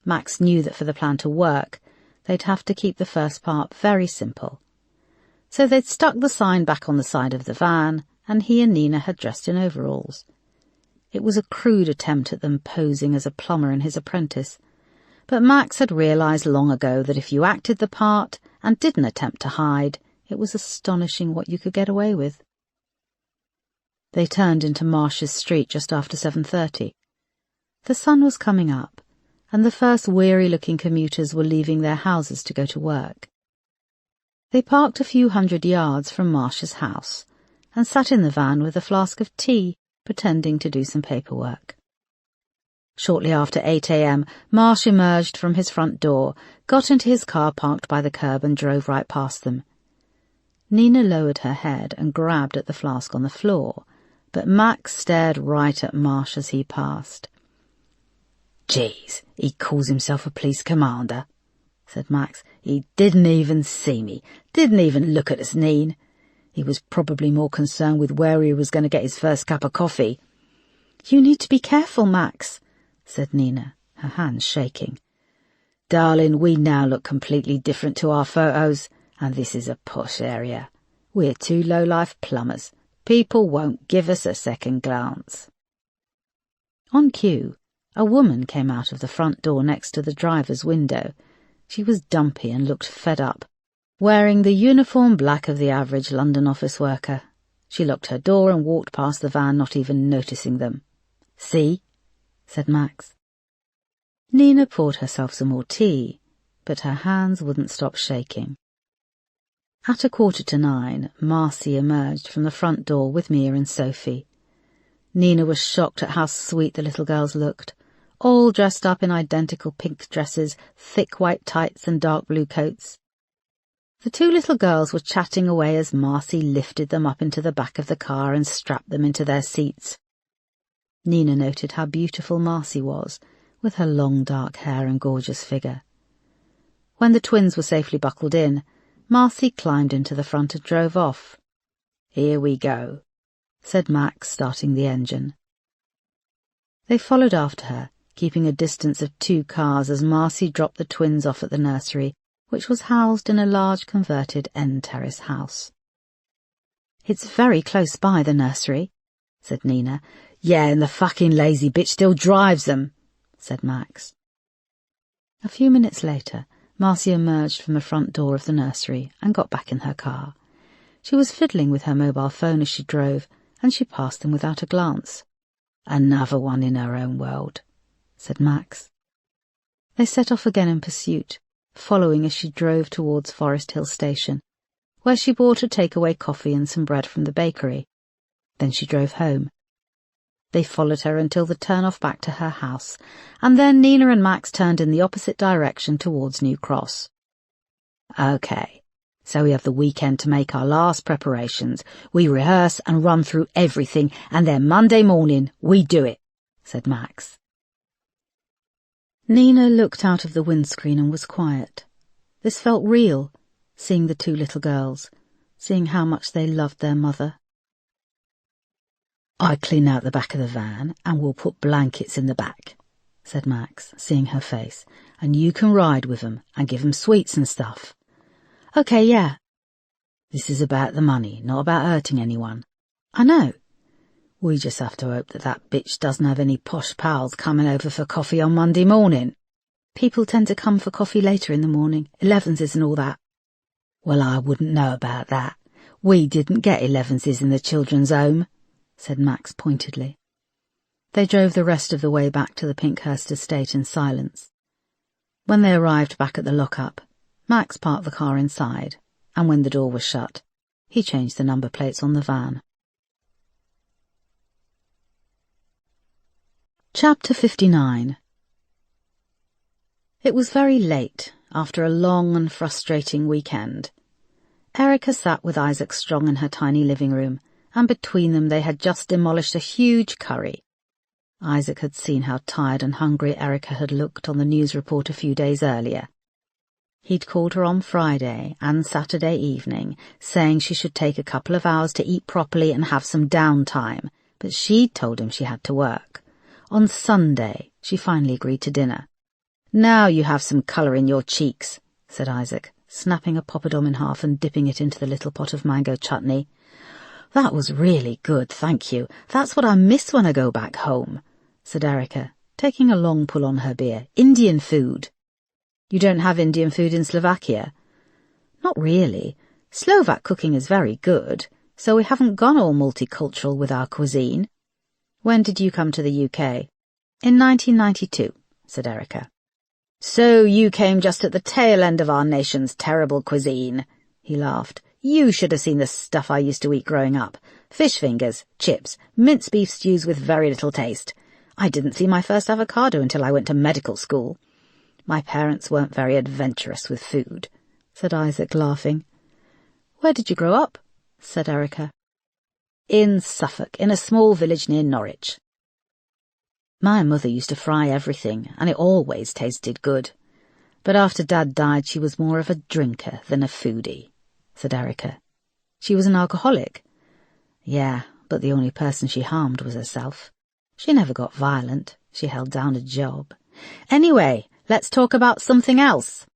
Max knew that for the plan to work, they'd have to keep the first part very simple. So they'd stuck the sign back on the side of the van, and he and Nina had dressed in overalls. It was a crude attempt at them posing as a plumber and his apprentice, but Max had realised long ago that if you acted the part and didn't attempt to hide, it was astonishing what you could get away with. They turned into Marcia's street just after 7:30. The sun was coming up, and the first weary-looking commuters were leaving their houses to go to work. They parked a few hundred yards from Marcia's house and sat in the van with a flask of tea, pretending to do some paperwork. Shortly after 8 a.m, Marsh emerged from his front door, got into his car parked by the curb and drove right past them. Nina lowered her head and grabbed at the flask on the floor, but Max stared right at Marsh as he passed. "Geez, he calls himself a police commander," said Max. "He didn't even see me, didn't even look at us, Neen. He was probably more concerned with where he was going to get his first cup of coffee." "You need to be careful, Max," said Nina, her hands shaking. "Darling, we now look completely different to our photos, and this is a posh area. We're two low-life plumbers. People won't give us a second glance." On cue, a woman came out of the front door next to the driver's window. She was dumpy and looked fed up, wearing the uniform black of the average London office worker. She locked her door and walked past the van, not even noticing them. "See?" said Max. Nina poured herself some more tea, but her hands wouldn't stop shaking. At 8:45, Marcy emerged from the front door with Mia and Sophie. Nina was shocked at how sweet the little girls looked, all dressed up in identical pink dresses, thick white tights and dark blue coats. The two little girls were chatting away as Marcy lifted them up into the back of the car and strapped them into their seats. Nina noted how beautiful Marcy was, with her long dark hair and gorgeous figure. When the twins were safely buckled in, Marcy climbed into the front and drove off. "Here we go," said Max, starting the engine. They followed after her, keeping a distance of 2 cars as Marcy dropped the twins off at the nursery, which was housed in a large converted end terrace house. "It's very close by, the nursery," said Nina. "Yeah, and the fucking lazy bitch still drives them," said Max. A few minutes later, Marcy emerged from the front door of the nursery and got back in her car. She was fiddling with her mobile phone as she drove, and she passed them without a glance. "Another one in her own world," said Max. They set off again in pursuit, following as she drove towards Forest Hill Station, where she bought a takeaway coffee and some bread from the bakery. Then she drove home. They followed her until the turn-off back to her house, and then Nina and Max turned in the opposite direction towards New Cross. "Okay, so we have the weekend to make our last preparations. We rehearse and run through everything, and then Monday morning we do it," said Max. Nina looked out of the windscreen and was quiet. This felt real, seeing the two little girls, seeing how much they loved their mother. "I clean out the back of the van, and we'll put blankets in the back," said Max, seeing her face, "and you can ride with them and give them sweets and stuff." "Okay, yeah." "This is about the money, not about hurting anyone." "I know." "We just have to hope that that bitch doesn't have any posh pals coming over for coffee on Monday morning." "People tend to come for coffee later in the morning, 11s and all that." "Well, I wouldn't know about that. We didn't get 11s in the children's home," said Max pointedly. They drove the rest of the way back to the Pinkhurst estate in silence. When they arrived back at the lock-up, Max parked the car inside, and when the door was shut, he changed the number plates on the van. Chapter 59. It was very late, after a long and frustrating weekend. Erica sat with Isaac Strong in her tiny living room, and between them they had just demolished a huge curry. Isaac had seen how tired and hungry Erica had looked on the news report a few days earlier. He'd called her on Friday and Saturday evening, saying she should take a couple of hours to eat properly and have some downtime, but she'd told him she had to work. On Sunday, she finally agreed to dinner. "Now you have some colour in your cheeks," said Isaac, snapping a poppadom in half and dipping it into the little pot of mango chutney. "That was really good, thank you. That's what I miss when I go back home," said Erica, taking a long pull on her beer. "Indian food." "You don't have Indian food in Slovakia?" "Not really. Slovak cooking is very good, so we haven't gone all multicultural with our cuisine." "When did you come to the UK?" "In 1992, said Erica. "So you came just at the tail end of our nation's terrible cuisine," he laughed. "You should have seen the stuff I used to eat growing up. Fish fingers, chips, minced beef stews with very little taste. I didn't see my first avocado until I went to medical school. My parents weren't very adventurous with food," said Isaac, laughing. "Where did you grow up?" said Erica. "In Suffolk, in a small village near Norwich. My mother used to fry everything, and it always tasted good. But after Dad died, she was more of a drinker than a foodie," said Erica. "She was an alcoholic?" "Yeah, but the only person she harmed was herself. She never got violent. She held down a job. Anyway, let's talk about something else.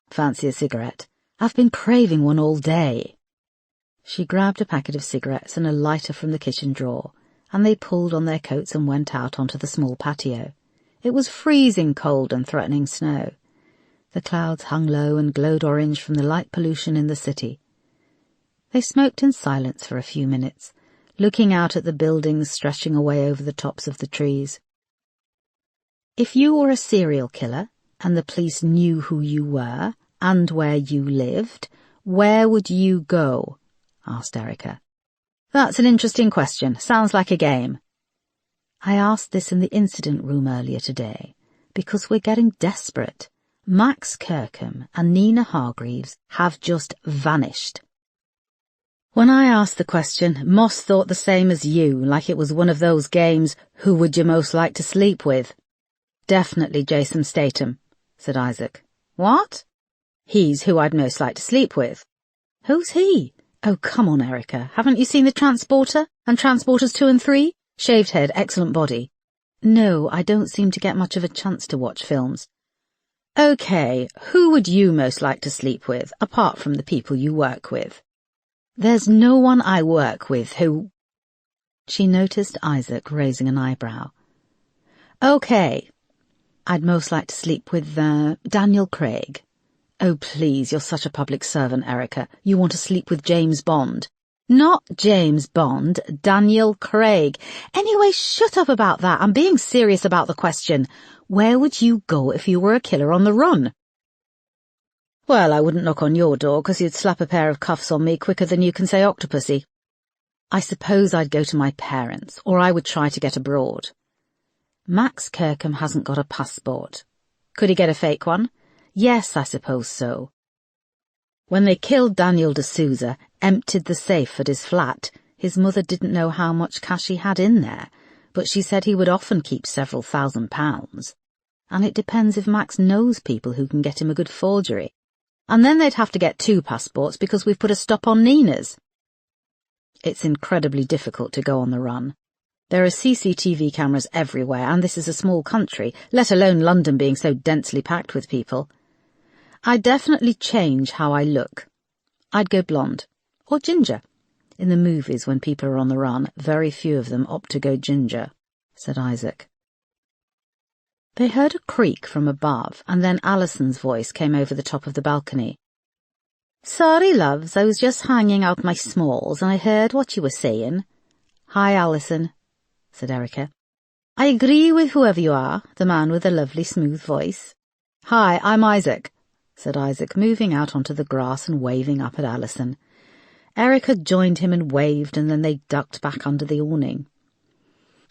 Fancy a cigarette? I've been craving one all day." She grabbed a packet of cigarettes and a lighter from the kitchen drawer, and they pulled on their coats and went out onto the small patio. It was freezing cold and threatening snow. The clouds hung low and glowed orange from the light pollution in the city. They smoked in silence for a few minutes, looking out at the buildings stretching away over the tops of the trees. "If you were a serial killer, and the police knew who you were and where you lived, where would you go?" asked Erica. "That's an interesting question. Sounds like a game." "I asked this in the incident room earlier today, because we're getting desperate. Max Kirkham and Nina Hargreaves have just vanished." When I asked the question, Moss thought the same as you, like it was one of those games, who would you most like to sleep with? "Definitely Jason Statham," said Isaac. "What?" "He's who I'd most like to sleep with." "Who's he?" "Oh, come on, Erica. Haven't you seen The Transporter and Transporters 2 and 3? Shaved head, excellent body." "No, I don't seem to get much of a chance to watch films." "Okay, who would you most like to sleep with, apart from the people you work with?" "There's no one I work with who—" She noticed Isaac raising an eyebrow. "Okay. I'd most like to sleep with, Daniel Craig." "Oh, please, you're such a public servant, Erica. You want to sleep with James Bond." "Not James Bond, Daniel Craig. Anyway, shut up about that. I'm being serious about the question. Where would you go if you were a killer on the run?" "Well, I wouldn't knock on your door, 'cause you'd slap a pair of cuffs on me quicker than you can say octopussy. I suppose I'd go to my parents, or I would try to get abroad." "Max Kirkham hasn't got a passport." "Could he get a fake one?" "Yes, I suppose so." "When they killed Daniel D'Souza, emptied the safe at his flat, his mother didn't know how much cash he had in there, but she said he would often keep several £1,000s. And it depends if Max knows people who can get him a good forgery. And then they'd have to get 2 passports because we've put a stop on Nina's." "It's incredibly difficult to go on the run. There are CCTV cameras everywhere, and this is a small country, let alone London being so densely packed with people. I'd definitely change how I look. I'd go blonde. Or ginger. In the movies, when people are on the run, very few of them opt to go ginger," said Isaac. They heard a creak from above, and then Alison's voice came over the top of the balcony. "Sorry, loves, I was just hanging out my smalls, and I heard what you were saying." "Hi, Alison," said Erica. "I agree with whoever you are, the man with the lovely smooth voice." "Hi, I'm Isaac," said Isaac, moving out onto the grass and waving up at Alison. Erica joined him and waved, and then they ducked back under the awning.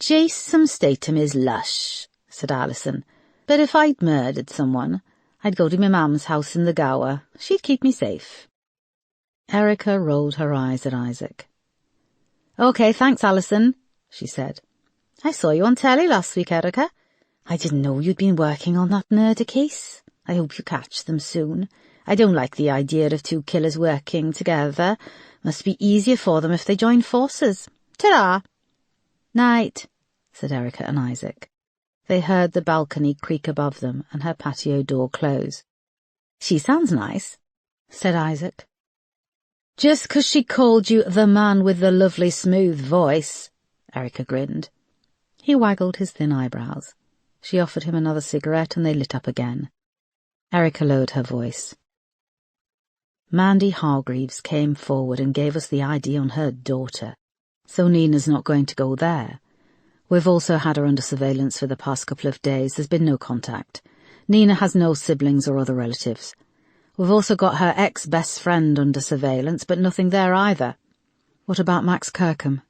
"Jason Statham is lush," said Alison, "but if I'd murdered someone, I'd go to my mum's house in the Gower. She'd keep me safe." Erica rolled her eyes at Isaac. "OK, thanks, Alison," she said. "I saw you on telly last week, Erica. I didn't know you'd been working on that murder case. I hope you catch them soon. I don't like the idea of 2 killers working together. Must be easier for them if they join forces. Ta-ra!" "Night," said Erica and Isaac. They heard the balcony creak above them and her patio door close. "She sounds nice," said Isaac. "Just 'cause she called you the man with the lovely smooth voice," Erica grinned. He waggled his thin eyebrows. She offered him another cigarette and they lit up again. Erica lowered her voice. "Mandy Hargreaves came forward and gave us the ID on her daughter, so Nina's not going to go there. We've also had her under surveillance for the past couple of days. There's been no contact. Nina has no siblings or other relatives. We've also got her ex-best friend under surveillance, but nothing there either." "What about Max Kirkham?"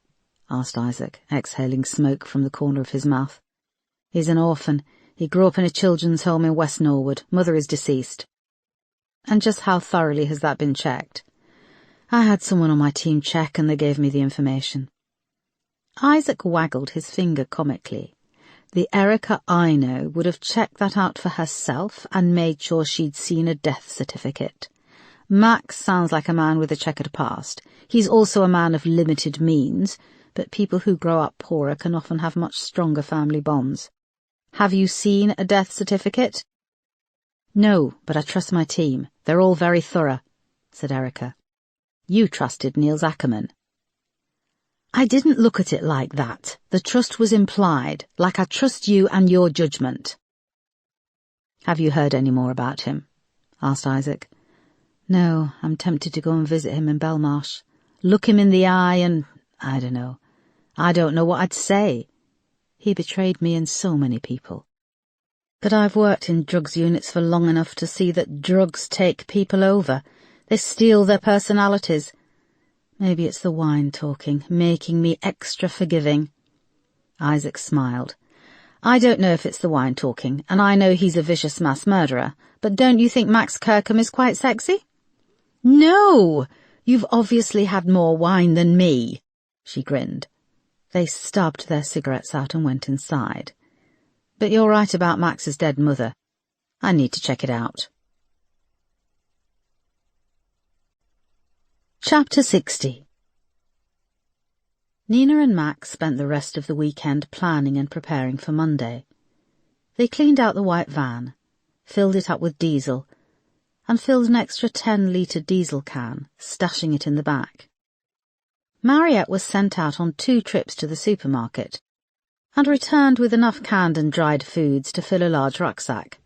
asked Isaac, exhaling smoke from the corner of his mouth. He's an orphan. He grew up in a children's home in West Norwood. Mother is deceased. And just how thoroughly has that been checked? I had someone on my team check and they gave me the information. Isaac waggled his finger comically. The Erica I know would have checked that out for herself and made sure she'd seen a death certificate. Max sounds like a man with a checkered past. He's also a man of limited means, but people who grow up poorer can often have much stronger family bonds. Have you seen a death certificate? No, but I trust my team. They're all very thorough, said Erica. You trusted Niels Ackerman. I didn't look at it like that. The trust was implied, like I trust you and your judgment. Have you heard any more about him? Asked Isaac. No, I'm tempted to go and visit him in Belmarsh. Look him in the eye and, I don't know. I don't know what I'd say. He betrayed me and so many people. But I've worked in drugs units for long enough to see that drugs take people over. They steal their personalities. Maybe it's the wine talking, making me extra forgiving. Isaac smiled. I don't know if it's the wine talking, and I know he's a vicious mass murderer, but don't you think Max Kirkham is quite sexy? No! You've obviously had more wine than me, she grinned. They stubbed their cigarettes out and went inside. But you're right about Max's dead mother. I need to check it out. Chapter 60. Nina and Max spent the rest of the weekend planning and preparing for Monday. They cleaned out the white van, filled it up with diesel, and filled an extra 10-litre diesel can, stashing it in the back. Mariette was sent out on 2 trips to the supermarket, and returned with enough canned and dried foods to fill a large rucksack.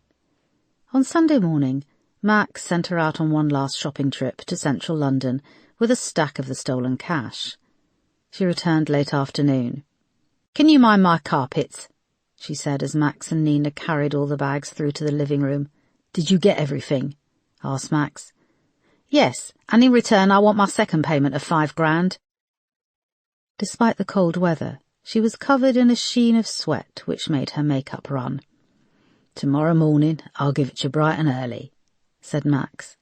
On Sunday morning, Max sent her out on one last shopping trip to central London with a stack of the stolen cash. She returned late afternoon. Can you mind my carpets? She said as Max and Nina carried all the bags through to the living room. Did you get everything? Asked Max. Yes, and in return I want my second payment of £5,000. Despite the cold weather, she was covered in a sheen of sweat which made her makeup run. Tomorrow morning I'll give it you bright and early, said Max.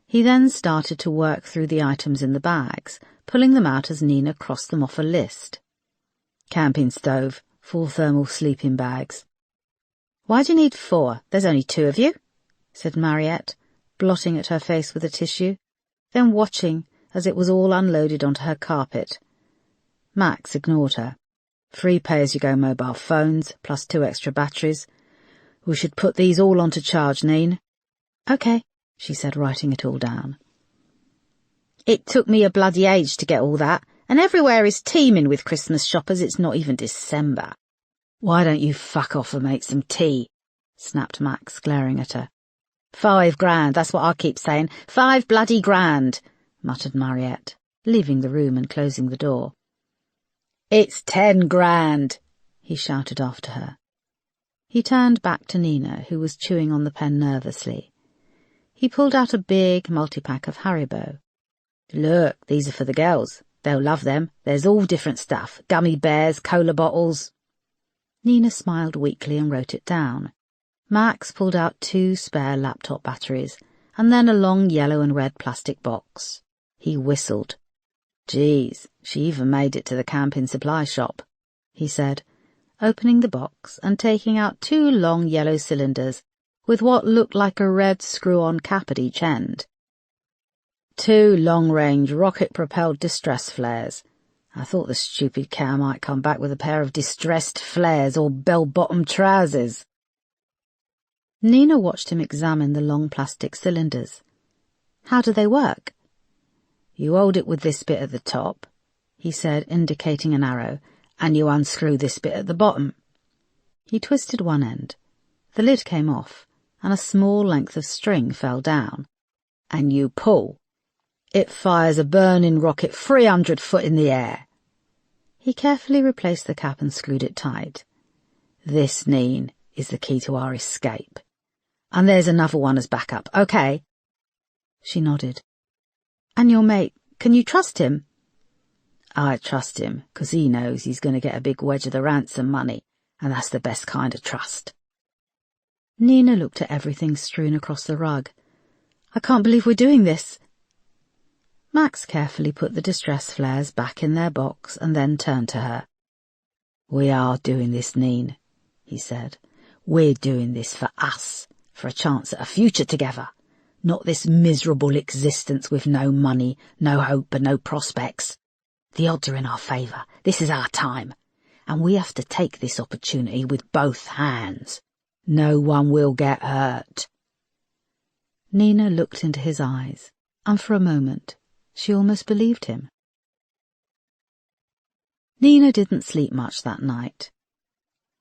He then started to work through the items in the bags, pulling them out as Nina crossed them off a list. Camping stove, 4 thermal sleeping bags. Why do you need 4? There's only 2 of you, said Mariette, blotting at her face with a tissue, then watching as it was all unloaded onto her carpet. Max ignored her. 3 pay-as-you-go mobile phones, plus 2 extra batteries. We should put these all onto charge, Neen. OK, she said, writing it all down. It took me a bloody age to get all that, and everywhere is teeming with Christmas shoppers. It's not even December. Why don't you fuck off and make some tea? Snapped Max, glaring at her. £5,000, that's what I keep saying. 5 bloody grand, muttered Mariette, leaving the room and closing the door. It's 10 grand, he shouted after her. He turned back to Nina, who was chewing on the pen nervously. He pulled out a big multi-pack of Haribo. Look, these are for the girls. They'll love them. There's all different stuff. Gummy bears, cola bottles. Nina smiled weakly and wrote it down. Max pulled out 2 spare laptop batteries, and then a long yellow and red plastic box. He whistled. Geez, she even made it to the camping supply shop, he said, opening the box and taking out 2 long yellow cylinders with what looked like a red screw-on cap at each end. 2 long-range rocket-propelled distress flares. I thought the stupid cow might come back with a pair of distressed flares or bell-bottom trousers. Nina watched him examine the long plastic cylinders. How do they work? You hold it with this bit at the top, he said, indicating an arrow, and you unscrew this bit at the bottom. He twisted one end. The lid came off, and a small length of string fell down. And you pull. It fires a burning rocket 300 foot in the air. He carefully replaced the cap and screwed it tight. This, Neen, is the key to our escape. And there's another one as backup, OK? She nodded. And your mate, can you trust him? I trust him, 'cause he knows he's going to get a big wedge of the ransom money, and that's the best kind of trust. Nina looked at everything strewn across the rug. I can't believe we're doing this. Max carefully put the distress flares back in their box and then turned to her. We are doing this, Neen, he said. We're doing this for us, for a chance at a future together, not this miserable existence with no money, no hope and no prospects. The odds are in our favour. This is our time, and we have to take this opportunity with both hands. No one will get hurt. Nina looked into his eyes, and for a moment she almost believed him. Nina didn't sleep much that night.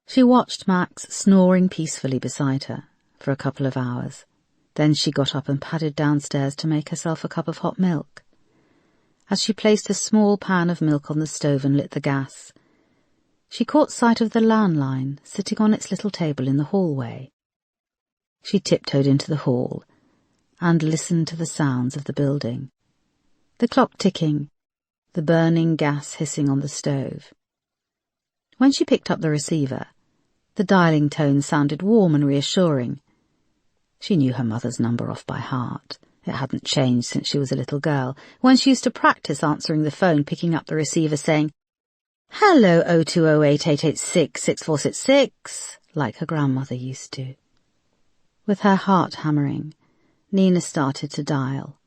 She watched Max snoring peacefully beside her for a couple of hours. Then she got up and padded downstairs to make herself a cup of hot milk. As she placed a small pan of milk on the stove and lit the gas, she caught sight of the landline sitting on its little table in the hallway. She tiptoed into the hall and listened to the sounds of the building. The clock ticking, the burning gas hissing on the stove. When she picked up the receiver, the dialing tone sounded warm and reassuring. She knew her mother's number off by heart. It hadn't changed since she was a little girl, when she used to practice answering the phone, picking up the receiver, saying, "Hello, 0208-886-6466, like her grandmother used to. With her heart hammering, Nina started to dial.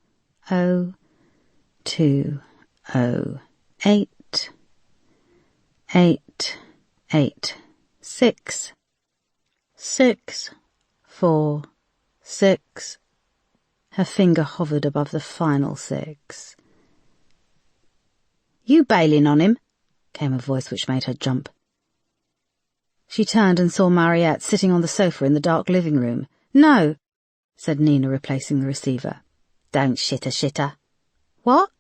0208-886-646. Her finger hovered above the final 6. "You bailing on him?" came a voice which made her jump. She turned and saw Mariette sitting on the sofa in the dark living room. "No," said Nina, replacing the receiver. "Don't shitter." "What?"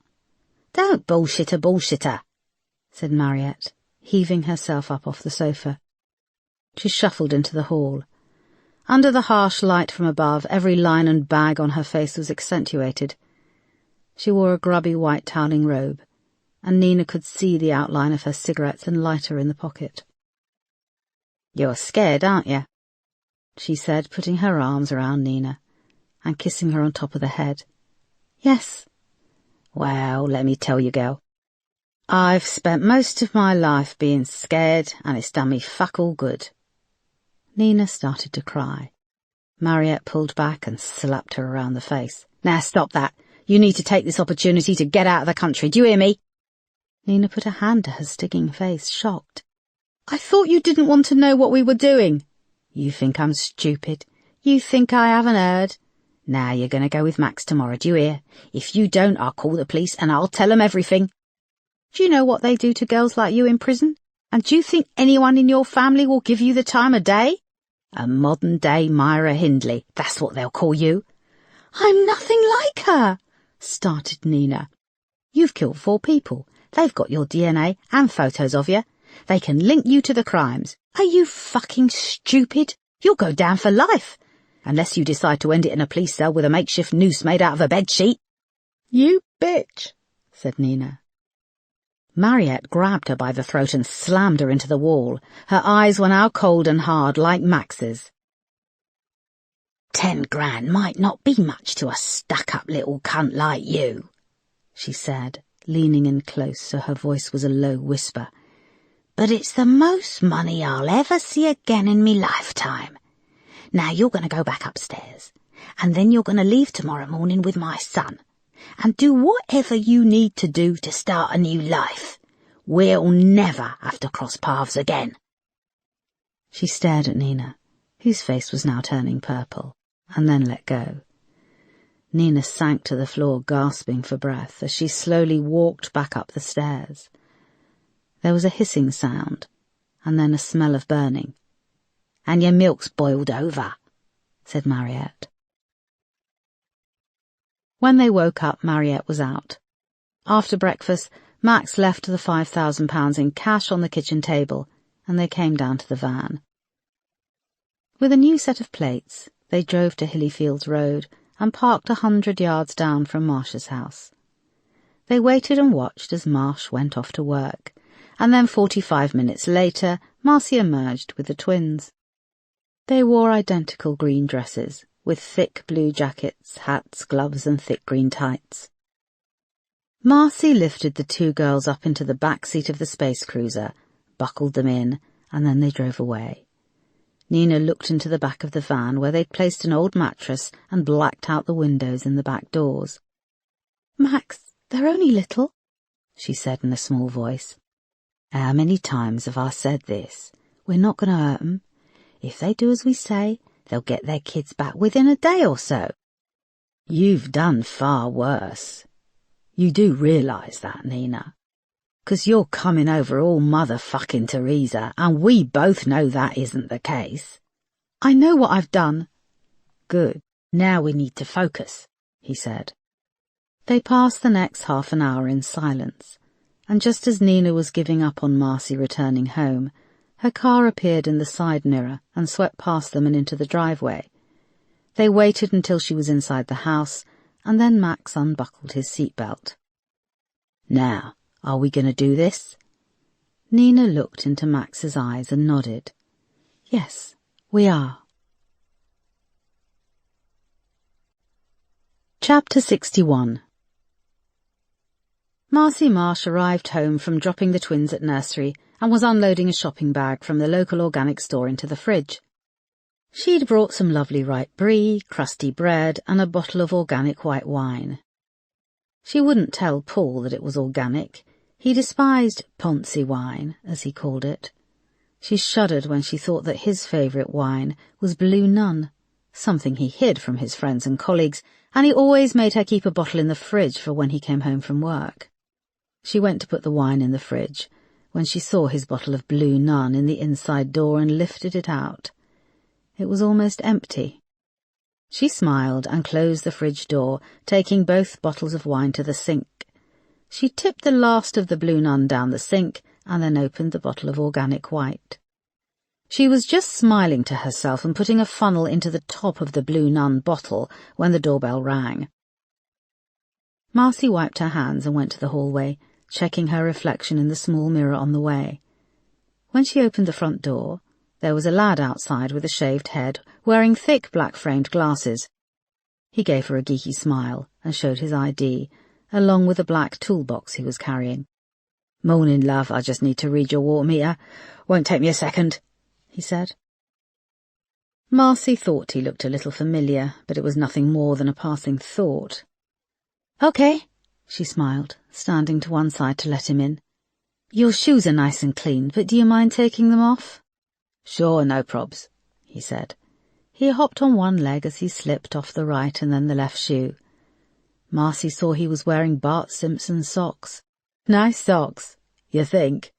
"Don't bullshitter," said Mariette, heaving herself up off the sofa. She shuffled into the hall. Under the harsh light from above, every line and bag on her face was accentuated. She wore a grubby white toweling robe, and Nina could see the outline of her cigarettes and lighter in the pocket. "You're scared, aren't you?" she said, putting her arms around Nina and kissing her on top of the head. "Yes." "Well, let me tell you, girl, I've spent most of my life being scared, and it's done me fuck all good." Nina started to cry. Mariette pulled back and slapped her around the face. "Now stop that. You need to take this opportunity to get out of the country. Do you hear me?" Nina put a hand to her sticking face, shocked. "I thought you didn't want to know what we were doing." "You think I'm stupid? You think I haven't heard? Now you're going to go with Max tomorrow, do you hear? If you don't, I'll call the police and I'll tell them everything. Do you know what they do to girls like you in prison? And do you think anyone in your family will give you the time of day? A modern-day Myra Hindley, that's what they'll call you." "I'm nothing like her," started Nina. "You've killed 4 people. They've got your DNA and photos of you. They can link you to the crimes. Are you fucking stupid? You'll go down for life. Unless you decide to end it in a police cell with a makeshift noose made out of a bedsheet." "You bitch," said Nina. Mariette grabbed her by the throat and slammed her into the wall. Her eyes were now cold and hard like Max's. $10,000 might not be much to a stuck-up little cunt like you," she said, leaning in close so her voice was a low whisper. "But it's the most money I'll ever see again in me lifetime. Now you're going to go back upstairs, and then you're going to leave tomorrow morning with my son, and do whatever you need to do to start a new life. We'll never have to cross paths again." She stared at Nina, whose face was now turning purple, and then let go. Nina sank to the floor, gasping for breath, as she slowly walked back up the stairs. There was a hissing sound, and then a smell of burning. "And your milk's boiled over," said Mariette. When they woke up, Mariette was out. After breakfast, Max left the £5,000 in cash on the kitchen table, and they came down to the van. With a new set of plates, they drove to Hillyfields Road and parked 100 yards down from Marsh's house. They waited and watched as Marsh went off to work, and then 45 minutes later, Marcy emerged with the twins. They wore identical green dresses, with thick blue jackets, hats, gloves, and thick green tights. Marcy lifted the two girls up into the back seat of the space cruiser, buckled them in, and then they drove away. Nina looked into the back of the van where they'd placed an old mattress and blacked out the windows in the back doors. "Max, they're only little," she said in a small voice. "How many times have I said this? We're not going to hurt 'em. If they do as we say, they'll get their kids back within a day or so. You've done far worse. You do realise that, Nina? 'Cause you're coming over all motherfucking Teresa, and we both know that isn't the case." "I know what I've done." "Good. Now we need to focus," he said. They passed the next half an hour in silence, and just as Nina was giving up on Marcy returning home, her car appeared in the side mirror and swept past them and into the driveway. They waited until she was inside the house, and then Max unbuckled his seatbelt. "Now, are we going to do this?" Nina looked into Max's eyes and nodded. "Yes, we are." Chapter 61. Marcy Marsh arrived home from dropping the twins at nursery and was unloading a shopping bag from the local organic store into the fridge. She'd brought some lovely ripe brie, crusty bread, and a bottle of organic white wine. She wouldn't tell Paul that it was organic. He despised Ponzi wine, as he called it. She shuddered when she thought that his favourite wine was Blue Nun, something he hid from his friends and colleagues, and he always made her keep a bottle in the fridge for when he came home from work. She went to put the wine in the fridge when she saw his bottle of Blue Nun in the inside door and lifted it out. It was almost empty. She smiled and closed the fridge door, taking both bottles of wine to the sink. She tipped the last of the Blue Nun down the sink and then opened the bottle of organic white. She was just smiling to herself and putting a funnel into the top of the Blue Nun bottle when the doorbell rang. Marcy wiped her hands and went to the hallway, checking her reflection in the small mirror on the way. When she opened the front door, there was a lad outside with a shaved head, wearing thick black-framed glasses. He gave her a geeky smile and showed his ID, along with a black toolbox he was carrying. "Morning, love, I just need to read your water meter. Won't take me a second," he said. Marcy thought he looked a little familiar, but it was nothing more than a passing thought. "Okay," she smiled, standing to one side to let him in. "Your shoes are nice and clean, but do you mind taking them off?" "Sure, no probs," he said. He hopped on one leg as he slipped off the right and then the left shoe. Marcy saw he was wearing Bart Simpson socks. "Nice socks, you think?"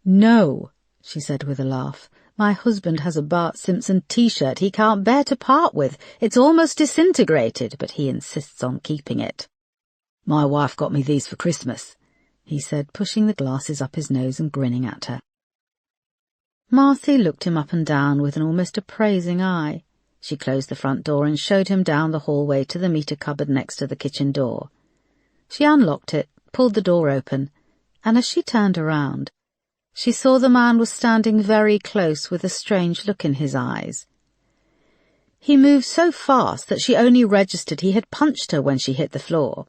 "No," she said with a laugh. "My husband has a Bart Simpson t-shirt he can't bear to part with. It's almost disintegrated, but he insists on keeping it." "My wife got me these for Christmas," he said, pushing the glasses up his nose and grinning at her. Marcy looked him up and down with an almost appraising eye. She closed the front door and showed him down the hallway to the meter cupboard next to the kitchen door. She unlocked it, pulled the door open, and as she turned around, she saw the man was standing very close with a strange look in his eyes. He moved so fast that she only registered he had punched her when she hit the floor.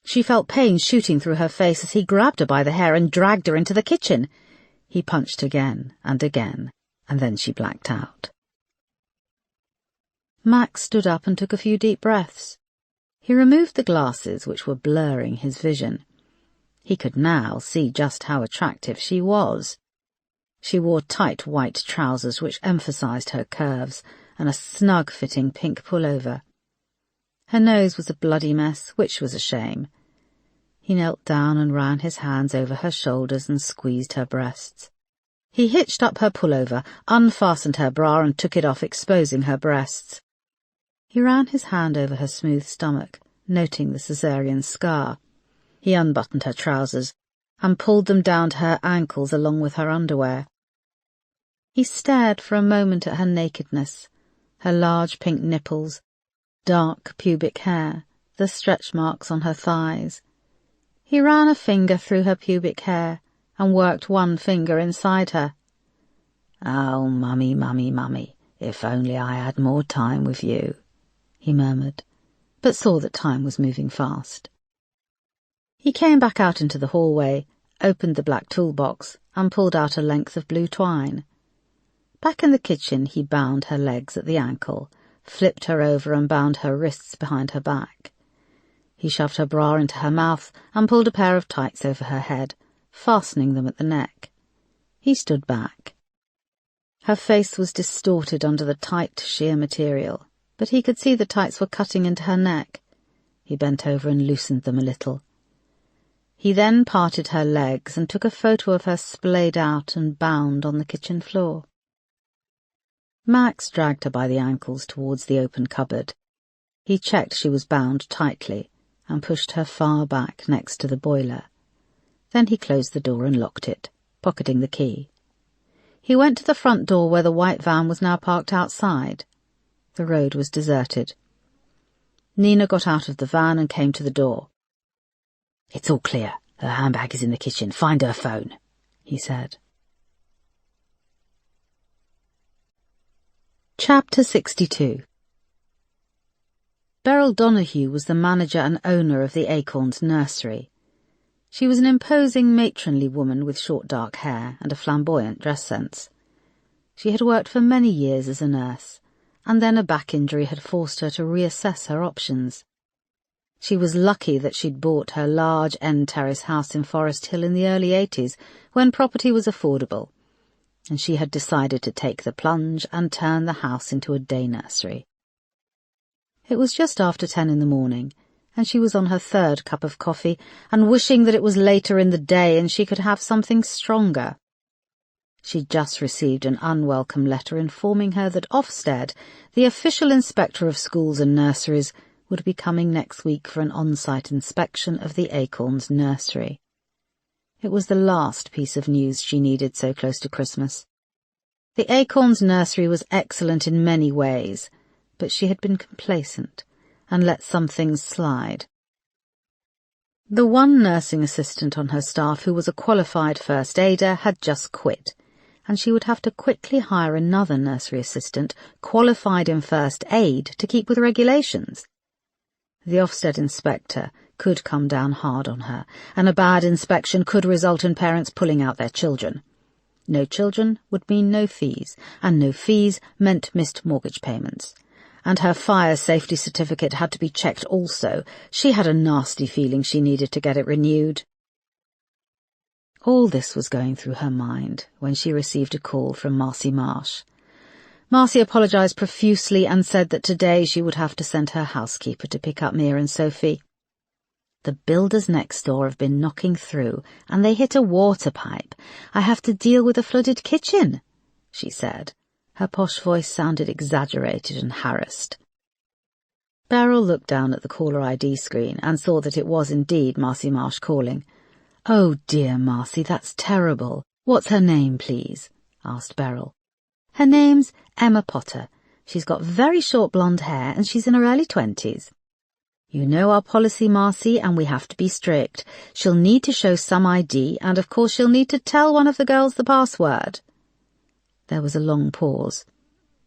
She felt pain shooting through her face as he grabbed her by the hair and dragged her into the kitchen. He punched again, and then she blacked out. Max stood up and took a few deep breaths. He removed the glasses, which were blurring his vision. He could now see just how attractive she was. She wore tight white trousers which emphasized her curves, and a snug-fitting pink pullover. Her nose was a bloody mess, which was a shame. He knelt down and ran his hands over her shoulders and squeezed her breasts. He hitched up her pullover, unfastened her bra and took it off, exposing her breasts. He ran his hand over her smooth stomach, noting the cesarean scar. He unbuttoned her trousers and pulled them down to her ankles along with her underwear. He stared for a moment at her nakedness, her large pink nipples, dark pubic hair, the stretch marks on her thighs. He ran a finger through her pubic hair, and worked one finger inside her. "Oh, mummy, mummy, mummy, if only I had more time with you," he murmured, but saw that time was moving fast. He came back out into the hallway, opened the black toolbox, and pulled out a length of blue twine. Back in the kitchen he bound her legs at the ankle, flipped her over and bound her wrists behind her back. He shoved her bra into her mouth and pulled a pair of tights over her head, fastening them at the neck. He stood back. Her face was distorted under the tight, sheer material, but he could see the tights were cutting into her neck. He bent over and loosened them a little. He then parted her legs and took a photo of her splayed out and bound on the kitchen floor. Max dragged her by the ankles towards the open cupboard. He checked she was bound tightly and pushed her far back next to the boiler. Then he closed the door and locked it, pocketing the key. He went to the front door where the white van was now parked outside. The road was deserted. Nina got out of the van and came to the door. "It's all clear. Her handbag is in the kitchen. Find her phone," he said. Chapter 62. Beryl Donahue was the manager and owner of the Acorns nursery. She was an imposing, matronly woman with short dark hair and a flamboyant dress sense. She had worked for many years as a nurse, and then a back injury had forced her to reassess her options. She was lucky that she'd bought her large end terrace house in Forest Hill in the early 80s, when property was affordable, and she had decided to take the plunge and turn the house into a day nursery. It was just after 10 in the morning, and she was on her third cup of coffee and wishing that it was later in the day and she could have something stronger. She'd just received an unwelcome letter informing her that Ofsted, the official inspector of schools and nurseries, would be coming next week for an on-site inspection of the Acorns nursery. It was the last piece of news she needed so close to Christmas. The Acorns nursery was excellent in many ways, but she had been complacent and let some things slide. The one nursing assistant on her staff who was a qualified first aider had just quit, and she would have to quickly hire another nursery assistant qualified in first aid to keep with regulations. The Ofsted inspector could come down hard on her, and a bad inspection could result in parents pulling out their children. No children would mean no fees, and no fees meant missed mortgage payments. And her fire safety certificate had to be checked also. She had a nasty feeling she needed to get it renewed. All this was going through her mind when she received a call from Marcy Marsh. Marcy apologised profusely and said that today she would have to send her housekeeper to pick up Mia and Sophie. "The builders next door have been knocking through, and they hit a water pipe. I have to deal with a flooded kitchen," she said. Her posh voice sounded exaggerated and harassed. Beryl looked down at the caller ID screen and saw that it was indeed Marcy Marsh calling. "Oh dear, Marcy, that's terrible. What's her name, please?" asked Beryl. "Her name's Emma Potter. She's got very short blonde hair and she's in her early 20s. You know our policy, Marcy, and we have to be strict. She'll need to show some ID, and of course she'll need to tell one of the girls the password." There was a long pause.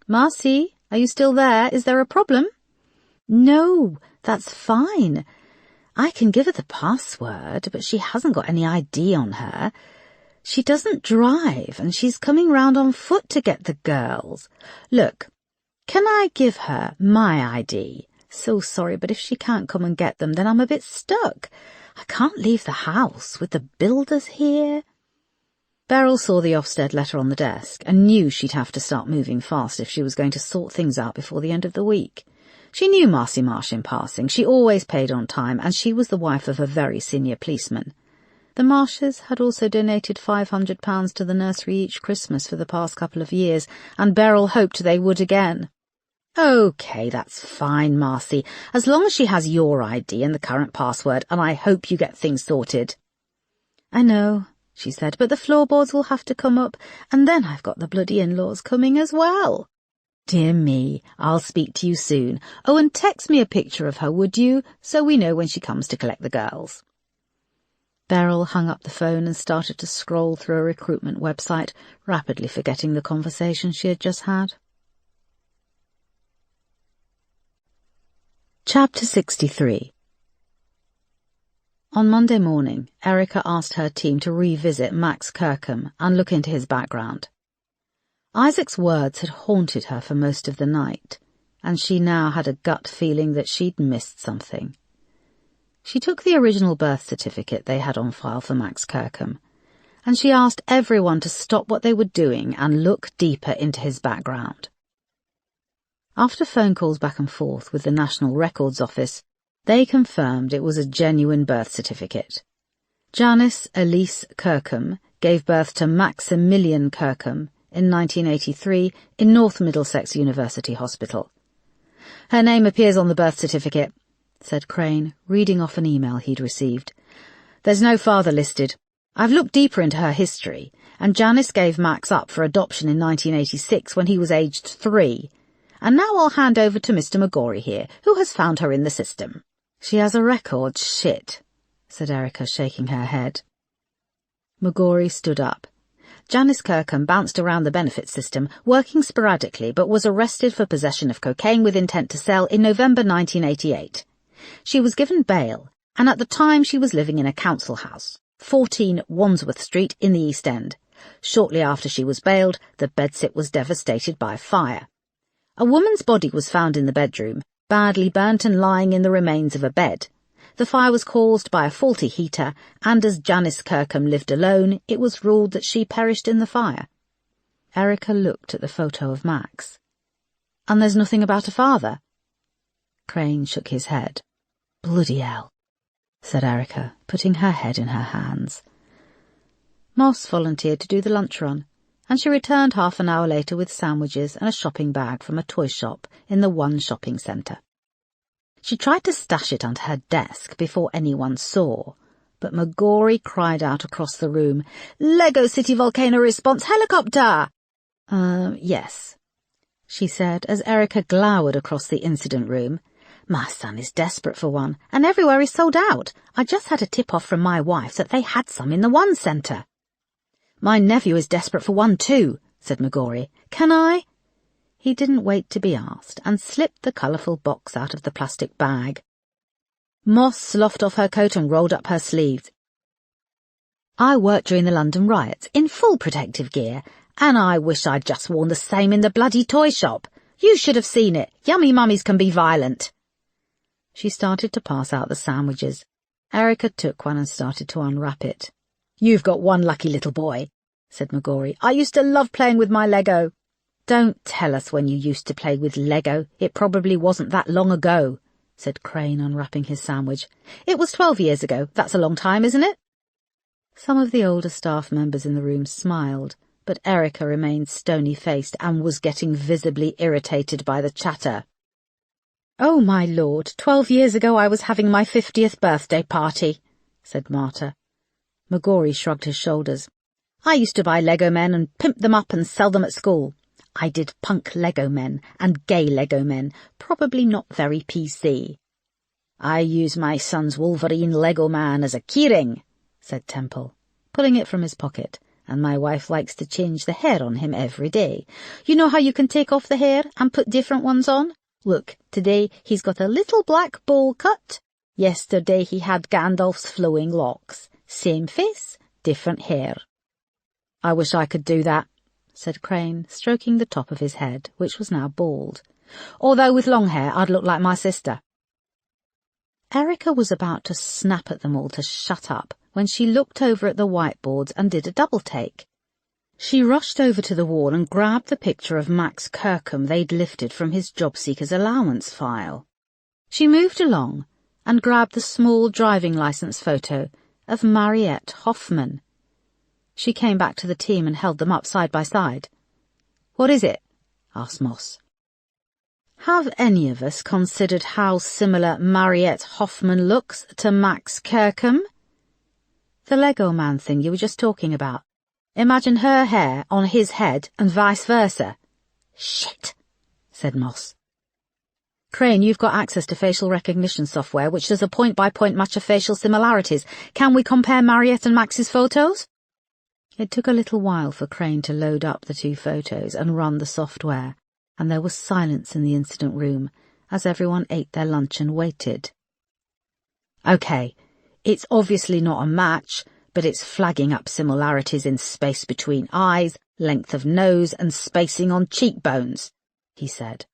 "Marcy, are you still there? Is there a problem?" "No, that's fine. I can give her the password, but she hasn't got any ID on her. She doesn't drive, and she's coming round on foot to get the girls. Look, can I give her my ID? So sorry, but if she can't come and get them, then I'm a bit stuck. I can't leave the house with the builders here." Beryl saw the Ofsted letter on the desk and knew she'd have to start moving fast if she was going to sort things out before the end of the week. She knew Marcy Marsh in passing. She always paid on time, and she was the wife of a very senior policeman. The Marshes had also donated £500 to the nursery each Christmas for the past couple of years, and Beryl hoped they would again. "OK, that's fine, Marcy, as long as she has your ID and the current password, and I hope you get things sorted." "I know," she said, "but the floorboards will have to come up, and then I've got the bloody in-laws coming as well." "Dear me, I'll speak to you soon. Oh, and text me a picture of her, would you, so we know when she comes to collect the girls." Beryl hung up the phone and started to scroll through a recruitment website, rapidly forgetting the conversation she had just had. Chapter 63. On Monday morning, Erica asked her team to revisit Max Kirkham and look into his background. Isaac's words had haunted her for most of the night, and she now had a gut feeling that she'd missed something. She took the original birth certificate they had on file for Max Kirkham, and she asked everyone to stop what they were doing and look deeper into his background. After phone calls back and forth with the National Records Office, they confirmed it was a genuine birth certificate. Janice Elise Kirkham gave birth to Maximilian Kirkham in 1983 in North Middlesex University Hospital. "Her name appears on the birth certificate," said Crane, reading off an email he'd received. "There's no father listed. I've looked deeper into her history, and Janice gave Max up for adoption in 1986 when he was aged 3. And now I'll hand over to Mr. McGorry here, who has found her in the system." "She has a record, shit," said Erica, shaking her head. McGorry stood up. Janice Kirkham bounced around the benefit system, working sporadically, but was arrested for possession of cocaine with intent to sell in November 1988. She was given bail, and at the time she was living in a council house, 14 Wandsworth Street in the East End. Shortly after she was bailed, the bedsit was devastated by fire. A woman's body was found in the bedroom, badly burnt and lying in the remains of a bed. The fire was caused by a faulty heater, and as Janice Kirkham lived alone, it was ruled that she perished in the fire. Erica looked at the photo of Max. "And there's nothing about a father?" Crane shook his head. "Bloody hell," said Erica, putting her head in her hands. Moss volunteered to do the lunch run, and she returned half an hour later with sandwiches and a shopping bag from a toy shop in the One shopping centre. She tried to stash it under her desk before anyone saw, but McGorry cried out across the room, "Lego City Volcano Response Helicopter!" Yes," she said as Erica glowered across the incident room. "My son is desperate for one, and everywhere is sold out. I just had a tip-off from my wife that they had some in the One Centre." "My nephew is desperate for one too," said McGorry. "Can I?" He didn't wait to be asked and slipped the colourful box out of the plastic bag. Moss sloughed off her coat and rolled up her sleeves. "I worked during the London riots in full protective gear, and I wish I'd just worn the same in the bloody toy shop. You should have seen it. Yummy mummies can be violent." She started to pass out the sandwiches. Erica took one and started to unwrap it. "You've got one lucky little boy," said McGorry. "I used to love playing with my Lego." "Don't tell us when you used to play with Lego. It probably wasn't that long ago," said Crane, unwrapping his sandwich. "It was 12 years ago. That's a long time, isn't it?" Some of the older staff members in the room smiled, but Erica remained stony-faced and was getting visibly irritated by the chatter. "Oh, my lord, 12 years ago I was having my 50th birthday party," said Marta. McGorry shrugged his shoulders. "I used to buy Lego men and pimp them up and sell them at school. I did punk Lego men and gay Lego men, probably not very PC. I use my son's Wolverine Lego man as a keyring," said Temple, pulling it from his pocket, "and my wife likes to change the hair on him every day. You know how you can take off the hair and put different ones on? Look, today he's got a little black bowl cut. Yesterday he had Gandalf's flowing locks. Same face, different hair." "I wish I could do that," said Crane, stroking the top of his head, which was now bald. "Although with long hair I'd look like my sister." Erica was about to snap at them all to shut up when she looked over at the whiteboards and did a double-take. She rushed over to the wall and grabbed the picture of Max Kirkham they'd lifted from his job-seeker's allowance file. She moved along and grabbed the small driving licence photo of Mariette Hoffman. She came back to the team and held them up side by side. "What is it?" asked Moss. "Have any of us considered how similar Mariette Hoffman looks to Max Kirkham? The Lego man thing you were just talking about. Imagine her hair on his head and vice versa." "Shit," said Moss. Crane, you've got access to facial recognition software which does a point-by-point match of facial similarities. Can we compare Mariette and Max's photos? It took a little while for Crane to load up the two photos and run the software, and there was silence in the incident room as everyone ate their lunch and waited. Okay, it's obviously not a match, but it's flagging up similarities in space between eyes, length of nose, and spacing on cheekbones, he said.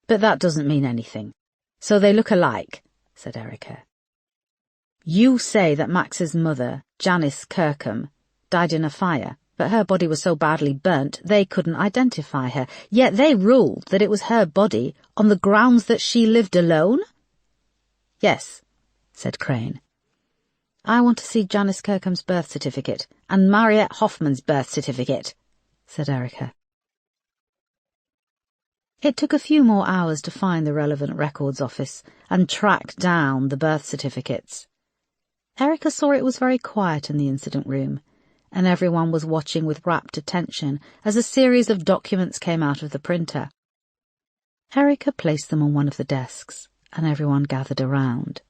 But that doesn't mean anything. So they look alike, said Erica. You say that Max's mother, Janice Kirkham, died in a fire, but her body was so badly burnt they couldn't identify her, yet they ruled that it was her body on the grounds that she lived alone? Yes, said Crane. I want to see Janice Kirkham's birth certificate and Mariette Hoffman's birth certificate, said Erica. It took a few more hours to find the relevant records office and track down the birth certificates. Erica saw it was very quiet in the incident room, and everyone was watching with rapt attention as a series of documents came out of the printer. Erica placed them on one of the desks, and everyone gathered around.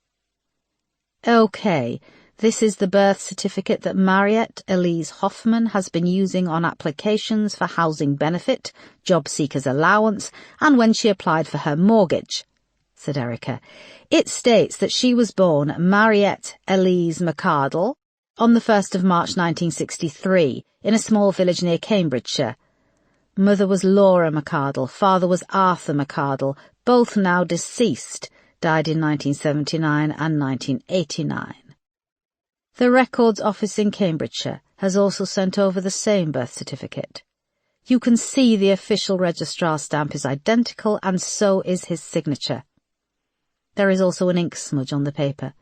Okay, this is the birth certificate that Mariette Elise Hoffman has been using on applications for housing benefit, job seekers allowance, and when she applied for her mortgage, said Erica. It states that she was born Mariette Elise McArdle on the 1st of March 1963 in a small village near Cambridgeshire. Mother was Laura McArdle, father was Arthur McArdle, both now deceased, died in 1979 and 1989. The Records Office in Cambridgeshire has also sent over the same birth certificate. You can see the official registrar's stamp is identical, and so is his signature. There is also an ink smudge on the paper,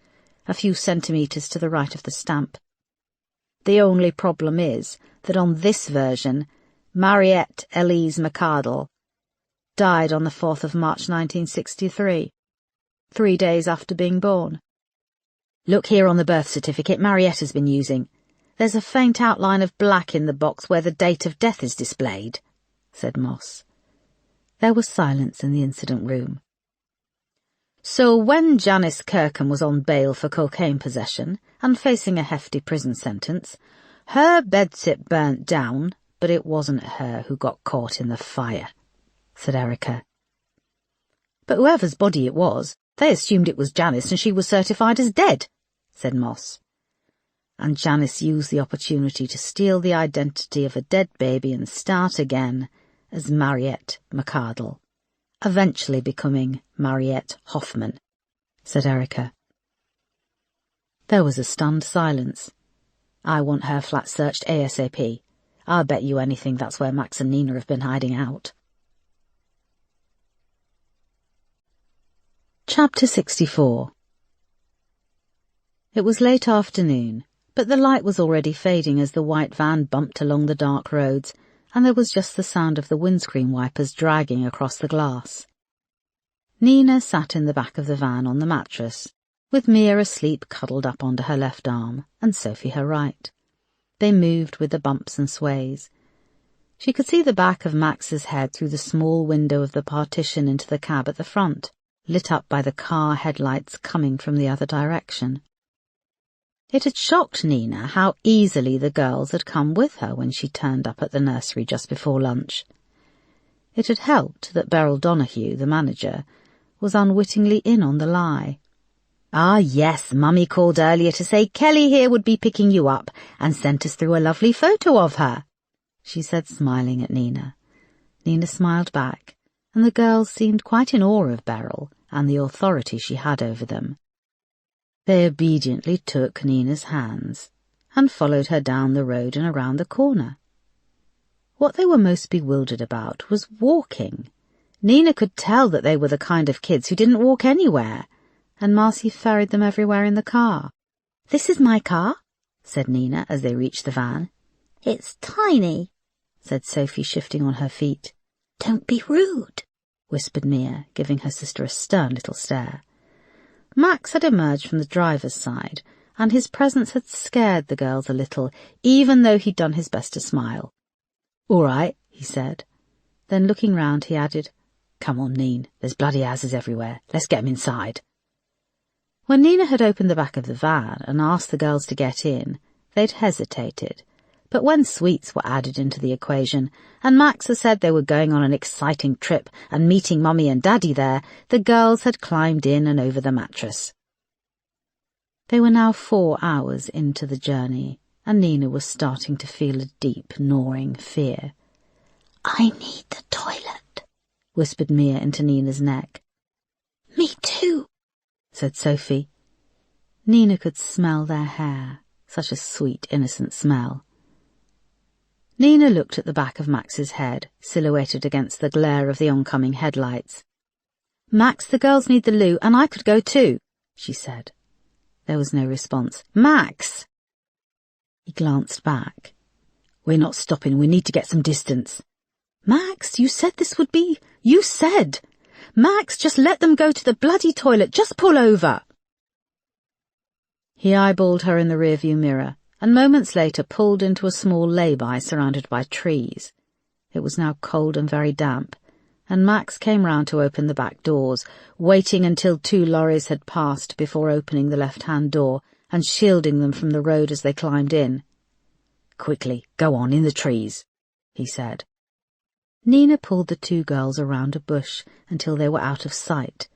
a few centimetres to the right of the stamp. The only problem is that on this version, Mariette Elise McArdle died on the 4th of March 1963, 3 days after being born. Look here on the birth certificate Mariette has been using. There's a faint outline of black in the box where the date of death is displayed, said Moss. There was silence in the incident room. So when Janice Kirkham was on bail for cocaine possession and facing a hefty prison sentence, her bedsit burnt down, but it wasn't her who got caught in the fire, said Erica. But whoever's body it was, they assumed it was Janice and she was certified as dead, said Moss. And Janice used the opportunity to steal the identity of a dead baby and start again as Mariette McArdle, eventually becoming Mariette Hoffman, said Erica. There was a stunned silence. I want her flat searched ASAP. I'll bet you anything that's where Max and Nina have been hiding out. Chapter 64. It was late afternoon, but the light was already fading as the white van bumped along the dark roads, and there was just the sound of the windscreen wipers dragging across the glass. Nina sat in the back of the van on the mattress, with Mia asleep cuddled up under her left arm, and Sophie her right. They moved with the bumps and sways. She could see the back of Max's head through the small window of the partition into the cab at the front, lit up by the car headlights coming from the other direction. It had shocked Nina how easily the girls had come with her when she turned up at the nursery just before lunch. It had helped that Beryl Donahue, the manager, was unwittingly in on the lie. "Ah, yes, Mummy called earlier to say Kelly here would be picking you up and sent us through a lovely photo of her," she said, smiling at Nina. Nina smiled back, and the girls seemed quite in awe of Beryl and the authority she had over them. They obediently took Nina's hands and followed her down the road and around the corner. What they were most bewildered about was walking. Nina could tell that they were the kind of kids who didn't walk anywhere, and Marcy ferried them everywhere in the car. "This is my car," said Nina as they reached the van. "It's tiny," said Sophie, shifting on her feet. "Don't be rude," whispered Mia, giving her sister a stern little stare. Max had emerged from the driver's side, and his presence had scared the girls a little, even though he'd done his best to smile. "All right," he said. Then looking round, he added, Come on, Neen, there's bloody houses everywhere. Let's get 'em inside. When Nina had opened the back of the van and asked the girls to get in, they'd hesitated. But when sweets were added into the equation, and Max had said they were going on an exciting trip and meeting Mummy and Daddy there, the girls had climbed in and over the mattress. They were now 4 hours into the journey, and Nina was starting to feel a deep, gnawing fear. "I need the toilet," whispered Mia into Nina's neck. "Me too," said Sophie. Nina could smell their hair, such a sweet, innocent smell. Nina looked at the back of Max's head, silhouetted against the glare of the oncoming headlights. "Max, the girls need the loo, and I could go too," she said. There was no response. "Max!" He glanced back. "We're not stopping. We need to get some distance." "Max, you said this would be... You said! Max, just let them go to the bloody toilet. Just pull over." He eyeballed her in the rearview mirror, and moments later pulled into a small lay-by surrounded by trees. It was now cold and very damp, and Max came round to open the back doors, waiting until 2 lorries had passed before opening the left-hand door and shielding them from the road as they climbed in. "Quickly, go on, in the trees," he said. Nina pulled the 2 girls around a bush until they were out of sight,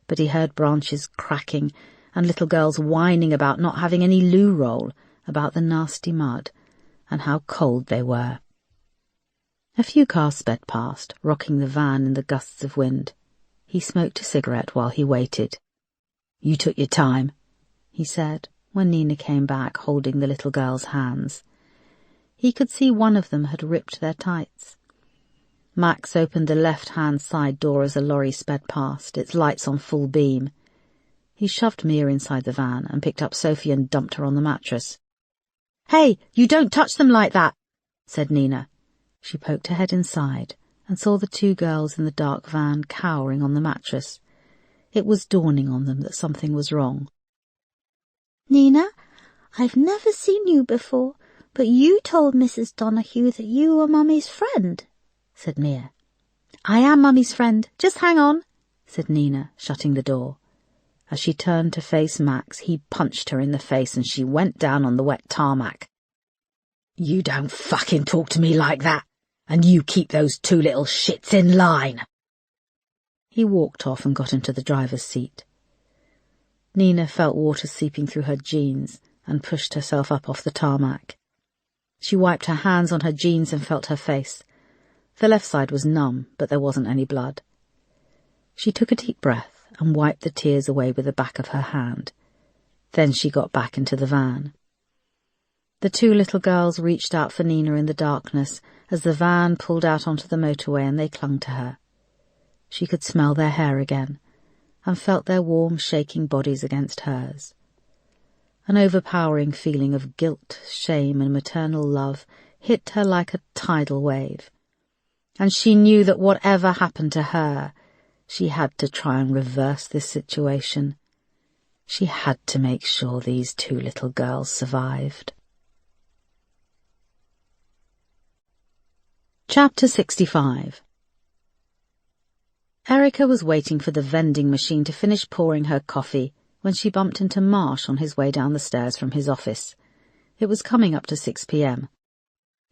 but he heard branches cracking and little girls whining about not having any loo roll, about the nasty mud, and how cold they were. A few cars sped past, rocking the van in the gusts of wind. He smoked a cigarette while he waited. "You took your time," he said, when Nina came back holding the little girls' hands. He could see one of them had ripped their tights. Max opened the left-hand side door as a lorry sped past, its lights on full beam. He shoved Mia inside the van and picked up Sophie and dumped her on the mattress. "Hey, you don't touch them like that," said Nina. She poked her head inside and saw the 2 girls in the dark van cowering on the mattress. It was dawning on them that something was wrong. "Nina, I've never seen you before, but you told Mrs. Donahue that you were Mummy's friend," said Mia. "I am Mummy's friend. Just hang on," said Nina, shutting the door. As she turned to face Max, he punched her in the face and she went down on the wet tarmac. "You don't fucking talk to me like that, and you keep those 2 little shits in line." He walked off and got into the driver's seat. Nina felt water seeping through her jeans and pushed herself up off the tarmac. She wiped her hands on her jeans and felt her face. The left side was numb, but there wasn't any blood. She took a deep breath and wiped the tears away with the back of her hand. Then she got back into the van. The 2 little girls reached out for Nina in the darkness as the van pulled out onto the motorway, and they clung to her. She could smell their hair again and felt their warm, shaking bodies against hers. An overpowering feeling of guilt, shame, and maternal love hit her like a tidal wave, and she knew that whatever happened to her, she had to try and reverse this situation. She had to make sure these 2 little girls survived. Chapter 65. Erica was waiting for the vending machine to finish pouring her coffee when she bumped into Marsh on his way down the stairs from his office. It was coming up to 6 p.m.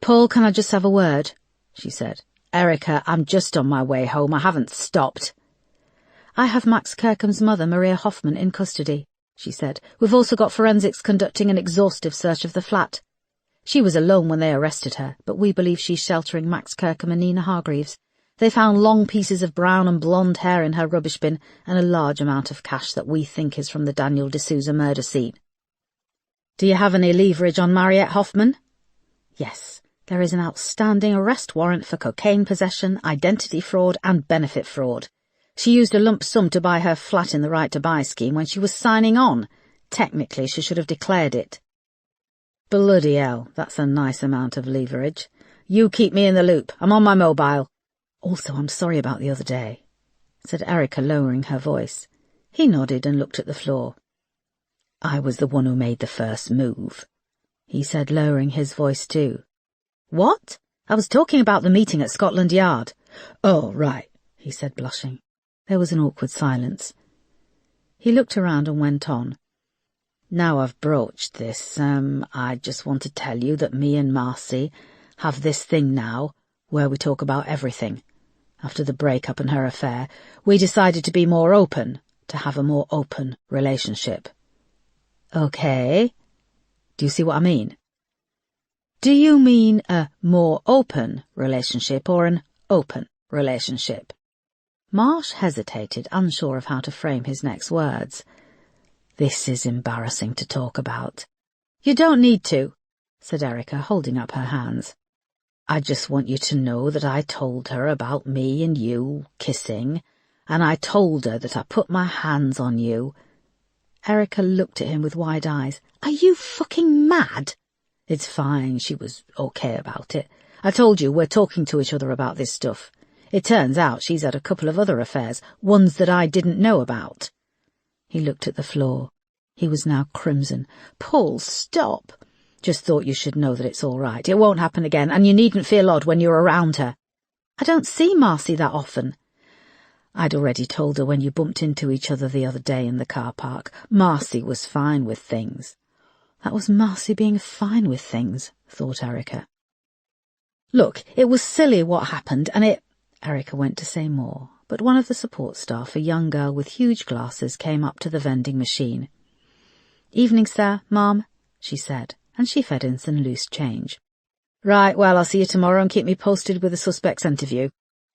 "Paul, can I just have a word?" she said. "Erica, I'm just on my way home. I haven't stopped." "I have Max Kirkham's mother, Maria Hoffman, in custody," she said. "We've also got forensics conducting an exhaustive search of the flat. She was alone when they arrested her, but we believe she's sheltering Max Kirkham and Nina Hargreaves. They found long pieces of brown and blonde hair in her rubbish bin and a large amount of cash that we think is from the Daniel D'Souza murder scene." "Do you have any leverage on Mariette Hoffman?" "Yes. There is an outstanding arrest warrant for cocaine possession, identity fraud, and benefit fraud. She used a lump sum to buy her flat in the Right to Buy scheme when she was signing on. Technically, she should have declared it." "Bloody hell, that's a nice amount of leverage. You keep me in the loop. I'm on my mobile." "Also, I'm sorry about the other day," said Erica, lowering her voice. He nodded and looked at the floor. "I was the one who made the first move," he said, lowering his voice too. "What? I was talking about the meeting at Scotland Yard." "Oh, right," he said, blushing. There was an awkward silence. He looked around and went on. Now I've broached this, I just want to tell you that me and Marcy have this thing now where we talk about everything. After the break-up and her affair, we decided to be more open, to have a more open relationship. Okay. Do you see what I mean? Do you mean a more open relationship or an open relationship? Marsh hesitated, unsure of how to frame his next words. This is embarrassing to talk about. You don't need to, said Erica, holding up her hands. I just want you to know that I told her about me and you kissing, and I told her that I put my hands on you. Erica looked at him with wide eyes. Are you fucking mad? It's fine, she was okay about it. I told you we're talking to each other about this stuff. It turns out she's had a couple of other affairs, ones that I didn't know about. He looked at the floor. He was now crimson. Paul, stop. Just thought you should know that it's all right. It won't happen again, and you needn't feel odd when you're around her. I don't see Marcy that often. I'd already told her when you bumped into each other the other day in the car park. Marcy was fine with things. That was Marcy being fine with things, thought Erica. Look, it was silly what happened, and it... Erica went to say more, but one of the support staff, a young girl with huge glasses, came up to the vending machine. Evening, sir, ma'am, she said, and she fed in some loose change. Right, well, I'll see you tomorrow and keep me posted with the suspect's interview,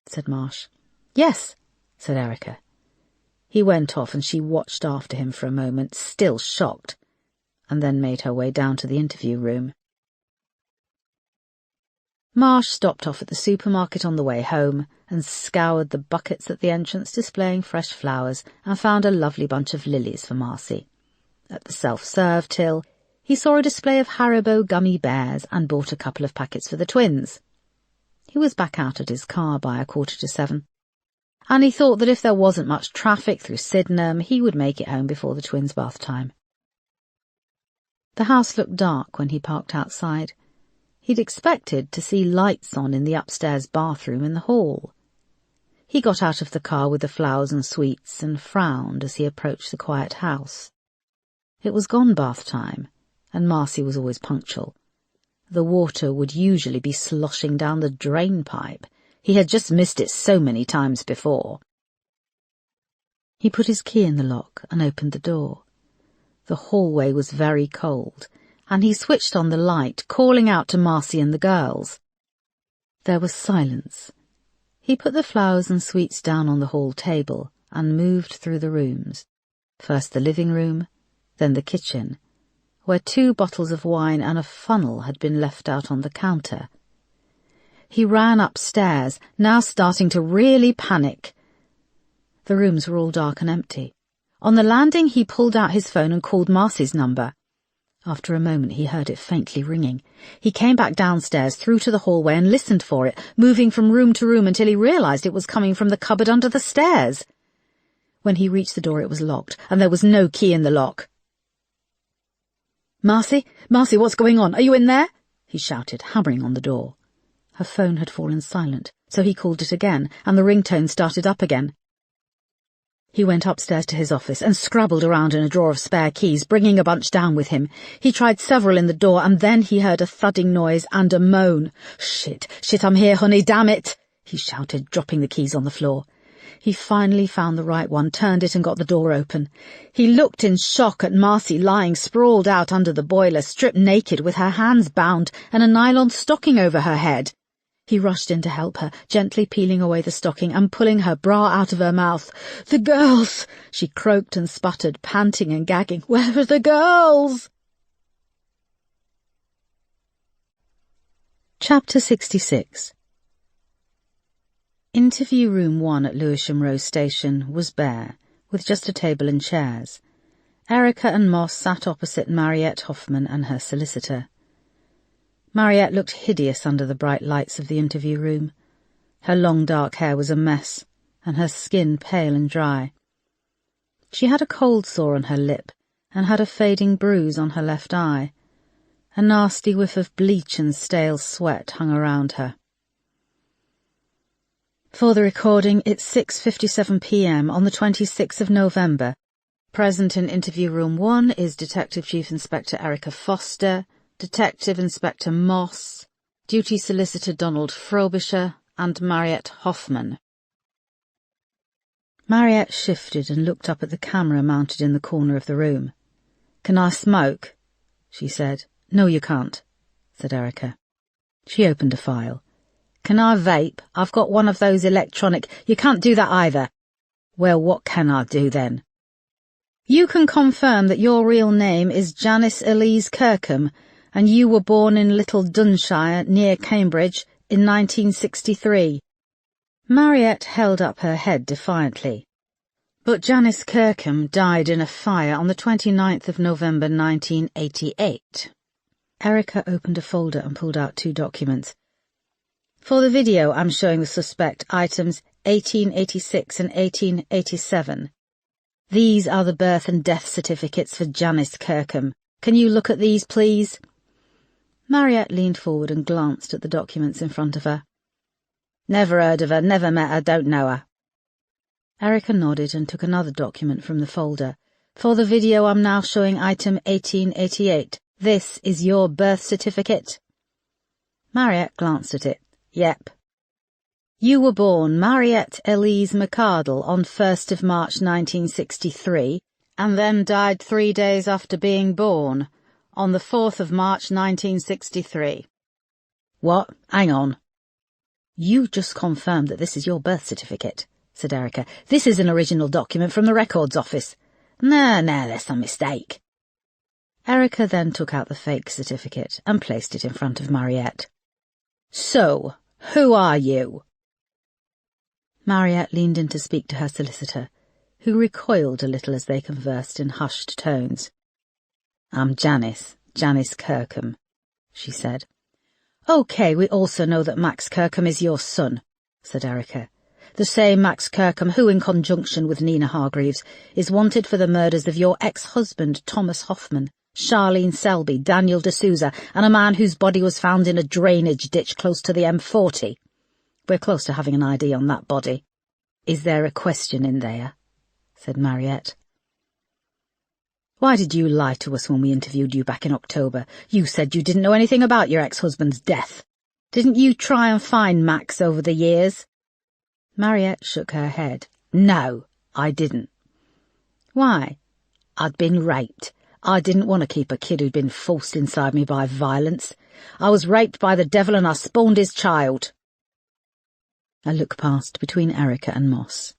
said Marsh. Yes, said Erica. He went off and she watched after him for a moment, still shocked, and then made her way down to the interview room. Marsh stopped off at the supermarket on the way home and scoured the buckets at the entrance displaying fresh flowers and found a lovely bunch of lilies for Marcy. At the self-serve till, he saw a display of Haribo gummy bears and bought a couple of packets for the twins. He was back out at his car by 7:15, and he thought that if there wasn't much traffic through Sydenham, he would make it home before the twins' bath time. The house looked dark when he parked outside. He'd expected to see lights on in the upstairs bathroom in the hall. He got out of the car with the flowers and sweets and frowned as he approached the quiet house. It was gone bath time, and Marcy was always punctual. The water would usually be sloshing down the drain pipe. He had just missed it so many times before. He put his key in the lock and opened the door. The hallway was very cold, and he switched on the light, calling out to Marcy and the girls. There was silence. He put the flowers and sweets down on the hall table and moved through the rooms. First the living room, then the kitchen, where 2 bottles of wine and a funnel had been left out on the counter. He ran upstairs, now starting to really panic. The rooms were all dark and empty. On the landing he pulled out his phone and called Marcy's number. After a moment he heard it faintly ringing. He came back downstairs, through to the hallway, and listened for it, moving from room to room until he realised it was coming from the cupboard under the stairs. When he reached the door it was locked, and there was no key in the lock. "Marcy? Marcy, what's going on? Are you in there?" he shouted, hammering on the door. Her phone had fallen silent, so he called it again, and the ringtone started up again. He went upstairs to his office and scrabbled around in a drawer of spare keys, bringing a bunch down with him. He tried several in the door, and then he heard a thudding noise and a moan. Shit, I'm here, honey, damn it!" he shouted, dropping the keys on the floor. He finally found the right one, turned it and got the door open. He looked in shock at Marcy lying sprawled out under the boiler, stripped naked with her hands bound and a nylon stocking over her head. He rushed in to help her, gently peeling away the stocking and pulling her bra out of her mouth. "The girls!" she croaked and sputtered, panting and gagging. "Where are the girls?" Chapter 66. Interview room 1 at Lewisham Row Station was bare, with just a table and chairs. Erica and Moss sat opposite Mariette Hoffman and her solicitor. Mariette looked hideous under the bright lights of the interview room. Her long dark hair was a mess, and her skin pale and dry. She had a cold sore on her lip, and had a fading bruise on her left eye. A nasty whiff of bleach and stale sweat hung around her. For the recording, it's 6:57 p.m. on the 26th of November. Present in interview room 1 is Detective Chief Inspector Erica Foster, Detective Inspector Moss, Duty Solicitor Donald Frobisher, and Mariette Hoffman. Mariette shifted and looked up at the camera mounted in the corner of the room. "Can I smoke?" she said. "No, you can't," said Erica. She opened a file. "Can I vape? I've got one of those electronic—" "You can't do that either." "Well, what can I do then?" "You can confirm that your real name is Janice Elise Kirkham, and you were born in Little Dunshire, near Cambridge, in 1963. Mariette held up her head defiantly. "But Janice Kirkham died in a fire on the 29th of November 1988. Erica opened a folder and pulled out 2 documents. "For the video, I'm showing the suspect items 1886 and 1887. These are the birth and death certificates for Janice Kirkham. Can you look at these, please?" Mariette leaned forward and glanced at the documents in front of her. "Never heard of her, never met her, don't know her." Erica nodded and took another document from the folder. "For the video, I'm now showing item 1888. This is your birth certificate?" Mariette glanced at it. "Yep." "You were born Mariette Elise McArdle on 1st of March 1963, and then died 3 days after being born, on the 4th of March 1963. "What? Hang on." "You just confirmed that this is your birth certificate," said Erica. "This is an original document from the records office." No, that's a mistake." Erica then took out the fake certificate and placed it in front of Mariette. "So, who are you?" Mariette leaned in to speak to her solicitor, who recoiled a little as they conversed in hushed tones. "I'm Janice Kirkham," she said. "OK, we also know that Max Kirkham is your son," said Erica. "The same Max Kirkham who, in conjunction with Nina Hargreaves, is wanted for the murders of your ex-husband Thomas Hoffman, Charlene Selby, Daniel D'Souza, and a man whose body was found in a drainage ditch close to the M40. We're close to having an ID on that body." "Is there a question in there?" said Mariette. "Why did you lie to us when we interviewed you back in October? You said you didn't know anything about your ex-husband's death. Didn't you try and find Max over the years?" Mariette shook her head. "No, I didn't." "Why?" "I'd been raped. I didn't want to keep a kid who'd been forced inside me by violence. I was raped by the devil and I spawned his child." A look passed between Erica and Moss.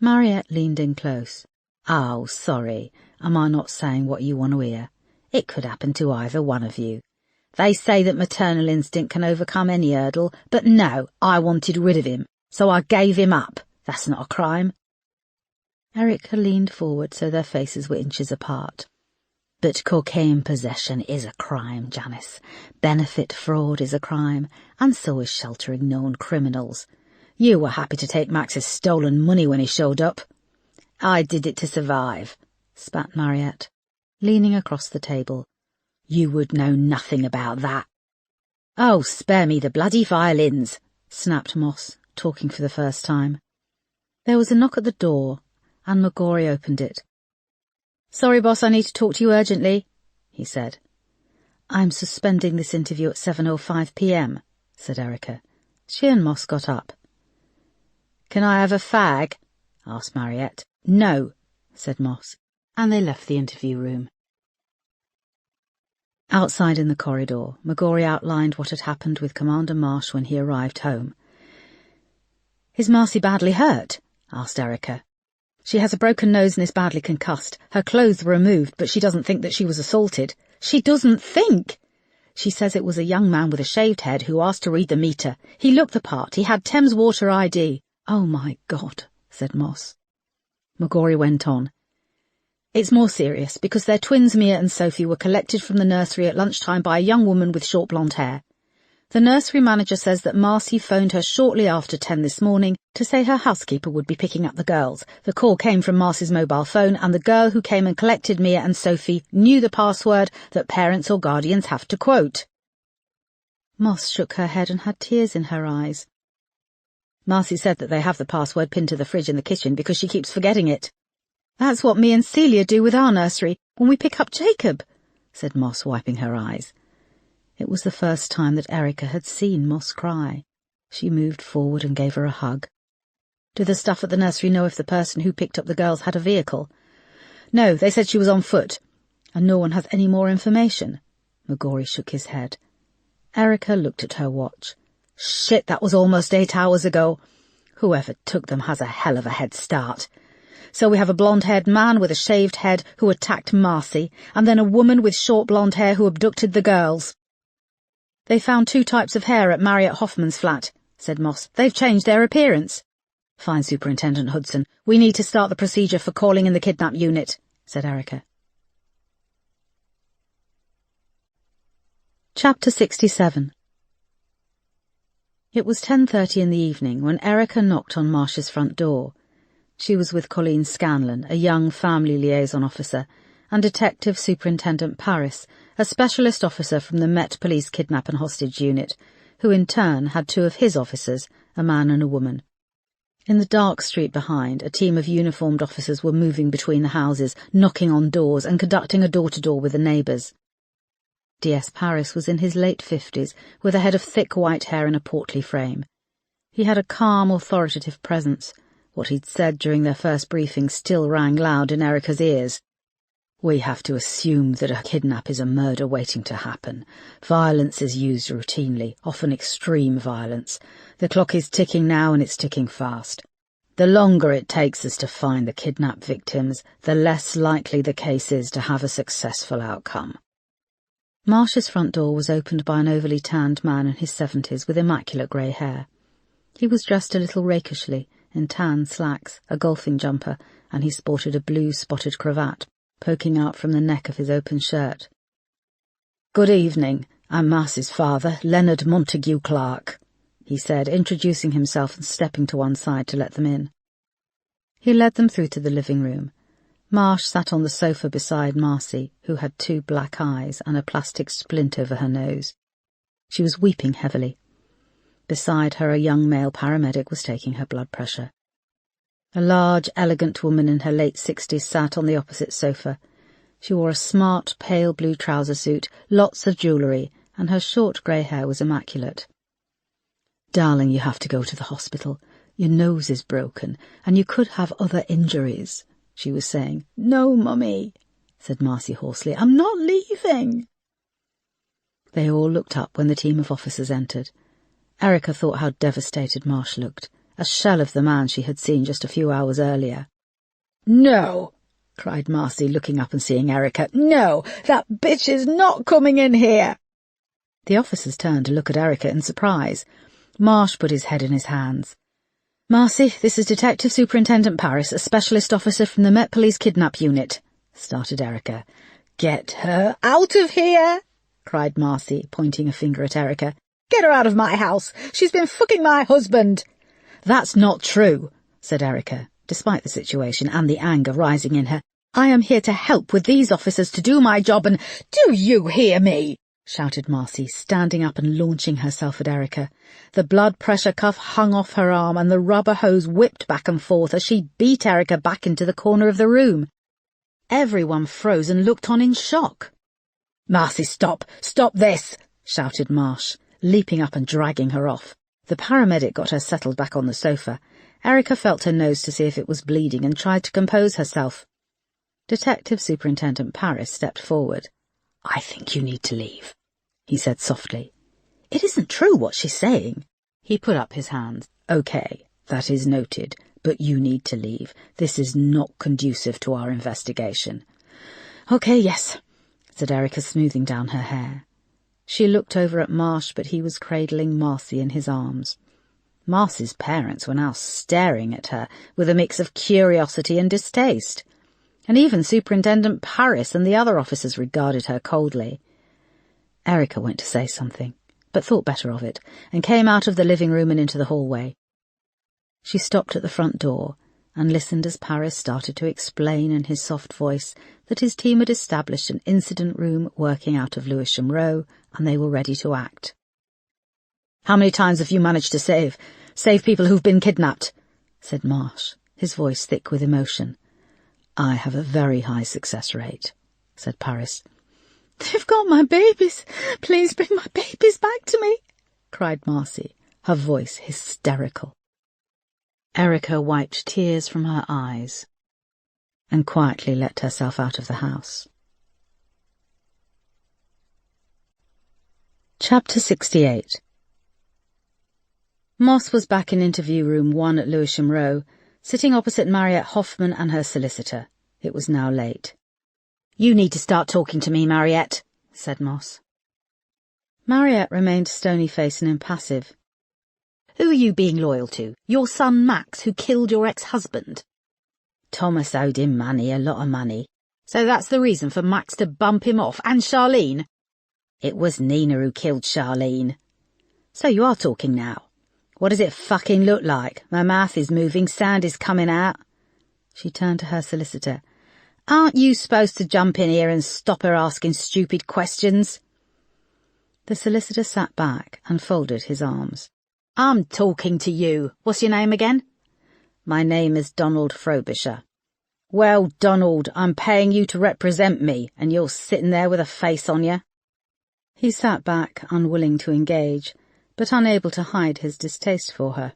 Mariette leaned in close. "Oh, sorry. Am I not saying what you want to hear? It could happen to either one of you. They say that maternal instinct can overcome any hurdle, but no, I wanted rid of him, so I gave him up. That's not a crime." Erica leaned forward so their faces were inches apart. "But cocaine possession is a crime, Janice. Benefit fraud is a crime, and so is sheltering known criminals. You were happy to take Max's stolen money when he showed up." "I did it to survive," spat Mariette, leaning across the table. "You would know nothing about that." "Oh, spare me the bloody violins," snapped Moss, talking for the first time. There was a knock at the door, and McGorry opened it. "Sorry, boss, I need to talk to you urgently," he said. "I'm suspending this interview at 7:05 p.m, said Erica. She and Moss got up. "Can I have a fag?" asked Mariette. "No," said Moss, and they left the interview room. Outside in the corridor, McGorry outlined what had happened with Commander Marsh when he arrived home. "Is Marcy badly hurt?" asked Erica. "She has a broken nose and is badly concussed. Her clothes were removed, but she doesn't think that she was assaulted." "She doesn't think?" "She says it was a young man with a shaved head who asked to read the meter. He looked the part. He had Thames Water ID. "Oh, my God," said Moss. McGorry went on. "It's more serious, because their twins Mia and Sophie were collected from the nursery at lunchtime by a young woman with short blonde hair. The nursery manager says that Marcy phoned her shortly after 10 this morning to say her housekeeper would be picking up the girls. The call came from Marcy's mobile phone, and the girl who came and collected Mia and Sophie knew the password that parents or guardians have to quote." Moss shook her head and had tears in her eyes. Marcy said that they have the password pinned to the fridge in the kitchen because she keeps forgetting it. That's what me and Celia do with our nursery when we pick up Jacob, said Moss, wiping her eyes. It was the first time that Erica had seen Moss cry. She moved forward and gave her a hug. Do the staff at the nursery know if the person who picked up the girls had a vehicle? No, they said she was on foot. And no one has any more information? McGorry shook his head. Erica looked at her watch. Shit, that was almost 8 hours ago. Whoever took them has a hell of a head start. So we have a blonde-haired man with a shaved head who attacked Marcy, and then a woman with short blonde hair who abducted the girls. They found 2 types of hair at Marriott Hoffman's flat, said Moss. They've changed their appearance. Fine, Superintendent Hudson. We need to start the procedure for calling in the kidnap unit, said Erica. Chapter 67. It was 10:30 in the evening when Erica knocked on Marsh's front door. She was with Colleen Scanlon, a young family liaison officer, and Detective Superintendent Paris, a specialist officer from the Met Police Kidnap and Hostage Unit, who in turn had 2 of his officers, a man and a woman. In the dark street behind, a team of uniformed officers were moving between the houses, knocking on doors and conducting a door-to-door with the neighbours. D.S. Paris was in his late 50s, with a head of thick white hair and a portly frame. He had a calm, authoritative presence. What he'd said during their first briefing still rang loud in Erica's ears. We have to assume that a kidnap is a murder waiting to happen. Violence is used routinely, often extreme violence. The clock is ticking now, and it's ticking fast. The longer it takes us to find the kidnap victims, the less likely the case is to have a successful outcome. Marsh's front door was opened by an overly tanned man in his 70s with immaculate grey hair. He was dressed a little rakishly, in tan slacks, a golfing jumper, and he sported a blue spotted cravat, poking out from the neck of his open shirt. "Good evening. I'm Marcy's father, Leonard Montague Clark," he said, introducing himself and stepping to one side to let them in. He led them through to the living room. Marsh sat on the sofa beside Marcy, who had 2 black eyes and a plastic splint over her nose. She was weeping heavily. Beside her, a young male paramedic was taking her blood pressure. A large, elegant woman in her late 60s sat on the opposite sofa. She wore a smart, pale blue trouser suit, lots of jewellery, and her short grey hair was immaculate. "Darling, you have to go to the hospital. Your nose is broken, and you could have other injuries," she was saying. "No, Mummy," said Marcy hoarsely. "I'm not leaving." They all looked up when the team of officers entered. Erica thought how devastated Marsh looked, a shell of the man she had seen just a few hours earlier. "No!" cried Marcy, looking up and seeing Erica. "No! That bitch is not coming in here!" The officers turned to look at Erica in surprise. Marsh put his head in his hands. "Marcy, this is Detective Superintendent Paris, a specialist officer from the Met Police Kidnap Unit," started Erica. "Get her out of here!" cried Marcy, pointing a finger at Erica. "Get her out of my house! She's been fucking my husband!" "That's not true," said Erica, despite the situation and the anger rising in her. "I am here to help with these officers to do my job and—" "Do you hear me?" shouted Marcy, standing up and launching herself at Erica. The blood pressure cuff hung off her arm and the rubber hose whipped back and forth as she beat Erica back into the corner of the room. Everyone froze and looked on in shock. "Marcy, stop! Stop this!" shouted Marsh, leaping up and dragging her off. The paramedic got her settled back on the sofa. Erica felt her nose to see if it was bleeding and tried to compose herself. Detective Superintendent Paris stepped forward. "I think you need to leave," he said softly. "It isn't true what she's saying." He put up his hands. "Okay, that is noted, but you need to leave. This is not conducive to our investigation." "Okay, yes," said Erica, smoothing down her hair. She looked over at Marsh, but he was cradling Marcy in his arms. Marcy's parents were now staring at her with a mix of curiosity and distaste, and even Superintendent Paris and the other officers regarded her coldly. Erica went to say something, but thought better of it, and came out of the living room and into the hallway. She stopped at the front door and listened as Paris started to explain in his soft voice that his team had established an incident room working out of Lewisham Row, and they were ready to act. "How many times have you managed to save? Save people who've been kidnapped," said Marsh, his voice thick with emotion. "I have a very high success rate," said Paris. "They've got my babies. Please bring my babies back to me," cried Marcy, her voice hysterical. Erica wiped tears from her eyes and quietly let herself out of the house. Chapter 68. Moss was back in interview room 1 at Lewisham Row, sitting opposite Mariette Hoffman and her solicitor. It was now late. "You need to start talking to me, Mariette," said Moss. Mariette remained stony-faced and impassive. "Who are you being loyal to? Your son Max, who killed your ex-husband?" Thomas owed him money, a lot of money. "So that's the reason for Max to bump him off, and Charlene?" "It was Nina who killed Charlene." "So you are talking now. What does it fucking look like? My mouth is moving, sand is coming out." She turned to her solicitor. "Aren't you supposed to jump in here and stop her asking stupid questions?" The solicitor sat back and folded his arms. "I'm talking to you. What's your name again?" "My name is Donald Frobisher." "Well, Donald, I'm paying you to represent me, and you're sitting there with a face on you." He sat back, unwilling to engage, but unable to hide his distaste for her.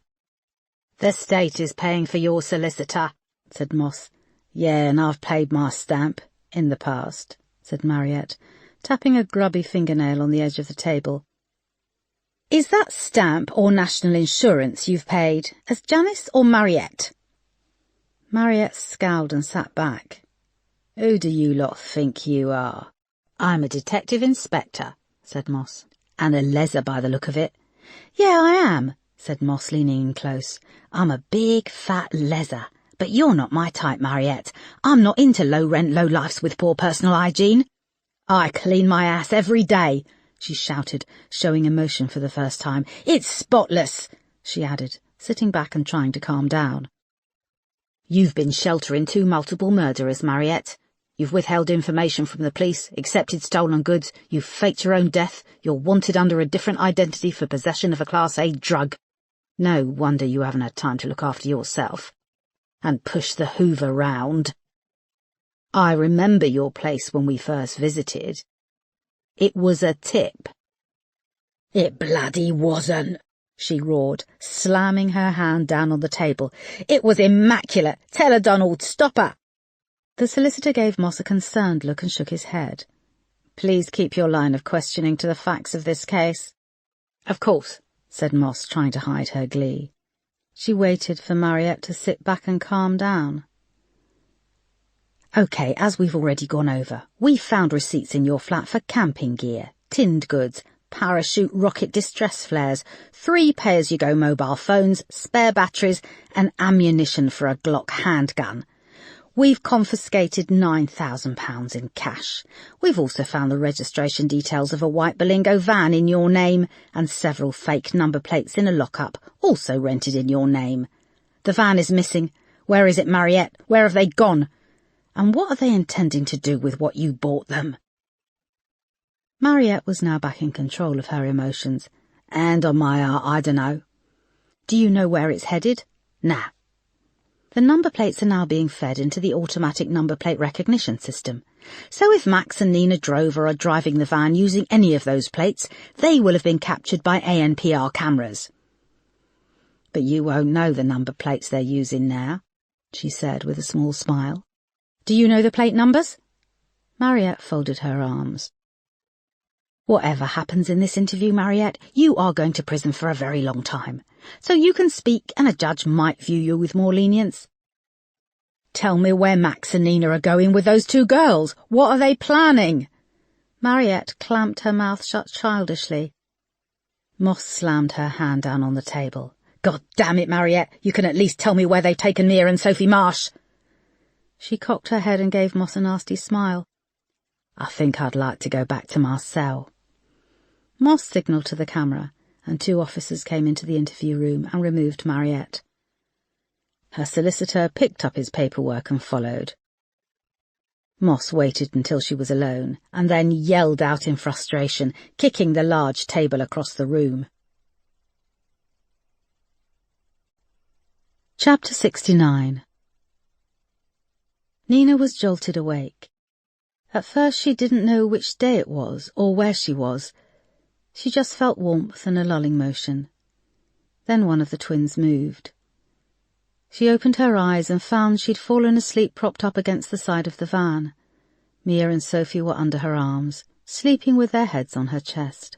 "The state is paying for your solicitor," said Moss. "Yeah, and I've paid my stamp, in the past," said Mariette, tapping a grubby fingernail on the edge of the table. "Is that stamp or national insurance you've paid, as Janice or Mariette?" Mariette scowled and sat back. "Who do you lot think you are?" "I'm a detective inspector," said Moss. "And a leser by the look of it." "Yeah, I am," said Moss, leaning in close. "I'm a big, fat leser. But you're not my type, Mariette. I'm not into low-rent low-lifes with poor personal hygiene. I clean my ass every day," she shouted, showing emotion for the first time. "It's spotless," she added, sitting back and trying to calm down. "You've been sheltering 2 multiple murderers, Mariette. You've withheld information from the police, accepted stolen goods, you've faked your own death, you're wanted under a different identity for possession of a Class A drug. No wonder you haven't had time to look after yourself. And push the Hoover round. I remember your place when we first visited. It was a tip." "It bloody wasn't," she roared, slamming her hand down on the table. "It was immaculate. Tell her, Donald, stop her." The solicitor gave Moss a concerned look and shook his head. "Please keep your line of questioning to the facts of this case." "Of course," said Moss, trying to hide her glee. She waited for Mariette to sit back and calm down. "OK, as we've already gone over, we found receipts in your flat for camping gear, tinned goods, parachute rocket distress flares, 3 pay-as-you-go mobile phones, spare batteries, and ammunition for a Glock handgun. We've confiscated £9,000 in cash. We've also found the registration details of a white Berlingo van in your name and several fake number plates in a lockup, also rented in your name. The van is missing. Where is it, Mariette? Where have they gone? And what are they intending to do with what you bought them?" Mariette was now back in control of her emotions. "And on my heart, I dunno." "Do you know where it's headed?" "Nah." "The number plates are now being fed into the automatic number plate recognition system. So if Max and Nina drove or are driving the van using any of those plates, they will have been captured by ANPR cameras." "But you won't know the number plates they're using now," she said with a small smile. "Do you know the plate numbers?" Mariette folded her arms. "Whatever happens in this interview, Mariette, you are going to prison for a very long time. So you can speak and a judge might view you with more lenience. Tell me where Max and Nina are going with those 2 girls. What are they planning?" Mariette clamped her mouth shut childishly. Moss slammed her hand down on the table. "God damn it, Mariette, you can at least tell me where they've taken Mia and Sophie Marsh." She cocked her head and gave Moss a nasty smile. "I think I'd like to go back to my cell." Moss signalled to the camera, and 2 officers came into the interview room and removed Mariette. Her solicitor picked up his paperwork and followed. Moss waited until she was alone, and then yelled out in frustration, kicking the large table across the room. Chapter 69. Nina was jolted awake. At first she didn't know which day it was or where she was. She just felt warmth and a lulling motion. Then one of the twins moved. She opened her eyes and found she'd fallen asleep propped up against the side of the van. Mia and Sophie were under her arms, sleeping with their heads on her chest.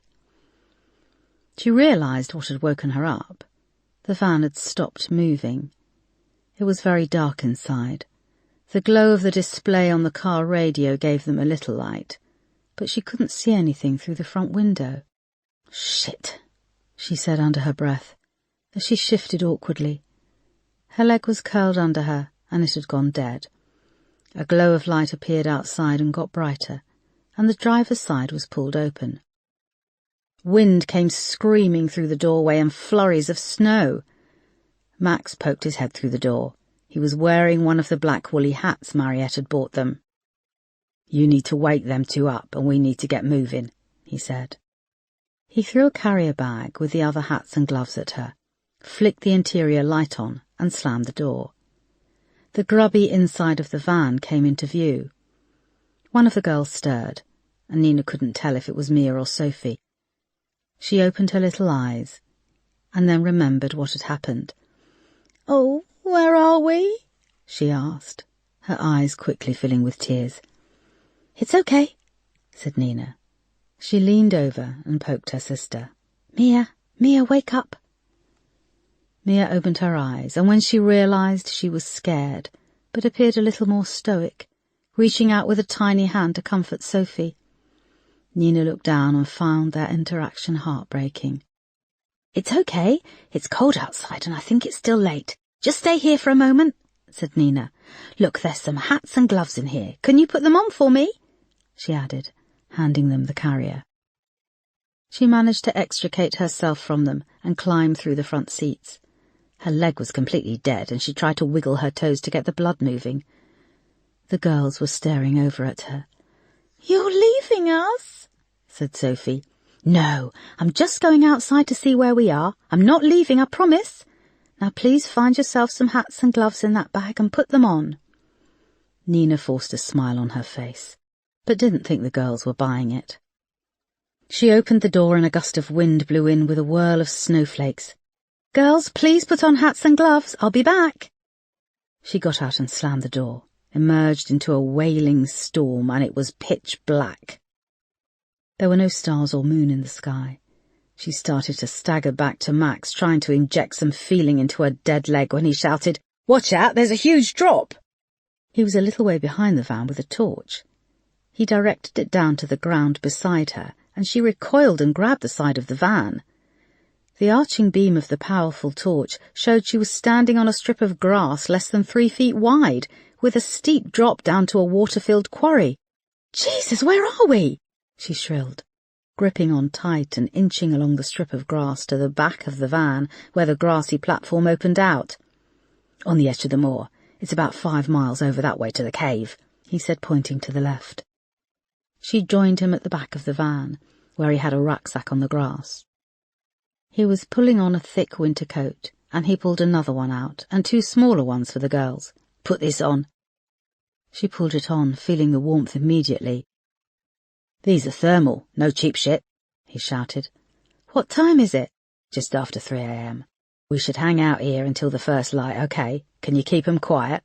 She realised what had woken her up. The van had stopped moving. It was very dark inside. The glow of the display on the car radio gave them a little light, but she couldn't see anything through the front window. "Shit," she said under her breath, as she shifted awkwardly. Her leg was curled under her, and it had gone dead. A glow of light appeared outside and got brighter, and the driver's side was pulled open. Wind came screaming through the doorway and flurries of snow. Max poked his head through the door. He was wearing one of the black woolly hats Mariette had bought them. "You need to wake them two up and we need to get moving," he said. He threw a carrier bag with the other hats and gloves at her, flicked the interior light on and slammed the door. The grubby inside of the van came into view. One of the girls stirred, and Nina couldn't tell if it was Mia or Sophie. She opened her little eyes, and then remembered what had happened. "Oh, where are we?" she asked, her eyes quickly filling with tears. "It's okay," said Nina. She leaned over and poked her sister. Mia, wake up." Mia opened her eyes, and when she realised she was scared, but appeared a little more stoic, reaching out with a tiny hand to comfort Sophie. Nina looked down and found their interaction heartbreaking. "It's okay. It's cold outside and I think it's still late. Just stay here for a moment," said Nina. "Look, there's some hats and gloves in here. Can you put them on for me?" she added, handing them the carrier. She managed to extricate herself from them and climb through the front seats. Her leg was completely dead and she tried to wiggle her toes to get the blood moving. The girls were staring over at her. "You're leaving us?" said Sophie. "No, I'm just going outside to see where we are. I'm not leaving, I promise. Now please find yourself some hats and gloves in that bag and put them on." Nina forced a smile on her face, but didn't think the girls were buying it. She opened the door and a gust of wind blew in with a whirl of snowflakes. "Girls, please put on hats and gloves. I'll be back." She got out and slammed the door, emerged into a wailing storm, and it was pitch black. There were no stars or moon in the sky. She started to stagger back to Max, trying to inject some feeling into her dead leg when he shouted, "Watch out, there's a huge drop!" He was a little way behind the van with a torch. He directed it down to the ground beside her, and she recoiled and grabbed the side of the van. The arching beam of the powerful torch showed she was standing on a strip of grass less than 3 feet wide, with a steep drop down to a water-filled quarry. "Jesus, where are we?" she shrilled, gripping on tight and inching along the strip of grass to the back of the van where the grassy platform opened out. "On the edge of the moor. It's about 5 miles over that way to the cave," he said, pointing to the left. She joined him at the back of the van, where he had a rucksack on the grass. He was pulling on a thick winter coat, and he pulled another one out, and 2 smaller ones for the girls. "Put this on." She pulled it on, feeling the warmth immediately. "These are thermal, no cheap shit," he shouted. "What time is it?" "Just after 3 a.m. We should hang out here until the first light, okay? Can you keep 'em quiet?"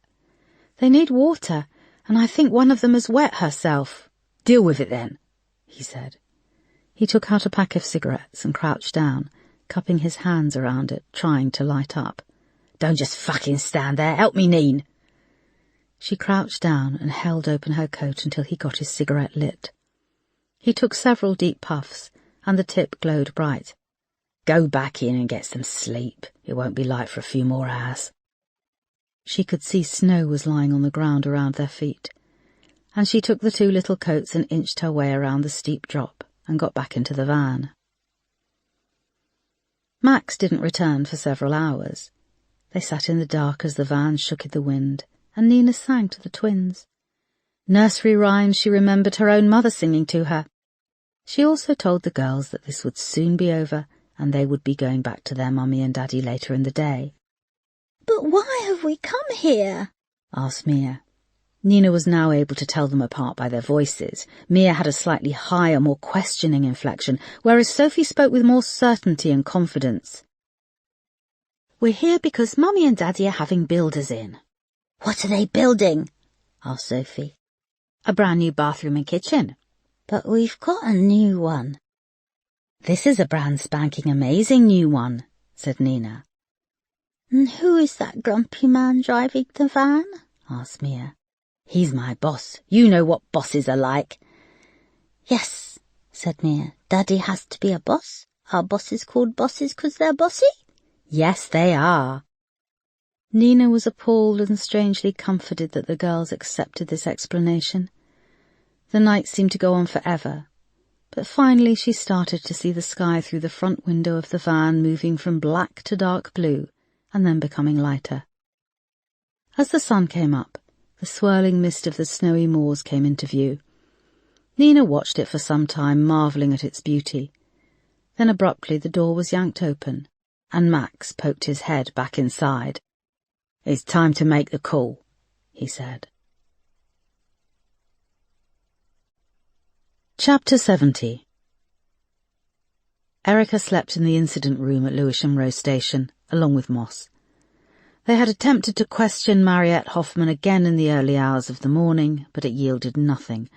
"They need water, and I think one of them has wet herself." "Deal with it then," he said. He took out a pack of cigarettes and crouched down, cupping his hands around it, trying to light up. "Don't just fucking stand there. Help me, Neen." She crouched down and held open her coat until he got his cigarette lit. He took several deep puffs, and the tip glowed bright. "Go back in and get some sleep. It won't be light for a few more hours." She could see snow was lying on the ground around their feet, and she took the 2 little coats and inched her way around the steep drop and got back into the van. Max didn't return for several hours. They sat in the dark as the van shook in the wind, and Nina sang to the twins. Nursery rhymes she remembered her own mother singing to her. She also told the girls that this would soon be over and they would be going back to their mummy and daddy later in the day. But why have we come here? asked Mia. Nina was now able to tell them apart by their voices. Mia had a slightly higher, more questioning inflection, whereas Sophie spoke with more certainty and confidence. We're here because Mummy and Daddy are having builders in. What are they building? asked Sophie. A brand new bathroom and kitchen. But we've got a new one. This is a brand spanking amazing new one, said Nina. And who is that grumpy man driving the van? asked Mia. He's my boss. You know what bosses are like. Yes, said Mia. Daddy has to be a boss? Are bosses called bosses 'cause they're bossy? Yes, they are. Nina was appalled and strangely comforted that the girls accepted this explanation. The night seemed to go on forever, but finally she started to see the sky through the front window of the van moving from black to dark blue and then becoming lighter. As the sun came up, the swirling mist of the snowy moors came into view. Nina watched it for some time, marvelling at its beauty. Then abruptly the door was yanked open, and Max poked his head back inside. It's time to make the call, he said. Chapter 70. Erica slept in the incident room at Lewisham Row Station, along with Moss. They had attempted to question Mariette Hoffman again in the early hours of the morning, but it yielded nothing,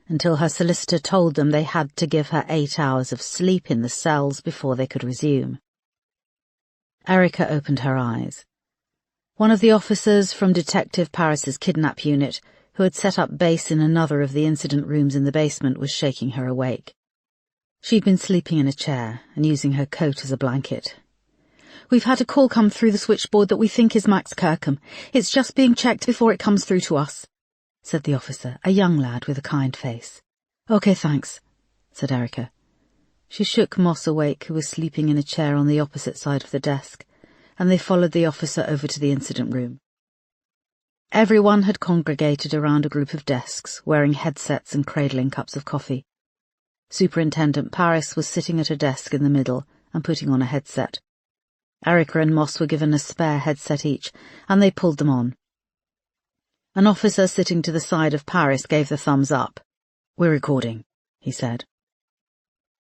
until her solicitor told them they had to give her 8 hours of sleep in the cells before they could resume. Erica opened her eyes. One of the officers from Detective Paris's kidnap unit, who had set up base in another of the incident rooms in the basement, was shaking her awake. She'd been sleeping in a chair and using her coat as a blanket. We've had a call come through the switchboard that we think is Max Kirkham. It's just being checked before it comes through to us, said the officer, a young lad with a kind face. Okay, thanks, said Erica. She shook Moss awake, who was sleeping in a chair on the opposite side of the desk, and they followed the officer over to the incident room. Everyone had congregated around a group of desks, wearing headsets and cradling cups of coffee. Superintendent Paris was sitting at a desk in the middle and putting on a headset. Erica and Moss were given a spare headset each, and they pulled them on. An officer sitting to the side of Paris gave the thumbs up. We're recording, he said.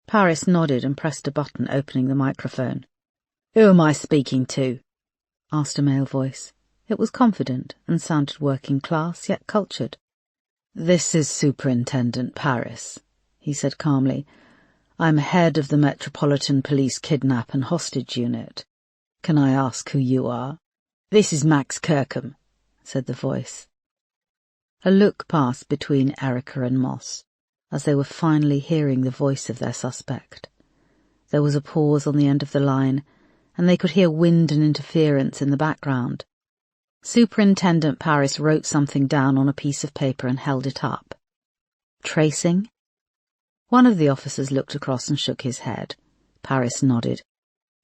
Paris nodded and pressed a button, opening the microphone. Who am I speaking to? Asked a male voice. It was confident and sounded working class, yet cultured. This is Superintendent Paris, he said calmly. I'm head of the Metropolitan Police Kidnap and Hostage Unit. Can I ask who you are? This is Max Kirkham, said the voice. A look passed between Erica and Moss, as they were finally hearing the voice of their suspect. There was a pause on the end of the line, and they could hear wind and interference in the background. Superintendent Paris wrote something down on a piece of paper and held it up. Tracing? One of the officers looked across and shook his head. Paris nodded.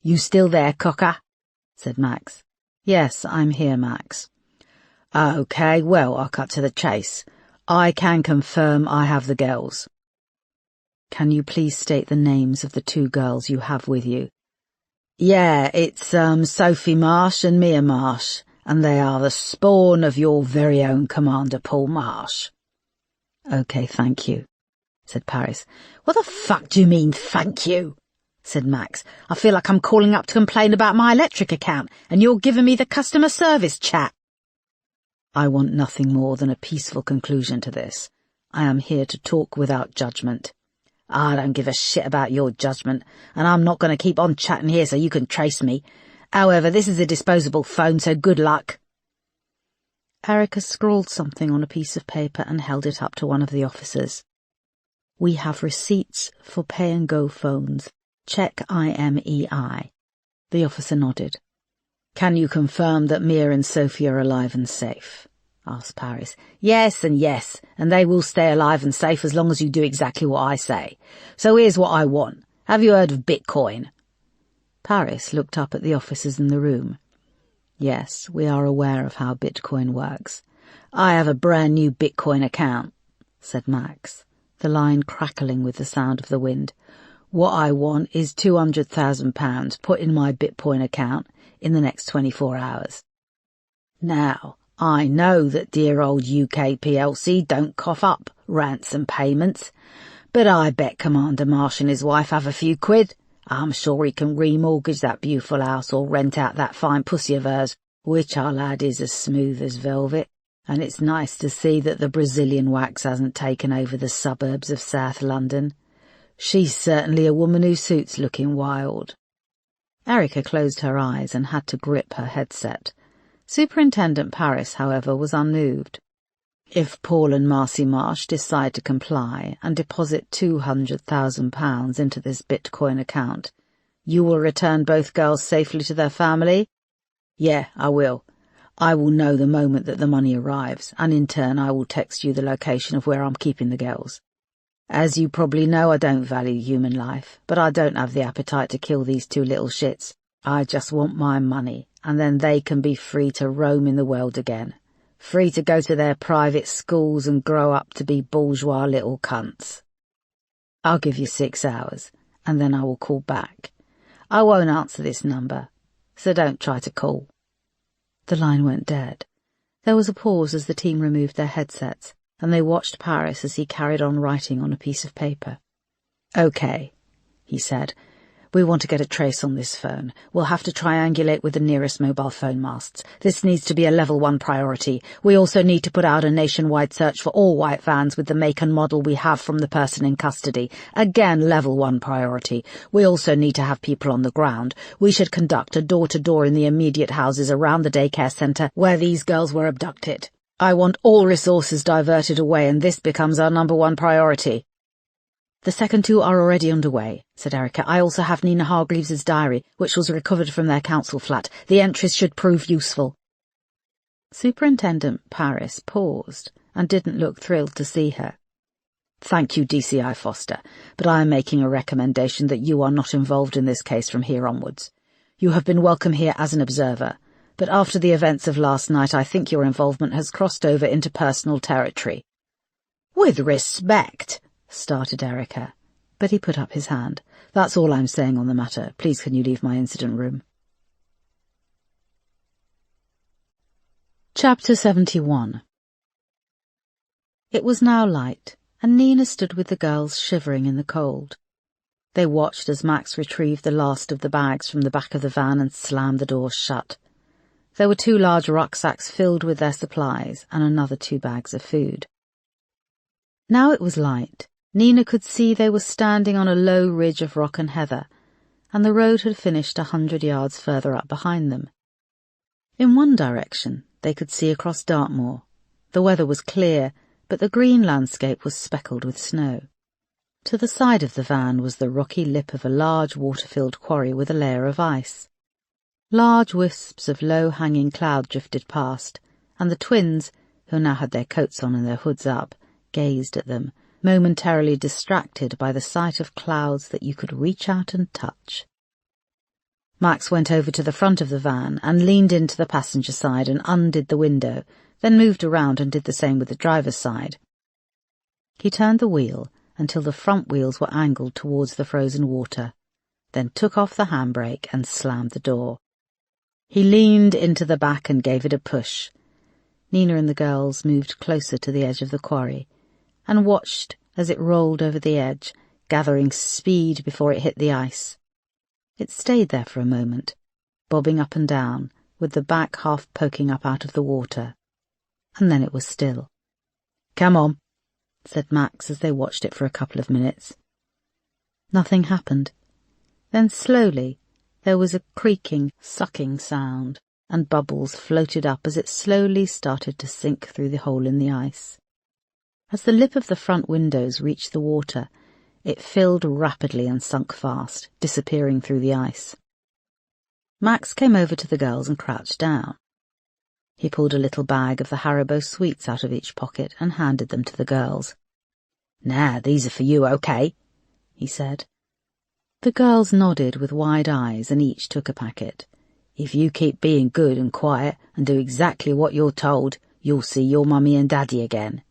You still there, cocker? Said Max. Yes, I'm here, Max. Okay, well, I'll cut to the chase. I can confirm I have the girls. Can you please state the names of the 2 girls you have with you? Yeah, it's Sophie Marsh and Mia Marsh, and they are the spawn of your very own Commander Paul Marsh. Okay, thank you, said Paris. What the fuck do you mean, thank you? Said Max. I feel like I'm calling up to complain about my electric account, and you're giving me the customer service chat. I want nothing more than a peaceful conclusion to this. I am here to talk without judgment. I don't give a shit about your judgment, and I'm not going to keep on chatting here so you can trace me. However, this is a disposable phone, so good luck. Erica scrawled something on a piece of paper and held it up to one of the officers. We have receipts for pay-and-go phones. Check IMEI. The officer nodded. Can you confirm that Mia and Sophie are alive and safe? Asked Paris. Yes and yes, and they will stay alive and safe as long as you do exactly what I say. So here's what I want. Have you heard of Bitcoin? Paris looked up at the officers in the room. Yes, we are aware of how Bitcoin works. I have a brand new Bitcoin account, said Max, the line crackling with the sound of the wind. What I want is £200,000 put in my Bitcoin account in the next 24 hours. Now, I know that dear old UK PLC don't cough up ransom payments, but I bet Commander Marsh and his wife have a few quid. I'm sure he can remortgage that beautiful house or rent out that fine pussy of hers, which our lad is as smooth as velvet, and it's nice to see that the Brazilian wax hasn't taken over the suburbs of South London. She's certainly a woman who suits looking wild. Erica closed her eyes and had to grip her headset. Superintendent Paris, however, was unmoved. If Paul and Marcy Marsh decide to comply and deposit £200,000 into this Bitcoin account, you will return both girls safely to their family? Yeah, I will. I will know the moment that the money arrives, and in turn I will text you the location of where I'm keeping the girls. As you probably know, I don't value human life, but I don't have the appetite to kill these two little shits. I just want my money, and then they can be free to roam in the world again. Free to go to their private schools and grow up to be bourgeois little cunts. I'll give you 6 hours, and then I will call back. I won't answer this number, so don't try to call. The line went dead. There was a pause as the team removed their headsets, and they watched Paris as he carried on writing on a piece of paper. "Okay," he said. "We want to get a trace on this phone. We'll have to triangulate with the nearest mobile phone masts. This needs to be a level 1 priority. We also need to put out a nationwide search for all white vans with the make and model we have from the person in custody. Again, level 1 priority. We also need to have people on the ground. We should conduct a door-to-door in the immediate houses around the daycare centre where these girls were abducted. I want all resources diverted away, and this becomes our number 1 priority." "The second 2 are already underway," said Erica. "I also have Nina Hargreaves' diary, which was recovered from their council flat. The entries should prove useful." Superintendent Paris paused and didn't look thrilled to see her. "Thank you, DCI Foster, but I am making a recommendation that you are not involved in this case from here onwards. You have been welcome here as an observer, but after the events of last night I think your involvement has crossed over into personal territory." "With respect," started Erica, but he put up his hand. "That's all I'm saying on the matter. Please can you leave my incident room?" Chapter 71. It was now light, and Nina stood with the girls shivering in the cold. They watched as Max retrieved the last of the bags from the back of the van and slammed the doors shut. There were 2 large rucksacks filled with their supplies and another 2 bags of food. Now it was light. Nina could see they were standing on a low ridge of rock and heather, and the road had finished 100 yards further up behind them. In one direction they could see across Dartmoor. The weather was clear, but the green landscape was speckled with snow. To the side of the van was the rocky lip of a large water-filled quarry with a layer of ice. Large wisps of low-hanging cloud drifted past, and the twins, who now had their coats on and their hoods up, gazed at them, momentarily distracted by the sight of clouds that you could reach out and touch. Max went over to the front of the van and leaned into the passenger side and undid the window, then moved around and did the same with the driver's side. He turned the wheel until the front wheels were angled towards the frozen water, then took off the handbrake and slammed the door. He leaned into the back and gave it a push. Nina and the girls moved closer to the edge of the quarry and watched as it rolled over the edge, gathering speed before it hit the ice. It stayed there for a moment, bobbing up and down, with the back half poking up out of the water, and then it was still. "Come on," said Max as they watched it for a couple of minutes. Nothing happened. Then slowly there was a creaking, sucking sound, and bubbles floated up as it slowly started to sink through the hole in the ice. As the lip of the front windows reached the water, it filled rapidly and sunk fast, disappearing through the ice. Max came over to the girls and crouched down. He pulled a little bag of the Haribo sweets out of each pocket and handed them to the girls. "Now, these are for you, okay?" he said. The girls nodded with wide eyes and each took a packet. "If you keep being good and quiet and do exactly what you're told, you'll see your mummy and daddy again.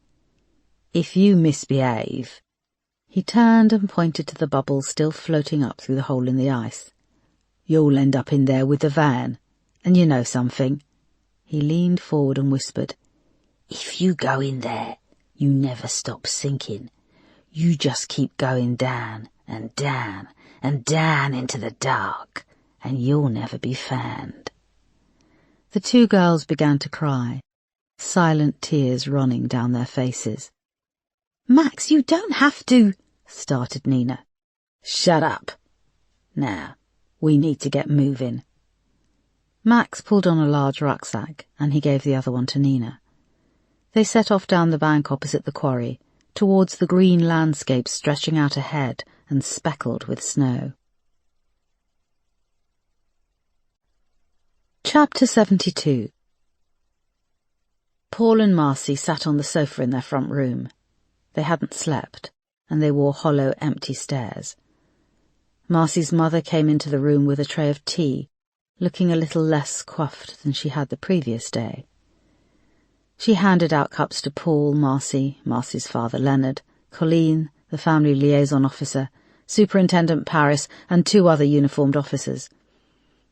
If you misbehave—" He turned and pointed to the bubbles still floating up through the hole in the ice. "You'll end up in there with the van, and you know something?" He leaned forward and whispered, "If you go in there, you never stop sinking. You just keep going down and down and down into the dark, and you'll never be found." The two girls began to cry, silent tears running down their faces. "Max, you don't have to," started Nina. "Shut up. Now, we need to get moving." Max pulled on a large rucksack, and he gave the other one to Nina. They set off down the bank opposite the quarry, towards the green landscape stretching out ahead and speckled with snow. Chapter 72. Paul and Marcy sat on the sofa in their front room. They hadn't slept, and they wore hollow, empty stares. Marcy's mother came into the room with a tray of tea, looking a little less coiffed than she had the previous day. She handed out cups to Paul, Marcy, Marcy's father Leonard, Colleen, the family liaison officer, Superintendent Paris, and 2 other uniformed officers.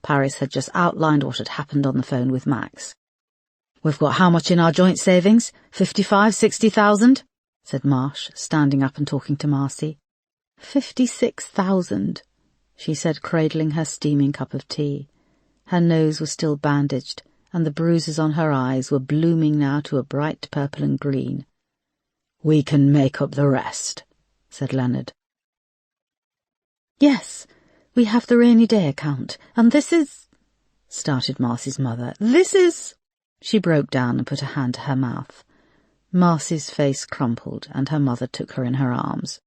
Paris had just outlined what had happened on the phone with Max. "We've got how much in our joint savings? 55, 60,000? Said Marsh, standing up and talking to Marcy. 56,000, she said, cradling her steaming cup of tea. Her nose was still bandaged, and the bruises on her eyes were blooming now to a bright purple and green. "We can make up the rest," said Leonard. "Yes, we have the rainy day account, and this is—" started Marcy's mother. "This is—" She broke down and put a hand to her mouth. Marcy's face crumpled, and her mother took her in her arms.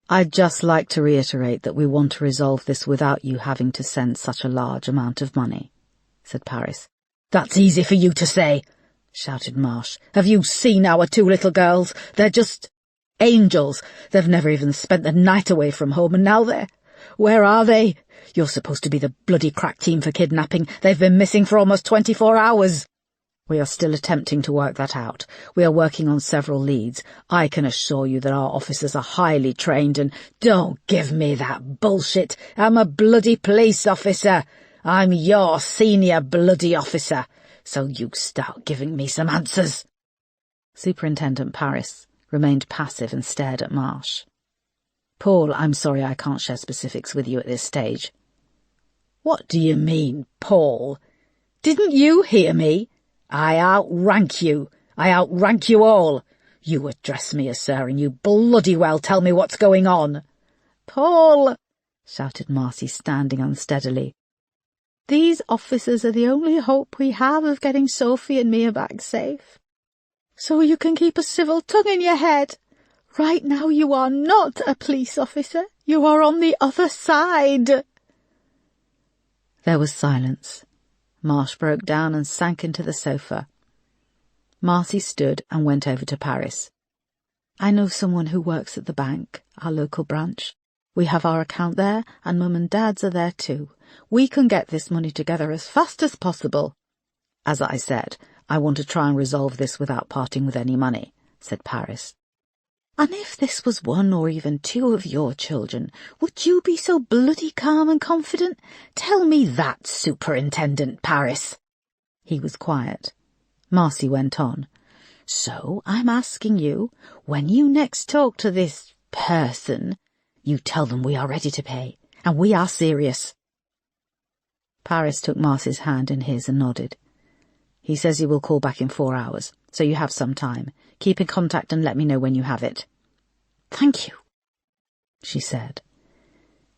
"I'd just like to reiterate that we want to resolve this without you having to send such a large amount of money," said Paris. "That's easy for you to say," shouted Marsh. "Have you seen our 2 little girls? They're just angels. They've never even spent the night away from home, and now where are they? You're supposed to be the bloody crack team for kidnapping. They've been missing for almost 24 hours. "We are still attempting to work that out. We are working on several leads. I can assure you that our officers are highly trained and—" "Don't give me that bullshit. I'm a bloody police officer. I'm your senior bloody officer. So you start giving me some answers." Superintendent Paris remained passive and stared at Marsh. "Paul, I'm sorry I can't share specifics with you at this stage." "What do you mean, Paul? Didn't you hear me? I outrank you. I outrank you all. You address me as sir, and you bloody well tell me what's going on." "Paul," shouted Marcy, standing unsteadily, "these officers are the only hope we have of getting Sophie and Mia back safe. So you can keep a civil tongue in your head. Right now you are not a police officer. You are on the other side." There was silence. Marsh broke down and sank into the sofa. Marcy stood and went over to Paris. "I know someone who works at the bank, our local branch. We have our account there, and Mum and Dad's are there too. We can get this money together as fast as possible." "As I said, I want to try and resolve this without parting with any money," said Paris. "And if this was 1 or even 2 of your children, would you be so bloody calm and confident? Tell me that, Superintendent Paris." He was quiet. Marcy went on. "So I'm asking you, when you next talk to this person, you tell them we are ready to pay, and we are serious." Paris took Marcy's hand in his and nodded. "He says he will call back in 4 hours, so you have some time. Keep in contact and let me know when you have it." "Thank you," she said.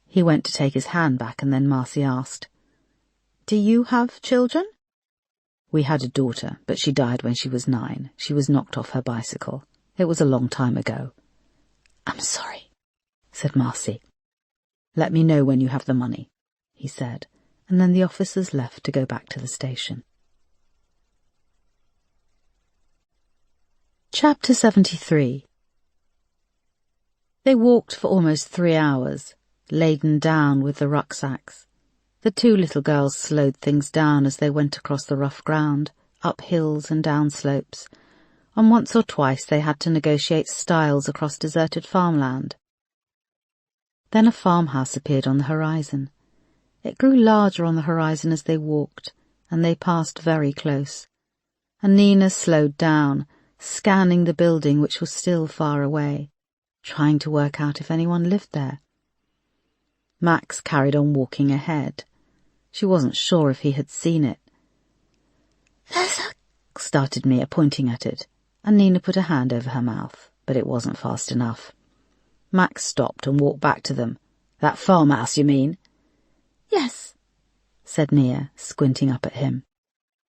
He went to take his hand back, and then Marcy asked, "Do you have children?" "We had a daughter, but she died when she was 9. She was knocked off her bicycle. It was a long time ago." "I'm sorry," said Marcy. "Let me know when you have the money," he said, and then the officers left to go back to the station. Chapter 73. They walked for almost 3 hours, laden down with the rucksacks. The 2 little girls slowed things down as they went across the rough ground, up hills and down slopes, and once or twice they had to negotiate stiles across deserted farmland. Then a farmhouse appeared on the horizon. It grew larger on the horizon as they walked, and they passed very close, and Nina slowed down, scanning the building which was still far away, trying to work out if anyone lived there. Max carried on walking ahead. She wasn't sure if he had seen it. "There's a—" started Mia, pointing at it, and Nina put a hand over her mouth, but it wasn't fast enough. Max stopped and walked back to them. "That farmhouse, you mean?" "Yes," said Mia, squinting up at him.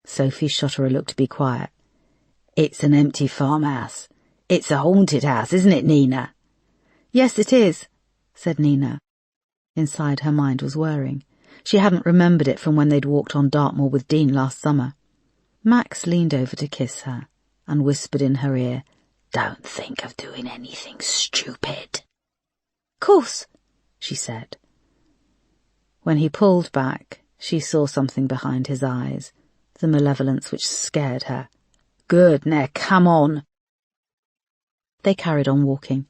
Sophie shot her a look to be quiet. "It's an empty farmhouse. It's a haunted house, isn't it, Nina?" "Yes, it is," said Nina. Inside, her mind was whirring. She hadn't remembered it from when they'd walked on Dartmoor with Dean last summer. Max leaned over to kiss her and whispered in her ear, "Don't think of doing anything stupid." "Course," she said. When he pulled back, she saw something behind his eyes, the malevolence which scared her. "Good, now come on." They carried on walking,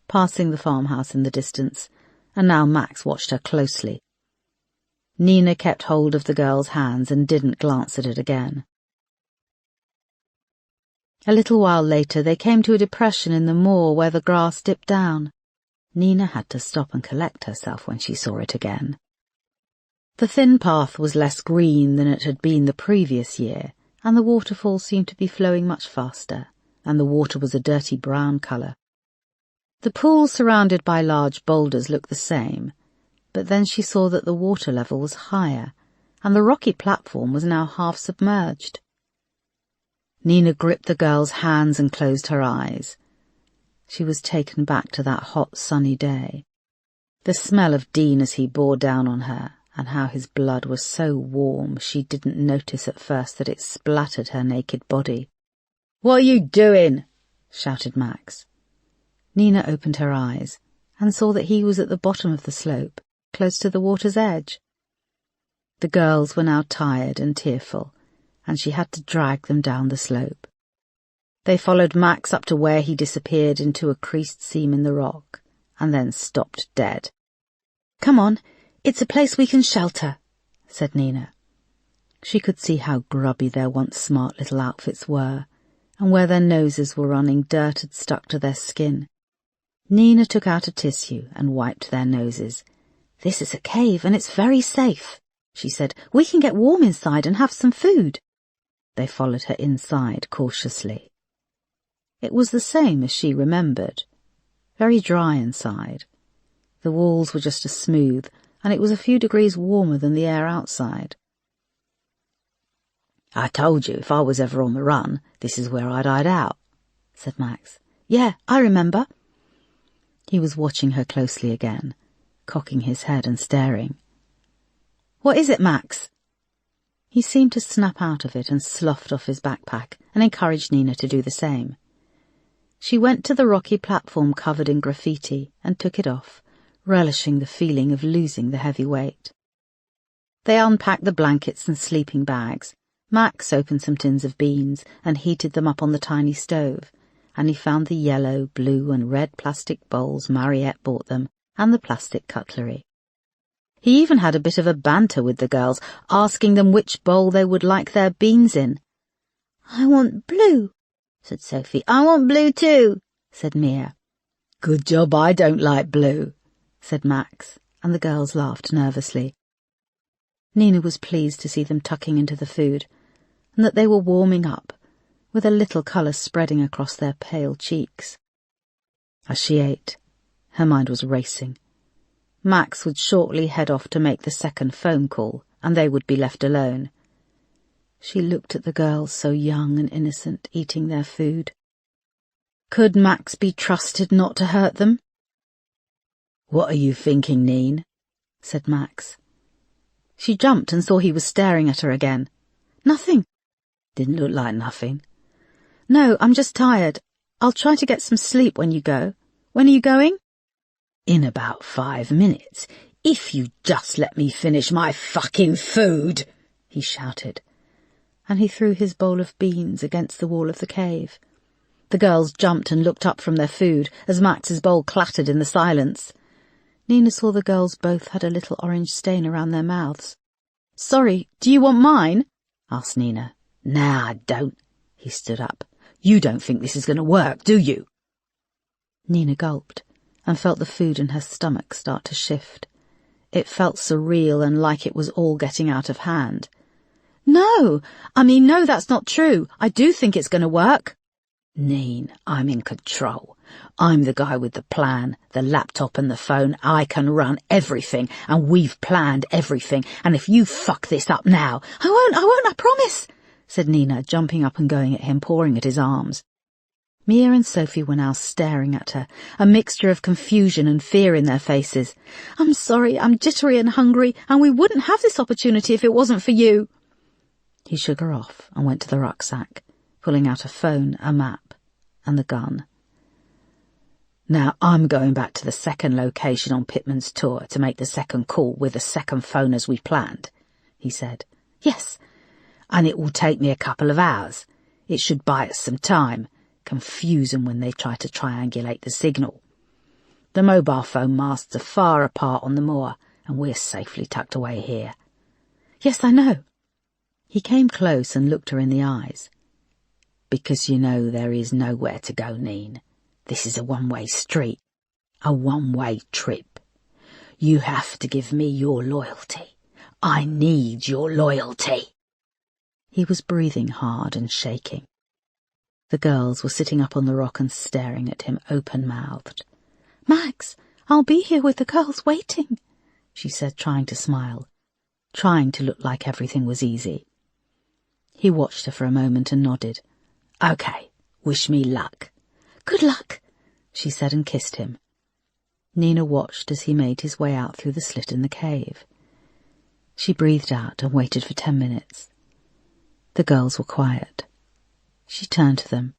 passing the farmhouse in the distance, and now Max watched her closely. Nina kept hold of the girl's hands and didn't glance at it again. A little while later they came to a depression in the moor where the grass dipped down. Nina had to stop and collect herself when she saw it again. The thin path was less green than it had been the previous year, and the waterfall seemed to be flowing much faster, and the water was a dirty brown colour. The pool surrounded by large boulders looked the same, but then she saw that the water level was higher, and the rocky platform was now half submerged. Nina gripped the girl's hands and closed her eyes. She was taken back to that hot, sunny day. The smell of Dean as he bore down on her, and how his blood was so warm she didn't notice at first that it splattered her naked body. "What are you doing?" shouted Max. Nina opened her eyes and saw that he was at the bottom of the slope, close to the water's edge. The girls were now tired and tearful, and she had to drag them down the slope. They followed Max up to where he disappeared into a creased seam in the rock, and then stopped dead. "Come on, it's a place we can shelter," said Nina. She could see how grubby their once smart little outfits were, and where their noses were running dirt had stuck to their skin. Nina took out a tissue and wiped their noses. "This is a cave, and it's very safe," she said. "We can get warm inside and have some food." They followed her inside cautiously. It was the same as she remembered. Very dry inside. The walls were just as smooth, and it was a few degrees warmer than the air outside. "I told you if I was ever on the run, this is where I'd hide out," said Max. "Yeah, I remember." He was watching her closely again, cocking his head and staring. "What is it, Max?" He seemed to snap out of it and sloughed off his backpack and encouraged Nina to do the same. She went to the rocky platform covered in graffiti and took it off, relishing the feeling of losing the heavy weight. They unpacked the blankets and sleeping bags. Max opened some tins of beans and heated them up on the tiny stove, and he found the yellow, blue and red plastic bowls Mariette bought them and the plastic cutlery. He even had a bit of a banter with the girls, asking them which bowl they would like their beans in. "I want blue," said Sophie. "I want blue too," said Mia. "Good job I don't like blue," said Max, and the girls laughed nervously. Nina was pleased to see them tucking into the food, and that they were warming up, with a little colour spreading across their pale cheeks. As she ate, her mind was racing. Max would shortly head off to make the second phone call, and they would be left alone. She looked at the girls so young and innocent, eating their food. Could Max be trusted not to hurt them? "What are you thinking, Neen?" said Max. She jumped and saw he was staring at her again. "Nothing." "Didn't look like nothing." "No, I'm just tired. I'll try to get some sleep when you go. When are you going?" "In about 5 minutes, if you just let me finish my fucking food," he shouted, and he threw his bowl of beans against the wall of the cave. The girls jumped and looked up from their food as Max's bowl clattered in the silence. Nina saw the girls both had a little orange stain around their mouths. "Sorry, do you want mine?" asked Nina. Nah, I don't. He stood up. You don't think this is going to work, do you? Nina gulped and felt the food in her stomach start to shift. It felt surreal and like it was all getting out of hand. No, that's not true. I do think it's going to work. Neen, I'm in control. I'm the guy with the plan, the laptop and the phone. I can run everything, and we've planned everything, and if you fuck this up now— I won't, I promise, said Nina, jumping up and going at him, pawing at his arms. Mia and Sophie were now staring at her, a mixture of confusion and fear in their faces. I'm sorry, I'm jittery and hungry, and we wouldn't have this opportunity if it wasn't for you. He shook her off and went to the rucksack, pulling out a phone, a map, and the gun. Now I'm going back to the second location on Pittman's tour to make the second call with the second phone as we planned, he said. Yes. And it will take me a couple of hours. It should buy us some time, confuse them when they try to triangulate the signal. The mobile phone masts are far apart on the moor, and we're safely tucked away here. Yes, I know. He came close and looked her in the eyes. Because you know there is nowhere to go, Neen. This is a one-way street, a one-way trip. You have to give me your loyalty. I need your loyalty. He was breathing hard and shaking. The girls were sitting up on the rock and staring at him open-mouthed. Max, I'll be here with the girls waiting, she said, trying to smile, trying to look like everything was easy. He watched her for a moment and nodded. Okay, wish me luck. Good luck, she said and kissed him. Nina watched as he made his way out through the slit in the cave. She breathed out and waited for 10 minutes. The girls were quiet. She turned to them.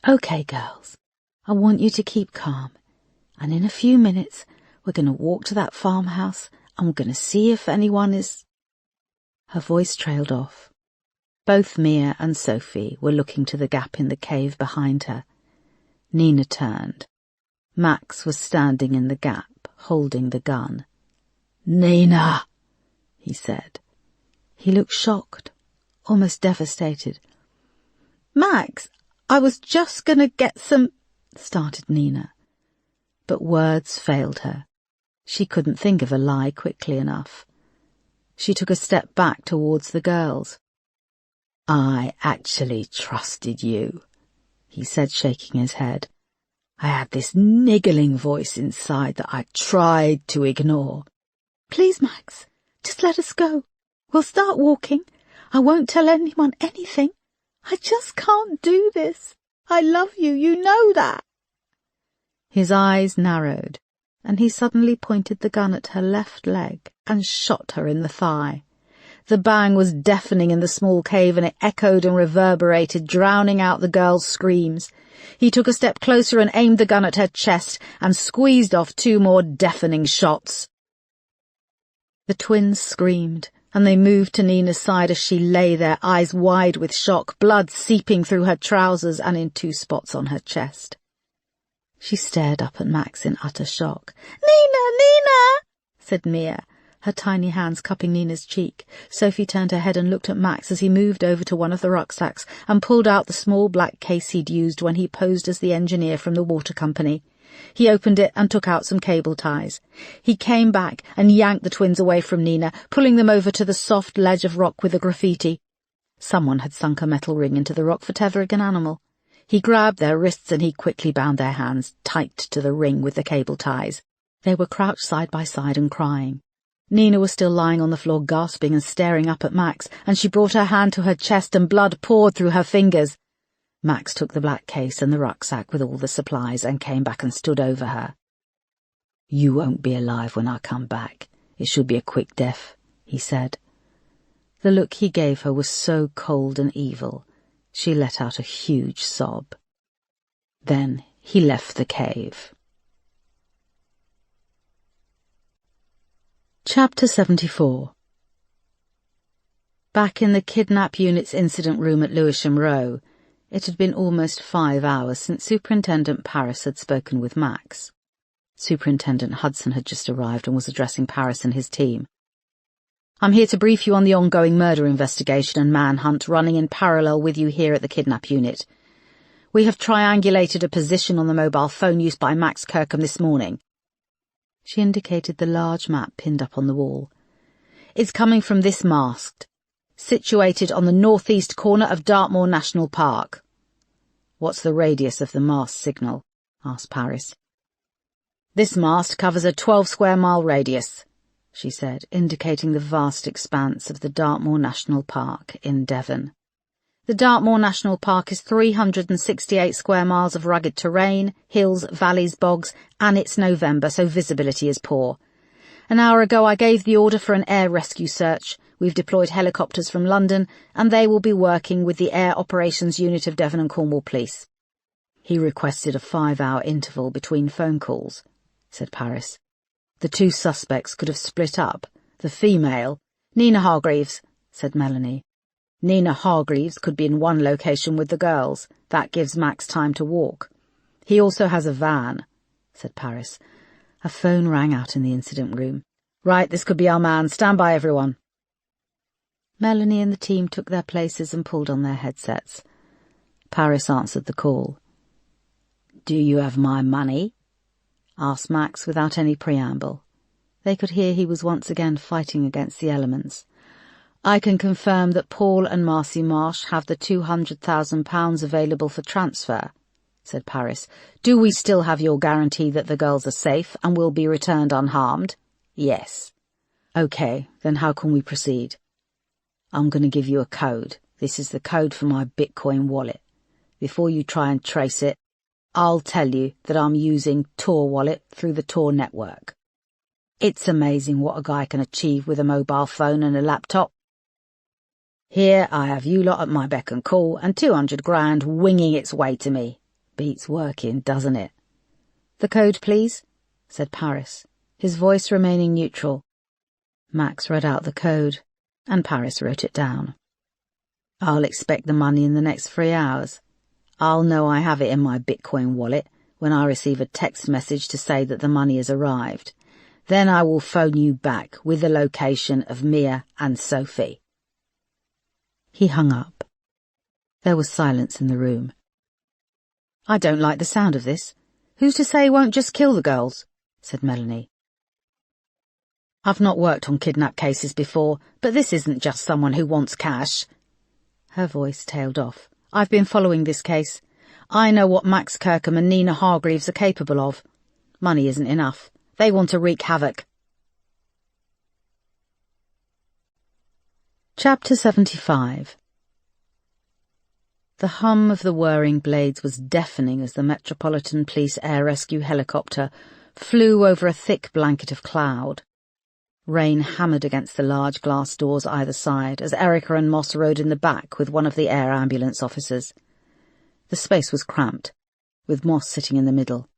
Okay, girls, I want you to keep calm, and in a few minutes we're going to walk to that farmhouse and we're going to see if anyone is— Her voice trailed off. Both Mia and Sophie were looking to the gap in the cave behind her. Nina turned. Max was standing in the gap, holding the gun. Nina, he said. He looked shocked, almost devastated. Max, I was just going to get some— started Nina. But words failed her. She couldn't think of a lie quickly enough. She took a step back towards the girls. I actually trusted you, he said, shaking his head. I had this niggling voice inside that I tried to ignore. Please, Max, just let us go. We'll start walking. I won't tell anyone anything. I just can't do this. I love you, you know that. His eyes narrowed, and he suddenly pointed the gun at her left leg and shot her in the thigh. The bang was deafening in the small cave, and it echoed and reverberated, drowning out the girl's screams. He took a step closer and aimed the gun at her chest and squeezed off 2 more deafening shots. The twins screamed, and they moved to Nina's side as she lay there, eyes wide with shock, blood seeping through her trousers and in 2 spots on her chest. She stared up at Max in utter shock. Nina, said Mia, her tiny hands cupping Nina's cheek. Sophie turned her head and looked at Max as he moved over to one of the rucksacks and pulled out the small black case he'd used when he posed as the engineer from the water company. He opened it and took out some cable ties. He came back and yanked the twins away from Nina, pulling them over to the soft ledge of rock with the graffiti. Someone had sunk a metal ring into the rock for tethering an animal. He grabbed their wrists and he quickly bound their hands tight to the ring with the cable ties. They were crouched side by side and crying. Nina was still lying on the floor gasping and staring up at Max, and she brought her hand to her chest and blood poured through her fingers. Max took the black case and the rucksack with all the supplies and came back and stood over her. You won't be alive when I come back. It should be a quick death, he said. The look he gave her was so cold and evil. She let out a huge sob. Then he left the cave. Chapter 74. Back in the Kidnap Unit's incident room at Lewisham Row, it had been almost 5 hours since Superintendent Paris had spoken with Max. Superintendent Hudson had just arrived and was addressing Paris and his team. I'm here to brief you on the ongoing murder investigation and manhunt running in parallel with you here at the kidnap unit. We have triangulated a position on the mobile phone used by Max Kirkham this morning. She indicated the large map pinned up on the wall. It's coming from this mast, situated on the northeast corner of Dartmoor National Park. What's the radius of the mast signal? Asked Paris. This mast covers a 12-square-mile radius, she said, indicating the vast expanse of the Dartmoor National Park in Devon. The Dartmoor National Park is 368 square miles of rugged terrain, hills, valleys, bogs, and it's November, so visibility is poor. An hour ago I gave the order for an air rescue search. We've deployed helicopters from London, and they will be working with the Air Operations Unit of Devon and Cornwall Police. He requested a 5-hour interval between phone calls, said Paris. The two suspects could have split up. The female, Nina Hargreaves, said Melanie. Nina Hargreaves could be in one location with the girls. That gives Max time to walk. He also has a van, said Paris. A phone rang out in the incident room. Right, this could be our man. Stand by, everyone. Melanie and the team took their places and pulled on their headsets. Paris answered the call. Do you have my money? Asked Max without any preamble. They could hear he was once again fighting against the elements. I can confirm that Paul and Marcy Marsh have the £200,000 available for transfer, said Paris. Do we still have your guarantee that the girls are safe and will be returned unharmed? Yes. OK, then how can we proceed? I'm going to give you a code. This is the code for my Bitcoin wallet. Before you try and trace it, I'll tell you that I'm using Tor Wallet through the Tor network. It's amazing what a guy can achieve with a mobile phone and a laptop. Here I have you lot at my beck and call, and 200 grand winging its way to me. Beats working, doesn't it? The code, please, said Paris, his voice remaining neutral. Max read out the code, and Paris wrote it down. I'll expect the money in the next 3 hours. I'll know I have it in my Bitcoin wallet when I receive a text message to say that the money has arrived. Then I will phone you back with the location of Mia and Sophie. He hung up. There was silence in the room. I don't like the sound of this. Who's to say he won't just kill the girls? Said Melanie. I've not worked on kidnap cases before, but this isn't just someone who wants cash. Her voice tailed off. I've been following this case. I know what Max Kirkham and Nina Hargreaves are capable of. Money isn't enough. They want to wreak havoc. Chapter 75. The hum of the whirring blades was deafening as the Metropolitan Police Air Rescue helicopter flew over a thick blanket of cloud. Rain hammered against the large glass doors either side as Erica and Moss rode in the back with one of the air ambulance officers. The space was cramped, with Moss sitting in the middle.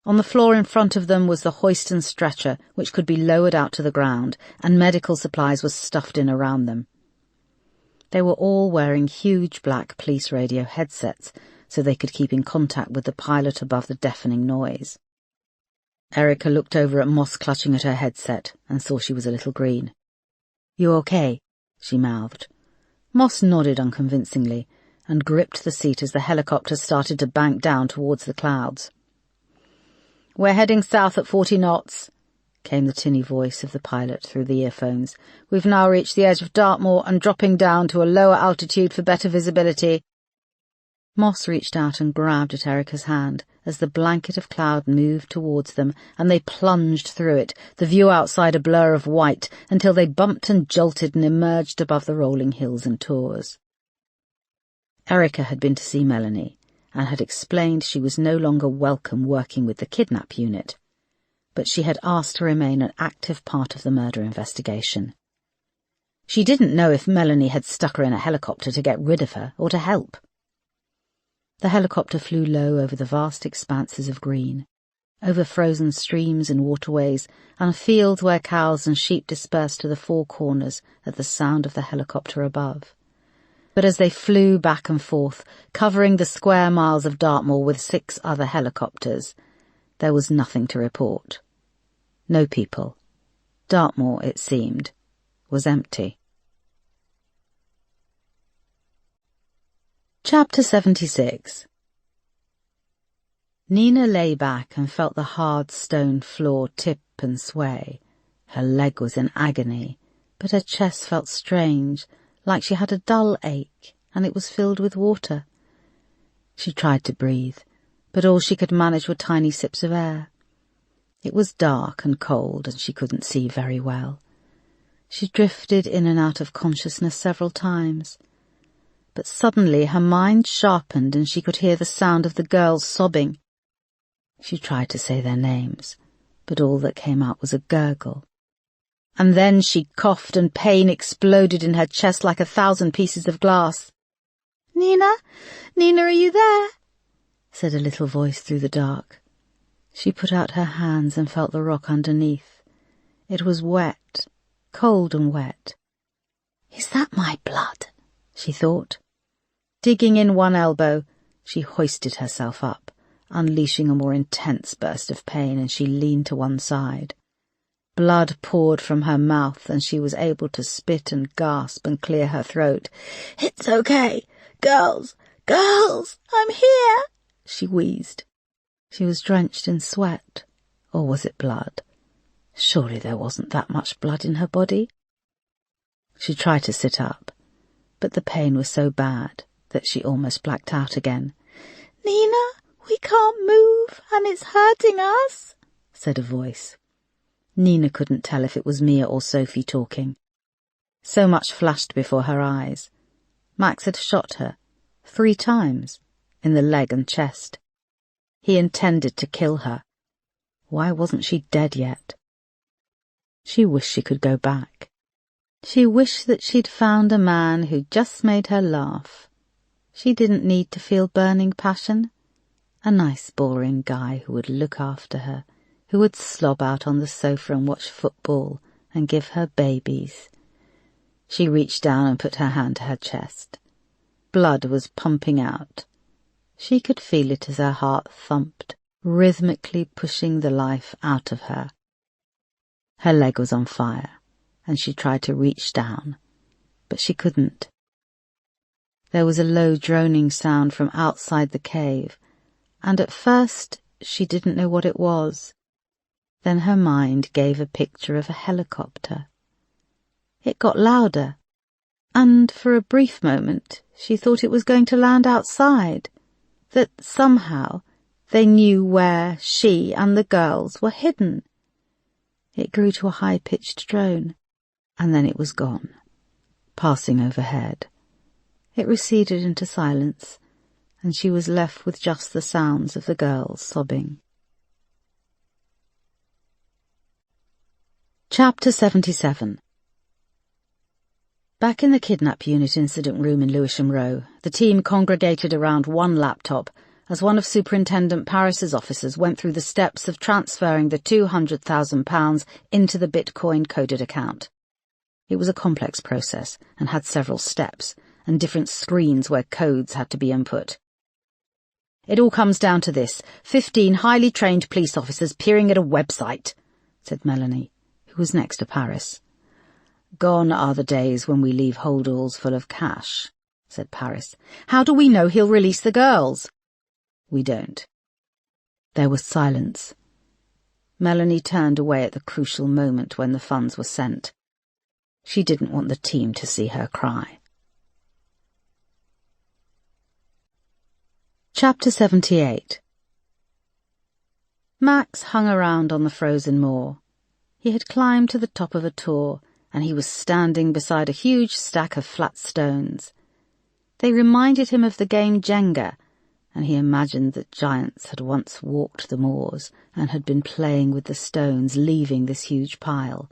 On the floor in front of them was the hoist and stretcher, which could be lowered out to the ground, and medical supplies were stuffed in around them. They were all wearing huge black police radio headsets, so they could keep in contact with the pilot above the deafening noise. Erica looked over at Moss clutching at her headset and saw she was a little green. You okay? She mouthed. Moss nodded unconvincingly and gripped the seat as the helicopter started to bank down towards the clouds. We're heading south at 40 knots, came the tinny voice of the pilot through the earphones. We've now reached the edge of Dartmoor and dropping down to a lower altitude for better visibility. Moss reached out and grabbed at Erica's hand as the blanket of cloud moved towards them, and they plunged through it, the view outside a blur of white, until they bumped and jolted and emerged above the rolling hills and tors. Erica had been to see Melanie, and had explained she was no longer welcome working with the kidnap unit, but she had asked to remain an active part of the murder investigation. She didn't know if Melanie had stuck her in a helicopter to get rid of her or to help. The helicopter flew low over the vast expanses of green, over frozen streams and waterways, and fields where cows and sheep dispersed to the four corners at the sound of the helicopter above. But as they flew back and forth, covering the square miles of Dartmoor with 6 other helicopters, there was nothing to report. No people. Dartmoor, it seemed, was empty. Chapter 76. Nina lay back and felt the hard stone floor tip and sway. Her leg was in agony, but her chest felt strange, like she had a dull ache, and it was filled with water. She tried to breathe, but all she could manage were tiny sips of air. It was dark and cold, and she couldn't see very well. She drifted in and out of consciousness several times. But suddenly her mind sharpened and she could hear the sound of the girls sobbing. She tried to say their names, but all that came out was a gurgle. And then she coughed and pain exploded in her chest like 1,000 pieces of glass. "Nina? Nina, are you there?" said a little voice through the dark. She put out her hands and felt the rock underneath. It was wet, cold and wet. "Is that my blood?" she thought. Digging in one elbow, she hoisted herself up, unleashing a more intense burst of pain, and she leaned to one side. Blood poured from her mouth, and she was able to spit and gasp and clear her throat. "It's okay. Girls, I'm here," she wheezed. She was drenched in sweat, or was it blood? Surely there wasn't that much blood in her body. She tried to sit up, but the pain was so bad that she almost blacked out again. "Nina, we can't move, and it's hurting us," said a voice. Nina couldn't tell if it was Mia or Sophie talking. So much flashed before her eyes. Max had shot her 3 times, in the leg and chest. He intended to kill her. Why wasn't she dead yet? She wished she could go back. She wished that she'd found a man who just made her laugh. She didn't need to feel burning passion. A nice, boring guy who would look after her, who would slob out on the sofa and watch football and give her babies. She reached down and put her hand to her chest. Blood was pumping out. She could feel it as her heart thumped, rhythmically pushing the life out of her. Her leg was on fire, and she tried to reach down, but she couldn't. There was a low droning sound from outside the cave, and at first she didn't know what it was. Then her mind gave a picture of a helicopter. It got louder, and for a brief moment she thought it was going to land outside, that somehow they knew where she and the girls were hidden. It grew to a high-pitched drone, and then it was gone, passing overhead. It receded into silence, and she was left with just the sounds of the girls sobbing. Chapter 77. Back in the kidnap unit incident room in Lewisham Row, the team congregated around one laptop as one of Superintendent Paris's officers went through the steps of transferring the £200,000 into the Bitcoin-coded account. It was a complex process and had several steps and different screens where codes had to be input. "It all comes down to this: 15 highly trained police officers peering at a website," said Melanie, who was next to Paris. "Gone are the days when we leave holdalls full of cash," said Paris. "How do we know he'll release the girls?" "We don't." There was silence. Melanie turned away at the crucial moment when the funds were sent. She didn't want the team to see her cry. Chapter 78. Max hung around on the frozen moor. He had climbed to the top of a tor, and he was standing beside a huge stack of flat stones. They reminded him of the game Jenga, and he imagined that giants had once walked the moors and had been playing with the stones, leaving this huge pile.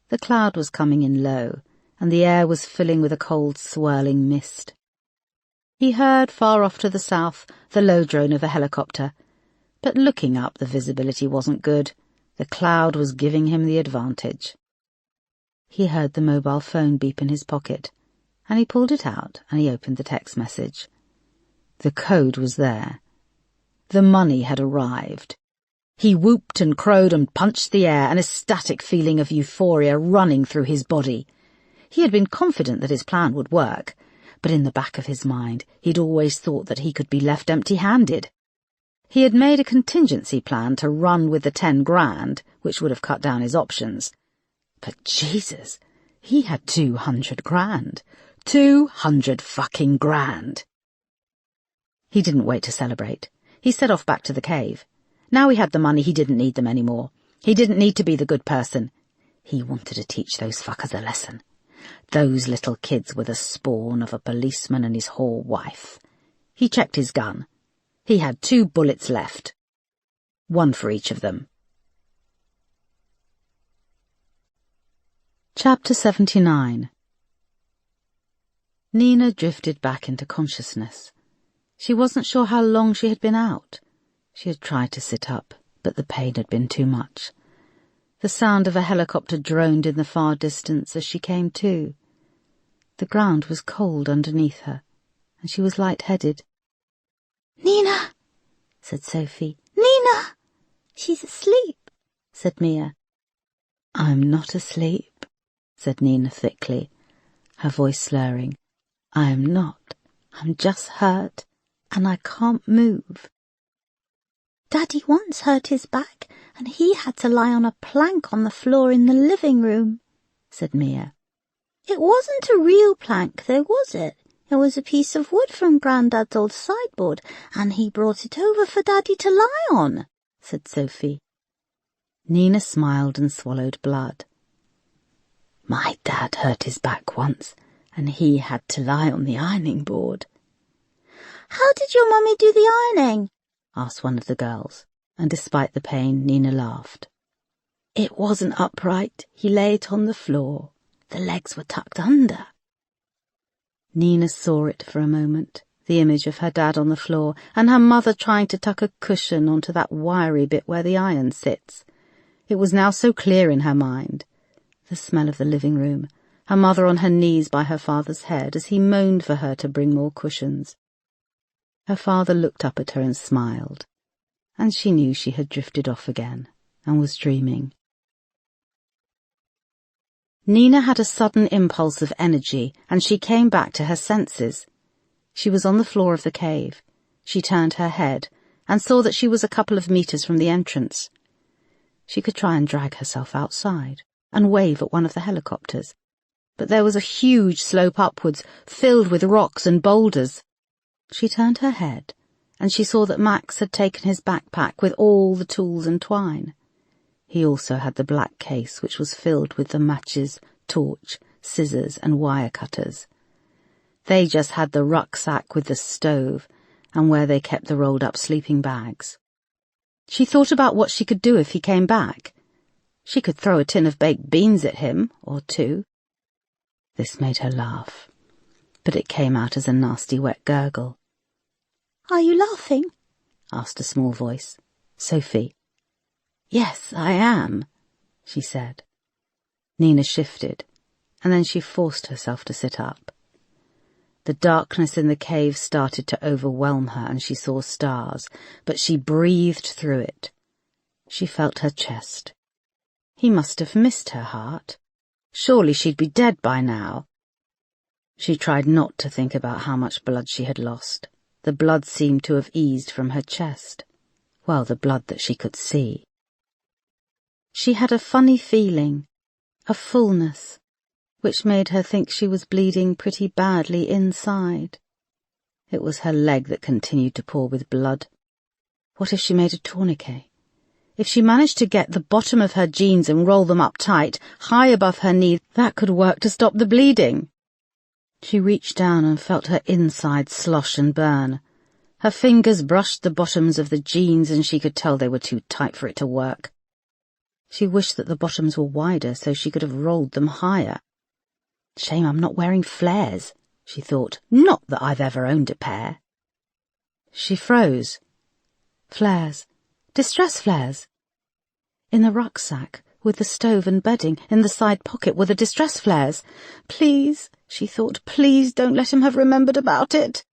The cloud was coming in low, and the air was filling with a cold, swirling mist. He heard far off to the south the low drone of a helicopter, but looking up the visibility wasn't good. The cloud was giving him the advantage. He heard the mobile phone beep in his pocket, and he pulled it out and he opened the text message. The code was there. The money had arrived. He whooped and crowed and punched the air, an ecstatic feeling of euphoria running through his body. He had been confident that his plan would work, but in the back of his mind he'd always thought that he could be left empty-handed. He had made a contingency plan to run with the 10 grand, which would have cut down his options. But Jesus, he had 200 grand. 200 fucking grand. He didn't wait to celebrate. He set off back to the cave. Now he had the money, he didn't need them anymore. He didn't need to be the good person. He wanted to teach those fuckers a lesson. Those little kids were the spawn of a policeman and his whore wife. He checked his gun. He had 2 bullets left. 1 for each of them. Chapter 79. Nina drifted back into consciousness. She wasn't sure how long she had been out. She had tried to sit up, but the pain had been too much. The sound of a helicopter droned in the far distance as she came to. The ground was cold underneath her, and she was light-headed. "Nina," said Sophie. "Nina!" "She's asleep," said Mia. "I'm not asleep," said Nina thickly, her voice slurring. "I'm not. I'm just hurt, and I can't move." "Daddy once hurt his back, and he had to lie on a plank on the floor in the living room," said Mia. "It wasn't a real plank, though, was it? It was a piece of wood from Grandad's old sideboard, and he brought it over for Daddy to lie on," said Sophie. Nina smiled and swallowed blood. "My dad hurt his back once, and he had to lie on the ironing board." "How did your mummy do the ironing?" asked one of the girls, and despite the pain, Nina laughed. "It wasn't upright. He lay it on the floor. The legs were tucked under." Nina saw it for a moment, the image of her dad on the floor, and her mother trying to tuck a cushion onto that wiry bit where the iron sits. It was now so clear in her mind. The smell of the living room, her mother on her knees by her father's head as he moaned for her to bring more cushions. Her father looked up at her and smiled, and she knew she had drifted off again and was dreaming. Nina had a sudden impulse of energy, and she came back to her senses. She was on the floor of the cave. She turned her head and saw that she was a couple of meters from the entrance. She could try and drag herself outside and wave at one of the helicopters, but there was a huge slope upwards, filled with rocks and boulders. She turned her head, and she saw that Max had taken his backpack with all the tools and twine. He also had the black case which was filled with the matches, torch, scissors and wire cutters. They just had the rucksack with the stove and where they kept the rolled-up sleeping bags. She thought about what she could do if he came back. She could throw a tin of baked beans at him, or 2. This made her laugh, but it came out as a nasty wet gurgle. "Are you laughing?" asked a small voice. Sophie. "Yes, I am," she said. Nina shifted, and then she forced herself to sit up. The darkness in the cave started to overwhelm her, and she saw stars, but she breathed through it. She felt her chest. He must have missed her heart. Surely she'd be dead by now. She tried not to think about how much blood she had lost. The blood seemed to have eased from her chest. Well, the blood that she could see. She had a funny feeling, a fullness, which made her think she was bleeding pretty badly inside. It was her leg that continued to pour with blood. What if she made a tourniquet? If she managed to get the bottom of her jeans and roll them up tight, high above her knee, that could work to stop the bleeding. She reached down and felt her inside slosh and burn. Her fingers brushed the bottoms of the jeans, and she could tell they were too tight for it to work. She wished that the bottoms were wider so she could have rolled them higher. Shame I'm not wearing flares, she thought. Not that I've ever owned a pair. She froze. Flares. Distress flares. In the rucksack, with the stove and bedding, in the side pocket were the distress flares. Please, she thought, please don't let him have remembered about it.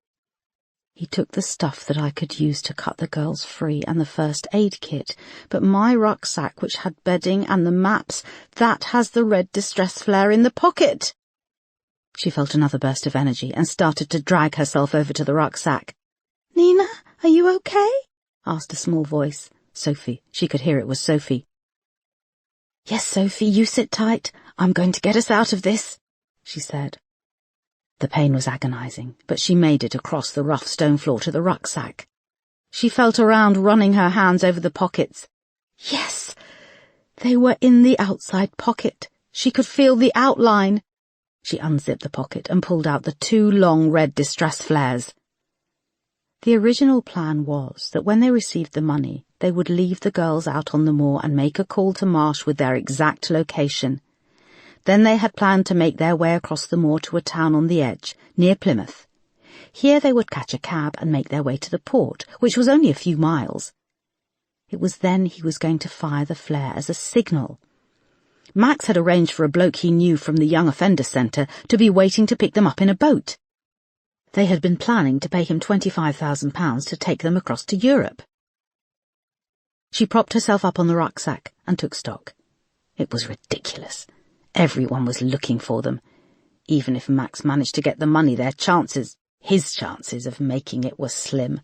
He took the stuff that I could use to cut the girls free and the first aid kit, but my rucksack, which had bedding and the maps, that has the red distress flare in the pocket." She felt another burst of energy and started to drag herself over to the rucksack. "Nina, are you okay?" asked a small voice. Sophie. She could hear it was Sophie. "Yes, Sophie, you sit tight. I'm going to get us out of this," she said. The pain was agonizing, but she made it across the rough stone floor to the rucksack. She felt around, running her hands over the pockets. Yes! They were in the outside pocket. She could feel the outline. She unzipped the pocket and pulled out the 2 long red distress flares. The original plan was that when they received the money, they would leave the girls out on the moor and make a call to Marsh with their exact location. Then they had planned to make their way across the moor to a town on the edge, near Plymouth. Here they would catch a cab and make their way to the port, which was only a few miles. It was then he was going to fire the flare as a signal. Max had arranged for a bloke he knew from the Young Offender Centre to be waiting to pick them up in a boat. They had been planning to pay him £25,000 to take them across to Europe. She propped herself up on the rucksack and took stock. It was ridiculous. Everyone was looking for them. Even if Max managed to get the money, his chances of making it were slim.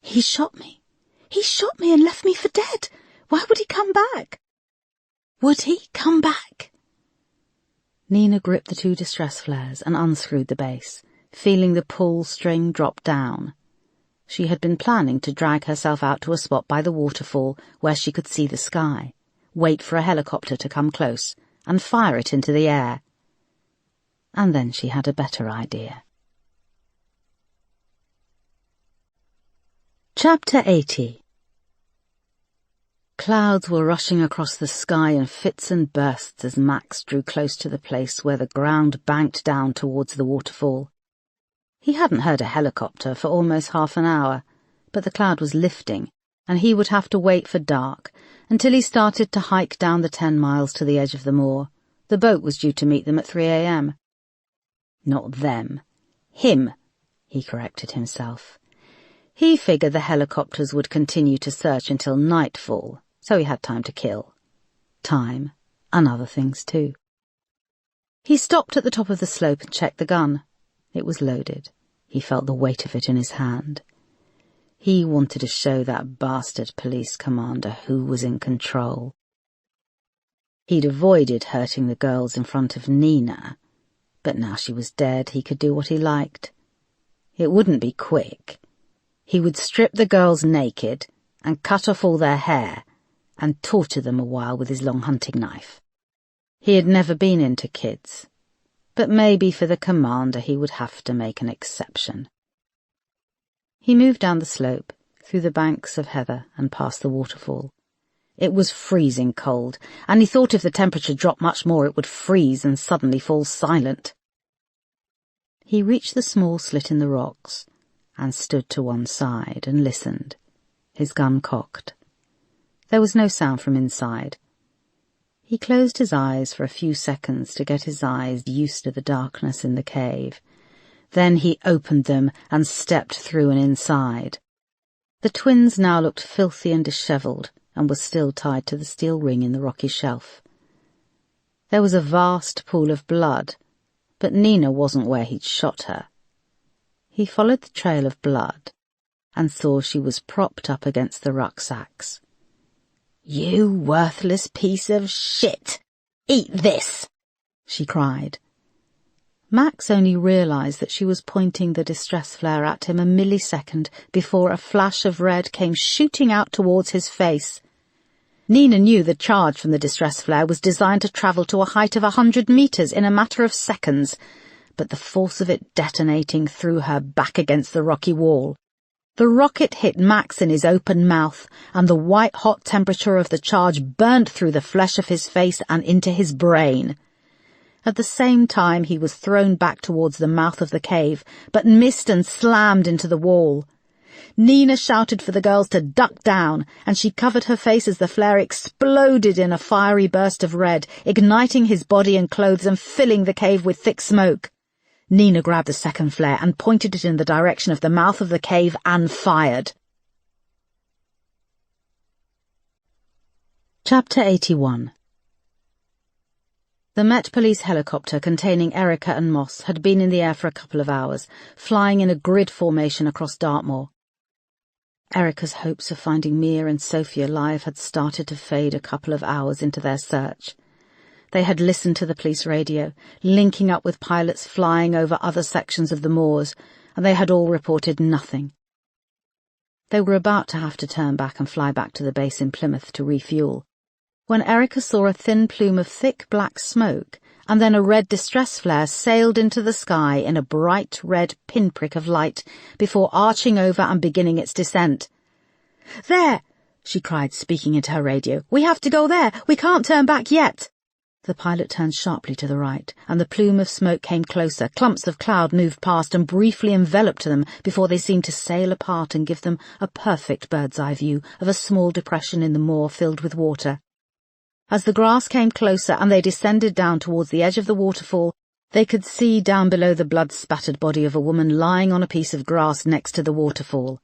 "He shot me. He shot me and left me for dead. Why would he come back? Would he come back?" Nina gripped the 2 distress flares and unscrewed the base, feeling the pull string drop down. She had been planning to drag herself out to a spot by the waterfall where she could see the sky, wait for a helicopter to come close, and fire it into the air. And then she had a better idea. Chapter 80. Clouds were rushing across the sky in fits and bursts as Max drew close to the place where the ground banked down towards the waterfall. He hadn't heard a helicopter for almost half an hour, but the cloud was lifting, and he would have to wait for dark until he started to hike down the 10 miles to the edge of the moor. The boat was due to meet them at 3 a.m. Not them. Him, he corrected himself. He figured the helicopters would continue to search until nightfall, so he had time to kill. Time, and other things too. He stopped at the top of the slope and checked the gun. It was loaded. He felt the weight of it in his hand. He wanted to show that bastard police commander who was in control. He'd avoided hurting the girls in front of Nina, but now she was dead, he could do what he liked. It wouldn't be quick. He would strip the girls naked and cut off all their hair and torture them a while with his long hunting knife. He had never been into kids, but maybe for the commander he would have to make an exception. He moved down the slope, through the banks of heather and past the waterfall. It was freezing cold, and he thought if the temperature dropped much more it would freeze and suddenly fall silent. He reached the small slit in the rocks and stood to one side and listened, his gun cocked. There was no sound from inside. He closed his eyes for a few seconds to get his eyes used to the darkness in the cave. Then he opened them and stepped through and inside. The twins now looked filthy and dishevelled, and were still tied to the steel ring in the rocky shelf. There was a vast pool of blood, but Nina wasn't where he'd shot her. He followed the trail of blood and saw she was propped up against the rucksacks. "You worthless piece of shit! Eat this!" she cried. Max only realised that she was pointing the distress flare at him a millisecond before a flash of red came shooting out towards his face. Nina knew the charge from the distress flare was designed to travel to a height of 100 metres in a matter of seconds, but the force of it detonating threw her back against the rocky wall. The rocket hit Max in his open mouth, and the white-hot temperature of the charge burnt through the flesh of his face and into his brain. At the same time he was thrown back towards the mouth of the cave, but missed and slammed into the wall. Nina shouted for the girls to duck down, and she covered her face as the flare exploded in a fiery burst of red, igniting his body and clothes and filling the cave with thick smoke. Nina grabbed the second flare and pointed it in the direction of the mouth of the cave and fired. Chapter 81. The Met Police helicopter containing Erica and Moss had been in the air for a couple of hours, flying in a grid formation across Dartmoor. Erica's hopes of finding Mia and Sophie alive had started to fade a couple of hours into their search. They had listened to the police radio, linking up with pilots flying over other sections of the moors, and they had all reported nothing. They were about to have to turn back and fly back to the base in Plymouth to refuel, when Erica saw a thin plume of thick black smoke, and then a red distress flare sailed into the sky in a bright red pinprick of light before arching over and beginning its descent. "There!" she cried, speaking into her radio. "We have to go there! We can't turn back yet!" The pilot turned sharply to the right, and the plume of smoke came closer. Clumps of cloud moved past and briefly enveloped them before they seemed to sail apart and give them a perfect bird's-eye view of a small depression in the moor filled with water. As the grass came closer and they descended down towards the edge of the waterfall, they could see down below the blood-spattered body of a woman lying on a piece of grass next to the waterfall.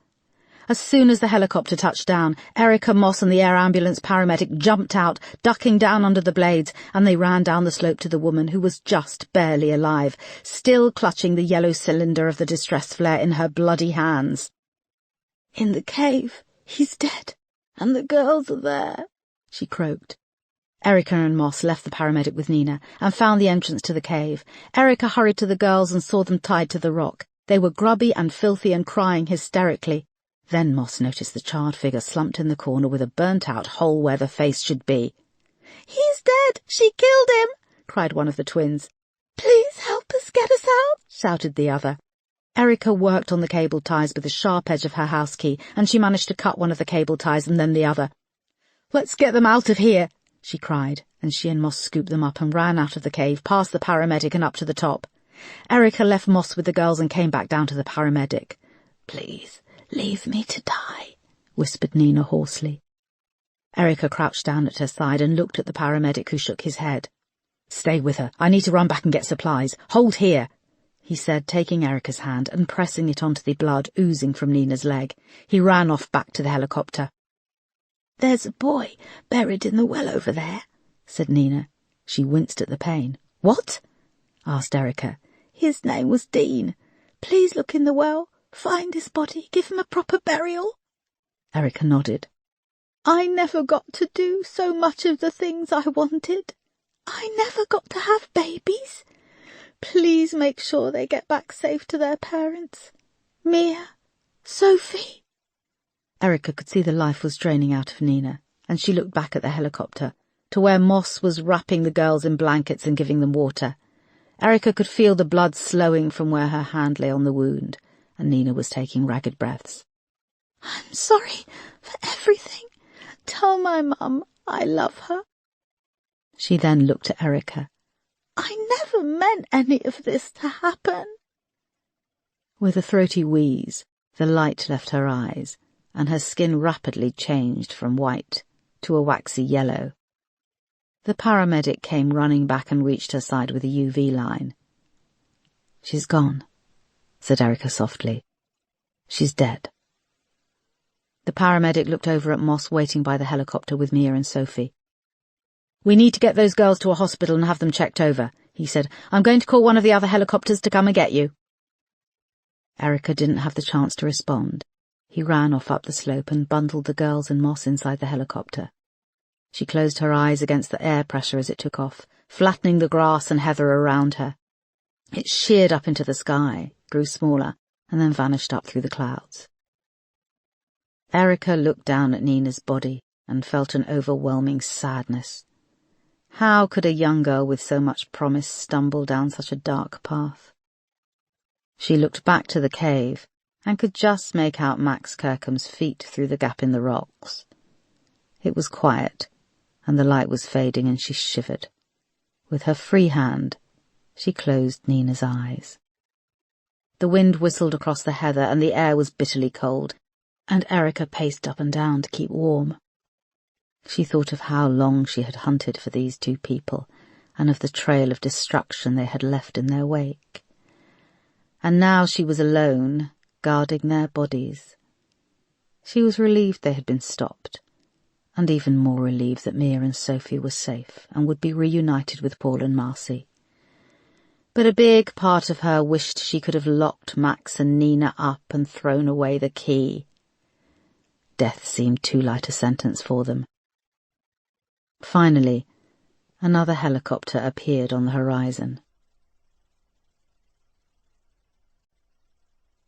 As soon as the helicopter touched down, Erica, Moss and the air ambulance paramedic jumped out, ducking down under the blades, and they ran down the slope to the woman, who was just barely alive, still clutching the yellow cylinder of the distress flare in her bloody hands. "In the cave. He's dead. And the girls are there," she croaked. Erica and Moss left the paramedic with Nina and found the entrance to the cave. Erica hurried to the girls and saw them tied to the rock. They were grubby and filthy and crying hysterically. Then Moss noticed the charred figure slumped in the corner with a burnt-out hole where the face should be. "He's dead! She killed him!" cried one of the twins. "Please help us get us out!" shouted the other. Erica worked on the cable ties with the sharp edge of her house key, and she managed to cut one of the cable ties and then the other. "Let's get them out of here!" she cried, and she and Moss scooped them up and ran out of the cave, past the paramedic and up to the top. Erica left Moss with the girls and came back down to the paramedic. "Please, leave me to die," whispered Nina hoarsely. Erica crouched down at her side and looked at the paramedic, who shook his head. "Stay with her. I need to run back and get supplies. Hold here," he said, taking Erica's hand and pressing it onto the blood oozing from Nina's leg. He ran off back to the helicopter. "There's a boy buried in the well over there," said Nina. She winced at the pain. "What?" asked Erica. "His name was Dean. Please look in the well, find his body, give him a proper burial." Erica nodded. "I never got to do so much of the things I wanted. I never got to have babies. Please make sure they get back safe to their parents. Mia, Sophie." Erica could see the life was draining out of Nina, and she looked back at the helicopter, to where Moss was wrapping the girls in blankets and giving them water. Erica could feel the blood slowing from where her hand lay on the wound, and Nina was taking ragged breaths. "I'm sorry for everything. Tell my mum I love her." She then looked at Erica. "I never meant any of this to happen." With a throaty wheeze, the light left her eyes, and her skin rapidly changed from white to a waxy yellow. The paramedic came running back and reached her side with a UV line. "She's gone," said Erica softly. "She's dead." The paramedic looked over at Moss waiting by the helicopter with Mia and Sophie. "We need to get those girls to a hospital and have them checked over," he said. "I'm going to call one of the other helicopters to come and get you." Erica didn't have the chance to respond. He ran off up the slope and bundled the girls and Moss inside the helicopter. She closed her eyes against the air pressure as it took off, flattening the grass and heather around her. It sheared up into the sky, grew smaller, and then vanished up through the clouds. Erica looked down at Nina's body and felt an overwhelming sadness. How could a young girl with so much promise stumble down such a dark path? She looked back to the cave and could just make out Max Kirkham's feet through the gap in the rocks. It was quiet, and the light was fading, and she shivered. With her free hand, she closed Nina's eyes. The wind whistled across the heather, and the air was bitterly cold, and Erica paced up and down to keep warm. She thought of how long she had hunted for these two people, and of the trail of destruction they had left in their wake. and now she was alone, guarding their bodies. She was relieved they had been stopped, and even more relieved that Mia and Sophie were safe and would be reunited with Paul and Marcy. But a big part of her wished she could have locked Max and Nina up and thrown away the key. Death seemed too light a sentence for them. Finally, another helicopter appeared on the horizon.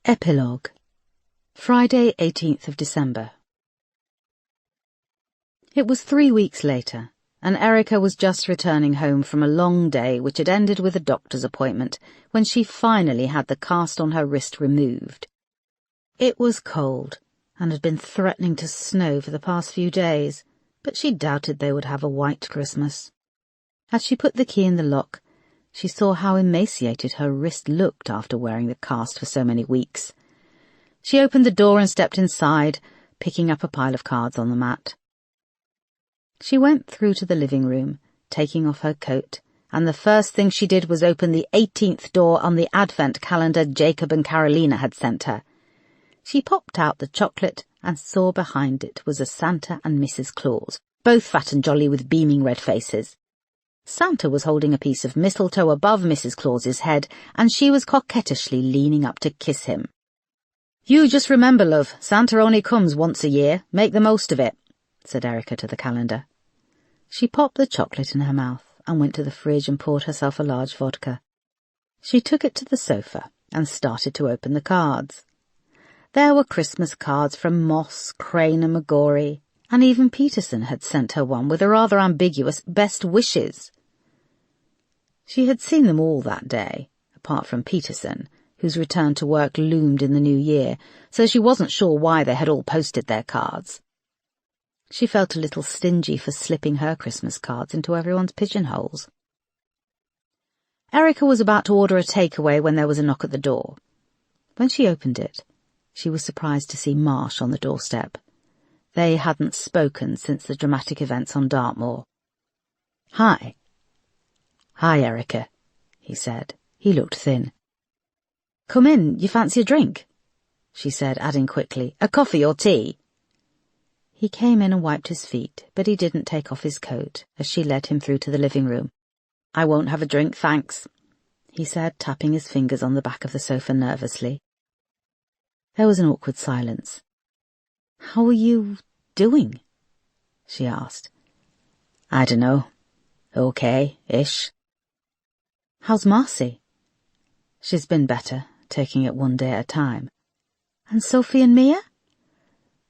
Epilogue. Friday, 18th of December. It was 3 weeks later, and Erica was just returning home from a long day which had ended with a doctor's appointment when she finally had the cast on her wrist removed. It was cold, and had been threatening to snow for the past few days, but she doubted they would have a white Christmas. As she put the key in the lock, she saw how emaciated her wrist looked after wearing the cast for so many weeks. She opened the door and stepped inside, picking up a pile of cards on the mat. She went through to the living room, taking off her coat, and the first thing she did was open the 18th door on the advent calendar Jacob and Carolina had sent her. She popped out the chocolate and saw behind it was a Santa and Mrs. Claus, both fat and jolly with beaming red faces. Santa was holding a piece of mistletoe above Mrs. Claus's head, and she was coquettishly leaning up to kiss him. "You just remember, love, Santa only comes once a year. Make the most of it," said Erica to the calendar. She popped the chocolate in her mouth and went to the fridge and poured herself a large vodka. She took it to the sofa and started to open the cards. There were Christmas cards from Moss, Crane and McGorry, and even Peterson had sent her one with a rather ambiguous best wishes. She had seen them all that day, apart from Peterson, whose return to work loomed in the new year, so she wasn't sure why they had all posted their cards. She felt a little stingy for slipping her Christmas cards into everyone's pigeonholes. Erica was about to order a takeaway when there was a knock at the door. When she opened it, she was surprised to see Marsh on the doorstep. They hadn't spoken since the dramatic events on Dartmoor. "Hi." "Hi, Erica," he said. He looked thin. "Come in, you fancy a drink?" she said, adding quickly, "A coffee or tea?" He came in and wiped his feet, but he didn't take off his coat as she led him through to the living room. "I won't have a drink, thanks," he said, tapping his fingers on the back of the sofa nervously. There was an awkward silence. "How are you doing?" she asked. "I dunno. Okay-ish." "How's Marcy?" "She's been better, taking it one day at a time." "And Sophie and Mia?"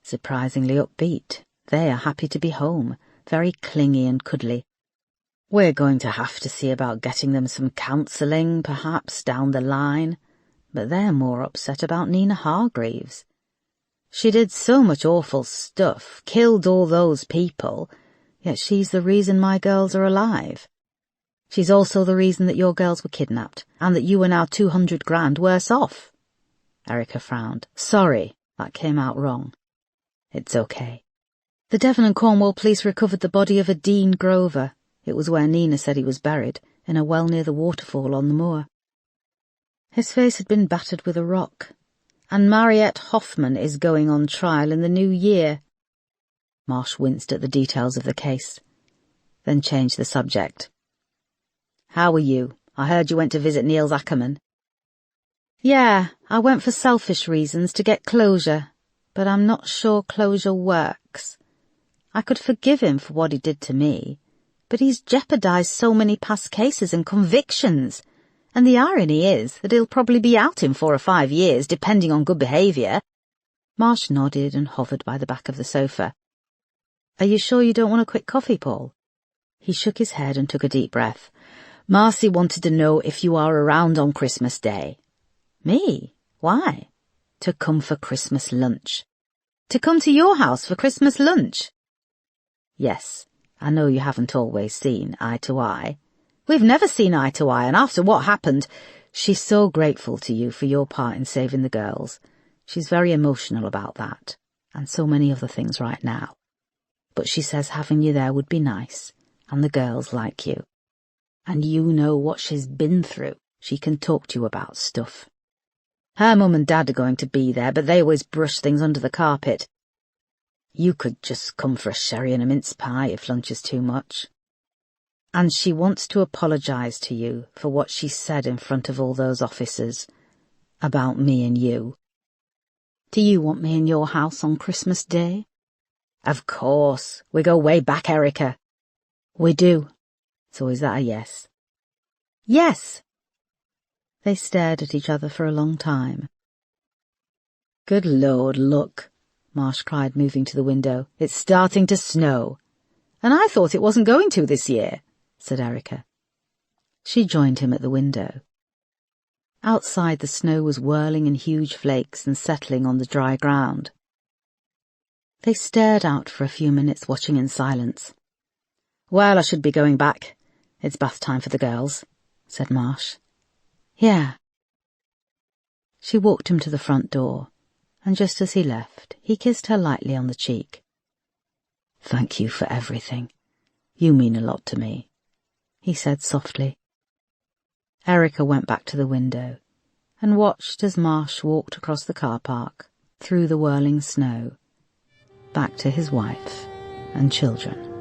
"Surprisingly upbeat. They are happy to be home, very clingy and cuddly. We're going to have to see about getting them some counselling, perhaps, down the line, but they're more upset about Nina Hargreaves. She did so much awful stuff, killed all those people, yet she's the reason my girls are alive. She's also the reason that your girls were kidnapped, and that you are now 200 grand worse off." Erica frowned. "Sorry, that came out wrong." "It's okay." "The Devon and Cornwall police recovered the body of a Dean Grover. It was where Nina said he was buried, in a well near the waterfall on the moor. His face had been battered with a rock, and Mariette Hoffman is going on trial in the new year." Marsh winced at the details of the case, then changed the subject. "How are you? I heard you went to visit Niels Ackerman." "Yeah, I went for selfish reasons to get closure, but I'm not sure closure works. I could forgive him for what he did to me, but he's jeopardized so many past cases and convictions, and the irony is that he'll probably be out in 4 or 5 years, depending on good behaviour." Marsh nodded and hovered by the back of the sofa. "Are you sure you don't want a quick coffee, Paul?" He shook his head and took a deep breath. "Marcy wanted to know if you are around on Christmas Day." "Me? Why?" "To come for Christmas lunch." "To come to your house for Christmas lunch?" "Yes, I know you haven't always seen eye to eye." "We've never seen eye to eye, and after what happened—" "She's so grateful to you for your part in saving the girls. She's very emotional about that, and so many other things right now. But she says having you there would be nice, and the girls like you. And you know what she's been through. She can talk to you about stuff." Her mum and dad are going to be there, but they always brush things under the carpet. You could just come for a sherry and a mince pie if lunch is too much. And she wants to apologise to you for what she said in front of all those officers about me and you. Do you want me in your house on Christmas Day? Of course. We go way back, Erica. We do. So is that a yes? Yes. They stared at each other for a long time. Good Lord, look, Marsh cried, moving to the window. It's starting to snow. And I thought it wasn't going to this year, said Erica. She joined him at the window. Outside, the snow was whirling in huge flakes and settling on the dry ground. They stared out for a few minutes, watching in silence. Well, I should be going back. It's bath time for the girls, said Marsh. Yeah. She walked him to the front door, and just as he left, he kissed her lightly on the cheek. Thank you for everything. You mean a lot to me, he said softly. Erica went back to the window and watched as Marsh walked across the car park, through the whirling snow, back to his wife and children.